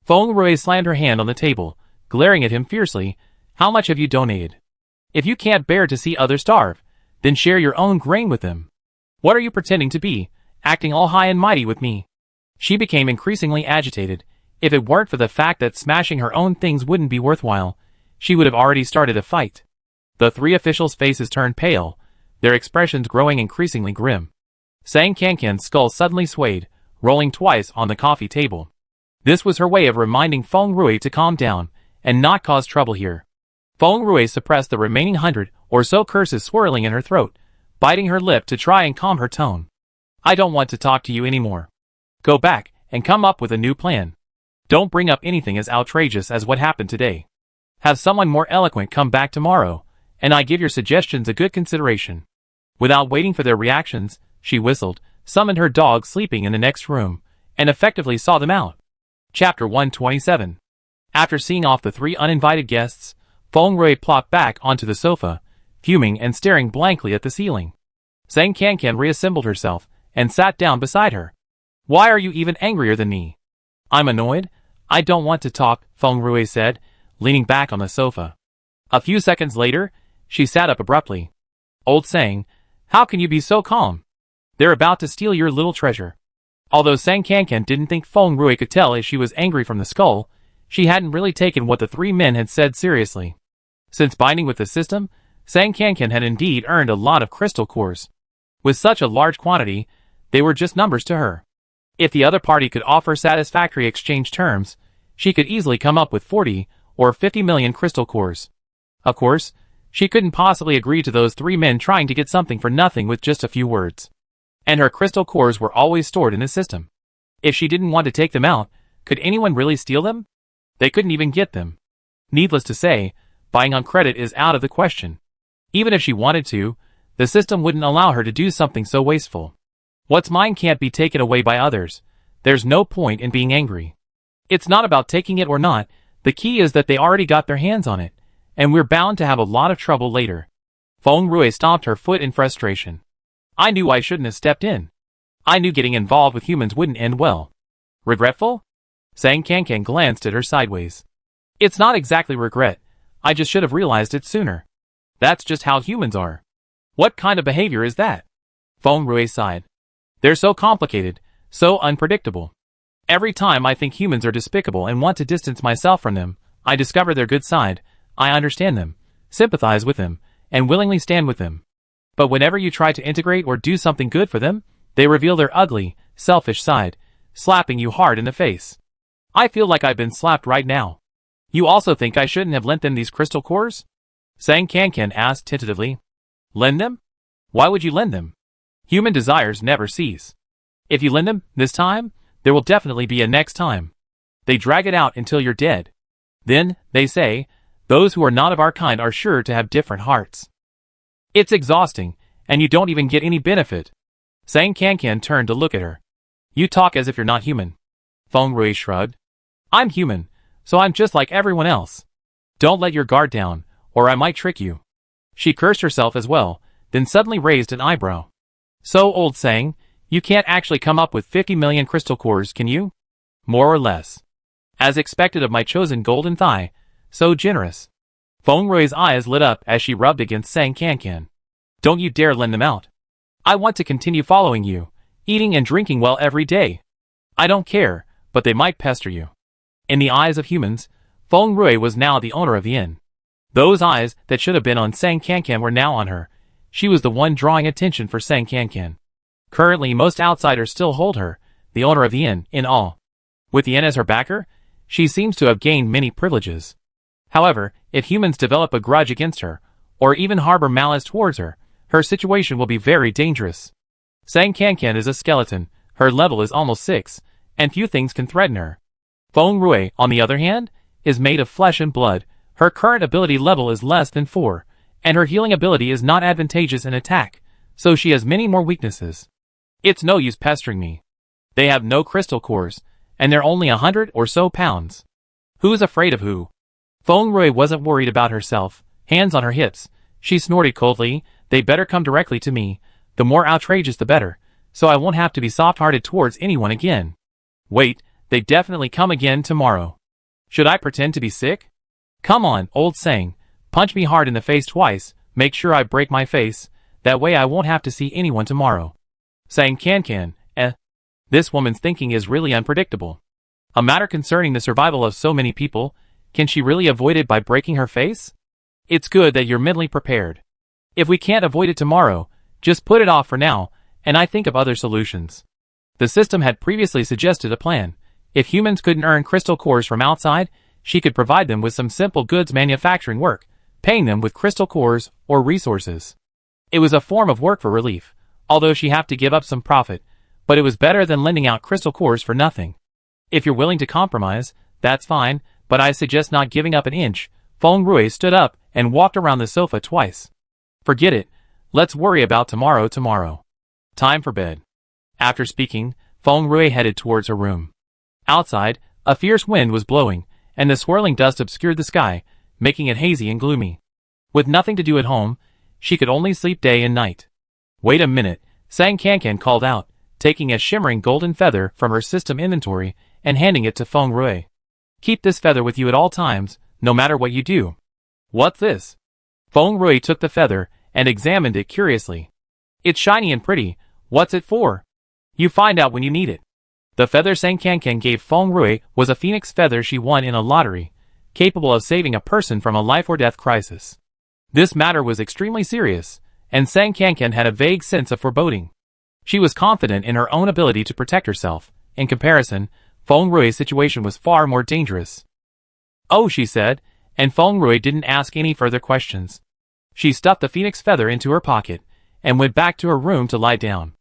Speaker 1: Feng Rui slammed her hand on the table, glaring at him fiercely. "How much have you donated? If you can't bear to see others starve, then share your own grain with them. What are you pretending to be, acting all high and mighty with me?" She became increasingly agitated. If it weren't for the fact that smashing her own things wouldn't be worthwhile, she would have already started a fight. The three officials' faces turned pale, their expressions growing increasingly grim. Sang Kankan's skull suddenly swayed, rolling twice on the coffee table. This was her way of reminding Feng Rui to calm down and not cause trouble here. Feng Rui suppressed the remaining 100 or so curses swirling in her throat, biting her lip to try and calm her tone. "I don't want to talk to you anymore. Go back and come up with a new plan. Don't bring up anything as outrageous as what happened today. Have someone more eloquent come back tomorrow, and I give your suggestions a good consideration." Without waiting for their reactions, she whistled, summoned her dog sleeping in the next room, and effectively saw them out. Chapter 127. After seeing off the three uninvited guests, Feng Rui plopped back onto the sofa, fuming and staring blankly at the ceiling. Sang Kankan reassembled herself and sat down beside her. "Why are you even angrier than me?" "I'm annoyed. I don't want to talk," Feng Rui said, leaning back on the sofa. A few seconds later, she sat up abruptly. "Old Sang, how can you be so calm? They're about to steal your little treasure." Although Sang Kankan didn't think Feng Rui could tell if she was angry from the skull, she hadn't really taken what the three men had said seriously. Since binding with the system, Sang Kankan had indeed earned a lot of crystal cores. With such a large quantity, they were just numbers to her. If the other party could offer satisfactory exchange terms, she could easily come up with 40 or 50 million crystal cores. Of course, she couldn't possibly agree to those three men trying to get something for nothing with just a few words. And her crystal cores were always stored in the system. If she didn't want to take them out, could anyone really steal them? They couldn't even get them. Needless to say, buying on credit is out of the question. Even if she wanted to, the system wouldn't allow her to do something so wasteful. What's mine can't be taken away by others. There's no point in being angry. It's not about taking it or not, the key is that they already got their hands on it, and we're bound to have a lot of trouble later. Feng Rui stomped her foot in frustration. "I knew I shouldn't have stepped in. I knew getting involved with humans wouldn't end well." "Regretful?" Sang Kankan glanced at her sideways. "It's not exactly regret. I just should have realized it sooner. That's just how humans are." "What kind of behavior is that?" Feng Rui sighed. "They're so complicated, so unpredictable. Every time I think humans are despicable and want to distance myself from them, I discover their good side, I understand them, sympathize with them, and willingly stand with them. But whenever you try to integrate or do something good for them, they reveal their ugly, selfish side, slapping you hard in the face. I feel like I've been slapped right now." "You also think I shouldn't have lent them these crystal cores?" Sang Kankan asked tentatively. "Lend them? Why would you lend them? Human desires never cease. If you lend them this time, there will definitely be a next time. They drag it out until you're dead. Then, they say, those who are not of our kind are sure to have different hearts. It's exhausting, and you don't even get any benefit." Sang Kankan turned to look at her. "You talk as if you're not human." Feng Rui shrugged. "I'm human, so I'm just like everyone else. Don't let your guard down, or I might trick you." She cursed herself as well, then suddenly raised an eyebrow. "So, Old Sang, you can't actually come up with 50 million crystal cores, can you?" "More or less. As expected of my chosen golden thigh, so generous." Feng Rui's eyes lit up as she rubbed against Sang Kankan. "Don't you dare lend them out. I want to continue following you, eating and drinking well every day. I don't care, but they might pester you." In the eyes of humans, Feng Rui was now the owner of the inn. Those eyes that should have been on Sang Kankan were now on her. She was the one drawing attention for Sang Kankan. Currently, most outsiders still hold her, the owner of the inn, in awe. With the inn as her backer, she seems to have gained many privileges. However, if humans develop a grudge against her, or even harbor malice towards her, her situation will be very dangerous. Sang Kankan is a skeleton, her level is almost 6, and few things can threaten her. Feng Rui, on the other hand, is made of flesh and blood. Her current ability level is less than 4, and her healing ability is not advantageous in attack, so she has many more weaknesses. It's no use pestering me. They have no crystal cores, and they're only 100 or so pounds. Who's afraid of who? Feng Rui wasn't worried about herself. Hands on her hips, she snorted coldly, they better come directly to me. The more outrageous the better, so I won't have to be soft-hearted towards anyone again. Wait, they definitely come again tomorrow. Should I pretend to be sick? Come on, old saying. Punch me hard in the face twice, make sure I break my face, that way I won't have to see anyone tomorrow. Saying can. This woman's thinking is really unpredictable. A matter concerning the survival of so many people, can she really avoid it by breaking her face? It's good that you're mentally prepared. If we can't avoid it tomorrow, just put it off for now, and I think of other solutions. The system had previously suggested a plan. If humans couldn't earn crystal cores from outside, she could provide them with some simple goods manufacturing work, paying them with crystal cores or resources. It was a form of work for relief, although she had to give up some profit, but it was better than lending out crystal cores for nothing. If you're willing to compromise, that's fine, but I suggest not giving up an inch. Feng Rui stood up and walked around the sofa twice. Forget it. Let's worry about tomorrow. Time for bed. After speaking, Feng Rui headed towards her room. Outside, a fierce wind was blowing, and the swirling dust obscured the sky, making it hazy and gloomy. With nothing to do at home, she could only sleep day and night. Wait a minute, Sang Kankan called out, taking a shimmering golden feather from her system inventory and handing it to Feng Rui. Keep this feather with you at all times, no matter what you do. What's this? Feng Rui took the feather and examined it curiously. It's shiny and pretty. What's it for? You find out when you need it. The feather Sang Kankan gave Feng Rui was a phoenix feather she won in a lottery, capable of saving a person from a life or death crisis. This matter was extremely serious, and Sang Kankan had a vague sense of foreboding. She was confident in her own ability to protect herself. In comparison, Feng Rui's situation was far more dangerous. Oh, she said, and Feng Rui didn't ask any further questions. She stuffed the phoenix feather into her pocket and went back to her room to lie down.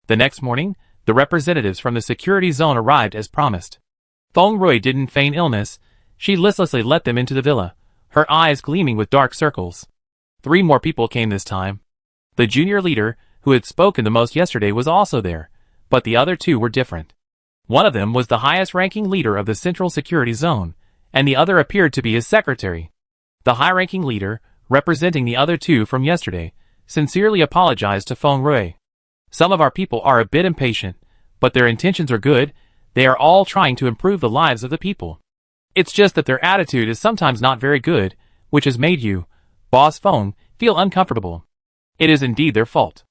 Speaker 1: The next morning, the representatives from the security zone arrived as promised. Feng Rui didn't feign illness. She listlessly let them into the villa, her eyes gleaming with dark circles. 3 more people came this time. The junior leader, who had spoken the most yesterday, was also there, but the other 2 were different. One of them was the highest-ranking leader of the Central Security Zone, and the other appeared to be his secretary. The high-ranking leader, representing the other 2 from yesterday, sincerely apologized to Feng Rui. Some of our people are a bit impatient, but their intentions are good. They are all trying to improve the lives of the people. It's just that their attitude is sometimes not very good, which has made you, Boss Feng, feel uncomfortable. It is indeed their fault.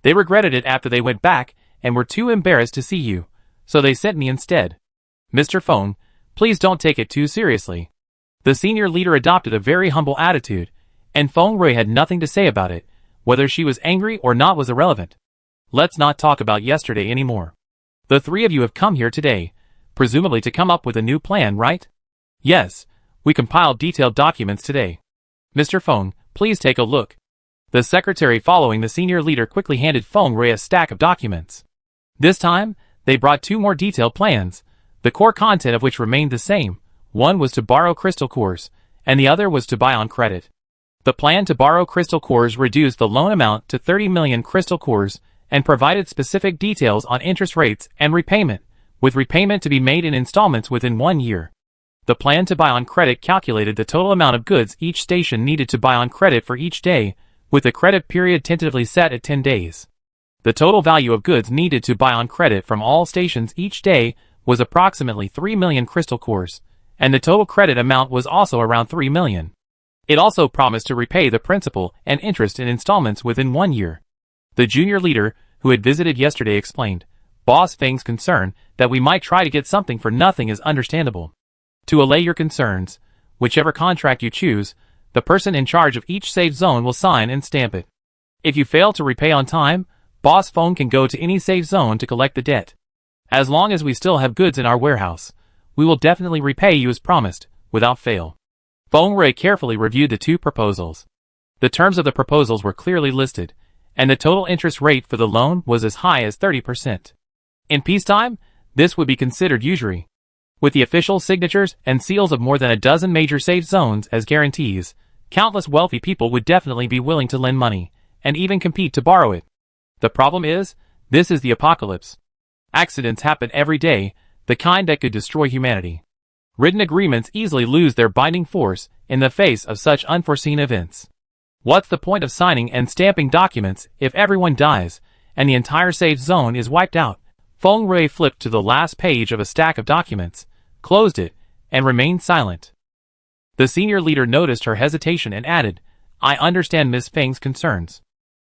Speaker 1: They regretted it after they went back and were too embarrassed to see you, so they sent me instead. Mr. Feng, please don't take it too seriously. The senior leader adopted a very humble attitude, and Feng Rui had nothing to say about it. Whether she was angry or not was irrelevant. Let's not talk about yesterday anymore. The 3 of you have come here today, presumably to come up with a new plan, right? Yes, we compiled detailed documents today. Mr. Feng, please take a look. The secretary following the senior leader quickly handed Feng Rui a stack of documents. This time, they brought 2 more detailed plans, the core content of which remained the same. One was to borrow crystal cores, and the other was to buy on credit. The plan to borrow crystal cores reduced the loan amount to 30 million crystal cores and provided specific details on interest rates and repayment, with repayment to be made in installments within 1 year. The plan to buy on credit calculated the total amount of goods each station needed to buy on credit for each day, with the credit period tentatively set at 10 days. The total value of goods needed to buy on credit from all stations each day was approximately 3 million crystal cores, and the total credit amount was also around 3 million. It also promised to repay the principal and interest in installments within 1 year. The junior leader, who had visited yesterday, explained, Boss Feng's concern that we might try to get something for nothing is understandable. To allay your concerns, whichever contract you choose, the person in charge of each safe zone will sign and stamp it. If you fail to repay on time, Boss Feng can go to any safe zone to collect the debt. As long as we still have goods in our warehouse, we will definitely repay you as promised, without fail. Feng Rui carefully reviewed the 2 proposals. The terms of the proposals were clearly listed, and the total interest rate for the loan was as high as 30%. In peacetime, this would be considered usury. With the official signatures and seals of more than a dozen major safe zones as guarantees, countless wealthy people would definitely be willing to lend money, and even compete to borrow it. The problem is, this is the apocalypse. Accidents happen every day, the kind that could destroy humanity. Written agreements easily lose their binding force in the face of such unforeseen events. What's the point of signing and stamping documents if everyone dies, and the entire safe zone is wiped out? Feng Rui flipped to the last page of a stack of documents, closed it, and remained silent. The senior leader noticed her hesitation and added, "I understand Miss Feng's concerns.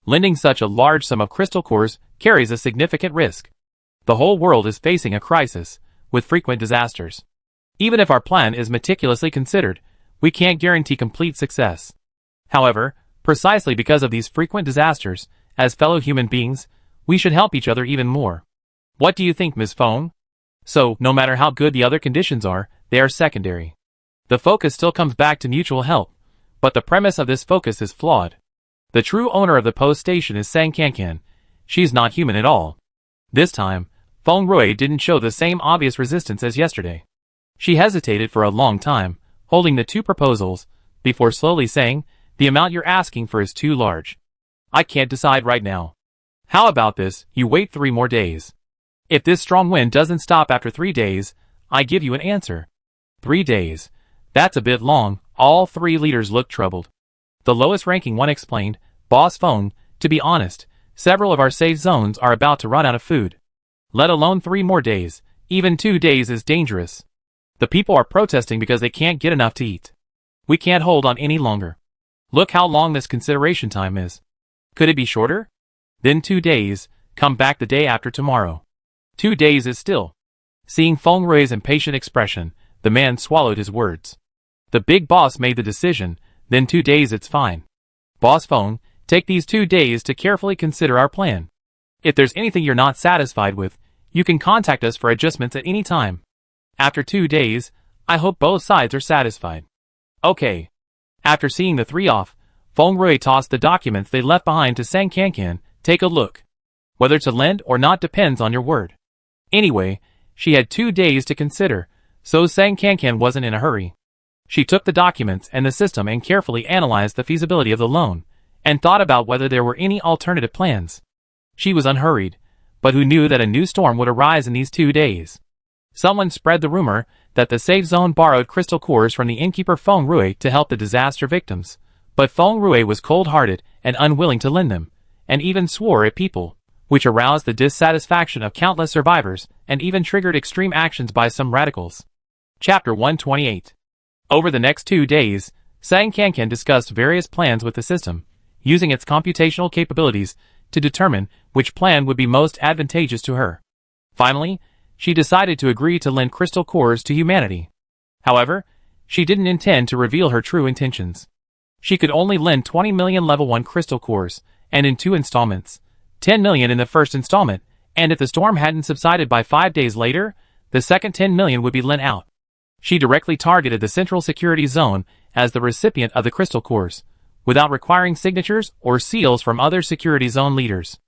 Speaker 1: Lending such a large sum of crystal cores carries a significant risk. The whole world is facing a crisis, with frequent disasters. Even if our plan is meticulously considered, we can't guarantee complete success. However, precisely because of these frequent disasters, as fellow human beings, we should help each other even more. What do you think, Ms. Feng? So, no matter how good the other conditions are, they are secondary. The focus still comes back to mutual help, but the premise of this focus is flawed. The true owner of the post station is Sang Kankan. She's not human at all." This time, Feng Rui didn't show the same obvious resistance as yesterday. She hesitated for a long time, holding the two proposals, before slowly saying, "The amount you're asking for is too large. I can't decide right now. How about this, you wait 3 more days. If this strong wind doesn't stop after 3 days, I give you an answer." 3 days. That's a bit long. All 3 leaders looked troubled. The lowest ranking one explained, "Boss Feng, to be honest, several of our safe zones are about to run out of food. Let alone 3 more days, even 2 days is dangerous. The people are protesting because they can't get enough to eat. We can't hold on any longer. Look how long this consideration time is. Could it be shorter? Then 2 days, come back the day after tomorrow. 2 days is still." Seeing Feng Rui's impatient expression, the man swallowed his words. The big boss made the decision, then 2 days it's fine. Boss Feng, take these 2 days to carefully consider our plan. If there's anything you're not satisfied with, you can contact us for adjustments at any time. After 2 days, I hope both sides are satisfied. Okay. After seeing the 3 off, Feng Rui tossed the documents they left behind to Sang Kankan. "Take a look. Whether to lend or not depends on your word." Anyway, she had 2 days to consider, so Sang Kankan wasn't in a hurry. She took the documents and the system and carefully analyzed the feasibility of the loan, and thought about whether there were any alternative plans. She was unhurried, but who knew that a new storm would arise in these 2 days? Someone spread the rumor that the safe zone borrowed crystal cores from the innkeeper Feng Rui to help the disaster victims, but Feng Rui was cold-hearted and unwilling to lend them, and even swore at people, which aroused the dissatisfaction of countless survivors and even triggered extreme actions by some radicals. Chapter 128. Over the next 2 days, Sang Kankan discussed various plans with the system, using its computational capabilities to determine which plan would be most advantageous to her. Finally, she decided to agree to lend crystal cores to humanity. However, she didn't intend to reveal her true intentions. She could only lend 20 million level 1 crystal cores, and in 2 installments, 10 million in the first installment, and if the storm hadn't subsided by 5 days later, the second 10 million would be lent out. She directly targeted the Central Security Zone as the recipient of the crystal cores, without requiring signatures or seals from other Security Zone leaders.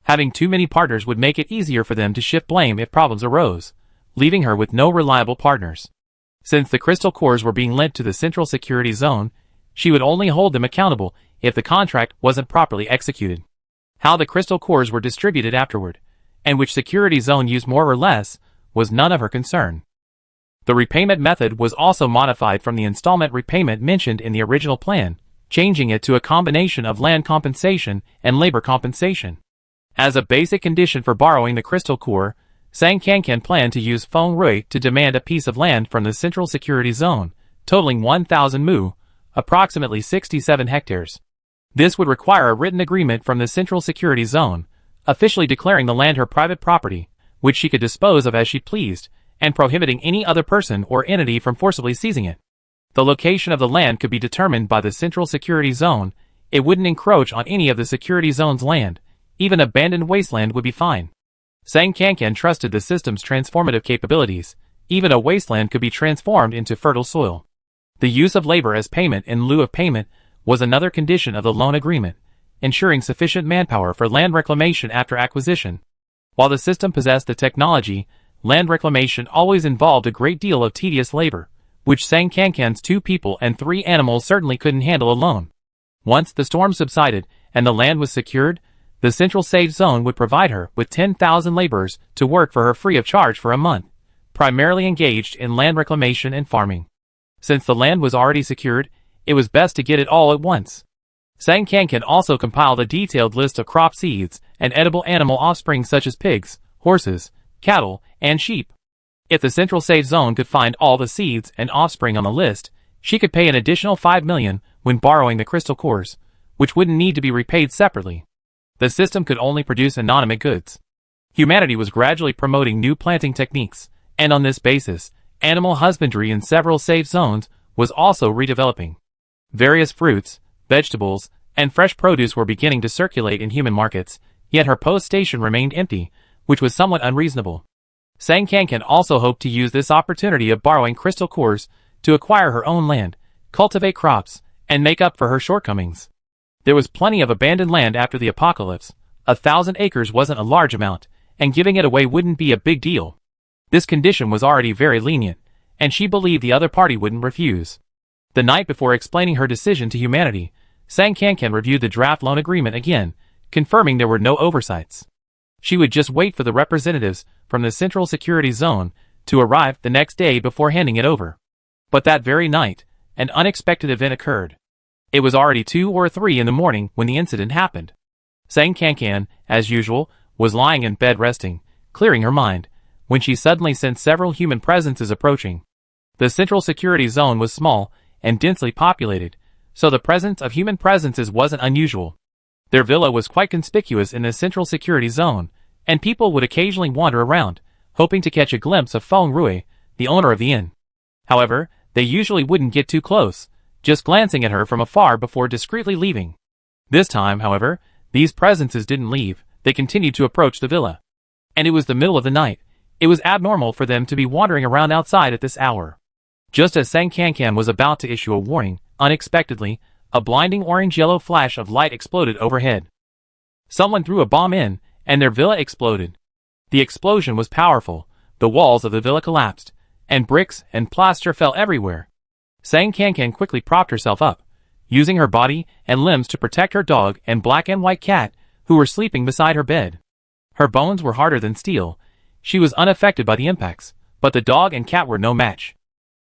Speaker 1: Having too many partners would make it easier for them to shift blame if problems arose, leaving her with no reliable partners. Since the crystal cores were being lent to the Central Security Zone, she would only hold them accountable if the contract wasn't properly executed. How the crystal cores were distributed afterward, and which security zone used more or less, was none of her concern. The repayment method was also modified from the installment repayment mentioned in the original plan, changing it to a combination of land compensation and labor compensation. As a basic condition for borrowing the crystal core, Sang Kankan planned to use Feng Rui to demand a piece of land from the Central Security Zone, totaling 1,000 mu, approximately 67 hectares. This would require a written agreement from the Central Security Zone, officially declaring the land her private property, which she could dispose of as she pleased, and prohibiting any other person or entity from forcibly seizing it. The location of the land could be determined by the Central Security Zone. It wouldn't encroach on any of the Security Zone's land. Even abandoned wasteland would be fine. Sang Kankan trusted the system's transformative capabilities. Even a wasteland could be transformed into fertile soil. The use of labor as payment in lieu of payment was another condition of the loan agreement, ensuring sufficient manpower for land reclamation after acquisition. While the system possessed the technology land reclamation always involved a great deal of tedious labor, which Sang Kankan's 2 people and 3 animals certainly couldn't handle alone. Once the storm subsided and the land was secured, the Central Safe Zone would provide her with 10,000 laborers to work for her free of charge for a month, primarily engaged in land reclamation and farming. Since the land was already secured, it was best to get it all at once. Sang Kankan also compiled a detailed list of crop seeds and edible animal offspring such as pigs, horses, cattle, and sheep. If the Central Safe Zone could find all the seeds and offspring on the list, she could pay an additional $5 million when borrowing the crystal cores, which wouldn't need to be repaid separately. The system could only produce inanimate goods. Humanity was gradually promoting new planting techniques, and on this basis, animal husbandry in several safe zones was also redeveloping. Various fruits, vegetables, and fresh produce were beginning to circulate in human markets, yet her post station remained empty, which was somewhat unreasonable. Sang Kankan also hoped to use this opportunity of borrowing crystal cores to acquire her own land, cultivate crops, and make up for her shortcomings. There was plenty of abandoned land after the apocalypse. 1,000 acres wasn't a large amount, and giving it away wouldn't be a big deal. This condition was already very lenient, and she believed the other party wouldn't refuse. The night before explaining her decision to humanity, Sang Kankan reviewed the draft loan agreement again, confirming there were no oversights. She would just wait for the representatives from the Central Security Zone to arrive the next day before handing it over. But that very night, an unexpected event occurred. It was already 2 or 3 in the morning when the incident happened. Sang Kankan, as usual, was lying in bed resting, clearing her mind, when she suddenly sensed several human presences approaching. The Central Security Zone was small and densely populated, so the presence of human presences wasn't unusual. Their villa was quite conspicuous in the Central Security Zone, and people would occasionally wander around, hoping to catch a glimpse of Feng Rui, the owner of the inn. However, they usually wouldn't get too close, just glancing at her from afar before discreetly leaving. This time, however, these presences didn't leave, they continued to approach the villa. And it was the middle of the night. It was abnormal for them to be wandering around outside at this hour. Just as Sang Kankan was about to issue a warning, unexpectedly, a blinding orange-yellow flash of light exploded overhead. Someone threw a bomb in, and their villa exploded. The explosion was powerful, the walls of the villa collapsed, and bricks and plaster fell everywhere. Sang Kankan quickly propped herself up, using her body and limbs to protect her dog and black and white cat, who were sleeping beside her bed. Her bones were harder than steel. She was unaffected by the impacts, but the dog and cat were no match.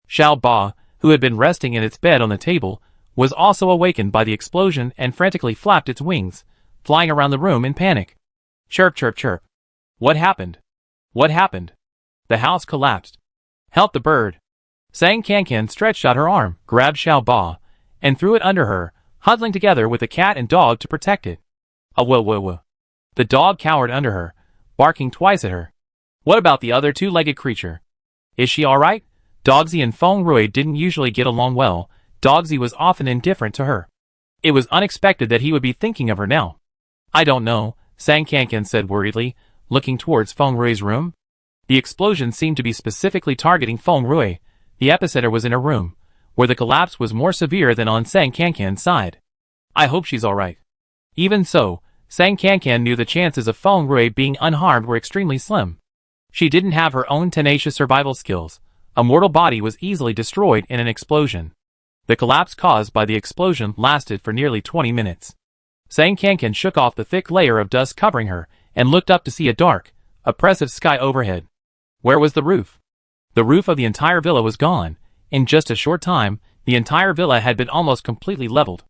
Speaker 1: Xiao Ba, who had been resting in its bed on the table, was also awakened by the explosion and frantically flapped its wings, flying around the room in panic. Chirp, chirp, chirp. What happened? What happened? The house collapsed. Help the bird. Sang Kankan stretched out her arm, grabbed Xiao Ba, and threw it under her, huddling together with the cat and dog to protect it. Whoa. The dog cowered under her, barking twice at her. What about the other 2-legged creature? Is she alright? Dogsy and Feng Rui didn't usually get along well. Dogsy was often indifferent to her. It was unexpected that he would be thinking of her now. I don't know, Sang Kankan said worriedly, looking towards Feng Rui's room. The explosion seemed to be specifically targeting Feng Rui. The epicenter was in her room, where the collapse was more severe than on Sang Kankan's side. I hope she's alright. Even so, Sang Kankan knew the chances of Feng Rui being unharmed were extremely slim. She didn't have her own tenacious survival skills. A mortal body was easily destroyed in an explosion. The collapse caused by the explosion lasted for nearly 20 minutes. Sang Kankan shook off the thick layer of dust covering her and looked up to see a dark, oppressive sky overhead. Where was the roof? The roof of the entire villa was gone. In just a short time, the entire villa had been almost completely leveled.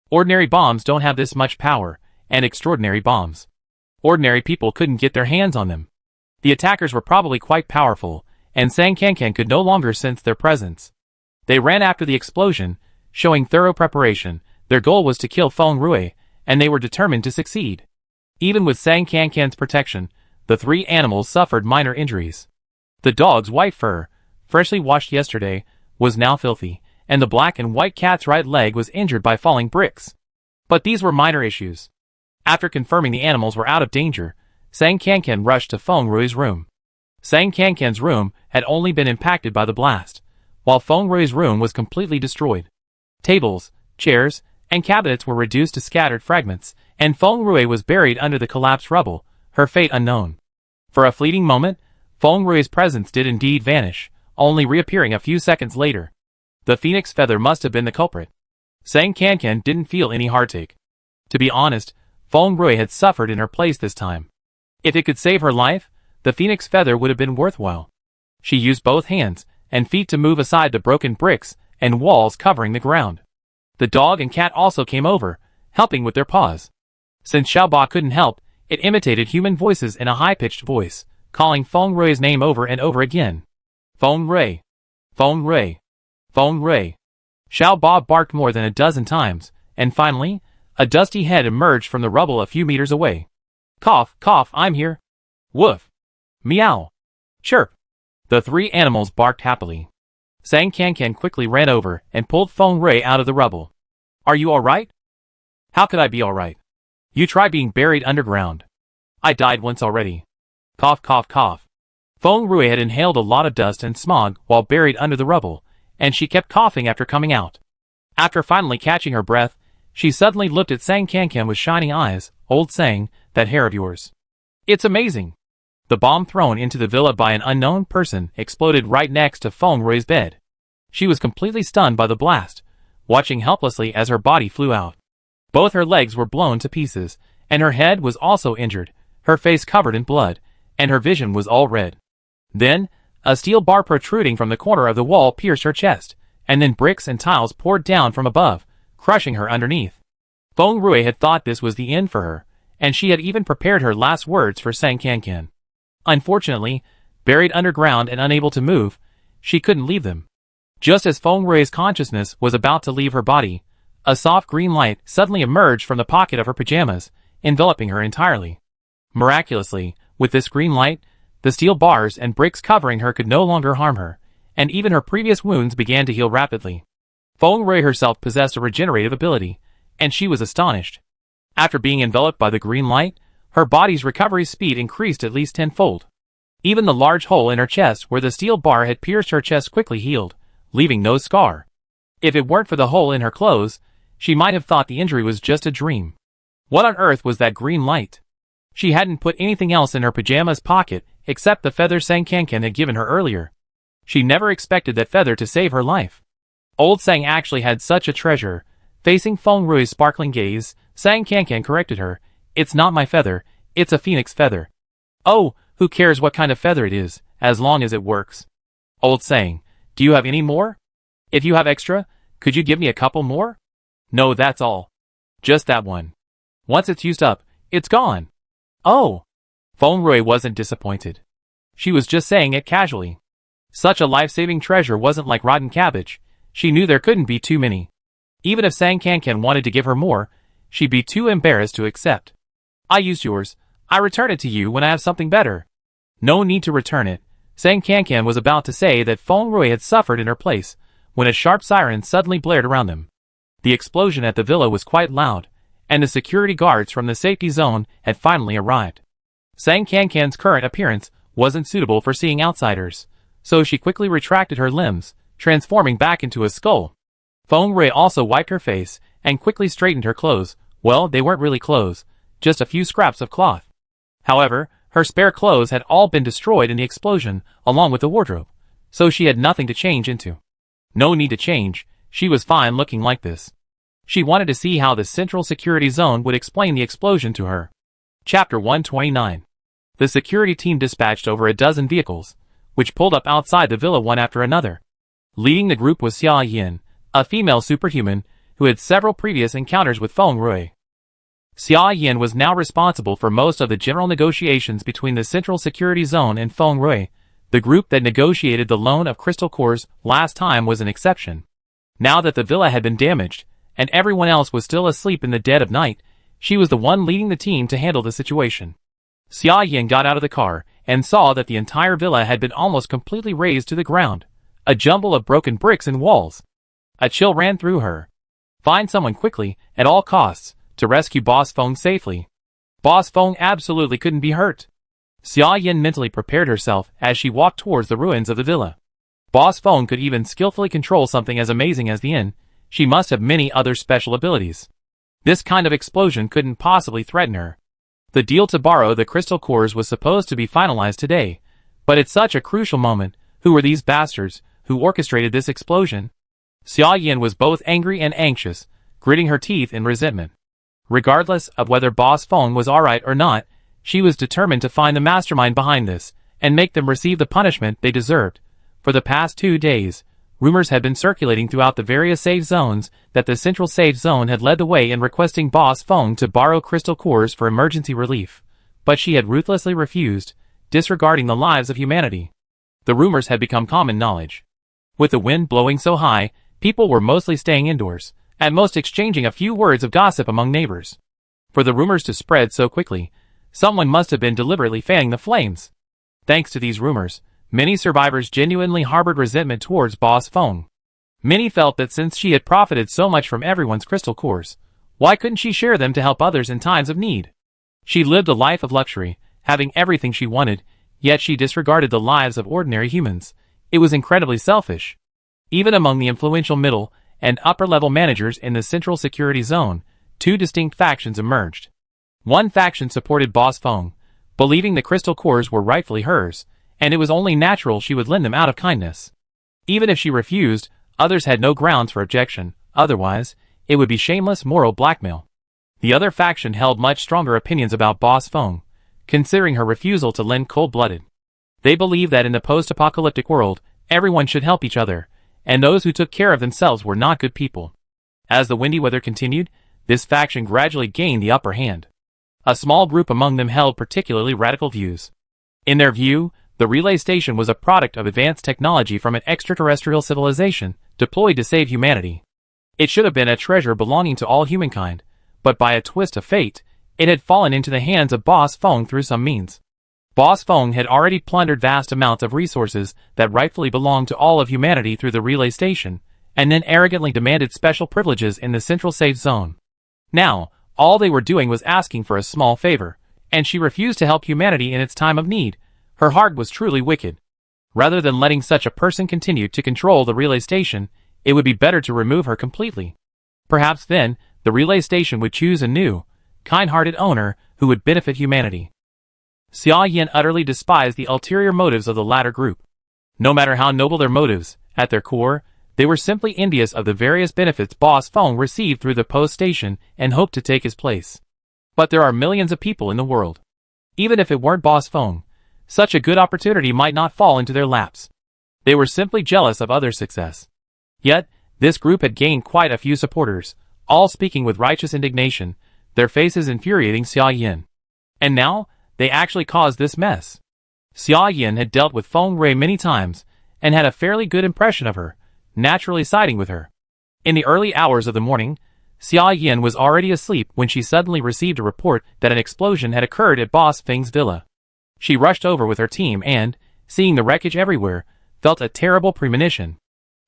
Speaker 1: Ordinary bombs don't have this much power, and extraordinary bombs. Ordinary people couldn't get their hands on them. The attackers were probably quite powerful, and Sang Kankan could no longer sense their presence. They ran after the explosion, showing thorough preparation. Their goal was to kill Feng Rui, and they were determined to succeed. Even with Sang Kankan's protection, the 3 animals suffered minor injuries. The dog's white fur, freshly washed yesterday, was now filthy, and the black and white cat's right leg was injured by falling bricks. But these were minor issues. After confirming the animals were out of danger, Sang Kankan rushed to Feng Rui's room. Sang Kankan's room had only been impacted by the blast, while Feng Rui's room was completely destroyed. Tables, chairs, and cabinets were reduced to scattered fragments, and Feng Rui was buried under the collapsed rubble, her fate unknown. For a fleeting moment, Feng Rui's presence did indeed vanish, only reappearing a few seconds later. The phoenix feather must have been the culprit. Sang Kankan didn't feel any heartache. To be honest, Feng Rui had suffered in her place this time. If it could save her life, the phoenix feather would have been worthwhile. She used both hands and feet to move aside the broken bricks and walls covering the ground. The dog and cat also came over, helping with their paws. Since Xiaoba couldn't help, it imitated human voices in a high-pitched voice, calling Feng Rui's name over and over again. Feng Rui. Feng Rui. Feng Rui. Xiaoba barked more than a dozen times, and finally, a dusty head emerged from the rubble a few meters away. Cough, cough, I'm here. Woof. Meow. Chirp. The three animals barked happily. Sang Kankan quickly ran over and pulled Feng Rui out of the rubble. Are you alright? How could I be alright? You try being buried underground. I died once already. Cough, cough, cough. Feng Rui had inhaled a lot of dust and smog while buried under the rubble, and she kept coughing after coming out. After finally catching her breath, she suddenly looked at Sang Kankan with shining eyes. Old Sang, that hair of yours. It's amazing. The bomb thrown into the villa by an unknown person exploded right next to Feng Rui's bed. She was completely stunned by the blast, watching helplessly as her body flew out. Both her legs were blown to pieces, and her head was also injured, her face covered in blood, and her vision was all red. Then, a steel bar protruding from the corner of the wall pierced her chest, and then bricks and tiles poured down from above, crushing her underneath. Feng Rui had thought this was the end for her, and she had even prepared her last words for Sang Kankan. Unfortunately, buried underground and unable to move, she couldn't leave them. Just as Feng Rui's consciousness was about to leave her body, a soft green light suddenly emerged from the pocket of her pajamas, enveloping her entirely. Miraculously, with this green light, the steel bars and bricks covering her could no longer harm her, and even her previous wounds began to heal rapidly. Feng Rui herself possessed a regenerative ability, and she was astonished. After being enveloped by the green light, her body's recovery speed increased at least tenfold. Even the large hole in her chest where the steel bar had pierced her chest quickly healed, leaving no scar. If it weren't for the hole in her clothes, she might have thought the injury was just a dream. What on earth was that green light? She hadn't put anything else in her pajamas pocket except the feather Sang Kankan had given her earlier. She never expected that feather to save her life. Old Sang actually had such a treasure. Facing Feng Rui's sparkling gaze, Sang Kankan corrected her. It's not my feather, it's a phoenix feather. Oh, who cares what kind of feather it is, as long as it works. Old Sang, do you have any more? If you have extra, could you give me a couple more? No, that's all. Just that one. Once it's used up, it's gone. Oh. Feng Rui wasn't disappointed. She was just saying it casually. Such a life-saving treasure wasn't like rotten cabbage. She knew there couldn't be too many. Even if Sang Kankan wanted to give her more, she'd be too embarrassed to accept. I used yours. I return it to you when I have something better. No need to return it. Sang Kankan was about to say that Feng Rui had suffered in her place, when a sharp siren suddenly blared around them. The explosion at the villa was quite loud, and the security guards from the safety zone had finally arrived. Sang Kankan's current appearance wasn't suitable for seeing outsiders, so she quickly retracted her limbs, transforming back into a skull. Feng Rui also wiped her face and quickly straightened her clothes. Well, they weren't really clothes, just a few scraps of cloth. However, her spare clothes had all been destroyed in the explosion, along with the wardrobe, so she had nothing to change into. No need to change, she was fine looking like this. She wanted to see how the Central Security Zone would explain the explosion to her. Chapter 129. The security team dispatched over a dozen vehicles, which pulled up outside the villa one after another. Leading the group was Xia Yin, a female superhuman, who had several previous encounters with Feng Rui. Xia Yin was now responsible for most of the general negotiations between the Central Security Zone and Feng Rui. The group that negotiated the loan of crystal cores last time was an exception. Now that the villa had been damaged, and everyone else was still asleep in the dead of night, she was the one leading the team to handle the situation. Xia Yin got out of the car and saw that the entire villa had been almost completely razed to the ground, a jumble of broken bricks and walls. A chill ran through her. Find someone quickly, at all costs, to rescue Boss Feng safely. Boss Feng absolutely couldn't be hurt. Xia Yin mentally prepared herself as she walked towards the ruins of the villa. Boss Feng could even skillfully control something as amazing as the inn. She must have many other special abilities. This kind of explosion couldn't possibly threaten her. The deal to borrow the crystal cores was supposed to be finalized today, But at such a crucial moment, who were these bastards who orchestrated this explosion? Xia Yin was both angry and anxious, gritting her teeth in resentment. Regardless of whether Boss Feng was alright or not, she was determined to find the mastermind behind this, and make them receive the punishment they deserved. For the past 2 days, rumors had been circulating throughout the various safe zones that the central safe zone had led the way in requesting Boss Feng to borrow crystal cores for emergency relief. But she had ruthlessly refused, disregarding the lives of humanity. The rumors had become common knowledge. With the wind blowing so high, people were mostly staying indoors, at most exchanging a few words of gossip among neighbors. For the rumors to spread so quickly, someone must have been deliberately fanning the flames. Thanks to these rumors, many survivors genuinely harbored resentment towards Boss Feng. Many felt that since she had profited so much from everyone's crystal cores, why couldn't she share them to help others in times of need? She lived a life of luxury, having everything she wanted, yet she disregarded the lives of ordinary humans. It was incredibly selfish. Even among the influential middle and upper-level managers in the Central Security Zone, 2 distinct factions emerged. One faction supported Boss Feng, believing the crystal cores were rightfully hers, and it was only natural she would lend them out of kindness. Even if she refused, others had no grounds for objection, otherwise, it would be shameless moral blackmail. The other faction held much stronger opinions about Boss Feng, considering her refusal to lend cold-blooded. They believed that in the post-apocalyptic world, everyone should help each other, and those who took care of themselves were not good people. As the windy weather continued, this faction gradually gained the upper hand. A small group among them held particularly radical views. In their view, the relay station was a product of advanced technology from an extraterrestrial civilization, deployed to save humanity. It should have been a treasure belonging to all humankind, but by a twist of fate, it had fallen into the hands of Boss Feng through some means. Boss Feng had already plundered vast amounts of resources that rightfully belonged to all of humanity through the relay station, and then arrogantly demanded special privileges in the central safe zone. Now, all they were doing was asking for a small favor, and she refused to help humanity in its time of need. Her heart was truly wicked. Rather than letting such a person continue to control the relay station, it would be better to remove her completely. Perhaps then, the relay station would choose a new, kind-hearted owner who would benefit humanity. Xia Yin utterly despised the ulterior motives of the latter group. No matter how noble their motives, at their core, they were simply envious of the various benefits Boss Feng received through the post station and hoped to take his place. But there are millions of people in the world. Even if it weren't Boss Feng, such a good opportunity might not fall into their laps. They were simply jealous of others' success. Yet, this group had gained quite a few supporters, all speaking with righteous indignation, their faces infuriating Xia Yin. And now, they actually caused this mess. Xia Yin had dealt with Feng Rui many times, and had a fairly good impression of her, naturally siding with her. In the early hours of the morning, Xia Yin was already asleep when she suddenly received a report that an explosion had occurred at Boss Feng's villa. She rushed over with her team and, seeing the wreckage everywhere, felt a terrible premonition.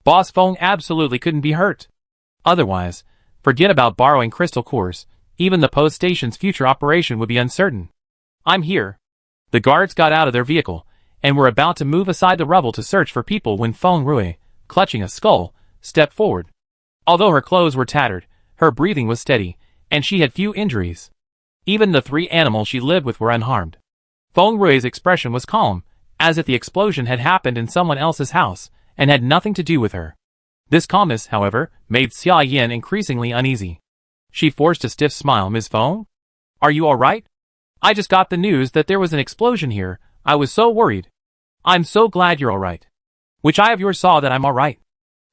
Speaker 1: Boss Feng absolutely couldn't be hurt. Otherwise, forget about borrowing crystal cores, even the post station's future operation would be uncertain. I'm here. The guards got out of their vehicle, and were about to move aside the rubble to search for people when Feng Rui, clutching a skull, stepped forward. Although her clothes were tattered, her breathing was steady, and she had few injuries. Even the 3 animals she lived with were unharmed. Feng Rui's expression was calm, as if the explosion had happened in someone else's house, and had nothing to do with her. This calmness, however, made Xia Yin increasingly uneasy. She forced a stiff smile. Ms. Feng? Are you alright? I just got the news that there was an explosion here. I was so worried. I'm so glad you're alright. Which eye of yours saw that I'm alright?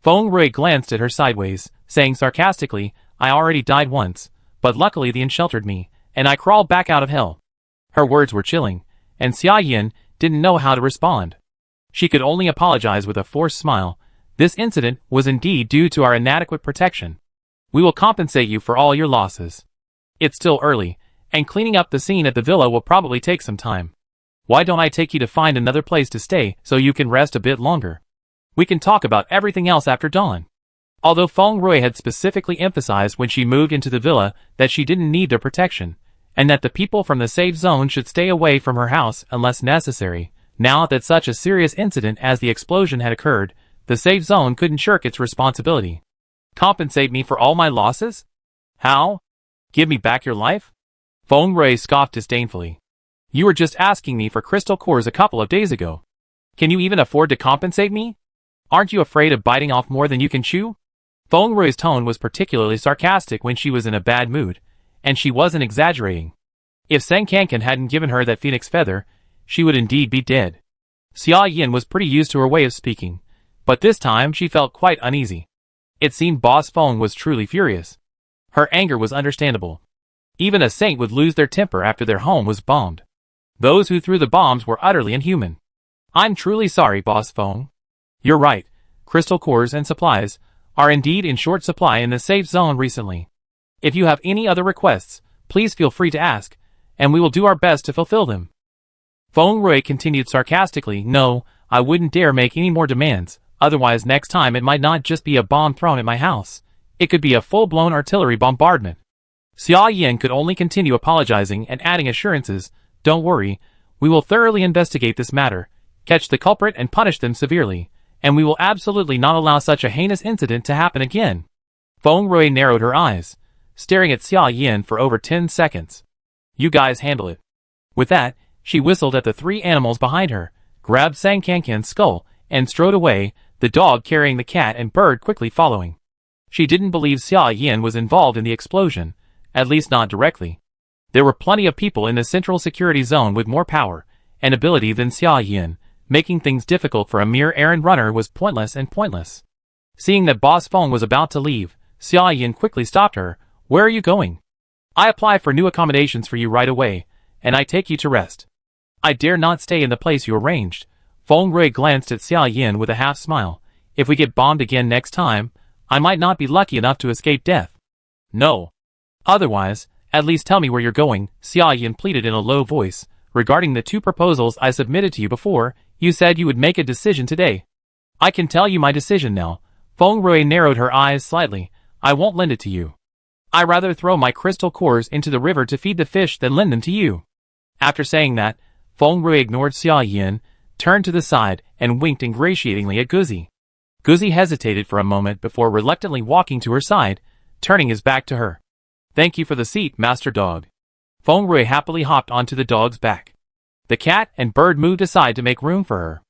Speaker 1: Feng Rui glanced at her sideways, saying sarcastically, I already died once, but luckily the inn sheltered me, and I crawled back out of hell. Her words were chilling, and Xia Yin didn't know how to respond. She could only apologize with a forced smile. This incident was indeed due to our inadequate protection. We will compensate you for all your losses. It's still early, and cleaning up the scene at the villa will probably take some time. Why don't I take you to find another place to stay so you can rest a bit longer? We can talk about everything else after dawn. Although Feng Rui had specifically emphasized when she moved into the villa that she didn't need their protection, and that the people from the safe zone should stay away from her house unless necessary, now that such a serious incident as the explosion had occurred, the safe zone couldn't shirk its responsibility. Compensate me for all my losses? How? Give me back your life? Feng Rui scoffed disdainfully. You were just asking me for crystal cores a couple of days ago. Can you even afford to compensate me? Aren't you afraid of biting off more than you can chew? Feng Rui's tone was particularly sarcastic when she was in a bad mood, and she wasn't exaggerating. If Seng Kankan hadn't given her that phoenix feather, she would indeed be dead. Xia Yin was pretty used to her way of speaking, but this time she felt quite uneasy. It seemed Boss Feng was truly furious. Her anger was understandable. Even a saint would lose their temper after their home was bombed. Those who threw the bombs were utterly inhuman. I'm truly sorry, Boss Feng. You're right, crystal cores and supplies are indeed in short supply in the safe zone recently. If you have any other requests, please feel free to ask, and we will do our best to fulfill them. Feng Rui continued sarcastically, no, I wouldn't dare make any more demands, otherwise next time it might not just be a bomb thrown at my house. It could be a full-blown artillery bombardment. Xia Yin could only continue apologizing and adding assurances, don't worry, we will thoroughly investigate this matter, catch the culprit and punish them severely, and we will absolutely not allow such a heinous incident to happen again. Feng Rui narrowed her eyes, staring at Xia Yin for over 10 seconds. You guys handle it. With that, she whistled at the three animals behind her, grabbed Seng Kankan's skull, and strode away, the dog carrying the cat and bird quickly following. She didn't believe Xia Yin was involved in the explosion, at least not directly. There were plenty of people in the central security zone with more power and ability than Xia Yin. Making things difficult for a mere errand runner was pointless. Seeing that Boss Feng was about to leave, Xia Yin quickly stopped her. Where are you going? I apply for new accommodations for you right away, and I take you to rest. I dare not stay in the place you arranged. Feng Rui glanced at Xia Yin with a half smile. If we get bombed again next time, I might not be lucky enough to escape death. No. Otherwise, at least tell me where you're going, Xia Yin pleaded in a low voice. Regarding the two proposals I submitted to you before, you said you would make a decision today. I can tell you my decision now. Feng Rui narrowed her eyes slightly. I won't lend it to you. I rather throw my crystal cores into the river to feed the fish than lend them to you. After saying that, Feng Rui ignored Xia Yin, turned to the side, and winked ingratiatingly at Guzi. Guzi hesitated for a moment before reluctantly walking to her side, turning his back to her. Thank you for the seat, Master Dog. Feng Rui happily hopped onto the dog's back. The cat and bird moved aside to make room for her.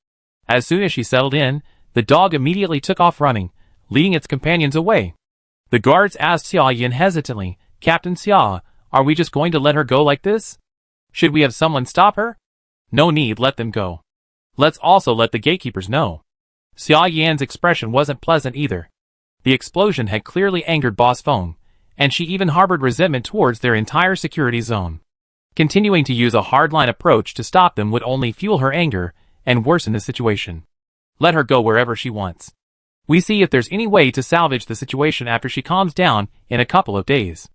Speaker 1: As soon as she settled in, the dog immediately took off running, leading its companions away. The guards asked Xia Yin hesitantly, Captain Xia, are we just going to let her go like this? Should we have someone stop her? No need, let them go. Let's also let the gatekeepers know. Xia Yin's expression wasn't pleasant either. The explosion had clearly angered Boss Feng, and she even harbored resentment towards their entire security zone. Continuing to use a hardline approach to stop them would only fuel her anger and worsen the situation. Let her go wherever she wants. We see if there's any way to salvage the situation after she calms down in a couple of days.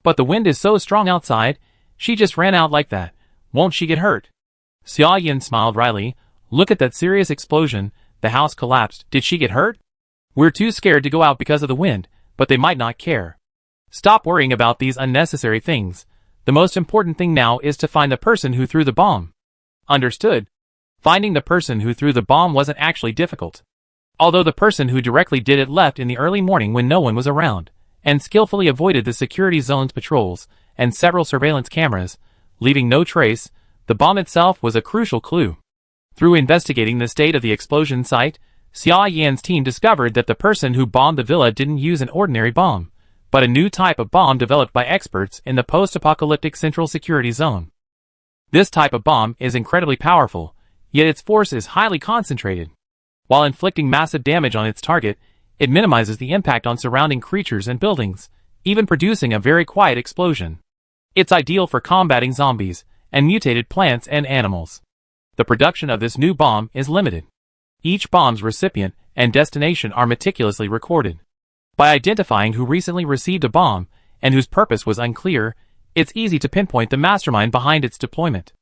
Speaker 1: But the wind is so strong outside, she just ran out like that. Won't she get hurt? Xia Yin smiled wryly. Look at that serious explosion. The house collapsed. Did she get hurt? We're too scared to go out because of the wind, but they might not care. Stop worrying about these unnecessary things. The most important thing now is to find the person who threw the bomb. Understood. Finding the person who threw the bomb wasn't actually difficult. Although the person who directly did it left in the early morning when no one was around, and skillfully avoided the security zone's patrols and several surveillance cameras, leaving no trace, the bomb itself was a crucial clue. Through investigating the state of the explosion site, Xia Yan's team discovered that the person who bombed the villa didn't use an ordinary bomb, but a new type of bomb developed by experts in the post-apocalyptic Central Security Zone. This type of bomb is incredibly powerful, yet its force is highly concentrated. While inflicting massive damage on its target, it minimizes the impact on surrounding creatures and buildings, even producing a very quiet explosion. It's ideal for combating zombies and mutated plants and animals. The production of this new bomb is limited. Each bomb's recipient and destination are meticulously recorded. By identifying who recently received a bomb and whose purpose was unclear, it's easy to pinpoint the mastermind behind its deployment.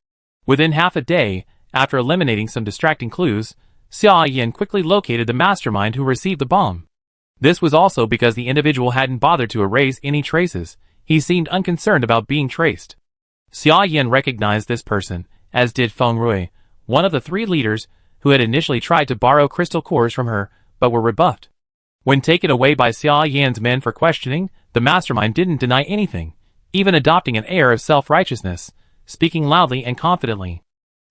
Speaker 1: Within half a day, after eliminating some distracting clues, Xia Yin quickly located the mastermind who received the bomb. This was also because the individual hadn't bothered to erase any traces. He seemed unconcerned about being traced. Xia Yin recognized this person, as did Feng Rui, one of the three leaders who had initially tried to borrow crystal cores from her, but were rebuffed. When taken away by Xia Yan's men for questioning, the mastermind didn't deny anything, even adopting an air of self-righteousness, speaking loudly and confidently.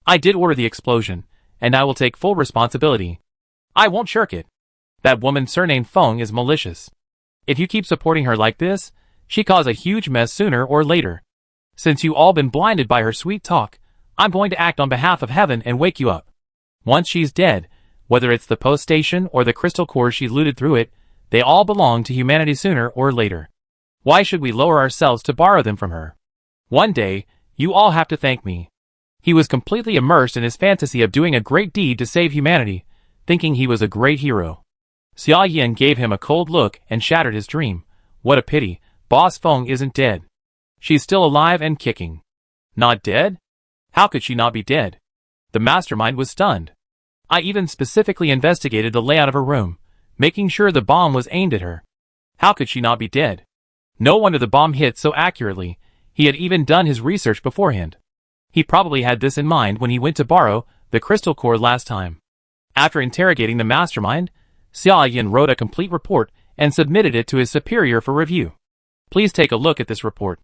Speaker 1: I did order the explosion, and I will take full responsibility. I won't shirk it. That woman surnamed Feng is malicious. If you keep supporting her like this, she cause a huge mess sooner or later. Since you all been blinded by her sweet talk, I'm going to act on behalf of heaven and wake you up. Once she's dead, whether it's the post station or the crystal cores she looted through it, they all belong to humanity sooner or later. Why should we lower ourselves to borrow them from her? One day, you all have to thank me. He was completely immersed in his fantasy of doing a great deed to save humanity, thinking he was a great hero. Xia Yin gave him a cold look and shattered his dream. What a pity, Boss Feng isn't dead. She's still alive and kicking. Not dead? How could she not be dead? The mastermind was stunned. I even specifically investigated the layout of her room, making sure the bomb was aimed at her. How could she not be dead? No wonder the bomb hit so accurately. He had even done his research beforehand. He probably had this in mind when he went to borrow the crystal core last time. After interrogating the mastermind, Xia Yin wrote a complete report and submitted it to his superior for review. Please take a look at this report.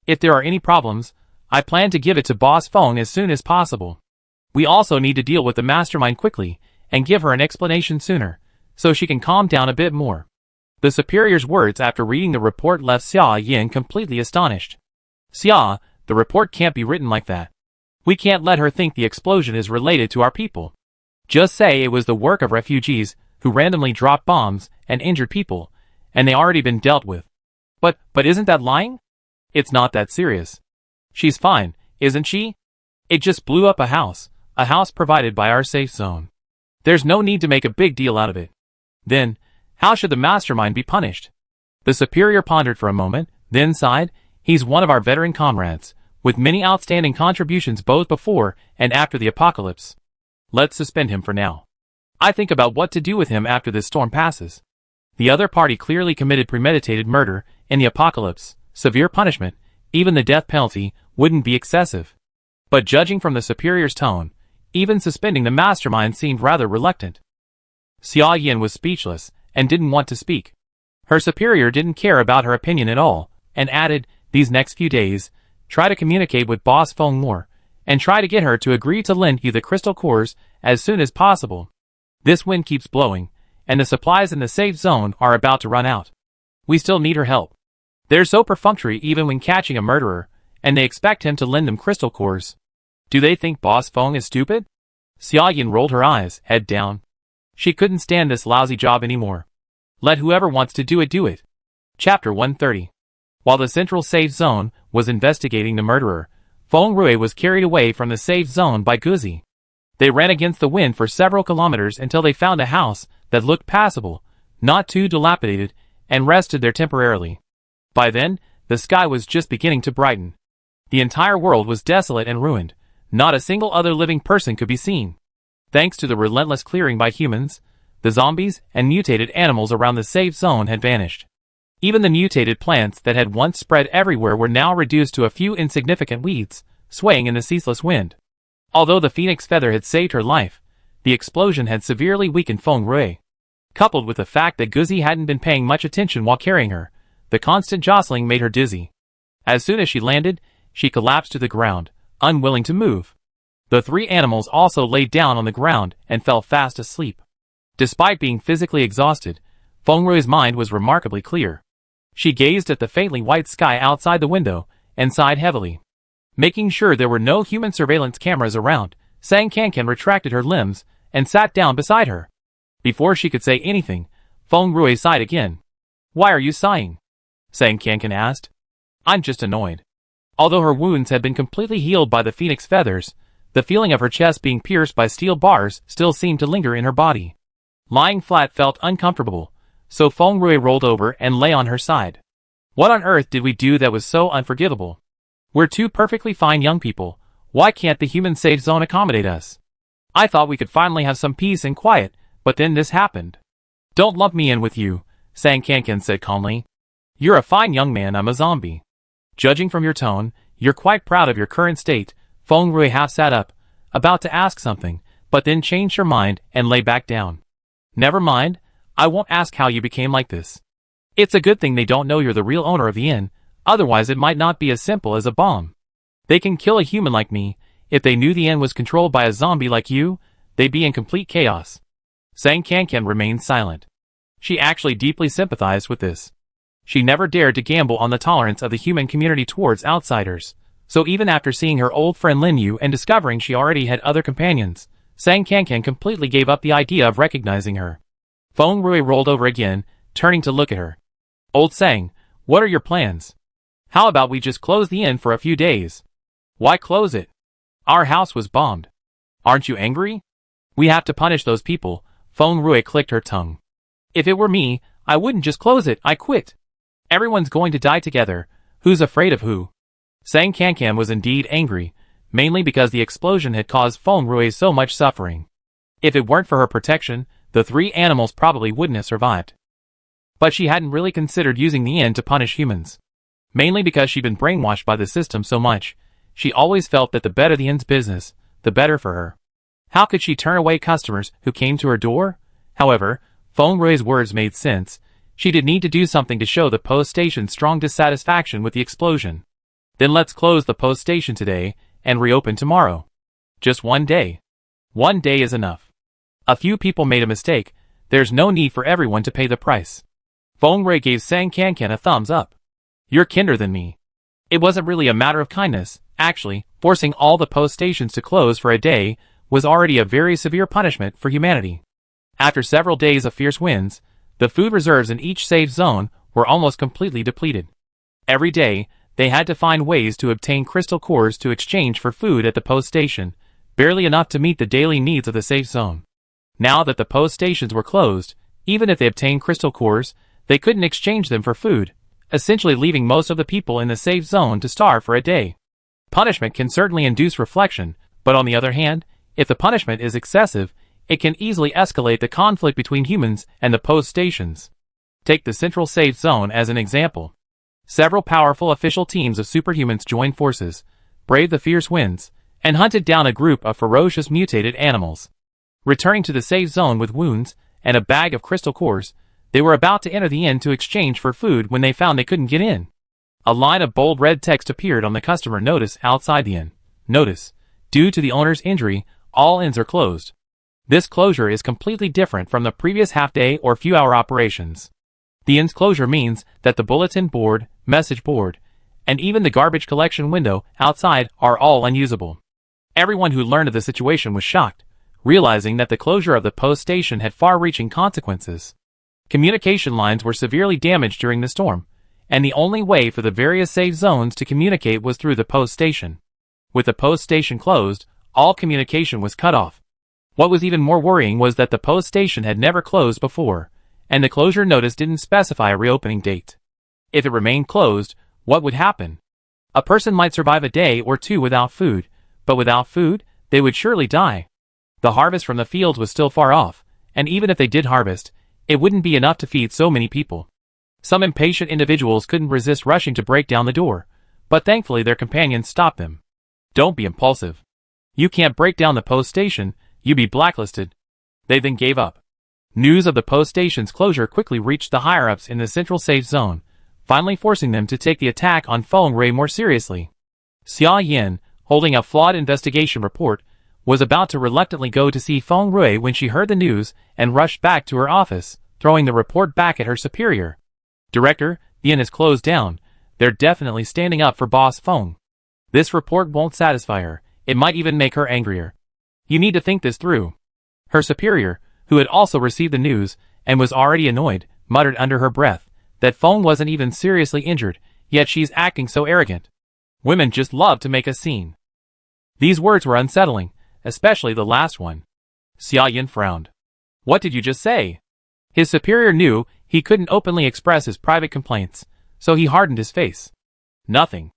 Speaker 1: If there are any problems, I plan to give it to Boss Feng as soon as possible. We also need to deal with the mastermind quickly and give her an explanation sooner, so she can calm down a bit more. The superior's words after reading the report left Xia Yin completely astonished. Xia, the report can't be written like that. We can't let her think the explosion is related to our people. Just say it was the work of refugees who randomly dropped bombs and injured people, and they already been dealt with. But isn't that lying? It's not that serious. She's fine, isn't she? It just blew up a house provided by our safe zone. There's no need to make a big deal out of it. Then, how should the mastermind be punished? The superior pondered for a moment, then sighed. He's one of our veteran comrades, with many outstanding contributions both before and after the apocalypse. Let's suspend him for now. I think about what to do with him after this storm passes. The other party clearly committed premeditated murder in the apocalypse. Severe punishment, even the death penalty, wouldn't be excessive. But judging from the superior's tone, even suspending the mastermind seemed rather reluctant. Xia Yin was speechless and didn't want to speak. Her superior didn't care about her opinion at all, and added, these next few days, try to communicate with Boss Feng more, and try to get her to agree to lend you the crystal cores as soon as possible. This wind keeps blowing, and the supplies in the safe zone are about to run out. We still need her help. They're so perfunctory even when catching a murderer, and they expect him to lend them crystal cores. Do they think Boss Feng is stupid? Xia Yin rolled her eyes, head down. She couldn't stand this lousy job anymore. Let whoever wants to do it do it. Chapter 130. While the central safe zone was investigating the murderer, Feng Rui was carried away from the safe zone by Guzi. They ran against the wind for several kilometers until they found a house that looked passable, not too dilapidated, and rested there temporarily. By then, the sky was just beginning to brighten. The entire world was desolate and ruined. Not a single other living person could be seen. Thanks to the relentless clearing by humans, the zombies and mutated animals around the safe zone had vanished. Even the mutated plants that had once spread everywhere were now reduced to a few insignificant weeds, swaying in the ceaseless wind. Although the phoenix feather had saved her life, the explosion had severely weakened Feng Rui. Coupled with the fact that Guzi hadn't been paying much attention while carrying her, the constant jostling made her dizzy. As soon as she landed, she collapsed to the ground, unwilling to move. The three animals also laid down on the ground and fell fast asleep. Despite being physically exhausted, Feng Rui's mind was remarkably clear. She gazed at the faintly white sky outside the window and sighed heavily. Making sure there were no human surveillance cameras around, Sang Kankan retracted her limbs and sat down beside her. Before she could say anything, Feng Rui sighed again. Why are you sighing? Sang Kankan asked. I'm just annoyed. Although her wounds had been completely healed by the phoenix feathers, the feeling of her chest being pierced by steel bars still seemed to linger in her body. Lying flat felt uncomfortable, so Feng Rui rolled over and lay on her side. What on earth did we do that was so unforgivable? We're two perfectly fine young people. Why can't the human safe zone accommodate us? I thought we could finally have some peace and quiet, but then this happened. Don't lump me in with you, Sang Kankan said calmly. You're a fine young man, I'm a zombie. Judging from your tone, you're quite proud of your current state. Feng Rui half sat up, about to ask something, but then changed her mind and lay back down. Never mind, I won't ask how you became like this. It's a good thing they don't know you're the real owner of the inn, otherwise it might not be as simple as a bomb. They can kill a human like me. If they knew the inn was controlled by a zombie like you, they'd be in complete chaos. Sang Kankan remained silent. She actually deeply sympathized with this. She never dared to gamble on the tolerance of the human community towards outsiders. So even after seeing her old friend Lin Yu and discovering she already had other companions, Sang Kankan completely gave up the idea of recognizing her. Feng Rui rolled over again, turning to look at her. Old Sang, what are your plans? How about we just close the inn for a few days? Why close it? Our house was bombed. Aren't you angry? We have to punish those people. Feng Rui clicked her tongue. If it were me, I wouldn't just close it, I quit. Everyone's going to die together. Who's afraid of who? Sang Kankan was indeed angry, mainly because the explosion had caused Feng Rui so much suffering. If it weren't for her protection, the 3 animals probably wouldn't have survived. But she hadn't really considered using the inn to punish humans. Mainly because she'd been brainwashed by the system so much, she always felt that the better the inn's business, the better for her. How could she turn away customers who came to her door? However, Feng Rui's words made sense. She did need to do something to show the post station's strong dissatisfaction with the explosion. Then let's close the post station today and reopen tomorrow. Just one day. One day is enough. A few people made a mistake. There's no need for everyone to pay the price. Feng Rui gave Sang Kankan a thumbs up. You're kinder than me. It wasn't really a matter of kindness. Actually, forcing all the post stations to close for a day was already a very severe punishment for humanity. After several days of fierce winds, the food reserves in each safe zone were almost completely depleted. Every day, they had to find ways to obtain crystal cores to exchange for food at the post station, barely enough to meet the daily needs of the safe zone. Now that the post stations were closed, even if they obtained crystal cores, they couldn't exchange them for food, essentially leaving most of the people in the safe zone to starve for a day. Punishment can certainly induce reflection, but on the other hand, if the punishment is excessive, it can easily escalate the conflict between humans and the post stations. Take the central safe zone as an example. Several powerful official teams of superhumans joined forces, braved the fierce winds, and hunted down a group of ferocious mutated animals. Returning to the safe zone with wounds and a bag of crystal cores, they were about to enter the inn to exchange for food when they found they couldn't get in. A line of bold red text appeared on the customer notice outside the inn. Notice: due to the owner's injury, all inns are closed. This closure is completely different from the previous half-day or few-hour operations. The inn's closure means that the bulletin board, message board, and even the garbage collection window outside are all unusable. Everyone who learned of the situation was shocked, realizing that the closure of the post station had far-reaching consequences. Communication lines were severely damaged during the storm, and the only way for the various safe zones to communicate was through the post station. With the post station closed, all communication was cut off. What was even more worrying was that the post station had never closed before, and the closure notice didn't specify a reopening date. If it remained closed, what would happen? A person might survive a day or two without food, but without food, they would surely die. The harvest from the fields was still far off, and even if they did harvest, it wouldn't be enough to feed so many people. Some impatient individuals couldn't resist rushing to break down the door, but thankfully their companions stopped them. Don't be impulsive. You can't break down the post station, you'd be blacklisted. They then gave up. News of the post station's closure quickly reached the higher-ups in the central safe zone, finally forcing them to take the attack on Feng Rui more seriously. Xia Yin, holding a flawed investigation report, was about to reluctantly go to see Feng Rui when she heard the news and rushed back to her office, throwing the report back at her superior. Director, the inn is closed down. They're definitely standing up for Boss Feng. This report won't satisfy her. It might even make her angrier. You need to think this through. Her superior, who had also received the news and was already annoyed, muttered under her breath that Feng wasn't even seriously injured, yet she's acting so arrogant. Women just love to make a scene. These words were unsettling, especially the last one. Xia Yin frowned. What did you just say? His superior knew he couldn't openly express his private complaints, so he hardened his face. Nothing.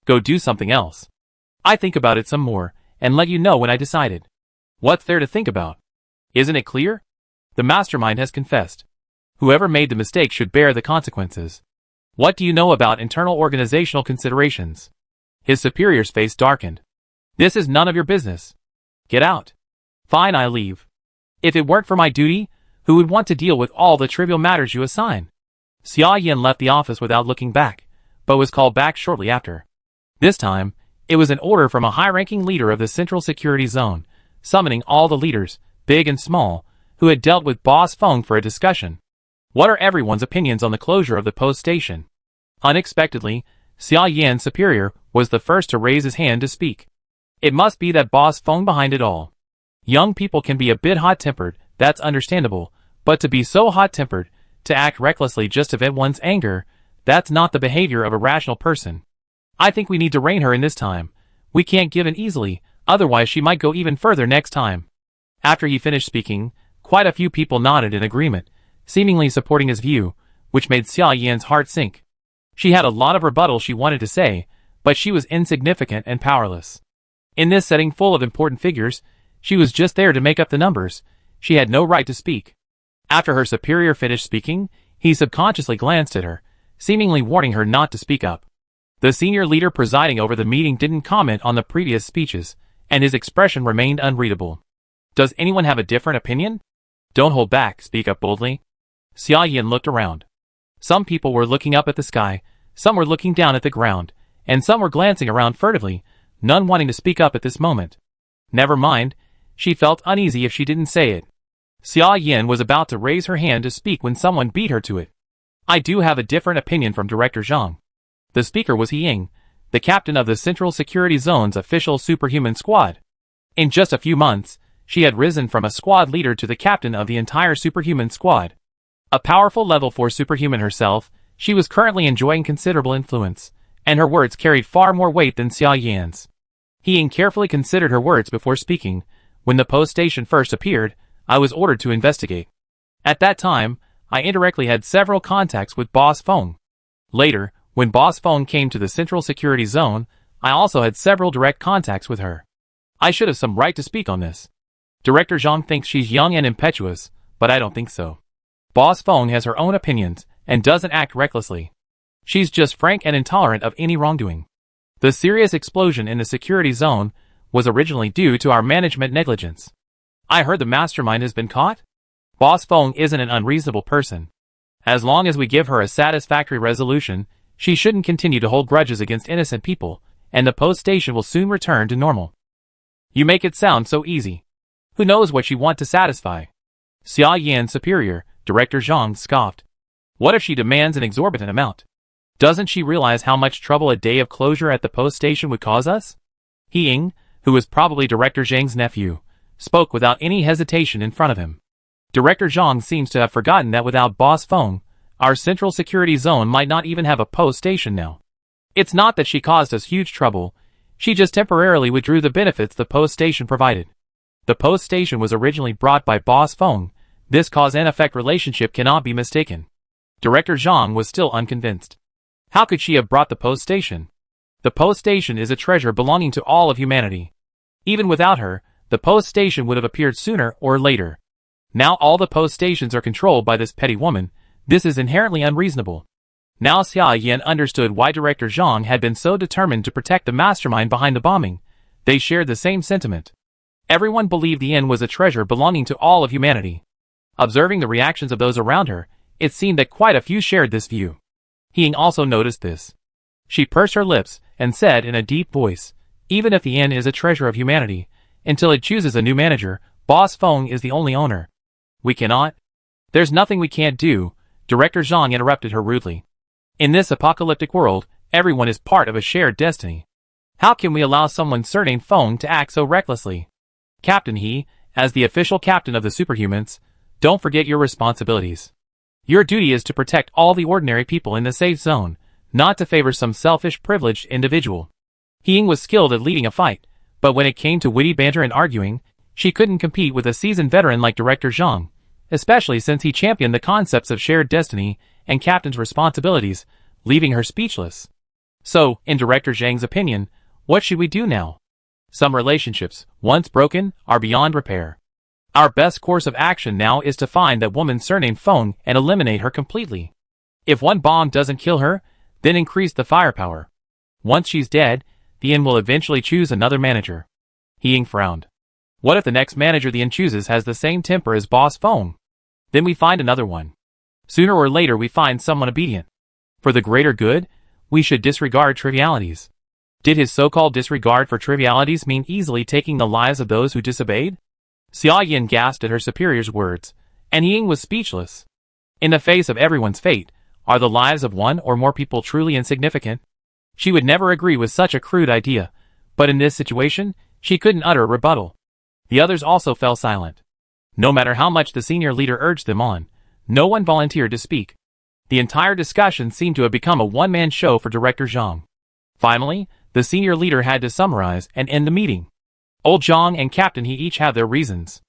Speaker 1: Go do something else. I think about it some more, and let you know when I decided. What's there to think about? Isn't it clear? The mastermind has confessed. Whoever made the mistake should bear the consequences. What do you know about internal organizational considerations? His superior's face darkened. This is none of your business. Get out. Fine, I leave. If it weren't for my duty, who would want to deal with all the trivial matters you assign? Xia Yin left the office without looking back, but was called back shortly after. This time, it was an order from a high-ranking leader of the Central Security Zone, summoning all the leaders, big and small, who had dealt with Boss Feng for a discussion. What are everyone's opinions on the closure of the post station? Unexpectedly, Xia Yan's superior was the first to raise his hand to speak. It must be that Boss Feng behind it all. Young people can be a bit hot-tempered, that's understandable, but to be so hot-tempered, to act recklessly just to vent one's anger, that's not the behavior of a rational person. I think we need to rein her in this time. We can't give in easily, otherwise she might go even further next time. After he finished speaking, quite a few people nodded in agreement, seemingly supporting his view, which made Xia Yan's heart sink. She had a lot of rebuttal she wanted to say, but she was insignificant and powerless. In this setting full of important figures, she was just there to make up the numbers. She had no right to speak. After her superior finished speaking, he subconsciously glanced at her, seemingly warning her not to speak up. The senior leader presiding over the meeting didn't comment on the previous speeches, and his expression remained unreadable. Does anyone have a different opinion? Don't hold back, speak up boldly. Xia Yan looked around. Some people were looking up at the sky, some were looking down at the ground, and some were glancing around furtively, none wanting to speak up at this moment. Never mind, she felt uneasy if she didn't say it. Xia Yan was about to raise her hand to speak when someone beat her to it. I do have a different opinion from Director Zhang. The speaker was He Ying, the captain of the Central Security Zone's official superhuman squad. In just a few months, she had risen from a squad leader to the captain of the entire superhuman squad. A powerful level 4 superhuman herself, she was currently enjoying considerable influence, and her words carried far more weight than Xia Yan's. He Ying carefully considered her words before speaking. When the post station first appeared, I was ordered to investigate. At that time, I indirectly had several contacts with Boss Feng. Later, when Boss Feng came to the Central Security Zone, I also had several direct contacts with her. I should have some right to speak on this. Director Zhang thinks she's young and impetuous, but I don't think so. Boss Feng has her own opinions, and doesn't act recklessly. She's just frank and intolerant of any wrongdoing. The serious explosion in the security zone was originally due to our management negligence. I heard the mastermind has been caught? Boss Feng isn't an unreasonable person. As long as we give her a satisfactory resolution, she shouldn't continue to hold grudges against innocent people, and the post station will soon return to normal. You make it sound so easy. Who knows what you want to satisfy? Xia Yan's superior, Director Zhang, scoffed. What if she demands an exorbitant amount? Doesn't she realize how much trouble a day of closure at the post station would cause us? He Ying, who was probably Director Zhang's nephew, spoke without any hesitation in front of him. Director Zhang seems to have forgotten that without Boss Feng, our central security zone might not even have a post station now. It's not that she caused us huge trouble, she just temporarily withdrew the benefits the post station provided. The post station was originally brought by Boss Feng. This cause and effect relationship cannot be mistaken. Director Zhang was still unconvinced. How could she have brought the post station? The post station is a treasure belonging to all of humanity. Even without her, the post station would have appeared sooner or later. Now all the post stations are controlled by this petty woman. This is inherently unreasonable. Now Xia Yan understood why Director Zhang had been so determined to protect the mastermind behind the bombing. They shared the same sentiment. Everyone believed the inn was a treasure belonging to all of humanity. Observing the reactions of those around her, it seemed that quite a few shared this view. He Ying also noticed this. She pursed her lips and said in a deep voice, even if the inn is a treasure of humanity, until it chooses a new manager, Boss Feng is the only owner. We cannot. There's nothing we can't do, Director Zhang interrupted her rudely. In this apocalyptic world, everyone is part of a shared destiny. How can we allow someone surnamed Feng to act so recklessly? Captain He, as the official captain of the superhumans, don't forget your responsibilities. Your duty is to protect all the ordinary people in the safe zone, not to favor some selfish privileged individual. He Ying was skilled at leading a fight, but when it came to witty banter and arguing, she couldn't compete with a seasoned veteran like Director Zhang, especially since he championed the concepts of shared destiny and captain's responsibilities, leaving her speechless. So, in Director Zhang's opinion, what should we do now? Some relationships, once broken, are beyond repair. Our best course of action now is to find that woman surnamed Feng and eliminate her completely. If one bomb doesn't kill her, then increase the firepower. Once she's dead, the inn will eventually choose another manager. He Ying frowned. What if the next manager the inn chooses has the same temper as Boss Feng? Then we find another one. Sooner or later we find someone obedient. For the greater good, we should disregard trivialities. Did his so-called disregard for trivialities mean easily taking the lives of those who disobeyed? Xia Yin gasped at her superior's words, and Ying was speechless. In the face of everyone's fate, are the lives of one or more people truly insignificant? She would never agree with such a crude idea, but in this situation, she couldn't utter a rebuttal. The others also fell silent. No matter how much the senior leader urged them on, no one volunteered to speak. The entire discussion seemed to have become a one-man show for Director Zhang. Finally, the senior leader had to summarize and end the meeting. Old Zhang and Captain He each have their reasons.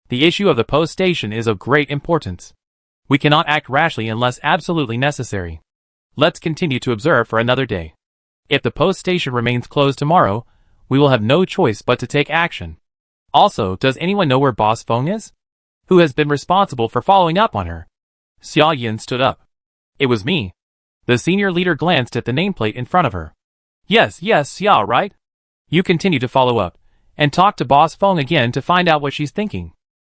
Speaker 1: The issue of the post station is of great importance. We cannot act rashly unless absolutely necessary. Let's continue to observe for another day. If the post station remains closed tomorrow, we will have no choice but to take action. Also, does anyone know where Boss Feng is? Who has been responsible for following up on her? Xia Yin stood up. It was me. The senior leader glanced at the nameplate in front of her. Yes, Xia, right? You continue to follow up, and talk to Boss Feng again to find out what she's thinking.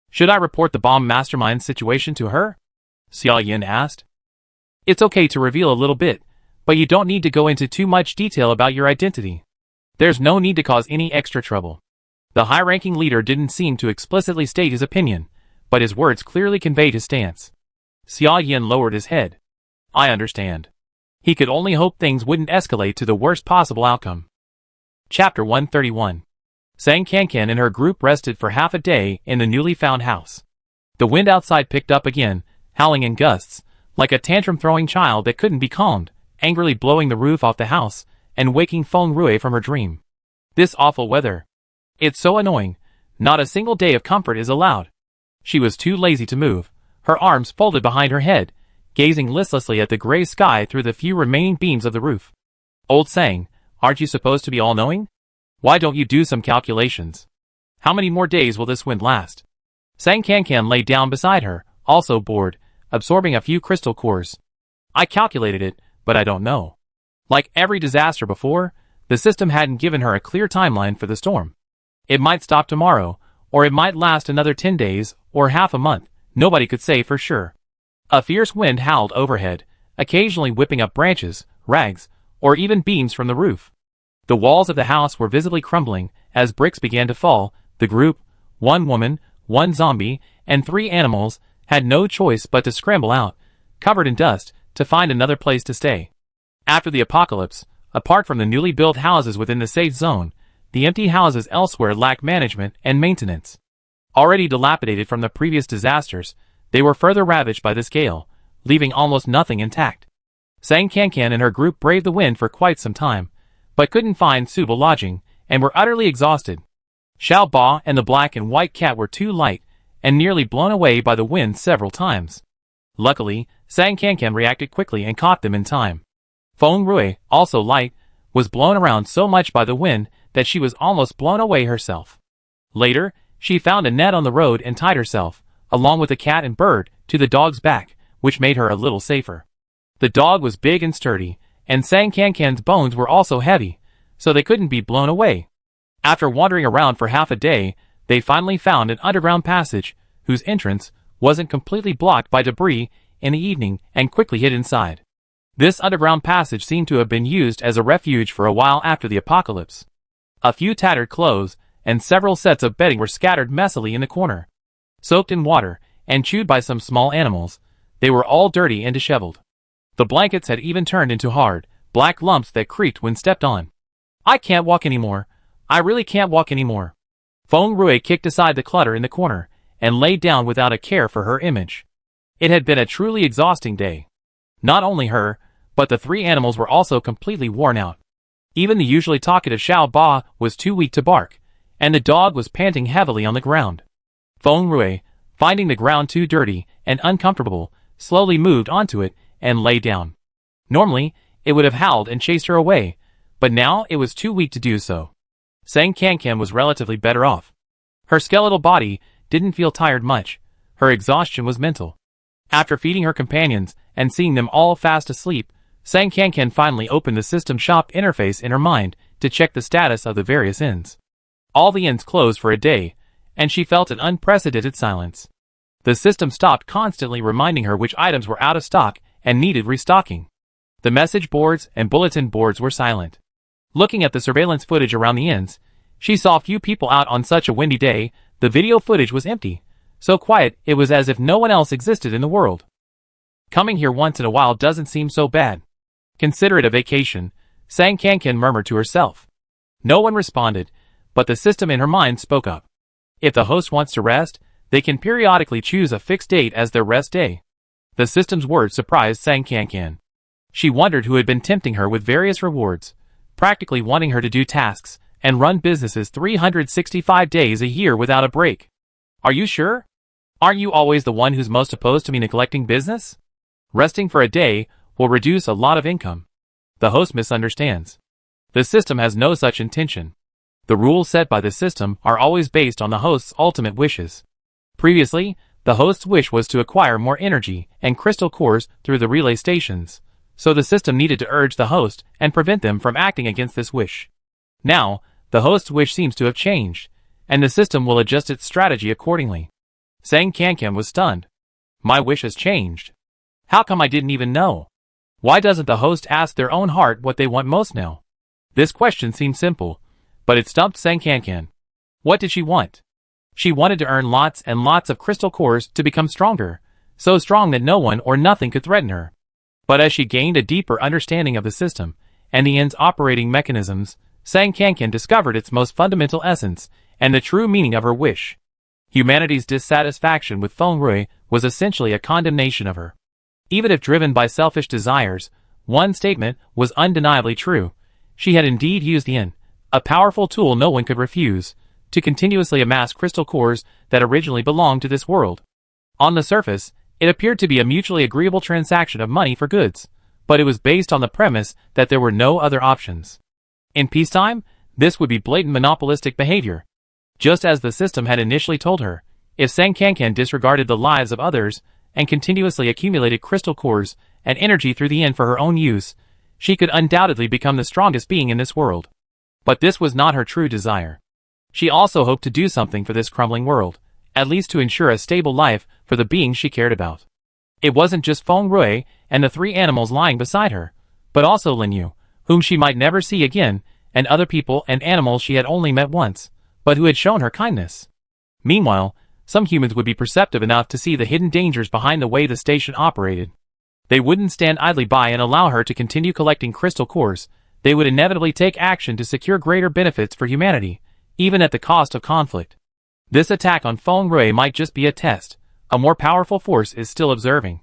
Speaker 1: Should I report the bomb mastermind situation to her? Xia Yin asked. It's okay to reveal a little bit, but you don't need to go into too much detail about your identity. There's no need to cause any extra trouble. The high-ranking leader didn't seem to explicitly state his opinion, but his words clearly conveyed his stance. Xia Yin lowered his head. I understand. He could only hope things wouldn't escalate to the worst possible outcome. Chapter 131. Sang Kankan and her group rested for half a day in the newly found house. The wind outside picked up again, howling in gusts, like a tantrum-throwing child that couldn't be calmed, angrily blowing the roof off the house and waking Feng Rui from her dream. This awful weather. It's so annoying. Not a single day of comfort is allowed. She was too lazy to move, her arms folded behind her head, gazing listlessly at the gray sky through the few remaining beams of the roof. Old Sang, aren't you supposed to be all-knowing? Why don't you do some calculations? How many more days will this wind last? Sang Kankan lay down beside her, also bored, absorbing a few crystal cores. I calculated it, but I don't know. Like every disaster before, the system hadn't given her a clear timeline for the storm. It might stop tomorrow, or it might last another 10 days, or half a month, nobody could say for sure. A fierce wind howled overhead, occasionally whipping up branches, rags, or even beams from the roof. The walls of the house were visibly crumbling as bricks began to fall. The group, one woman, one zombie, and 3 animals, had no choice but to scramble out, covered in dust, to find another place to stay. After the apocalypse, apart from the newly built houses within the safe zone, the empty houses elsewhere lacked management and maintenance. Already dilapidated from the previous disasters, they were further ravaged by this gale, leaving almost nothing intact. Sang Kankan and her group braved the wind for quite some time, but couldn't find suitable lodging, and were utterly exhausted. Xiao Ba and the black and white cat were too light, and nearly blown away by the wind several times. Luckily, Sang Kankan reacted quickly and caught them in time. Feng Rui, also light, was blown around so much by the wind that she was almost blown away herself. Later, she found a net on the road and tied herself, along with the cat and bird, to the dog's back, which made her a little safer. The dog was big and sturdy, and Sang Kankan's bones were also heavy, so they couldn't be blown away. After wandering around for half a day, they finally found an underground passage, whose entrance wasn't completely blocked by debris in the evening, and quickly hid inside. This underground passage seemed to have been used as a refuge for a while after the apocalypse. A few tattered clothes and several sets of bedding were scattered messily in the corner. Soaked in water and chewed by some small animals, they were all dirty and disheveled. The blankets had even turned into hard, black lumps that creaked when stepped on. I can't walk anymore. I really can't walk anymore. Feng Rui kicked aside the clutter in the corner and lay down without a care for her image. It had been a truly exhausting day. Not only her, but the 3 animals were also completely worn out. Even the usually talkative Xiao Ba was too weak to bark, and the dog was panting heavily on the ground. Feng Rui, finding the ground too dirty and uncomfortable, slowly moved onto it and lay down. Normally, it would have howled and chased her away, but now it was too weak to do so. Sang Kankan was relatively better off. Her skeletal body didn't feel tired much. Her exhaustion was mental. After feeding her companions and seeing them all fast asleep, Sang Kankan finally opened the system shop interface in her mind to check the status of the various inns. All the inns closed for a day, and she felt an unprecedented silence. The system stopped constantly reminding her which items were out of stock and needed restocking. The message boards and bulletin boards were silent. Looking at the surveillance footage around the inns, she saw few people out on such a windy day. The video footage was empty, so quiet it was as if no one else existed in the world. Coming here once in a while doesn't seem so bad. Consider it a vacation, Sang Kankan murmured to herself. No one responded, but the system in her mind spoke up. If the host wants to rest, they can periodically choose a fixed date as their rest day. The system's words surprised Sang Kankan. She wondered who had been tempting her with various rewards, practically wanting her to do tasks and run businesses 365 days a year without a break. Are you sure? Aren't you always the one who's most opposed to me neglecting business? Resting for a day will reduce a lot of income. The host misunderstands. The system has no such intention. The rules set by the system are always based on the host's ultimate wishes. Previously, the host's wish was to acquire more energy and crystal cores through the relay stations, so the system needed to urge the host and prevent them from acting against this wish. Now, the host's wish seems to have changed, and the system will adjust its strategy accordingly. Sang Kankan was stunned. My wish has changed. How come I didn't even know? Why doesn't the host ask their own heart what they want most now? This question seemed simple, but it stumped Sang Kankan. What did she want? She wanted to earn lots and lots of crystal cores to become stronger, so strong that no one or nothing could threaten her. But as she gained a deeper understanding of the system and the end's operating mechanisms, Sang Kankan discovered its most fundamental essence and the true meaning of her wish. Humanity's dissatisfaction with Feng Rui was essentially a condemnation of her. Even if driven by selfish desires, one statement was undeniably true. She had indeed used the Yin, a powerful tool no one could refuse, to continuously amass crystal cores that originally belonged to this world. On the surface, it appeared to be a mutually agreeable transaction of money for goods, but it was based on the premise that there were no other options. In peacetime, this would be blatant monopolistic behavior. Just as the system had initially told her, if Sang Kankan disregarded the lives of others and continuously accumulated crystal cores and energy through the Yin for her own use, she could undoubtedly become the strongest being in this world. But this was not her true desire. She also hoped to do something for this crumbling world, at least to ensure a stable life for the beings she cared about. It wasn't just Feng Rui and the three animals lying beside her, but also Lin Yu, whom she might never see again, and other people and animals she had only met once, but who had shown her kindness. Meanwhile, some humans would be perceptive enough to see the hidden dangers behind the way the station operated. They wouldn't stand idly by and allow her to continue collecting crystal cores. They would inevitably take action to secure greater benefits for humanity, even at the cost of conflict. This attack on Feng Rui might just be a test. A more powerful force is still observing.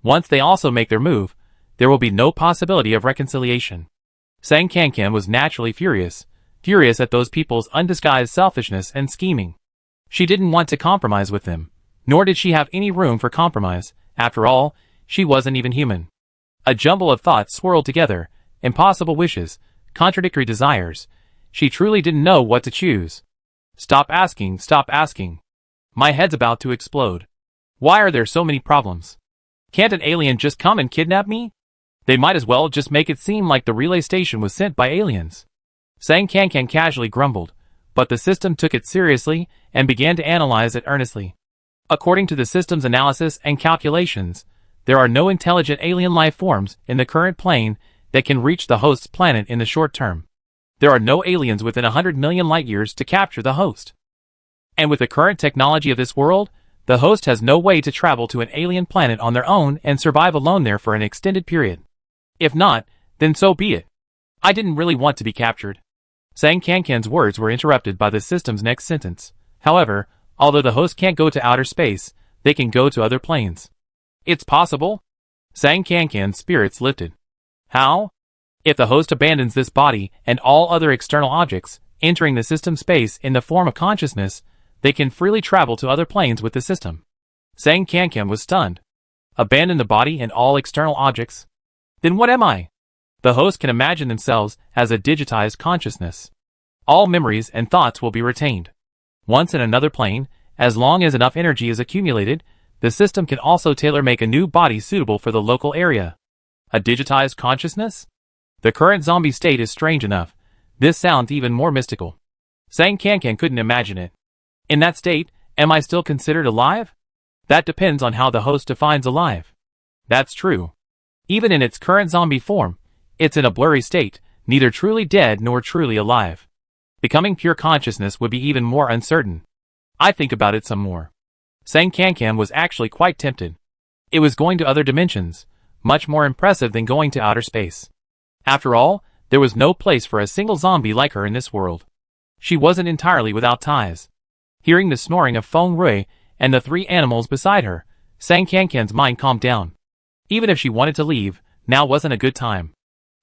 Speaker 1: Once they also make their move, there will be no possibility of reconciliation. Sang Kankan was naturally furious at those people's undisguised selfishness and scheming. She didn't want to compromise with them, nor did she have any room for compromise. After all, she wasn't even human. A jumble of thoughts swirled together, impossible wishes, contradictory desires. She truly didn't know what to choose. Stop asking, stop asking. My head's about to explode. Why are there so many problems? Can't an alien just come and kidnap me? They might as well just make it seem like the relay station was sent by aliens. Sang Kankan casually grumbled, but the system took it seriously and began to analyze it earnestly. According to the system's analysis and calculations, there are no intelligent alien life forms in the current plane that can reach the host's planet in the short term. There are no aliens within 100 million light-years to capture the host. And with the current technology of this world, the host has no way to travel to an alien planet on their own and survive alone there for an extended period. If not, then so be it. I didn't really want to be captured. Sang Kankan's words were interrupted by the system's next sentence. However, although the host can't go to outer space, they can go to other planes. It's possible? Sang Kankan's spirits lifted. How? If the host abandons this body and all other external objects, entering the system space in the form of consciousness, they can freely travel to other planes with the system. Sang Kankan was stunned. Abandon the body and all external objects? Then what am I? The host can imagine themselves as a digitized consciousness. All memories and thoughts will be retained. Once in another plane, as long as enough energy is accumulated, the system can also tailor-make a new body suitable for the local area. A digitized consciousness? The current zombie state is strange enough. This sounds even more mystical. Sang Kankan couldn't imagine it. In that state, am I still considered alive? That depends on how the host defines alive. That's true. Even in its current zombie form, it's in a blurry state, neither truly dead nor truly alive. Becoming pure consciousness would be even more uncertain. I think about it some more. Sang Kankan was actually quite tempted. It was going to other dimensions, much more impressive than going to outer space. After all, there was no place for a single zombie like her in this world. She wasn't entirely without ties. Hearing the snoring of Feng Rui and the three animals beside her, Sang Kankan's mind calmed down. Even if she wanted to leave, now wasn't a good time.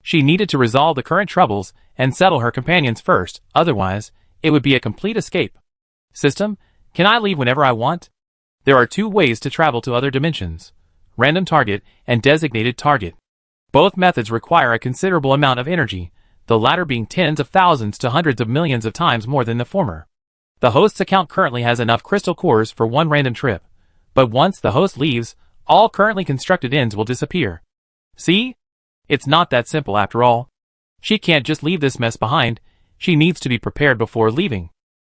Speaker 1: She needed to resolve the current troubles and settle her companions first, otherwise, it would be a complete escape. System, can I leave whenever I want? There are two ways to travel to other dimensions: random target and designated target. Both methods require a considerable amount of energy, the latter being tens of thousands to hundreds of millions of times more than the former. The host's account currently has enough crystal cores for one random trip, but once the host leaves, all currently constructed ends will disappear. See? It's not that simple after all. She can't just leave this mess behind, she needs to be prepared before leaving.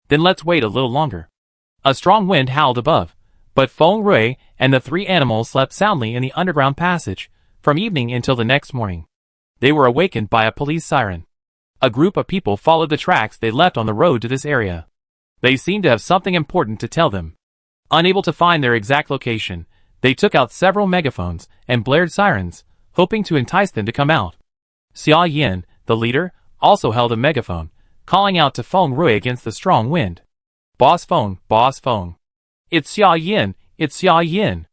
Speaker 1: Then let's wait a little longer. A strong wind howled above, but Feng Rui and the three animals slept soundly in the underground passage, from evening until the next morning. They were awakened by a police siren. A group of people followed the tracks they left on the road to this area. They seemed to have something important to tell them. Unable to find their exact location, they took out several megaphones and blared sirens, hoping to entice them to come out. Xia Yin, the leader, also held a megaphone, calling out to Feng Rui against the strong wind. Boss Feng, Boss Feng. It's Xia Yin, it's Xia Yin.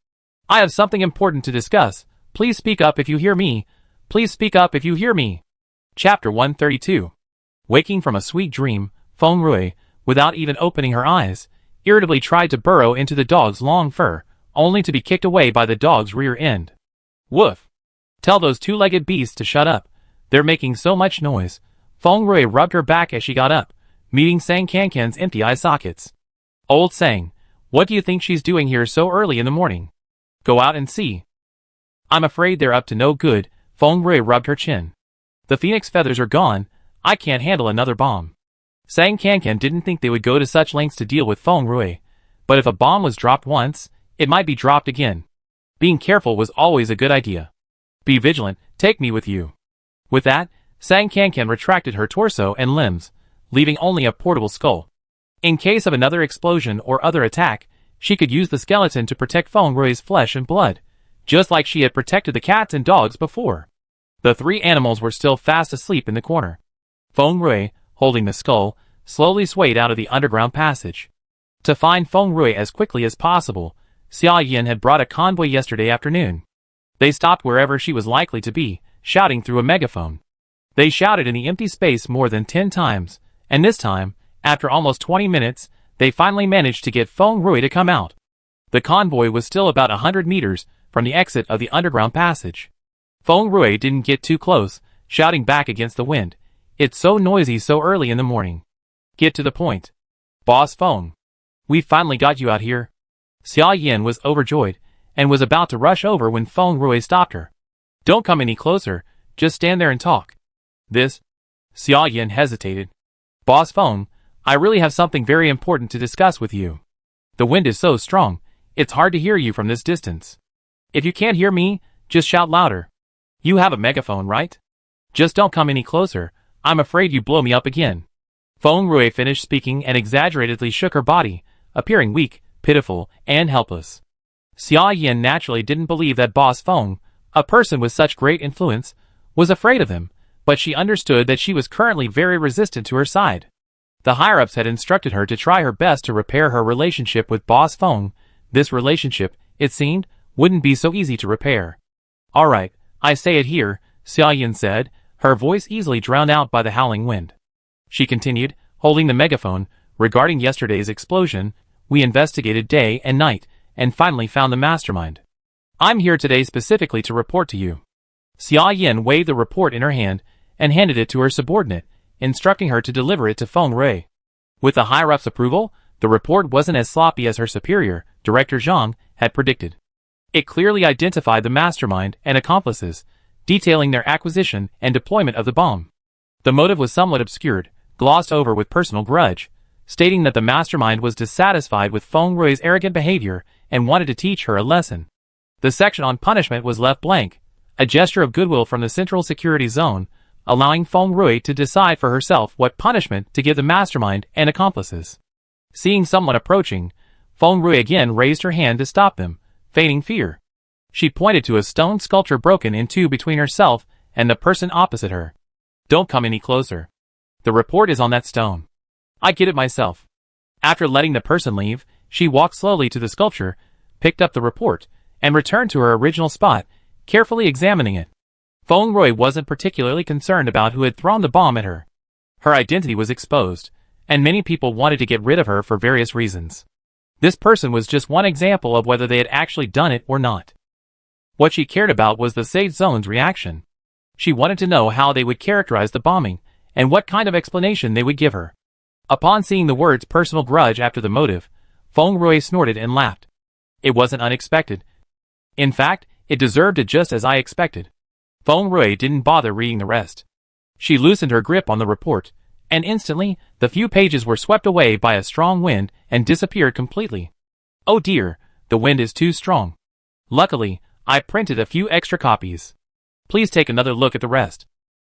Speaker 1: I have something important to discuss. Please speak up if you hear me. Please speak up if you hear me. Chapter 132. Waking from a sweet dream, Feng Rui, without even opening her eyes, irritably tried to burrow into the dog's long fur, only to be kicked away by the dog's rear end. Woof! Tell those two-legged beasts to shut up. They're making so much noise. Feng Rui rubbed her back as she got up, meeting Sang Kankan's empty eye sockets. Old Sang, what do you think she's doing here so early in the morning? Go out and see. I'm afraid they're up to no good. Feng Rui rubbed her chin. The phoenix feathers are gone. I can't handle another bomb. Sang Kankan didn't think they would go to such lengths to deal with Feng Rui, but if a bomb was dropped once, it might be dropped again. Being careful was always a good idea. Be vigilant, take me with you. With that, Sang Kankan retracted her torso and limbs, leaving only a portable skull. In case of another explosion or other attack, she could use the skeleton to protect Feng Rui's flesh and blood, just like she had protected the cats and dogs before. The three animals were still fast asleep in the corner. Feng Rui, holding the skull, slowly swayed out of the underground passage. To find Feng Rui as quickly as possible, Xia Yin had brought a convoy yesterday afternoon. They stopped wherever she was likely to be, shouting through a megaphone. They shouted in the empty space more than 10 times, and this time, after almost 20 minutes, they finally managed to get Feng Rui to come out. The convoy was still about 100 meters from the exit of the underground passage. Feng Rui didn't get too close, shouting back against the wind. It's so noisy so early in the morning. Get to the point. Boss Feng. We finally got you out here. Xia Yin was overjoyed, and was about to rush over when Feng Rui stopped her. Don't come any closer, just stand there and talk. This? Xia Yin hesitated. Boss Feng, I really have something very important to discuss with you. The wind is so strong, it's hard to hear you from this distance. If you can't hear me, just shout louder. You have a megaphone, right? Just don't come any closer, I'm afraid you blow me up again. Feng Rui finished speaking and exaggeratedly shook her body, appearing weak, pitiful, and helpless. Xia Yin naturally didn't believe that Boss Feng, a person with such great influence, was afraid of him, but she understood that she was currently very resistant to her side. The higher-ups had instructed her to try her best to repair her relationship with Boss Feng. This relationship, it seemed, wouldn't be so easy to repair. All right, I say it here, Xia Yin said, her voice easily drowned out by the howling wind. She continued, holding the megaphone, regarding yesterday's explosion, we investigated day and night, and finally found the mastermind. I'm here today specifically to report to you. Xia Yin waved the report in her hand, and handed it to her subordinate, instructing her to deliver it to Feng Rui. With the higher-up's approval, the report wasn't as sloppy as her superior, Director Zhang, had predicted. It clearly identified the mastermind and accomplices, detailing their acquisition and deployment of the bomb. The motive was somewhat obscured, glossed over with personal grudge, stating that the mastermind was dissatisfied with Feng Rui's arrogant behavior and wanted to teach her a lesson. The section on punishment was left blank, a gesture of goodwill from the Central Security Zone, allowing Feng Rui to decide for herself what punishment to give the mastermind and accomplices. Seeing someone approaching, Feng Rui again raised her hand to stop them, feigning fear. She pointed to a stone sculpture broken in two between herself and the person opposite her. Don't come any closer. The report is on that stone. I get it myself. After letting the person leave, she walked slowly to the sculpture, picked up the report, and returned to her original spot, carefully examining it. Feng Rui wasn't particularly concerned about who had thrown the bomb at her. Her identity was exposed, and many people wanted to get rid of her for various reasons. This person was just one example of whether they had actually done it or not. What she cared about was the safe zone's reaction. She wanted to know how they would characterize the bombing, and what kind of explanation they would give her. Upon seeing the words personal grudge after the motive, Feng Rui snorted and laughed. It wasn't unexpected. In fact, it deserved it just as I expected. Feng Rui didn't bother reading the rest. She loosened her grip on the report, and instantly, the few pages were swept away by a strong wind and disappeared completely. Oh dear, the wind is too strong. Luckily, I printed a few extra copies. Please take another look at the rest.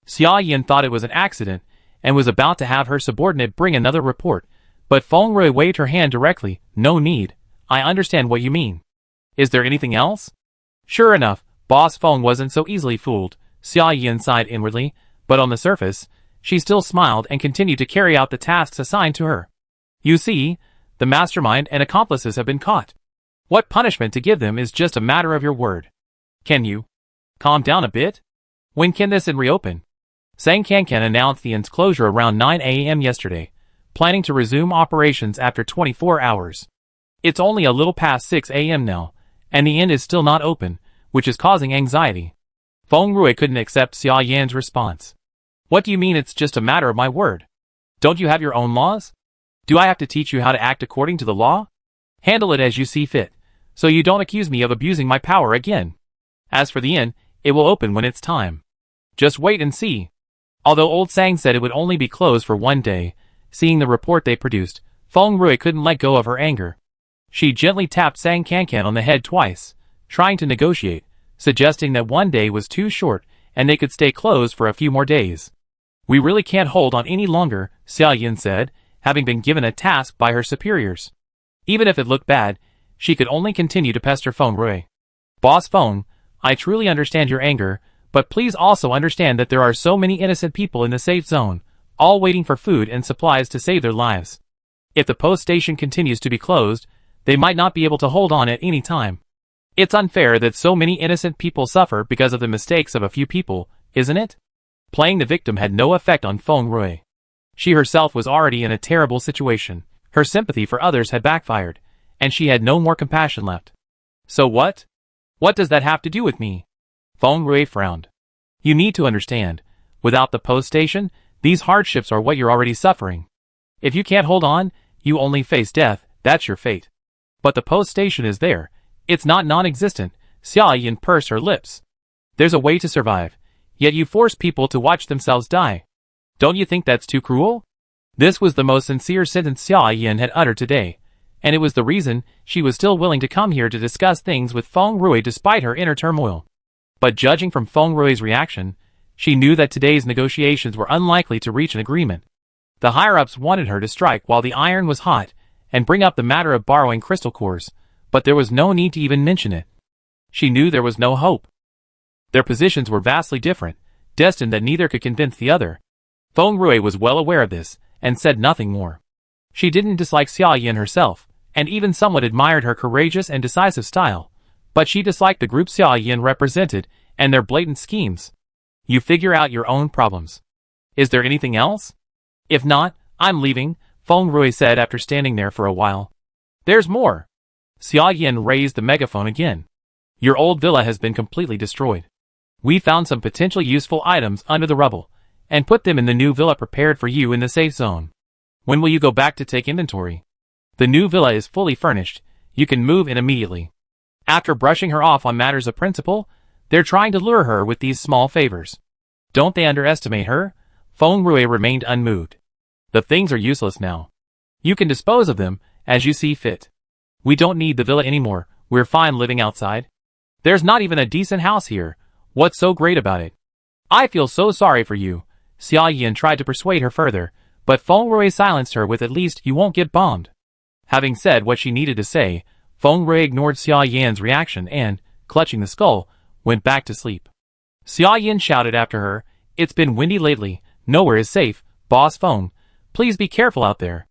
Speaker 1: Xia Yin thought it was an accident, and was about to have her subordinate bring another report, but Feng Rui waved her hand directly. No need. I understand what you mean. Is there anything else? Sure enough, Boss Feng wasn't so easily fooled. Xia Yin sighed inwardly, but on the surface, she still smiled and continued to carry out the tasks assigned to her. You see, the mastermind and accomplices have been caught. What punishment to give them is just a matter of your word. Can you calm down a bit? When can this reopen? Sang Kankan announced the inn's closure around 9 a.m. yesterday, planning to resume operations after 24 hours. It's only a little past 6 a.m. now, and the inn is still not open, which is causing anxiety. Feng Rui couldn't accept Xia Yan's response. What do you mean it's just a matter of my word? Don't you have your own laws? Do I have to teach you how to act according to the law? Handle it as you see fit, so you don't accuse me of abusing my power again. As for the inn, it will open when it's time. Just wait and see. Although old Sang said it would only be closed for one day, seeing the report they produced, Feng Rui couldn't let go of her anger. She gently tapped Sang Kankan on the head twice, trying to negotiate, suggesting that one day was too short and they could stay closed for a few more days. We really can't hold on any longer, Xia Yin said, having been given a task by her superiors. Even if it looked bad, she could only continue to pester Feng Rui. Boss Feng, I truly understand your anger, but please also understand that there are so many innocent people in the safe zone, all waiting for food and supplies to save their lives. If the post station continues to be closed, they might not be able to hold on at any time. It's unfair that so many innocent people suffer because of the mistakes of a few people, isn't it? Playing the victim had no effect on Feng Rui. She herself was already in a terrible situation. Her sympathy for others had backfired, and she had no more compassion left. So what? What does that have to do with me? Feng Rui frowned. You need to understand, without the post station, these hardships are what you're already suffering. If you can't hold on, you only face death, that's your fate. But the post station is there. It's not non-existent. Xia Yin pursed her lips. There's a way to survive, yet you force people to watch themselves die. Don't you think that's too cruel? This was the most sincere sentence Xia Yin had uttered today, and it was the reason she was still willing to come here to discuss things with Feng Rui despite her inner turmoil. But judging from Feng Rui's reaction, she knew that today's negotiations were unlikely to reach an agreement. The higher-ups wanted her to strike while the iron was hot, and bring up the matter of borrowing crystal cores, but there was no need to even mention it. She knew there was no hope. Their positions were vastly different, destined that neither could convince the other. Feng Rui was well aware of this, and said nothing more. She didn't dislike Xia Yin herself, and even somewhat admired her courageous and decisive style, but she disliked the group Xia Yin represented, and their blatant schemes. You figure out your own problems. Is there anything else? If not, I'm leaving, Feng Rui said after standing there for a while. There's more. Xia Yin raised the megaphone again. Your old villa has been completely destroyed. We found some potentially useful items under the rubble, and put them in the new villa prepared for you in the safe zone. When will you go back to take inventory? The new villa is fully furnished. You can move in immediately. After brushing her off on matters of principle, they're trying to lure her with these small favors. Don't they underestimate her? Feng Rui remained unmoved. The things are useless now. You can dispose of them as you see fit. We don't need the villa anymore. We're fine living outside. There's not even a decent house here. What's so great about it? I feel so sorry for you. Xia Yin tried to persuade her further, but Feng Rui silenced her with, at least you won't get bombed. Having said what she needed to say, Feng Rui ignored Xia Yin's reaction and, clutching the skull, went back to sleep. Xia Yin shouted after her, "It's been windy lately, nowhere is safe, Boss Feng. Please be careful out there.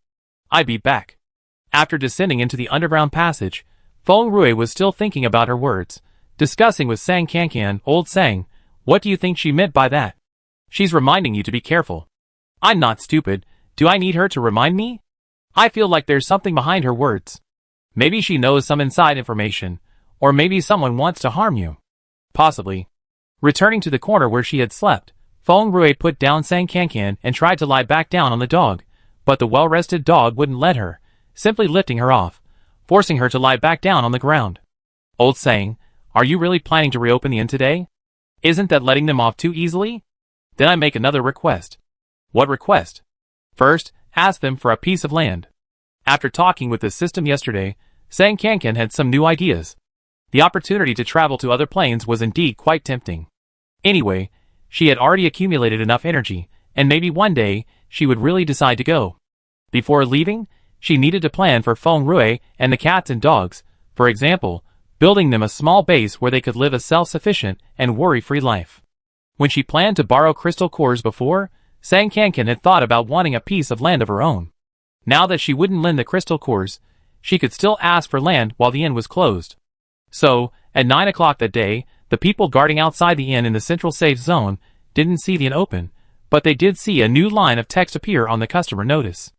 Speaker 1: I'll be back." After descending into the underground passage, Feng Rui was still thinking about her words, discussing with Sang Kankan. "Old Sang, what do you think she meant by that? She's reminding you to be careful." "I'm not stupid. Do I need her to remind me? I feel like there's something behind her words. Maybe she knows some inside information, or maybe someone wants to harm you." "Possibly." Returning to the corner where she had slept, Feng Rui put down Sang Kankan and tried to lie back down on the dog, but the well-rested dog wouldn't let her, simply lifting her off, forcing her to lie back down on the ground. "Old Sang, are you really planning to reopen the inn today? Isn't that letting them off too easily? Then I make another request." "What request?" "First, ask them for a piece of land." After talking with the system yesterday, Sang Kankan had some new ideas. The opportunity to travel to other planes was indeed quite tempting. Anyway, she had already accumulated enough energy, and maybe one day, she would really decide to go. Before leaving, she needed to plan for Feng Rui and the cats and dogs, for example, building them a small base where they could live a self-sufficient and worry-free life. When she planned to borrow crystal cores before, Sang Kankan had thought about wanting a piece of land of her own. Now that she wouldn't lend the crystal cores, she could still ask for land while the inn was closed. So, at 9 o'clock that day, the people guarding outside the inn in the central safe zone didn't see the inn open, but they did see a new line of text appear on the customer notice.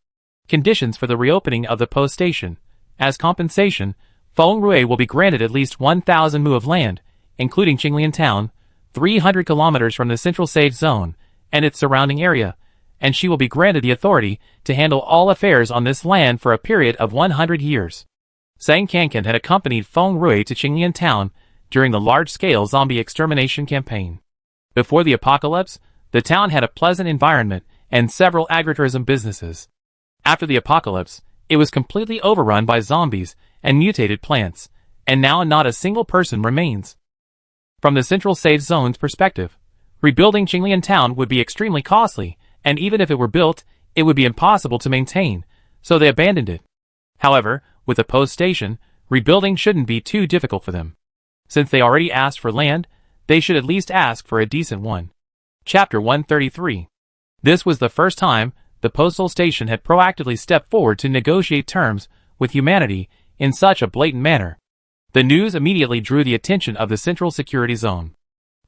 Speaker 1: Conditions for the reopening of the post station. As compensation, Feng Rui will be granted at least 1,000 mu of land, including Qinglian Town, 300 kilometers from the central safe zone, and its surrounding area, and she will be granted the authority to handle all affairs on this land for a period of 100 years. Sang Kankan had accompanied Feng Rui to Qinglian Town during the large-scale zombie extermination campaign. Before the apocalypse, the town had a pleasant environment and several agritourism businesses. After the apocalypse, it was completely overrun by zombies and mutated plants, and now not a single person remains. From the central safe zone's perspective, rebuilding Qinglian Town would be extremely costly, and even if it were built, it would be impossible to maintain, so they abandoned it. However, with the post station, rebuilding shouldn't be too difficult for them. Since they already asked for land, they should at least ask for a decent one. Chapter 133. This was the first time the postal station had proactively stepped forward to negotiate terms with humanity in such a blatant manner. The news immediately drew the attention of the Central Security Zone.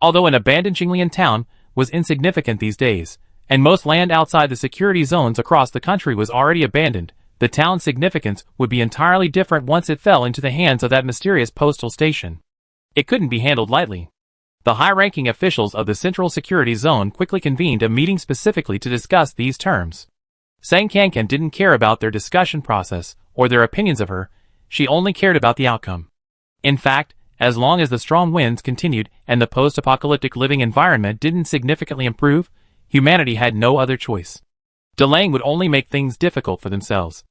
Speaker 1: Although an abandoned Qinglian town was insignificant these days, and most land outside the security zones across the country was already abandoned, the town's significance would be entirely different once it fell into the hands of that mysterious postal station. It couldn't be handled lightly. The high-ranking officials of the Central Security Zone quickly convened a meeting specifically to discuss these terms. Sang Kankan didn't care about their discussion process or their opinions of her, she only cared about the outcome. In fact, as long as the strong winds continued and the post-apocalyptic living environment didn't significantly improve, humanity had no other choice. Delaying would only make things difficult for themselves.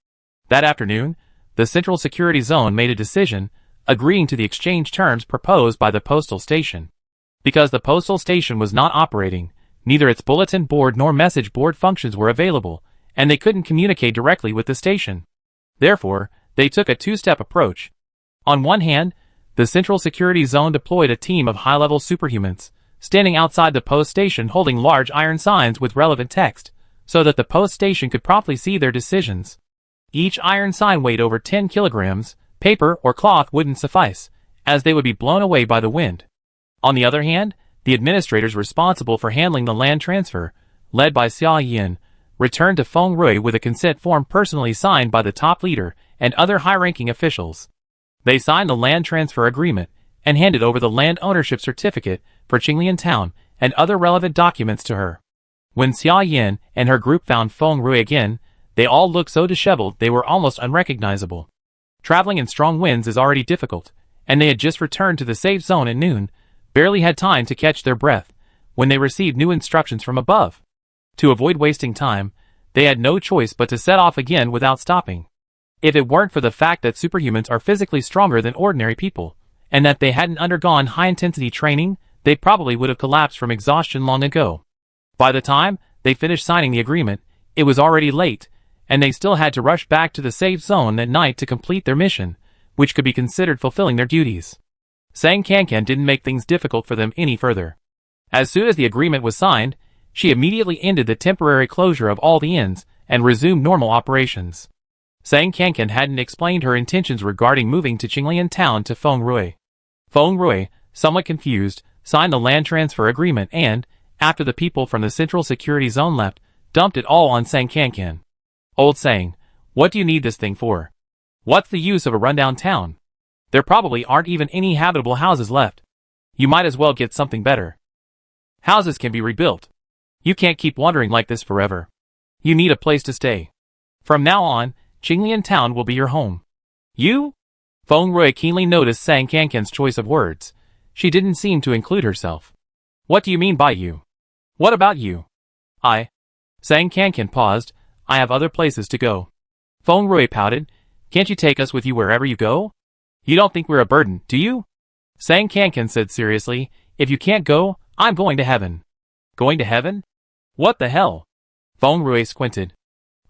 Speaker 1: That afternoon, the Central Security Zone made a decision, agreeing to the exchange terms proposed by the postal station. Because the postal station was not operating, neither its bulletin board nor message board functions were available, and they couldn't communicate directly with the station. Therefore, they took a two-step approach. On one hand, the Central Security Zone deployed a team of high-level superhumans, standing outside the post station holding large iron signs with relevant text, so that the post station could promptly see their decisions. Each iron sign weighed over 10 kilograms, paper or cloth wouldn't suffice, as they would be blown away by the wind. On the other hand, the administrators responsible for handling the land transfer, led by Xia Yin, returned to Feng Rui with a consent form personally signed by the top leader and other high-ranking officials. They signed the land transfer agreement and handed over the land ownership certificate for Qinglian Town and other relevant documents to her. When Xia Yin and her group found Feng Rui again, they all looked so disheveled they were almost unrecognizable. Traveling in strong winds is already difficult, and they had just returned to the safe zone at noon, barely had time to catch their breath, when they received new instructions from above. To avoid wasting time, they had no choice but to set off again without stopping. If it weren't for the fact that superhumans are physically stronger than ordinary people, and that they hadn't undergone high-intensity training, they probably would have collapsed from exhaustion long ago. By the time they finished signing the agreement, it was already late, and they still had to rush back to the safe zone at night to complete their mission, which could be considered fulfilling their duties. Sang Kankan didn't make things difficult for them any further. As soon as the agreement was signed, she immediately ended the temporary closure of all the inns and resumed normal operations. Sang Kankan hadn't explained her intentions regarding moving to Qinglian town to Feng Rui. Feng Rui, somewhat confused, signed the land transfer agreement and, after the people from the Central Security Zone left, dumped it all on Sang Kankan. Old Sang, what do you need this thing for? What's the use of a rundown town? There probably aren't even any habitable houses left. You might as well get something better. Houses can be rebuilt. You can't keep wandering like this forever. You need a place to stay. From now on, Qinglian town will be your home. You? Feng Rui keenly noticed Sang Kankan's choice of words. She didn't seem to include herself. What do you mean by you? What about you? Sang Kankan paused. I have other places to go. Feng Rui pouted. Can't you take us with you wherever you go? You don't think we're a burden, do you? Sang Kankan said seriously, if you can't go, I'm going to heaven. Going to heaven? What the hell? Feng Rui squinted.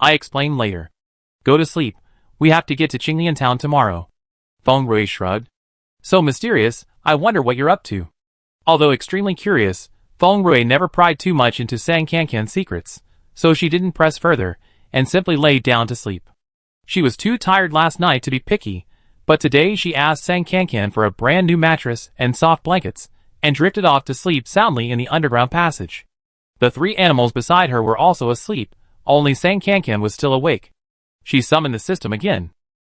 Speaker 1: I explain later. Go to sleep. We have to get to Qinglian town tomorrow. Feng Rui shrugged. So mysterious, I wonder what you're up to. Although extremely curious, Feng Rui never pried too much into Sang Kankan's secrets, so she didn't press further, and simply lay down to sleep. She was too tired last night to be picky, but today she asked Sang Kankan for a brand new mattress and soft blankets, and drifted off to sleep soundly in the underground passage. The three animals beside her were also asleep, only Sang Kankan was still awake. She summoned the system again.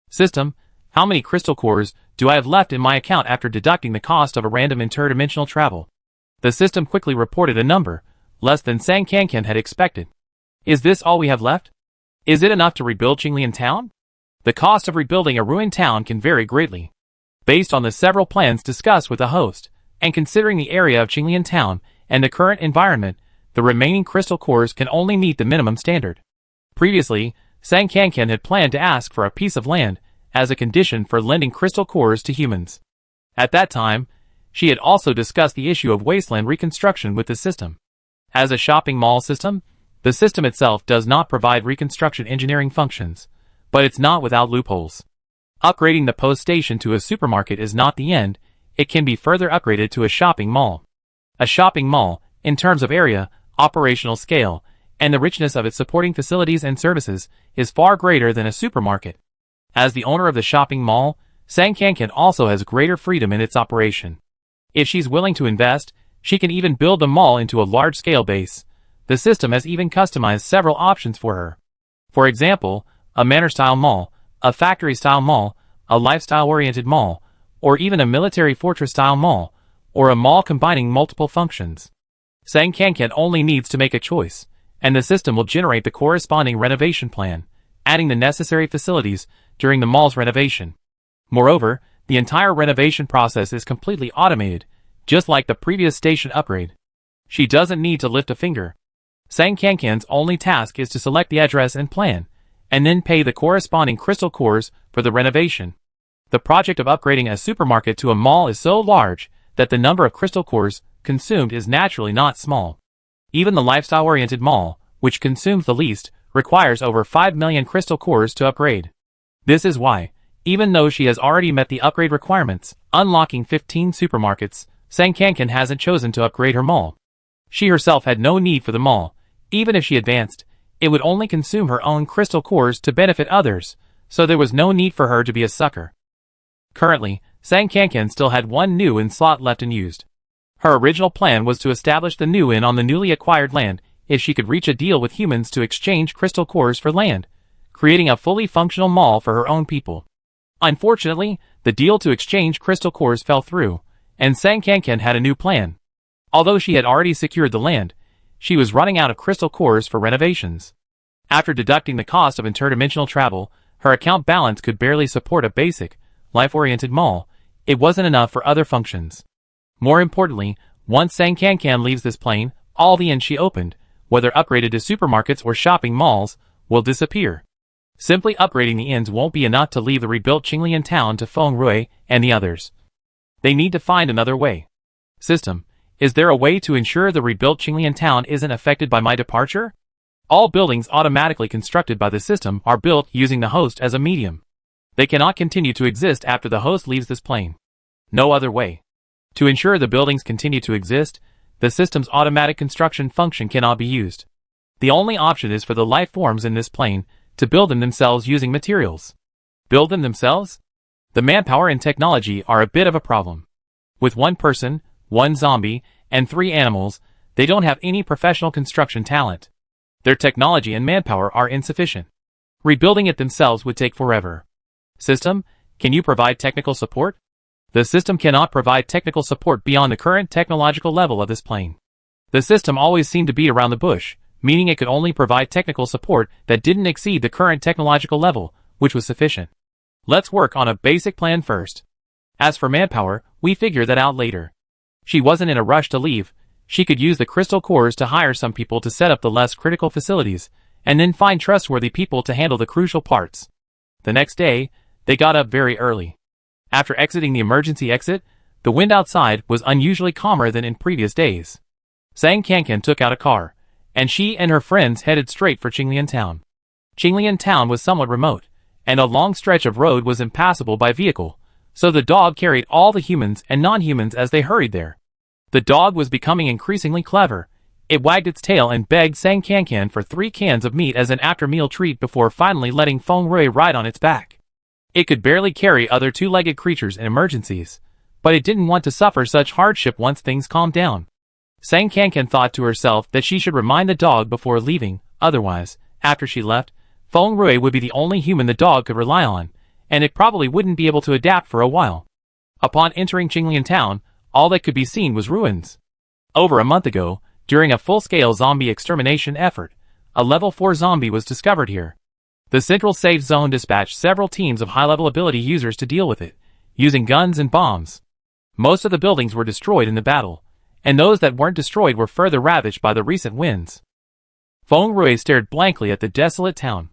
Speaker 1: System, how many crystal cores do I have left in my account after deducting the cost of a random interdimensional travel? The system quickly reported a number, less than Sang Kankan had expected. Is this all we have left? Is it enough to rebuild Qinglian town? The cost of rebuilding a ruined town can vary greatly. Based on the several plans discussed with the host, and considering the area of Qinglian town and the current environment, the remaining crystal cores can only meet the minimum standard. Previously, Sang Kankan had planned to ask for a piece of land as a condition for lending crystal cores to humans. At that time, she had also discussed the issue of wasteland reconstruction with the system. As a shopping mall system, the system itself does not provide reconstruction engineering functions, but it's not without loopholes. Upgrading the post station to a supermarket is not the end, it can be further upgraded to a shopping mall. A shopping mall, in terms of area, operational scale, and the richness of its supporting facilities and services, is far greater than a supermarket. As the owner of the shopping mall, Sang Kankan also has greater freedom in its operation. If she's willing to invest, she can even build the mall into a large-scale base. The system has even customized several options for her. For example, a manor-style mall, a factory-style mall, a lifestyle-oriented mall, or even a military fortress-style mall, or a mall combining multiple functions. Sang Kankan only needs to make a choice, and the system will generate the corresponding renovation plan, adding the necessary facilities during the mall's renovation. Moreover, the entire renovation process is completely automated, just like the previous station upgrade. She doesn't need to lift a finger. Sang Kankan's only task is to select the address and plan, and then pay the corresponding crystal cores for the renovation. The project of upgrading a supermarket to a mall is so large that the number of crystal cores consumed is naturally not small. Even the lifestyle-oriented mall, which consumes the least, requires over 5 million crystal cores to upgrade. This is why, even though she has already met the upgrade requirements, unlocking 15 supermarkets, Sang Kankan hasn't chosen to upgrade her mall. She herself had no need for the mall. Even if she advanced, it would only consume her own crystal cores to benefit others, so there was no need for her to be a sucker. Currently, Sang Kankan still had one new inn slot left unused. Her original plan was to establish the new inn on the newly acquired land if she could reach a deal with humans to exchange crystal cores for land, creating a fully functional mall for her own people. Unfortunately, the deal to exchange crystal cores fell through, and Sang Kankan had a new plan. Although she had already secured the land, she was running out of crystal cores for renovations. After deducting the cost of interdimensional travel, her account balance could barely support a basic, life-oriented mall. It wasn't enough for other functions. More importantly, once Sang Kankan leaves this plane, all the inns she opened, whether upgraded to supermarkets or shopping malls, will disappear. Simply upgrading the inns won't be enough to leave the rebuilt Qinglian town to Feng Rui and the others. They need to find another way. System, Is there a way to ensure the rebuilt Qinglian town isn't affected by my departure? All buildings automatically constructed by the system are built using the host as a medium. They cannot continue to exist after the host leaves this plane. No other way. To ensure the buildings continue to exist, the system's automatic construction function cannot be used. The only option is for the life forms in this plane to build them themselves using materials. Build them themselves? The manpower and technology are a bit of a problem. With one person, one zombie, and 3 animals, they don't have any professional construction talent. Their technology and manpower are insufficient. Rebuilding it themselves would take forever. System, can you provide technical support? The system cannot provide technical support beyond the current technological level of this plane. The system always seemed to beat around the bush, meaning it could only provide technical support that didn't exceed the current technological level, which was sufficient. Let's work on a basic plan first. As for manpower, we figure that out later. She wasn't in a rush to leave. She could use the crystal cores to hire some people to set up the less critical facilities, and then find trustworthy people to handle the crucial parts. The next day, they got up very early. After exiting the emergency exit, the wind outside was unusually calmer than in previous days. Sang Kankan took out a car, and she and her friends headed straight for Qinglian Town. Qinglian Town was somewhat remote, and a long stretch of road was impassable by vehicle, so the dog carried all the humans and non-humans as they hurried there. The dog was becoming increasingly clever. It wagged its tail and begged Sang Kankan for 3 cans of meat as an after-meal treat before finally letting Feng Rui ride on its back. It could barely carry other 2-legged creatures in emergencies, but it didn't want to suffer such hardship once things calmed down. Sang Kankan thought to herself that she should remind the dog before leaving, otherwise, after she left, Feng Rui would be the only human the dog could rely on, and it probably wouldn't be able to adapt for a while. Upon entering Qinglian Town, all that could be seen was ruins. Over a month ago, during a full-scale zombie extermination effort, a level 4 zombie was discovered here. The Central Safe Zone dispatched several teams of high-level ability users to deal with it, using guns and bombs. Most of the buildings were destroyed in the battle, and those that weren't destroyed were further ravaged by the recent winds. Feng Rui stared blankly at the desolate town.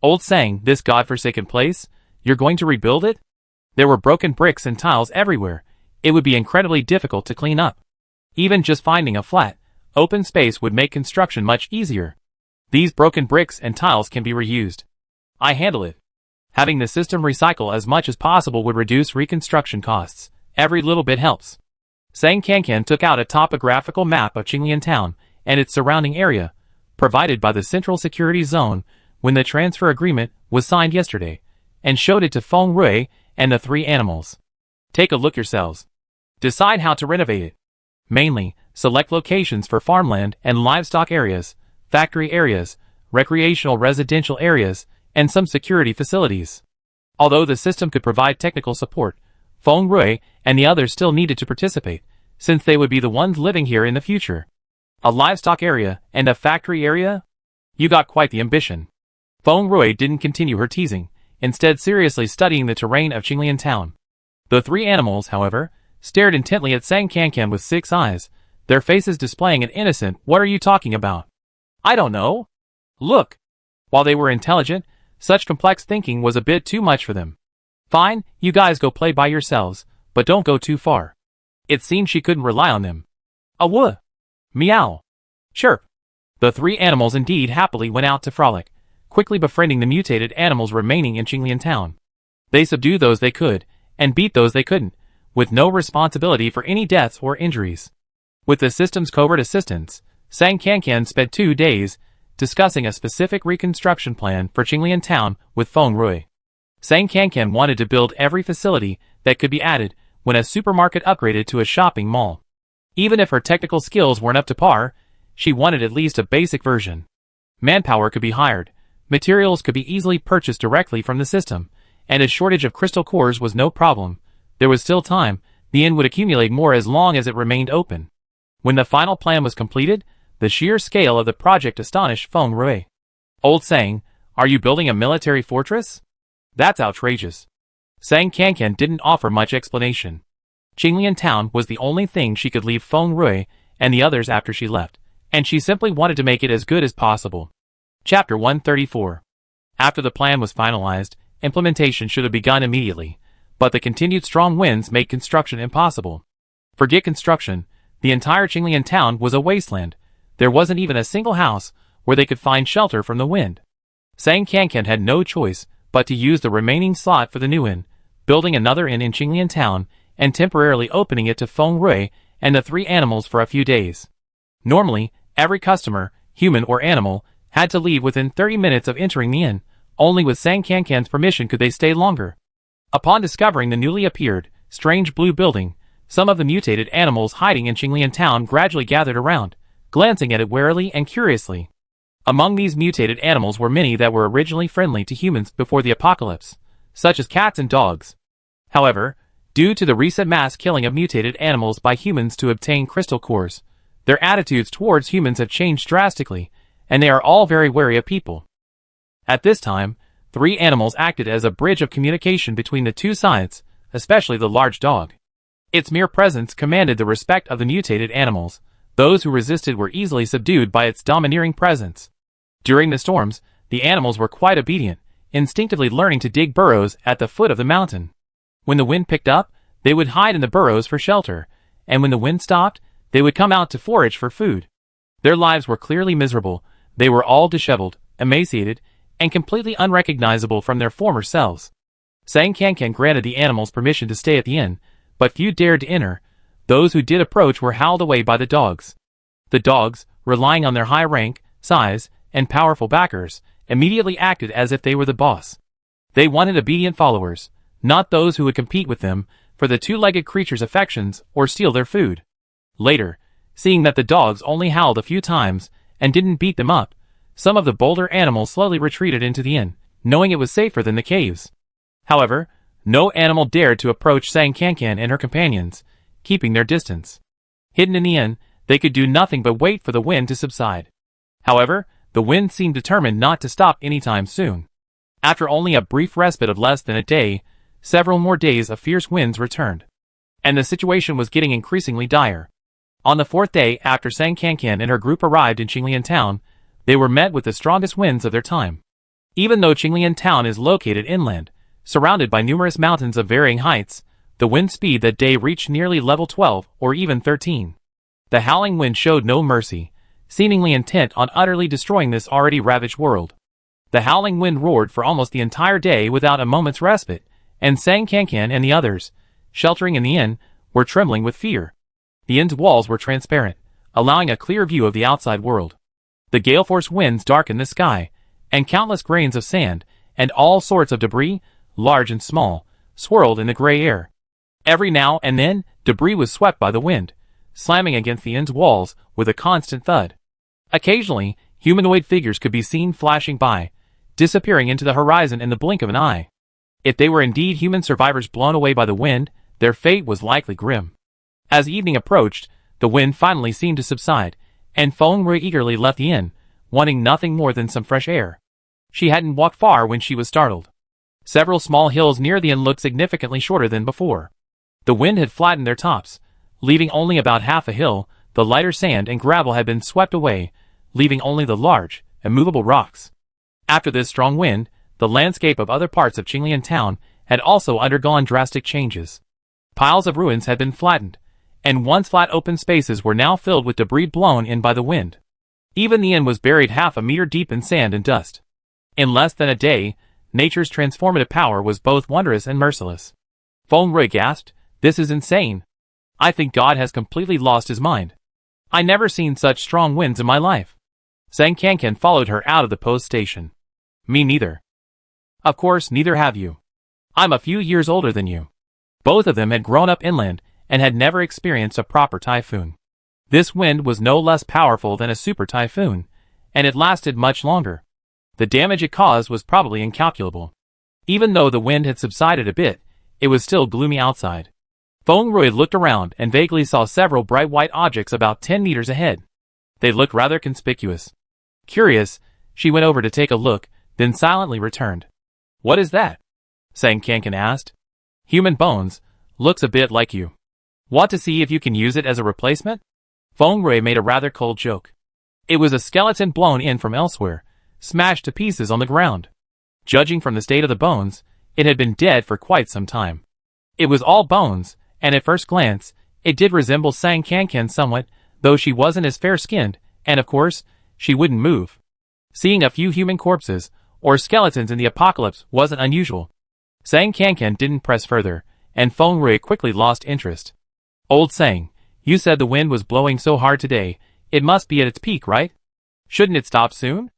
Speaker 1: Old Sang, this godforsaken place? You're going to rebuild it? There were broken bricks and tiles everywhere. It would be incredibly difficult to clean up. Even just finding a flat, open space would make construction much easier. These broken bricks and tiles can be reused. I handle it. Having the system recycle as much as possible would reduce reconstruction costs. Every little bit helps. Sang Kankan took out a topographical map of Qinglian Town and its surrounding area, provided by the Central Security Zone when the transfer agreement was signed yesterday, and showed it to Feng Rui and the 3 animals. Take a look yourselves. Decide how to renovate it. Mainly, select locations for farmland and livestock areas, factory areas, recreational residential areas, and some security facilities. Although the system could provide technical support, Feng Rui and the others still needed to participate, since they would be the ones living here in the future. A livestock area and a factory area? You got quite the ambition. Feng Rui didn't continue her teasing, instead seriously studying the terrain of Qinglian Town. The 3 animals, however, stared intently at Sang Kankan with 6 eyes, their faces displaying an innocent "What are you talking about?" I don't know. Look. While they were intelligent, such complex thinking was a bit too much for them. Fine, you guys go play by yourselves, but don't go too far. It seemed she couldn't rely on them. Awooh! Meow! Chirp! The 3 animals indeed happily went out to frolic, quickly befriending the mutated animals remaining in Qinglian Town. They subdued those they could, and beat those they couldn't, with no responsibility for any deaths or injuries. With the system's covert assistance, Sang Kankan spent 2 days discussing a specific reconstruction plan for Qinglian Town with Feng Rui. Sang Kankan wanted to build every facility that could be added when a supermarket upgraded to a shopping mall. Even if her technical skills weren't up to par, she wanted at least a basic version. Manpower could be hired, materials could be easily purchased directly from the system, and a shortage of crystal cores was no problem. There was still time. The inn would accumulate more as long as it remained open. When the final plan was completed, the sheer scale of the project astonished Feng Rui. Old Sang, are you building a military fortress? That's outrageous. Sang Kankan didn't offer much explanation. Qinglian Town was the only thing she could leave Feng Rui and the others after she left, and she simply wanted to make it as good as possible. Chapter 134. After the plan was finalized, implementation should have begun immediately, but the continued strong winds made construction impossible. Forget construction, The entire Qinglian town was a wasteland. There wasn't even a single house where they could find shelter from the wind. Sang Kankan had no choice but to use the remaining slot for the new inn, building another inn in Qinglian town and temporarily opening it to Feng Rui and the 3 animals for a few days. Normally, every customer, human or animal, had to leave within 30 minutes of entering the inn. Only with Sang Kankan's permission could they stay longer. Upon discovering the newly appeared, strange blue building, some of the mutated animals hiding in Qinglian town gradually gathered around, glancing at it warily and curiously. Among these mutated animals were many that were originally friendly to humans before the apocalypse, such as cats and dogs. However, due to the recent mass killing of mutated animals by humans to obtain crystal cores, their attitudes towards humans have changed drastically, and they are all very wary of people. At this time, 3 animals acted as a bridge of communication between the two sides, especially the large dog. Its mere presence commanded the respect of the mutated animals. Those who resisted were easily subdued by its domineering presence. During the storms, the animals were quite obedient, instinctively learning to dig burrows at the foot of the mountain. When the wind picked up, they would hide in the burrows for shelter, and when the wind stopped, they would come out to forage for food. Their lives were clearly miserable. They were all disheveled, emaciated, and completely unrecognizable from their former selves. Sang Kankan granted the animals permission to stay at the inn, but few dared to enter. Those who did approach were howled away by the dogs. The dogs, relying on their high rank, size, and powerful backers, immediately acted as if they were the boss. They wanted obedient followers, not those who would compete with them for the 2-legged creature's affections or steal their food. Later, seeing that the dogs only howled a few times and didn't beat them up, some of the bolder animals slowly retreated into the inn, knowing it was safer than the caves. However, no animal dared to approach Sang Kankan and her companions, keeping their distance. Hidden in the inn, they could do nothing but wait for the wind to subside. However, the wind seemed determined not to stop anytime soon. After only a brief respite of less than a day, several more days of fierce winds returned, and the situation was getting increasingly dire. On the 4th day after Sang Kankan and her group arrived in Qinglian town, they were met with the strongest winds of their time. Even though Qinglian town is located inland, surrounded by numerous mountains of varying heights, the wind speed that day reached nearly level 12 or even 13. The howling wind showed no mercy, seemingly intent on utterly destroying this already ravaged world. The howling wind roared for almost the entire day without a moment's respite, and Sang Kankan and the others, sheltering in the inn, were trembling with fear. The inn's walls were transparent, allowing a clear view of the outside world. The gale-force winds darkened the sky, and countless grains of sand, and all sorts of debris, large and small, swirled in the gray air. Every now and then, debris was swept by the wind, slamming against the inn's walls with a constant thud. Occasionally, humanoid figures could be seen flashing by, disappearing into the horizon in the blink of an eye. If they were indeed human survivors blown away by the wind, their fate was likely grim. As evening approached, the wind finally seemed to subside, and Feng Rui eagerly left the inn, wanting nothing more than some fresh air. She hadn't walked far when she was startled. Several small hills near the inn looked significantly shorter than before. The wind had flattened their tops, leaving only about half a hill. The lighter sand and gravel had been swept away, leaving only the large, immovable rocks. After this strong wind, the landscape of other parts of Qinglian town had also undergone drastic changes. Piles of ruins had been flattened, and once flat open spaces were now filled with debris blown in by the wind. Even the inn was buried half a meter deep in sand and dust. In less than a day, nature's transformative power was both wondrous and merciless. Feng Rui gasped, "This is insane. I think God has completely lost his mind. I never seen such strong winds in my life." Sang Kankan followed her out of the post station. "Me neither." "Of course, neither have you. I'm a few years older than you." Both of them had grown up inland and had never experienced a proper typhoon. This wind was no less powerful than a super typhoon, and it lasted much longer. The damage it caused was probably incalculable. Even though the wind had subsided a bit, it was still gloomy outside. Feng Rui looked around and vaguely saw several bright white objects about 10 meters ahead. They looked rather conspicuous. Curious, she went over to take a look, then silently returned. "What is that?" Sang Kankan asked. "Human bones. Looks a bit like you. Want to see if you can use it as a replacement?" Feng Rui made a rather cold joke. It was a skeleton blown in from elsewhere, smashed to pieces on the ground. Judging from the state of the bones, it had been dead for quite some time. It was all bones, and at first glance, It did resemble Sang Kankan somewhat, though she wasn't as fair-skinned, and of course, she wouldn't move. Seeing a few human corpses, or skeletons in the apocalypse wasn't unusual. Sang Kankan didn't press further, and Feng Rui quickly lost interest. Old Sang, you said the wind was blowing so hard today, it must be at its peak, right? Shouldn't it stop soon?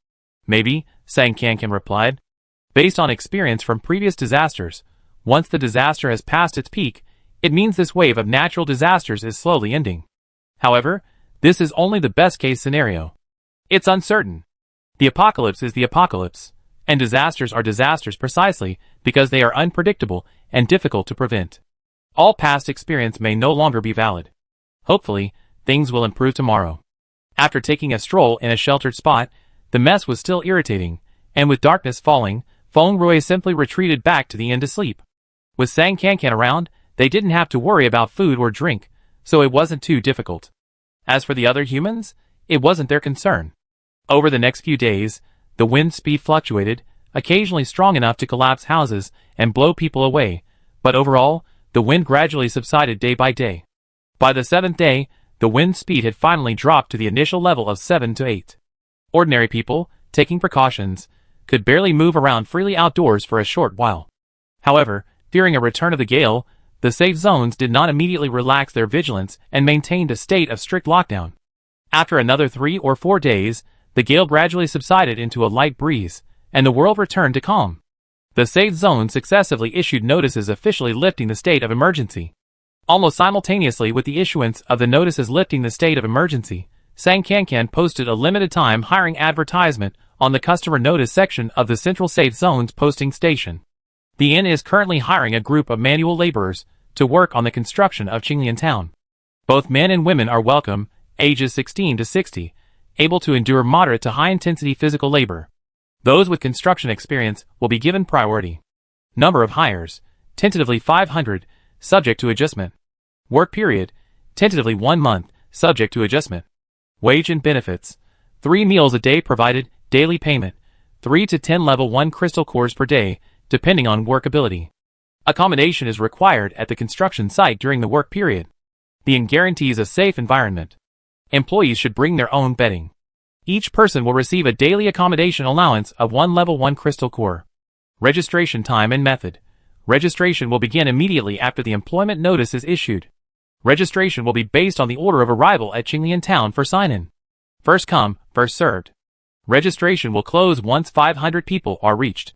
Speaker 1: Maybe, Sang Kankan replied. Based on experience from previous disasters, once the disaster has passed its peak, it means this wave of natural disasters is slowly ending. However, this is only the best-case scenario. It's uncertain. The apocalypse is the apocalypse, and disasters are disasters precisely because they are unpredictable and difficult to prevent. All past experience may no longer be valid. Hopefully, things will improve tomorrow. After taking a stroll in a sheltered spot, the mess was still irritating, and with darkness falling, Feng Rui simply retreated back to the inn to sleep. With Sang Kankan around, they didn't have to worry about food or drink, so it wasn't too difficult. As for the other humans, it wasn't their concern. Over the next few days, the wind speed fluctuated, occasionally strong enough to collapse houses and blow people away, but overall, the wind gradually subsided day by day. By the 7th day, the wind speed had finally dropped to the initial level of 7 to 8. Ordinary people, taking precautions, could barely move around freely outdoors for a short while. However, fearing a return of the gale, the safe zones did not immediately relax their vigilance and maintained a state of strict lockdown. After another 3 or 4 days, the gale gradually subsided into a light breeze, and the world returned to calm. The safe zone successively issued notices officially lifting the state of emergency. Almost simultaneously with the issuance of the notices lifting the state of emergency, Sang Kankan posted a limited-time hiring advertisement on the customer notice section of the Central Safe Zone's posting station. The inn is currently hiring a group of manual laborers to work on the construction of Qinglian Town. Both men and women are welcome, ages 16 to 60, able to endure moderate to high-intensity physical labor. Those with construction experience will be given priority. Number of hires, tentatively 500, subject to adjustment. Work period, tentatively 1 month, subject to adjustment. Wage and benefits, 3 meals a day provided, daily payment, 3 to 10 level 1 crystal cores per day, depending on workability. Accommodation is required at the construction site during the work period. The inn guarantees a safe environment. Employees should bring their own bedding. Each person will receive a daily accommodation allowance of 1 level 1 crystal core. Registration time and method. Registration will begin immediately after the employment notice is issued. Registration will be based on the order of arrival at Qinglian Town for sign-in. First come, first served. Registration will close once 500 people are reached.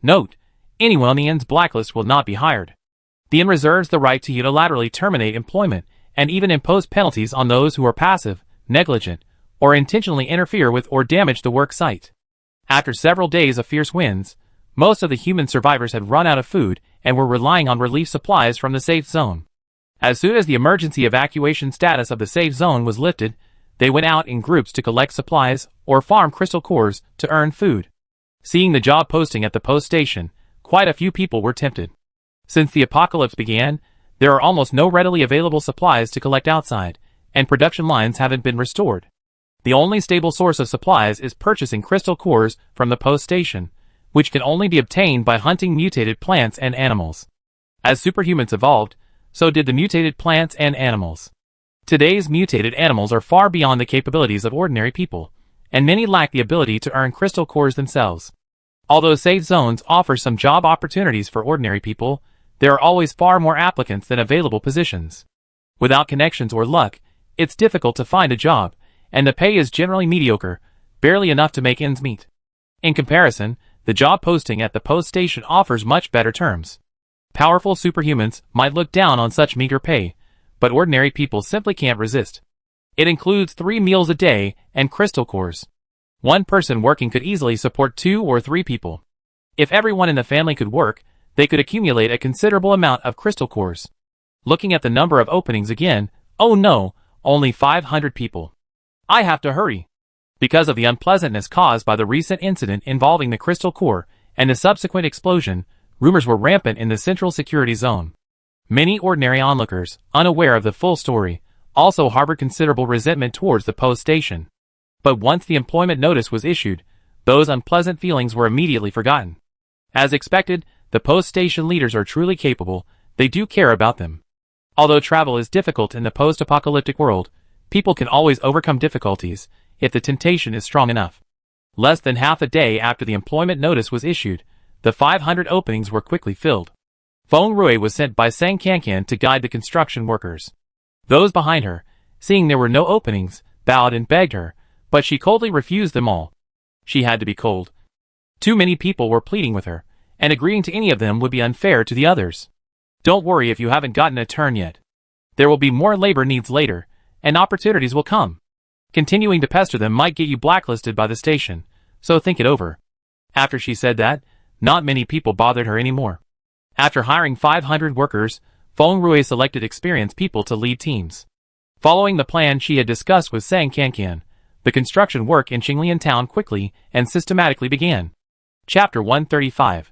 Speaker 1: Note: anyone on the inn's blacklist will not be hired. The inn reserves the right to unilaterally terminate employment and even impose penalties on those who are passive, negligent, or intentionally interfere with or damage the work site. After several days of fierce winds, most of the human survivors had run out of food and were relying on relief supplies from the safe zone. As soon as the emergency evacuation status of the safe zone was lifted, they went out in groups to collect supplies or farm crystal cores to earn food. Seeing the job posting at the post station, quite a few people were tempted. Since the apocalypse began, there are almost no readily available supplies to collect outside, and production lines haven't been restored. The only stable source of supplies is purchasing crystal cores from the post station, which can only be obtained by hunting mutated plants and animals. As superhumans evolved, so did the mutated plants and animals. Today's mutated animals are far beyond the capabilities of ordinary people, and many lack the ability to earn crystal cores themselves. Although safe zones offer some job opportunities for ordinary people, there are always far more applicants than available positions. Without connections or luck, it's difficult to find a job, and the pay is generally mediocre, barely enough to make ends meet. In comparison, the job posting at the post station offers much better terms. Powerful superhumans might look down on such meager pay, but ordinary people simply can't resist. It includes 3 meals a day and crystal cores. One person working could easily support 2 or 3 people. If everyone in the family could work, they could accumulate a considerable amount of crystal cores. Looking at the number of openings again, oh no, only 500 people. I have to hurry. Because of the unpleasantness caused by the recent incident involving the crystal core and the subsequent explosion, rumors were rampant in the central security zone. Many ordinary onlookers, unaware of the full story, also harbored considerable resentment towards the post station. But once the employment notice was issued, those unpleasant feelings were immediately forgotten. As expected, the post station leaders are truly capable, they do care about them. Although travel is difficult in the post-apocalyptic world, people can always overcome difficulties if the temptation is strong enough. Less than half a day after the employment notice was issued, the 500 openings were quickly filled. Feng Rui was sent by Sang Kankan to guide the construction workers. Those behind her, seeing there were no openings, bowed and begged her, but she coldly refused them all. She had to be cold. Too many people were pleading with her, and agreeing to any of them would be unfair to the others. Don't worry if you haven't gotten a turn yet. There will be more labor needs later, and opportunities will come. Continuing to pester them might get you blacklisted by the station, so think it over. After she said that, not many people bothered her anymore. After hiring 500 workers, Feng Rui selected experienced people to lead teams. Following the plan she had discussed with Sang Kankan, the construction work in Qinglian town quickly and systematically began. Chapter 135.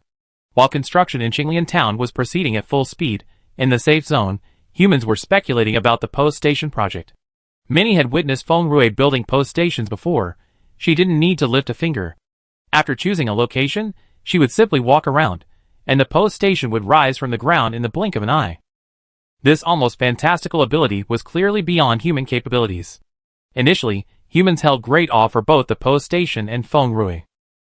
Speaker 1: While construction in Qinglian town was proceeding at full speed, in the safe zone, humans were speculating about the post station project. Many had witnessed Feng Rui building post stations before. She didn't need to lift a finger. After choosing a location, she would simply walk around, and the post station would rise from the ground in the blink of an eye. This almost fantastical ability was clearly beyond human capabilities. Initially, humans held great awe for both the post station and Feng Rui.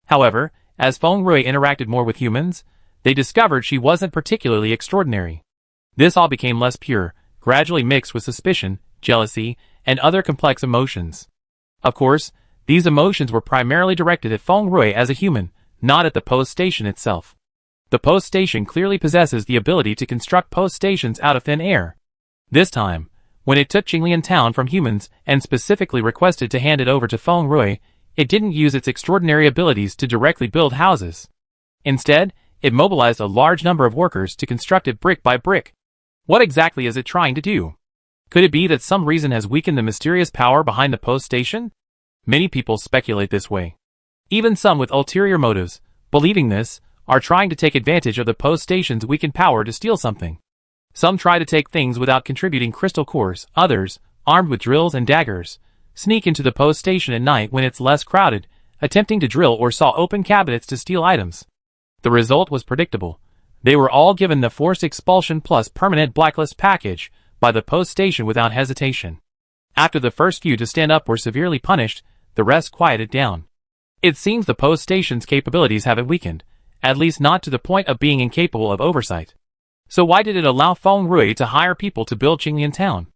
Speaker 1: However, as Feng Rui interacted more with humans, they discovered she wasn't particularly extraordinary. This all became less pure, gradually mixed with suspicion, jealousy, and other complex emotions. Of course, these emotions were primarily directed at Feng Rui as a human, not at the post station itself. The post station clearly possesses the ability to construct post stations out of thin air. This time, when it took Qinglian town from humans and specifically requested to hand it over to Feng Rui, it didn't use its extraordinary abilities to directly build houses. Instead, it mobilized a large number of workers to construct it brick by brick. What exactly is it trying to do? Could it be that some reason has weakened the mysterious power behind the post station? Many people speculate this way. Even some with ulterior motives, believing this, are trying to take advantage of the post station's weakened power to steal something. Some try to take things without contributing crystal cores, others, armed with drills and daggers, sneak into the post station at night when it's less crowded, attempting to drill or saw open cabinets to steal items. The result was predictable. They were all given the forced expulsion plus permanent blacklist package by the post station without hesitation. After the first few to stand up were severely punished, the rest quieted down. It seems the post station's capabilities haven't weakened, at least not to the point of being incapable of oversight. So why did it allow Feng Rui to hire people to build Qinglian town?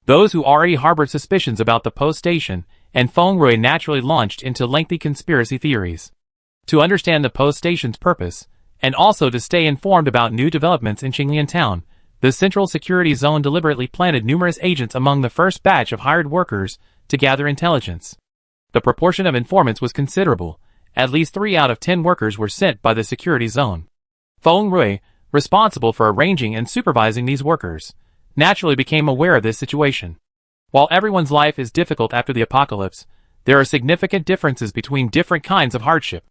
Speaker 1: Those who already harbored suspicions about the post station and Feng Rui naturally launched into lengthy conspiracy theories. To understand the post station's purpose, and also to stay informed about new developments in Qinglian town, the Central Security Zone deliberately planted numerous agents among the first batch of hired workers to gather intelligence. The proportion of informants was considerable. At least 3 out of 10 workers were sent by the security zone. Feng Rui, responsible for arranging and supervising these workers, naturally became aware of this situation. While everyone's life is difficult after the apocalypse, there are significant differences between different kinds of hardship.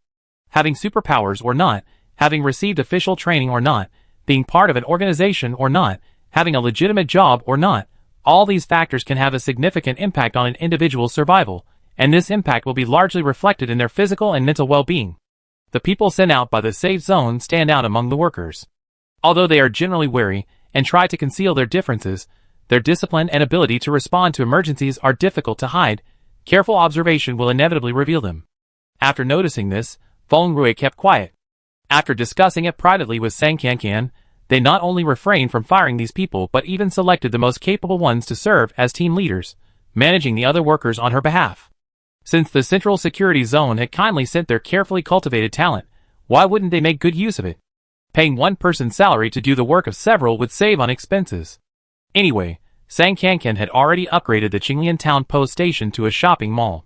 Speaker 1: Having superpowers or not, having received official training or not, being part of an organization or not, having a legitimate job or not, all these factors can have a significant impact on an individual's survival, and this impact will be largely reflected in their physical and mental well-being. The people sent out by the safe zone stand out among the workers. Although they are generally wary and try to conceal their differences, their discipline and ability to respond to emergencies are difficult to hide. Careful observation will inevitably reveal them. After noticing this, Feng Rui kept quiet. After discussing it privately with Sang Kankan, they not only refrained from firing these people but even selected the most capable ones to serve as team leaders, managing the other workers on her behalf. Since the Central Security Zone had kindly sent their carefully cultivated talent, why wouldn't they make good use of it? Paying one person's salary to do the work of several would save on expenses. Anyway, Sang Kankan had already upgraded the Qinglian Town Post Station to a shopping mall.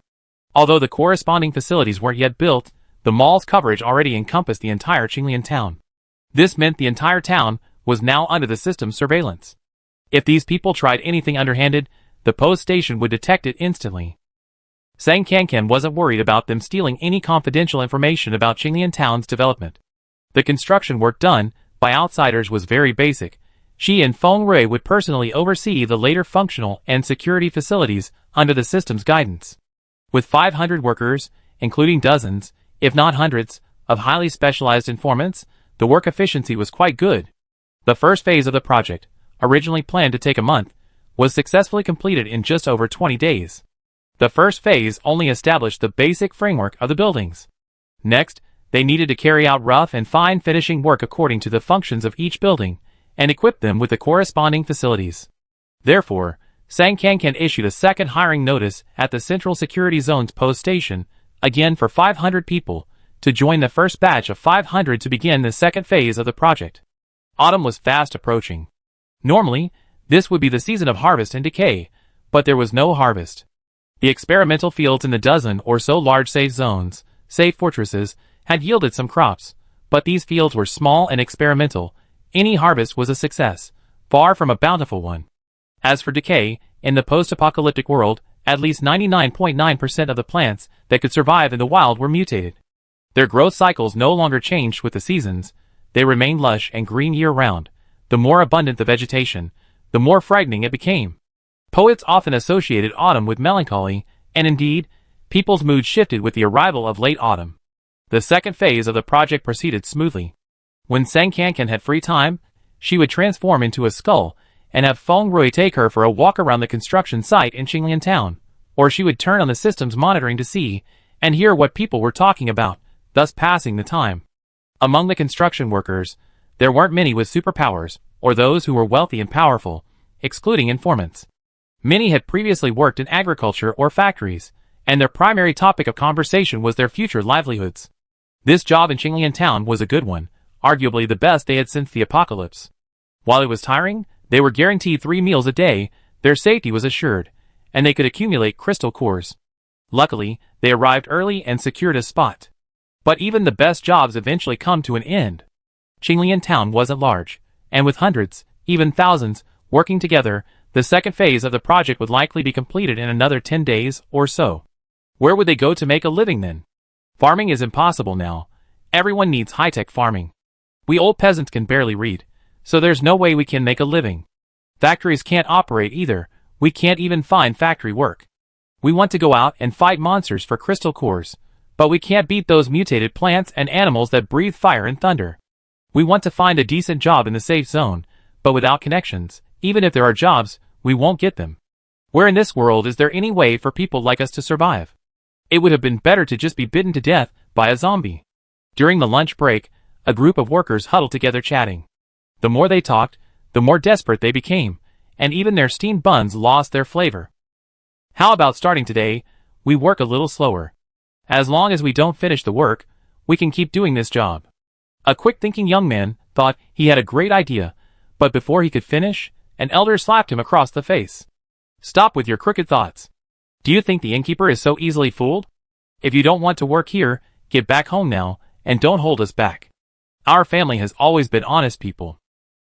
Speaker 1: Although the corresponding facilities weren't yet built, the mall's coverage already encompassed the entire Qinglian town. This meant the entire town was now under the system's surveillance. If these people tried anything underhanded, the post station would detect it instantly. Sang Kankan wasn't worried about them stealing any confidential information about Qinglian town's development. The construction work done by outsiders was very basic. She and Feng Rui would personally oversee the later functional and security facilities under the system's guidance. With 500 workers, including dozens, if not hundreds, of highly specialized informants, the work efficiency was quite good. The first phase of the project, originally planned to take a month, was successfully completed in just over 20 days. The first phase only established the basic framework of the buildings. Next, they needed to carry out rough and fine finishing work according to the functions of each building, and equip them with the corresponding facilities. Therefore, Sangkankan issued a second hiring notice at the Central Security Zone's post station, again for 500 people, to join the first batch of 500 to begin the second phase of the project. Autumn was fast approaching. Normally, this would be the season of harvest and decay, but there was no harvest. The experimental fields in the dozen or so large safe zones, safe fortresses, had yielded some crops, but these fields were small and experimental. Any harvest was a success, far from a bountiful one. As for decay, in the post-apocalyptic world, at least 99.9% of the plants that could survive in the wild were mutated. Their growth cycles no longer changed with the seasons. They remained lush and green year-round. The more abundant the vegetation, the more frightening it became. Poets often associated autumn with melancholy, and indeed, people's mood shifted with the arrival of late autumn. The second phase of the project proceeded smoothly. When Sangkankan had free time, she would transform into a skull and have Feng Rui take her for a walk around the construction site in Qinglian town, or she would turn on the system's monitoring to see and hear what people were talking about, thus passing the time. Among the construction workers, there weren't many with superpowers, or those who were wealthy and powerful, excluding informants. Many had previously worked in agriculture or factories, and their primary topic of conversation was their future livelihoods. This job in Qinglian town was a good one, arguably the best they had since the apocalypse. While it was tiring, they were guaranteed 3 meals a day, their safety was assured, and they could accumulate crystal cores. Luckily, they arrived early and secured a spot. But even the best jobs eventually come to an end. Qinglian town wasn't large, and with hundreds, even thousands, working together, the second phase of the project would likely be completed in another 10 days or so. Where would they go to make a living then? Farming is impossible now. Everyone needs high-tech farming. We old peasants can barely read, so there's no way we can make a living. Factories can't operate either. We can't even find factory work. We want to go out and fight monsters for crystal cores, but we can't beat those mutated plants and animals that breathe fire and thunder. We want to find a decent job in the safe zone, but without connections, even if there are jobs, we won't get them. Where in this world is there any way for people like us to survive? It would have been better to just be bitten to death by a zombie. During the lunch break, a group of workers huddled together chatting. The more they talked, the more desperate they became, and even their steamed buns lost their flavor. How about starting today? We work a little slower. As long as we don't finish the work, we can keep doing this job. A quick-thinking young man thought he had a great idea, but before he could finish, an elder slapped him across the face. Stop with your crooked thoughts. Do you think the innkeeper is so easily fooled? If you don't want to work here, get back home now, and don't hold us back. Our family has always been honest people.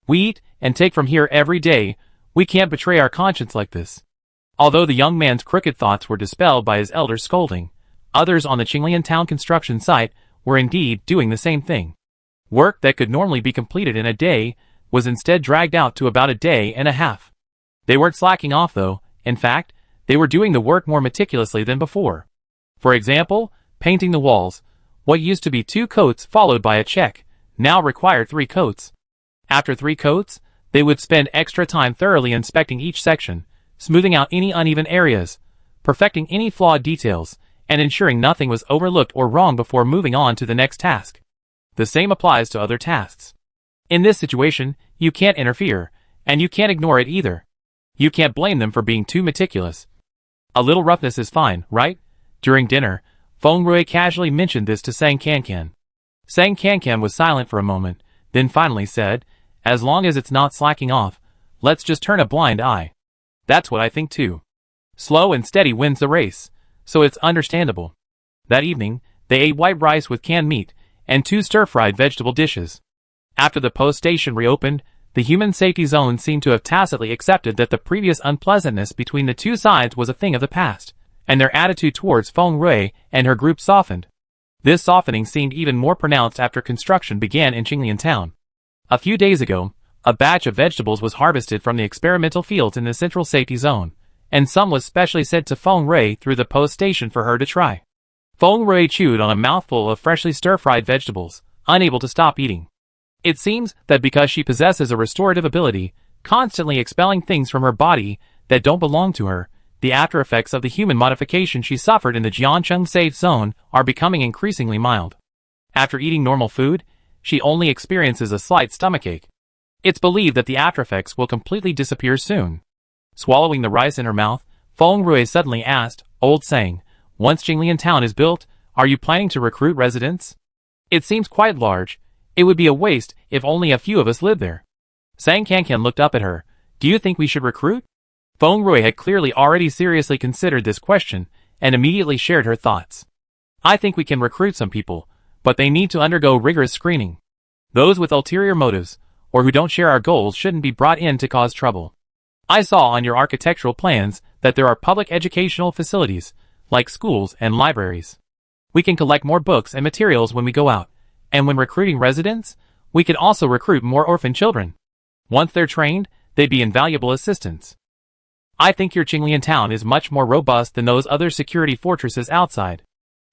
Speaker 1: We eat and take from here every day. We can't betray our conscience like this. Although the young man's crooked thoughts were dispelled by his elder's scolding, others on the Qinglian town construction site were indeed doing the same thing. Work that could normally be completed in a day was instead dragged out to about a day and a half. They weren't slacking off though. In fact, they were doing the work more meticulously than before. For example, painting the walls. What used to be 2 coats followed by a check, now required 3 coats. After 3 coats, they would spend extra time thoroughly inspecting each section, smoothing out any uneven areas, perfecting any flawed details, and ensuring nothing was overlooked or wrong before moving on to the next task. The same applies to other tasks. In this situation, you can't interfere, and you can't ignore it either. You can't blame them for being too meticulous. A little roughness is fine, right? During dinner, Feng Rui casually mentioned this to Sangkankan. Sangkankan was silent for a moment, then finally said, "As long as it's not slacking off, let's just turn a blind eye." That's what I think too. Slow and steady wins the race, so it's understandable. That evening, they ate white rice with canned meat, and 2 stir-fried vegetable dishes. After the post station reopened, the human safety zone seemed to have tacitly accepted that the previous unpleasantness between the 2 sides was a thing of the past, and their attitude towards Feng Rui and her group softened. This softening seemed even more pronounced after construction began in Qinglian town. A few days ago, a batch of vegetables was harvested from the experimental fields in the central safety zone, and some was specially sent to Feng Rui through the post station for her to try. Feng Rui chewed on a mouthful of freshly stir-fried vegetables, unable to stop eating. It seems that because she possesses a restorative ability, constantly expelling things from her body that don't belong to her. The after effects of the human modification she suffered in the Jiancheng safe zone are becoming increasingly mild. After eating normal food, she only experiences a slight stomachache. It's believed that the aftereffects will completely disappear soon. Swallowing the rice in her mouth, Feng Rui suddenly asked, "Old saying, once Jinglian town is built, are you planning to recruit residents? It seems quite large. It would be a waste if only a few of us live there." Sang Kankan looked up at her. "Do you think we should recruit?" Feng Rui had clearly already seriously considered this question and immediately shared her thoughts. "I think we can recruit some people, but they need to undergo rigorous screening. Those with ulterior motives, or who don't share our goals, shouldn't be brought in to cause trouble. I saw on your architectural plans that there are public educational facilities, like schools and libraries. We can collect more books and materials when we go out, and when recruiting residents, we can also recruit more orphan children. Once they're trained, they'd be invaluable assistants. I think your Jinglian town is much more robust than those other security fortresses outside.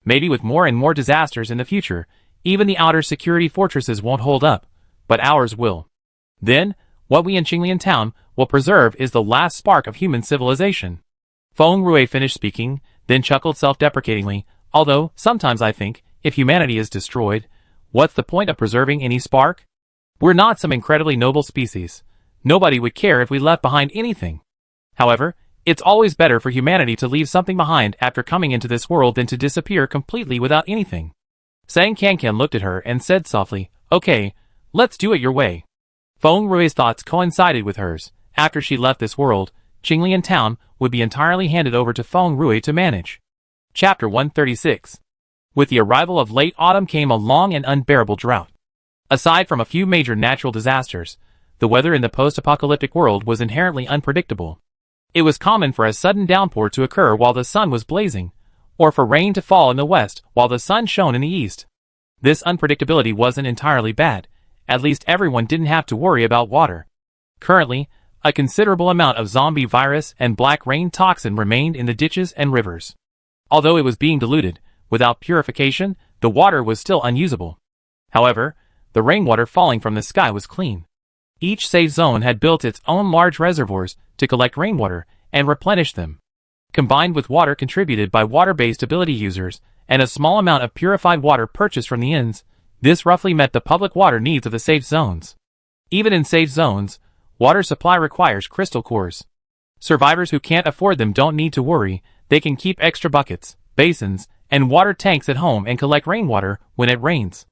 Speaker 1: Maybe with more and more disasters in the future, even the outer security fortresses won't hold up, but ours will. Then, what we in Jinglian town will preserve is the last spark of human civilization." Feng Rui finished speaking, then chuckled self-deprecatingly, "Although, sometimes I think, if humanity is destroyed, what's the point of preserving any spark? We're not some incredibly noble species. Nobody would care if we left behind anything. However, it's always better for humanity to leave something behind after coming into this world than to disappear completely without anything." Sang Kankan looked at her and said softly, "Okay, let's do it your way." Feng Rui's thoughts coincided with hers. After she left this world, Jinglian town would be entirely handed over to Feng Rui to manage. Chapter 136. With the arrival of late autumn came a long and unbearable drought. Aside from a few major natural disasters, the weather in the post-apocalyptic world was inherently unpredictable. It was common for a sudden downpour to occur while the sun was blazing, or for rain to fall in the west while the sun shone in the east. This unpredictability wasn't entirely bad. At least everyone didn't have to worry about water. Currently, a considerable amount of zombie virus and black rain toxin remained in the ditches and rivers. Although it was being diluted, without purification, the water was still unusable. However, the rainwater falling from the sky was clean. Each safe zone had built its own large reservoirs to collect rainwater and replenish them. Combined with water contributed by water-based ability users and a small amount of purified water purchased from the inns, this roughly met the public water needs of the safe zones. Even in safe zones, water supply requires crystal cores. Survivors who can't afford them don't need to worry. They can keep extra buckets, basins, and water tanks at home and collect rainwater when it rains.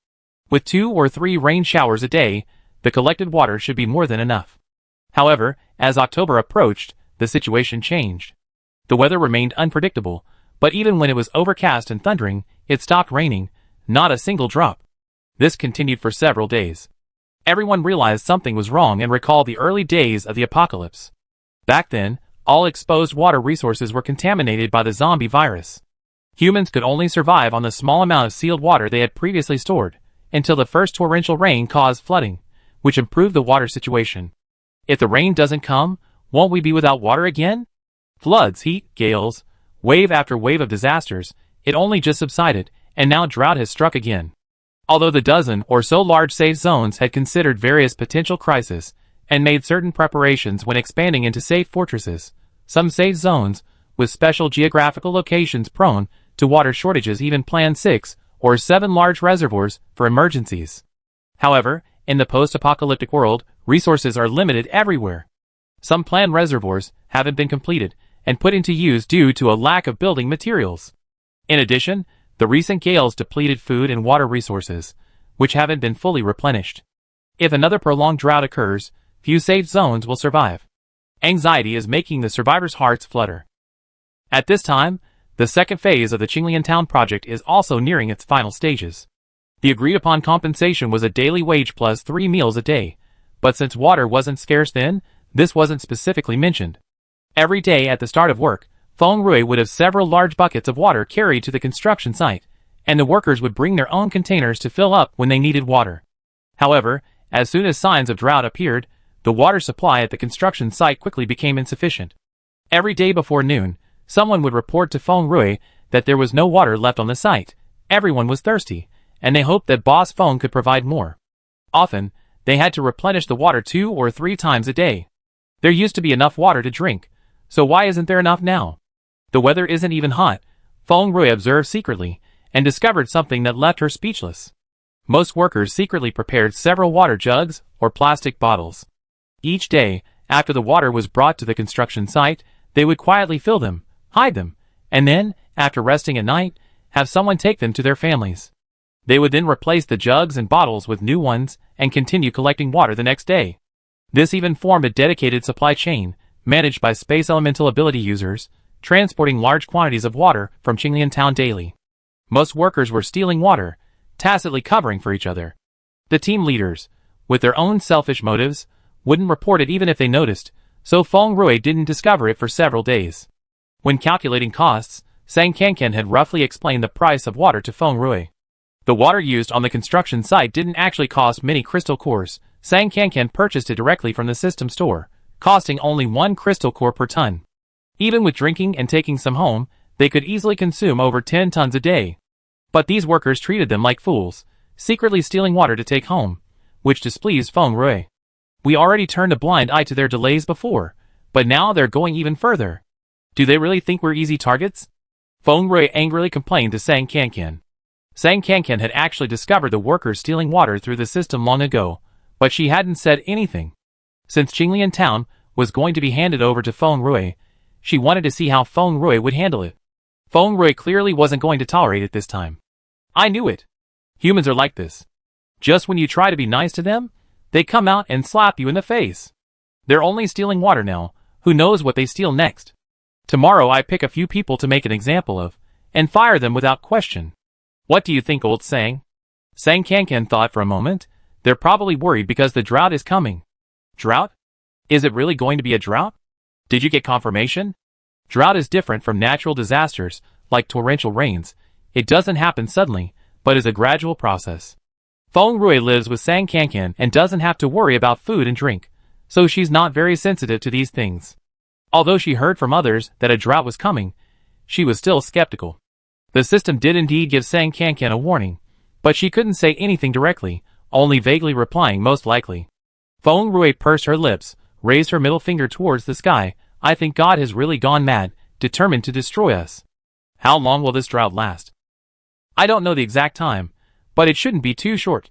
Speaker 1: With 2 or 3 rain showers a day, the collected water should be more than enough. However, as October approached, the situation changed. The weather remained unpredictable, but even when it was overcast and thundering, it stopped raining, not a single drop. This continued for several days. Everyone realized something was wrong and recalled the early days of the apocalypse. Back then, all exposed water resources were contaminated by the zombie virus. Humans could only survive on the small amount of sealed water they had previously stored, until the first torrential rain caused flooding, which improved the water situation. If the rain doesn't come, won't we be without water again? Floods, heat, gales, wave after wave of disasters, it only just subsided, and now drought has struck again. Although the dozen or so large safe zones had considered various potential crises and made certain preparations when expanding into safe fortresses, some safe zones, with special geographical locations prone to water shortages, even planned 6 or 7 large reservoirs for emergencies. However, in the post-apocalyptic world, resources are limited everywhere. Some planned reservoirs haven't been completed and put into use due to a lack of building materials. In addition, the recent gales depleted food and water resources, which haven't been fully replenished. If another prolonged drought occurs, few safe zones will survive. Anxiety is making the survivors' hearts flutter. At this time, the second phase of the Jinglian Town project is also nearing its final stages. The agreed-upon compensation was a daily wage plus 3 meals a day, but since water wasn't scarce then, this wasn't specifically mentioned. Every day at the start of work, Feng Rui would have several large buckets of water carried to the construction site, and the workers would bring their own containers to fill up when they needed water. However, as soon as signs of drought appeared, the water supply at the construction site quickly became insufficient. Every day before noon, someone would report to Feng Rui that there was no water left on the site. Everyone was thirsty, and they hoped that Boss Feng could provide more. Often, they had to replenish the water 2 or 3 times a day. There used to be enough water to drink, so why isn't there enough now? The weather isn't even hot, Feng Rui observed secretly, and discovered something that left her speechless. Most workers secretly prepared several water jugs or plastic bottles. Each day, after the water was brought to the construction site, they would quietly fill them, hide them, and then, after resting at night, have someone take them to their families. They would then replace the jugs and bottles with new ones and continue collecting water the next day. This even formed a dedicated supply chain, managed by space elemental ability users, transporting large quantities of water from Qinglian Town daily. Most workers were stealing water, tacitly covering for each other. The team leaders, with their own selfish motives, wouldn't report it even if they noticed, so Feng Rui didn't discover it for several days. When calculating costs, Sang Kankan had roughly explained the price of water to Feng Rui. The water used on the construction site didn't actually cost many crystal cores. Sang Kankan purchased it directly from the system store, costing only 1 crystal core per ton. Even with drinking and taking some home, they could easily consume over 10 tons a day. But these workers treated them like fools, secretly stealing water to take home, which displeased Feng Rui. We already turned a blind eye to their delays before, but now they're going even further. Do they really think we're easy targets? Feng Rui angrily complained to Sang Kankan. Sang Kankan had actually discovered the workers stealing water through the system long ago, but she hadn't said anything. Since Qinglian Town was going to be handed over to Feng Rui, she wanted to see how Feng Rui would handle it. Feng Rui clearly wasn't going to tolerate it this time. I knew it. Humans are like this. Just when you try to be nice to them, they come out and slap you in the face. They're only stealing water now, who knows what they steal next. Tomorrow I pick a few people to make an example of, and fire them without question. What do you think, old Sang? Sang Kankan thought for a moment. They're probably worried because the drought is coming. Drought? Is it really going to be a drought? Did you get confirmation? Drought is different from natural disasters, like torrential rains. It doesn't happen suddenly, but is a gradual process. Feng Rui lives with Sang Kankan and doesn't have to worry about food and drink, so she's not very sensitive to these things. Although she heard from others that a drought was coming, she was still skeptical. The system did indeed give Sang Kankan a warning, but she couldn't say anything directly, only vaguely replying most likely. Feng Rui pursed her lips, raised her middle finger towards the sky. I think God has really gone mad, determined to destroy us. How long will this drought last? I don't know the exact time, but it shouldn't be too short.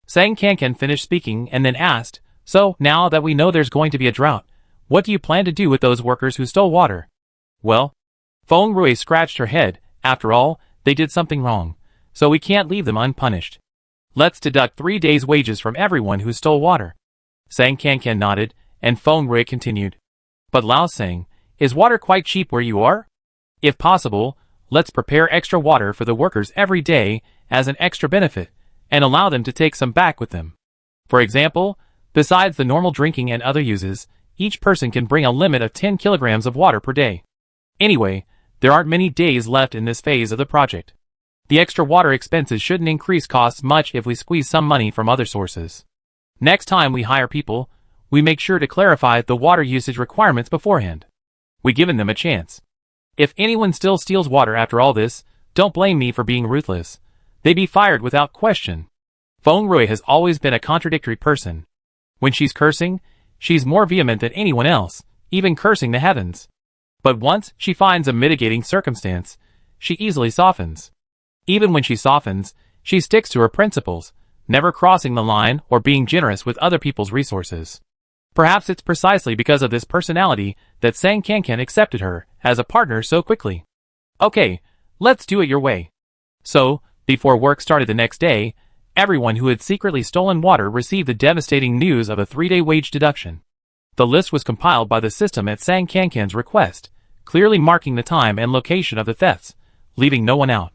Speaker 1: Sang Kankan finished speaking and then asked, so, now that we know there's going to be a drought, what do you plan to do with those workers who stole water? Well, Feng Rui scratched her head. After all, they did something wrong, so we can't leave them unpunished. Let's deduct 3 days' wages from everyone who stole water. Sang Kankan nodded, and Feng Rui continued. But Lao Sang, is water quite cheap where you are? If possible, let's prepare extra water for the workers every day as an extra benefit, and allow them to take some back with them. For example, besides the normal drinking and other uses, each person can bring a limit of 10 kilograms of water per day. Anyway, there aren't many days left in this phase of the project. The extra water expenses shouldn't increase costs much if we squeeze some money from other sources. Next time we hire people, we make sure to clarify the water usage requirements beforehand. We've given them a chance. If anyone still steals water after all this, don't blame me for being ruthless. They'd be fired without question. Feng Rui has always been a contradictory person. When she's cursing, she's more vehement than anyone else, even cursing the heavens. But once she finds a mitigating circumstance, she easily softens. Even when she softens, she sticks to her principles, never crossing the line or being generous with other people's resources. Perhaps it's precisely because of this personality that Sang Kankan accepted her as a partner so quickly. Okay, let's do it your way. So, before work started the next day, everyone who had secretly stolen water received the devastating news of a 3-day wage deduction. The list was compiled by the system at Sang Kankan's request, clearly marking the time and location of the thefts, leaving no one out.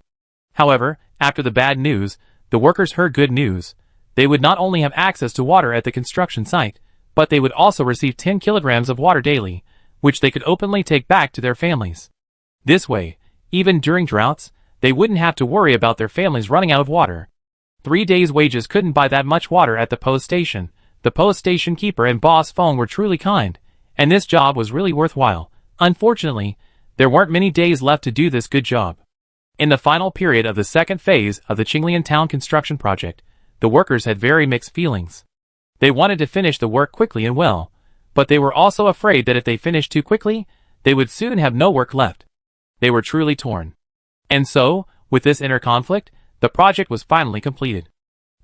Speaker 1: However, after the bad news, the workers heard good news. They would not only have access to water at the construction site, but they would also receive 10 kilograms of water daily, which they could openly take back to their families. This way, even during droughts, they wouldn't have to worry about their families running out of water. 3 days' wages couldn't buy that much water at the post station. The post station keeper and boss Feng were truly kind, and this job was really worthwhile. Unfortunately, there weren't many days left to do this good job. In the final period of the second phase of the Qinglian Town construction project, the workers had very mixed feelings. They wanted to finish the work quickly and well, But they were also afraid that if they finished too quickly, they would soon have no work left. They were truly torn. And so, with this inner conflict, the project was finally completed.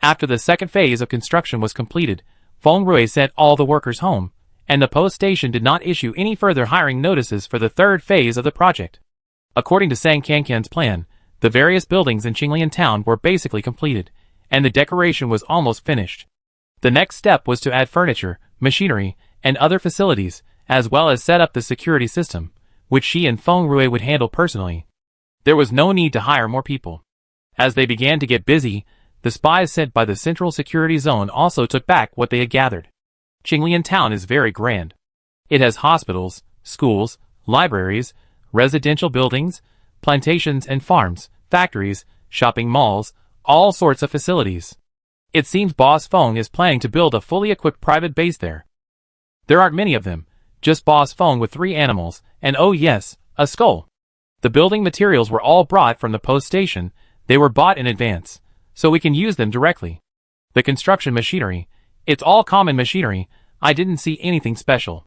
Speaker 1: After the second phase of construction was completed, Feng Rui sent all the workers home, and the post station did not issue any further hiring notices for the third phase of the project. According to Sang Kankan's plan, the various buildings in Qinglian town were basically completed, and the decoration was almost finished. The next step was to add furniture, machinery, and other facilities, as well as set up the security system, which she and Feng Rui would handle personally. There was no need to hire more people. As they began to get busy, the spies sent by the Central Security Zone also took back what they had gathered. Qinglian town is very grand. It has hospitals, schools, libraries, residential buildings, plantations and farms, factories, shopping malls, all sorts of facilities. It seems Boss Feng is planning to build a fully equipped private base there. There aren't many of them, just Boss Feng with 3 animals, and oh yes, a skull. The building materials were all brought from the post station, they were bought in advance, so we can use them directly. The construction machinery, it's all common machinery, I didn't see anything special.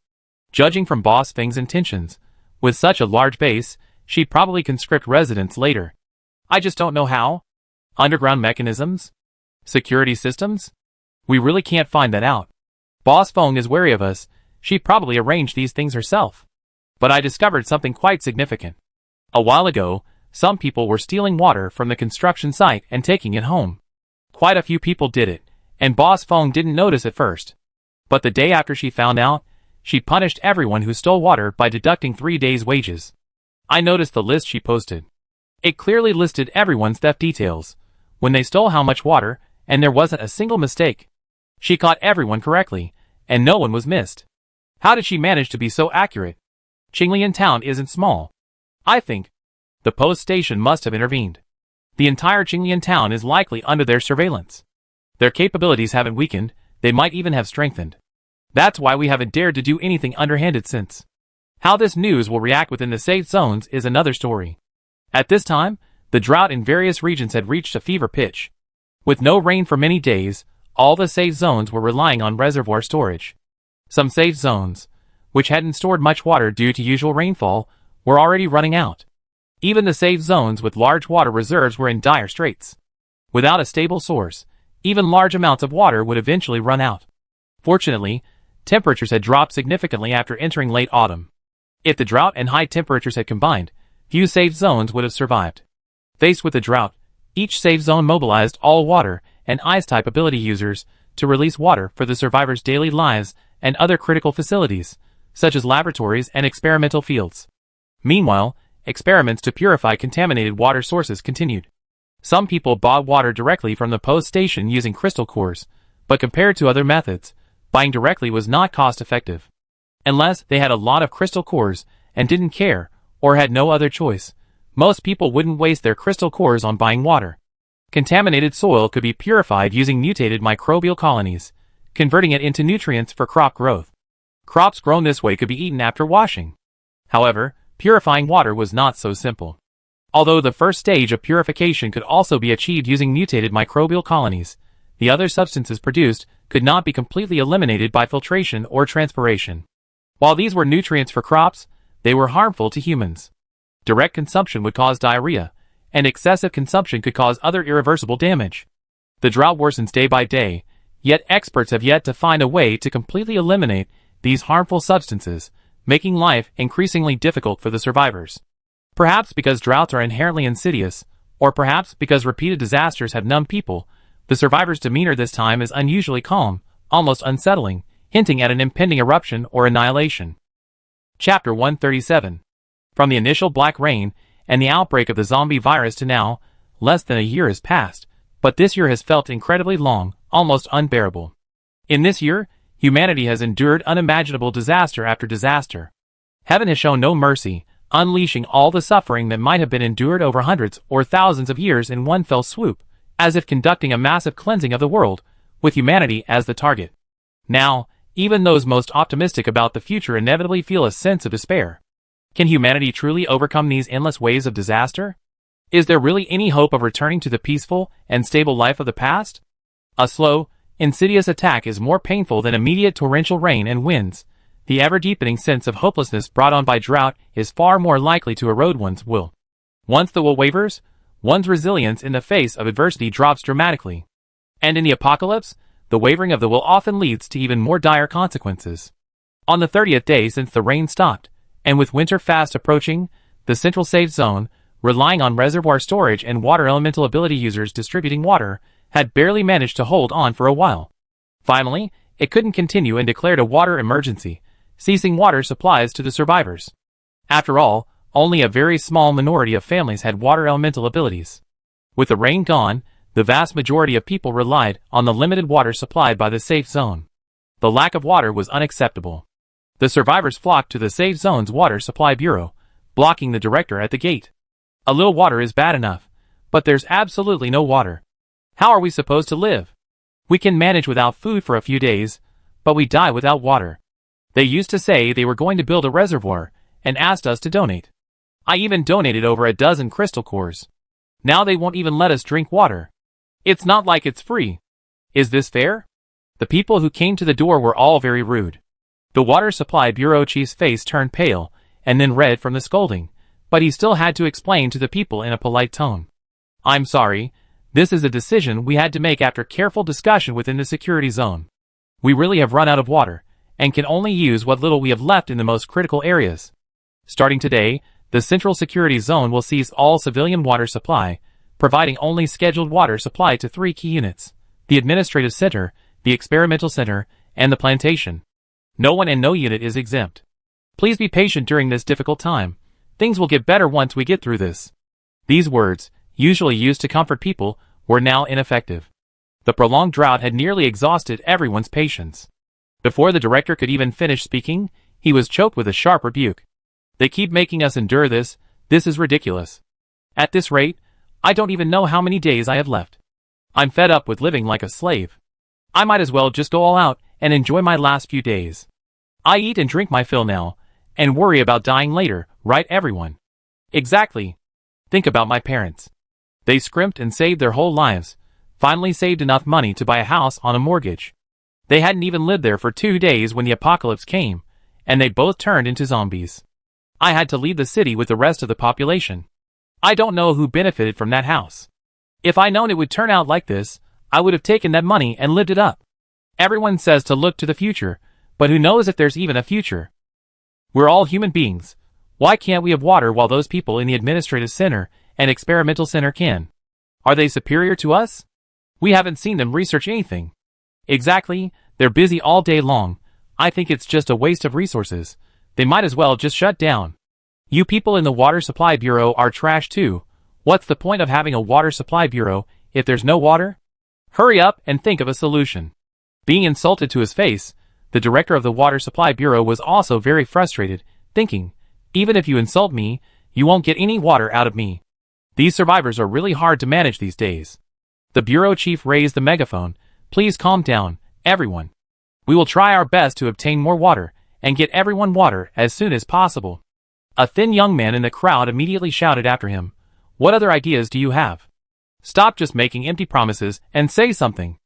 Speaker 1: Judging from Boss Feng's intentions, with such a large base, she'd probably conscript residents later. I just don't know how. Underground mechanisms? Security systems? We really can't find that out. Boss Feng is wary of us, she probably arranged these things herself. But I discovered something quite significant. A while ago, some people were stealing water from the construction site and taking it home. Quite a few people did it, and Boss Feng didn't notice at first. But the day after she found out, she punished everyone who stole water by deducting 3 days' wages. I noticed the list she posted. It clearly listed everyone's theft details, when they stole how much water, and there wasn't a single mistake. She caught everyone correctly, and no one was missed. How did she manage to be so accurate? Qinglian town isn't small. I think the post station must have intervened. The entire Qinglian town is likely under their surveillance. Their capabilities haven't weakened, they might even have strengthened. That's why we haven't dared to do anything underhanded since. How this news will react within the safe zones is another story. At this time, the drought in various regions had reached a fever pitch. With no rain for many days, all the safe zones were relying on reservoir storage. Some safe zones, which hadn't stored much water due to usual rainfall, were already running out. Even the safe zones with large water reserves were in dire straits. Without a stable source, even large amounts of water would eventually run out. Fortunately, temperatures had dropped significantly after entering late autumn. If the drought and high temperatures had combined, few safe zones would have survived. Faced with the drought, each safe zone mobilized all water and ice-type ability users to release water for the survivors' daily lives and other critical facilities, such as laboratories and experimental fields. Meanwhile, experiments to purify contaminated water sources continued. Some people bought water directly from the post station using crystal cores, but compared to other methods, buying directly was not cost-effective. Unless they had a lot of crystal cores and didn't care, or had no other choice, most people wouldn't waste their crystal cores on buying water. Contaminated soil could be purified using mutated microbial colonies, converting it into nutrients for crop growth. Crops grown this way could be eaten after washing. However, purifying water was not so simple. Although the first stage of purification could also be achieved using mutated microbial colonies, the other substances produced could not be completely eliminated by filtration or transpiration. While these were nutrients for crops, they were harmful to humans. Direct consumption would cause diarrhea, and excessive consumption could cause other irreversible damage. The drought worsens day by day, yet experts have yet to find a way to completely eliminate these harmful substances, making life increasingly difficult for the survivors. Perhaps because droughts are inherently insidious, or perhaps because repeated disasters have numbed people, the survivors' demeanor this time is unusually calm, almost unsettling, hinting at an impending eruption or annihilation. Chapter 137. From the initial black rain and the outbreak of the zombie virus to now, less than a year has passed, but this year has felt incredibly long, almost unbearable. In this year, humanity has endured unimaginable disaster after disaster. Heaven has shown no mercy, unleashing all the suffering that might have been endured over hundreds or thousands of years in one fell swoop, as if conducting a massive cleansing of the world, with humanity as the target. Now, even those most optimistic about the future inevitably feel a sense of despair. Can humanity truly overcome these endless waves of disaster? Is there really any hope of returning to the peaceful and stable life of the past? A slow, insidious attack is more painful than immediate torrential rain and winds, The ever-deepening sense of hopelessness brought on by drought is far more likely to erode one's will. Once the will wavers, one's resilience in the face of adversity drops dramatically. And in the apocalypse, the wavering of the will often leads to even more dire consequences. On the 30th day since the rain stopped, and with winter fast approaching, the central safe zone, relying on reservoir storage and water elemental ability users distributing water, had barely managed to hold on for a while. Finally, it couldn't continue and declared a water emergency, ceasing water supplies to the survivors. After all, only a very small minority of families had water elemental abilities. With the rain gone, the vast majority of people relied on the limited water supplied by the safe zone. The lack of water was unacceptable. The survivors flocked to the safe zone's water supply bureau, blocking the director at the gate. A little water is bad enough, but there's absolutely no water. How are we supposed to live? We can manage without food for a few days, but we die without water. They used to say they were going to build a reservoir, and asked us to donate. I even donated over a dozen crystal cores. Now they won't even let us drink water. It's not like it's free. Is this fair? The people who came to the door were all very rude. The Water Supply Bureau chief's face turned pale, and then red from the scolding, but he still had to explain to the people in a polite tone. I'm sorry, this is a decision we had to make after careful discussion within the security zone. We really have run out of water, and can only use what little we have left in the most critical areas. Starting today, the Central Security Zone will cease all civilian water supply, providing only scheduled water supply to 3 key units: the Administrative Center, the Experimental Center, and the Plantation. No one and no unit is exempt. Please be patient during this difficult time. Things will get better once we get through this. These words, usually used to comfort people, were now ineffective. The prolonged drought had nearly exhausted everyone's patience. Before the director could even finish speaking, he was choked with a sharp rebuke. They keep making us endure this. This is ridiculous. At this rate, I don't even know how many days I have left. I'm fed up with living like a slave. I might as well just go all out and enjoy my last few days. I eat and drink my fill now, and worry about dying later, right everyone? Exactly. Think about my parents. They scrimped and saved their whole lives, finally saved enough money to buy a house on a mortgage. They hadn't even lived there for 2 days when the apocalypse came, and they both turned into zombies. I had to leave the city with the rest of the population. I don't know who benefited from that house. If I'd known it would turn out like this, I would have taken that money and lived it up. Everyone says to look to the future, but who knows if there's even a future? We're all human beings. Why can't we have water while those people in the Administrative Center and Experimental Center can? Are they superior to us? We haven't seen them research anything. Exactly, they're busy all day long. I think it's just a waste of resources. They might as well just shut down. You people in the Water Supply Bureau are trash too. What's the point of having a Water Supply Bureau if there's no water? Hurry up and think of a solution. Being insulted to his face, the director of the Water Supply Bureau was also very frustrated, thinking, even if you insult me, you won't get any water out of me. These survivors are really hard to manage these days. The bureau chief raised the megaphone. Please calm down, everyone. We will try our best to obtain more water, and get everyone water as soon as possible. A thin young man in the crowd immediately shouted after him, what other ideas do you have? Stop just making empty promises and say something.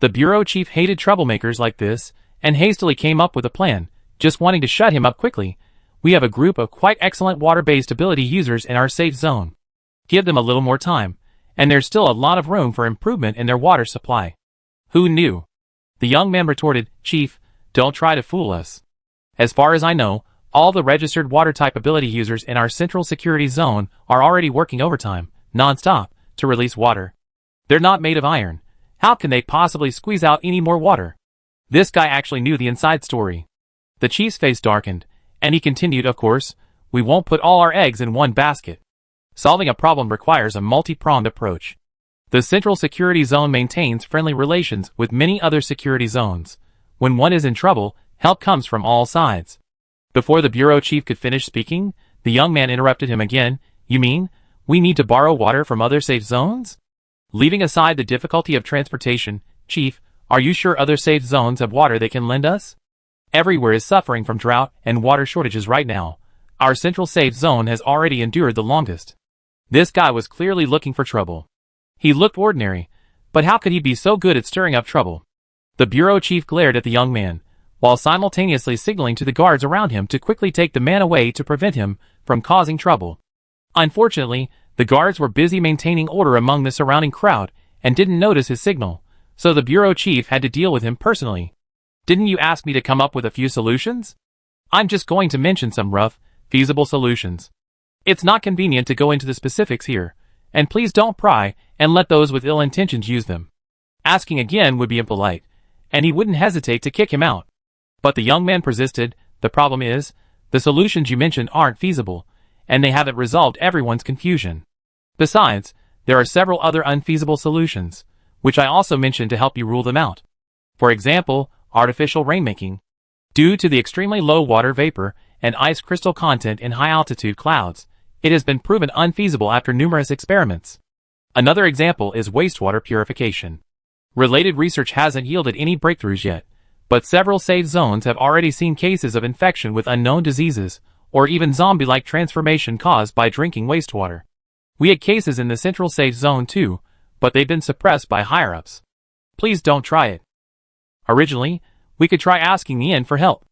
Speaker 1: The bureau chief hated troublemakers like this, and hastily came up with a plan, just wanting to shut him up quickly. We have a group of quite excellent water-based ability users in our safe zone. Give them a little more time, and there's still a lot of room for improvement in their water supply. Who knew? The young man retorted, Chief, don't try to fool us. As far as I know, all the registered water-type ability users in our central security zone are already working overtime, non-stop, to release water. They're not made of iron. How can they possibly squeeze out any more water? This guy actually knew the inside story. The chief's face darkened, and he continued, of course, we won't put all our eggs in one basket. Solving a problem requires a multi-pronged approach. The Central Security Zone maintains friendly relations with many other security zones. When one is in trouble, help comes from all sides. Before the bureau chief could finish speaking, the young man interrupted him again. You mean, we need to borrow water from other safe zones? Leaving aside the difficulty of transportation, Chief, are you sure other safe zones have water they can lend us? Everywhere is suffering from drought and water shortages right now. Our central safe zone has already endured the longest. This guy was clearly looking for trouble. He looked ordinary, but how could he be so good at stirring up trouble? The bureau chief glared at the young man. while simultaneously signaling to the guards around him to quickly take the man away to prevent him from causing trouble. Unfortunately, the guards were busy maintaining order among the surrounding crowd and didn't notice his signal, so the bureau chief had to deal with him personally. "Didn't you ask me to come up with a few solutions? I'm just going to mention some rough, feasible solutions. It's not convenient to go into the specifics here, and please don't pry and let those with ill intentions use them." Asking again would be impolite, and he wouldn't hesitate to kick him out. But the young man persisted. "The problem is, the solutions you mentioned aren't feasible, and they haven't resolved everyone's confusion. Besides, there are several other unfeasible solutions, which I also mentioned to help you rule them out. For example, artificial rainmaking. Due to the extremely low water vapor and ice crystal content in high-altitude clouds, it has been proven unfeasible after numerous experiments. Another example is wastewater purification. Related research hasn't yielded any breakthroughs yet, but several safe zones have already seen cases of infection with unknown diseases, or even zombie-like transformation caused by drinking wastewater. We had cases in the central safe zone too, but they've been suppressed by higher-ups. Please don't try it. Originally, we could try asking the inn for help.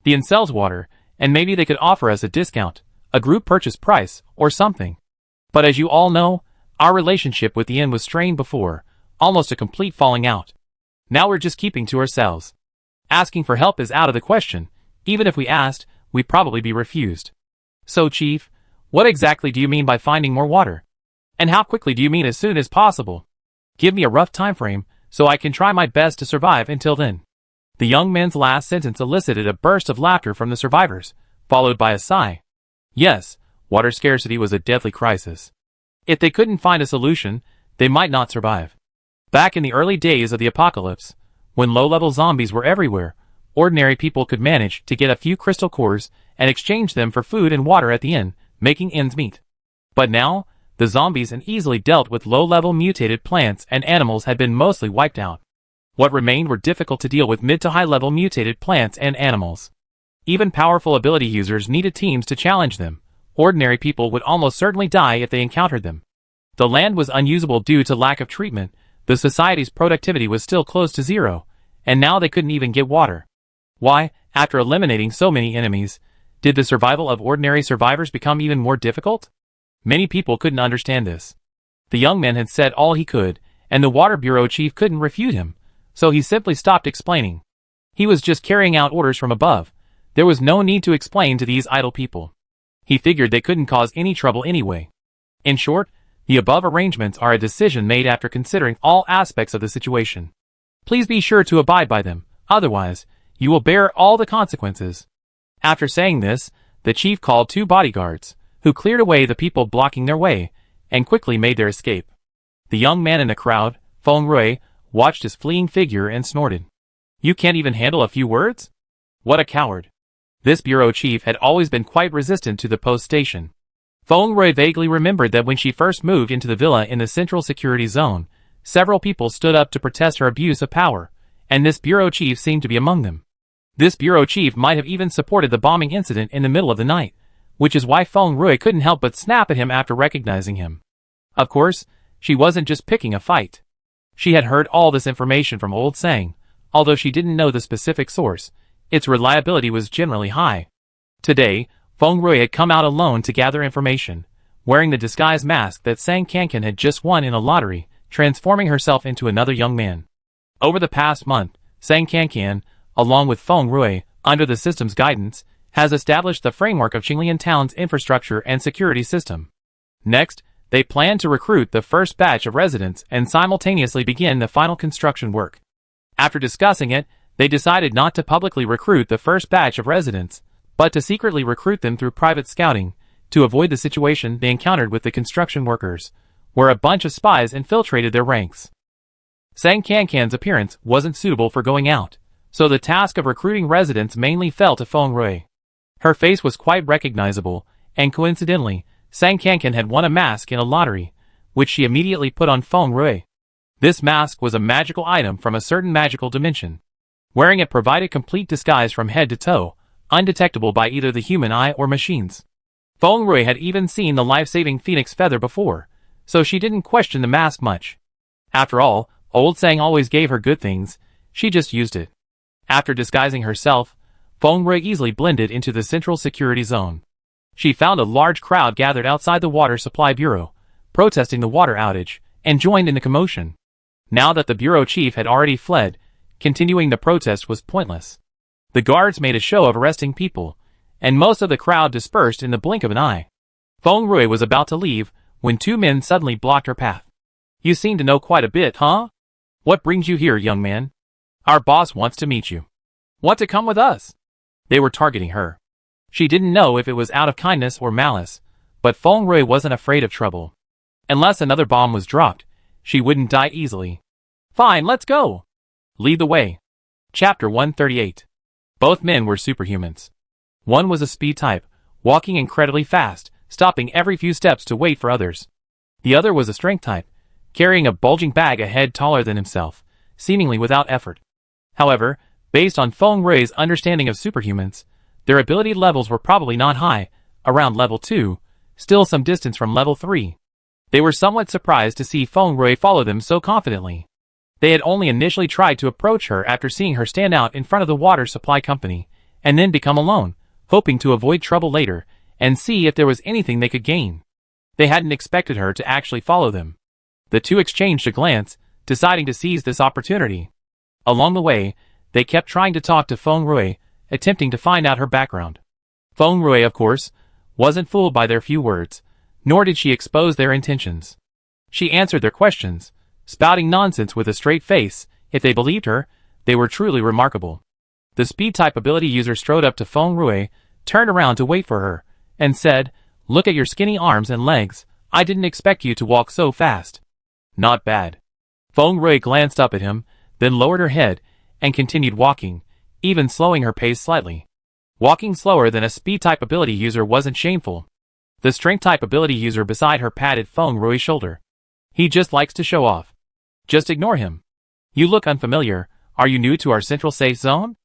Speaker 1: The inn sells water, and maybe they could offer us a discount, a group purchase price, or something. But as you all know, our relationship with the inn was strained before, almost a complete falling out. Now we're just keeping to ourselves. Asking for help is out of the question. Even if we asked, we'd probably be refused. So, Chief, what exactly do you mean by finding more water? And how quickly do you mean as soon as possible? Give me a rough time frame, so I can try my best to survive until then." The young man's last sentence elicited a burst of laughter from the survivors, followed by a sigh. Yes, water scarcity was a deadly crisis. If they couldn't find a solution, they might not survive. Back in the early days of the apocalypse, when low-level zombies were everywhere, ordinary people could manage to get a few crystal cores and exchange them for food and water at the inn, making ends meet. But now, the zombies and easily dealt with low-level mutated plants and animals had been mostly wiped out. What remained were difficult to deal with mid to high-level mutated plants and animals. Even powerful ability users needed teams to challenge them. Ordinary people would almost certainly die if they encountered them. The land was unusable due to lack of treatment, the society's productivity was still close to zero, and now they couldn't even get water. Why, after eliminating so many enemies, did the survival of ordinary survivors become even more difficult? Many people couldn't understand this. The young man had said all he could, and the Water Bureau chief couldn't refute him, so he simply stopped explaining. He was just carrying out orders from above. There was no need to explain to these idle people. He figured they couldn't cause any trouble anyway. In short, the above arrangements are a decision made after considering all aspects of the situation. Please be sure to abide by them, otherwise, you will bear all the consequences. After saying this, the chief called 2 bodyguards, who cleared away the people blocking their way, and quickly made their escape. The young man in the crowd, Feng Rui, watched his fleeing figure and snorted. "You can't even handle a few words? What a coward." This bureau chief had always been quite resistant to the post station. Feng Rui vaguely remembered that when she first moved into the villa in the central security zone, several people stood up to protest her abuse of power, and this bureau chief seemed to be among them. This bureau chief might have even supported the bombing incident in the middle of the night, which is why Feng Rui couldn't help but snap at him after recognizing him. Of course, she wasn't just picking a fight. She had heard all this information from Old Sang, although she didn't know the specific source. Its reliability was generally high. Today, Feng Rui had come out alone to gather information, wearing the disguise mask that Sang Kankan had just won in a lottery, transforming herself into another young man. Over the past month, Sang Kankan, along with Feng Rui, under the system's guidance, has established the framework of Qinglian Town's infrastructure and security system. Next, they plan to recruit the first batch of residents and simultaneously begin the final construction work. After discussing it, they decided not to publicly recruit the first batch of residents, but to secretly recruit them through private scouting, to avoid the situation they encountered with the construction workers, where a bunch of spies infiltrated their ranks. Sang Kankan's appearance wasn't suitable for going out, so the task of recruiting residents mainly fell to Feng Rui. Her face was quite recognizable, and coincidentally, Sang Kankan had won a mask in a lottery, which she immediately put on Feng Rui. This mask was a magical item from a certain magical dimension. Wearing it provided complete disguise from head to toe, undetectable by either the human eye or machines. Feng Rui had even seen the life-saving phoenix feather before, so she didn't question the mask much. After all, Old Sang always gave her good things, she just used it. After disguising herself, Feng Rui easily blended into the central security zone. She found a large crowd gathered outside the water supply bureau, protesting the water outage, and joined in the commotion. Now that the bureau chief had already fled, continuing the protest was pointless. The guards made a show of arresting people, and most of the crowd dispersed in the blink of an eye. Feng Rui was about to leave when two men suddenly blocked her path. "You seem to know quite a bit, huh? What brings you here, young man? Our boss wants to meet you. Want to come with us?" They were targeting her. She didn't know if it was out of kindness or malice, but Feng Rui wasn't afraid of trouble. Unless another bomb was dropped, she wouldn't die easily. "Fine, let's go. Lead the way." Chapter 138. Both men were superhumans. One was a speed type, walking incredibly fast, stopping every few steps to wait for others. The other was a strength type, carrying a bulging bag a head taller than himself, seemingly without effort. However, based on Feng Rui's understanding of superhumans, their ability levels were probably not high, around level 2, still some distance from level 3. They were somewhat surprised to see Feng Rui follow them so confidently. They had only initially tried to approach her after seeing her stand out in front of the water supply company, and then become alone, hoping to avoid trouble later, and see if there was anything they could gain. They hadn't expected her to actually follow them. The two exchanged a glance, deciding to seize this opportunity. Along the way, they kept trying to talk to Feng Rui, attempting to find out her background. Feng Rui, of course, wasn't fooled by their few words, nor did she expose their intentions. She answered their questions, spouting nonsense with a straight face. If they believed her, they were truly remarkable. The speed-type ability user strode up to Feng Rui, turned around to wait for her, and said, "Look at your skinny arms and legs. I didn't expect you to walk so fast." "Not bad." Feng Rui glanced up at him, then lowered her head, and continued walking, even slowing her pace slightly. Walking slower than a speed-type ability user wasn't shameful. The strength-type ability user beside her patted Feng Rui's shoulder. "He just likes to show off. Just ignore him. You look unfamiliar. Are you new to our central safe zone?"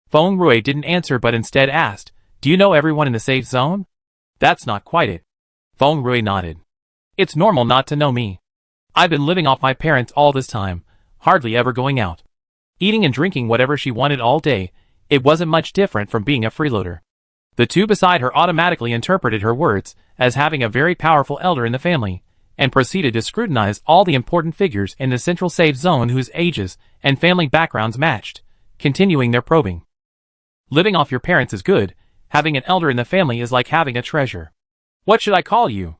Speaker 1: Feng Rui didn't answer but instead asked, "Do you know everyone in the safe zone?" "That's not quite it." Feng Rui nodded. "It's normal not to know me. I've been living off my parents all this time, hardly ever going out. Eating and drinking whatever she wanted all day. It wasn't much different from being a freeloader." The two beside her automatically interpreted her words as having a very powerful elder in the family, and proceeded to scrutinize all the important figures in the central safe zone whose ages and family backgrounds matched, continuing their probing. "Living off your parents is good. Having an elder in the family is like having a treasure. What should I call you?"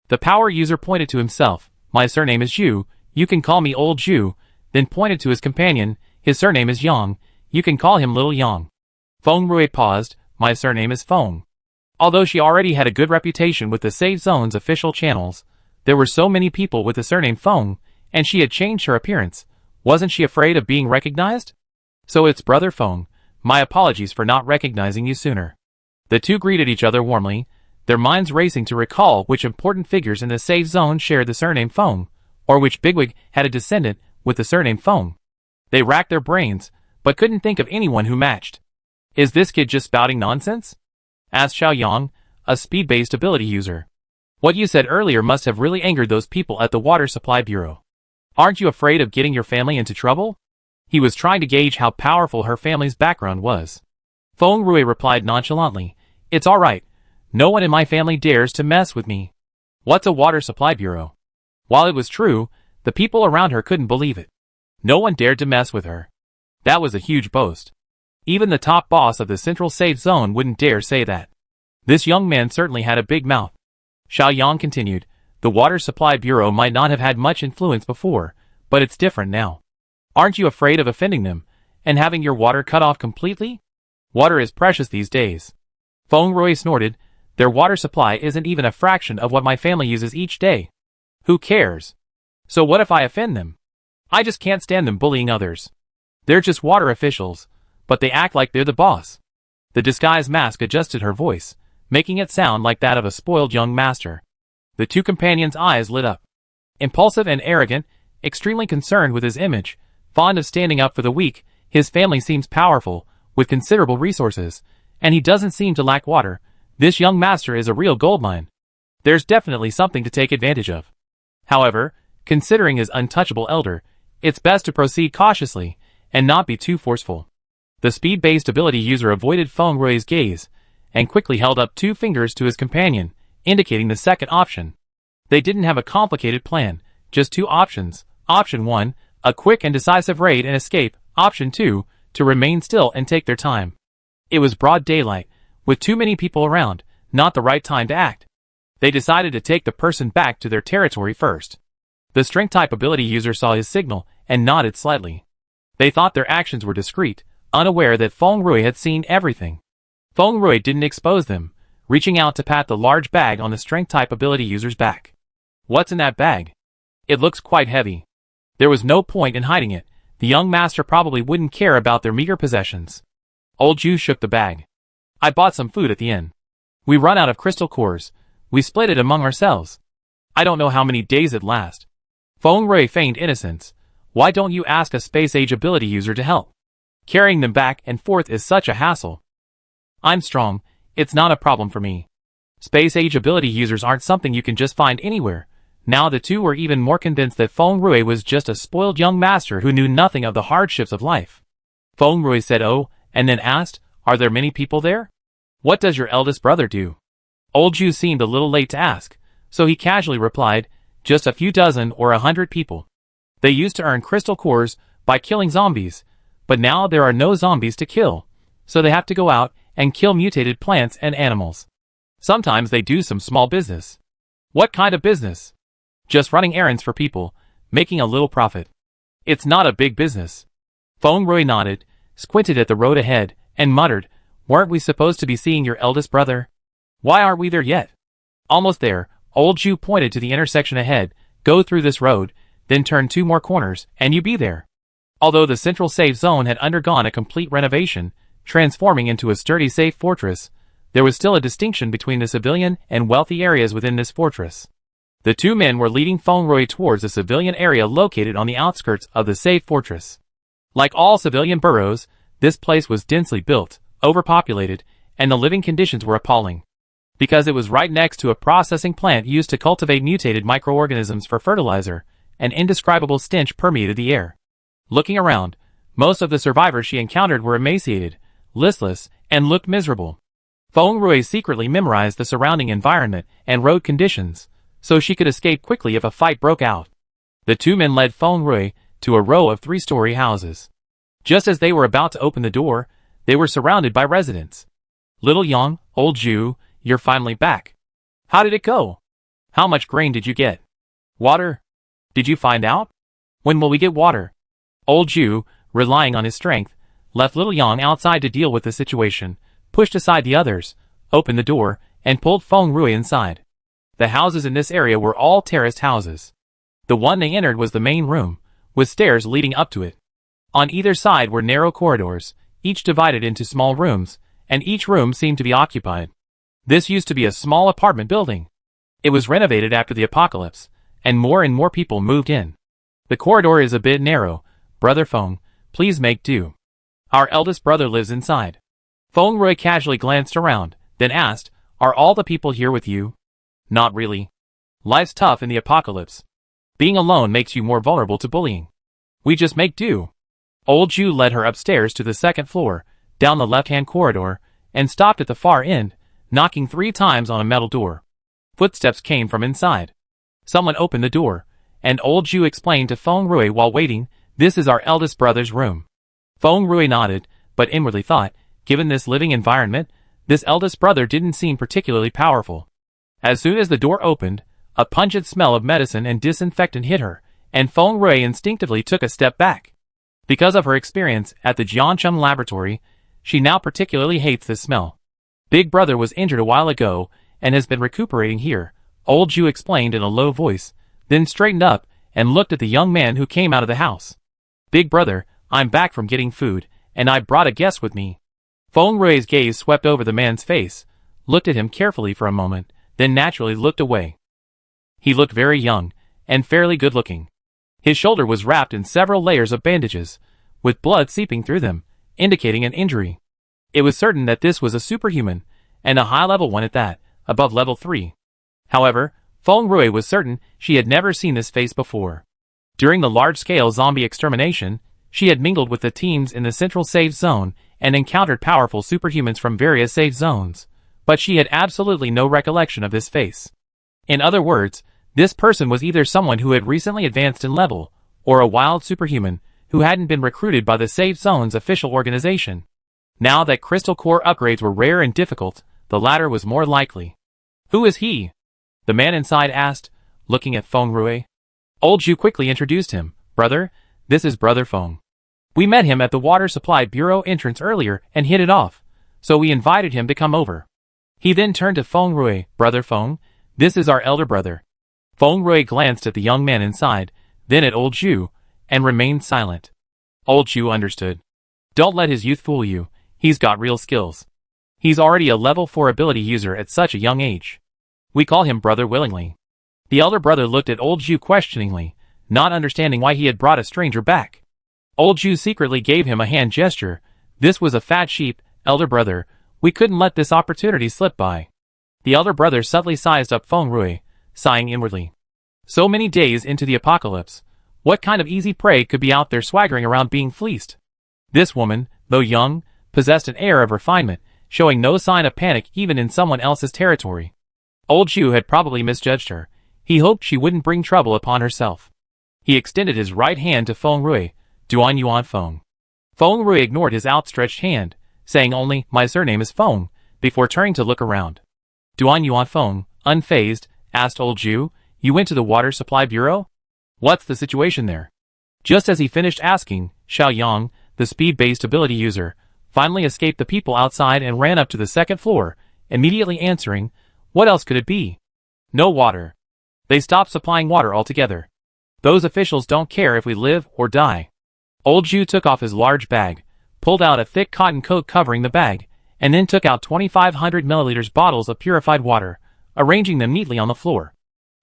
Speaker 1: The power user pointed to himself. "My surname is Zhu. You can call me Old Zhu," then pointed to his companion. "His surname is Yang. You can call him Little Yang." Feng Rui paused. "My surname is Feng." Although she already had a good reputation with the safe zone's official channels, there were so many people with the surname Feng, and she had changed her appearance. Wasn't she afraid of being recognized? "So it's Brother Feng. My apologies for not recognizing you sooner." The two greeted each other warmly, their minds racing to recall which important figures in the safe zone shared the surname Feng, or which bigwig had a descendant with the surname Feng. They racked their brains, but couldn't think of anyone who matched. "Is this kid just spouting nonsense?" asked Xiao Yang, a speed-based ability user. "What you said earlier must have really angered those people at the Water Supply Bureau. Aren't you afraid of getting your family into trouble?" He was trying to gauge how powerful her family's background was. Feng Rui replied nonchalantly, "It's all right. No one in my family dares to mess with me." What's a Water Supply Bureau? While it was true, the people around her couldn't believe it. No one dared to mess with her. That was a huge boast. Even the top boss of the Central Safe Zone wouldn't dare say that. This young man certainly had a big mouth. Xiao Yang continued, "The Water Supply Bureau might not have had much influence before, but it's different now. Aren't you afraid of offending them, and having your water cut off completely? Water is precious these days." Feng Rui snorted, "Their water supply isn't even a fraction of what my family uses each day. Who cares? So what if I offend them? I just can't stand them bullying others. They're just water officials, but they act like they're the boss." The disguise mask adjusted her voice, making it sound like that of a spoiled young master. The two companions' eyes lit up. Impulsive and arrogant, extremely concerned with his image, fond of standing up for the weak, his family seems powerful, with considerable resources, and he doesn't seem to lack water. This young master is a real goldmine. There's definitely something to take advantage of. However, considering his untouchable elder, it's best to proceed cautiously, and not be too forceful. The speed-based ability user avoided Feng Rui's gaze, and quickly held up 2 fingers to his companion, indicating the second option. They didn't have a complicated plan, just 2 options. Option 1, a quick and decisive raid and escape. Option 2, to remain still and take their time. It was broad daylight, with too many people around, not the right time to act. They decided to take the person back to their territory first. The strength-type ability user saw his signal and nodded slightly. They thought their actions were discreet, unaware that Feng Rui had seen everything. Feng Rui didn't expose them, reaching out to pat the large bag on the strength-type ability user's back. What's in that bag? It looks quite heavy. There was no point in hiding it. The young master probably wouldn't care about their meager possessions. Old Ju shook the bag. I bought some food at the inn. We run out of crystal cores. We split it among ourselves. I don't know how many days it lasts. Feng Rui feigned innocence. Why don't you ask a space-age ability user to help? Carrying them back and forth is such a hassle. I'm strong. It's not a problem for me. Space-age ability users aren't something you can just find anywhere. Now the two were even more convinced that Feng Rui was just a spoiled young master who knew nothing of the hardships of life. Feng Rui said oh, and then asked, are there many people there? What does your eldest brother do? Old Ju seemed a little late to ask, so he casually replied, just a few dozen or 100 people. They used to earn crystal cores by killing zombies, but now there are no zombies to kill, so they have to go out and kill mutated plants and animals. Sometimes they do some small business. What kind of business? Just running errands for people, making a little profit. It's not a big business. Feng Rui nodded, squinted at the road ahead, and muttered, weren't we supposed to be seeing your eldest brother? Why aren't we there yet? Almost there. Old Ju pointed to the intersection ahead. Go through this road, then turn 2 more corners, and you be there. Although the central safe zone had undergone a complete renovation, transforming into a sturdy safe fortress, there was still a distinction between the civilian and wealthy areas within this fortress. The 2 men were leading Feng Rui towards the civilian area located on the outskirts of the safe fortress. Like all civilian boroughs, this place was densely built, overpopulated, and the living conditions were appalling. Because it was right next to a processing plant used to cultivate mutated microorganisms for fertilizer, an indescribable stench permeated the air. Looking around, most of the survivors she encountered were emaciated, listless, and looked miserable. Feng Rui secretly memorized the surrounding environment and road conditions, so she could escape quickly if a fight broke out. The 2 men led Feng Rui to a row of 3-story houses. Just as they were about to open the door, they were surrounded by residents. Little Yang, Old Ju, you're finally back. How did it go? How much grain did you get? Water? Did you find out? When will we get water? Old Ju, relying on his strength, left little Yang outside to deal with the situation, pushed aside the others, opened the door, and pulled Feng Rui inside. The houses in this area were all terraced houses. The one they entered was the main room, with stairs leading up to it. On either side were narrow corridors, each divided into small rooms, and each room seemed to be occupied. This used to be a small apartment building. It was renovated after the apocalypse, and more people moved in. The corridor is a bit narrow. Brother Feng, please make do. Our eldest brother lives inside. Feng Rui casually glanced around, then asked, are all the people here with you? Not really. Life's tough in the apocalypse. Being alone makes you more vulnerable to bullying. We just make do. Old Ju led her upstairs to the 2nd floor, down the left-hand corridor, and stopped at the far end, knocking 3 times on a metal door. Footsteps came from inside. Someone opened the door, and Old Ju explained to Feng Rui while waiting, this is our eldest brother's room. Feng Rui nodded, but inwardly thought, given this living environment, this eldest brother didn't seem particularly powerful. As soon as the door opened, a pungent smell of medicine and disinfectant hit her, and Feng Rui instinctively took a step back. Because of her experience at the Jiancheng laboratory, she now particularly hates this smell. Big brother was injured a while ago, and has been recuperating here, Old Ju explained in a low voice, then straightened up, and looked at the young man who came out of the house. Big brother, I'm back from getting food, and I brought a guest with me. Feng Rui's gaze swept over the man's face, looked at him carefully for a moment, then naturally looked away. He looked very young, and fairly good-looking. His shoulder was wrapped in several layers of bandages, with blood seeping through them, indicating an injury. It was certain that this was a superhuman, and a high-level one at that, above level 3. However, Feng Rui was certain she had never seen this face before. During the large-scale zombie extermination, she had mingled with the teams in the central safe zone and encountered powerful superhumans from various safe zones, but she had absolutely no recollection of this face. In other words, this person was either someone who had recently advanced in level, or a wild superhuman who hadn't been recruited by the Safe Zone's official organization. Now that crystal core upgrades were rare and difficult, the latter was more likely. "Who is he?" the man inside asked, looking at Feng Rui. Old Zhu quickly introduced him. "Brother, this is Brother Feng. We met him at the Water Supply Bureau entrance earlier and hit it off, so we invited him to come over." He then turned to Feng Rui. "Brother Feng, this is our elder brother." Feng Rui glanced at the young man inside, then at Old Zhu, and remained silent. Old Zhu understood. Don't let his youth fool you, he's got real skills. He's already a level 4 ability user at such a young age. We call him brother willingly. The elder brother looked at Old Zhu questioningly, not understanding why he had brought a stranger back. Old Zhu secretly gave him a hand gesture. This was a fat sheep, elder brother, we couldn't let this opportunity slip by. The elder brother subtly sized up Feng Rui, sighing inwardly. So many days into the apocalypse, what kind of easy prey could be out there swaggering around being fleeced? This woman, though young, possessed an air of refinement, showing no sign of panic even in someone else's territory. Old Zhu had probably misjudged her. He hoped she wouldn't bring trouble upon herself. He extended his right hand to Feng Rui. "Duan Yuan Feng." Feng Rui ignored his outstretched hand, saying only, "My surname is Feng," before turning to look around. Duan Yuan Feng, unfazed, asked Old Zhu, "You went to the Water Supply Bureau? What's the situation there?" Just as he finished asking, Xiao Yang, the speed-based ability user, finally escaped the people outside and ran up to the second floor, immediately answering, "What else could it be? No water. They stopped supplying water altogether. Those officials don't care if we live or die." Old Zhu took off his large bag, pulled out a thick cotton coat covering the bag, and then took out 2,500 milliliters bottles of purified water, arranging them neatly on the floor.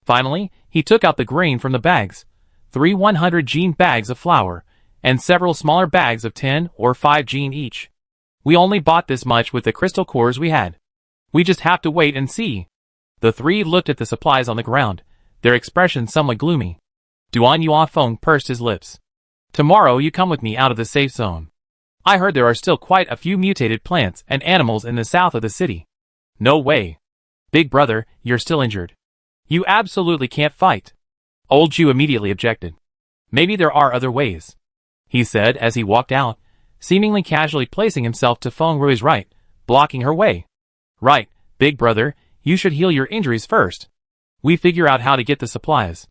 Speaker 1: Finally, he took out the grain from the bags, 3 100-gene bags of flour, and several smaller bags of 10 or 5 gene each. "We only bought this much with the crystal cores we had. We just have to wait and see." The three looked at the supplies on the ground, their expressions somewhat gloomy. Duan Yuan Feng pursed his lips. "Tomorrow you come with me out of the safe zone. I heard there are still quite a few mutated plants and animals in the south of the city." "No way. Big brother, you're still injured. You absolutely can't fight." Old Zhu immediately objected. "Maybe there are other ways," he said as he walked out, seemingly casually placing himself to Feng Rui's right, blocking her way. "Right, big brother, you should heal your injuries first. We figure out how to get the supplies."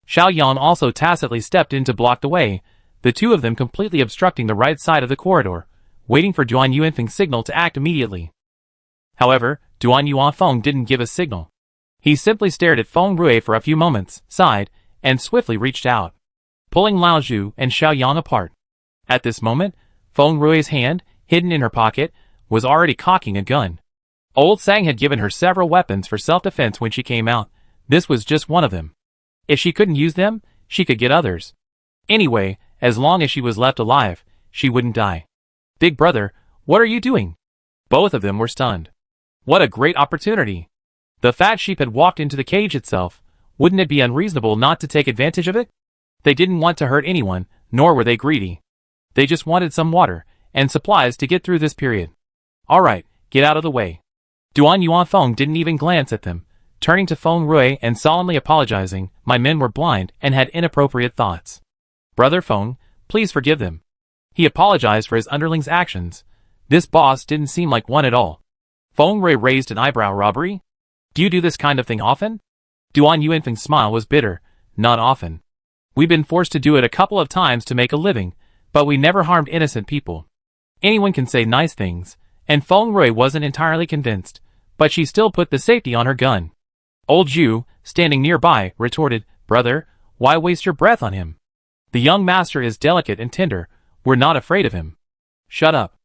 Speaker 1: Xiao Yan also tacitly stepped in to block the way, the two of them completely obstructing the right side of the corridor, waiting for Duan Yuanfeng's signal to act immediately. However, Duan Yuanfeng didn't give a signal. He simply stared at Feng Rui for a few moments, sighed, and swiftly reached out, pulling Lao Zhu and Xiao Yang apart. At this moment, Feng Rui's hand, hidden in her pocket, was already cocking a gun. Old Sang had given her several weapons for self-defense when she came out. This was just one of them. If she couldn't use them, she could get others. Anyway, as long as she was left alive, she wouldn't die. "Big brother, what are you doing?" Both of them were stunned. What a great opportunity! The fat sheep had walked into the cage itself. Wouldn't it be unreasonable not to take advantage of it? They didn't want to hurt anyone, nor were they greedy. They just wanted some water and supplies to get through this period. "Alright, get out of the way." Duan Yuanfeng didn't even glance at them, turning to Feng Rui and solemnly apologizing. "My men were blind and had inappropriate thoughts. Brother Feng, please forgive them." He apologized for his underling's actions. This boss didn't seem like one at all. Feng Rui raised an eyebrow. "Robbery? Do you do this kind of thing often?" Duan Yuanfeng's smile was bitter. "Not often. We've been forced to do it a couple of times to make a living, but we never harmed innocent people." Anyone can say nice things, and Feng Rui wasn't entirely convinced, but she still put the safety on her gun. Old Zhu, standing nearby, retorted, "Brother, why waste your breath on him? The young master is delicate and tender. We're not afraid of him." "Shut up."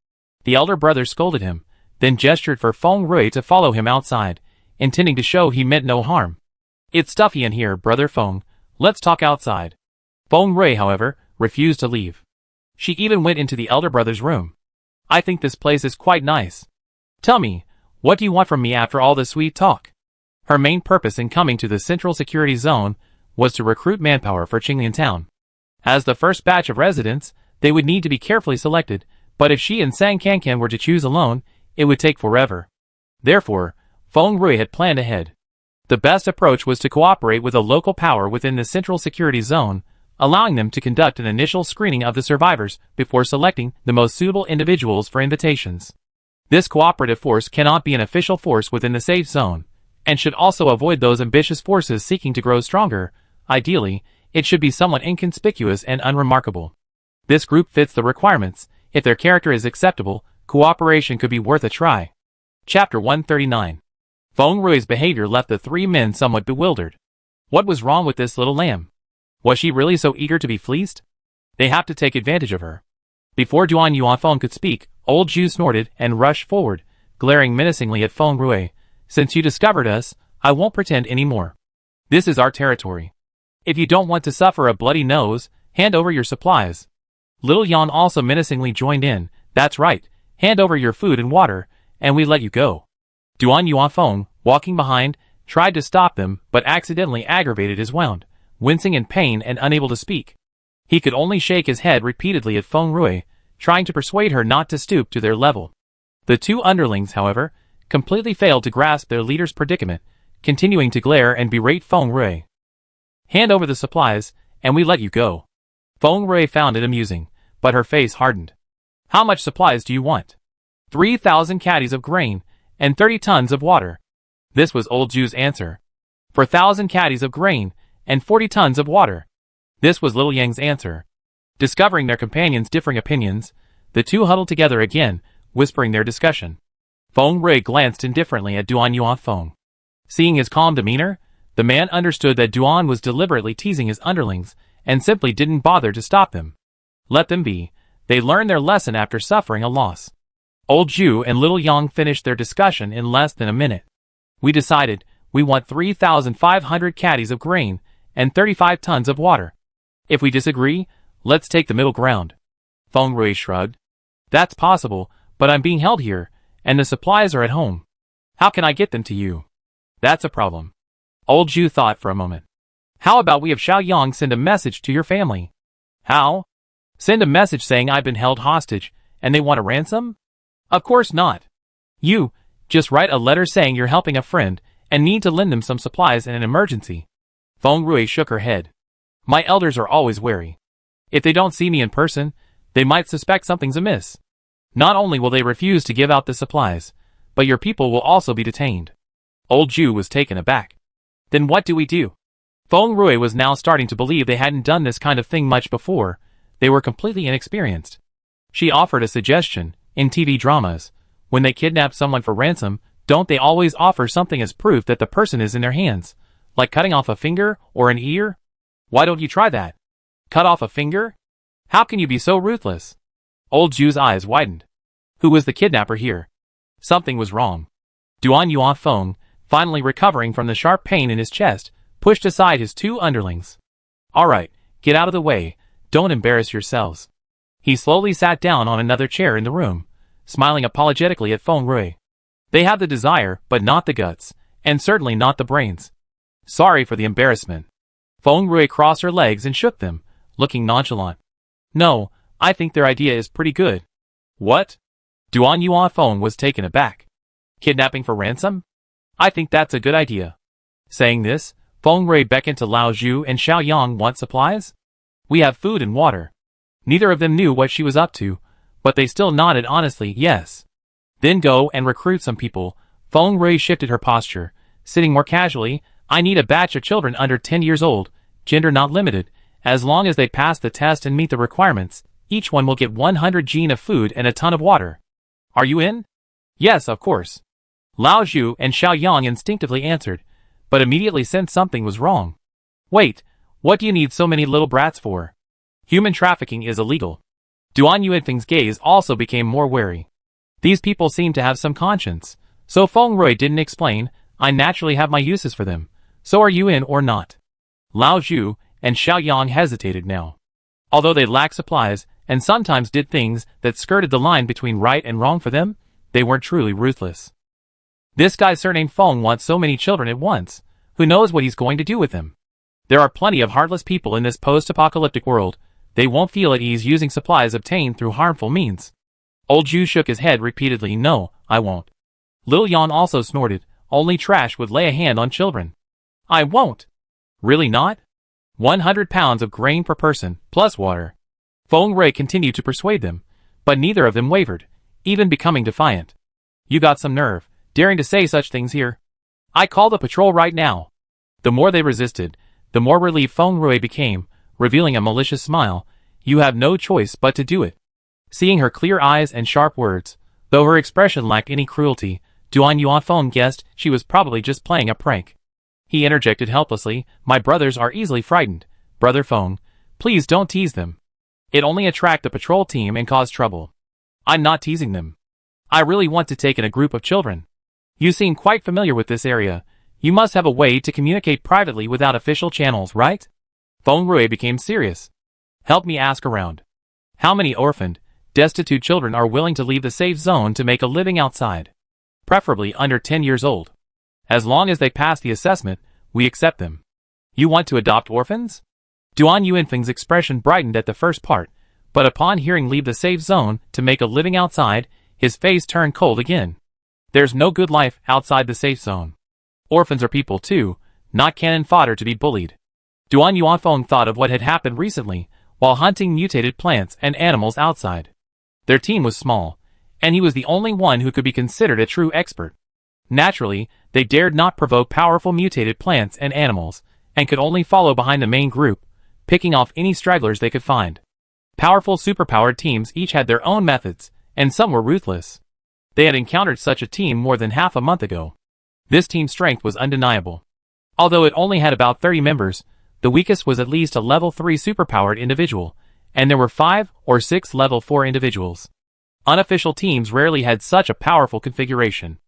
Speaker 1: The elder brother scolded him, then gestured for Feng Rui to follow him outside, intending to show he meant no harm. "It's stuffy in here, Brother Feng. Let's talk outside." Feng Rui, however, refused to leave. She even went into the elder brother's room. "I think this place is quite nice. Tell me, what do you want from me after all this sweet talk?" Her main purpose in coming to the Central Security Zone was to recruit manpower for Qinglian Town. As the first batch of residents, they would need to be carefully selected, But if she and Sang Kankan were to choose alone, it would take forever. Therefore, Feng Rui had planned ahead. The best approach was to cooperate with a local power within the Central Security Zone, allowing them to conduct an initial screening of the survivors before selecting the most suitable individuals for invitations. This cooperative force cannot be an official force within the safe zone, and should also avoid those ambitious forces seeking to grow stronger. Ideally, it should be somewhat inconspicuous and unremarkable. This group fits the requirements. If their character is acceptable, cooperation could be worth a try. Chapter 139. Feng Rui's behavior left the three men somewhat bewildered. What was wrong with this little lamb? Was she really so eager to be fleeced? They have to take advantage of her. Before Duan Yuanfeng could speak, old Zhu snorted and rushed forward, glaring menacingly at Feng Rui. Since you discovered us, I won't pretend anymore. This is our territory. If you don't want to suffer a bloody nose, hand over your supplies. Little Yan also menacingly joined in. That's right, hand over your food and water, and we let you go. Duan Yuanfeng, walking behind, tried to stop them, but accidentally aggravated his wound, wincing in pain and unable to speak. He could only shake his head repeatedly at Feng Rui, trying to persuade her not to stoop to their level. The two underlings, however, completely failed to grasp their leader's predicament, continuing to glare and berate Feng Rui. Hand over the supplies, and we let you go. Feng Rui found it amusing, but her face hardened. How much supplies do you want? 3,000 caddies of grain, and 30 tons of water. This was old Zhu's answer. For 1,000 caddies of grain, and 40 tons of water. This was Little Yang's answer. Discovering their companions' differing opinions, the two huddled together again, whispering their discussion. Feng Rui glanced indifferently at Duan Yuanfeng. Seeing his calm demeanor, the man understood that Duan was deliberately teasing his underlings, and simply didn't bother to stop them. Let them be. They learned their lesson after suffering a loss. Old Zhu and Little Yang finished their discussion in less than a minute. We decided, we want 3,500 caddies of grain, and 35 tons of water. If we disagree, let's take the middle ground. Feng Rui shrugged. That's possible, but I'm being held here, and the supplies are at home. How can I get them to you? That's a problem. Old Zhu thought for a moment. How about we have Xiaoyang send a message to your family? How? Send a message saying I've been held hostage, and they want a ransom? Of course not. You, just write a letter saying you're helping a friend, and need to lend them some supplies in an emergency. Feng Rui shook her head. My elders are always wary. If they don't see me in person, they might suspect something's amiss. Not only will they refuse to give out the supplies, but your people will also be detained. Old Zhu was taken aback. Then what do we do? Feng Rui was now starting to believe they hadn't done this kind of thing much before. They were completely inexperienced. She offered a suggestion. In TV dramas, when they kidnap someone for ransom, don't they always offer something as proof that the person is in their hands, like cutting off a finger or an ear? Why don't you try that? Cut off a finger? How can you be so ruthless? Old Zhu's eyes widened. Who was the kidnapper here? Something was wrong. Duan Yuanfeng, finally recovering from the sharp pain in his chest, pushed aside his two underlings. All right, get out of the way, don't embarrass yourselves. He slowly sat down on another chair in the room, smiling apologetically at Feng Rui. They have the desire, but not the guts, and certainly not the brains. Sorry for the embarrassment. Feng Rui crossed her legs and shook them, looking nonchalant. No, I think their idea is pretty good. What? Duan Yuanfeng was taken aback. Kidnapping for ransom? I think that's a good idea. Saying this, Feng Rui beckoned to Lao Zhu and Xiaoyang. Want supplies? We have food and water. Neither of them knew what she was up to, but they still nodded honestly yes. Then go and recruit some people. Feng Rui shifted her posture, sitting more casually. I need a batch of children under 10 years old, gender not limited. As long as they pass the test and meet the requirements, each one will get 100 jin of food and a ton of water. Are you in? Yes, of course. Lao Zhu and Xiaoyang instinctively answered, but immediately sensed something was wrong. Wait, what do you need so many little brats for? Human trafficking is illegal. Duan Yuanfeng's gaze also became more wary. These people seemed to have some conscience, so Feng Rui didn't explain. I naturally have my uses for them. So are you in or not? Lao Zhu and Xiaoyang hesitated now. Although they lacked supplies, and sometimes did things that skirted the line between right and wrong for them, they weren't truly ruthless. This guy surnamed Feng wants so many children at once. Who knows what he's going to do with them? There are plenty of heartless people in this post-apocalyptic world. They won't feel at ease using supplies obtained through harmful means. Old Ju shook his head repeatedly. No, I won't. Lil Yan also snorted. Only trash would lay a hand on children. I won't. Really not? 100 pounds of grain per person, plus water. Feng Rui continued to persuade them, but neither of them wavered, even becoming defiant. You got some nerve, daring to say such things here. I call the patrol right now. The more they resisted, the more relieved Feng Rui became, revealing a malicious smile. You have no choice but to do it. Seeing her clear eyes and sharp words, though her expression lacked any cruelty, Duan Yuanfeng guessed she was probably just playing a prank. He interjected helplessly, my brothers are easily frightened. Brother Feng, please don't tease them. It only attract the patrol team and cause trouble. I'm not teasing them. I really want to take in a group of children. You seem quite familiar with this area. You must have a way to communicate privately without official channels, right? Feng Rui became serious. Help me ask around. How many orphaned, destitute children are willing to leave the safe zone to make a living outside? Preferably under 10 years old. As long as they pass the assessment, we accept them. You want to adopt orphans? Duan Yuanfeng's expression brightened at the first part, but upon hearing leave the safe zone to make a living outside, his face turned cold again. There's no good life outside the safe zone. Orphans are people too, not cannon fodder to be bullied. Duan Yuanfeng thought of what had happened recently, while hunting mutated plants and animals outside. Their team was small, and he was the only one who could be considered a true expert. Naturally, they dared not provoke powerful mutated plants and animals, and could only follow behind the main group, picking off any stragglers they could find. Powerful superpowered teams each had their own methods, and some were ruthless. They had encountered such a team more than half a month ago. This team's strength was undeniable. Although it only had about 30 members, the weakest was at least a level 3 superpowered individual, and there were 5 or 6 level 4 individuals. Unofficial teams rarely had such a powerful configuration.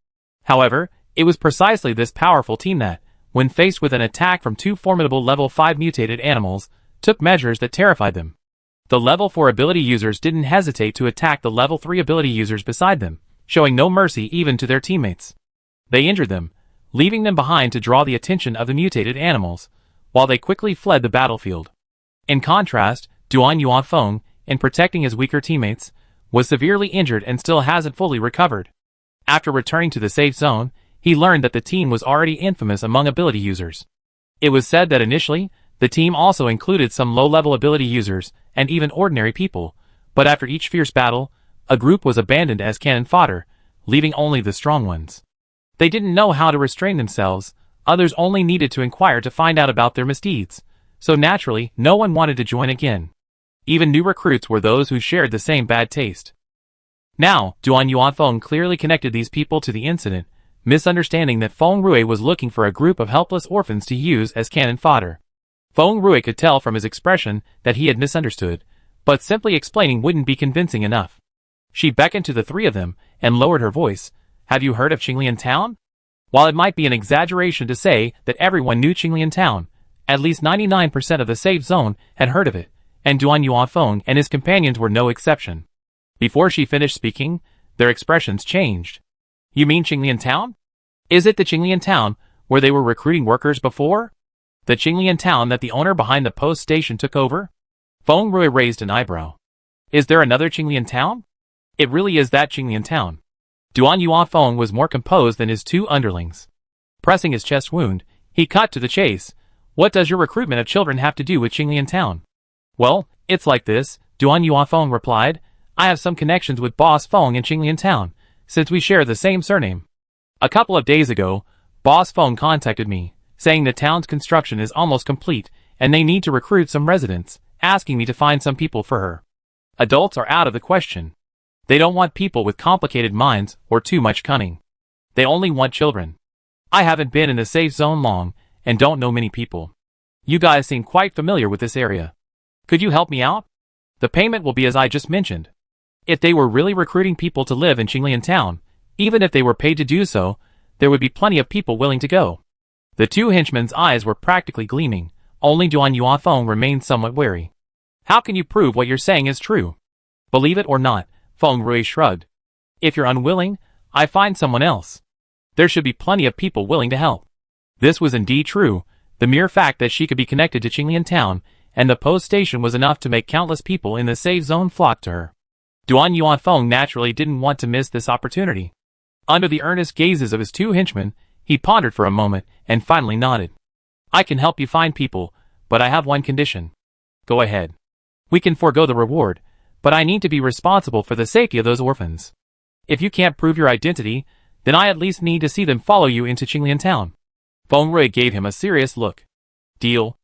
Speaker 1: However, it was precisely this powerful team that, when faced with an attack from 2 formidable level 5 mutated animals, took measures that terrified them. The level 4 ability users didn't hesitate to attack the level 3 ability users beside them, showing no mercy even to their teammates. They injured them, leaving them behind to draw the attention of the mutated animals, while they quickly fled the battlefield. In contrast, Duan Yuanfeng, in protecting his weaker teammates, was severely injured and still hasn't fully recovered. After returning to the safe zone, he learned that the team was already infamous among ability users. It was said that initially, the team also included some low-level ability users and even ordinary people, but after each fierce battle, a group was abandoned as cannon fodder, leaving only the strong ones. They didn't know how to restrain themselves, others only needed to inquire to find out about their misdeeds, so naturally, no one wanted to join again. Even new recruits were those who shared the same bad taste. Now, Duan Yuanfeng clearly connected these people to the incident, misunderstanding that Feng Rui was looking for a group of helpless orphans to use as cannon fodder. Feng Rui could tell from his expression that he had misunderstood, but simply explaining wouldn't be convincing enough. She beckoned to the 3 of them and lowered her voice. Have you heard of Qinglian Town? While it might be an exaggeration to say that everyone knew Qinglian Town, at least 99% of the safe zone had heard of it, and Duan Yuanfeng and his companions were no exception. Before she finished speaking, their expressions changed. You mean Qinglian Town? Is it the Qinglian Town where they were recruiting workers before? The Qinglian Town that the owner behind the post station took over? Feng Rui raised an eyebrow. Is there another Qinglian Town? It really is that Qinglian Town. Duan Yuanfeng was more composed than his 2 underlings. Pressing his chest wound, he cut to the chase. What does your recruitment of children have to do with Qinglian Town? Well, it's like this, Duan Yuanfeng replied. I have some connections with Boss Feng in Qinglian Town, since we share the same surname. A couple of days ago, Boss Feng contacted me, saying the town's construction is almost complete, and they need to recruit some residents, asking me to find some people for her. Adults are out of the question. They don't want people with complicated minds or too much cunning. They only want children. I haven't been in the safe zone long, and don't know many people. You guys seem quite familiar with this area. Could you help me out? The payment will be as I just mentioned. If they were really recruiting people to live in Qinglian Town, even if they were paid to do so, there would be plenty of people willing to go. The 2 henchmen's eyes were practically gleaming, only Duan Yuanfeng remained somewhat wary. How can you prove what you're saying is true? Believe it or not, Feng Rui shrugged. If you're unwilling, I find someone else. There should be plenty of people willing to help. This was indeed true. The mere fact that she could be connected to Qinglian Town and the post station was enough to make countless people in the safe zone flock to her. Duan Yuanfeng naturally didn't want to miss this opportunity. Under the earnest gazes of his two henchmen, he pondered for a moment and finally nodded. I can help you find people, but I have one condition. Go ahead. We can forego the reward, but I need to be responsible for the safety of those orphans. If you can't prove your identity, then I at least need to see them follow you into Qinglian town. Feng Rui gave him a serious look. Deal.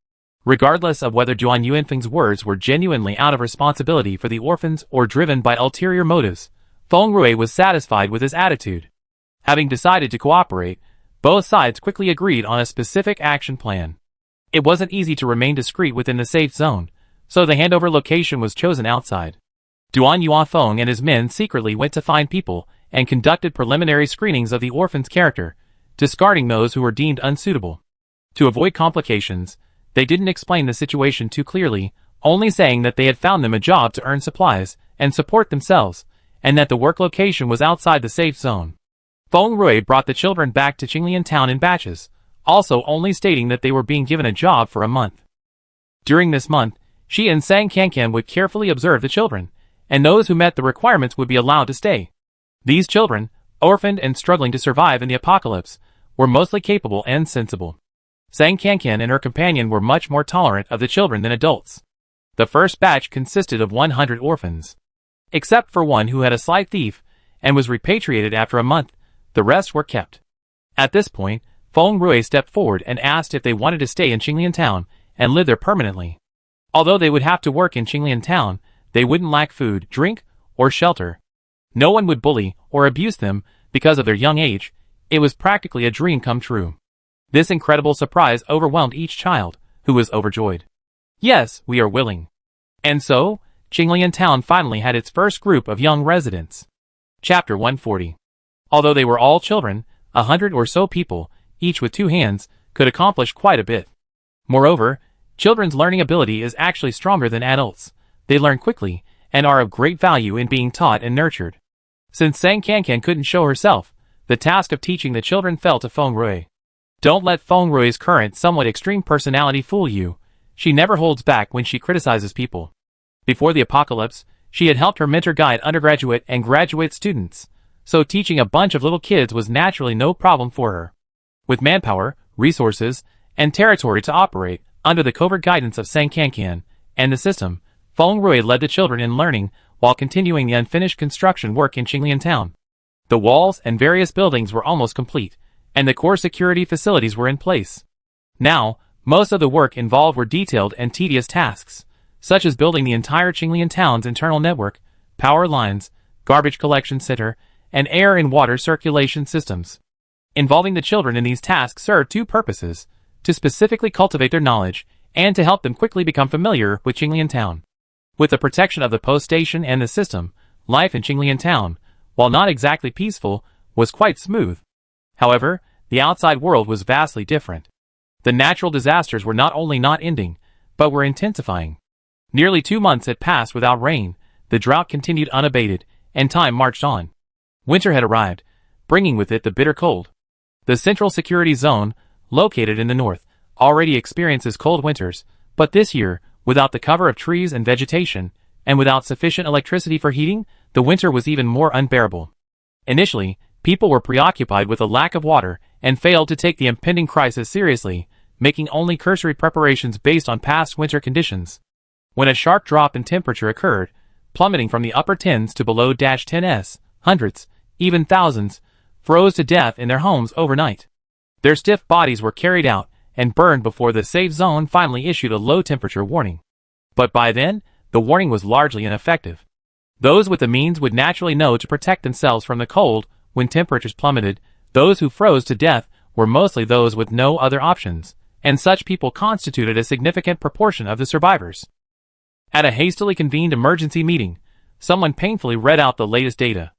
Speaker 1: Regardless of whether Duan Yuanfeng's words were genuinely out of responsibility for the orphans or driven by ulterior motives, Feng Rui was satisfied with his attitude. Having decided to cooperate, both sides quickly agreed on a specific action plan. It wasn't easy to remain discreet within the safe zone, so the handover location was chosen outside. Duan Yuanfeng and his men secretly went to find people and conducted preliminary screenings of the orphan's character, discarding those who were deemed unsuitable. To avoid complications, they didn't explain the situation too clearly, only saying that they had found them a job to earn supplies and support themselves, and that the work location was outside the safe zone. Feng Rui brought the children back to Qinglian town in batches, also only stating that they were being given a job for a month. During this month, she and Sang Kankan would carefully observe the children, and those who met the requirements would be allowed to stay. These children, orphaned and struggling to survive in the apocalypse, were mostly capable and sensible. Sang Kankan and her companion were much more tolerant of the children than adults. The first batch consisted of 100 orphans. Except for one who had a slight thief and was repatriated after a month, the rest were kept. At this point, Feng Rui stepped forward and asked if they wanted to stay in Qinglian town and live there permanently. Although they would have to work in Qinglian town, they wouldn't lack food, drink, or shelter. No one would bully or abuse them because of their young age. It was practically a dream come true. This incredible surprise overwhelmed each child, who was overjoyed. Yes, we are willing. And so, Qinglian town finally had its first group of young residents. Chapter 140. Although they were all children, 100 or so people, each with 2 hands, could accomplish quite a bit. Moreover, children's learning ability is actually stronger than adults. They learn quickly, and are of great value in being taught and nurtured. Since Sang Kankan couldn't show herself, the task of teaching the children fell to Feng Rui. Don't let Feng Rui's current somewhat extreme personality fool you. She never holds back when she criticizes people. Before the apocalypse, she had helped her mentor guide undergraduate and graduate students, so teaching a bunch of little kids was naturally no problem for her. With manpower, resources, and territory to operate under the covert guidance of Sang Kankan and the system, Feng Rui led the children in learning while continuing the unfinished construction work in Qinglian town. The walls and various buildings were almost complete, and the core security facilities were in place. Now, most of the work involved were detailed and tedious tasks, such as building the entire Qinglian town's internal network, power lines, garbage collection center, and air and water circulation systems. Involving the children in these tasks served 2 purposes: to specifically cultivate their knowledge, and to help them quickly become familiar with Qinglian town. With the protection of the post station and the system, life in Qinglian town, while not exactly peaceful, was quite smooth. However, the outside world was vastly different. The natural disasters were not only not ending, but were intensifying. Nearly 2 months had passed without rain, the drought continued unabated, and time marched on. Winter had arrived, bringing with it the bitter cold. The Central Security Zone, located in the north, already experiences cold winters, but this year, without the cover of trees and vegetation, and without sufficient electricity for heating, the winter was even more unbearable. Initially, people were preoccupied with a lack of water and failed to take the impending crisis seriously, making only cursory preparations based on past winter conditions. When a sharp drop in temperature occurred, plummeting from the upper tens to below -10s, hundreds, even thousands, froze to death in their homes overnight. Their stiff bodies were carried out and burned before the safe zone finally issued a low-temperature warning. But by then, the warning was largely ineffective. Those with the means would naturally know to protect themselves from the cold when temperatures plummeted. Those who froze to death were mostly those with no other options, and such people constituted a significant proportion of the survivors. At a hastily convened emergency meeting, someone painfully read out the latest data.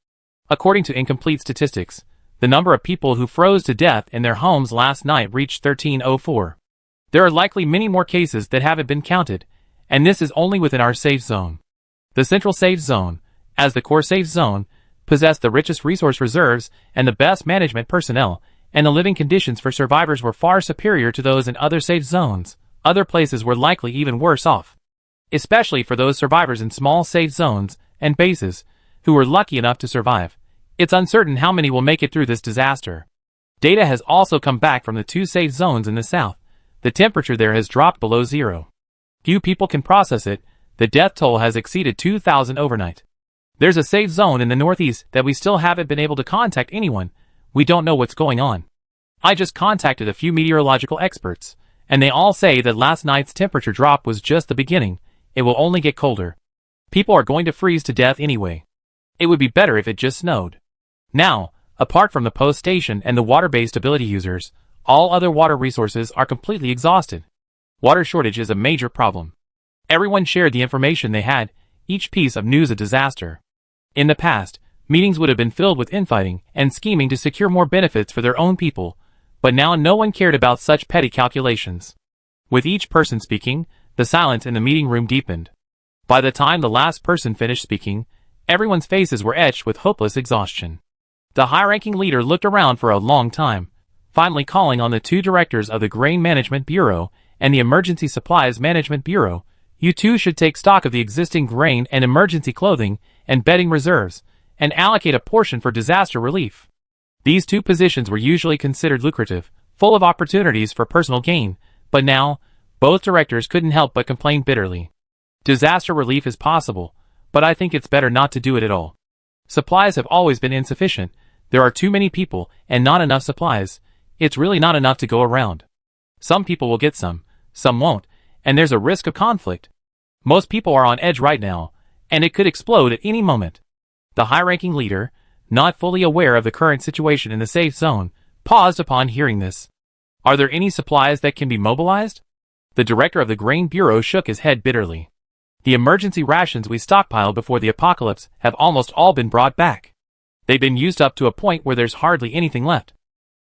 Speaker 1: According to incomplete statistics, the number of people who froze to death in their homes last night reached 1304. There are likely many more cases that haven't been counted, and this is only within our safe zone. The Central Safe Zone, as the core safe zone, possessed the richest resource reserves and the best management personnel, and the living conditions for survivors were far superior to those in other safe zones. Other places were likely even worse off. Especially for those survivors in small safe zones, and bases, who were lucky enough to survive. It's uncertain how many will make it through this disaster. Data has also come back from the 2 safe zones in the south. The temperature there has dropped below zero. Few people can process it. The death toll has exceeded 2,000 overnight. There's a safe zone in the northeast that we still haven't been able to contact anyone. We don't know what's going on. I just contacted a few meteorological experts, and they all say that last night's temperature drop was just the beginning. It will only get colder. People are going to freeze to death anyway. It would be better if it just snowed. Now, apart from the post station and the water-based ability users, all other water resources are completely exhausted. Water shortage is a major problem. Everyone shared the information they had, each piece of news a disaster. In the past, meetings would have been filled with infighting and scheming to secure more benefits for their own people, but now no one cared about such petty calculations. With each person speaking, the silence in the meeting room deepened. By the time the last person finished speaking, everyone's faces were etched with hopeless exhaustion. The high-ranking leader looked around for a long time, finally calling on the 2 directors of the Grain Management Bureau and the Emergency Supplies Management Bureau. You two should take stock of the existing grain and emergency clothing and bedding reserves, and allocate a portion for disaster relief. These 2 positions were usually considered lucrative, full of opportunities for personal gain, but now, both directors couldn't help but complain bitterly. Disaster relief is possible, but I think it's better not to do it at all. Supplies have always been insufficient. There are too many people and not enough supplies. It's really not enough to go around. Some people will get some won't, and there's a risk of conflict. Most people are on edge right now, and it could explode at any moment. The high-ranking leader, not fully aware of the current situation in the safe zone, paused upon hearing this. Are there any supplies that can be mobilized? The director of the Grain Bureau shook his head bitterly. The emergency rations we stockpiled before the apocalypse have almost all been brought back. They've been used up to a point where there's hardly anything left.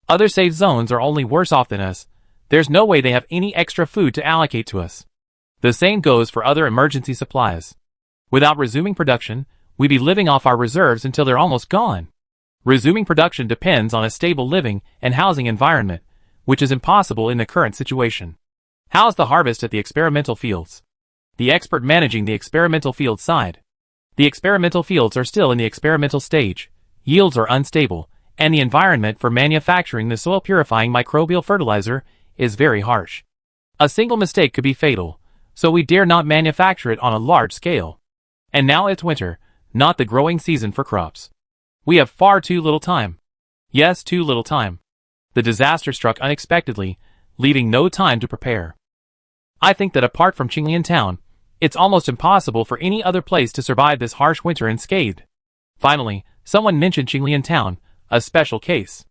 Speaker 1: Other safe zones are only worse off than us. There's no way they have any extra food to allocate to us. The same goes for other emergency supplies. Without resuming production, we'd be living off our reserves until they're almost gone. Resuming production depends on a stable living and housing environment, which is impossible in the current situation. How's the harvest at the experimental fields? The expert managing the experimental field sighed. The experimental fields are still in the experimental stage. Yields are unstable, and the environment for manufacturing the soil-purifying microbial fertilizer is very harsh. A single mistake could be fatal, so we dare not manufacture it on a large scale. And now it's winter, not the growing season for crops. We have far too little time. Yes, too little time. The disaster struck unexpectedly, leaving no time to prepare. I think that apart from Qinglian Town, it's almost impossible for any other place to survive this harsh winter unscathed. Finally, someone mentioned Qinglian Town, a special case.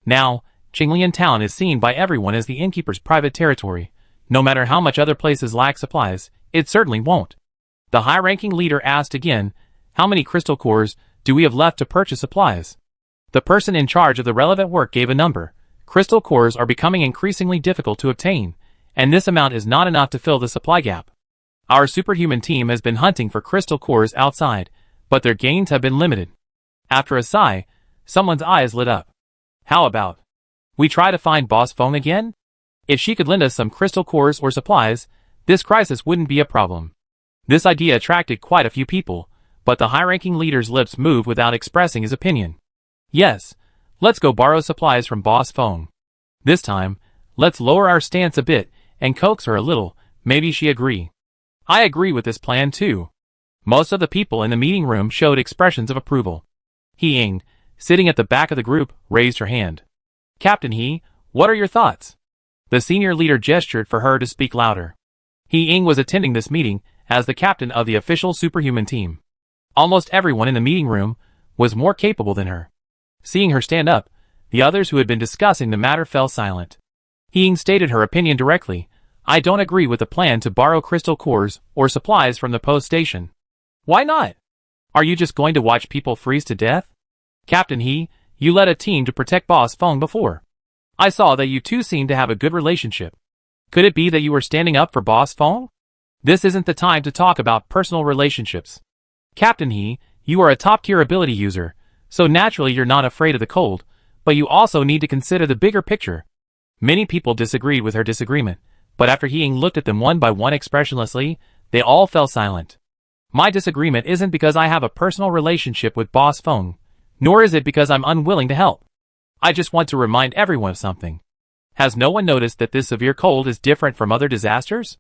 Speaker 1: Now, Qinglian Town is seen by everyone as the innkeeper's private territory. No matter how much other places lack supplies, it certainly won't. The high-ranking leader asked again, how many crystal cores do we have left to purchase supplies? The person in charge of the relevant work gave a number. Crystal cores are becoming increasingly difficult to obtain, and this amount is not enough to fill the supply gap. Our superhuman team has been hunting for crystal cores outside, but their gains have been limited. After a sigh, someone's eyes lit up. How about we try to find Boss Feng again? If she could lend us some crystal cores or supplies, this crisis wouldn't be a problem. This idea attracted quite a few people, but the high-ranking leader's lips moved without expressing his opinion. Yes, let's go borrow supplies from Boss Feng. This time, let's lower our stance a bit and coax her a little. Maybe she agree. I agree with this plan too. Most of the people in the meeting room showed expressions of approval. He Ying, sitting at the back of the group, raised her hand. Captain He, what are your thoughts? The senior leader gestured for her to speak louder. He Ying was attending this meeting as the captain of the official superhuman team. Almost everyone in the meeting room was more capable than her. Seeing her stand up, the others who had been discussing the matter fell silent. He Ying stated her opinion directly. I don't agree with the plan to borrow crystal cores or supplies from the post station. Why not? Are you just going to watch people freeze to death? Captain He, you led a team to protect Boss Feng before. I saw that you two seemed to have a good relationship. Could it be that you were standing up for Boss Feng? This isn't the time to talk about personal relationships. Captain He, you are a top-tier ability user, so naturally you're not afraid of the cold, but you also need to consider the bigger picture. Many people disagreed with her disagreement, but after He Ying looked at them one by one expressionlessly, they all fell silent. My disagreement isn't because I have a personal relationship with Boss Feng, nor is it because I'm unwilling to help. I just want to remind everyone of something. Has no one noticed that this severe cold is different from other disasters?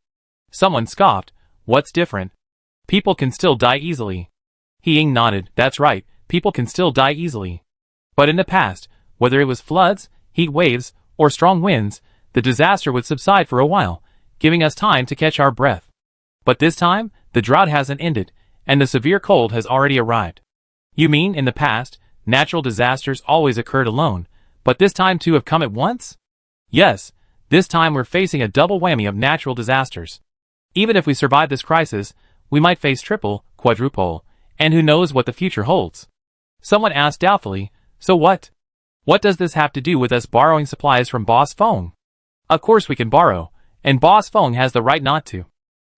Speaker 1: Someone scoffed. What's different? People can still die easily. He Ying nodded. That's right, people can still die easily. But in the past, whether it was floods, heat waves, or strong winds, the disaster would subside for a while, giving us time to catch our breath. But this time, the drought hasn't ended, and the severe cold has already arrived. You mean, in the past, natural disasters always occurred alone, but this time too have come at once? Yes, this time we're facing a double whammy of natural disasters. Even if we survive this crisis, we might face triple, quadruple, and who knows what the future holds. Someone asked doubtfully, so what? What does this have to do with us borrowing supplies from Boss Feng? Of course we can borrow, and Boss Feng has the right not to.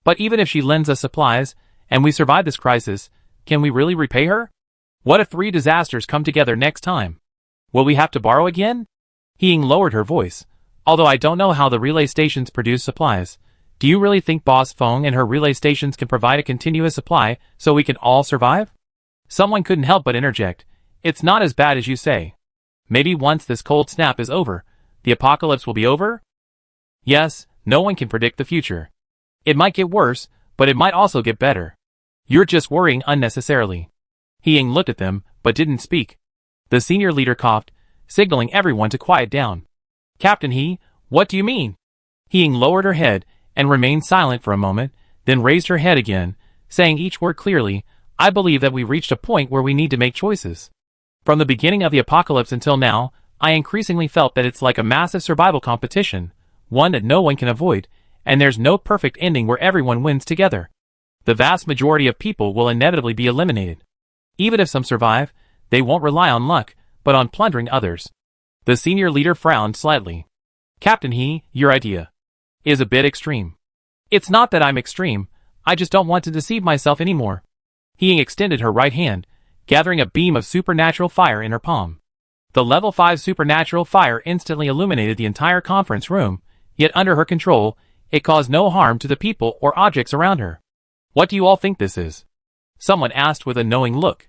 Speaker 1: But even if she lends us supplies, and we survive this crisis, can we really repay her? What if 3 disasters come together next time? Will we have to borrow again? He Ying lowered her voice. Although I don't know how the relay stations produce supplies, do you really think Boss Feng and her relay stations can provide a continuous supply so we can all survive? Someone couldn't help but interject. It's not as bad as you say. Maybe once this cold snap is over, the apocalypse will be over? Yes, no one can predict the future. It might get worse, but it might also get better. You're just worrying unnecessarily. He Ying looked at them, but didn't speak. The senior leader coughed, signaling everyone to quiet down. Captain He, what do you mean? He Ying lowered her head and remained silent for a moment, then raised her head again, saying each word clearly, I believe that we've reached a point where we need to make choices. From the beginning of the apocalypse until now, I increasingly felt that it's like a massive survival competition, one that no one can avoid, and there's no perfect ending where everyone wins together. The vast majority of people will inevitably be eliminated. Even if some survive, they won't rely on luck, but on plundering others. The senior leader frowned slightly. Captain He, your idea is a bit extreme. It's not that I'm extreme, I just don't want to deceive myself anymore. He Ying extended her right hand, gathering a beam of supernatural fire in her palm. The level 5 supernatural fire instantly illuminated the entire conference room, yet under her control, it caused no harm to the people or objects around her. What do you all think this is? Someone asked with a knowing look.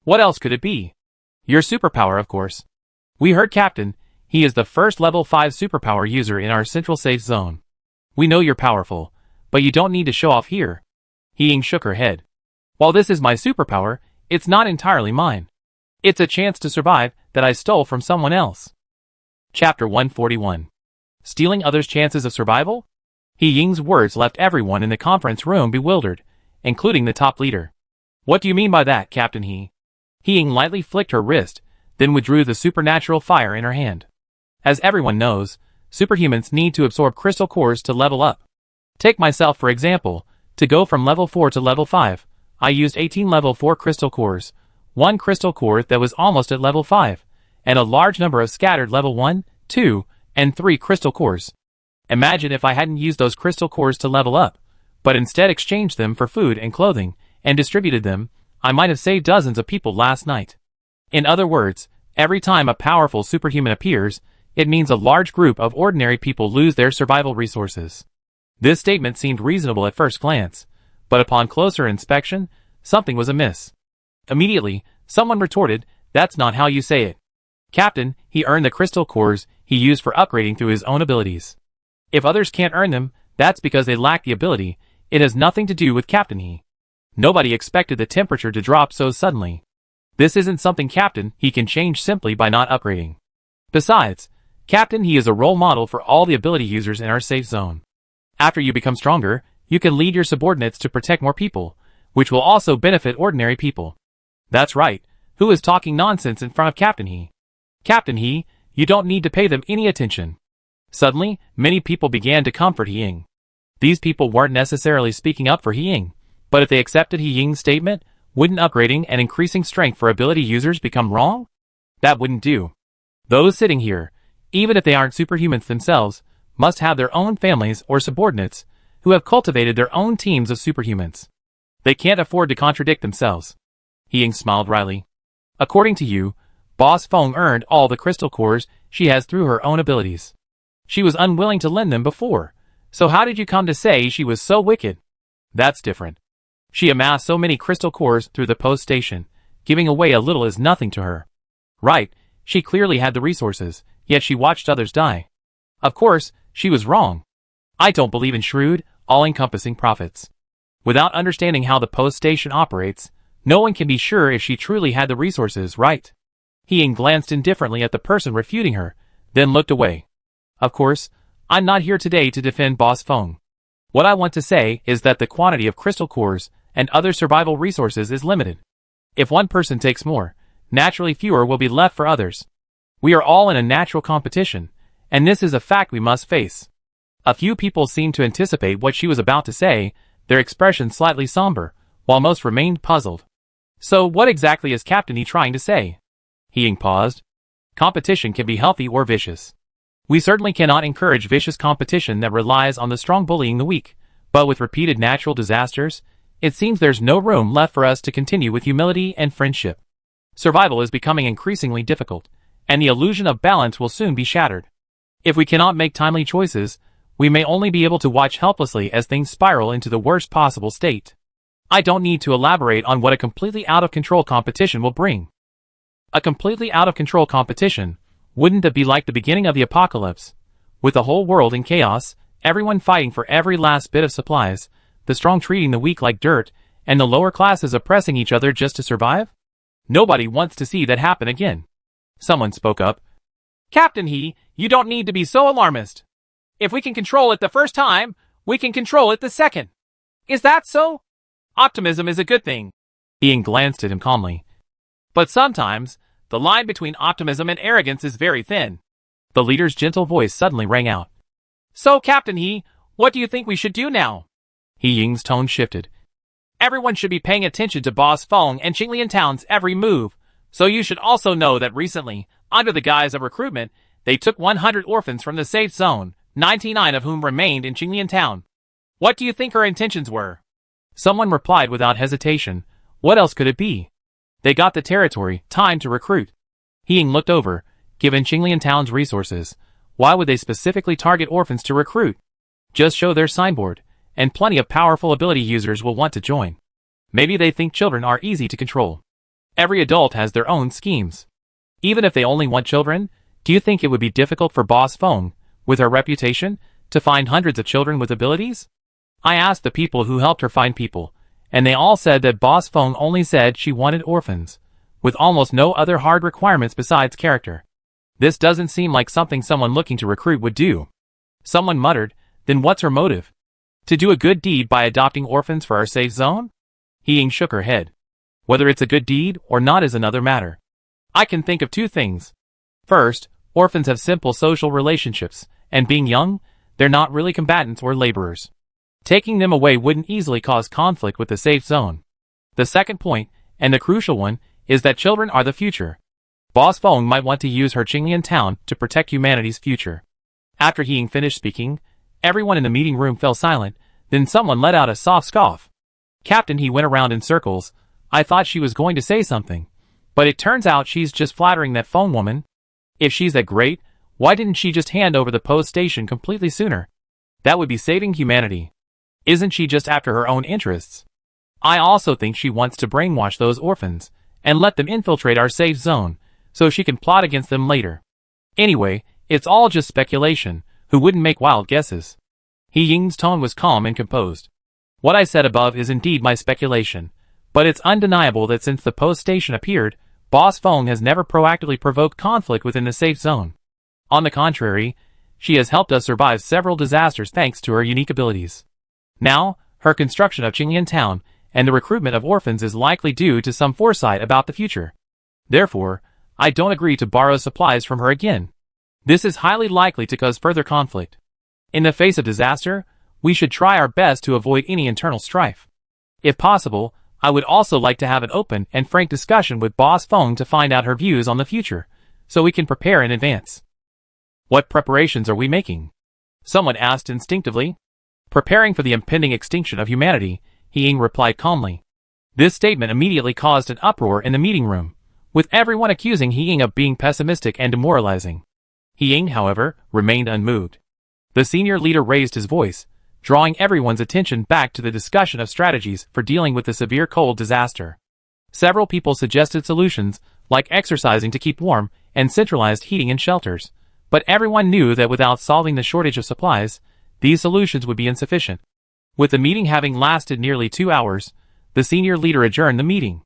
Speaker 1: What else could it be? Your superpower, of course. We heard Captain, he is the first level 5 superpower user in our central safe zone. We know you're powerful, but you don't need to show off here. He Ying shook her head. While this is my superpower, it's not entirely mine. It's a chance to survive that I stole from someone else. Chapter 141. Stealing others' chances of survival? He Ying's words left everyone in the conference room bewildered, including the top leader. What do you mean by that, Captain He? He Ying lightly flicked her wrist, then withdrew the supernatural fire in her hand. As everyone knows, superhumans need to absorb crystal cores to level up. Take myself for example, to go from level 4 to level 5, I used 18 level 4 crystal cores, 1 crystal core that was almost at level 5, and a large number of scattered level 1, 2, and 3 crystal cores. Imagine if I hadn't used those crystal cores to level up, but instead exchanged them for food and clothing, and distributed them, I might have saved dozens of people last night. In other words, every time a powerful superhuman appears, it means a large group of ordinary people lose their survival resources. This statement seemed reasonable at first glance, but upon closer inspection, something was amiss. Immediately, someone retorted, that's not how you say it. Captain, he earned the crystal cores he used for upgrading through his own abilities. If others can't earn them, that's because they lack the ability, it has nothing to do with Captain He. Nobody expected the temperature to drop so suddenly. This isn't something Captain He can change simply by not upgrading. Besides, Captain He is a role model for all the ability users in our safe zone. After you become stronger, you can lead your subordinates to protect more people, which will also benefit ordinary people. That's right, who is talking nonsense in front of Captain He? Captain He, you don't need to pay them any attention. Suddenly, many people began to comfort He Ying. These people weren't necessarily speaking up for He Ying, but if they accepted He Ying's statement, wouldn't upgrading and increasing strength for ability users become wrong? That wouldn't do. Those sitting here, even if they aren't superhumans themselves, must have their own families or subordinates, who have cultivated their own teams of superhumans. They can't afford to contradict themselves. He Ying smiled wryly. According to you, Boss Feng earned all the crystal cores she has through her own abilities. She was unwilling to lend them before, so how did you come to say she was so wicked? That's different. She amassed so many crystal cores through the post station, giving away a little is nothing to her. Right, she clearly had the resources, yet she watched others die. Of course, she was wrong. I don't believe in shrewd, all-encompassing profits. Without understanding how the post station operates, no one can be sure if she truly had the resources, right? He glanced indifferently at the person refuting her, then looked away. Of course, I'm not here today to defend Boss Feng. What I want to say is that the quantity of crystal cores and other survival resources is limited. If one person takes more, naturally fewer will be left for others. We are all in a natural competition, and this is a fact we must face. A few people seemed to anticipate what she was about to say, their expression slightly somber, while most remained puzzled. So what exactly is Captain He trying to say? He paused. Competition can be healthy or vicious. We certainly cannot encourage vicious competition that relies on the strong bullying the weak, but with repeated natural disasters, it seems there's no room left for us to continue with humility and friendship. Survival is becoming increasingly difficult, and the illusion of balance will soon be shattered. If we cannot make timely choices, we may only be able to watch helplessly as things spiral into the worst possible state. I don't need to elaborate on what a completely out-of-control competition will bring. A completely out-of-control competition, wouldn't it be like the beginning of the apocalypse? With the whole world in chaos, everyone fighting for every last bit of supplies, the strong treating the weak like dirt, and the lower classes oppressing each other just to survive? Nobody wants to see that happen again. Someone spoke up. Captain He, you don't need to be so alarmist. If we can control it the first time, we can control it the second. Is that so? Optimism is a good thing. Ian glanced at him calmly. But sometimes, the line between optimism and arrogance is very thin. The leader's gentle voice suddenly rang out. So, Captain He, what do you think we should do now? He Ying's tone shifted. Everyone should be paying attention to Boss Feng and Qinglian Town's every move, so you should also know that recently, under the guise of recruitment, they took 100 orphans from the safe zone, 99 of whom remained in Qinglian Town. What do you think her intentions were? Someone replied without hesitation. What else could it be? They got the territory, time to recruit. He Ying looked over. Given Qinglian Town's resources, why would they specifically target orphans to recruit? Just show their signboard, and plenty of powerful ability users will want to join. Maybe they think children are easy to control. Every adult has their own schemes. Even if they only want children, do you think it would be difficult for Boss Feng, with her reputation, to find hundreds of children with abilities? I asked the people who helped her find people, and they all said that Boss Feng only said she wanted orphans, with almost no other hard requirements besides character. This doesn't seem like something someone looking to recruit would do. Someone muttered, then what's her motive? To do a good deed by adopting orphans for our safe zone? He Ying shook her head. Whether it's a good deed or not is another matter. I can think of two things. First, orphans have simple social relationships, and being young, they're not really combatants or laborers. Taking them away wouldn't easily cause conflict with the safe zone. The second point, and the crucial one, is that children are the future. Boss Feng might want to use her Qinglian Town to protect humanity's future. After He Ying finished speaking, everyone in the meeting room fell silent, then someone let out a soft scoff. Captain He went around in circles. I thought she was going to say something. But it turns out she's just flattering that Feng woman. If she's that great, why didn't she just hand over the post station completely sooner? That would be saving humanity. Isn't she just after her own interests? I also think she wants to brainwash those orphans, and let them infiltrate our safe zone, so she can plot against them later. Anyway, it's all just speculation. Who wouldn't make wild guesses? He Ying's tone was calm and composed. What I said above is indeed my speculation, but it's undeniable that since the post station appeared, Boss Feng has never proactively provoked conflict within the safe zone. On the contrary, she has helped us survive several disasters thanks to her unique abilities. Now, her construction of Qinglian Town and the recruitment of orphans is likely due to some foresight about the future. Therefore, I don't agree to borrow supplies from her again. This is highly likely to cause further conflict. In the face of disaster, we should try our best to avoid any internal strife. If possible, I would also like to have an open and frank discussion with Boss Feng to find out her views on the future, so we can prepare in advance. What preparations are we making? Someone asked instinctively. Preparing for the impending extinction of humanity, He Ying replied calmly. This statement immediately caused an uproar in the meeting room, with everyone accusing He Ying of being pessimistic and demoralizing. He Ying, however, remained unmoved. The senior leader raised his voice. drawing everyone's attention back to the discussion of strategies for dealing with the severe cold disaster. Several people suggested solutions, like exercising to keep warm and centralized heating in shelters, but everyone knew that without solving the shortage of supplies, these solutions would be insufficient. With the meeting having lasted nearly 2 hours, the senior leader adjourned the meeting.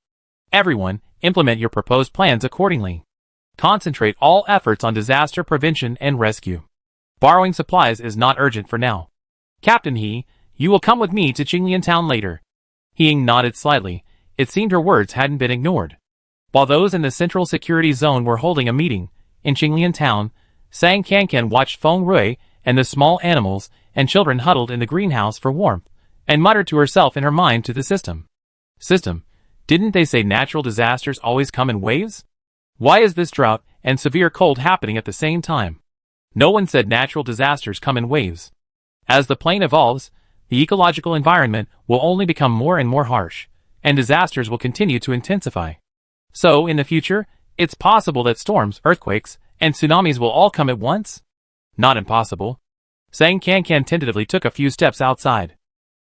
Speaker 1: Everyone, implement your proposed plans accordingly. Concentrate all efforts on disaster prevention and rescue. Borrowing supplies is not urgent for now. Captain He, you will come with me to Qinglian Town later. He nodded slightly. It seemed her words hadn't been ignored. While those in the central security zone were holding a meeting, in Qinglian Town, Sang Kankan watched Feng Rui and the small animals and children huddled in the greenhouse for warmth, and muttered to herself in her mind to the system. System, didn't they say natural disasters always come in waves? Why is this drought and severe cold happening at the same time? No one said natural disasters come in waves. As the plane evolves, the ecological environment will only become more and more harsh, and disasters will continue to intensify. So, in the future, it's possible that storms, earthquakes, and tsunamis will all come at once? Not impossible. Sang Kankan tentatively took a few steps outside.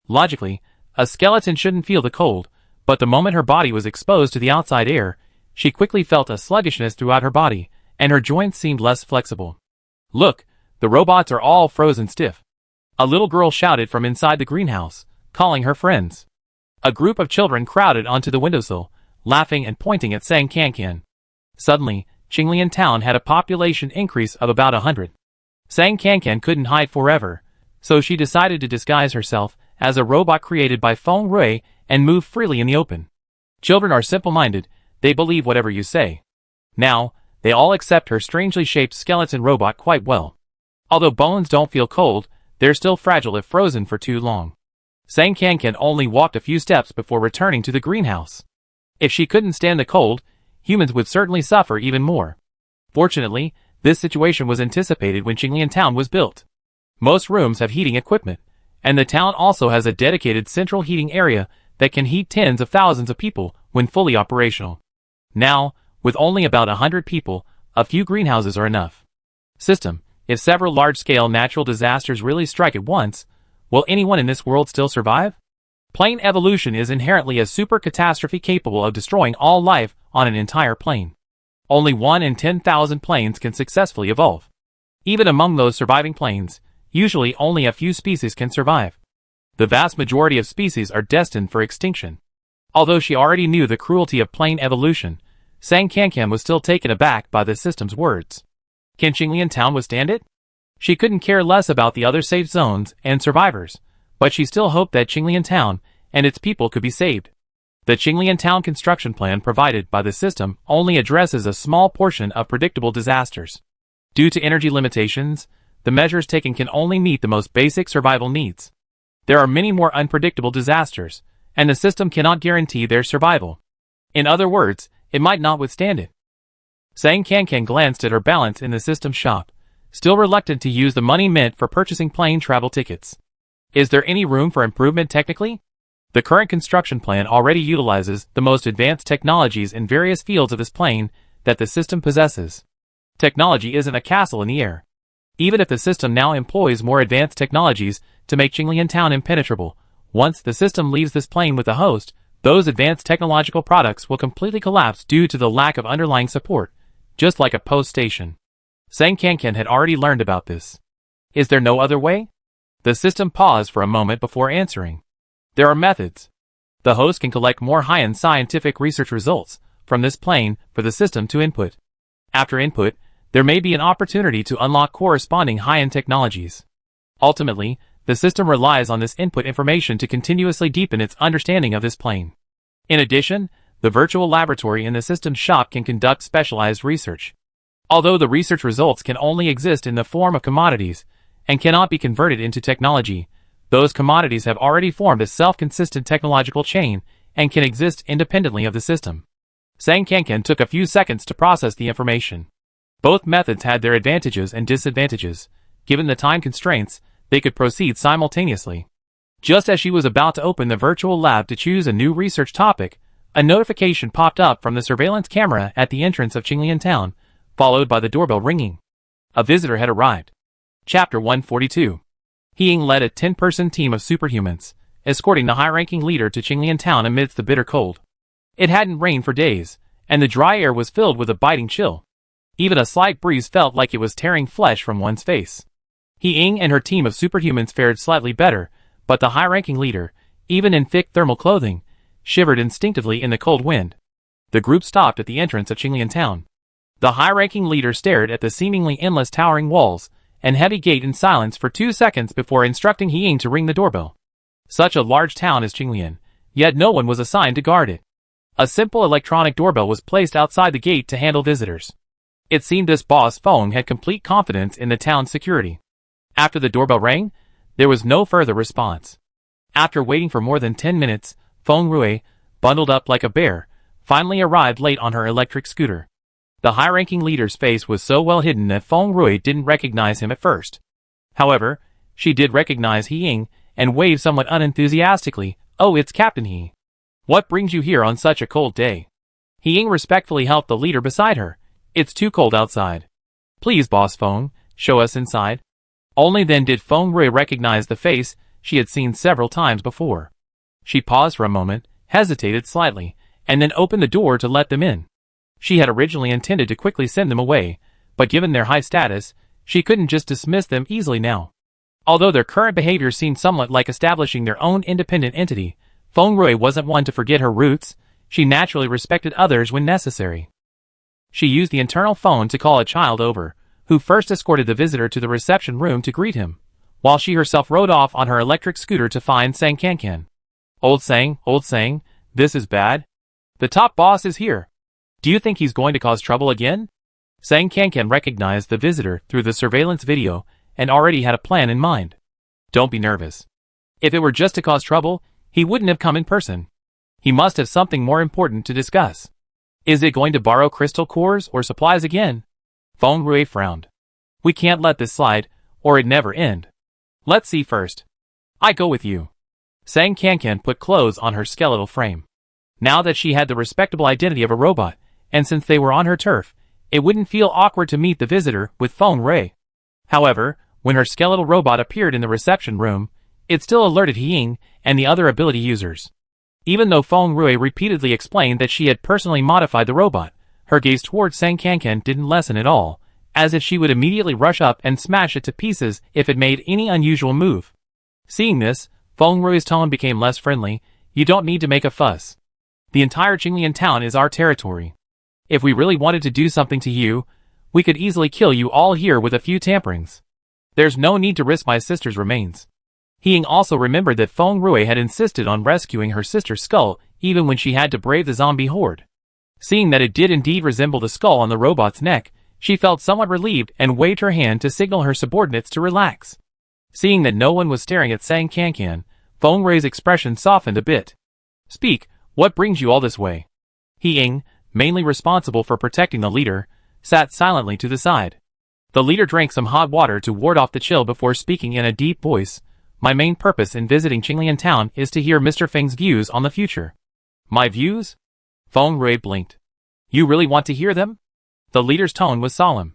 Speaker 1: Logically, a skeleton shouldn't feel the cold, but the moment her body was exposed to the outside air, she quickly felt a sluggishness throughout her body, and her joints seemed less flexible. Look, the robots are all frozen stiff. A little girl shouted from inside the greenhouse, calling her friends. A group of children crowded onto the windowsill, laughing and pointing at Sang Kankan. Suddenly, Qinglian Town had a population increase of about 100. Sang Kankan couldn't hide forever, so she decided to disguise herself as a robot created by Feng Rui and move freely in the open. Children are simple-minded, they believe whatever you say. Now, they all accept her strangely shaped skeleton robot quite well. Although bones don't feel cold, they're still fragile if frozen for too long. Sang Kankan only walked a few steps before returning to the greenhouse. If she couldn't stand the cold, humans would certainly suffer even more. Fortunately, this situation was anticipated when Qinglian Town was built. Most rooms have heating equipment, and the town also has a dedicated central heating area that can heat tens of thousands of people when fully operational. Now, with only about 100 people, a few greenhouses are enough. System, if several large-scale natural disasters really strike at once, will anyone in this world still survive? Plane evolution is inherently a super catastrophe capable of destroying all life on an entire plane. Only 1 in 10,000 planes can successfully evolve. Even among those surviving planes, usually only a few species can survive. The vast majority of species are destined for extinction. Although she already knew the cruelty of plane evolution, Sang Kankan was still taken aback by the system's words. Can Qinglian Town withstand it? She couldn't care less about the other safe zones and survivors, but she still hoped that Qinglian Town and its people could be saved. The Qinglian Town construction plan provided by the system only addresses a small portion of predictable disasters. Due to energy limitations, the measures taken can only meet the most basic survival needs. There are many more unpredictable disasters, and the system cannot guarantee their survival. In other words, it might not withstand it. Sang Kankan glanced at her balance in the system shop, still reluctant to use the money meant for purchasing plane travel tickets. Is there any room for improvement technically? The current construction plan already utilizes the most advanced technologies in various fields of this plane that the system possesses. Technology isn't a castle in the air. Even if the system now employs more advanced technologies to make Qinglian Town impenetrable, once the system leaves this plane with the host, those advanced technological products will completely collapse due to the lack of underlying support, just like a post station. Sang Kankan had already learned about this. Is there no other way? The system paused for a moment before answering. There are methods. The host can collect more high-end scientific research results from this plane for the system to input. After input, there may be an opportunity to unlock corresponding high-end technologies. Ultimately, the system relies on this input information to continuously deepen its understanding of this plane. In addition, the virtual laboratory in the system's shop can conduct specialized research. Although the research results can only exist in the form of commodities and cannot be converted into technology, those commodities have already formed a self-consistent technological chain and can exist independently of the system. Sang Kankan took a few seconds to process the information. Both methods had their advantages and disadvantages. Given the time constraints, they could proceed simultaneously. Just as she was about to open the virtual lab to choose a new research topic, a notification popped up from the surveillance camera at the entrance of Qinglian Town, followed by the doorbell ringing. A visitor had arrived. Chapter 142. He Ying led a 10-person team of superhumans, escorting the high-ranking leader to Qinglian town amidst the bitter cold. It hadn't rained for days, and the dry air was filled with a biting chill. Even a slight breeze felt like it was tearing flesh from one's face. He Ying and her team of superhumans fared slightly better, but the high-ranking leader, even in thick thermal clothing, shivered instinctively in the cold wind. The group stopped at the entrance of Qinglian town. The high-ranking leader stared at the seemingly endless towering walls and heavy gate in silence for 2 seconds before instructing He Ying to ring the doorbell. Such a large town is Qinglian, yet no one was assigned to guard it. A simple electronic doorbell was placed outside the gate to handle visitors. It seemed this boss Feng had complete confidence in the town's security. After the doorbell rang, there was no further response. After waiting for more than 10 minutes, Feng Rui, bundled up like a bear, finally arrived late on her electric scooter. The high-ranking leader's face was so well hidden that Feng Rui didn't recognize him at first. However, she did recognize He Ying and waved somewhat unenthusiastically, "Oh, it's Captain He. What brings you here on such a cold day?" He Ying respectfully helped the leader beside her. "It's too cold outside. Please, Boss Feng, show us inside." Only then did Feng Rui recognize the face she had seen several times before. She paused for a moment, hesitated slightly, and then opened the door to let them in. She had originally intended to quickly send them away, but given their high status, she couldn't just dismiss them easily now. Although their current behavior seemed somewhat like establishing their own independent entity, Feng Rui wasn't one to forget her roots. She naturally respected others when necessary. She used the internal phone to call a child over, who first escorted the visitor to the reception room to greet him, while she herself rode off on her electric scooter to find Sang Kankan. Old Sang, this is bad. The top boss is here. Do you think he's going to cause trouble again?" Sang Kankan recognized the visitor through the surveillance video and already had a plan in mind. "Don't be nervous. If it were just to cause trouble, he wouldn't have come in person. He must have something more important to discuss. Is it going to borrow crystal cores or supplies again?" Feng Rui frowned. "We can't let this slide, or it'd never end. Let's see first." "I go with you." Sang Kankan put clothes on her skeletal frame. Now that she had the respectable identity of a robot, and since they were on her turf, it wouldn't feel awkward to meet the visitor with Feng Rui. However, when her skeletal robot appeared in the reception room, it still alerted He Ying and the other ability users. Even though Feng Rui repeatedly explained that she had personally modified the robot, her gaze towards Sang Kankan didn't lessen at all, as if she would immediately rush up and smash it to pieces if it made any unusual move. Seeing this, Feng Rui's tone became less friendly. "You don't need to make a fuss. The entire Qinglian town is our territory. If we really wanted to do something to you, we could easily kill you all here with a few tamperings. There's no need to risk my sister's remains." He Ying also remembered that Feng Rui had insisted on rescuing her sister's skull even when she had to brave the zombie horde. Seeing that it did indeed resemble the skull on the robot's neck, she felt somewhat relieved and waved her hand to signal her subordinates to relax. Seeing that no one was staring at Sang Kankan, Feng Rui's expression softened a bit. "Speak, what brings you all this way?" He Ying, mainly responsible for protecting the leader, sat silently to the side. The leader drank some hot water to ward off the chill before speaking in a deep voice. "My main purpose in visiting Qinglian town is to hear Mr. Feng's views on the future." "My views?" Feng Rui blinked. "You really want to hear them?" The leader's tone was solemn.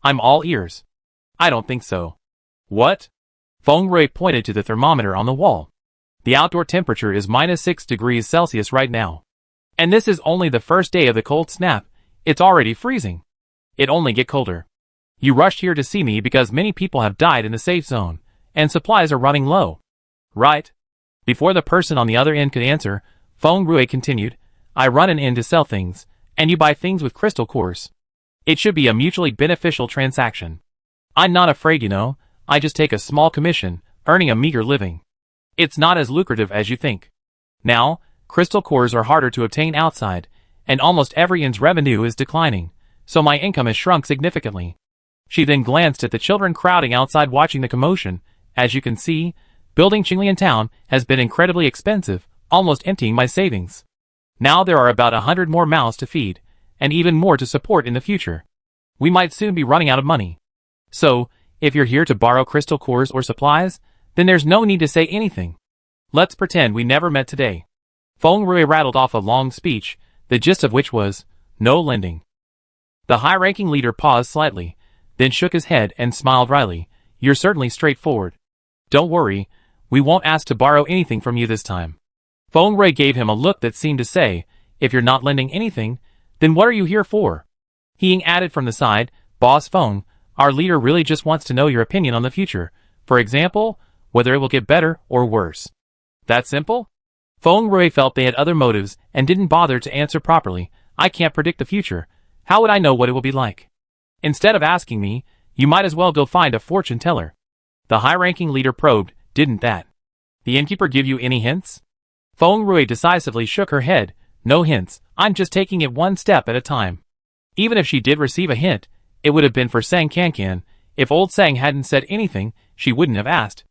Speaker 1: "I'm all ears." "I don't think so." "What?" Feng Rui pointed to the thermometer on the wall. "The outdoor temperature is -6 degrees Celsius right now. And this is only the first day of the cold snap. It's already freezing. It only get colder. You rushed here to see me because many people have died in the safe zone, and supplies are running low. Right?" Before the person on the other end could answer, Feng Rui continued, "I run an inn to sell things, and you buy things with crystal cores. It should be a mutually beneficial transaction. I'm not afraid, you know. I just take a small commission, earning a meager living. It's not as lucrative as you think. Now, crystal cores are harder to obtain outside, and almost every inn's revenue is declining, so my income has shrunk significantly." She then glanced at the children crowding outside watching the commotion. "As you can see, building Qinglian town has been incredibly expensive, almost emptying my savings. Now there are about 100 more mouths to feed, and even more to support in the future. We might soon be running out of money. So, if you're here to borrow crystal cores or supplies, then there's no need to say anything. Let's pretend we never met today." Feng Rui rattled off a long speech, the gist of which was, "No lending." The high-ranking leader paused slightly, then shook his head and smiled wryly. "You're certainly straightforward. Don't worry, we won't ask to borrow anything from you this time. Feng Rui gave him a look that seemed to say, if you're not lending anything, then what are you here for? He Ying added from the side, Boss Feng, our leader really just wants to know your opinion on the future. For example, whether it will get better or worse. That simple? Feng Rui felt they had other motives and didn't bother to answer properly. I can't predict the future. How would I know what it will be like? Instead of asking me, you might as well go find a fortune teller. The high-ranking leader probed, didn't that? The innkeeper give you any hints? Feng Rui decisively shook her head. No hints, I'm just taking it one step at a time. Even if she did receive a hint, it would have been for Sang Kankan. If old Sang hadn't said anything, she wouldn't have asked.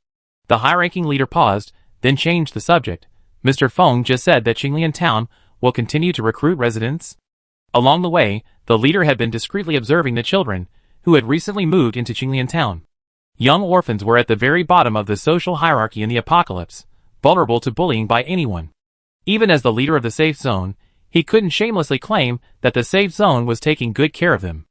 Speaker 1: The high-ranking leader paused, then changed the subject. Mr. Feng just said that Qinglian Town will continue to recruit residents. Along the way, the leader had been discreetly observing the children, who had recently moved into Qinglian Town. Young orphans were at the very bottom of the social hierarchy in the apocalypse, vulnerable to bullying by anyone. Even as the leader of the safe zone, he couldn't shamelessly claim that the safe zone was taking good care of them.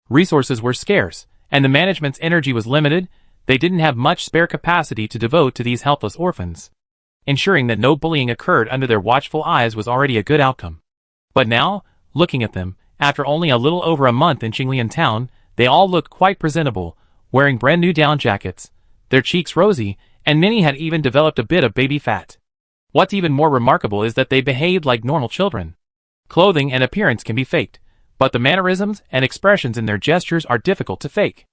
Speaker 1: Resources were scarce, and the management's energy was limited. They didn't have much spare capacity to devote to these helpless orphans. Ensuring that no bullying occurred under their watchful eyes was already a good outcome. But now, looking at them, after only a little over a month in Qinglian Town, they all looked quite presentable, wearing brand new down jackets, their cheeks rosy, and many had even developed a bit of baby fat. What's even more remarkable is that they behaved like normal children. Clothing and appearance can be faked, but the mannerisms and expressions in their gestures are difficult to fake.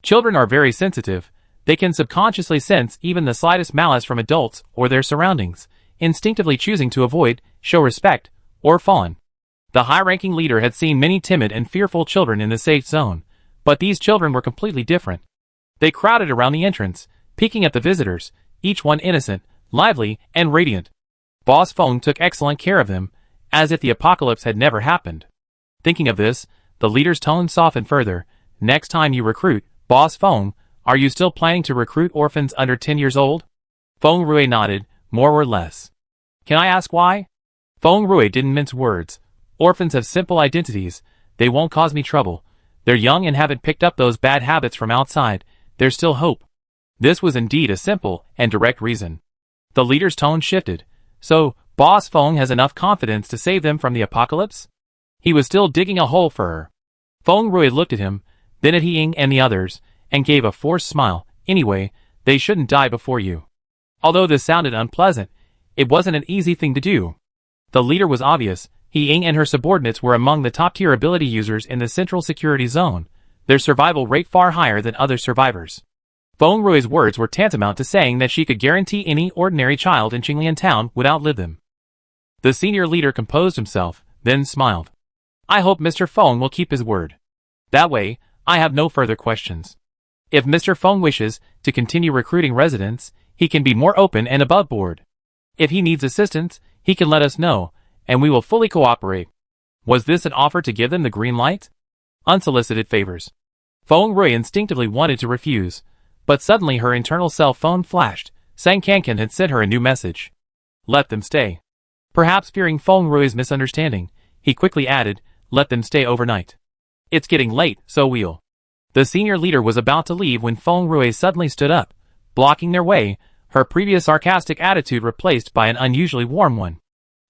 Speaker 1: Children are very sensitive. They can subconsciously sense even the slightest malice from adults or their surroundings, instinctively choosing to avoid, show respect, or fawn. The high-ranking leader had seen many timid and fearful children in the safe zone, but these children were completely different. They crowded around the entrance, peeking at the visitors, each one innocent, lively, and radiant. Boss Feng took excellent care of them, as if the apocalypse had never happened. Thinking of this, the leader's tone softened further. Next time you recruit, Boss Feng, are you still planning to recruit orphans under 10 years old? Feng Rui nodded, more or less. Can I ask why? Feng Rui didn't mince words. Orphans have simple identities. They won't cause me trouble. They're young and haven't picked up those bad habits from outside. There's still hope. This was indeed a simple and direct reason. The leader's tone shifted. So, Boss Feng has enough confidence to save them from the apocalypse? He was still digging a hole for her. Feng Rui looked at him, then at He Ying and the others, and gave a forced smile. Anyway, they shouldn't die before you. Although this sounded unpleasant, it wasn't an easy thing to do. The leader was obvious. He Ying and her subordinates were among the top-tier ability users in the Central Security Zone, their survival rate far higher than other survivors. Feng Rui's words were tantamount to saying that she could guarantee any ordinary child in Qinglian Town would outlive them. The senior leader composed himself, then smiled. I hope Mr. Feng will keep his word. That way, I have no further questions. If Mr. Feng wishes to continue recruiting residents, he can be more open and above board. If he needs assistance, he can let us know, and we will fully cooperate. Was this an offer to give them the green light? Unsolicited favors. Feng Rui instinctively wanted to refuse, but suddenly her internal cell phone flashed. Sang Kankan had sent her a new message. Let them stay. Perhaps fearing Feng Rui's misunderstanding, he quickly added, let them stay overnight. It's getting late, so we'll. The senior leader was about to leave when Feng Rui suddenly stood up, blocking their way, her previous sarcastic attitude replaced by an unusually warm one.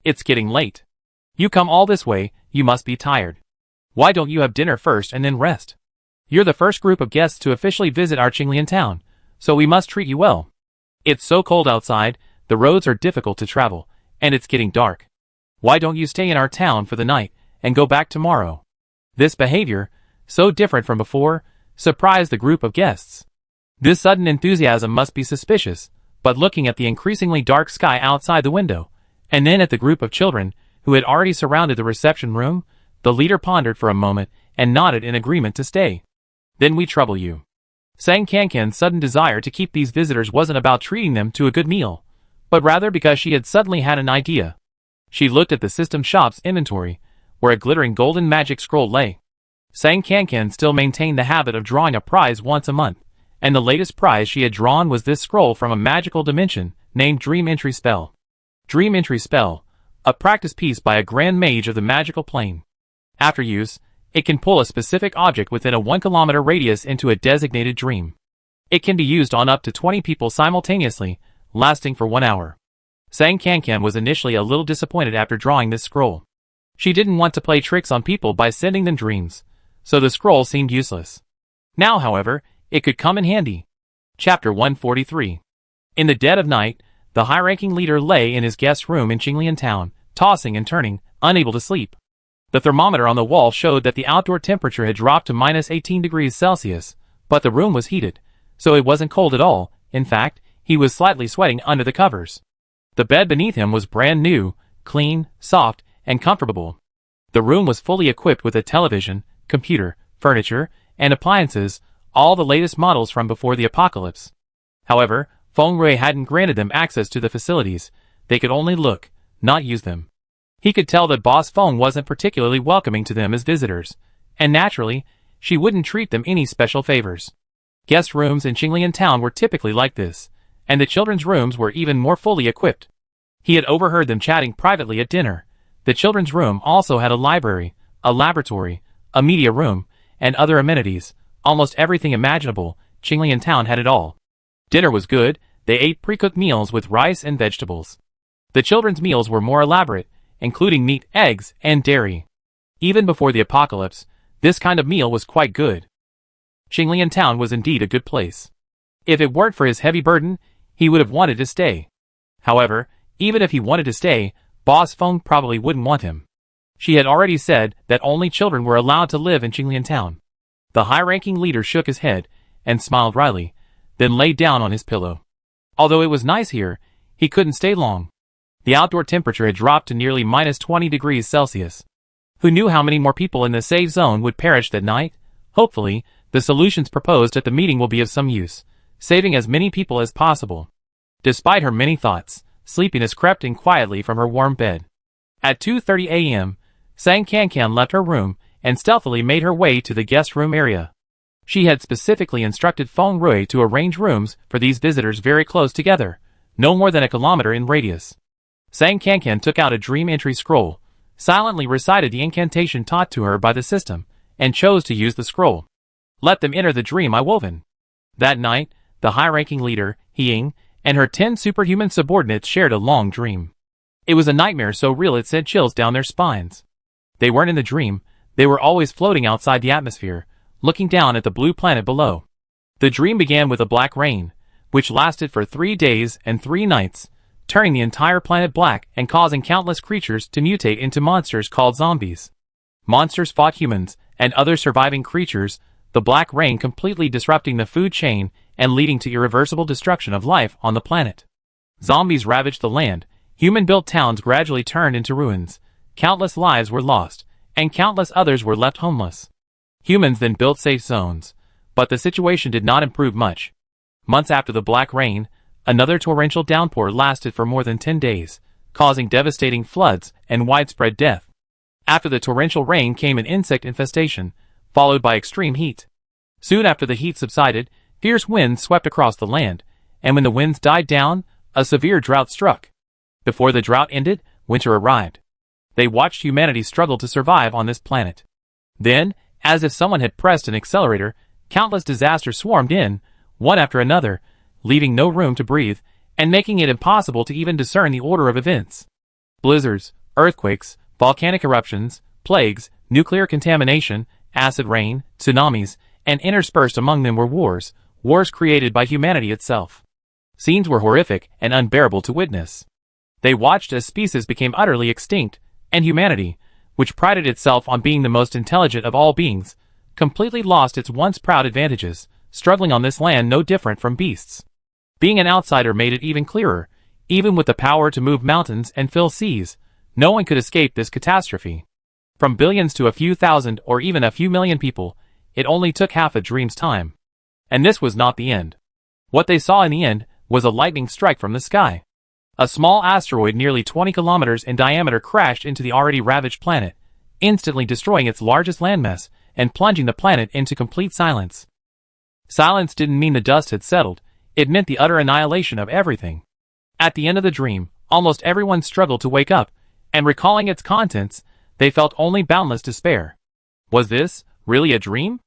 Speaker 1: It's getting late. You come all this way, you must be tired. Why don't you have dinner first and then rest? You're the first group of guests to officially visit our Qinglian town, so we must treat you well. It's so cold outside, the roads are difficult to travel, and it's getting dark. Why don't you stay in our town for the night, and go back tomorrow? This behavior, so different from before, surprised the group of guests. This sudden enthusiasm must be suspicious, but looking at the increasingly dark sky outside the window, and then at the group of children, who had already surrounded the reception room, the leader pondered for a moment and nodded in agreement to stay. Then we trouble you. Sang Kankan's sudden desire to keep these visitors wasn't about treating them to a good meal, but rather because she had suddenly had an idea. She looked at the system shop's inventory, where a glittering golden magic scroll lay. Sang Kankan still maintained the habit of drawing a prize once a month, and the latest prize she had drawn was this scroll from a magical dimension, named Dream Entry Spell. Dream Entry Spell, a practice piece by a grand mage of the magical plane. After use, it can pull a specific object within a 1 kilometer radius into a designated dream. It can be used on up to 20 people simultaneously, lasting for 1 hour. Sang Kankan was initially a little disappointed after drawing this scroll. She didn't want to play tricks on people by sending them dreams, so the scroll seemed useless. Now, however, it could come in handy. Chapter 143. In the dead of night, the high-ranking leader lay in his guest room in Qinglian town, tossing and turning, unable to sleep. The thermometer on the wall showed that the outdoor temperature had dropped to minus 18 degrees Celsius, but the room was heated, so it wasn't cold at all. In fact, he was slightly sweating under the covers. The bed beneath him was brand new, clean, soft, and comfortable. The room was fully equipped with a television, computer, furniture, and appliances, all the latest models from before the apocalypse. However, Feng Rui hadn't granted them access to the facilities. They could only look, not use them. He could tell that Boss Feng wasn't particularly welcoming to them as visitors, and naturally, she wouldn't treat them any special favors. Guest rooms in Qinglian town were typically like this, and the children's rooms were even more fully equipped. He had overheard them chatting privately at dinner. The children's room also had a library, a laboratory, a media room, and other amenities. Almost everything imaginable. Qinglian town had it all. Dinner was good. They ate pre-cooked meals with rice and vegetables. The children's meals were more elaborate, including meat, eggs, and dairy. Even before the apocalypse, this kind of meal was quite good. Qinglian town was indeed a good place. If it weren't for his heavy burden, he would have wanted to stay. However, even if he wanted to stay, Boss Feng probably wouldn't want him. She had already said that only children were allowed to live in Qinglian town. The high-ranking leader shook his head and smiled wryly, then lay down on his pillow. Although it was nice here, he couldn't stay long. The outdoor temperature had dropped to nearly minus 20 degrees Celsius. Who knew how many more people in the safe zone would perish that night? Hopefully, the solutions proposed at the meeting will be of some use, saving as many people as possible. Despite her many thoughts, sleepiness crept in quietly from her warm bed. At 2:30 a.m., Sang Kankan left her room and stealthily made her way to the guest room area. She had specifically instructed Feng Rui to arrange rooms for these visitors very close together, no more than a kilometer in radius. Sang Kankan took out a dream entry scroll, silently recited the incantation taught to her by the system, and chose to use the scroll. Let them enter the dream I woven. That night, the high-ranking leader, Ying, and her 10 superhuman subordinates shared a long dream. It was a nightmare so real it sent chills down their spines. They weren't in the dream, they were always floating outside the atmosphere, looking down at the blue planet below. The dream began with a black rain, which lasted for 3 days and 3 nights, turning the entire planet black and causing countless creatures to mutate into monsters called zombies. Monsters fought humans and other surviving creatures, the black rain completely disrupting the food chain and leading to irreversible destruction of life on the planet. Zombies ravaged the land, human-built towns gradually turned into ruins, countless lives were lost, and countless others were left homeless. Humans then built safe zones, but the situation did not improve much. Months after the black rain, another torrential downpour lasted for more than 10 days, causing devastating floods and widespread death. After the torrential rain came an insect infestation, followed by extreme heat. Soon after the heat subsided, fierce winds swept across the land, and when the winds died down, a severe drought struck. Before the drought ended, winter arrived. They watched humanity struggle to survive on this planet. Then, as if someone had pressed an accelerator, countless disasters swarmed in, one after another, leaving no room to breathe, and making it impossible to even discern the order of events. Blizzards, earthquakes, volcanic eruptions, plagues, nuclear contamination, acid rain, tsunamis, and interspersed among them were wars created by humanity itself. Scenes were horrific and unbearable to witness. They watched as species became utterly extinct, and humanity, which prided itself on being the most intelligent of all beings, completely lost its once proud advantages, struggling on this land no different from beasts. Being an outsider made it even clearer. Even with the power to move mountains and fill seas, no one could escape this catastrophe. From billions to a few thousand or even a few million people, it only took half a dream's time. And this was not the end. What they saw in the end was a lightning strike from the sky. A small asteroid nearly 20 kilometers in diameter crashed into the already ravaged planet, instantly destroying its largest landmass and plunging the planet into complete silence. Silence didn't mean the dust had settled, it meant the utter annihilation of everything. At the end of the dream, almost everyone struggled to wake up, and recalling its contents, they felt only boundless despair. Was this really a dream?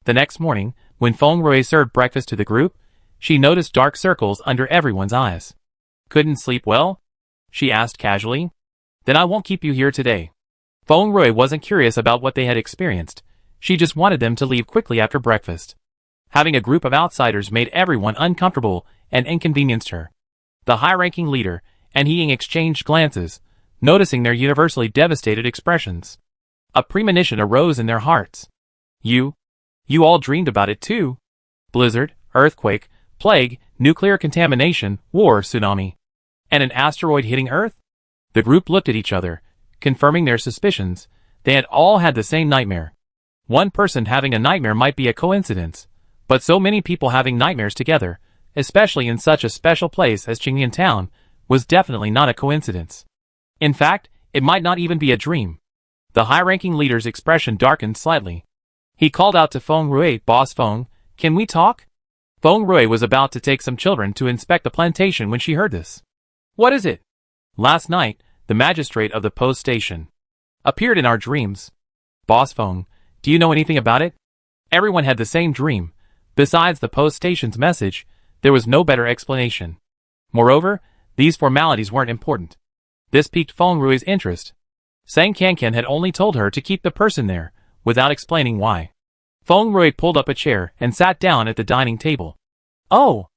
Speaker 1: The next morning, when Feng Rui served breakfast to the group, she noticed dark circles under everyone's eyes. "Couldn't sleep well?" she asked casually. "Then I won't keep you here today." Feng Rui wasn't curious about what they had experienced. She just wanted them to leave quickly after breakfast. Having a group of outsiders made everyone uncomfortable and inconvenienced her. The high-ranking leader and He Ying exchanged glances, noticing their universally devastated expressions. A premonition arose in their hearts. You all dreamed about it too? Blizzard, earthquake, plague, nuclear contamination, war, tsunami, and an asteroid hitting Earth? The group looked at each other, confirming their suspicions. They had all had the same nightmare. One person having a nightmare might be a coincidence, but so many people having nightmares together, especially in such a special place as Qingyan Town, was definitely not a coincidence. In fact, it might not even be a dream. The high-ranking leader's expression darkened slightly. He called out to Feng Rui, "Boss Feng, can we talk?" Feng Rui was about to take some children to inspect the plantation when she heard this. "What is it?" "Last night, the magistrate of the post station appeared in our dreams." "Boss Feng, do you know anything about it?" Everyone had the same dream. Besides the post station's message, there was no better explanation. Moreover, these formalities weren't important. This piqued Feng Rui's interest. Sang Kankan had only told her to keep the person there, without explaining why. Feng Rui pulled up a chair and sat down at the dining table. "Oh!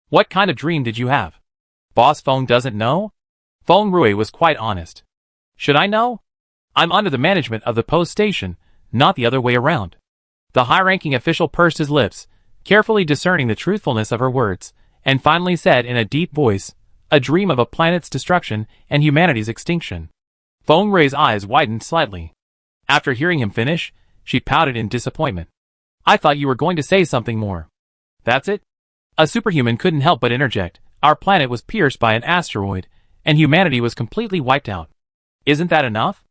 Speaker 1: What kind of dream did you have?" "Boss Feng doesn't know?" Feng Rui was quite honest. "Should I know? I'm under the management of the post station, not the other way around." The high-ranking official pursed his lips, carefully discerning the truthfulness of her words, and finally said in a deep voice, "A dream of a planet's destruction and humanity's extinction." Feng Rui's eyes widened slightly. After hearing him finish, she pouted in disappointment. "I thought you were going to say something more." "That's it?" A superhuman couldn't help but interject. "Our planet was pierced by an asteroid, and humanity was completely wiped out." "Isn't that enough?"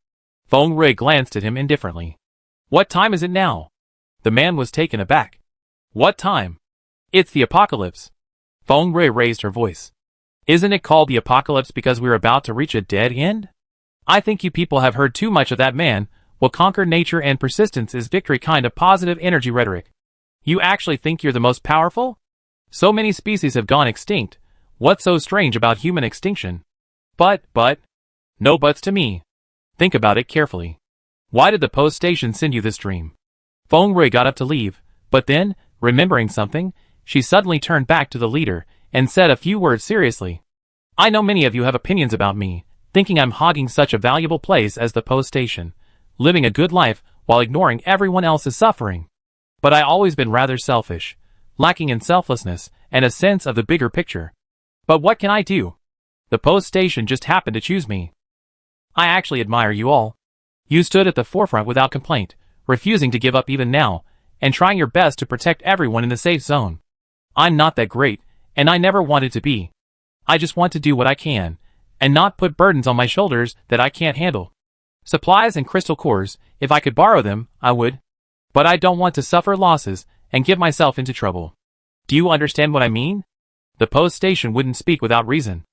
Speaker 1: Feng Rui glanced at him indifferently. "What time is it now?" The man was taken aback. "What time?" "It's the apocalypse." Feng Rui raised her voice. "Isn't it called the apocalypse because we're about to reach a dead end?" "I think you people have heard too much of that man will conquer nature and persistence is victory kind of positive energy rhetoric. You actually think you're the most powerful? So many species have gone extinct. What's so strange about human extinction?" But, no buts to me. Think about it carefully. Why did the post station send you this dream?" Feng Rui got up to leave, but then, remembering something, she suddenly turned back to the leader and said a few words seriously. "I know many of you have opinions about me, thinking I'm hogging such a valuable place as the post station, living a good life while ignoring everyone else's suffering. But I've always been rather selfish, lacking in selflessness and a sense of the bigger picture. But what can I do? The post station just happened to choose me. I actually admire you all. You stood at the forefront without complaint, refusing to give up even now, and trying your best to protect everyone in the safe zone. I'm not that great, and I never wanted to be. I just want to do what I can, and not put burdens on my shoulders that I can't handle. Supplies and crystal cores, if I could borrow them, I would. But I don't want to suffer losses and get myself into trouble. Do you understand what I mean? The post station wouldn't speak without reason.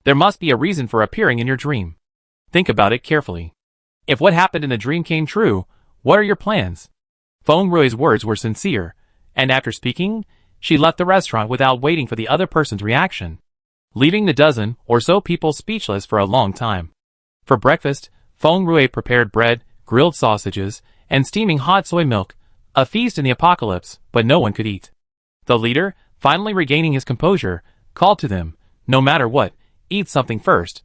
Speaker 1: There must be a reason for appearing in your dream. Think about it carefully. If what happened in the dream came true, what are your plans?" Feng Rui's words were sincere, and after speaking, she left the restaurant without waiting for the other person's reaction, leaving the dozen or so people speechless for a long time. For breakfast, Feng Rui prepared bread, grilled sausages, and steaming hot soy milk, a feast in the apocalypse, but no one could eat. The leader, finally regaining his composure, called to them, "No matter what, eat something first."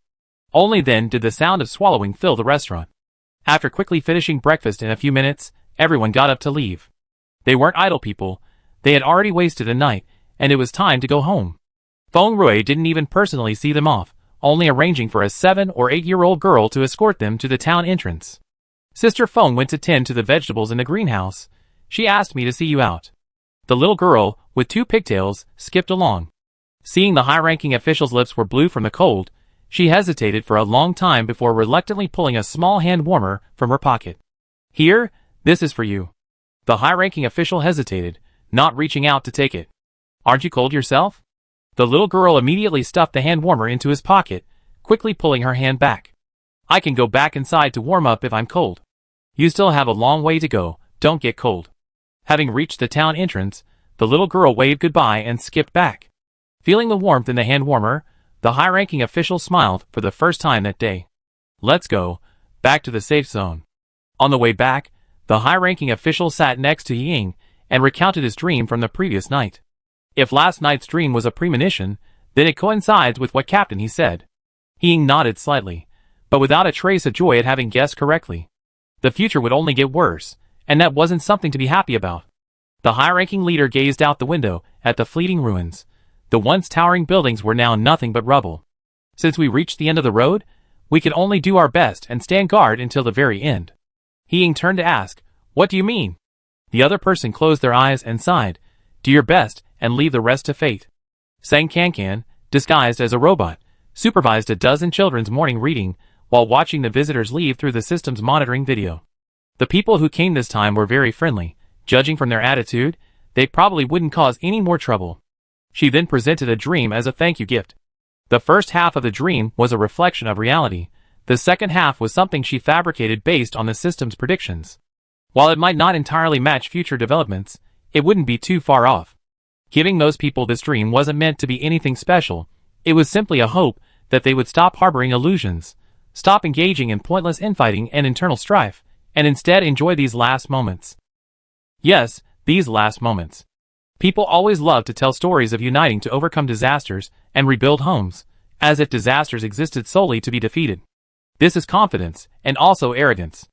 Speaker 1: Only then did the sound of swallowing fill the restaurant. After quickly finishing breakfast in a few minutes, everyone got up to leave. They weren't idle people. They had already wasted a night, and it was time to go home. Feng Rui didn't even personally see them off, only arranging for a 7- or 8-year-old girl to escort them to the town entrance. "Sister Feng went to tend to the vegetables in the greenhouse. She asked me to see you out." The little girl, with 2 pigtails, skipped along. Seeing the high-ranking official's lips were blue from the cold, she hesitated for a long time before reluctantly pulling a small hand warmer from her pocket. "Here, this is for you." The high-ranking official hesitated, not reaching out to take it. "Aren't you cold yourself?" The little girl immediately stuffed the hand warmer into his pocket, quickly pulling her hand back. "I can go back inside to warm up if I'm cold." "You still have a long way to go, don't get cold." Having reached the town entrance, the little girl waved goodbye and skipped back. Feeling the warmth in the hand warmer, the high-ranking official smiled for the first time that day. Let's go back to the safe zone. On the way back, the high-ranking official sat next to Ying and recounted his dream from the previous night. If last night's dream was a premonition, then it coincides with what Captain he said. Ying nodded slightly, but without a trace of joy at having guessed correctly. The future would only get worse, and that wasn't something to be happy about. The high-ranking leader gazed out the window at the fleeting ruins. The once towering buildings were now nothing but rubble. Since we reached the end of the road, we can only do our best and stand guard until the very end. Ying turned to ask, "What do you mean?" The other person closed their eyes and sighed, "Do your best and leave the rest to fate." Sang Kankan, disguised as a robot, supervised a dozen children's morning reading while watching the visitors leave through the system's monitoring video. The people who came this time were very friendly. Judging from their attitude, they probably wouldn't cause any more trouble. She then presented a dream as a thank you gift. The first half of the dream was a reflection of reality. The second half was something she fabricated based on the system's predictions. While it might not entirely match future developments, it wouldn't be too far off. Giving those people this dream wasn't meant to be anything special. It was simply a hope that they would stop harboring illusions, stop engaging in pointless infighting and internal strife, and instead enjoy these last moments. Yes, these last moments. People always love to tell stories of uniting to overcome disasters and rebuild homes, as if disasters existed solely to be defeated. This is confidence, and also arrogance.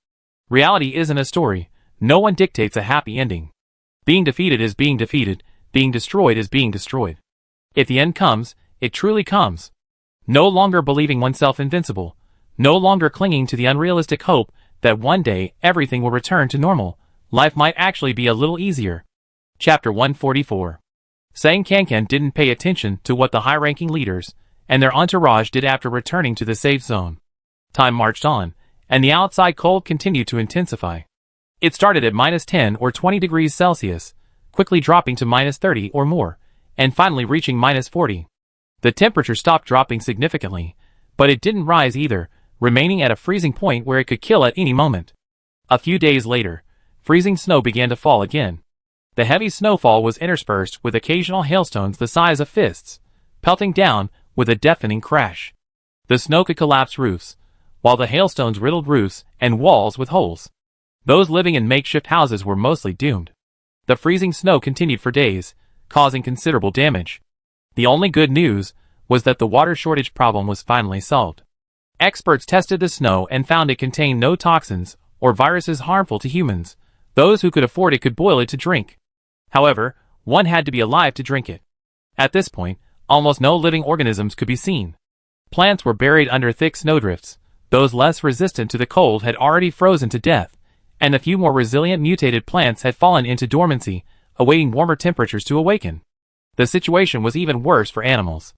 Speaker 1: Reality isn't a story. No one dictates a happy ending. Being defeated is being defeated, being destroyed is being destroyed. If the end comes, it truly comes. No longer believing oneself invincible, no longer clinging to the unrealistic hope that one day everything will return to normal, life might actually be a little easier. Chapter 144. Sang Kankan didn't pay attention to what the high-ranking leaders and their entourage did after returning to the safe zone. Time marched on, and the outside cold continued to intensify. It started at -10 or 20 degrees Celsius, quickly dropping to -30 or more, and finally reaching -40. The temperature stopped dropping significantly, but it didn't rise either, remaining at a freezing point where it could kill at any moment. A few days later, freezing snow began to fall again. The heavy snowfall was interspersed with occasional hailstones the size of fists, pelting down with a deafening crash. The snow could collapse roofs, while the hailstones riddled roofs and walls with holes. Those living in makeshift houses were mostly doomed. The freezing snow continued for days, causing considerable damage. The only good news was that the water shortage problem was finally solved. Experts tested the snow and found it contained no toxins or viruses harmful to humans. Those who could afford it could boil it to drink. However, one had to be alive to drink it. At this point, almost no living organisms could be seen. Plants were buried under thick snowdrifts. Those less resistant to the cold had already frozen to death, and the few more resilient mutated plants had fallen into dormancy, awaiting warmer temperatures to awaken. The situation was even worse for animals.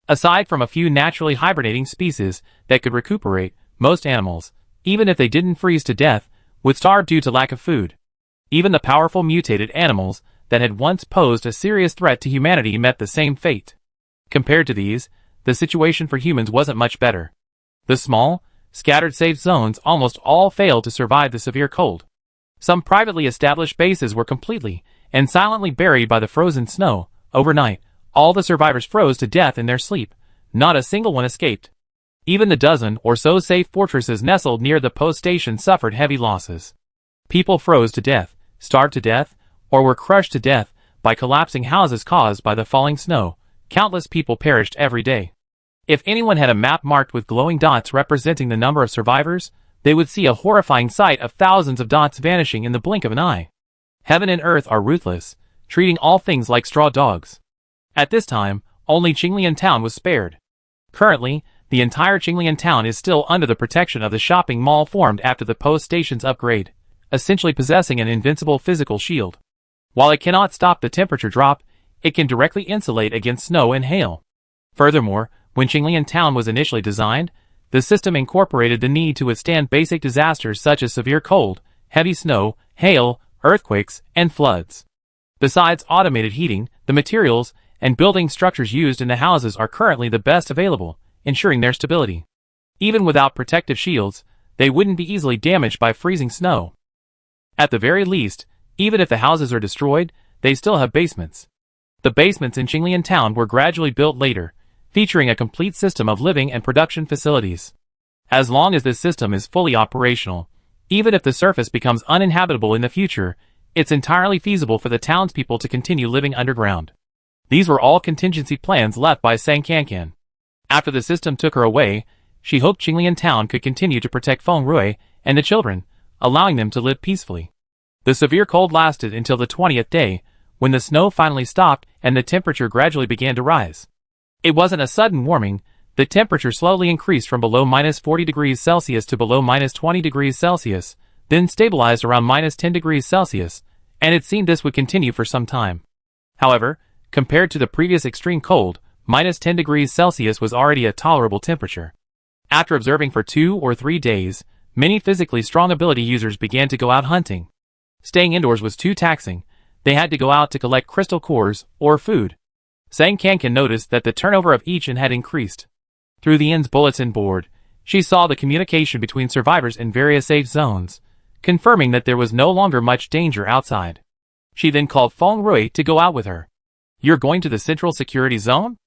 Speaker 1: Aside from a few naturally hibernating species that could recuperate, most animals, even if they didn't freeze to death, would starve due to lack of food. Even the powerful mutated animals that had once posed a serious threat to humanity met the same fate. Compared to these, the situation for humans wasn't much better. The small, scattered safe zones almost all failed to survive the severe cold. Some privately established bases were completely and silently buried by the frozen snow. Overnight, all the survivors froze to death in their sleep. Not a single one escaped. Even the dozen or so safe fortresses nestled near the post station suffered heavy losses. People froze to death, starved to death, or were crushed to death by collapsing houses caused by the falling snow. Countless people perished every day. If anyone had a map marked with glowing dots representing the number of survivors, they would see a horrifying sight of thousands of dots vanishing in the blink of an eye. Heaven and earth are ruthless, treating all things like straw dogs. At this time, only Qinglian town was spared. Currently, the entire Qinglian town is still under the protection of the shopping mall formed after the post station's upgrade, essentially possessing an invincible physical shield. While it cannot stop the temperature drop, it can directly insulate against snow and hail. Furthermore, when Qinglian town was initially designed, the system incorporated the need to withstand basic disasters such as severe cold, heavy snow, hail, earthquakes, and floods. Besides automated heating, the materials and building structures used in the houses are currently the best available, ensuring their stability. Even without protective shields, they wouldn't be easily damaged by freezing snow. At the very least, even if the houses are destroyed, they still have basements. The basements in Qinglian town were gradually built later, featuring a complete system of living and production facilities. As long as this system is fully operational, even if the surface becomes uninhabitable in the future, it's entirely feasible for the townspeople to continue living underground. These were all contingency plans left by Sang Kankan. After the system took her away, she hoped Qinglian town could continue to protect Feng Rui and the children, allowing them to live peacefully. The severe cold lasted until the 20th day, when the snow finally stopped and the temperature gradually began to rise. It wasn't a sudden warming. The temperature slowly increased from below -40 degrees Celsius to below -20 degrees Celsius, then stabilized around -10 degrees Celsius, and it seemed this would continue for some time. However, compared to the previous extreme cold, -10 degrees Celsius was already a tolerable temperature. After observing for 2 or 3 days, many physically strong ability users began to go out hunting. Staying indoors was too taxing. They had to go out to collect crystal cores, or food. Sang Kankan noticed that the turnover of each had increased. Through the inn's bulletin board, she saw the communication between survivors in various safe zones, confirming that there was no longer much danger outside. She then called Feng Rui to go out with her. "You're going to the central security zone?"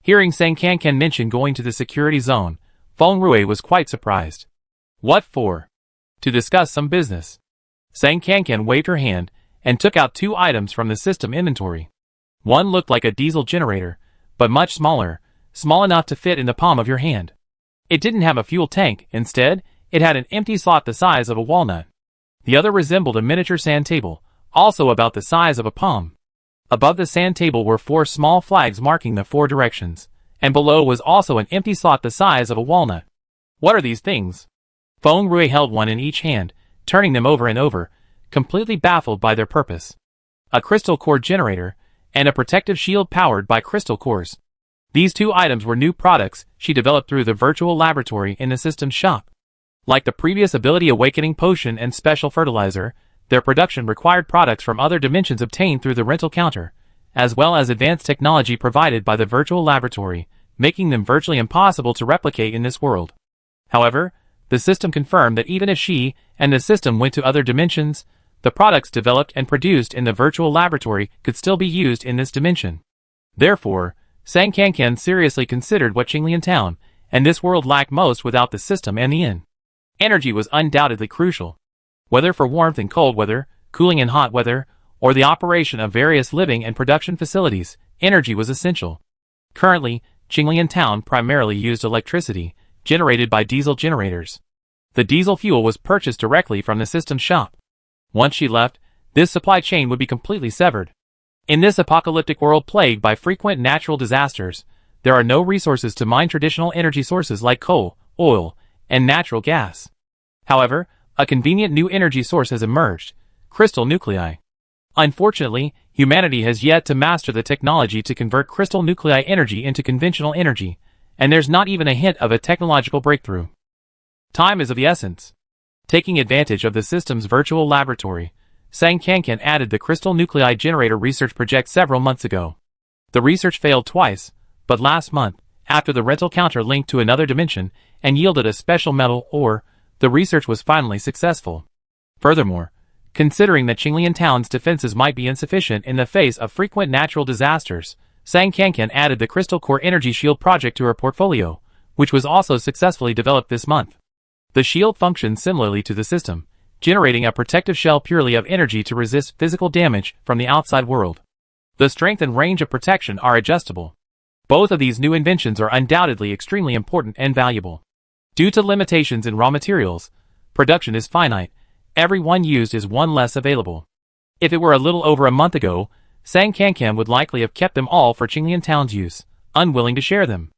Speaker 1: Hearing Sang Kankan mention going to the security zone, Feng Rui was quite surprised. "What for?" "To discuss some business." Sang Kankan waved her hand and took out 2 items from the system inventory. One looked like a diesel generator, but much smaller, small enough to fit in the palm of your hand. It didn't have a fuel tank. Instead, it had an empty slot the size of a walnut. The other resembled a miniature sand table, also about the size of a palm. Above the sand table were 4 small flags marking the 4 directions, and below was also an empty slot the size of a walnut. "What are these things?" Feng Rui held one in each hand, turning them over and over, completely baffled by their purpose. A crystal core generator, and a protective shield powered by crystal cores. These 2 items were new products she developed through the virtual laboratory in the system's shop. Like the previous ability awakening potion and special fertilizer, their production required products from other dimensions obtained through the rental counter, as well as advanced technology provided by the virtual laboratory, making them virtually impossible to replicate in this world. However, the system confirmed that even if she and the system went to other dimensions, the products developed and produced in the virtual laboratory could still be used in this dimension. Therefore, Sang Kankan seriously considered what Qinglian town and this world lacked most without the system and the inn. Energy was undoubtedly crucial. Whether for warmth and cold weather, cooling in hot weather, or the operation of various living and production facilities, energy was essential. Currently, Qinglian town primarily used electricity, generated by diesel generators. The diesel fuel was purchased directly from the system's shop. Once she left, this supply chain would be completely severed. In this apocalyptic world plagued by frequent natural disasters, there are no resources to mine traditional energy sources like coal, oil, and natural gas. However, a convenient new energy source has emerged: crystal nuclei. Unfortunately, humanity has yet to master the technology to convert crystal nuclei energy into conventional energy, and there's not even a hint of a technological breakthrough. Time is of the essence. Taking advantage of the system's virtual laboratory, Sang Kankan added the crystal nuclei generator research project several months ago. The research failed twice, but last month, after the rental counter linked to another dimension and yielded a special metal ore, the research was finally successful. Furthermore, considering that Qinglian town's defenses might be insufficient in the face of frequent natural disasters, Sang Kankan added the Crystal Core Energy Shield project to her portfolio, which was also successfully developed this month. The shield functions similarly to the system, generating a protective shell purely of energy to resist physical damage from the outside world. The strength and range of protection are adjustable. Both of these new inventions are undoubtedly extremely important and valuable. Due to limitations in raw materials, production is finite. Every one used is one less available. If it were a little over a month ago, Sang Kankan would likely have kept them all for Qinglian town's use, unwilling to share them.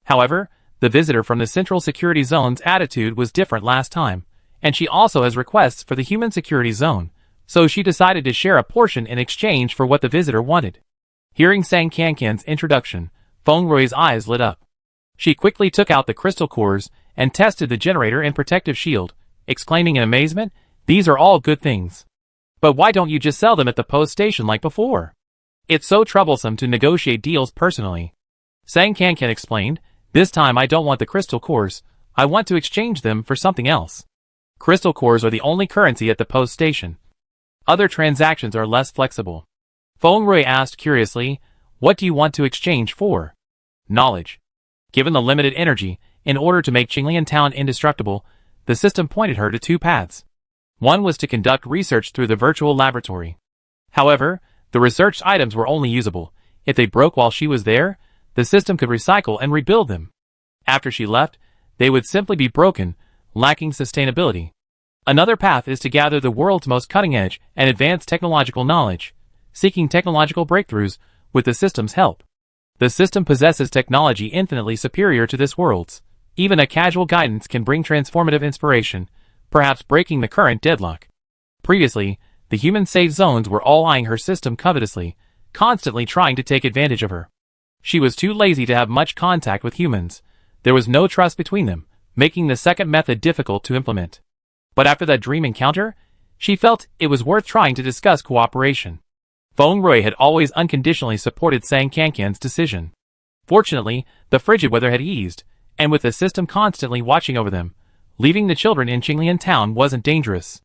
Speaker 1: However, the visitor from the Central Security Zone's attitude was different last time, and she also has requests for the Human Security Zone, so she decided to share a portion in exchange for what the visitor wanted. Hearing Sang Kankan's introduction, Feng Rui's eyes lit up. She quickly took out the crystal cores and tested the generator and protective shield, exclaiming in amazement, "These are all good things. But why don't you just sell them at the post station like before? It's so troublesome to negotiate deals personally." Sang Kankan explained, "This time I don't want the crystal cores, I want to exchange them for something else. Crystal cores are the only currency at the post station. Other transactions are less flexible." Feng Rui asked curiously, What do you want to exchange for? Knowledge. Given the limited energy, in order to make Qinglian Town indestructible, the system pointed her to two paths. One was to conduct research through the virtual laboratory. However, the researched items were only usable if they broke while she was there. The system could recycle and rebuild them. After she left, they would simply be broken, lacking sustainability. Another path is to gather the world's most cutting-edge and advanced technological knowledge, seeking technological breakthroughs with the system's help. The system possesses technology infinitely superior to this world's. Even a casual guidance can bring transformative inspiration, perhaps breaking the current deadlock. Previously, the human safe zones were all eyeing her system covetously, constantly trying to take advantage of her. She was too lazy to have much contact with humans. There was no trust between them, making the second method difficult to implement. But after that dream encounter, she felt it was worth trying to discuss cooperation. Feng Rui had always unconditionally supported Sang Kankan's decision. Fortunately, the frigid weather had eased, and with the system constantly watching over them, leaving the children in Qinglian Town wasn't dangerous.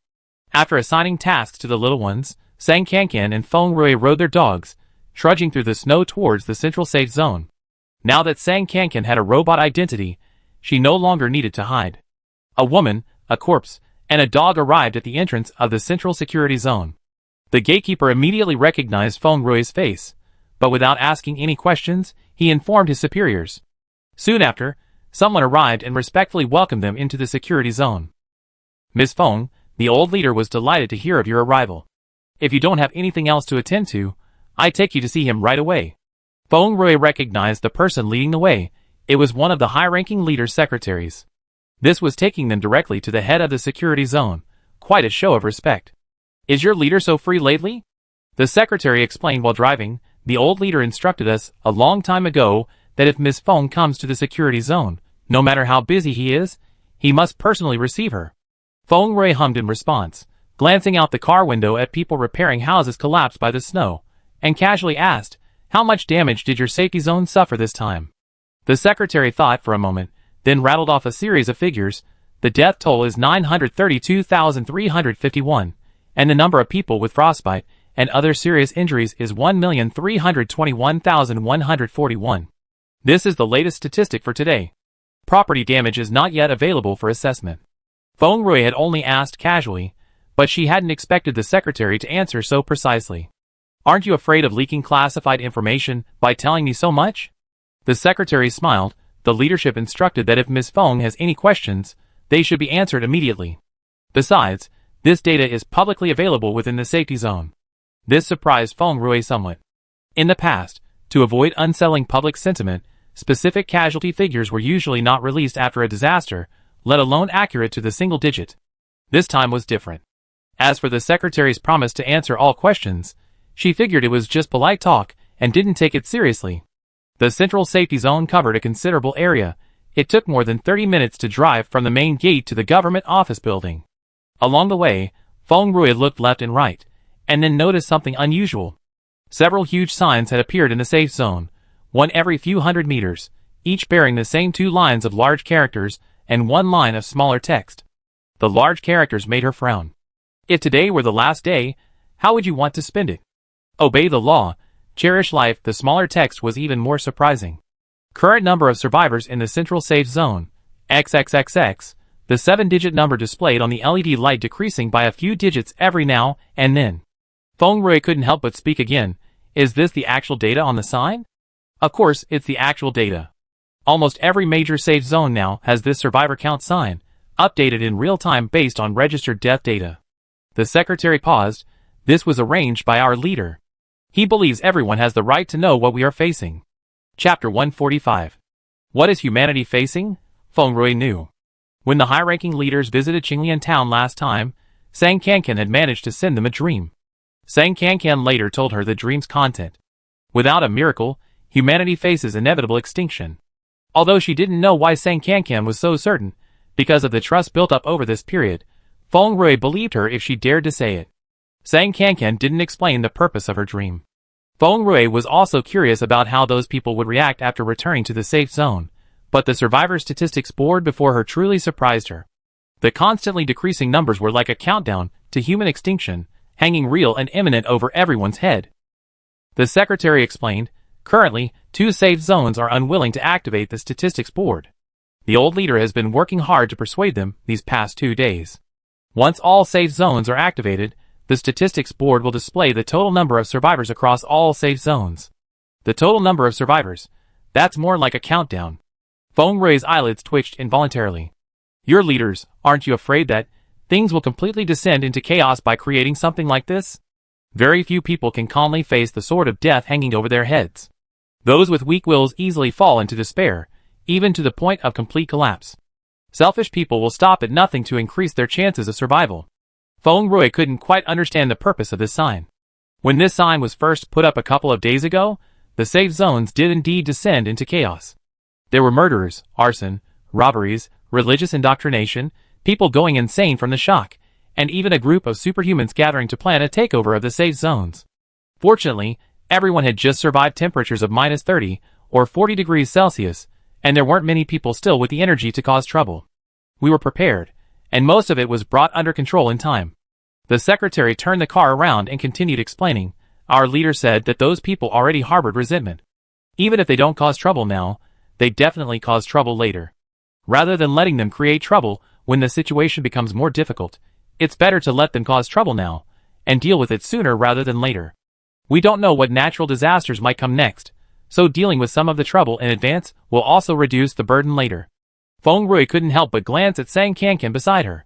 Speaker 1: After assigning tasks to the little ones, Sang Kankan and Feng Rui rode their dogs, trudging through the snow towards the central safe zone. Now that Sang Kankan had a robot identity, she no longer needed to hide. A woman, a corpse, and a dog arrived at the entrance of the central security zone. The gatekeeper immediately recognized Feng Rui's face, but without asking any questions, he informed his superiors. Soon after, someone arrived and respectfully welcomed them into the security zone. Miss Feng, the old leader was delighted to hear of your arrival. If you don't have anything else to attend to, I take you to see him right away. Feng Rui recognized the person leading the way. It was one of the high-ranking leader's secretaries. This was taking them directly to the head of the security zone, quite a show of respect. Is your leader so free lately? The secretary explained while driving. The old leader instructed us a long time ago that if Miss Feng comes to the security zone, no matter how busy he is, he must personally receive her. Feng Rui hummed in response, glancing out the car window at people repairing houses collapsed by the snow, and casually asked, how much damage did your safety zone suffer this time? The secretary thought for a moment, then rattled off a series of figures. The death toll is 932,351, and the number of people with frostbite and other serious injuries is 1,321,141. This is the latest statistic for today. Property damage is not yet available for assessment. Feng Rui had only asked casually, but she hadn't expected the secretary to answer so precisely. Aren't you afraid of leaking classified information by telling me so much? The secretary smiled. The leadership instructed that if Miss Feng has any questions, they should be answered immediately. Besides, this data is publicly available within the safety zone. This surprised Feng Rui somewhat. In the past, to avoid unsettling public sentiment, specific casualty figures were usually not released after a disaster, let alone accurate to the single digit. This time was different. As for the secretary's promise to answer all questions, she figured it was just polite talk and didn't take it seriously. The central safety zone covered a considerable area. It took more than 30 minutes to drive from the main gate to the government office building. Along the way, Feng Rui looked left and right, and then noticed something unusual. Several huge signs had appeared in the safe zone, one every few hundred meters, each bearing the same two lines of large characters and one line of smaller text. The large characters made her frown. If today were the last day, how would you want to spend it? Obey the law, cherish life. The smaller text was even more surprising. Current number of survivors in the central safe zone, XXXX, the 7-digit number displayed on the LED light decreasing by a few digits every now and then. Feng Rui couldn't help but speak again. Is this the actual data on the sign? Of course, it's the actual data. Almost every major safe zone now has this survivor count sign, updated in real time based on registered death data. The secretary paused. This was arranged by our leader. He believes everyone has the right to know what we are facing. Chapter 145. What is humanity facing? Feng Rui knew. When the high-ranking leaders visited Qinglian Town last time, Sang Kankan had managed to send them a dream. Sang Kankan later told her the dream's content. Without a miracle, humanity faces inevitable extinction. Although she didn't know why Sang Kankan was so certain, because of the trust built up over this period, Feng Rui believed her if she dared to say it. Sang Kankan didn't explain the purpose of her dream. Feng Rui was also curious about how those people would react after returning to the safe zone, but the survivor statistics board before her truly surprised her. The constantly decreasing numbers were like a countdown to human extinction, hanging real and imminent over everyone's head. The secretary explained, Currently, 2 safe zones are unwilling to activate the statistics board. The old leader has been working hard to persuade them these past 2 days. Once all safe zones are activated, the statistics board will display the total number of survivors across all safe zones. The total number of survivors. That's more like a countdown. Feng Rui's eyelids twitched involuntarily. Your leaders, aren't you afraid that things will completely descend into chaos by creating something like this? Very few people can calmly face the sword of death hanging over their heads. Those with weak wills easily fall into despair, even to the point of complete collapse. Selfish people will stop at nothing to increase their chances of survival. Feng Rui couldn't quite understand the purpose of this sign. When this sign was first put up a couple of days ago, the safe zones did indeed descend into chaos. There were murders, arson, robberies, religious indoctrination, people going insane from the shock, and even a group of superhumans gathering to plan a takeover of the safe zones. Fortunately, everyone had just survived temperatures of -30 or 40 degrees Celsius, and there weren't many people still with the energy to cause trouble. We were prepared, and most of it was brought under control in time. The secretary turned the car around and continued explaining. Our leader said that those people already harbored resentment. Even if they don't cause trouble now, they definitely cause trouble later. Rather than letting them create trouble when the situation becomes more difficult, it's better to let them cause trouble now, and deal with it sooner rather than later. We don't know what natural disasters might come next, so dealing with some of the trouble in advance will also reduce the burden later. Feng Rui couldn't help but glance at Sang Kankan beside her.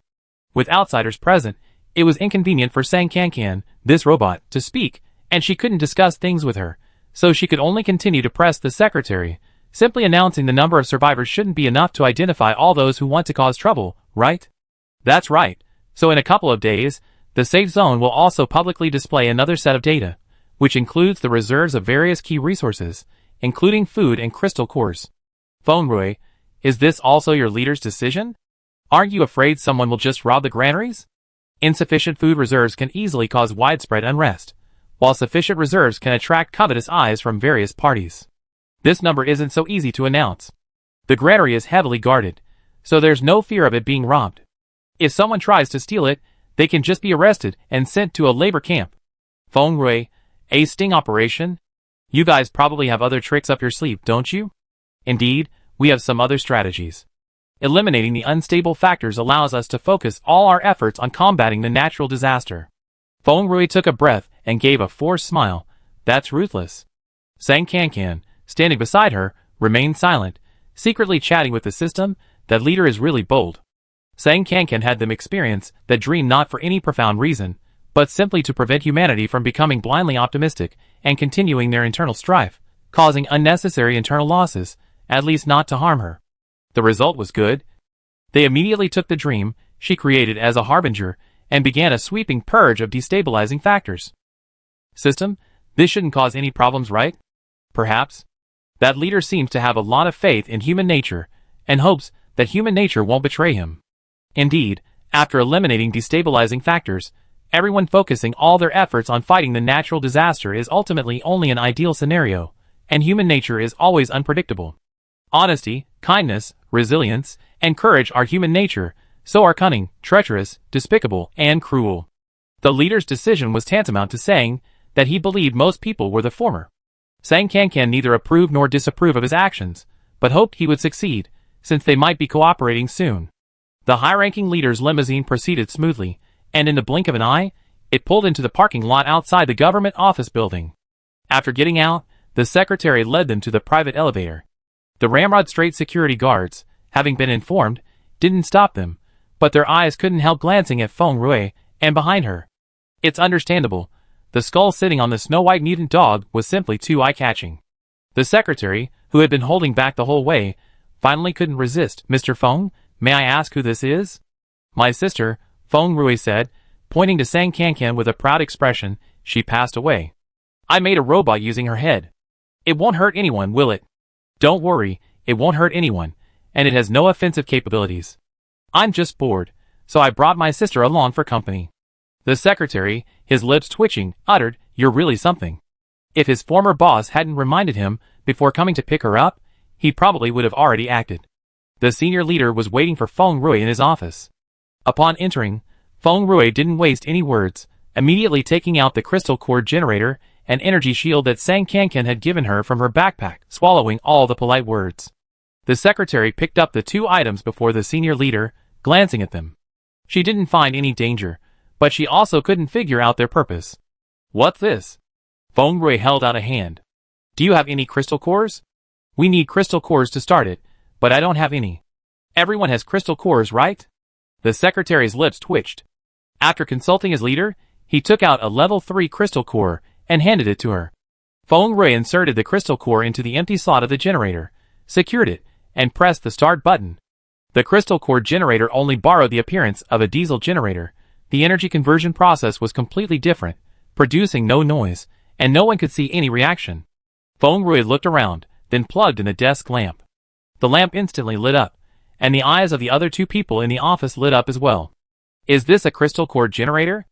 Speaker 1: With outsiders present, it was inconvenient for Sang Kankan, this robot, to speak, and she couldn't discuss things with her, so she could only continue to press the secretary. Simply announcing the number of survivors shouldn't be enough to identify all those who want to cause trouble, right? That's right. So in a couple of days, the safe zone will also publicly display another set of data, which includes the reserves of various key resources, including food and crystal cores. Feng Rui, is this also your leader's decision? Aren't you afraid someone will just rob the granaries? Insufficient food reserves can easily cause widespread unrest, while sufficient reserves can attract covetous eyes from various parties. This number isn't so easy to announce. The granary is heavily guarded, so there's no fear of it being robbed. If someone tries to steal it, they can just be arrested and sent to a labor camp. Feng Rui, a sting operation? You guys probably have other tricks up your sleeve, don't you? Indeed, we have some other strategies. Eliminating the unstable factors allows us to focus all our efforts on combating the natural disaster. Feng Rui took a breath and gave a forced smile. That's ruthless. Sang Kankan, standing beside her, remained silent, secretly chatting with the system. That leader is really bold. Sang Kankan had them experience that dream not for any profound reason, but simply to prevent humanity from becoming blindly optimistic and continuing their internal strife, causing unnecessary internal losses, at least not to harm her. The result was good. They immediately took the dream she created as a harbinger and began a sweeping purge of destabilizing factors. System, this shouldn't cause any problems, right? Perhaps. That leader seems to have a lot of faith in human nature and hopes that human nature won't betray him. Indeed, after eliminating destabilizing factors, everyone focusing all their efforts on fighting the natural disaster is ultimately only an ideal scenario, and human nature is always unpredictable. Honesty, kindness, resilience, and courage are human nature, so are cunning, treacherous, despicable, and cruel. The leader's decision was tantamount to saying that he believed most people were the former. Sang Kankan neither approved nor disapproved of his actions, but hoped he would succeed, since they might be cooperating soon. The high-ranking leader's limousine proceeded smoothly, and in the blink of an eye, it pulled into the parking lot outside the government office building. After getting out, the secretary led them to the private elevator. The Ramrod Strait security guards, having been informed, didn't stop them, but their eyes couldn't help glancing at Feng Rui and behind her. It's understandable. The skull sitting on the snow-white mutant dog was simply too eye-catching. The secretary, who had been holding back the whole way, finally couldn't resist. Mr. Feng, may I ask who this is? My sister, Feng Rui said, pointing to Sang Kankan with a proud expression. She passed away. I made a robot using her head. It won't hurt anyone, will it? Don't worry, it won't hurt anyone, and it has no offensive capabilities. I'm just bored, so I brought my sister along for company. The secretary, his lips twitching, uttered, You're really something. If his former boss hadn't reminded him before coming to pick her up, he probably would have already acted. The senior leader was waiting for Feng Rui in his office. Upon entering, Feng Rui didn't waste any words, immediately taking out the crystal core generator an energy shield that Sang Kankan had given her from her backpack, swallowing all the polite words. The secretary picked up the 2 items before the senior leader, glancing at them. She didn't find any danger, but she also couldn't figure out their purpose. What's this? Feng Rui held out a hand. Do you have any crystal cores? We need crystal cores to start it, but I don't have any. Everyone has crystal cores, right? The secretary's lips twitched. After consulting his leader, he took out a level 3 crystal core and handed it to her. Feng Rui inserted the crystal core into the empty slot of the generator, secured it, and pressed the start button. The crystal core generator only borrowed the appearance of a diesel generator. The energy conversion process was completely different, producing no noise, and no one could see any reaction. Feng Rui looked around, then plugged in the desk lamp. The lamp instantly lit up, and the eyes of the other 2 people in the office lit up as well. Is this a crystal core generator?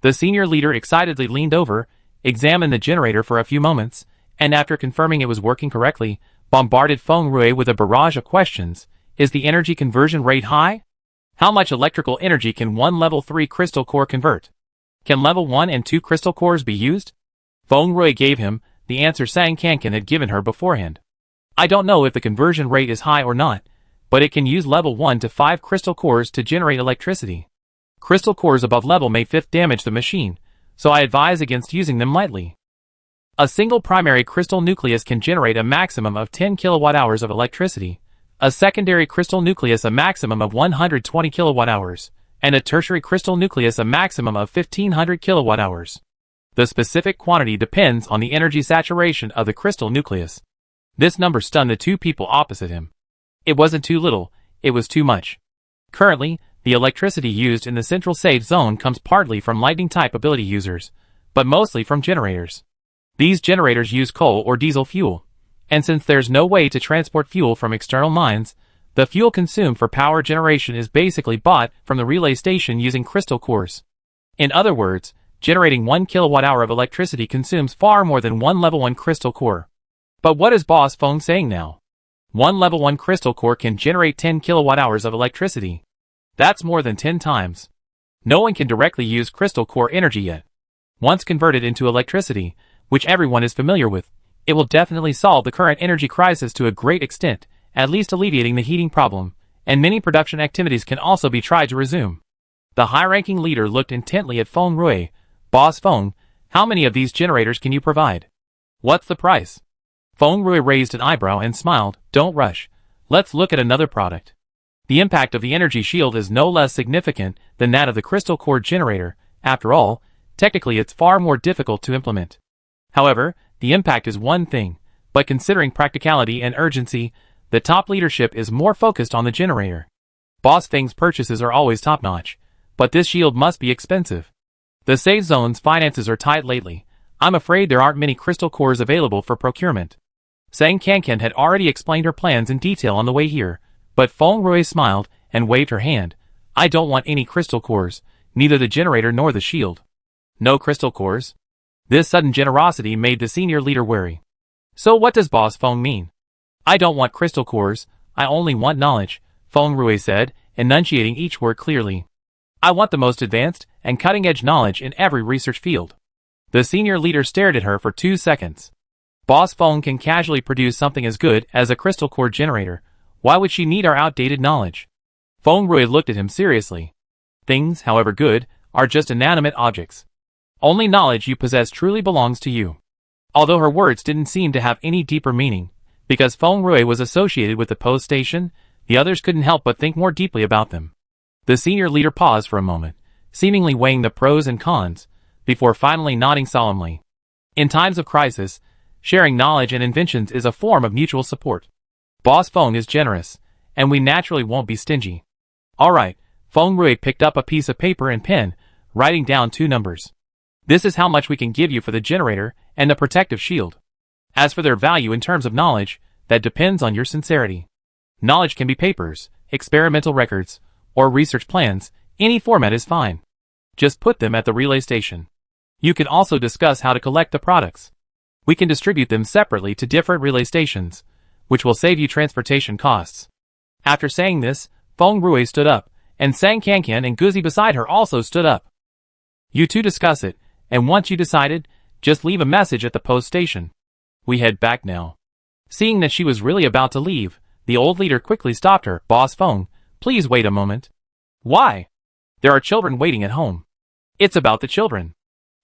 Speaker 1: The senior leader excitedly leaned over, examined the generator for a few moments, and after confirming it was working correctly, bombarded Feng Rui with a barrage of questions. Is the energy conversion rate high? How much electrical energy can one level 3 crystal core convert? Can level 1 and 2 crystal cores be used? Feng Rui gave him the answer Sang Kankan had given her beforehand. I don't know if the conversion rate is high or not, but it can use level 1 to 5 crystal cores to generate electricity. Crystal cores above level may 5th damage the machine, so I advise against using them lightly. A single primary crystal nucleus can generate a maximum of 10 kilowatt-hours of electricity, a secondary crystal nucleus a maximum of 120 kilowatt-hours, and a tertiary crystal nucleus a maximum of 1500 kilowatt-hours. The specific quantity depends on the energy saturation of the crystal nucleus. This number stunned the 2 people opposite him. It wasn't too little, it was too much. Currently, the electricity used in the central safe zone comes partly from lightning-type ability users, but mostly from generators. These generators use coal or diesel fuel, and since there's no way to transport fuel from external mines, the fuel consumed for power generation is basically bought from the relay station using crystal cores. In other words, generating 1 kilowatt-hour of electricity consumes far more than one level 1 crystal core. But what is Boss Feng saying now? One level 1 crystal core can generate 10 kilowatt-hours of electricity. That's more than 10 times. No one can directly use crystal core energy yet. Once converted into electricity, which everyone is familiar with, it will definitely solve the current energy crisis to a great extent, at least alleviating the heating problem, and many production activities can also be tried to resume. The high-ranking leader looked intently at Feng Rui. Boss Feng, how many of these generators can you provide? What's the price? Feng Rui raised an eyebrow and smiled. Don't rush. Let's look at another product. The impact of the energy shield is no less significant than that of the crystal core generator. After all, technically it's far more difficult to implement. However, the impact is one thing, but considering practicality and urgency, the top leadership is more focused on the generator. Boss Feng's purchases are always top-notch, but this shield must be expensive. The safe zone's finances are tight lately. I'm afraid there aren't many crystal cores available for procurement. Sang Kankan had already explained her plans in detail on the way here, but Feng Rui smiled and waved her hand. I don't want any crystal cores, neither the generator nor the shield. No crystal cores? This sudden generosity made the senior leader wary. So what does Boss Feng mean? I don't want crystal cores, I only want knowledge, Feng Rui said, enunciating each word clearly. I want the most advanced and cutting-edge knowledge in every research field. The senior leader stared at her for 2 seconds. Boss Feng can casually produce something as good as a crystal core generator. Why would she need our outdated knowledge? Feng Rui looked at him seriously. Things, however good, are just inanimate objects. Only knowledge you possess truly belongs to you. Although her words didn't seem to have any deeper meaning, because Feng Rui was associated with the post station, the others couldn't help but think more deeply about them. The senior leader paused for a moment, seemingly weighing the pros and cons, before finally nodding solemnly. In times of crisis, sharing knowledge and inventions is a form of mutual support. Boss Feng is generous, and we naturally won't be stingy. Alright, Feng Rui picked up a piece of paper and pen, writing down 2 numbers. This is how much we can give you for the generator and the protective shield. As for their value in terms of knowledge, that depends on your sincerity. Knowledge can be papers, experimental records, or research plans. Any format is fine. Just put them at the relay station. You can also discuss how to collect the products. We can distribute them separately to different relay stations, which will save you transportation costs. After saying this, Feng Rui stood up, and Sang Kankan and Guzi beside her also stood up. You two discuss it, and once you decided, Just leave a message at the post station. We head back now. Seeing that she was really about to leave, the old leader quickly stopped her. Boss Feng, please wait a moment. Why? There are children waiting at home. It's about the children.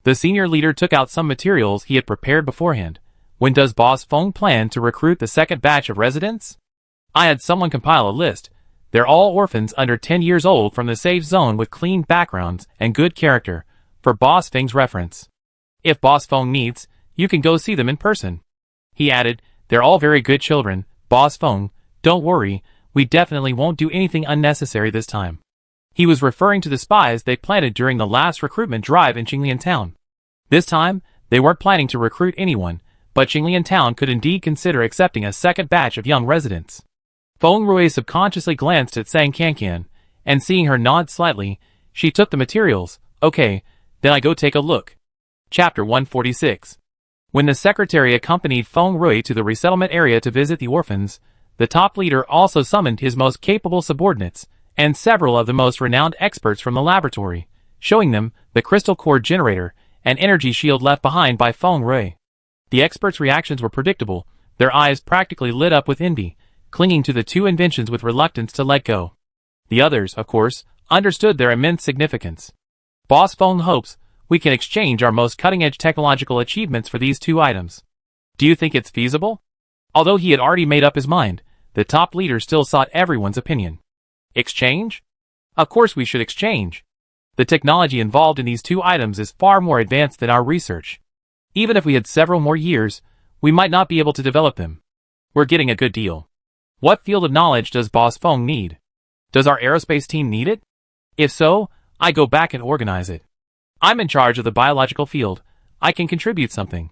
Speaker 1: The senior leader took out some materials he had prepared beforehand. When does Boss Feng plan to recruit the second batch of residents? I had someone compile a list. They're all orphans under 10 years old from the safe zone with clean backgrounds and good character, for Boss Feng's reference. If Boss Feng needs, you can go see them in person. He added, they're all very good children, Boss Feng, don't worry, we definitely won't do anything unnecessary this time. He was referring to the spies they planted during the last recruitment drive in Qinglian Town. This time, they weren't planning to recruit anyone, but Qinglian Town could indeed consider accepting a second batch of young residents. Feng Rui subconsciously glanced at Sang Kankan, and seeing her nod slightly, she took the materials. Okay, then I go take a look. Chapter 146. When the secretary accompanied Feng Rui to the resettlement area to visit the orphans, the top leader also summoned his most capable subordinates, and several of the most renowned experts from the laboratory, showing them the crystal core generator and energy shield left behind by Feng Rui. The experts' reactions were predictable, their eyes practically lit up with envy, clinging to the two inventions with reluctance to let go. The others, of course, understood their immense significance. Boss Feng hopes we can exchange our most cutting-edge technological achievements for these two items. Do you think it's feasible? Although he had already made up his mind, the top leader still sought everyone's opinion. Exchange? Of course we should exchange. The technology involved in these two items is far more advanced than our research. Even if we had several more years, we might not be able to develop them. We're getting a good deal. What field of knowledge does Boss Feng need? Does our aerospace team need it? If so, I go back and organize it. I'm in charge of the biological field. I can contribute something.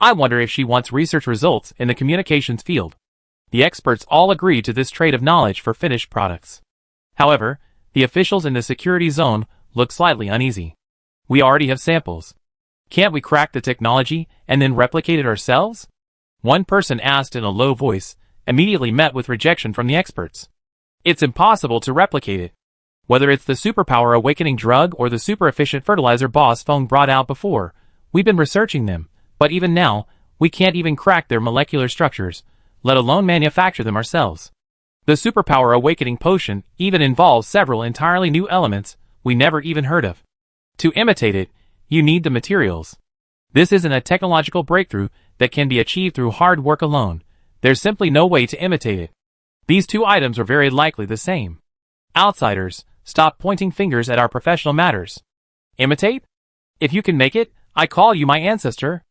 Speaker 1: I wonder if she wants research results in the communications field. The experts all agreed to this trade of knowledge for finished products. However, the officials in the security zone look slightly uneasy. We already have samples. Can't we crack the technology and then replicate it ourselves? One person asked in a low voice, immediately met with rejection from the experts. It's impossible to replicate it. Whether it's the superpower awakening drug or the super efficient fertilizer Boss Feng brought out before, we've been researching them, but even now, we can't even crack their molecular structures, let alone manufacture them ourselves. The superpower awakening potion even involves several entirely new elements we never even heard of. To imitate it, you need the materials. This isn't a technological breakthrough that can be achieved through hard work alone. There's simply no way to imitate it. These two items are very likely the same. Outsiders, stop pointing fingers at our professional matters. Imitate? If you can make it, I call you my ancestor.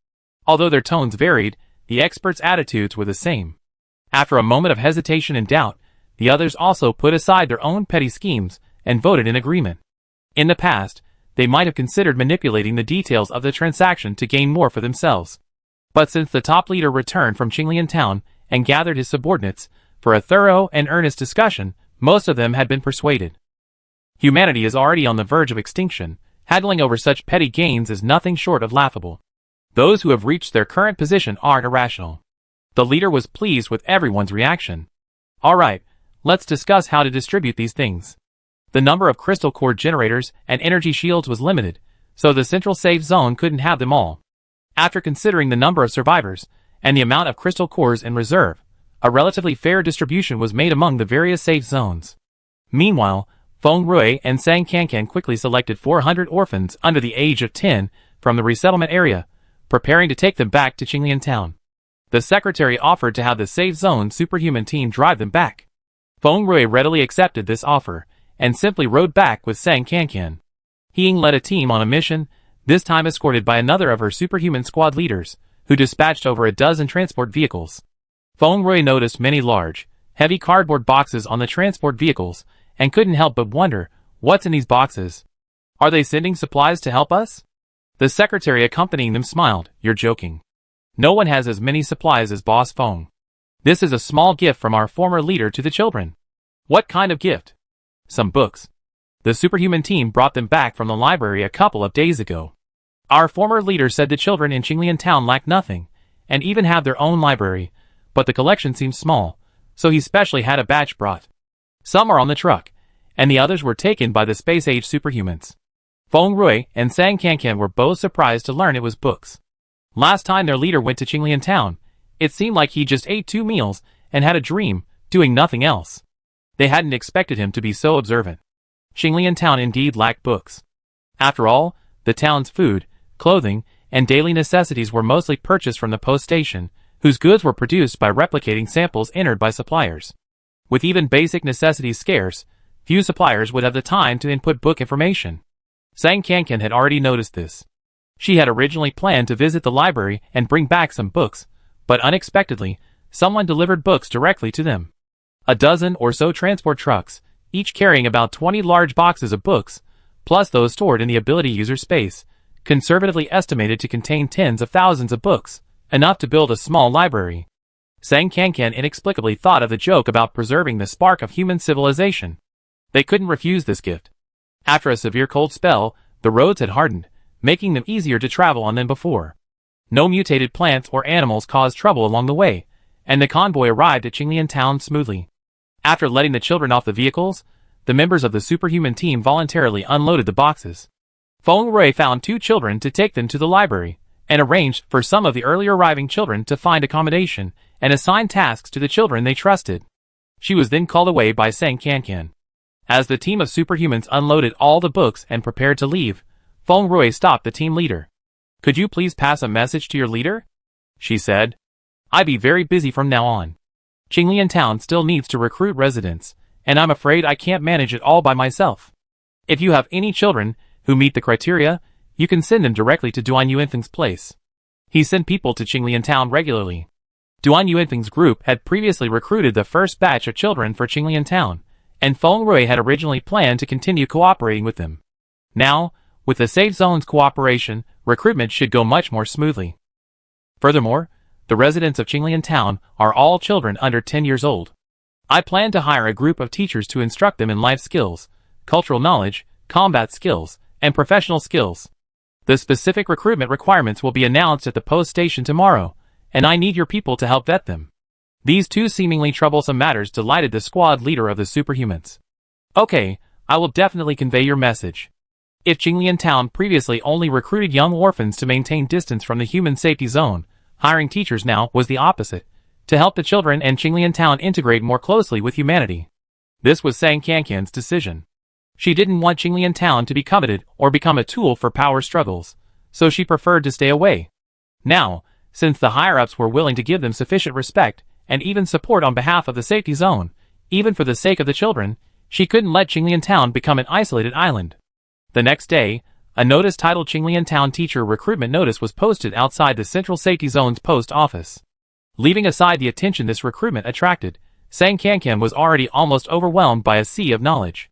Speaker 1: Although their tones varied, the experts' attitudes were the same. After a moment of hesitation and doubt, the others also put aside their own petty schemes and voted in agreement. In the past, they might have considered manipulating the details of the transaction to gain more for themselves. But since the top leader returned from Qinglian Town and gathered his subordinates for a thorough and earnest discussion, most of them had been persuaded. Humanity is already on the verge of extinction. Haggling over such petty gains is nothing short of laughable. Those who have reached their current position aren't irrational. The leader was pleased with everyone's reaction. Alright, let's discuss how to distribute these things. The number of crystal core generators and energy shields was limited, so the central safe zone couldn't have them all. After considering the number of survivors and the amount of crystal cores in reserve, a relatively fair distribution was made among the various safe zones. Meanwhile, Feng Rui and Sang Kankan quickly selected 400 orphans under the age of 10 from the resettlement area, preparing to take them back to Qinglian Town. The secretary offered to have the safe zone superhuman team drive them back. Feng Rui readily accepted this offer, and simply rode back with Sang Kankan. He led a team on a mission, this time escorted by another of her superhuman squad leaders, who dispatched over a dozen transport vehicles. Feng Rui noticed many large, heavy cardboard boxes on the transport vehicles, and couldn't help but wonder, what's in these boxes? Are they sending supplies to help us? The secretary accompanying them smiled, you're joking. No one has as many supplies as Boss Feng. This is a small gift from our former leader to the children. What kind of gift? Some books. The superhuman team brought them back from the library a couple of days ago. Our former leader said the children in Qinglian Town lack nothing, and even have their own library, but the collection seems small, so he specially had a batch brought. Some are on the truck, and the others were taken by the space-age superhumans. Feng Rui and Sang Kankan were both surprised to learn it was books. Last time their leader went to Qinglian Town, it seemed like he just ate 2 meals and had a dream, doing nothing else. They hadn't expected him to be so observant. Qinglian Town indeed lacked books. After all, the town's food, clothing, and daily necessities were mostly purchased from the post station, whose goods were produced by replicating samples entered by suppliers. With even basic necessities scarce, few suppliers would have the time to input book information. Sang Kankan had already noticed this. She had originally planned to visit the library and bring back some books, but unexpectedly, someone delivered books directly to them. A dozen or so transport trucks, each carrying about 20 large boxes of books, plus those stored in the ability user space, conservatively estimated to contain tens of thousands of books, enough to build a small library. Sang Kankan inexplicably thought of the joke about preserving the spark of human civilization. They couldn't refuse this gift. After a severe cold spell, the roads had hardened, making them easier to travel on than before. No mutated plants or animals caused trouble along the way, and the convoy arrived at Qinglian Town smoothly. After letting the children off the vehicles, the members of the superhuman team voluntarily unloaded the boxes. Feng Rui found 2 children to take them to the library, and arranged for some of the earlier arriving children to find accommodation and assign tasks to the children they trusted. She was then called away by Sang Kankan. As the team of superhumans unloaded all the books and prepared to leave, Feng Rui stopped the team leader. "Could you please pass a message to your leader?" she said. "I'd be very busy from now on. Qinglian Town still needs to recruit residents, and I'm afraid I can't manage it all by myself. If you have any children who meet the criteria, you can send them directly to Duan Yuanfeng's place." He sent people to Qinglian Town regularly. Duan Yuanfeng's group had previously recruited the first batch of children for Qinglian Town, and Feng Rui had originally planned to continue cooperating with them. Now, with the Safe Zone's cooperation, recruitment should go much more smoothly. Furthermore, the residents of Qinglian Town are all children under 10 years old. I plan to hire a group of teachers to instruct them in life skills, cultural knowledge, combat skills, and professional skills. The specific recruitment requirements will be announced at the post station tomorrow, and I need your people to help vet them. These 2 seemingly troublesome matters delighted the squad leader of the superhumans. "Okay, I will definitely convey your message." If Qinglian Town previously only recruited young orphans to maintain distance from the human safety zone, hiring teachers now was the opposite, to help the children and Qinglian Town integrate more closely with humanity. This was Sang Kankan's decision. She didn't want Qinglian Town to be coveted or become a tool for power struggles, so she preferred to stay away. Now, since the higher-ups were willing to give them sufficient respect and even support on behalf of the safety zone, even for the sake of the children, she couldn't let Qinglian Town become an isolated island. The next day, a notice titled Qinglian Town Teacher Recruitment Notice was posted outside the Central Safety Zone's post office. Leaving aside the attention this recruitment attracted, Sang Kankan was already almost overwhelmed by a sea of knowledge.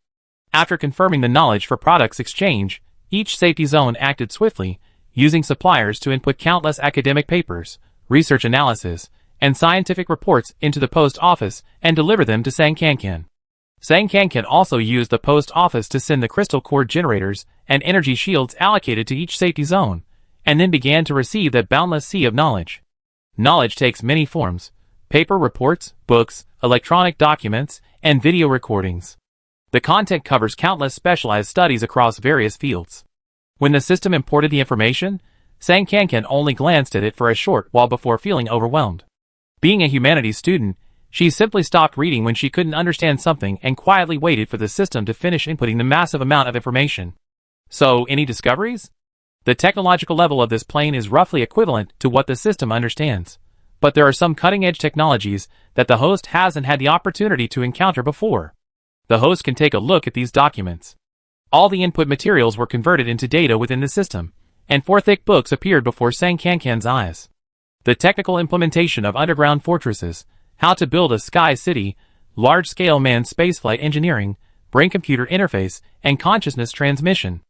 Speaker 1: After confirming the knowledge for products exchange, each safety zone acted swiftly, using suppliers to input countless academic papers, research analysis, and scientific reports into the post office and deliver them to Sang Kankan. Sang Kankan also used the post office to send the crystal cord generators and energy shields allocated to each safety zone, and then began to receive that boundless sea of knowledge. Knowledge takes many forms: paper reports, books, electronic documents, and video recordings. The content covers countless specialized studies across various fields. When the system imported the information, Sang Kankan only glanced at it for a short while before feeling overwhelmed. Being a humanities student, she simply stopped reading when she couldn't understand something and quietly waited for the system to finish inputting the massive amount of information. So, any discoveries? The technological level of this plane is roughly equivalent to what the system understands, but there are some cutting-edge technologies that the host hasn't had the opportunity to encounter before. The host can take a look at these documents. All the input materials were converted into data within the system, and 4 thick books appeared before Sang Kankan's eyes. The technical implementation of underground fortresses, how to build a sky city, large-scale manned spaceflight engineering, brain-computer interface, and consciousness transmission.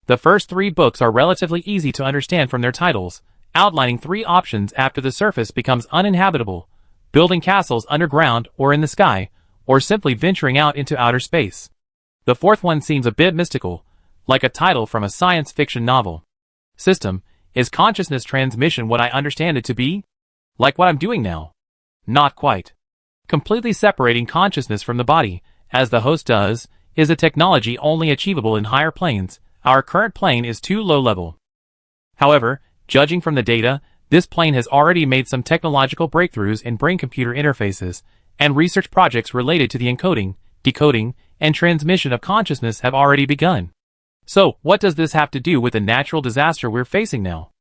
Speaker 1: The first 3 books are relatively easy to understand from their titles, outlining 3 options after the surface becomes uninhabitable: building castles underground or in the sky, or simply venturing out into outer space. The 4th one seems a bit mystical, like a title from a science fiction novel. System: is consciousness transmission what I understand it to be? Like what I'm doing now? Not quite. Completely separating consciousness from the body, as the host does, is a technology only achievable in higher planes. Our current plane is too low level. However, judging from the data, This plane has already made some technological breakthroughs in brain-computer interfaces, and research projects related to the encoding, decoding, and transmission of consciousness have already begun. So, what does this have to do with the natural disaster we're facing now?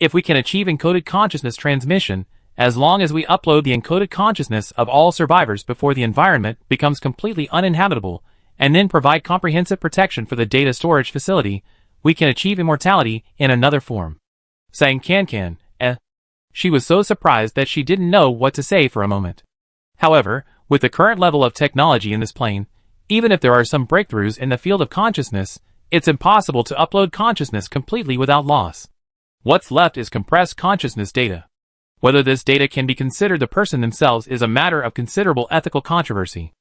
Speaker 1: If we can achieve encoded consciousness transmission, as long as we upload the encoded consciousness of all survivors before the environment becomes completely uninhabitable, and then provide comprehensive protection for the data storage facility, we can achieve immortality in another form. Sang Can. She was so surprised that she didn't know what to say for a moment. However, with the current level of technology in this plane, even if there are some breakthroughs in the field of consciousness, it's impossible to upload consciousness completely without loss. What's left is compressed consciousness data. Whether this data can be considered the person themselves is a matter of considerable ethical controversy.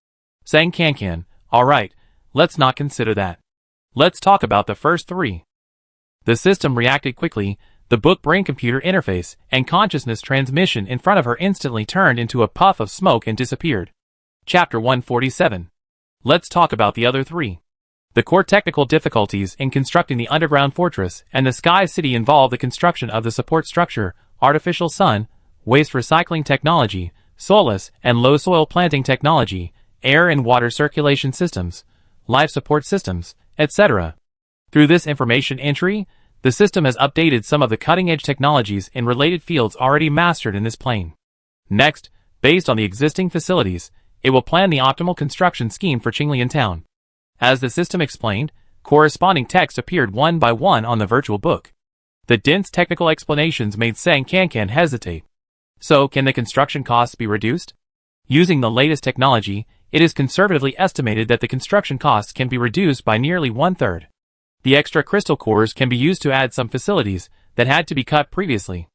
Speaker 1: Sang Can. Alright, let's not consider that. Let's talk about the first three. The system reacted quickly. The book brain-computer interface and consciousness transmission in front of her instantly turned into a puff of smoke and disappeared. Chapter 147. Let's talk about the other three. The core technical difficulties in constructing the underground fortress and the Sky City involve the construction of the support structure, artificial sun, waste recycling technology, soulless and low soil planting technology, air and water circulation systems, life support systems, etc. Through this information entry, the system has updated some of the cutting-edge technologies in related fields already mastered in this plane. Next, based on the existing facilities, it will plan the optimal construction scheme for Qinglian Town. As the system explained, corresponding text appeared one by one on the virtual book. The dense technical explanations made Sang Can hesitate. So, can the construction costs be reduced? Using the latest technology, it is conservatively estimated that the construction costs can be reduced by nearly 1/3. The extra crystal cores can be used to add some facilities that had to be cut previously.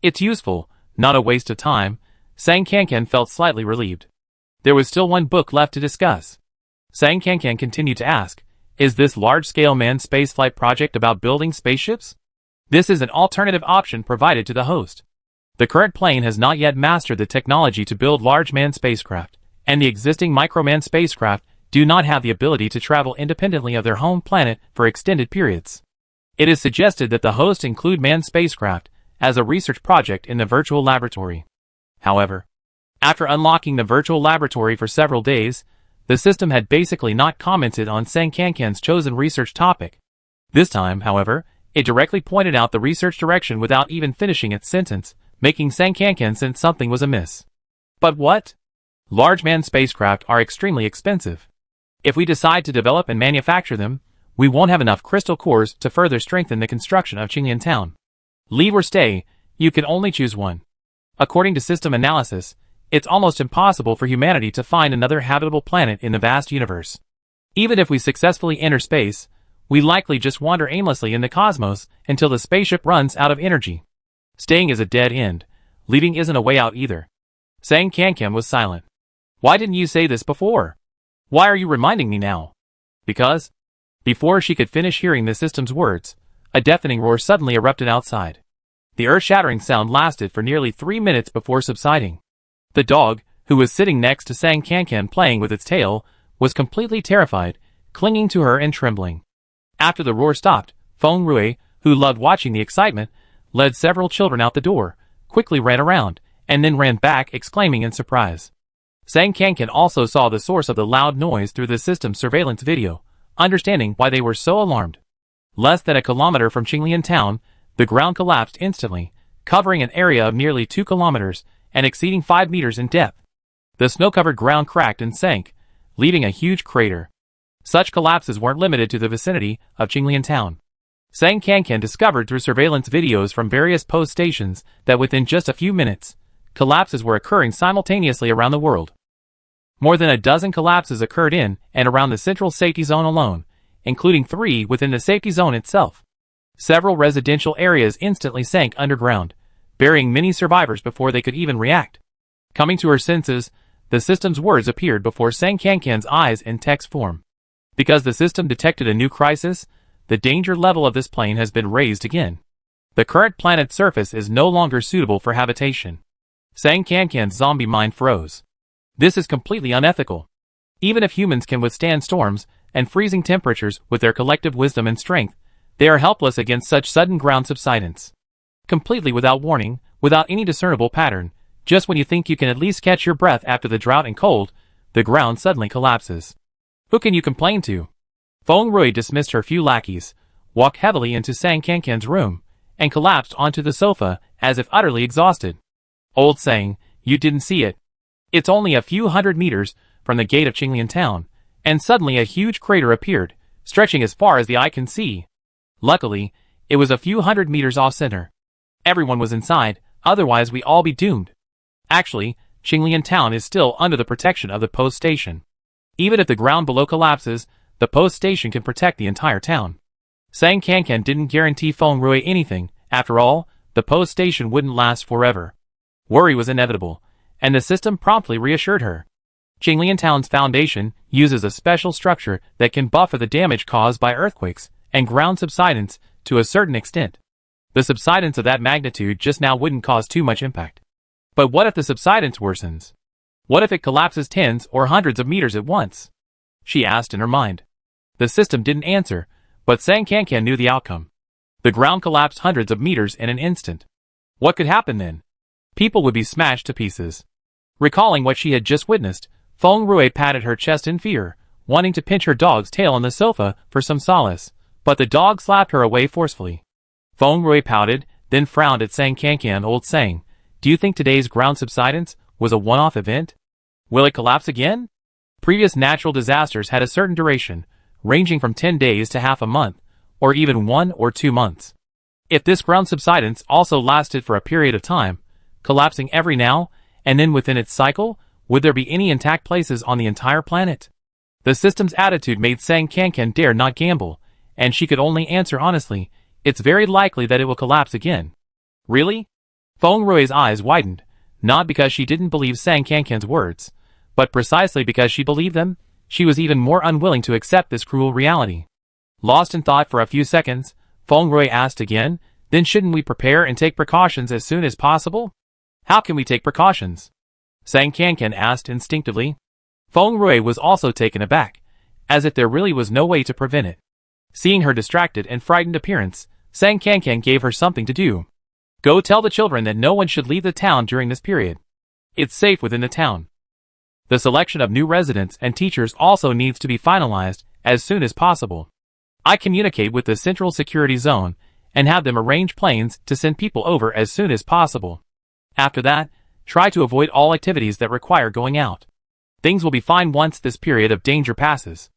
Speaker 1: It's useful, not a waste of time. Sang Can felt slightly relieved. There was still one book left to discuss. Sang Can continued to ask, is this large-scale manned spaceflight project about building spaceships? This is an alternative option provided to the host. The current plane has not yet mastered the technology to build large manned spacecraft, and the existing micro-manned spacecraft do not have the ability to travel independently of their home planet for extended periods. It is suggested that the host include manned spacecraft as a research project in the virtual laboratory. However, after unlocking the virtual laboratory for several days, the system had basically not commented on Sang Can's chosen research topic. This time, however, it directly pointed out the research direction without even finishing its sentence, making Sang Can sense something was amiss. But what? Large manned spacecraft are extremely expensive. If we decide to develop and manufacture them, we won't have enough crystal cores to further strengthen the construction of Qinglian Town. Leave or stay, you can only choose one. According to system analysis, it's almost impossible for humanity to find another habitable planet in the vast universe. Even if we successfully enter space, we likely just wander aimlessly in the cosmos until the spaceship runs out of energy. Staying is a dead end. Leaving isn't a way out either. Sang Can was silent. Why didn't you say this before? Why are you reminding me now? Because? Before she could finish hearing the system's words, a deafening roar suddenly erupted outside. The earth-shattering sound lasted for nearly 3 minutes before subsiding. The dog, who was sitting next to Sang Can playing with its tail, was completely terrified, clinging to her and trembling. After the roar stopped, Feng Rui, who loved watching the excitement, led several children out the door, quickly ran around, and then ran back exclaiming in surprise. Sang Can also saw the source of the loud noise through the system's surveillance video, understanding why they were so alarmed. Less than a kilometer from Qinglian Town, the ground collapsed instantly, covering an area of nearly 2 kilometers and exceeding 5 meters in depth. The snow-covered ground cracked and sank, leaving a huge crater. Such collapses weren't limited to the vicinity of Qinglian Town. Sang Can discovered through surveillance videos from various post stations that within just a few minutes, collapses were occurring simultaneously around the world. More than a dozen collapses occurred in and around the central safety zone alone, including 3 within the safety zone itself. Several residential areas instantly sank underground, burying many survivors before they could even react. Coming to her senses, the system's words appeared before Sang Can's eyes in text form. Because the system detected a new crisis, the danger level of this plane has been raised again. The current planet's surface is no longer suitable for habitation. Sang Can's zombie mind froze. This is completely unethical. Even if humans can withstand storms and freezing temperatures with their collective wisdom and strength, they are helpless against such sudden ground subsidence. Completely without warning, without any discernible pattern. Just when you think you can at least catch your breath after the drought and cold, the ground suddenly collapses. Who can you complain to? Feng Rui dismissed her few lackeys, walked heavily into Sang Kankan's room, and collapsed onto the sofa as if utterly exhausted. Old Sang, you didn't see it. It's only a few hundred meters from the gate of Qinglian town, and suddenly a huge crater appeared, stretching as far as the eye can see. Luckily, it was a few hundred meters off-center. Everyone was inside, otherwise we'd all be doomed. Actually, Qinglian town is still under the protection of the post station. Even if the ground below collapses, the post station can protect the entire town. Sang Kankan didn't guarantee Feng Rui anything. After all, the post station wouldn't last forever. Worry was inevitable, and the system promptly reassured her. Qinglian town's foundation uses a special structure that can buffer the damage caused by earthquakes and ground subsidence to a certain extent. The subsidence of that magnitude just now wouldn't cause too much impact. But what if the subsidence worsens? What if it collapses tens or hundreds of meters at once? She asked in her mind. The system didn't answer, but Sang Kankan knew the outcome. The ground collapsed hundreds of meters in an instant. What could happen then? People would be smashed to pieces. Recalling what she had just witnessed, Feng Rui patted her chest in fear, wanting to pinch her dog's tail on the sofa for some solace, but the dog slapped her away forcefully. Feng Rui pouted, then frowned at Sang Kankan. Old Sang, do you think today's ground subsidence was a one-off event? Will it collapse again? Previous natural disasters had a certain duration, ranging from 10 days to half a month, or even 1 or 2 months. If this ground subsidence also lasted for a period of time, collapsing every now and then within its cycle, would there be any intact places on the entire planet? The system's attitude made Sang Kankan dare not gamble, and she could only answer honestly, it's very likely that it will collapse again. Really? Feng Rui's eyes widened, not because she didn't believe Sang Kankan's words, but precisely because she believed them. She was even more unwilling to accept this cruel reality. Lost in thought for a few seconds, Feng Rui asked again, then shouldn't we prepare and take precautions as soon as possible? How can we take precautions? Sang Kankan asked instinctively. Feng Rui was also taken aback, as if there really was no way to prevent it. Seeing her distracted and frightened appearance, Sang Kankan gave her something to do. Go tell the children that no one should leave the town during this period. It's safe within the town. The selection of new residents and teachers also needs to be finalized as soon as possible. I communicate with the Central Security Zone and have them arrange planes to send people over as soon as possible. After that, try to avoid all activities that require going out. Things will be fine once this period of danger passes.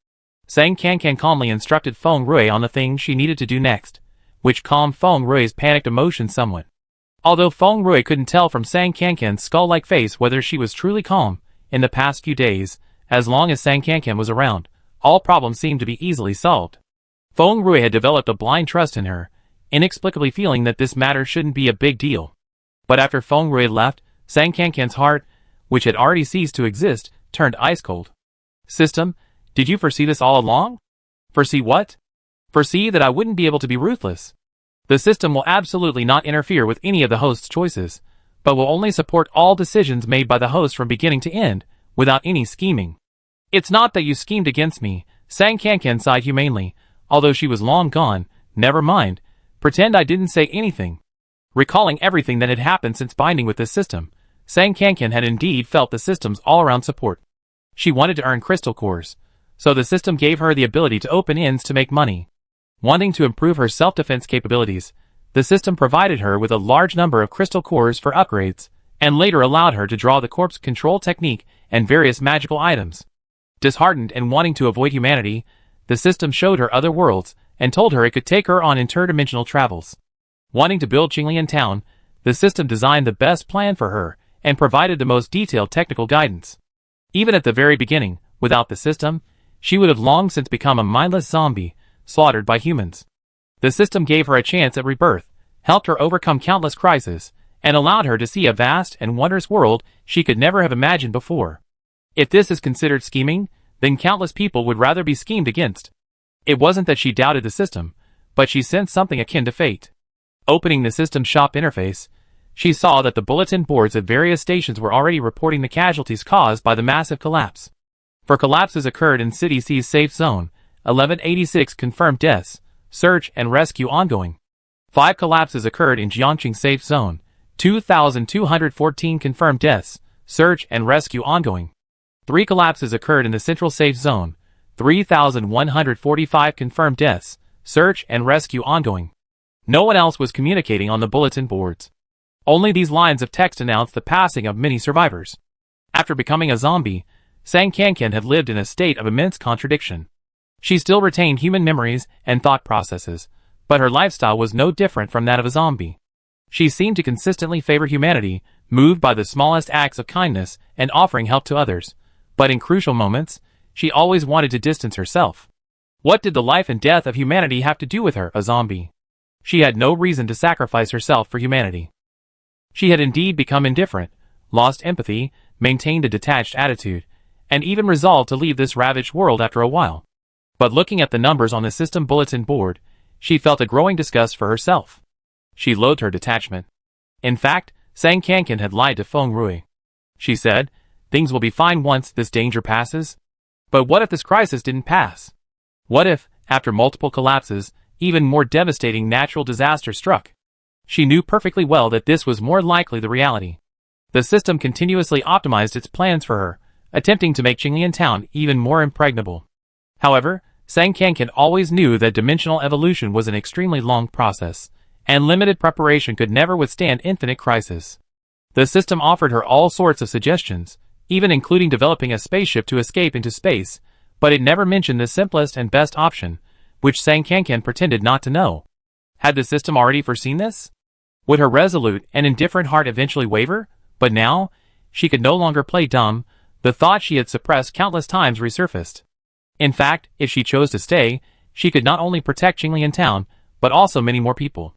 Speaker 1: Sang Kankan calmly instructed Feng Rui on the things she needed to do next, which calmed Feng Rui's panicked emotions somewhat. Although Feng Rui couldn't tell from Sang Kankan's skull-like face whether she was truly calm in the past few days, as long as Sang Kankan was around, all problems seemed to be easily solved. Feng Rui had developed a blind trust in her, inexplicably feeling that this matter shouldn't be a big deal. But after Feng Rui left, Sang Kankan's heart, which had already ceased to exist, turned ice-cold. System, did you foresee this all along? Foresee what? Foresee that I wouldn't be able to be ruthless. The system will absolutely not interfere with any of the host's choices, but will only support all decisions made by the host from beginning to end, without any scheming. It's not that you schemed against me, Sang Kankan sighed humanely, although she was long gone. Never mind, pretend I didn't say anything. Recalling everything that had happened since binding with this system, Sang Kankan had indeed felt the system's all-around support. She wanted to earn crystal cores, so the system gave her the ability to open ends to make money. Wanting to improve her self-defense capabilities, the system provided her with a large number of crystal cores for upgrades, and later allowed her to draw the corpse control technique and various magical items. Disheartened and wanting to avoid humanity, the system showed her other worlds and told her it could take her on interdimensional travels. Wanting to build Qinglian Town, the system designed the best plan for her and provided the most detailed technical guidance. Even at the very beginning, without the system, she would have long since become a mindless zombie, slaughtered by humans. The system gave her a chance at rebirth, helped her overcome countless crises, and allowed her to see a vast and wondrous world she could never have imagined before. If this is considered scheming, then countless people would rather be schemed against. It wasn't that she doubted the system, but she sensed something akin to fate. Opening the system's shop interface, she saw that the bulletin boards at various stations were already reporting the casualties caused by the massive collapse. 4 collapses occurred in City C's safe zone, 1186 confirmed deaths, search and rescue ongoing. 5 collapses occurred in Jiangqing safe zone, 2,214 confirmed deaths, search and rescue ongoing. 3 collapses occurred in the central safe zone, 3,145 confirmed deaths, search and rescue ongoing. No one else was communicating on the bulletin boards. Only these lines of text announced the passing of many survivors. After becoming a zombie, Sang Kankan had lived in a state of immense contradiction. She still retained human memories and thought processes, but her lifestyle was no different from that of a zombie. She seemed to consistently favor humanity, moved by the smallest acts of kindness and offering help to others, but in crucial moments, she always wanted to distance herself. What did the life and death of humanity have to do with her, a zombie? She had no reason to sacrifice herself for humanity. She had indeed become indifferent, lost empathy, maintained a detached attitude, and even resolved to leave this ravaged world after a while. But looking at the numbers on the system bulletin board, she felt a growing disgust for herself. She loathed her detachment. In fact, Sang Kankan had lied to Feng Rui. She said, "Things will be fine once this danger passes." But what if this crisis didn't pass? What if, after multiple collapses, even more devastating natural disaster struck? She knew perfectly well that this was more likely the reality. The system continuously optimized its plans for her, attempting to make Qinglian Town even more impregnable. However, Sang Kankan always knew that dimensional evolution was an extremely long process, and limited preparation could never withstand infinite crisis. The system offered her all sorts of suggestions, even including developing a spaceship to escape into space, but it never mentioned the simplest and best option, which Sang Kankan pretended not to know. Had the system already foreseen this? Would her resolute and indifferent heart eventually waver? But now, she could no longer play dumb. The thought she had suppressed countless times resurfaced. In fact, if she chose to stay, she could not only protect Qinglian Town, but also many more people.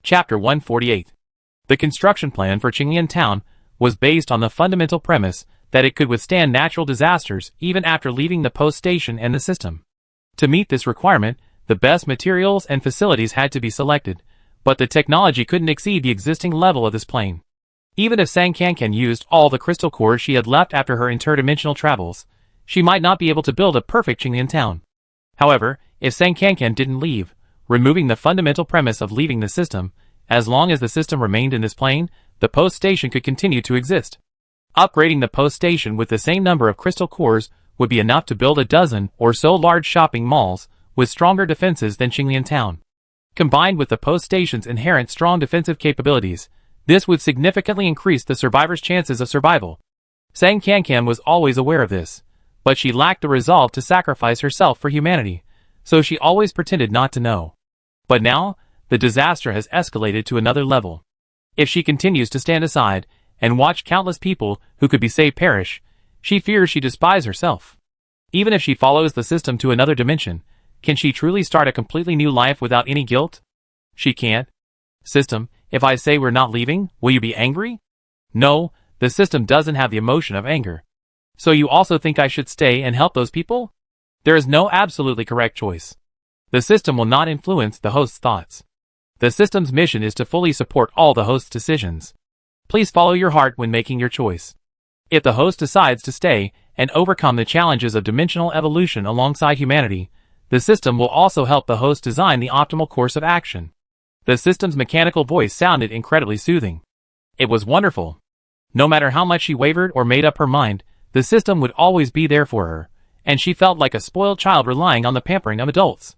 Speaker 1: Chapter 148. The construction plan for Qinglian Town was based on the fundamental premise that it could withstand natural disasters even after leaving the post station and the system. To meet this requirement, the best materials and facilities had to be selected, but the technology couldn't exceed the existing level of this plane. Even if Sang Kankan used all the crystal cores she had left after her interdimensional travels, she might not be able to build a perfect Qinglian Town. However, if Sang Kankan didn't leave, removing the fundamental premise of leaving the system, as long as the system remained in this plane, the post station could continue to exist. Upgrading the post station with the same number of crystal cores would be enough to build a dozen or so large shopping malls with stronger defenses than Qinglian Town. Combined with the post station's inherent strong defensive capabilities, this would significantly increase the survivors' chances of survival. Sang Kankan was always aware of this, but she lacked the resolve to sacrifice herself for humanity, so she always pretended not to know. But now, the disaster has escalated to another level. If she continues to stand aside and watch countless people who could be saved perish, she fears she despises herself. Even if she follows the system to another dimension, can she truly start a completely new life without any guilt? She can't. System, if I say we're not leaving, will you be angry? No, the system doesn't have the emotion of anger. So you also think I should stay and help those people? There is no absolutely correct choice. The system will not influence the host's thoughts. The system's mission is to fully support all the host's decisions. Please follow your heart when making your choice. If the host decides to stay and overcome the challenges of dimensional evolution alongside humanity, the system will also help the host design the optimal course of action. The system's mechanical voice sounded incredibly soothing. It was wonderful. No matter how much she wavered or made up her mind, the system would always be there for her, and she felt like a spoiled child relying on the pampering of adults.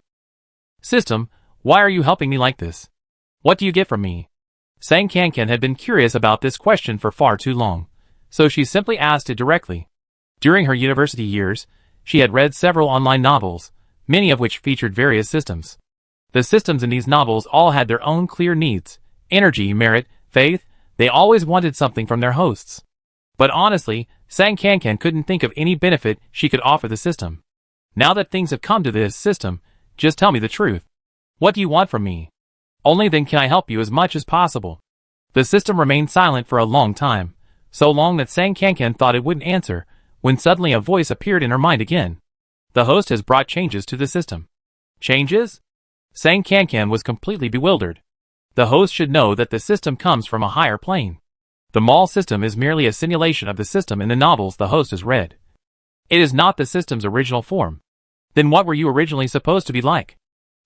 Speaker 1: System, why are you helping me like this? What do you get from me? Sang Kankan had been curious about this question for far too long, so she simply asked it directly. During her university years, she had read several online novels, many of which featured various systems. The systems in these novels all had their own clear needs: energy, merit, faith. They always wanted something from their hosts. But honestly, Sang Kankan couldn't think of any benefit she could offer the system. Now that things have come to this, system, just tell me the truth. What do you want from me? Only then can I help you as much as possible. The system remained silent for a long time, so long that Sang Kankan thought it wouldn't answer, when suddenly a voice appeared in her mind again. The host has brought changes to the system. Changes? Sang Kankan was completely bewildered. The host should know that the system comes from a higher plane. The mall system is merely a simulation of the system in the novels the host has read. It is not the system's original form. Then what were you originally supposed to be like?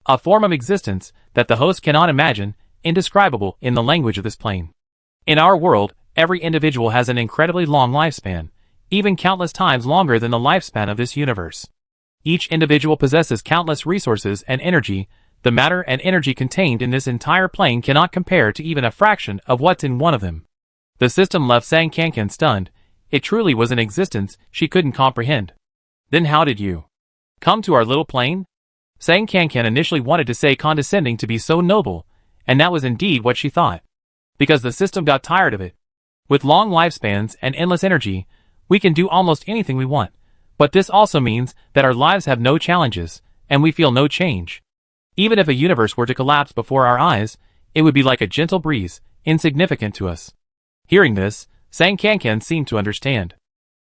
Speaker 1: A form of existence that the host cannot imagine, indescribable in the language of this plane. In our world, every individual has an incredibly long lifespan, even countless times longer than the lifespan of this universe. Each individual possesses countless resources and energy. The matter and energy contained in this entire plane cannot compare to even a fraction of what's in one of them. The system left Sang Kankan stunned. It truly was an existence she couldn't comprehend. Then how did you come to our little plane? Sang Kankan initially wanted to say condescending to be so noble, and that was indeed what she thought. Because the system got tired of it. With long lifespans and endless energy, we can do almost anything we want. But this also means that our lives have no challenges, and we feel no change. Even if a universe were to collapse before our eyes, it would be like a gentle breeze, insignificant to us. Hearing this, Sang Kankan seemed to understand.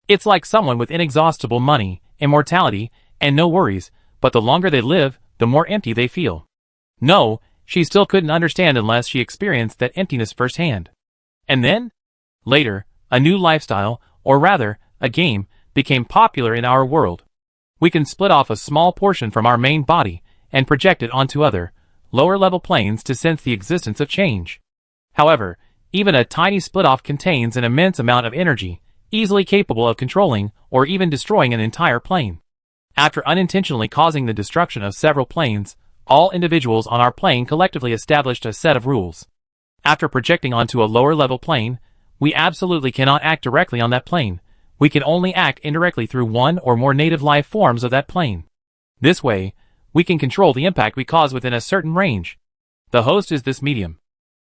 Speaker 1: It's like someone with inexhaustible money, immortality, and no worries, but the longer they live, the more empty they feel. No, she still couldn't understand unless she experienced that emptiness firsthand. And then? Later, a new lifestyle, or rather, a game, became popular in our world. We can split off a small portion from our main body and project it onto other, lower-level planes to sense the existence of change. However, even a tiny split-off contains an immense amount of energy, easily capable of controlling or even destroying an entire plane. After unintentionally causing the destruction of several planes, all individuals on our plane collectively established a set of rules. After projecting onto a lower-level plane, we absolutely cannot act directly on that plane. We can only act indirectly through one or more native life forms of that plane. This way, we can control the impact we cause within a certain range. The host is this medium.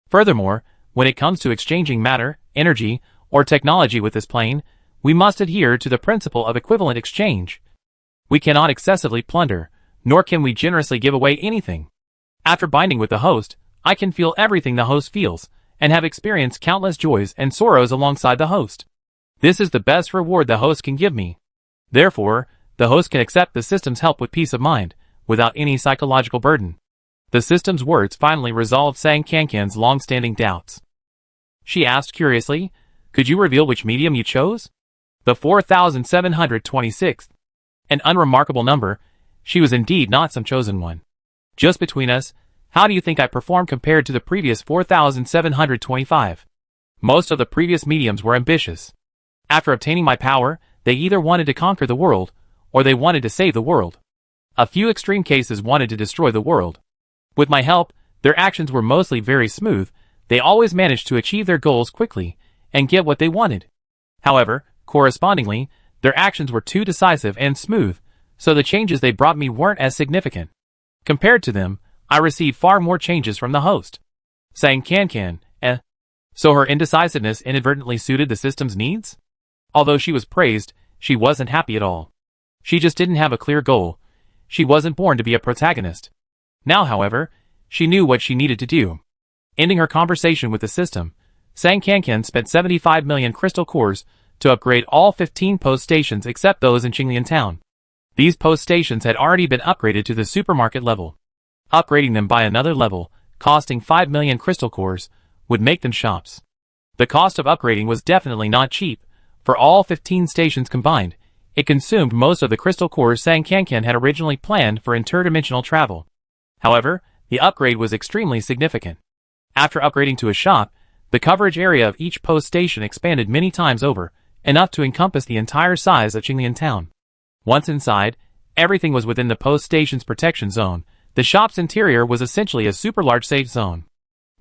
Speaker 1: Furthermore, when it comes to exchanging matter, energy, or technology with this plane, we must adhere to the principle of equivalent exchange. We cannot excessively plunder, nor can we generously give away anything. After binding with the host, I can feel everything the host feels, and have experienced countless joys and sorrows alongside the host. This is the best reward the host can give me. Therefore, the host can accept the system's help with peace of mind, without any psychological burden. The system's words finally resolved Sang Kankan's long-standing doubts. She asked curiously, "Could you reveal which medium you chose?" The 4,726th. An unremarkable number, she was indeed not some chosen one. Just between us, how do you think I performed compared to the previous 4,725? Most of the previous mediums were ambitious. After obtaining my power, they either wanted to conquer the world, or they wanted to save the world. A few extreme cases wanted to destroy the world. With my help, their actions were mostly very smooth. They always managed to achieve their goals quickly, and get what they wanted. However, correspondingly, their actions were too decisive and smooth, so the changes they brought me weren't as significant. Compared to them, I received far more changes from the host. Sang Kankan, So her indecisiveness inadvertently suited the system's needs? Although she was praised, she wasn't happy at all. She just didn't have a clear goal. She wasn't born to be a protagonist. Now, however, she knew what she needed to do. Ending her conversation with the system, Sang Kankan spent 75 million crystal cores to upgrade all 15 post stations except those in Qinglian town. These post stations had already been upgraded to the supermarket level. Upgrading them by another level, costing 5 million crystal cores, would make them shops. The cost of upgrading was definitely not cheap. For all 15 stations combined, it consumed most of the crystal cores Sang Kankan had originally planned for interdimensional travel. However, the upgrade was extremely significant. After upgrading to a shop, the coverage area of each post station expanded many times over, enough to encompass the entire size of Qinglian town. Once inside, everything was within the post station's protection zone. The shop's interior was essentially a super large safe zone.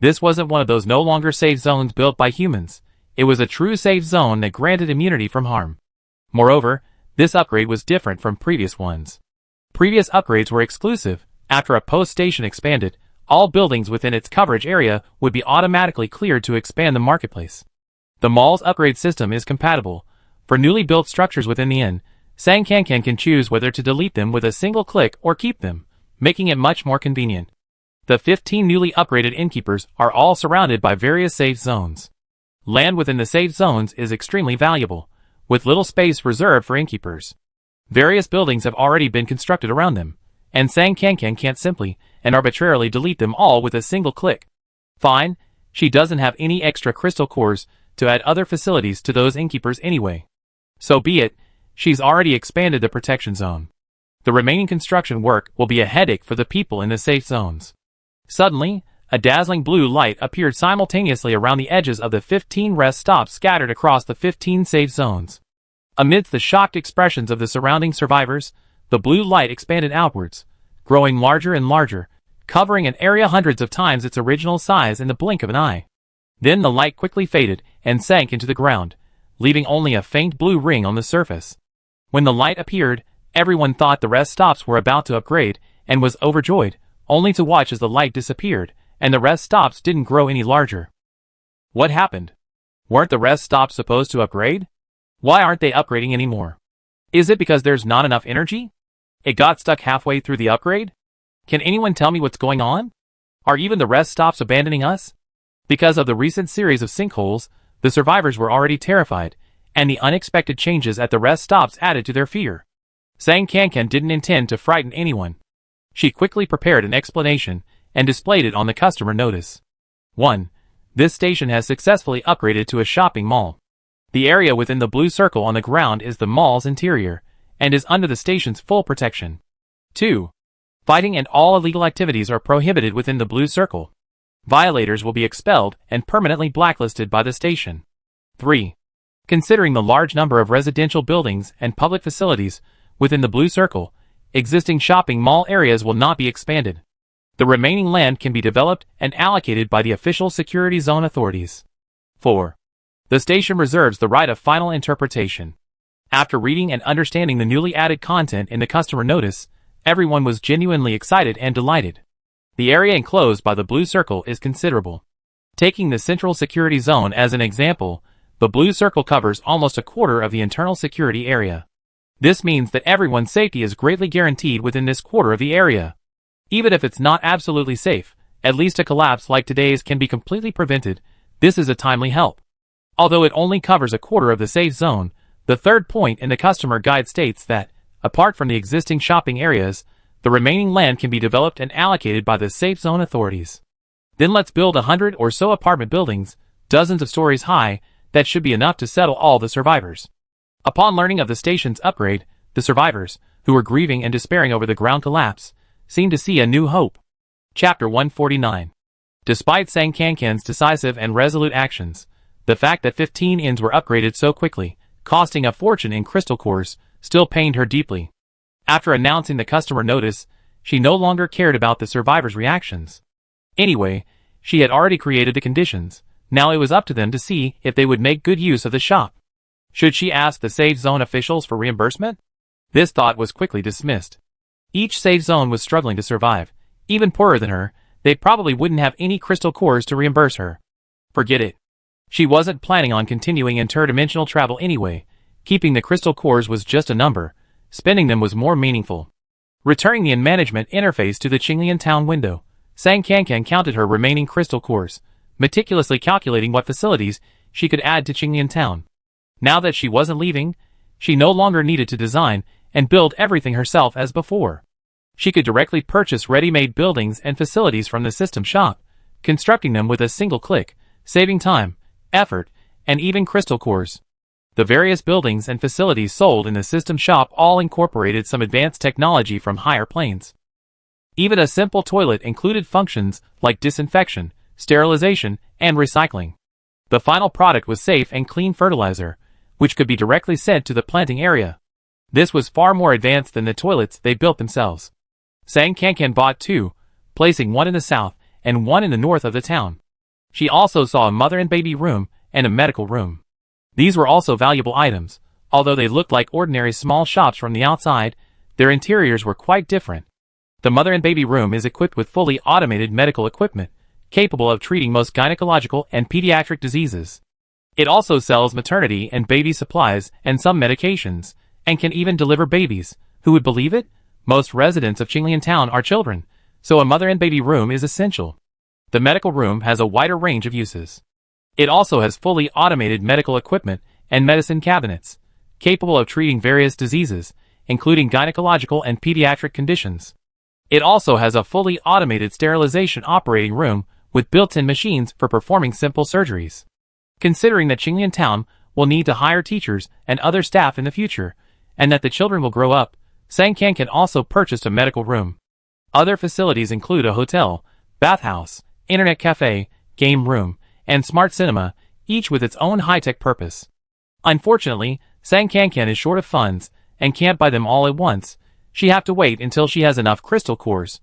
Speaker 1: This wasn't one of those no longer safe zones built by humans. It was a true safe zone that granted immunity from harm. Moreover, this upgrade was different from previous ones. Previous upgrades were exclusive. After a post station expanded, all buildings within its coverage area would be automatically cleared to expand the marketplace. The mall's upgrade system is compatible. For newly built structures within the inn, Sang Kankan can choose whether to delete them with a single click or keep them, making it much more convenient. The 15 newly upgraded innkeepers are all surrounded by various safe zones. Land within the safe zones is extremely valuable, with little space reserved for innkeepers. Various buildings have already been constructed around them, and Sang Kankan can't simply and arbitrarily delete them all with a single click. Fine, she doesn't have any extra crystal cores to add other facilities to those innkeepers anyway. So be it, she's already expanded the protection zone. The remaining construction work will be a headache for the people in the safe zones. Suddenly, A dazzling blue light appeared simultaneously around the edges of the 15 rest stops scattered across the 15 safe zones. Amidst the shocked expressions of the surrounding survivors, the blue light expanded outwards, growing larger and larger, covering an area hundreds of times its original size in the blink of an eye. Then the light quickly faded and sank into the ground, leaving only a faint blue ring on the surface. When the light appeared, everyone thought the rest stops were about to upgrade and was overjoyed, only to watch as the light disappeared and the rest stops didn't grow any larger. What happened? Weren't the rest stops supposed to upgrade? Why aren't they upgrading anymore? Is it because there's not enough energy? It got stuck halfway through the upgrade? Can anyone tell me what's going on? Are even the rest stops abandoning us? Because of the recent series of sinkholes, the survivors were already terrified, and the unexpected changes at the rest stops added to their fear. Sang Kankan didn't intend to frighten anyone. She quickly prepared an explanation and displayed it on the customer notice. 1. This station has successfully upgraded to a shopping mall. The area within the blue circle on the ground is the mall's interior, and is under the station's full protection. 2. Fighting and all illegal activities are prohibited within the blue circle. Violators will be expelled and permanently blacklisted by the station. 3. Considering the large number of residential buildings and public facilities within the blue circle, existing shopping mall areas will not be expanded. The remaining land can be developed and allocated by the official security zone authorities. 4. The station reserves the right of final interpretation. After reading and understanding the newly added content in the customer notice, everyone was genuinely excited and delighted. The area enclosed by the blue circle is considerable. Taking the central security zone as an example, the blue circle covers almost a quarter of the internal security area. This means that everyone's safety is greatly guaranteed within this quarter of the area. Even if it's not absolutely safe, at least a collapse like today's can be completely prevented. This is a timely help. Although it only covers a quarter of the safe zone, the third point in the customer guide states that, apart from the existing shopping areas, the remaining land can be developed and allocated by the safe zone authorities. Then let's build 100 or so apartment buildings, dozens of stories high, that should be enough to settle all the survivors. Upon learning of the station's upgrade, the survivors, who were grieving and despairing over the ground collapse, seemed to see a new hope. Chapter 149. Despite Sang Kankan's decisive and resolute actions, the fact that 15 inns were upgraded so quickly, costing a fortune in crystal cores, still pained her deeply. After announcing the customer notice, she no longer cared about the survivors' reactions. Anyway, she had already created the conditions. Now it was up to them to see if they would make good use of the shop. Should she ask the safe zone officials for reimbursement? This thought was quickly dismissed. Each safe zone was struggling to survive. Even poorer than her, they probably wouldn't have any crystal cores to reimburse her. Forget it. She wasn't planning on continuing interdimensional travel anyway. Keeping the crystal cores was just a number. Spending them was more meaningful. Returning the management interface to the Qinglian town window, Sang Kankan counted her remaining crystal cores, meticulously calculating what facilities she could add to Qinglian town. Now that she wasn't leaving, she no longer needed to design and build everything herself as before. She could directly purchase ready-made buildings and facilities from the system shop, constructing them with a single click, saving time, effort, and even crystal cores. The various buildings and facilities sold in the system shop all incorporated some advanced technology from higher planes. Even a simple toilet included functions like disinfection, sterilization, and recycling. The final product was safe and clean fertilizer, which could be directly sent to the planting area. This was far more advanced than the toilets they built themselves. Sang Kankan bought two, placing one in the south and one in the north of the town. She also saw a mother and baby room and a medical room. These were also valuable items. Although they looked like ordinary small shops from the outside, their interiors were quite different. The mother and baby room is equipped with fully automated medical equipment, capable of treating most gynecological and pediatric diseases. It also sells maternity and baby supplies and some medications, and can even deliver babies. Who would believe it? Most residents of Qinglian town are children, so a mother and baby room is essential. The medical room has a wider range of uses. It also has fully automated medical equipment and medicine cabinets, capable of treating various diseases, including gynecological and pediatric conditions. It also has a fully automated sterilization operating room with built-in machines for performing simple surgeries. Considering that Qinglian town will need to hire teachers and other staff in the future, and that the children will grow up, Sang Kankan also purchased a medical room. Other facilities include a hotel, bathhouse, internet cafe, game room, and smart cinema, each with its own high-tech purpose. Unfortunately, Sang Kankan is short of funds, and can't buy them all at once. She have to wait until she has enough crystal cores.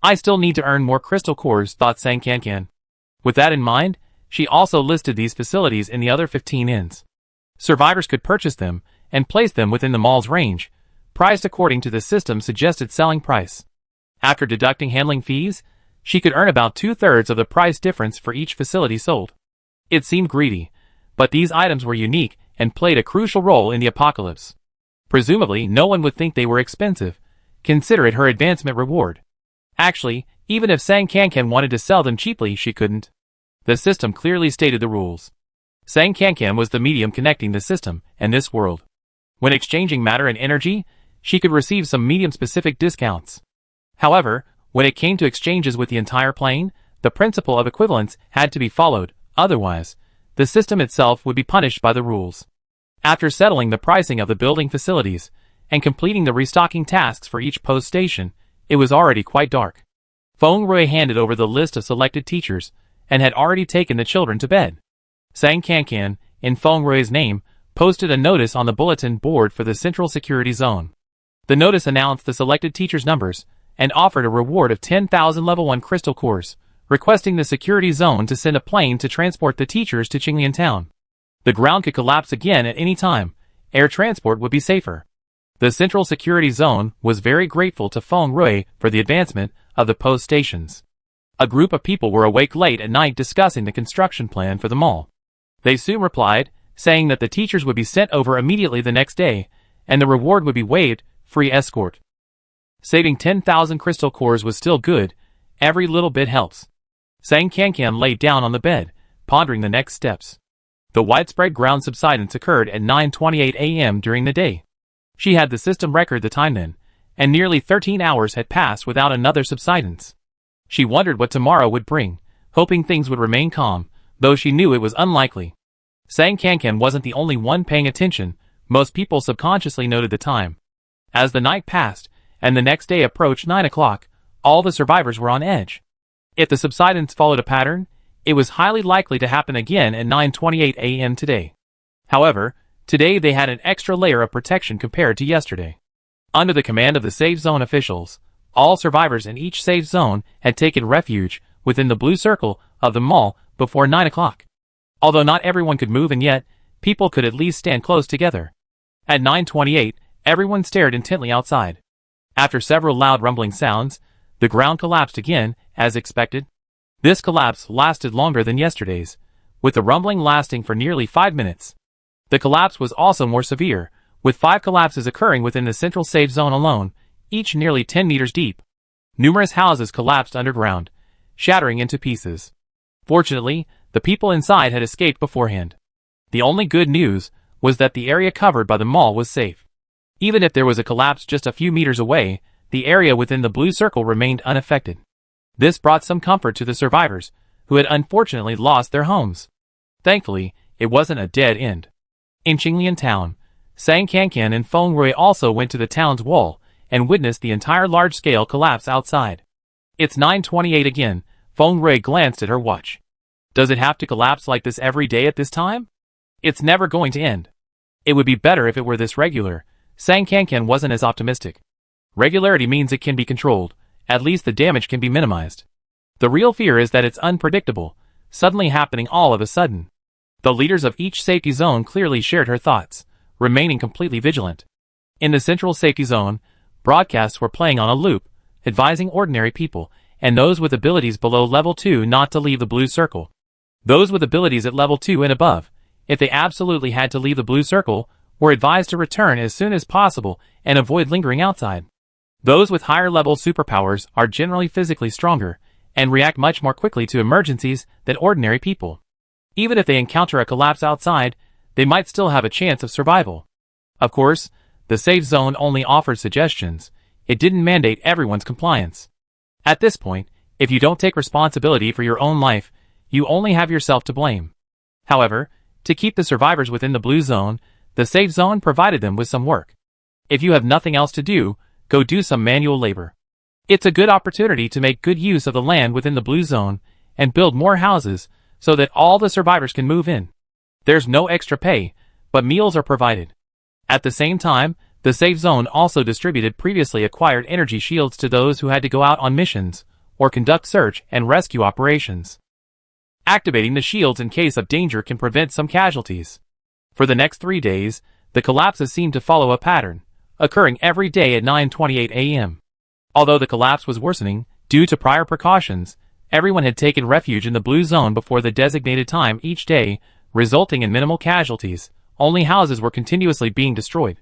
Speaker 1: I still need to earn more crystal cores, thought Sang Kankan. With that in mind, she also listed these facilities in the other 15 inns. Survivors could purchase them, and place them within the mall's range, priced according to the system's suggested selling price. After deducting handling fees, she could earn about 2/3 of the price difference for each facility sold. It seemed greedy, but these items were unique and played a crucial role in the apocalypse. Presumably, no one would think they were expensive. Consider it her advancement reward. Actually, even if Sang Kankan wanted to sell them cheaply, she couldn't. The system clearly stated the rules. Sang Kankan was the medium connecting the system and this world. When exchanging matter and energy, she could receive some medium-specific discounts. However, when it came to exchanges with the entire plane, the principle of equivalence had to be followed, otherwise, the system itself would be punished by the rules. After settling the pricing of the building facilities, and completing the restocking tasks for each post station, it was already quite dark. Feng Rui handed over the list of selected teachers, and had already taken the children to bed. Sang Kankan, in Feng Rui's name, posted a notice on the bulletin board for the Central Security Zone. The notice announced the selected teachers' numbers, and offered a reward of 10,000 level 1 crystal cores, requesting the security zone to send a plane to transport the teachers to Qinglian town. The ground could collapse again at any time. Air transport would be safer. The Central Security Zone was very grateful to Feng Rui for the advancement of the post stations. A group of people were awake late at night discussing the construction plan for the mall. They soon replied, saying that the teachers would be sent over immediately the next day, and the reward would be waived, free escort. Saving 10,000 crystal cores was still good. Every little bit helps. Sang Kankan lay down on the bed, pondering the next steps. The widespread ground subsidence occurred at 9:28 a.m. during the day. She had the system record the time then, and nearly 13 hours had passed without another subsidence. She wondered what tomorrow would bring, hoping things would remain calm, though she knew it was unlikely. Sang Kankan wasn't the only one paying attention. Most people subconsciously noted the time. As the night passed, and the next day approached 9 o'clock, all the survivors were on edge. If the subsidence followed a pattern, it was highly likely to happen again at 9:28 a.m. today. However, today they had an extra layer of protection compared to yesterday. Under the command of the safe zone officials, all survivors in each safe zone had taken refuge within the blue circle of the mall before 9 o'clock. Although not everyone could move, and yet, people could at least stand close together. At 9:28, everyone stared intently outside. After several loud rumbling sounds, the ground collapsed again, as expected. This collapse lasted longer than yesterday's, with the rumbling lasting for nearly 5 minutes. The collapse was also more severe, with 5 collapses occurring within the central safe zone alone, each nearly 10 meters deep. Numerous houses collapsed underground, shattering into pieces. Fortunately, the people inside had escaped beforehand. The only good news was that the area covered by the mall was safe. Even if there was a collapse just a few meters away, the area within the blue circle remained unaffected. This brought some comfort to the survivors, who had unfortunately lost their homes. Thankfully, it wasn't a dead end. In Qinglian town, Sang Kankan and Feng Rui also went to the town's wall, and witnessed the entire large-scale collapse outside. It's 9:28 again. Feng Rui glanced at her watch. Does it have to collapse like this every day at this time? It's never going to end. It would be better if it were this regular. Sang Kankan wasn't as optimistic. Regularity means it can be controlled. At least the damage can be minimized. The real fear is that it's unpredictable, suddenly happening all of a sudden. The leaders of each safety zone clearly shared her thoughts, remaining completely vigilant. In the central safety zone, broadcasts were playing on a loop, advising ordinary people, and those with abilities below level 2 not to leave the blue circle. Those with abilities at level 2 and above, if they absolutely had to leave the blue circle, were advised to return as soon as possible and avoid lingering outside. Those with higher level superpowers are generally physically stronger, and react much more quickly to emergencies than ordinary people. Even if they encounter a collapse outside, they might still have a chance of survival. Of course, the safe zone only offered suggestions. It didn't mandate everyone's compliance. At this point, if you don't take responsibility for your own life, you only have yourself to blame. However, to keep the survivors within the blue zone, the safe zone provided them with some work. If you have nothing else to do, go do some manual labor. It's a good opportunity to make good use of the land within the blue zone, and build more houses so that all the survivors can move in. There's no extra pay, but meals are provided. At the same time, the safe zone also distributed previously acquired energy shields to those who had to go out on missions or conduct search and rescue operations. Activating the shields in case of danger can prevent some casualties. For the next 3 days, the collapses seemed to follow a pattern, occurring every day at 9:28 a.m. Although the collapse was worsening, due to prior precautions, everyone had taken refuge in the blue zone before the designated time each day, resulting in minimal casualties. Only houses were continuously being destroyed.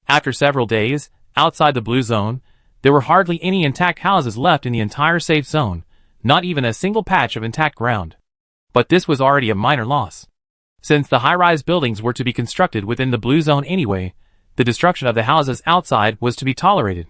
Speaker 1: After several days, outside the blue zone, there were hardly any intact houses left in the entire safe zone, not even a single patch of intact ground. But this was already a minor loss. Since the high-rise buildings were to be constructed within the blue zone anyway, the destruction of the houses outside was to be tolerated.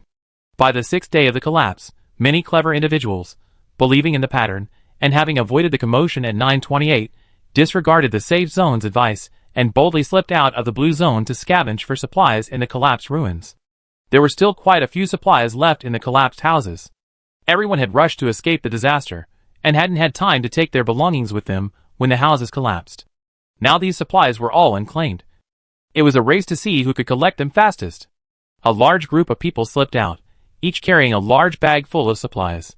Speaker 1: By the 6th day of the collapse, many clever individuals, believing in the pattern, and having avoided the commotion at 9:28, disregarded the safe zone's advice and boldly slipped out of the blue zone to scavenge for supplies in the collapsed ruins. There were still quite a few supplies left in the collapsed houses. Everyone had rushed to escape the disaster, and hadn't had time to take their belongings with them when the houses collapsed. Now these supplies were all unclaimed. It was a race to see who could collect them fastest. A large group of people slipped out, each carrying a large bag full of supplies.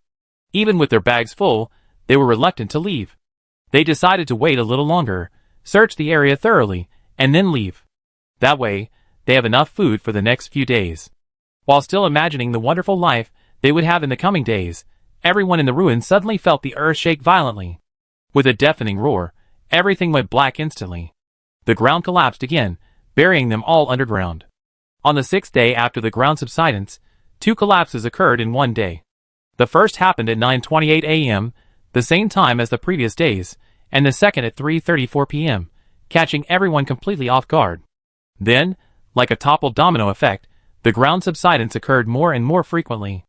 Speaker 1: Even with their bags full, they were reluctant to leave. They decided to wait a little longer, search the area thoroughly, and then leave. That way, they have enough food for the next few days. While still imagining the wonderful life they would have in the coming days, everyone in the ruins suddenly felt the earth shake violently. With a deafening roar, everything went black instantly. The ground collapsed again, burying them all underground. On the 6th day after the ground subsidence, 2 collapses occurred in one day. The first happened at 9:28 a.m., the same time as the previous days, and the second at 3:34 p.m., catching everyone completely off guard. Then, like a toppled domino effect, the ground subsidence occurred more and more frequently.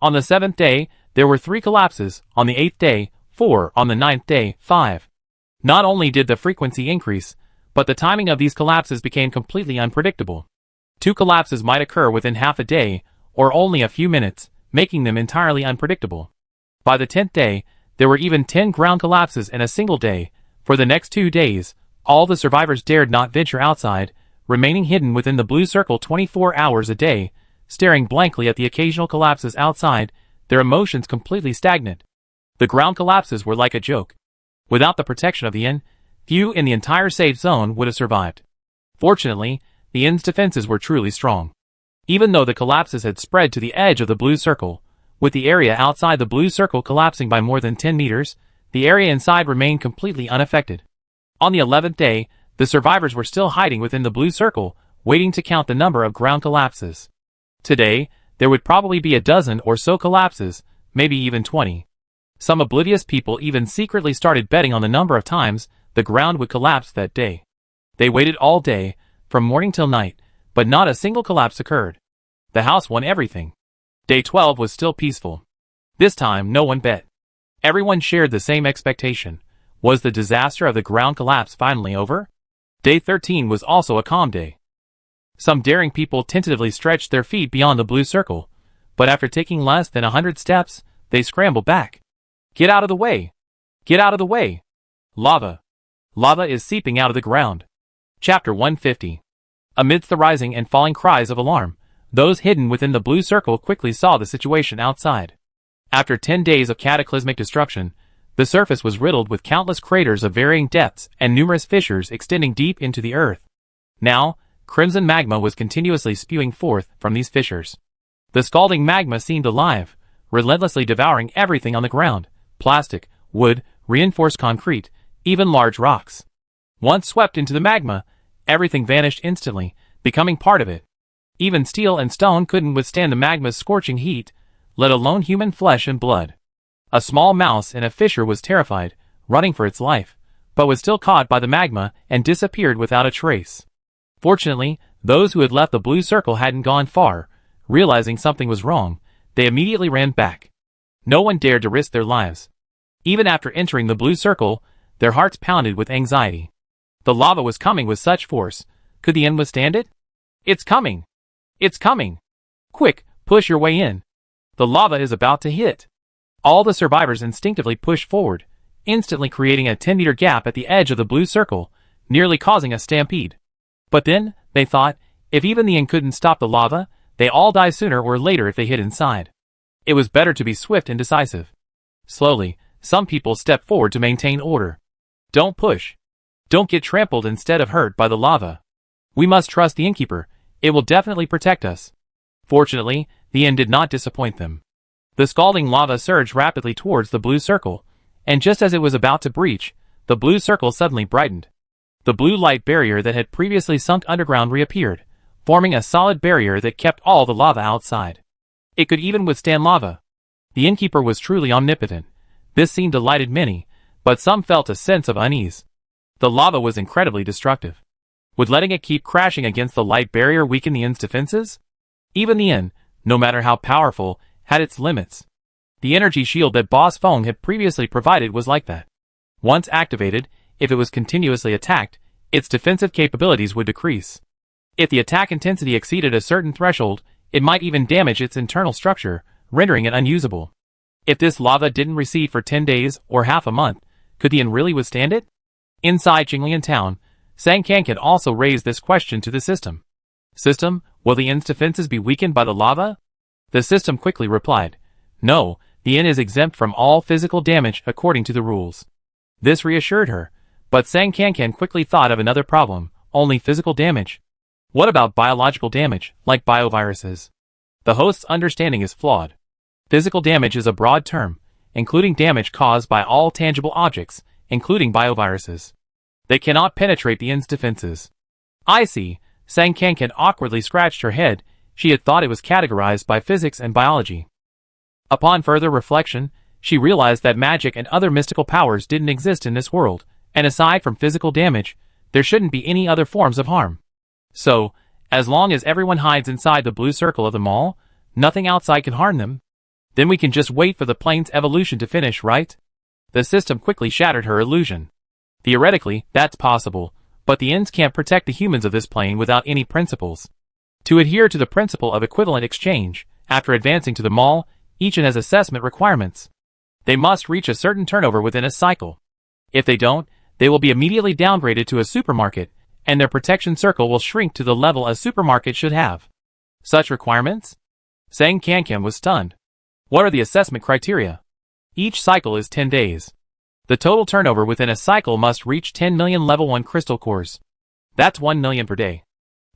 Speaker 1: On the 7th day, there were 3 collapses, on the 8th day, 4, on the 9th day, 5. Not only did the frequency increase, but the timing of these collapses became completely unpredictable. 2 collapses might occur within half a day, or only a few minutes, making them entirely unpredictable. By the 10th day, there were even 10 ground collapses in a single day. For the next 2 days, all the survivors dared not venture outside, remaining hidden within the blue circle 24 hours a day, staring blankly at the occasional collapses outside, their emotions completely stagnant. The ground collapses were like a joke. Without the protection of the inn, few in the entire safe zone would have survived. Fortunately, the inn's defenses were truly strong. Even though the collapses had spread to the edge of the blue circle, with the area outside the blue circle collapsing by more than 10 meters, the area inside remained completely unaffected. On the 11th day, the survivors were still hiding within the blue circle, waiting to count the number of ground collapses. Today, there would probably be a dozen or so collapses, maybe even 20. Some oblivious people even secretly started betting on the number of times the ground would collapse that day. They waited all day, from morning till night, but not a single collapse occurred. The house won everything. Day 12 was still peaceful. This time, no one bet. Everyone shared the same expectation. Was the disaster of the ground collapse finally over? Day 13 was also a calm day. Some daring people tentatively stretched their feet beyond the blue circle, but after taking less than 100 steps, they scrambled back. Get out of the way! Get out of the way! Lava! Lava is seeping out of the ground. Chapter 150. Amidst the rising and falling cries of alarm, those hidden within the blue circle quickly saw the situation outside. After 10 days of cataclysmic destruction, the surface was riddled with countless craters of varying depths and numerous fissures extending deep into the earth. Now, crimson magma was continuously spewing forth from these fissures. The scalding magma seemed alive, relentlessly devouring everything on the ground: plastic, wood, reinforced concrete, even large rocks. Once swept into the magma, everything vanished instantly, becoming part of it. Even steel and stone couldn't withstand the magma's scorching heat, let alone human flesh and blood. A small mouse in a fissure was terrified, running for its life, but was still caught by the magma and disappeared without a trace. Fortunately, those who had left the blue circle hadn't gone far. Realizing something was wrong, they immediately ran back. No one dared to risk their lives. Even after entering the blue circle, their hearts pounded with anxiety. The lava was coming with such force. Could the end withstand it? It's coming! It's coming! Quick, push your way in. The lava is about to hit. All the survivors instinctively pushed forward, instantly creating a 10-meter gap at the edge of the blue circle, nearly causing a stampede. But then, they thought, if even the inn couldn't stop the lava, they all die sooner or later if they hid inside. It was better to be swift and decisive. Slowly, some people stepped forward to maintain order. Don't push. Don't get trampled instead of hurt by the lava. We must trust the innkeeper. It will definitely protect us. Fortunately, the inn did not disappoint them. The scalding lava surged rapidly towards the blue circle, and just as it was about to breach, the blue circle suddenly brightened. The blue light barrier that had previously sunk underground reappeared, forming a solid barrier that kept all the lava outside. It could even withstand lava. The innkeeper was truly omnipotent. This scene delighted many, but some felt a sense of unease. The lava was incredibly destructive. Would letting it keep crashing against the light barrier weaken the inn's defenses? Even the inn, no matter how powerful, had its limits. The energy shield that Boss Feng had previously provided was like that. Once activated, if it was continuously attacked, its defensive capabilities would decrease. If the attack intensity exceeded a certain threshold, it might even damage its internal structure, rendering it unusable. If this lava didn't recede for 10 days or half a month, could the inn really withstand it? Inside Jinglian town, Sang Kankan also raised this question to the system. System, will the inn's defenses be weakened by the lava? The system quickly replied, no, the inn is exempt from all physical damage according to the rules. This reassured her, but Sang Kankan quickly thought of another problem, only physical damage. What about biological damage, like bioviruses? The host's understanding is flawed. Physical damage is a broad term, including damage caused by all tangible objects, including bioviruses. They cannot penetrate the inn's defenses. I see. Sang Kankan awkwardly scratched her head. She had thought it was categorized by physics and biology. Upon further reflection, she realized that magic and other mystical powers didn't exist in this world, and aside from physical damage, there shouldn't be any other forms of harm. So, as long as everyone hides inside the blue circle of the mall, nothing outside can harm them. Then we can just wait for the plane's evolution to finish, right? The system quickly shattered her illusion. Theoretically, that's possible, but the inns can't protect the humans of this plane without any principles. To adhere to the principle of equivalent exchange, after advancing to the mall, each inn has assessment requirements. They must reach a certain turnover within a cycle. If they don't, they will be immediately downgraded to a supermarket, and their protection circle will shrink to the level a supermarket should have. Such requirements? Sang Kankan was stunned. What are the assessment criteria? Each cycle is 10 days. The total turnover within a cycle must reach 10 million level 1 crystal cores. That's 1 million per day.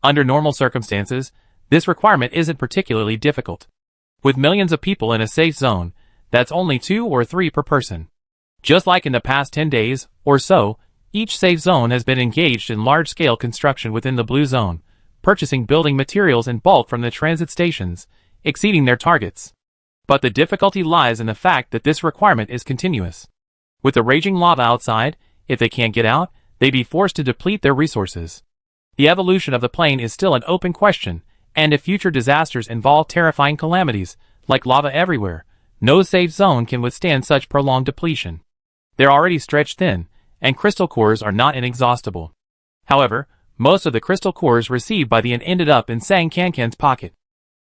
Speaker 1: Under normal circumstances, this requirement isn't particularly difficult. With millions of people in a safe zone, that's only 2 or 3 per person. Just like in the past 10 days, or so, each safe zone has been engaged in large-scale construction within the blue zone, purchasing building materials in bulk from the transit stations, exceeding their targets. But the difficulty lies in the fact that this requirement is continuous. With the raging lava outside, if they can't get out, they'd be forced to deplete their resources. The evolution of the plane is still an open question, and if future disasters involve terrifying calamities, like lava everywhere, no safe zone can withstand such prolonged depletion. They're already stretched thin, and crystal cores are not inexhaustible. However, most of the crystal cores received by the inn ended up in Sang Kankan's pocket.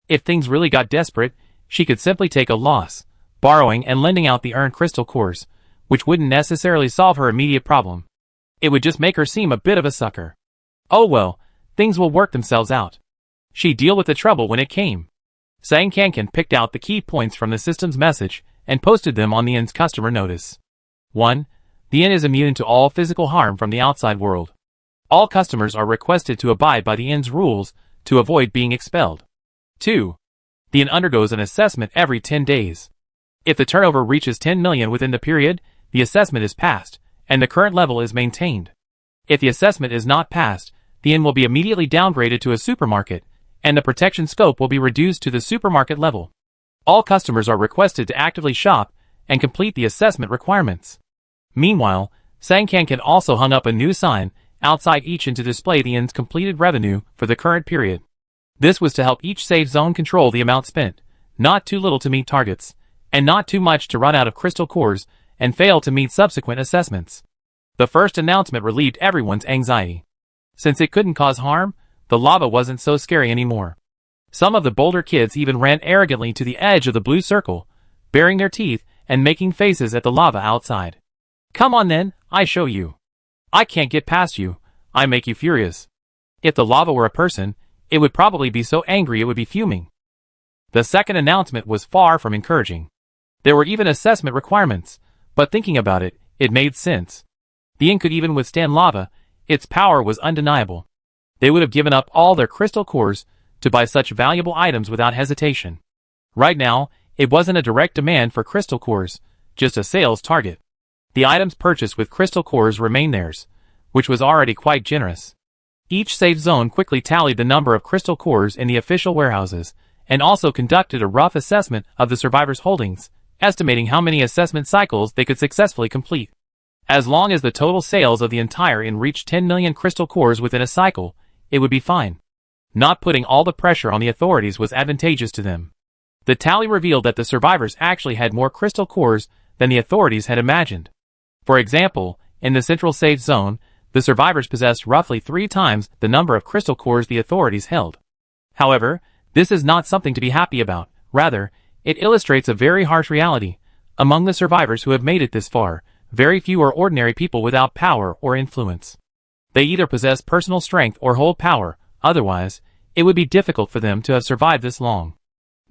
Speaker 1: If things really got desperate, she could simply take a loss, borrowing and lending out the earned crystal cores, which wouldn't necessarily solve her immediate problem. It would just make her seem a bit of a sucker. Oh well, things will work themselves out. She'd deal with the trouble when it came. Sang Kankan picked out the key points from the system's message and posted them on the inn's customer notice. 1. The inn is immune to all physical harm from the outside world. All customers are requested to abide by the inn's rules to avoid being expelled. 2. The inn undergoes an assessment every 10 days. If the turnover reaches 10 million within the period, the assessment is passed, and the current level is maintained. If the assessment is not passed, the inn will be immediately downgraded to a supermarket, and the protection scope will be reduced to the supermarket level. All customers are requested to actively shop and complete the assessment requirements. Meanwhile, Sang Kankan also hung up a new sign outside each inn to display the inn's completed revenue for the current period. This was to help each safe zone control the amount spent, not too little to meet targets, and not too much to run out of crystal cores and fail to meet subsequent assessments. The first announcement relieved everyone's anxiety. Since it couldn't cause harm, the lava wasn't so scary anymore. Some of the bolder kids even ran arrogantly to the edge of the blue circle, baring their teeth and making faces at the lava outside. Come on then, I show you. I can't get past you. I make you furious. If the lava were a person, it would probably be so angry it would be fuming. The second announcement was far from encouraging. There were even assessment requirements, but thinking about it, it made sense. The ink could even withstand lava, its power was undeniable. They would have given up all their crystal cores to buy such valuable items without hesitation. Right now, it wasn't a direct demand for crystal cores, just a sales target. The items purchased with crystal cores remained theirs, which was already quite generous. Each safe zone quickly tallied the number of crystal cores in the official warehouses, and also conducted a rough assessment of the survivors' holdings, estimating how many assessment cycles they could successfully complete. As long as the total sales of the entire inn reached 10 million crystal cores within a cycle, it would be fine. Not putting all the pressure on the authorities was advantageous to them. The tally revealed that the survivors actually had more crystal cores than the authorities had imagined. For example, in the central safe zone, the survivors possessed roughly 3 times the number of crystal cores the authorities held. However, this is not something to be happy about. Rather, it illustrates a very harsh reality. Among the survivors who have made it this far, very few are ordinary people without power or influence. They either possess personal strength or hold power, otherwise, it would be difficult for them to have survived this long.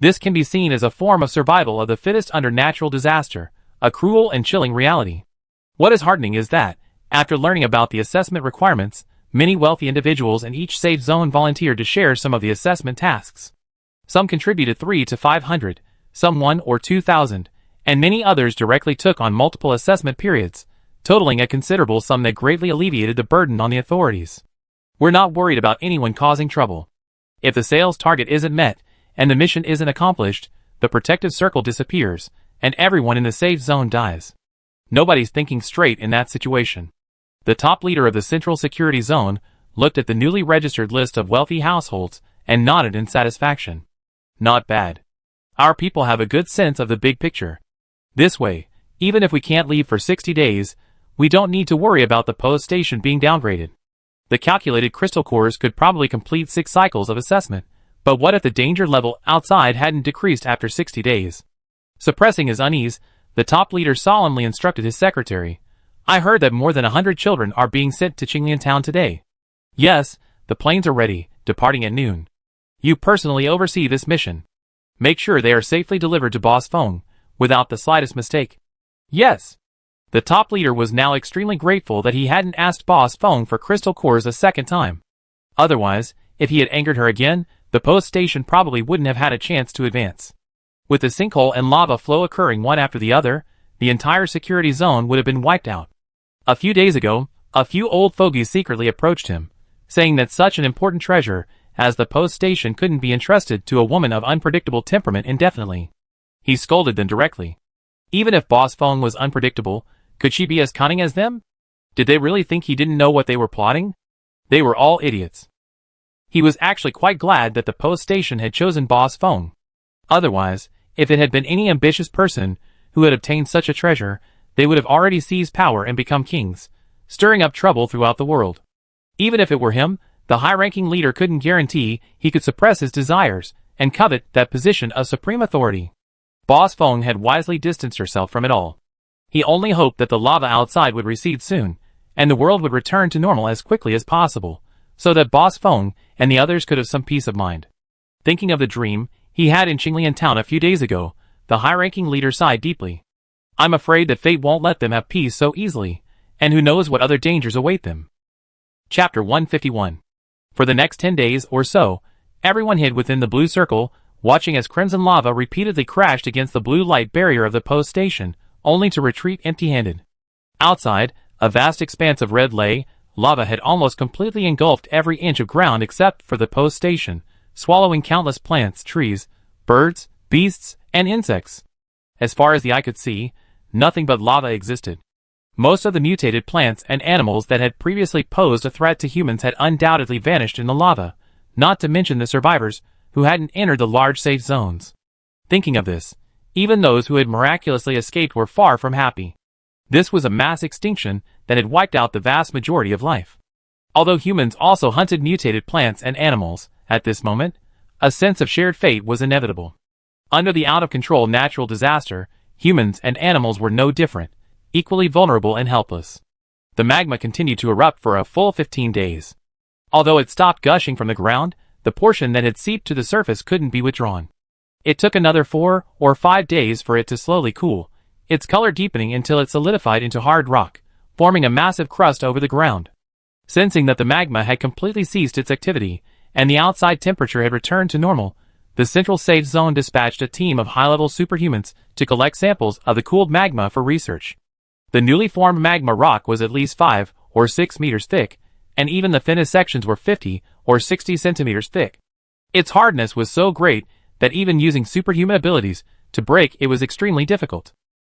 Speaker 1: This can be seen as a form of survival of the fittest under natural disaster, a cruel and chilling reality. What is heartening is that, after learning about the assessment requirements, many wealthy individuals in each safe zone volunteered to share some of the assessment tasks. Some contributed 300 to 500, some 1,000 or 2,000, and many others directly took on multiple assessment periods, totaling a considerable sum that greatly alleviated the burden on the authorities. We're not worried about anyone causing trouble. If the sales target isn't met, and the mission isn't accomplished, the protective circle disappears, and everyone in the safe zone dies. Nobody's thinking straight in that situation. The top leader of the Central Security Zone looked at the newly registered list of wealthy households and nodded in satisfaction. Not bad. Our people have a good sense of the big picture. This way, even if we can't leave for 60 days, we don't need to worry about the post station being downgraded. The calculated crystal cores could probably complete 6 cycles of assessment, but what if the danger level outside hadn't decreased after 60 days? Suppressing his unease, the top leader solemnly instructed his secretary, "I heard that more than 100 children are being sent to Qinglian Town today. Yes, the planes are ready, departing at noon. You personally oversee this mission. Make sure they are safely delivered to Boss Feng, without the slightest mistake." Yes. The top leader was now extremely grateful that he hadn't asked Boss Feng for crystal cores a second time. Otherwise, if he had angered her again, the post station probably wouldn't have had a chance to advance. With the sinkhole and lava flow occurring one after the other, the entire security zone would have been wiped out. A few days ago, a few old fogies secretly approached him, saying that such an important treasure as the post station couldn't be entrusted to a woman of unpredictable temperament indefinitely. He scolded them directly. Even if Boss Feng was unpredictable, could she be as cunning as them? Did they really think he didn't know what they were plotting? They were all idiots. He was actually quite glad that the post station had chosen Boss Feng. Otherwise, if it had been any ambitious person who had obtained such a treasure, they would have already seized power and become kings, stirring up trouble throughout the world. Even if it were him, the high-ranking leader couldn't guarantee he could suppress his desires and covet that position of supreme authority. Boss Feng had wisely distanced herself from it all. He only hoped that the lava outside would recede soon, and the world would return to normal as quickly as possible, so that Boss Feng and the others could have some peace of mind. Thinking of the dream he had in Qinglian Town a few days ago, the high-ranking leader sighed deeply. I'm afraid that fate won't let them have peace so easily, and who knows what other dangers await them. Chapter 151. For the next 10 days or so, everyone hid within the blue circle, watching as crimson lava repeatedly crashed against the blue light barrier of the post station, only to retreat empty-handed. Outside, a vast expanse of red lay, lava had almost completely engulfed every inch of ground except for the post station, swallowing countless plants, trees, birds, beasts, and insects. As far as the eye could see, nothing but lava existed. Most of the mutated plants and animals that had previously posed a threat to humans had undoubtedly vanished in the lava, not to mention the survivors, who hadn't entered the large safe zones. Thinking of this, even those who had miraculously escaped were far from happy. This was a mass extinction that had wiped out the vast majority of life. Although humans also hunted mutated plants and animals, at this moment, a sense of shared fate was inevitable. Under the out-of-control natural disaster, humans and animals were no different, equally vulnerable and helpless. The magma continued to erupt for a full 15 days. Although it stopped gushing from the ground, the portion that had seeped to the surface couldn't be withdrawn. It took another 4 or 5 days for it to slowly cool, its color deepening until it solidified into hard rock, forming a massive crust over the ground. Sensing that the magma had completely ceased its activity, and the outside temperature had returned to normal, the Central Safe Zone dispatched a team of high-level superhumans to collect samples of the cooled magma for research. The newly formed magma rock was at least 5 or 6 meters thick, and even the thinnest sections were 50 or 60 centimeters thick. Its hardness was so great that even using superhuman abilities to break it was extremely difficult.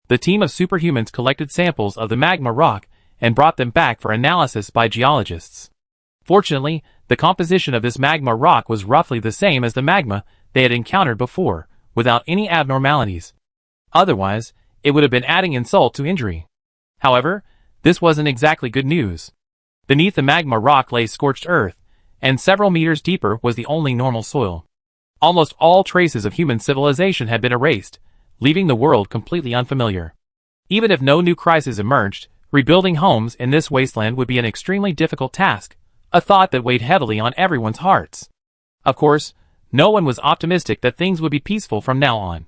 Speaker 1: The team of superhumans collected samples of the magma rock and brought them back for analysis by geologists. Fortunately, the composition of this magma rock was roughly the same as the magma they had encountered before, without any abnormalities. Otherwise, it would have been adding insult to injury. However, this wasn't exactly good news. Beneath the magma rock lay scorched earth, and several meters deeper was the only normal soil. Almost all traces of human civilization had been erased, leaving the world completely unfamiliar. Even if no new crisis emerged, rebuilding homes in this wasteland would be an extremely difficult task, a thought that weighed heavily on everyone's hearts. Of course, no one was optimistic that things would be peaceful from now on.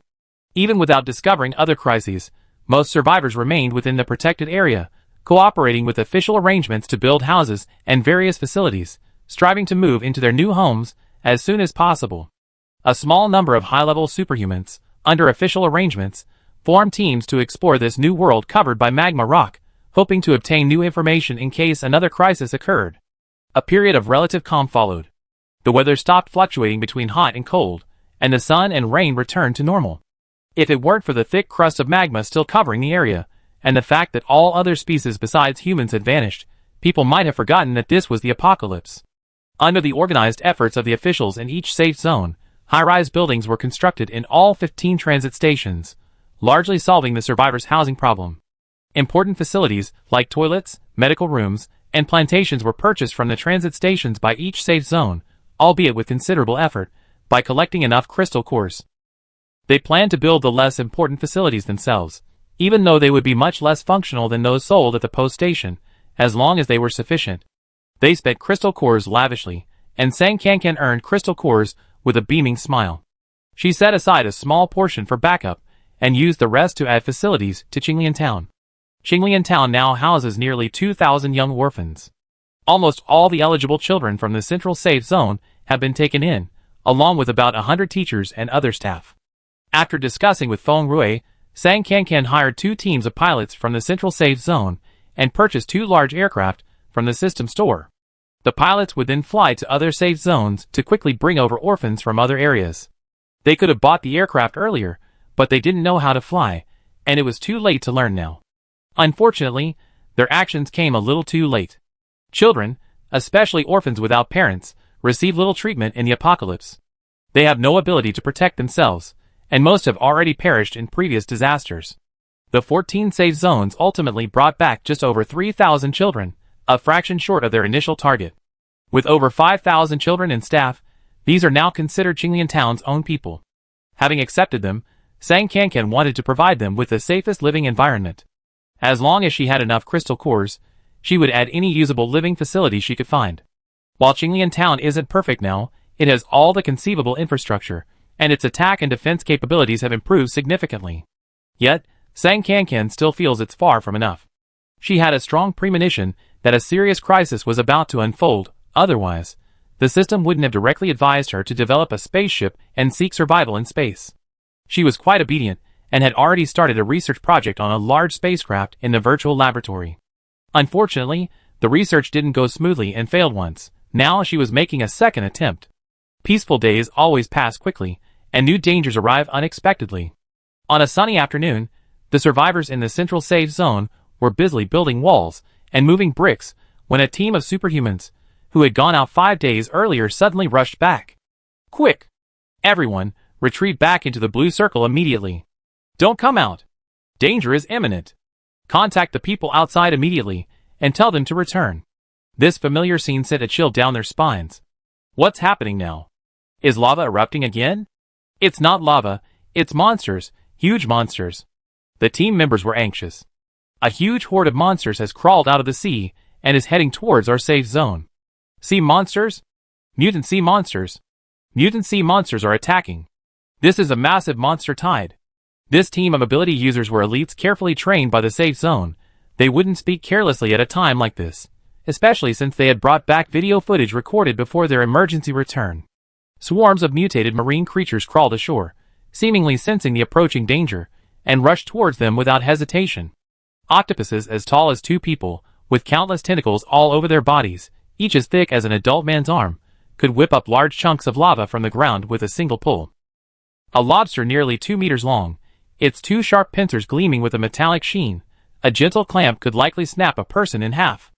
Speaker 1: Even without discovering other crises, most survivors remained within the protected area, cooperating with official arrangements to build houses and various facilities, striving to move into their new homes as soon as possible. A small number of high-level superhumans, under official arrangements, formed teams to explore this new world covered by magma rock, hoping to obtain new information in case another crisis occurred. A period of relative calm followed. The weather stopped fluctuating between hot and cold, and the sun and rain returned to normal. If it weren't for the thick crust of magma still covering the area, and the fact that all other species besides humans had vanished, people might have forgotten that this was the apocalypse. Under the organized efforts of the officials in each safe zone, high-rise buildings were constructed in all 15 transit stations, largely solving the survivors' housing problem. Important facilities, like toilets, medical rooms, and plantations were purchased from the transit stations by each safe zone, albeit with considerable effort, by collecting enough crystal cores. They planned to build the less important facilities themselves, even though they would be much less functional than those sold at the post station, as long as they were sufficient. They spent crystal cores lavishly, and Sang Kankan earned crystal cores with a beaming smile. She set aside a small portion for backup, and used the rest to add facilities to Qinglian Town. Qinglian Town now houses nearly 2,000 young orphans. Almost all the eligible children from the Central Safe Zone have been taken in, along with about 100 teachers and other staff. After discussing with Feng Rui, Sang Kankan hired 2 teams of pilots from the Central Safe Zone and purchased 2 large aircraft from the system store. The pilots would then fly to other safe zones to quickly bring over orphans from other areas. They could have bought the aircraft earlier, but they didn't know how to fly, and it was too late to learn now. Unfortunately, their actions came a little too late. Children, especially orphans without parents, receive little treatment in the apocalypse. They have no ability to protect themselves, and most have already perished in previous disasters. The 14 safe zones ultimately brought back just over 3,000 children, a fraction short of their initial target. With over 5,000 children and staff, these are now considered Qinglian Town's own people. Having accepted them, Sang Kankan wanted to provide them with the safest living environment. As long as she had enough crystal cores, she would add any usable living facility she could find. While Qinglian Town isn't perfect now, it has all the conceivable infrastructure, and its attack and defense capabilities have improved significantly. Yet, Sang Kankan still feels it's far from enough. She had a strong premonition that a serious crisis was about to unfold, otherwise, the system wouldn't have directly advised her to develop a spaceship and seek survival in space. She was quite obedient, and had already started a research project on a large spacecraft in the virtual laboratory. Unfortunately, the research didn't go smoothly and failed once. Now she was making a second attempt. Peaceful days always pass quickly, and new dangers arrive unexpectedly. On a sunny afternoon, the survivors in the Central Safe Zone were busily building walls and moving bricks when a team of superhumans, who had gone out 5 days earlier, suddenly rushed back. Quick! Everyone, retreat back into the blue circle immediately. Don't come out. Danger is imminent. Contact the people outside immediately, and tell them to return. This familiar scene sent a chill down their spines. What's happening now? Is lava erupting again? It's not lava, it's monsters, huge monsters. The team members were anxious. A huge horde of monsters has crawled out of the sea and is heading towards our safe zone. Sea monsters? Mutant sea monsters. Mutant sea monsters are attacking. This is a massive monster tide. This team of ability users were elites carefully trained by the safe zone. They wouldn't speak carelessly at a time like this, especially since they had brought back video footage recorded before their emergency return. Swarms of mutated marine creatures crawled ashore, seemingly sensing the approaching danger, and rushed towards them without hesitation. Octopuses as tall as 2 people, with countless tentacles all over their bodies, each as thick as an adult man's arm, could whip up large chunks of lava from the ground with a single pull. A lobster nearly 2 meters long, its 2 sharp pincers gleaming with a metallic sheen, a gentle clamp could likely snap a person in half.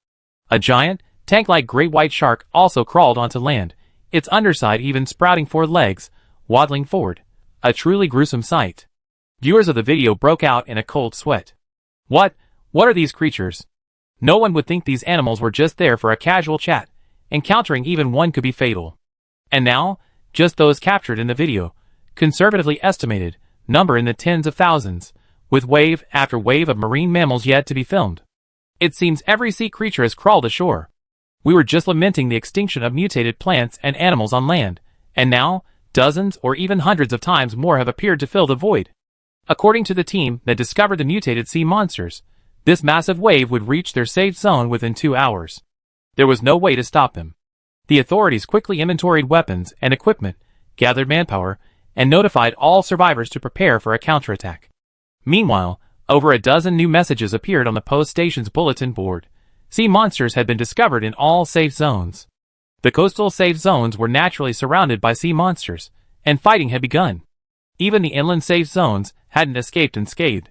Speaker 1: A giant, tank-like great white shark also crawled onto land, its underside even sprouting 4 legs, waddling forward. A truly gruesome sight. Viewers of the video broke out in a cold sweat. What are these creatures? No one would think these animals were just there for a casual chat. Encountering even one could be fatal. And now, just those captured in the video, conservatively estimated, number in the tens of thousands, with wave after wave of marine mammals yet to be filmed. It seems every sea creature has crawled ashore. We were just lamenting the extinction of mutated plants and animals on land, and now, dozens or even hundreds of times more have appeared to fill the void. According to the team that discovered the mutated sea monsters, this massive wave would reach their safe zone within 2 hours. There was no way to stop them. The authorities quickly inventoried weapons and equipment, gathered manpower, and notified all survivors to prepare for a counterattack. Meanwhile, over a dozen new messages appeared on the post station's bulletin board. Sea monsters had been discovered in all safe zones. The coastal safe zones were naturally surrounded by sea monsters, and fighting had begun. Even the inland safe zones hadn't escaped unscathed.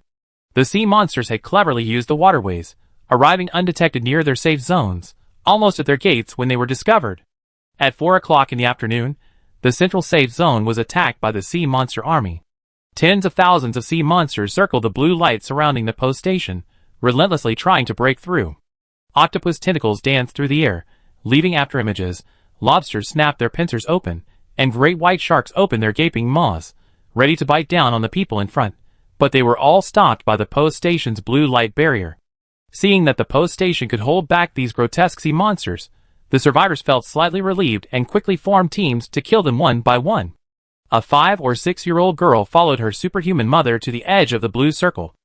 Speaker 1: The sea monsters had cleverly used the waterways, arriving undetected near their safe zones, almost at their gates when they were discovered. At 4 o'clock in the afternoon, the central safe zone was attacked by the sea monster army. Tens of thousands of sea monsters circled the blue light surrounding the post station, relentlessly trying to break through. Octopus tentacles danced through the air, leaving after images. Lobsters snapped their pincers open, and great white sharks opened their gaping maws, ready to bite down on the people in front, but they were all stopped by the post station's blue light barrier. Seeing that the post station could hold back these grotesque sea monsters, the survivors felt slightly relieved and quickly formed teams to kill them one by one. A 5 or 6-year-old girl followed her superhuman mother to the edge of the blue circle.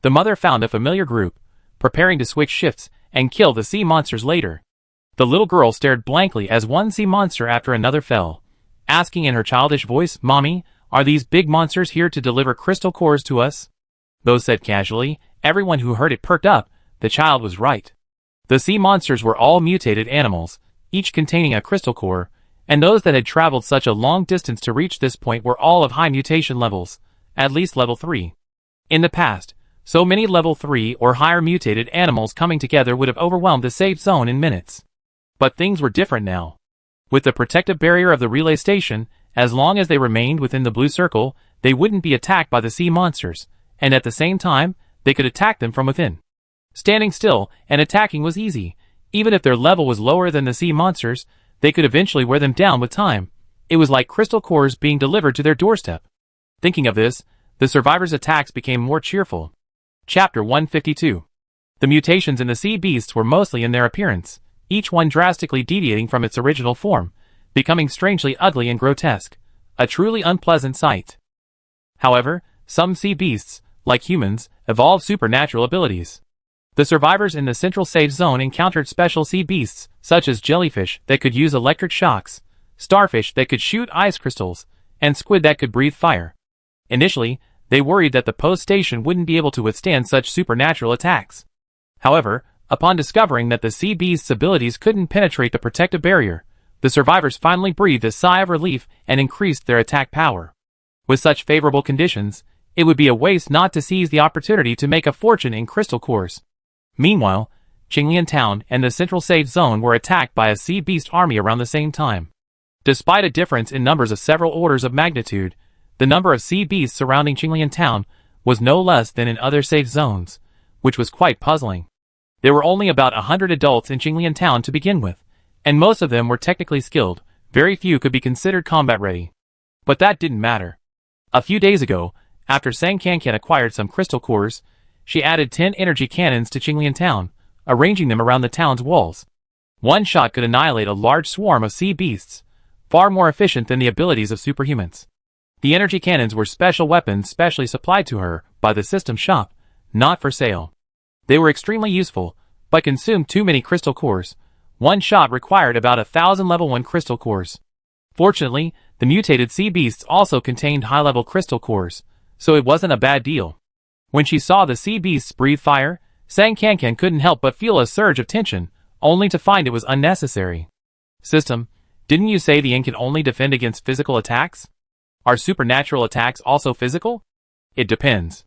Speaker 1: The mother found a familiar group, preparing to switch shifts and kill the sea monsters later. The little girl stared blankly as one sea monster after another fell, asking in her childish voice, "Mommy, are these big monsters here to deliver crystal cores to us?" Though said casually, everyone who heard it perked up. The child was right. The sea monsters were all mutated animals, each containing a crystal core, and those that had traveled such a long distance to reach this point were all of high mutation levels, at least level 3. In the past, so many level 3 or higher mutated animals coming together would have overwhelmed the safe zone in minutes. But things were different now. With the protective barrier of the relay station, as long as they remained within the blue circle, they wouldn't be attacked by the sea monsters, and at the same time, they could attack them from within. Standing still and attacking was easy. Even if their level was lower than the sea monsters, they could eventually wear them down with time. It was like crystal cores being delivered to their doorstep. Thinking of this, the survivors' attacks became more cheerful. Chapter 152. The mutations in the sea beasts were mostly in their appearance, each one drastically deviating from its original form, becoming strangely ugly and grotesque, a truly unpleasant sight. However, some sea beasts, like humans, evolved supernatural abilities. The survivors in the central safe zone encountered special sea beasts, such as jellyfish that could use electric shocks, starfish that could shoot ice crystals, and squid that could breathe fire. Initially, they worried that the post station wouldn't be able to withstand such supernatural attacks. However, upon discovering that the sea beasts' abilities couldn't penetrate the protective barrier, the survivors finally breathed a sigh of relief and increased their attack power. With such favorable conditions, it would be a waste not to seize the opportunity to make a fortune in crystal cores. Meanwhile, Qinglian Town and the central safe zone were attacked by a sea beast army around the same time. Despite a difference in numbers of several orders of magnitude, the number of sea beasts surrounding Qinglian Town was no less than in other safe zones, which was quite puzzling. There were only about 100 adults in Qinglian Town to begin with, and most of them were technically skilled. Very few could be considered combat ready. But that didn't matter. A few days ago, after Sang Kankan acquired some crystal cores, she added 10 energy cannons to Qinglian Town, arranging them around the town's walls. One shot could annihilate a large swarm of sea beasts, far more efficient than the abilities of superhumans. The energy cannons were special weapons specially supplied to her by the system shop, not for sale. They were extremely useful, but consumed too many crystal cores. One shot required about 1,000 level 1 crystal cores. Fortunately, the mutated sea beasts also contained high-level crystal cores, so it wasn't a bad deal. When she saw the sea beasts breathe fire, Sang Kankan couldn't help but feel a surge of tension, only to find it was unnecessary. System, didn't you say the yin can only defend against physical attacks? Are supernatural attacks also physical? It depends.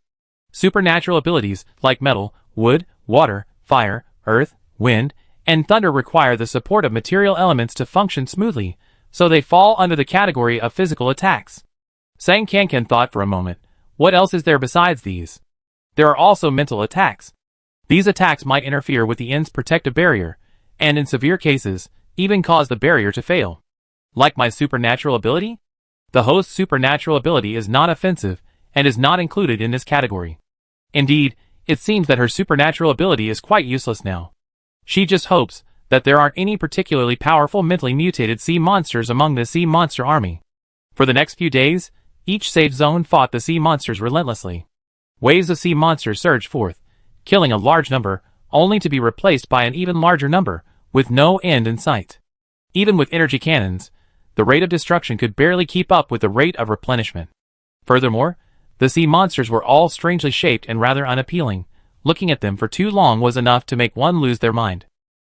Speaker 1: Supernatural abilities, like metal, wood, water, fire, earth, wind, and thunder require the support of material elements to function smoothly, so they fall under the category of physical attacks. Sang Kankan thought for a moment, what else is there besides these? There are also mental attacks. These attacks might interfere with the yin's protective barrier, and in severe cases, even cause the barrier to fail. Like my supernatural ability? The host's supernatural ability is not offensive, and is not included in this category. Indeed, it seems that her supernatural ability is quite useless now. She just hopes that there aren't any particularly powerful mentally mutated sea monsters among the sea monster army. For the next few days, each safe zone fought the sea monsters relentlessly. Waves of sea monsters surged forth, killing a large number, only to be replaced by an even larger number, with no end in sight. Even with energy cannons, the rate of destruction could barely keep up with the rate of replenishment. Furthermore, the sea monsters were all strangely shaped and rather unappealing. Looking at them for too long was enough to make one lose their mind.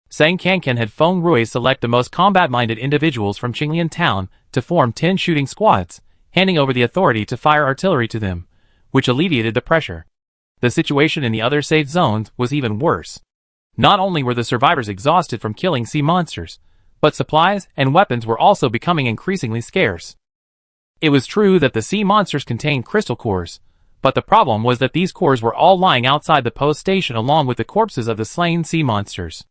Speaker 1: Sang Kankan had Feng Rui select the most combat-minded individuals from Qinglian Town to form 10 shooting squads, handing over the authority to fire artillery to them, which alleviated the pressure. The situation in the other safe zones was even worse. Not only were the survivors exhausted from killing sea monsters, but supplies and weapons were also becoming increasingly scarce. It was true that the sea monsters contained crystal cores, but the problem was that these cores were all lying outside the post station along with the corpses of the slain sea monsters.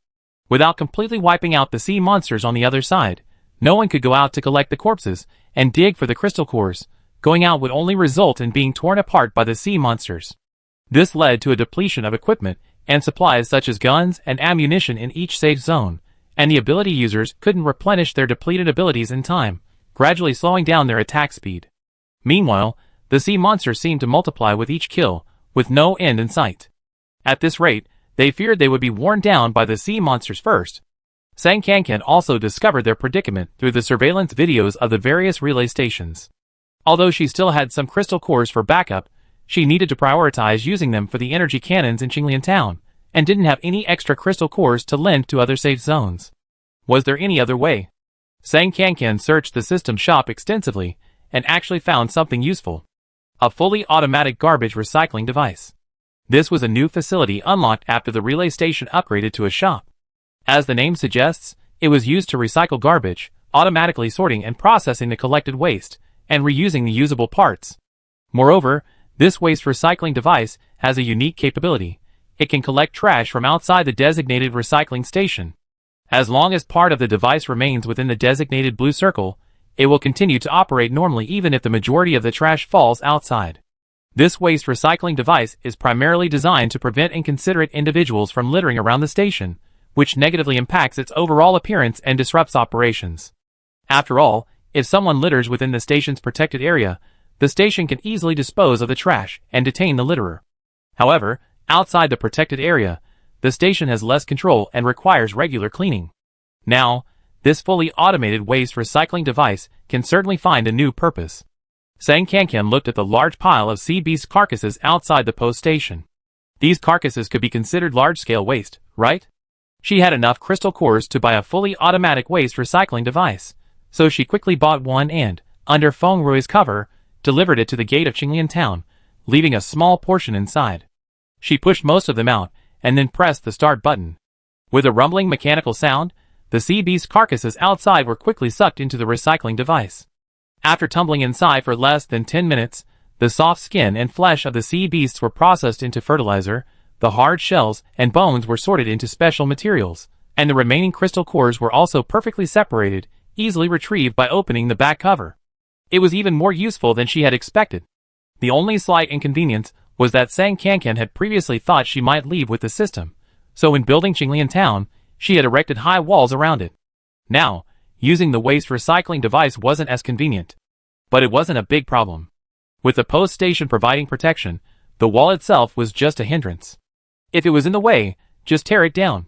Speaker 1: Without completely wiping out the sea monsters on the other side, no one could go out to collect the corpses and dig for the crystal cores. Going out would only result in being torn apart by the sea monsters. This led to a depletion of equipment and supplies such as guns and ammunition in each safe zone, and the ability users couldn't replenish their depleted abilities in time, gradually slowing down their attack speed. Meanwhile, the sea monsters seemed to multiply with each kill, with no end in sight. At this rate, they feared they would be worn down by the sea monsters first. Sang Kankan also discovered their predicament through the surveillance videos of the various relay stations. Although she still had some crystal cores for backup, she needed to prioritize using them for the energy cannons in Qinglian Town, and didn't have any extra crystal cores to lend to other safe zones. Was there any other way? Sang Kankan searched the system shop extensively, and actually found something useful. A fully automatic garbage recycling device. This was a new facility unlocked after the relay station upgraded to a shop. As the name suggests, it was used to recycle garbage, automatically sorting and processing the collected waste, and reusing the usable parts. Moreover, this waste recycling device has a unique capability. It can collect trash from outside the designated recycling station. As long as part of the device remains within the designated blue circle, it will continue to operate normally even if the majority of the trash falls outside. This waste recycling device is primarily designed to prevent inconsiderate individuals from littering around the station, which negatively impacts its overall appearance and disrupts operations. After all, if someone litters within the station's protected area, the station can easily dispose of the trash and detain the litterer. However, outside the protected area, the station has less control and requires regular cleaning. Now, this fully automated waste recycling device can certainly find a new purpose. Sang Kankan looked at the large pile of sea beast carcasses outside the post station. These carcasses could be considered large-scale waste, right? She had enough crystal cores to buy a fully automatic waste recycling device, so she quickly bought one and, under Feng Rui's cover, delivered it to the gate of Qinglian Town, leaving a small portion inside. She pushed most of them out, and then pressed the start button. With a rumbling mechanical sound, the sea beast carcasses outside were quickly sucked into the recycling device. After tumbling inside for less than 10 minutes, the soft skin and flesh of the sea beasts were processed into fertilizer, the hard shells and bones were sorted into special materials, and the remaining crystal cores were also perfectly separated, easily retrieved by opening the back cover. It was even more useful than she had expected. The only slight inconvenience was that Sang Kankan had previously thought she might leave with the system, so when building Qinglian Town, she had erected high walls around it. Now, using the waste recycling device wasn't as convenient. But it wasn't a big problem. With the post station providing protection, the wall itself was just a hindrance. If it was in the way, just tear it down.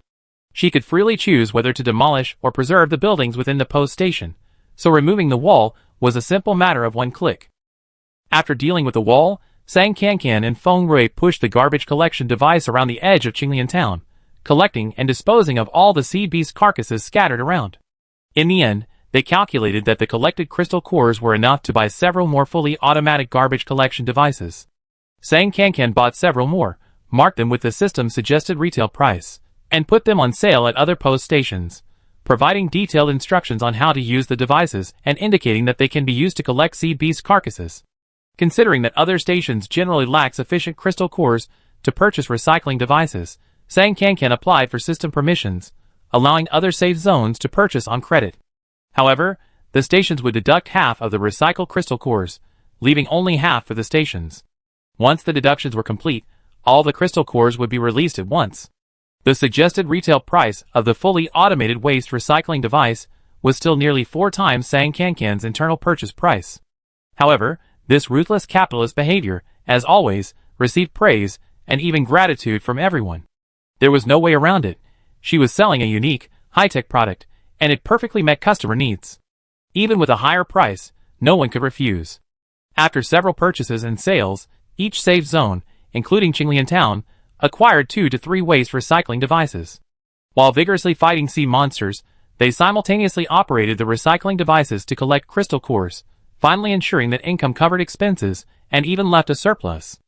Speaker 1: She could freely choose whether to demolish or preserve the buildings within the post station, so removing the wall was a simple matter of one click. After dealing with the wall, Sang Kankan and Feng Rui pushed the garbage collection device around the edge of Qinglian Town, collecting and disposing of all the sea beast carcasses scattered around. In the end, they calculated that the collected crystal cores were enough to buy several more fully automatic garbage collection devices. Sang Kankan bought several more, marked them with the system's suggested retail price, and put them on sale at other post stations, providing detailed instructions on how to use the devices and indicating that they can be used to collect sea beast carcasses. Considering that other stations generally lack sufficient crystal cores to purchase recycling devices, Sang Kankan applied for system permissions, allowing other safe zones to purchase on credit. However, the stations would deduct half of the recycled crystal cores, leaving only half for the stations. Once the deductions were complete, all the crystal cores would be released at once. The suggested retail price of the fully automated waste recycling device was still nearly 4 times Sang Kankan's internal purchase price. However, this ruthless capitalist behavior, as always, received praise and even gratitude from everyone. There was no way around it. She was selling a unique, high-tech product, and it perfectly met customer needs. Even with a higher price, no one could refuse. After several purchases and sales, each safe zone, including Qinglian Town, acquired 2 to 3 waste recycling devices. While vigorously fighting sea monsters, they simultaneously operated the recycling devices to collect crystal cores, finally ensuring that income covered expenses and even left a surplus.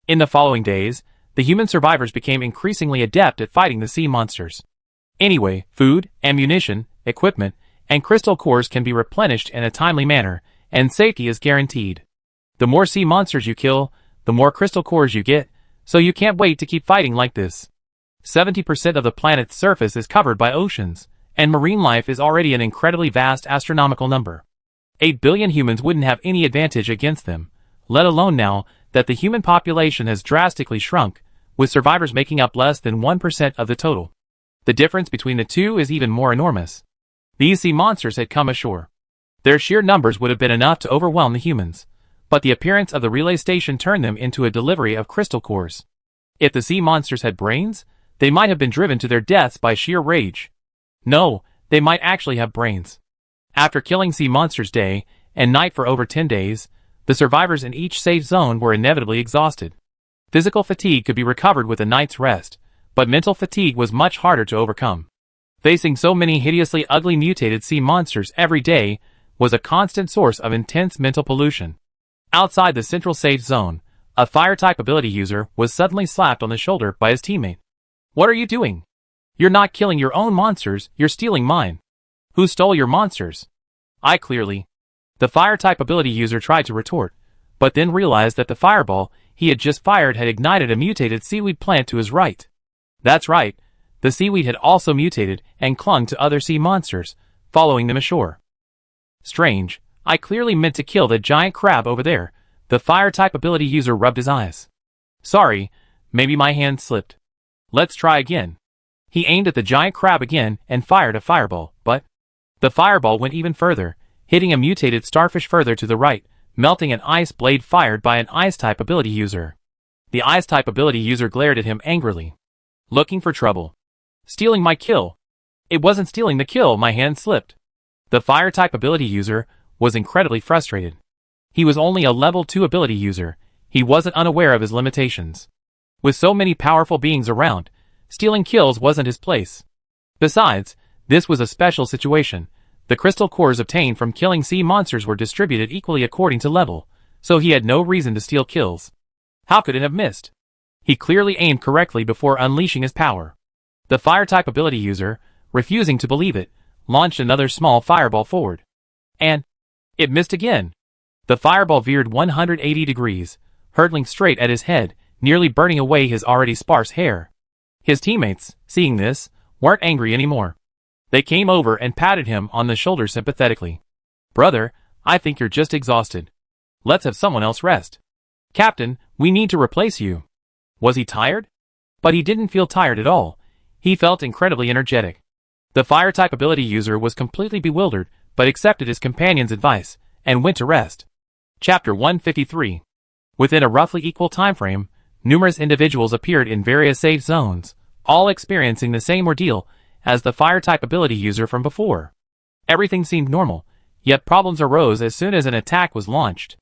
Speaker 1: In the following days, the human survivors became increasingly adept at fighting the sea monsters. Anyway, food, ammunition, equipment, and crystal cores can be replenished in a timely manner, and safety is guaranteed. The more sea monsters you kill, the more crystal cores you get, so you can't wait to keep fighting like this. 70% of the planet's surface is covered by oceans, and marine life is already an incredibly vast astronomical number. 8 billion humans wouldn't have any advantage against them, let alone now that the human population has drastically shrunk, with survivors making up less than 1% of the total. The difference between the two is even more enormous. These sea monsters had come ashore. Their sheer numbers would have been enough to overwhelm the humans, but the appearance of the relay station turned them into a delivery of crystal cores. If the sea monsters had brains, they might have been driven to their deaths by sheer rage. No, they might actually have brains. After killing sea monsters day and night for over 10 days, the survivors in each safe zone were inevitably exhausted. Physical fatigue could be recovered with a night's rest, but mental fatigue was much harder to overcome. Facing so many hideously ugly mutated sea monsters every day was a constant source of intense mental pollution. Outside the central safe zone, a fire-type ability user was suddenly slapped on the shoulder by his teammate. "What are you doing? You're not killing your own monsters, you're stealing mine." "Who stole your monsters?" "I clearly." The fire-type ability user tried to retort, but then realized that the fireball he had just fired had ignited a mutated seaweed plant to his right. That's right, the seaweed had also mutated and clung to other sea monsters, following them ashore. "Strange, I clearly meant to kill the giant crab over there." The fire-type ability user rubbed his eyes. "Sorry, maybe my hand slipped. Let's try again." He aimed at the giant crab again and fired a fireball, but the fireball went even further, hitting a mutated starfish further to the right, melting an ice blade fired by an ice-type ability user. The ice-type ability user glared at him angrily. "Looking for trouble. Stealing my kill." "It wasn't stealing the kill, my hand slipped." The fire-type ability user was incredibly frustrated. He was only a level 2 ability user. He wasn't unaware of his limitations. With so many powerful beings around, stealing kills wasn't his place. Besides, this was a special situation. The crystal cores obtained from killing sea monsters were distributed equally according to level, so he had no reason to steal kills. How could it have missed? He clearly aimed correctly before unleashing his power. The fire-type ability user, refusing to believe it, launched another small fireball forward. And it missed again. The fireball veered 180 degrees, hurtling straight at his head, nearly burning away his already sparse hair. His teammates, seeing this, weren't angry anymore. They came over and patted him on the shoulder sympathetically. "Brother, I think you're just exhausted. Let's have someone else rest." "Captain, we need to replace you." Was he tired? But he didn't feel tired at all. He felt incredibly energetic. The fire-type ability user was completely bewildered, but accepted his companion's advice, and went to rest. Chapter 153. Within a roughly equal time frame, numerous individuals appeared in various safe zones, all experiencing the same ordeal as the fire-type ability user from before. Everything seemed normal, yet problems arose as soon as an attack was launched.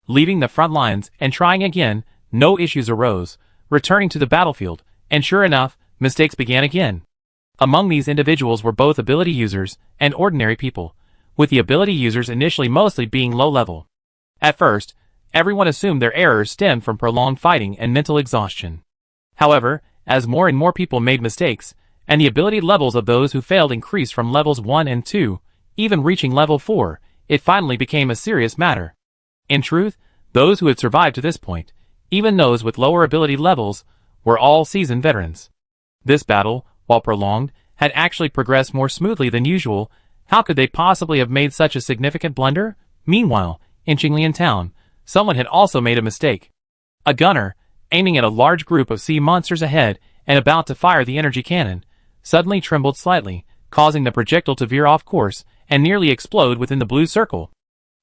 Speaker 1: Leaving the front lines and trying again, no issues arose, returning to the battlefield, and sure enough, mistakes began again. Among these individuals were both ability users and ordinary people, with the ability users initially mostly being low-level. At first, everyone assumed their errors stemmed from prolonged fighting and mental exhaustion. However, as more and more people made mistakes, and the ability levels of those who failed increased from levels 1 and 2, even reaching level 4, it finally became a serious matter. In truth, those who had survived to this point, even those with lower ability levels, were all seasoned veterans. This battle, while prolonged, had actually progressed more smoothly than usual. How could they possibly have made such a significant blunder? Meanwhile, in Qinglian town, someone had also made a mistake. A gunner, aiming at a large group of sea monsters ahead and about to fire the energy cannon, suddenly trembled slightly, causing the projectile to veer off course and nearly explode within the blue circle.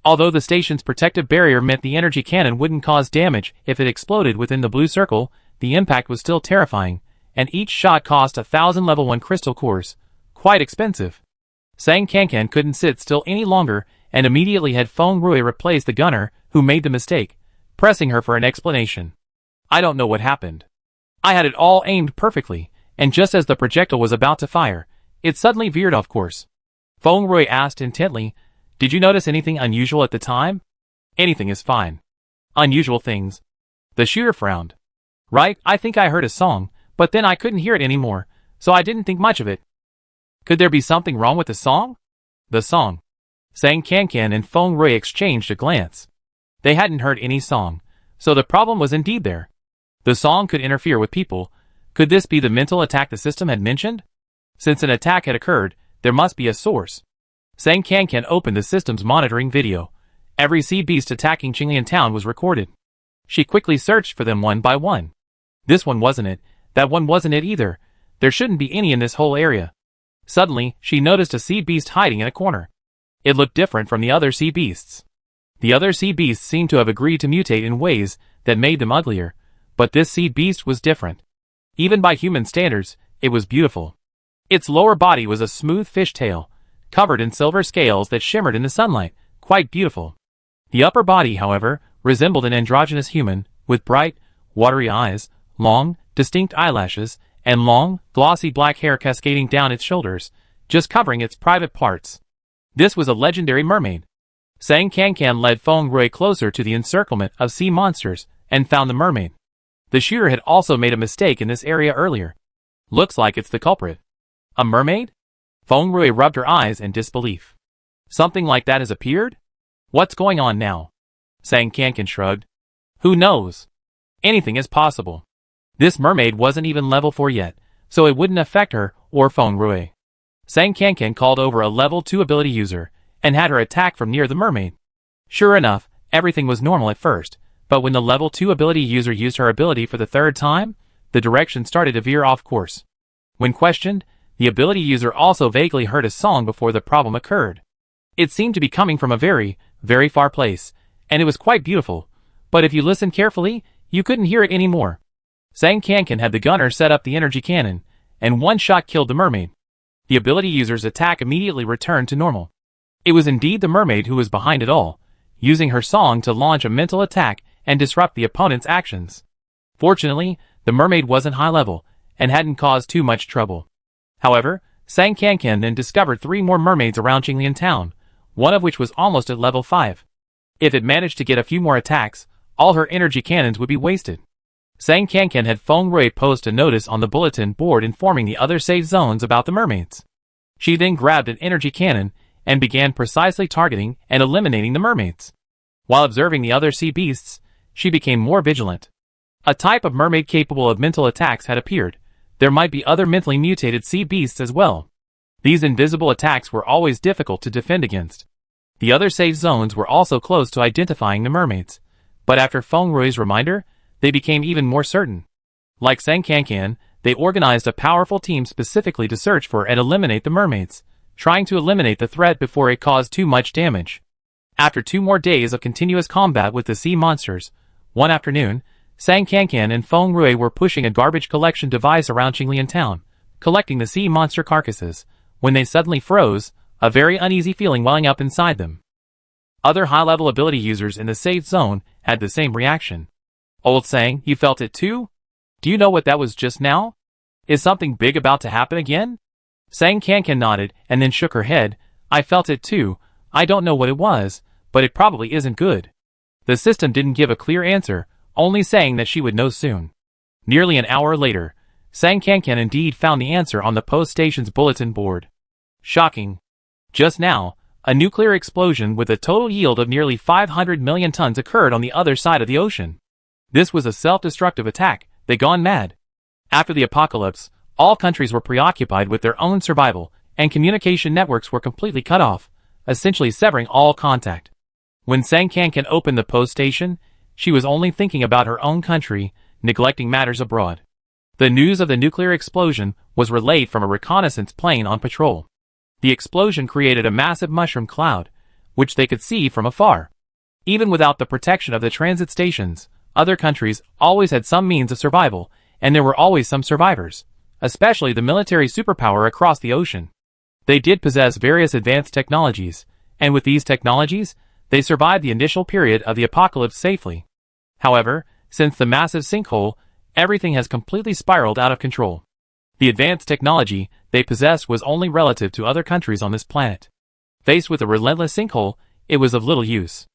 Speaker 1: Although the station's protective barrier meant the energy cannon wouldn't cause damage if it exploded within the blue circle, the impact was still terrifying, and each shot cost 1,000 level 1 crystal cores. Quite expensive. Sang Kankan couldn't sit still any longer and immediately had Feng Rui replace the gunner who made the mistake, pressing her for an explanation. "I don't know what happened. I had it all aimed perfectly, and just as the projectile was about to fire, it suddenly veered off course." Feng Rui asked intently, "Did you notice anything unusual at the time?" "Anything is fine." "Unusual things?" The shooter frowned. "Right, I think I heard a song, but then I couldn't hear it anymore, so I didn't think much of it." "Could there be something wrong with the song?" "The song." Sang Kankan and Feng Rui exchanged a glance. They hadn't heard any song, so the problem was indeed there. The song could interfere with people. Could this be the mental attack the system had mentioned? Since an attack had occurred, there must be a source. Sang Kankan opened the system's monitoring video. Every sea beast attacking Qinglian town was recorded. She quickly searched for them one by one. This one wasn't it, that one wasn't it either. There shouldn't be any in this whole area. Suddenly, she noticed a sea beast hiding in a corner. It looked different from the other sea beasts. The other sea beasts seemed to have agreed to mutate in ways that made them uglier, but this sea beast was different. Even by human standards, it was beautiful. Its lower body was a smooth fish tail, covered in silver scales that shimmered in the sunlight, quite beautiful. The upper body, however, resembled an androgynous human, with bright, watery eyes, long, distinct eyelashes, and long, glossy black hair cascading down its shoulders, just covering its private parts. This was a legendary mermaid. Sang Kankan led Feng Rui closer to the encirclement of sea monsters, and found the mermaid. The shooter had also made a mistake in this area earlier. Looks like it's the culprit. A mermaid? Feng Rui rubbed her eyes in disbelief. Something like that has appeared? What's going on now? Sang Kankan shrugged. Who knows? Anything is possible. This mermaid wasn't even level 4 yet, so it wouldn't affect her or Feng Rui. Sang Kankan called over a level 2 ability user, and had her attack from near the mermaid. Sure enough, everything was normal at first, but when the level 2 ability user used her ability for the third time, the direction started to veer off course. When questioned, the ability user also vaguely heard a song before the problem occurred. It seemed to be coming from a very, very far place, and it was quite beautiful, but if you listened carefully, you couldn't hear it anymore. Sang Kankan had the gunner set up the energy cannon, and one shot killed the mermaid. The ability user's attack immediately returned to normal. It was indeed the mermaid who was behind it all, using her song to launch a mental attack and disrupt the opponent's actions. Fortunately, the mermaid wasn't high level, and hadn't caused too much trouble. However, Sang Kankan then discovered 3 more mermaids around Qinglian town, one of which was almost at level 5. If it managed to get a few more attacks, all her energy cannons would be wasted. Sang Kankan had Feng Rui post a notice on the bulletin board informing the other safe zones about the mermaids. She then grabbed an energy cannon and began precisely targeting and eliminating the mermaids. While observing the other sea beasts, she became more vigilant. A type of mermaid capable of mental attacks had appeared. There might be other mentally mutated sea beasts as well. These invisible attacks were always difficult to defend against. The other safe zones were also close to identifying the mermaids. But after Feng Rui's reminder, they became even more certain. Like Sang Kankan, they organized a powerful team specifically to search for and eliminate the mermaids, trying to eliminate the threat before it caused too much damage. After 2 more days of continuous combat with the sea monsters, one afternoon, Sang Kankan and Feng Rui were pushing a garbage collection device around Qinglian town, collecting the sea monster carcasses, when they suddenly froze, a very uneasy feeling welling up inside them. Other high-level ability users in the safe zone had the same reaction. Old Sang, you felt it too? Do you know what that was just now? Is something big about to happen again? Sang Kankan nodded and then shook her head. I felt it too. I don't know what it was, but it probably isn't good. The system didn't give a clear answer, only saying that she would know soon. Nearly an hour later, Sang Kankan indeed found the answer on the post station's bulletin board. Shocking. Just now, a nuclear explosion with a total yield of nearly 500 million tons occurred on the other side of the ocean. This was a self-destructive attack. They gone mad. After the apocalypse, all countries were preoccupied with their own survival, and communication networks were completely cut off, essentially severing all contact. When Sang Kankan opened the post station, she was only thinking about her own country, neglecting matters abroad. The news of the nuclear explosion was relayed from a reconnaissance plane on patrol. The explosion created a massive mushroom cloud, which they could see from afar. Even without the protection of the transit stations, other countries always had some means of survival, and there were always some survivors, especially the military superpower across the ocean. They did possess various advanced technologies, and with these technologies, they survived the initial period of the apocalypse safely. However, since the massive sinkhole, everything has completely spiraled out of control. The advanced technology they possessed was only relative to other countries on this planet. Faced with a relentless sinkhole, it was of little use.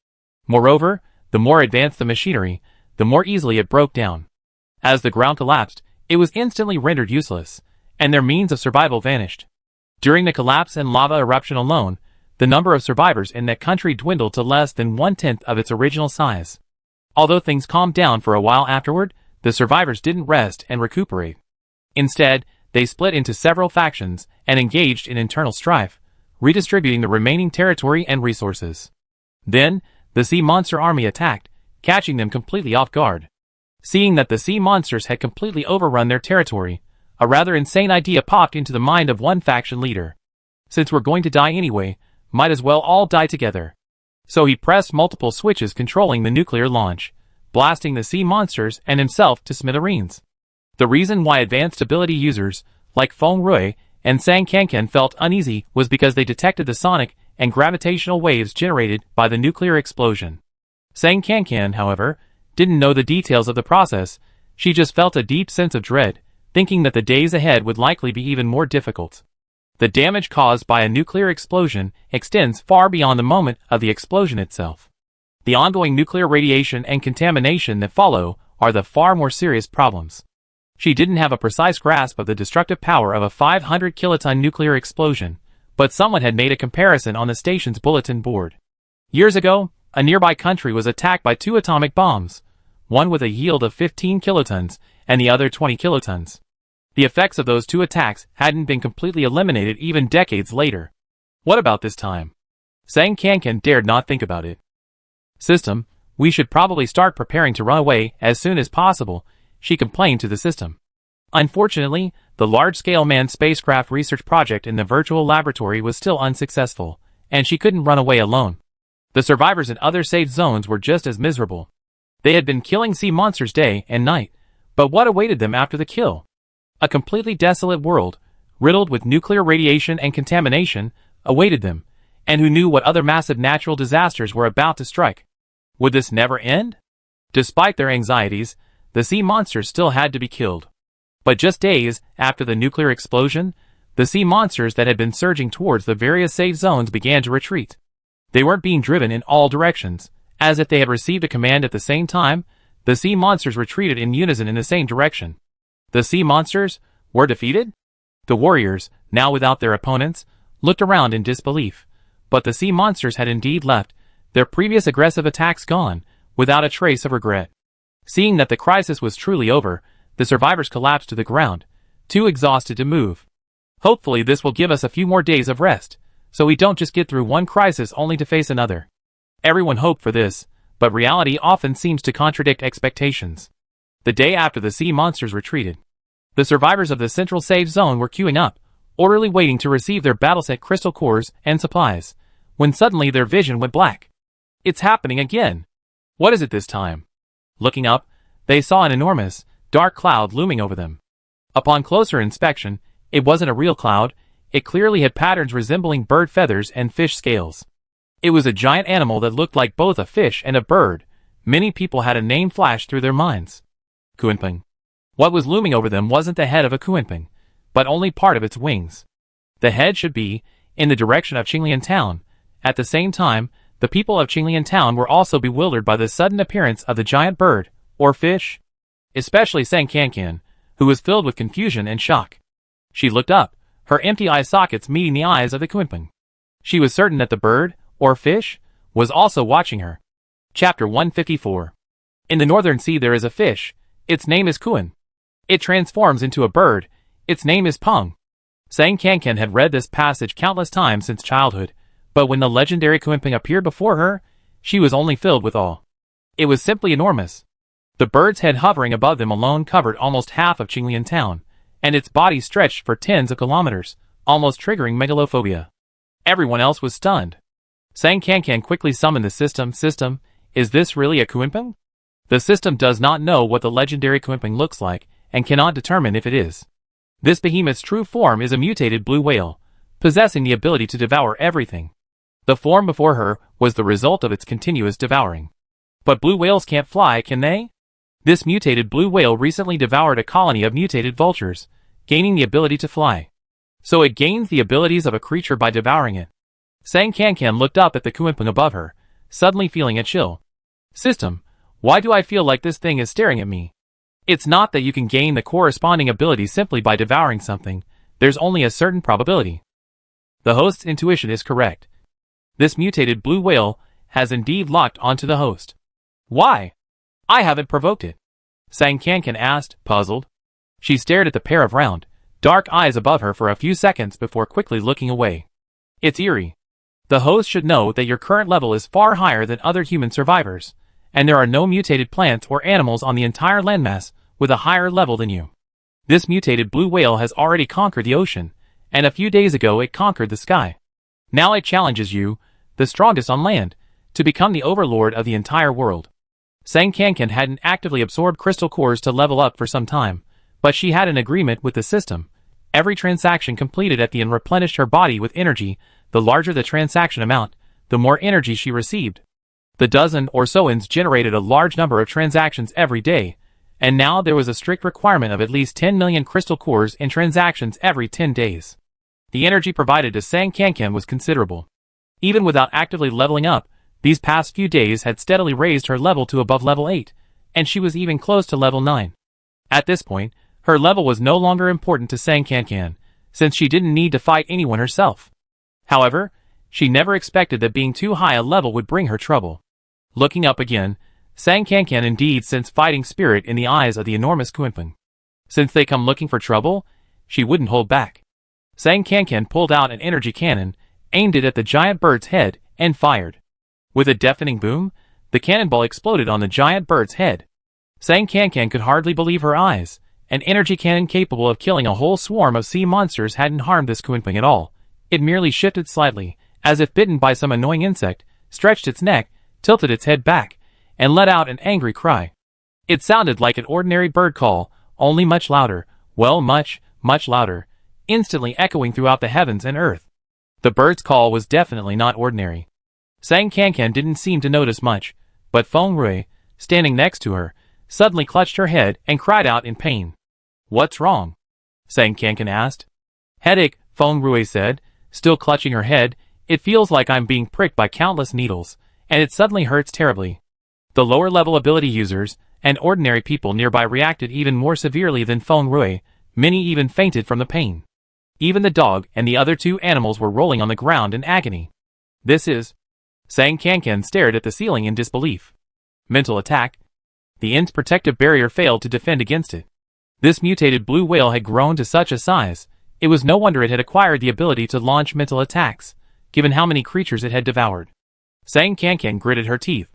Speaker 1: Moreover, the more advanced the machinery, the more easily it broke down. As the ground collapsed, it was instantly rendered useless, and their means of survival vanished. During the collapse and lava eruption alone, the number of survivors in that country dwindled to less than 1/10 of its original size. Although things calmed down for a while afterward, the survivors didn't rest and recuperate. Instead, they split into several factions and engaged in internal strife, redistributing the remaining territory and resources. Then, the sea monster army attacked, catching them completely off guard. Seeing that the sea monsters had completely overrun their territory, a rather insane idea popped into the mind of one faction leader. Since we're going to die anyway, might as well all die together. So he pressed multiple switches controlling the nuclear launch, blasting the sea monsters and himself to smithereens. The reason why advanced ability users, like Feng Rui and Sang Kankan, felt uneasy was because they detected the sonic and gravitational waves generated by the nuclear explosion. Sang Kankan, however, didn't know the details of the process. She just felt a deep sense of dread, thinking that the days ahead would likely be even more difficult. The damage caused by a nuclear explosion extends far beyond the moment of the explosion itself. The ongoing nuclear radiation and contamination that follow are the far more serious problems. She didn't have a precise grasp of the destructive power of a 500 kiloton nuclear explosion, but someone had made a comparison on the station's bulletin board. Years ago, a nearby country was attacked by 2 atomic bombs, one with a yield of 15 kilotons and the other 20 kilotons. The effects of those 2 attacks hadn't been completely eliminated even decades later. What about this time? Sang Kankan dared not think about it. System, we should probably start preparing to run away as soon as possible, she complained to the system. Unfortunately, the large-scale manned spacecraft research project in the virtual laboratory was still unsuccessful, and she couldn't run away alone. The survivors in other safe zones were just as miserable. They had been killing sea monsters day and night, but what awaited them after the kill? A completely desolate world, riddled with nuclear radiation and contamination, awaited them, and who knew what other massive natural disasters were about to strike? Would this never end? Despite their anxieties, the sea monsters still had to be killed. But just days after the nuclear explosion, the sea monsters that had been surging towards the various safe zones began to retreat. They weren't being driven in all directions. As if they had received a command at the same time, the sea monsters retreated in unison in the same direction. The sea monsters were defeated? The warriors, now without their opponents, looked around in disbelief. But the sea monsters had indeed left, their previous aggressive attacks gone, without a trace of regret. Seeing that the crisis was truly over, the survivors collapsed to the ground, too exhausted to move. Hopefully this will give us a few more days of rest, so we don't just get through one crisis only to face another. Everyone hoped for this, but reality often seems to contradict expectations. The day after the sea monsters retreated, the survivors of the central safe zone were queuing up, orderly waiting to receive their battleset crystal cores and supplies, when suddenly their vision went black. It's happening again. What is it this time? Looking up, they saw an enormous, dark cloud looming over them. Upon closer inspection, it wasn't a real cloud. It clearly had patterns resembling bird feathers and fish scales. It was a giant animal that looked like both a fish and a bird. Many people had a name flash through their minds. Kuenping. What was looming over them wasn't the head of a Kuenping, but only part of its wings. The head should be in the direction of Qinglian town. At the same time, the people of Qinglian town were also bewildered by the sudden appearance of the giant bird, or fish. Especially Sang Kankan, who was filled with confusion and shock. She looked up, her empty eye sockets meeting the eyes of the Kuenping. She was certain that the bird, or fish, was also watching her. Chapter 154. In the northern sea there is a fish. Its name is Kuen. It transforms into a bird. Its name is Peng. Sang Kankan had read this passage countless times since childhood, but when the legendary Kuenping appeared before her, she was only filled with awe. It was simply enormous. The bird's head hovering above them alone covered almost half of Qinglian town, and its body stretched for tens of kilometers, almost triggering megalophobia. Everyone else was stunned. Sang Kankan quickly summoned the system. System, is this really a Kuenping? The system does not know what the legendary Kuenping looks like, and cannot determine if it is. This behemoth's true form is a mutated blue whale, possessing the ability to devour everything. The form before her was the result of its continuous devouring. But blue whales can't fly, can they? This mutated blue whale recently devoured a colony of mutated vultures, gaining the ability to fly. So it gains the abilities of a creature by devouring it. Sang Kankan looked up at the Kuenping above her, suddenly feeling a chill. System, why do I feel like this thing is staring at me? It's not that you can gain the corresponding ability simply by devouring something. There's only a certain probability. The host's intuition is correct. This mutated blue whale has indeed locked onto the host. Why? I haven't provoked it. Sang Kankan asked, puzzled. She stared at the pair of round, dark eyes above her for a few seconds before quickly looking away. It's eerie. The host should know that your current level is far higher than other human survivors, and there are no mutated plants or animals on the entire landmass with a higher level than you. This mutated blue whale has already conquered the ocean, and a few days ago it conquered the sky. Now it challenges you, the strongest on land, to become the overlord of the entire world. Sang Kankan hadn't actively absorbed crystal cores to level up for some time, but she had an agreement with the system. Every transaction completed at the end replenished her body with energy. The larger the transaction amount, the more energy she received. The dozen or so ends generated a large number of transactions every day, and now there was a strict requirement of at least 10 million crystal cores in transactions every 10 days. The energy provided to Sang Kankan was considerable. Even without actively leveling up, these past few days had steadily raised her level to above level 8, and she was even close to level 9. At this point, her level was no longer important to Sang Kankan, since she didn't need to fight anyone herself. However, she never expected that being too high a level would bring her trouble. Looking up again, Sang Kankan indeed sensed fighting spirit in the eyes of the enormous Kuenping. Since they come looking for trouble, she wouldn't hold back. Sang Kankan pulled out an energy cannon, aimed it at the giant bird's head, and fired. With a deafening boom, the cannonball exploded on the giant bird's head. Sang Kankan could hardly believe her eyes. An energy cannon capable of killing a whole swarm of sea monsters hadn't harmed this Kuenping at all. It merely shifted slightly, as if bitten by some annoying insect, stretched its neck, tilted its head back, and let out an angry cry. It sounded like an ordinary bird call, only much louder, well, much louder, instantly echoing throughout the heavens and earth. The bird's call was definitely not ordinary. Sang Kankan didn't seem to notice much, but Feng Rui, standing next to her, suddenly clutched her head and cried out in pain. What's wrong? Sang Kankan asked. Headache, Feng Rui said, still clutching her head. It feels like I'm being pricked by countless needles, and it suddenly hurts terribly. The lower level ability users and ordinary people nearby reacted even more severely than Feng Rui. Many even fainted from the pain. Even the dog and the other two animals were rolling on the ground in agony. This is... Sang Kankan stared at the ceiling in disbelief. Mental attack. The Int's protective barrier failed to defend against it. This mutated blue whale had grown to such a size, it was no wonder it had acquired the ability to launch mental attacks, given how many creatures it had devoured. Sang Kankan gritted her teeth.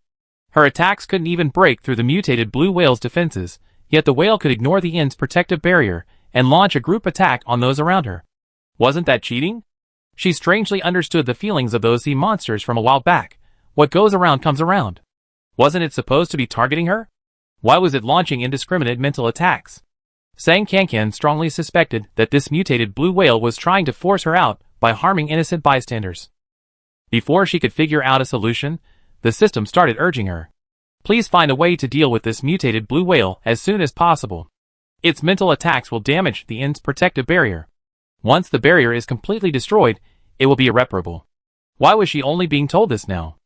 Speaker 1: Her attacks couldn't even break through the mutated blue whale's defenses, yet the whale could ignore the Inn's protective barrier and launch a group attack on those around her. Wasn't that cheating? She strangely understood the feelings of those sea monsters from a while back. What goes around comes around. Wasn't it supposed to be targeting her? Why was it launching indiscriminate mental attacks? Sang Kankan strongly suspected that this mutated blue whale was trying to force her out by harming innocent bystanders. Before she could figure out a solution, the system started urging her. Please find a way to deal with this mutated blue whale as soon as possible. Its mental attacks will damage the Inn's protective barrier. Once the barrier is completely destroyed, it will be irreparable. Why was she only being told this now?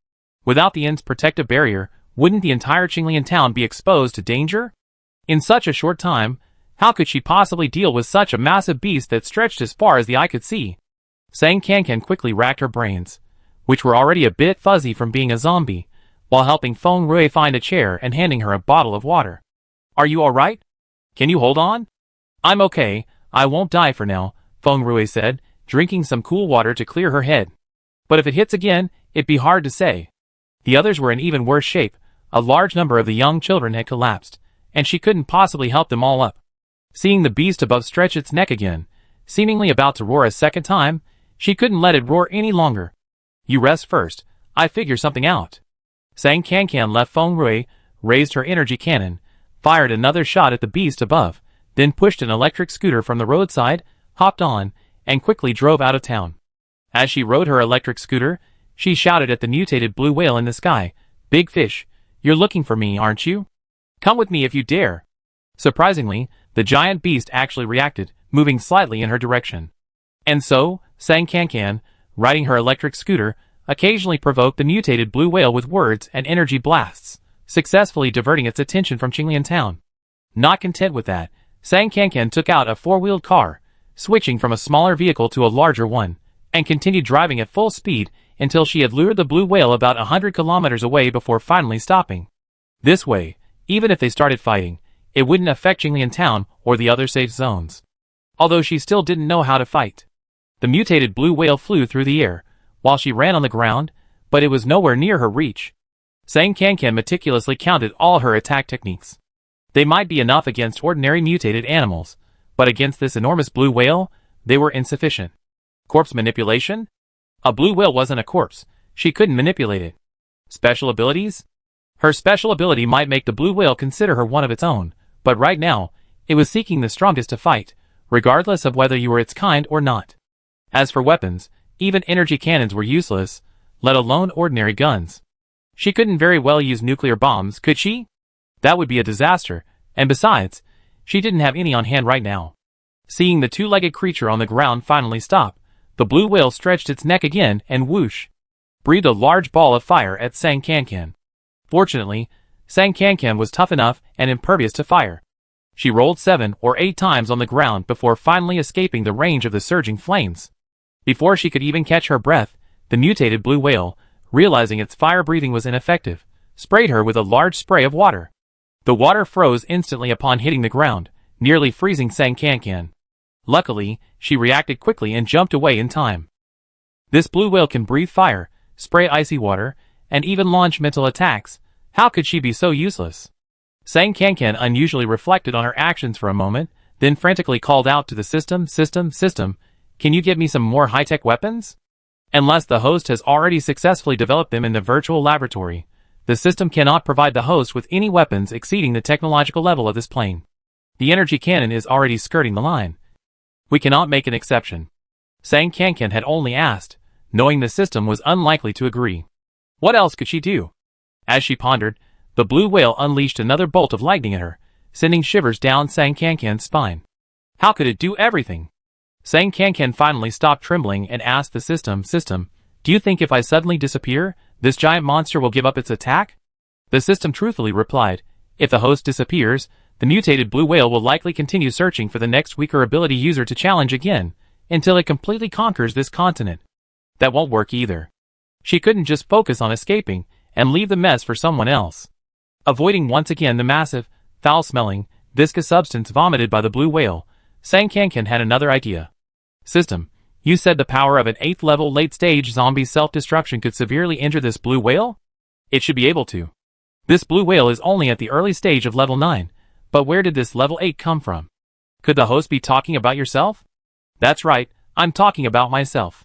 Speaker 1: Without the Inn's protective barrier, wouldn't the entire Qinglian town be exposed to danger? In such a short time, how could she possibly deal with such a massive beast that stretched as far as the eye could see? Sang Kankan quickly racked her brains, which were already a bit fuzzy from being a zombie, while helping Feng Rui find a chair and handing her a bottle of water. Are you alright? Can you hold on? I'm okay, I won't die for now, Feng Rui said, drinking some cool water to clear her head. But if it hits again, it'd be hard to say. The others were in even worse shape. A large number of the young children had collapsed, and she couldn't possibly help them all up. Seeing the beast above stretch its neck again, seemingly about to roar a second time, she couldn't let it roar any longer. You rest first, I figure something out. Sang Kankan left Feng Rui, raised her energy cannon, fired another shot at the beast above, then pushed an electric scooter from the roadside, hopped on, and quickly drove out of town. As she rode her electric scooter, she shouted at the mutated blue whale in the sky, "Big fish, you're looking for me, aren't you? Come with me if you dare." Surprisingly, the giant beast actually reacted, moving slightly in her direction. And so, Sang Kankan, riding her electric scooter, occasionally provoked the mutated blue whale with words and energy blasts, successfully diverting its attention from Qinglian town. Not content with that, Sang Kankan took out a four-wheeled car, switching from a smaller vehicle to a larger one, and continued driving at full speed until she had lured the blue whale about 100 kilometers away before finally stopping. This way, even if they started fighting, it wouldn't affect Qinglian town or the other safe zones. Although she still didn't know how to fight. The mutated blue whale flew through the air, while she ran on the ground, but it was nowhere near her reach. Sang Kankan meticulously counted all her attack techniques. They might be enough against ordinary mutated animals, but against this enormous blue whale, they were insufficient. Corpse manipulation? A blue whale wasn't a corpse, she couldn't manipulate it. Special abilities? Her special ability might make the blue whale consider her one of its own, but right now, it was seeking the strongest to fight, regardless of whether you were its kind or not. As for weapons, even energy cannons were useless, let alone ordinary guns. She couldn't very well use nuclear bombs, could she? That would be a disaster, and besides, she didn't have any on hand right now. Seeing the two-legged creature on the ground finally stop, the blue whale stretched its neck again and whoosh, breathed a large ball of fire at Sang Kankan. Fortunately, Sang Kankan was tough enough and impervious to fire. She rolled 7 or 8 times on the ground before finally escaping the range of the surging flames. Before she could even catch her breath, the mutated blue whale, realizing its fire breathing was ineffective, sprayed her with a large spray of water. The water froze instantly upon hitting the ground, nearly freezing Sang Kankan. Luckily, she reacted quickly and jumped away in time. This blue whale can breathe fire, spray icy water, and even launch mental attacks. How could she be so useless? Sang Kankan unusually reflected on her actions for a moment, then frantically called out to the system, "Can you get me some more high-tech weapons?" Unless the host has already successfully developed them in the virtual laboratory, the system cannot provide the host with any weapons exceeding the technological level of this plane. The energy cannon is already skirting the line. We cannot make an exception. Sang Kankan had only asked, knowing the system was unlikely to agree. What else could she do? As she pondered, the blue whale unleashed another bolt of lightning at her, sending shivers down Sang Kankan's spine. How could it do everything? Sang Kankan finally stopped trembling and asked the system, "Do you think if I suddenly disappear, this giant monster will give up its attack?" The system truthfully replied, "If the host disappears, the mutated blue whale will likely continue searching for the next weaker ability user to challenge again, until it completely conquers this continent. That won't work either. She couldn't just focus on escaping and leave the mess for someone else." Avoiding once again the massive, foul-smelling, viscous substance vomited by the blue whale, Sang Kankan had another idea. "System, you said the power of an 8th-level late-stage zombie self-destruction could severely injure this blue whale? It should be able to." This blue whale is only at the early stage of level 9, but where did this level 8 come from? Could the host be talking about yourself? That's right, I'm talking about myself.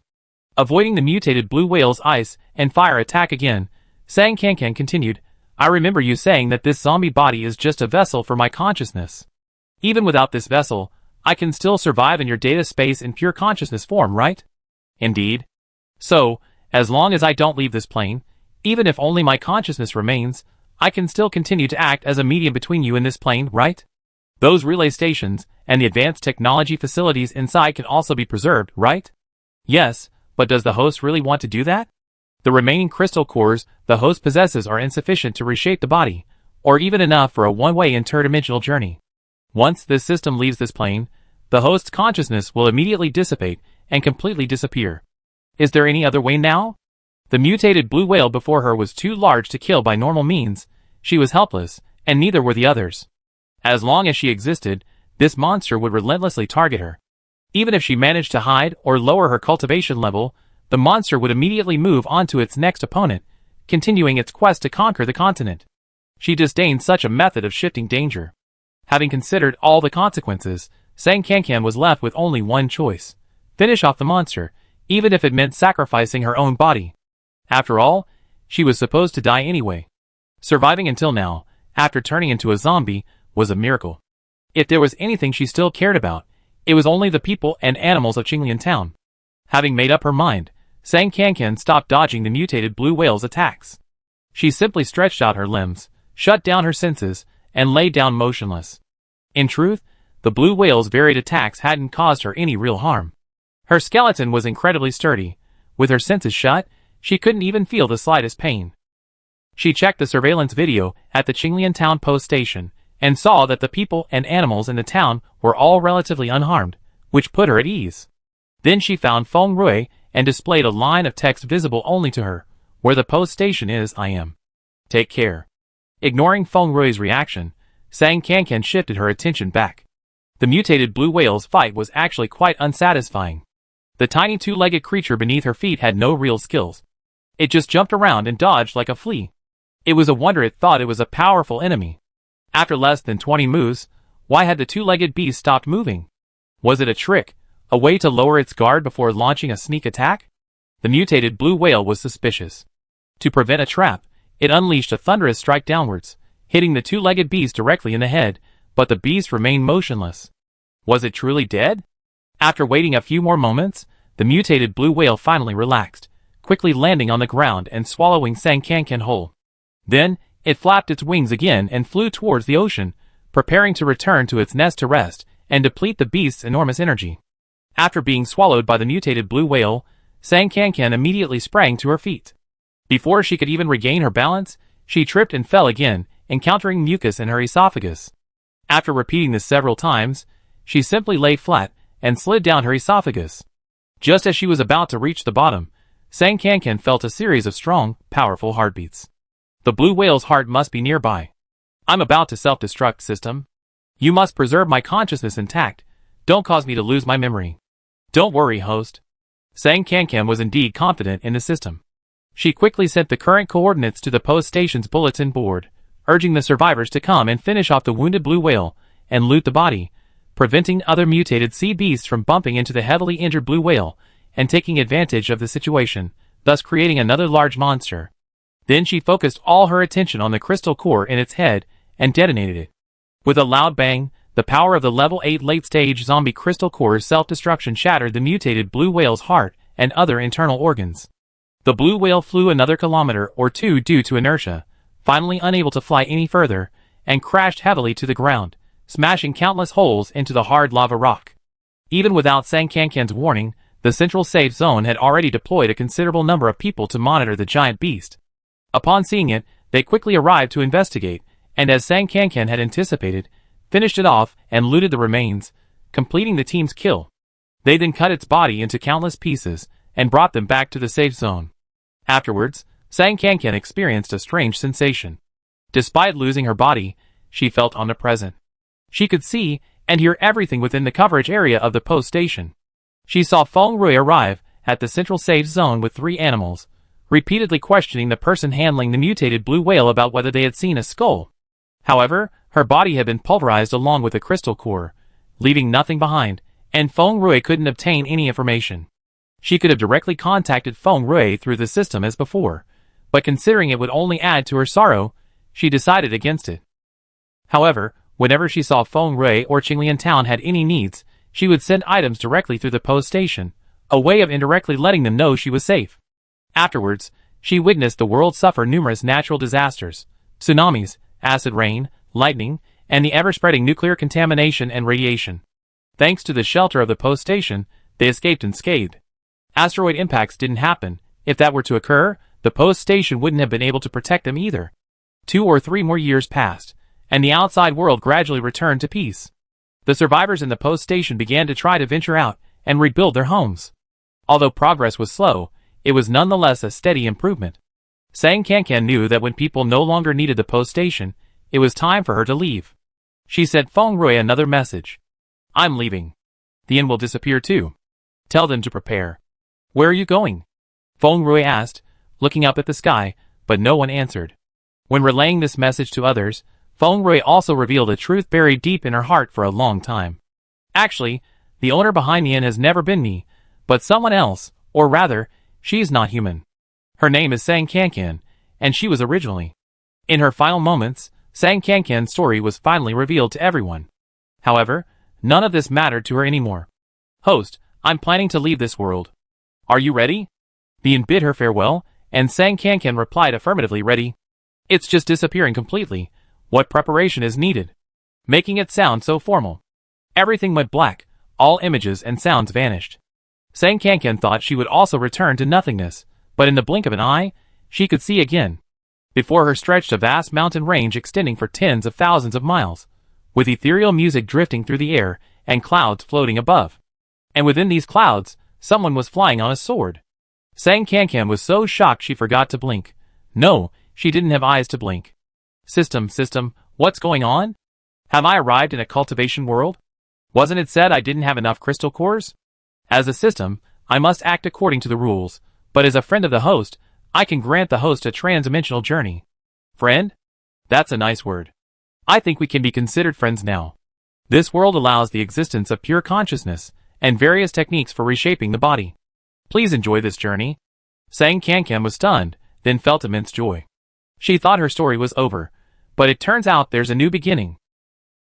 Speaker 1: Avoiding the mutated blue whale's ice and fire attack again, Sang Kankan continued, I remember you saying that this zombie body is just a vessel for my consciousness. Even without this vessel, I can still survive in your data space in pure consciousness form, right? Indeed. So, as long as I don't leave this plane, even if only my consciousness remains, I can still continue to act as a medium between you and this plane, right? Those relay stations and the advanced technology facilities inside can also be preserved, right? Yes, but does the host really want to do that? The remaining crystal cores the host possesses are insufficient to reshape the body, or even enough for a one-way interdimensional journey. Once this system leaves this plane, the host's consciousness will immediately dissipate and completely disappear. Is there any other way now? The mutated blue whale before her was too large to kill by normal means. She was helpless, and neither were the others. As long as she existed, this monster would relentlessly target her. Even if she managed to hide or lower her cultivation level, the monster would immediately move on to its next opponent, continuing its quest to conquer the continent. She disdained such a method of shifting danger. Having considered all the consequences, Sang Kankan was left with only one choice: finish off the monster, even if it meant sacrificing her own body. After all, she was supposed to die anyway. Surviving until now, after turning into a zombie, was a miracle. If there was anything she still cared about, it was only the people and animals of Qinglian Town. Having made up her mind, Sang Kankan stopped dodging the mutated blue whale's attacks. She simply stretched out her limbs, shut down her senses, and lay down motionless. In truth, the blue whale's varied attacks hadn't caused her any real harm. Her skeleton was incredibly sturdy. With her senses shut, she couldn't even feel the slightest pain. She checked the surveillance video at the Qinglian Town post station and saw that the people and animals in the town were all relatively unharmed, which put her at ease. Then she found Feng Rui and displayed a line of text visible only to her. Where the post station is, I am. Take care. Ignoring Feng Rui's reaction, Sang Kankan shifted her attention back. The mutated blue whale's fight was actually quite unsatisfying. The tiny two-legged creature beneath her feet had no real skills. It just jumped around and dodged like a flea. It was a wonder it thought it was a powerful enemy. After less than 20 moves, why had the two-legged beast stopped moving? Was it a trick, a way to lower its guard before launching a sneak attack? The mutated blue whale was suspicious. To prevent a trap, it unleashed a thunderous strike downwards, hitting the two-legged beast directly in the head, but the beast remained motionless. Was it truly dead? After waiting a few more moments, the mutated blue whale finally relaxed, quickly landing on the ground and swallowing Sang Kankan whole. Then, it flapped its wings again and flew towards the ocean, preparing to return to its nest to rest and deplete the beast's enormous energy. After being swallowed by the mutated blue whale, Sang Kankan immediately sprang to her feet. Before she could even regain her balance, she tripped and fell again, encountering mucus in her esophagus. After repeating this several times, she simply lay flat and slid down her esophagus. Just as she was about to reach the bottom, Sang Kankan felt a series of strong, powerful heartbeats. The blue whale's heart must be nearby. I'm about to self-destruct, system. You must preserve my consciousness intact. Don't cause me to lose my memory. Don't worry, host. Sang Kankan was indeed confident in the system. She quickly sent the current coordinates to the post station's bulletin board, urging the survivors to come and finish off the wounded blue whale and loot the body, preventing other mutated sea beasts from bumping into the heavily injured blue whale and taking advantage of the situation, thus creating another large monster. Then she focused all her attention on the crystal core in its head and detonated it. With a loud bang, the power of the level 8 late-stage zombie crystal core's self-destruction shattered the mutated blue whale's heart and other internal organs. The blue whale flew another kilometer or two due to inertia, finally unable to fly any further, and crashed heavily to the ground, smashing countless holes into the hard lava rock. Even without Sang Kankan's warning, the central safe zone had already deployed a considerable number of people to monitor the giant beast. Upon seeing it, they quickly arrived to investigate, and as Sang Kankan had anticipated, finished it off and looted the remains, completing the team's kill. They then cut its body into countless pieces and brought them back to the safe zone. Afterwards, Sang Kankan experienced a strange sensation. Despite losing her body, she felt omnipresent. She could see and hear everything within the coverage area of the post station. She saw Feng Rui arrive at the central safe zone with 3 animals, repeatedly questioning the person handling the mutated blue whale about whether they had seen a skull. However, her body had been pulverized along with the crystal core, leaving nothing behind, and Feng Rui couldn't obtain any information. She could have directly contacted Feng Rui through the system as before, but considering it would only add to her sorrow, she decided against it. However, whenever she saw Feng Rui or Qinglian Town had any needs, she would send items directly through the post station, a way of indirectly letting them know she was safe. Afterwards, she witnessed the world suffer numerous natural disasters, tsunamis, acid rain, lightning, and the ever-spreading nuclear contamination and radiation. Thanks to the shelter of the post station, they escaped unscathed. Asteroid impacts didn't happen. If that were to occur, the post station wouldn't have been able to protect them either. 2 or 3 more years passed, and the outside world gradually returned to peace. The survivors in the post station began to try to venture out and rebuild their homes. Although progress was slow, it was nonetheless a steady improvement. Sang Kankan knew that when people no longer needed the post station, it was time for her to leave. She sent Feng Rui another message. "I'm leaving. The inn will disappear too. Tell them to prepare." "Where are you going?" Feng Rui asked, looking up at the sky, but no one answered. When relaying this message to others, Feng Rui also revealed a truth buried deep in her heart for a long time. "Actually, the owner behind the inn has never been me, but someone else, or rather, she's not human. Her name is Sang Kankan, and she was originally." In her final moments, Sang Kankan's story was finally revealed to everyone. However, none of this mattered to her anymore. "Host, I'm planning to leave this world. Are you ready?" The inn bid her farewell, and Sang Kankan replied affirmatively, "Ready. It's just disappearing completely. What preparation is needed?" Making it sound so formal. Everything went black, all images and sounds vanished. Sang Kankan thought she would also return to nothingness, but in the blink of an eye, she could see again. Before her stretched a vast mountain range extending for tens of thousands of miles, with ethereal music drifting through the air and clouds floating above. And within these clouds, someone was flying on a sword. Sang Kankan was so shocked she forgot to blink. No, she didn't have eyes to blink. System, what's going on? Have I arrived in a cultivation world? Wasn't it said I didn't have enough crystal cores? As a system, I must act according to the rules, but as a friend of the host, I can grant the host a transdimensional journey. Friend? That's a nice word. I think we can be considered friends now. This world allows the existence of pure consciousness, and various techniques for reshaping the body. Please enjoy this journey." Sang Kankan was stunned, then felt immense joy. She thought her story was over, but it turns out there's a new beginning.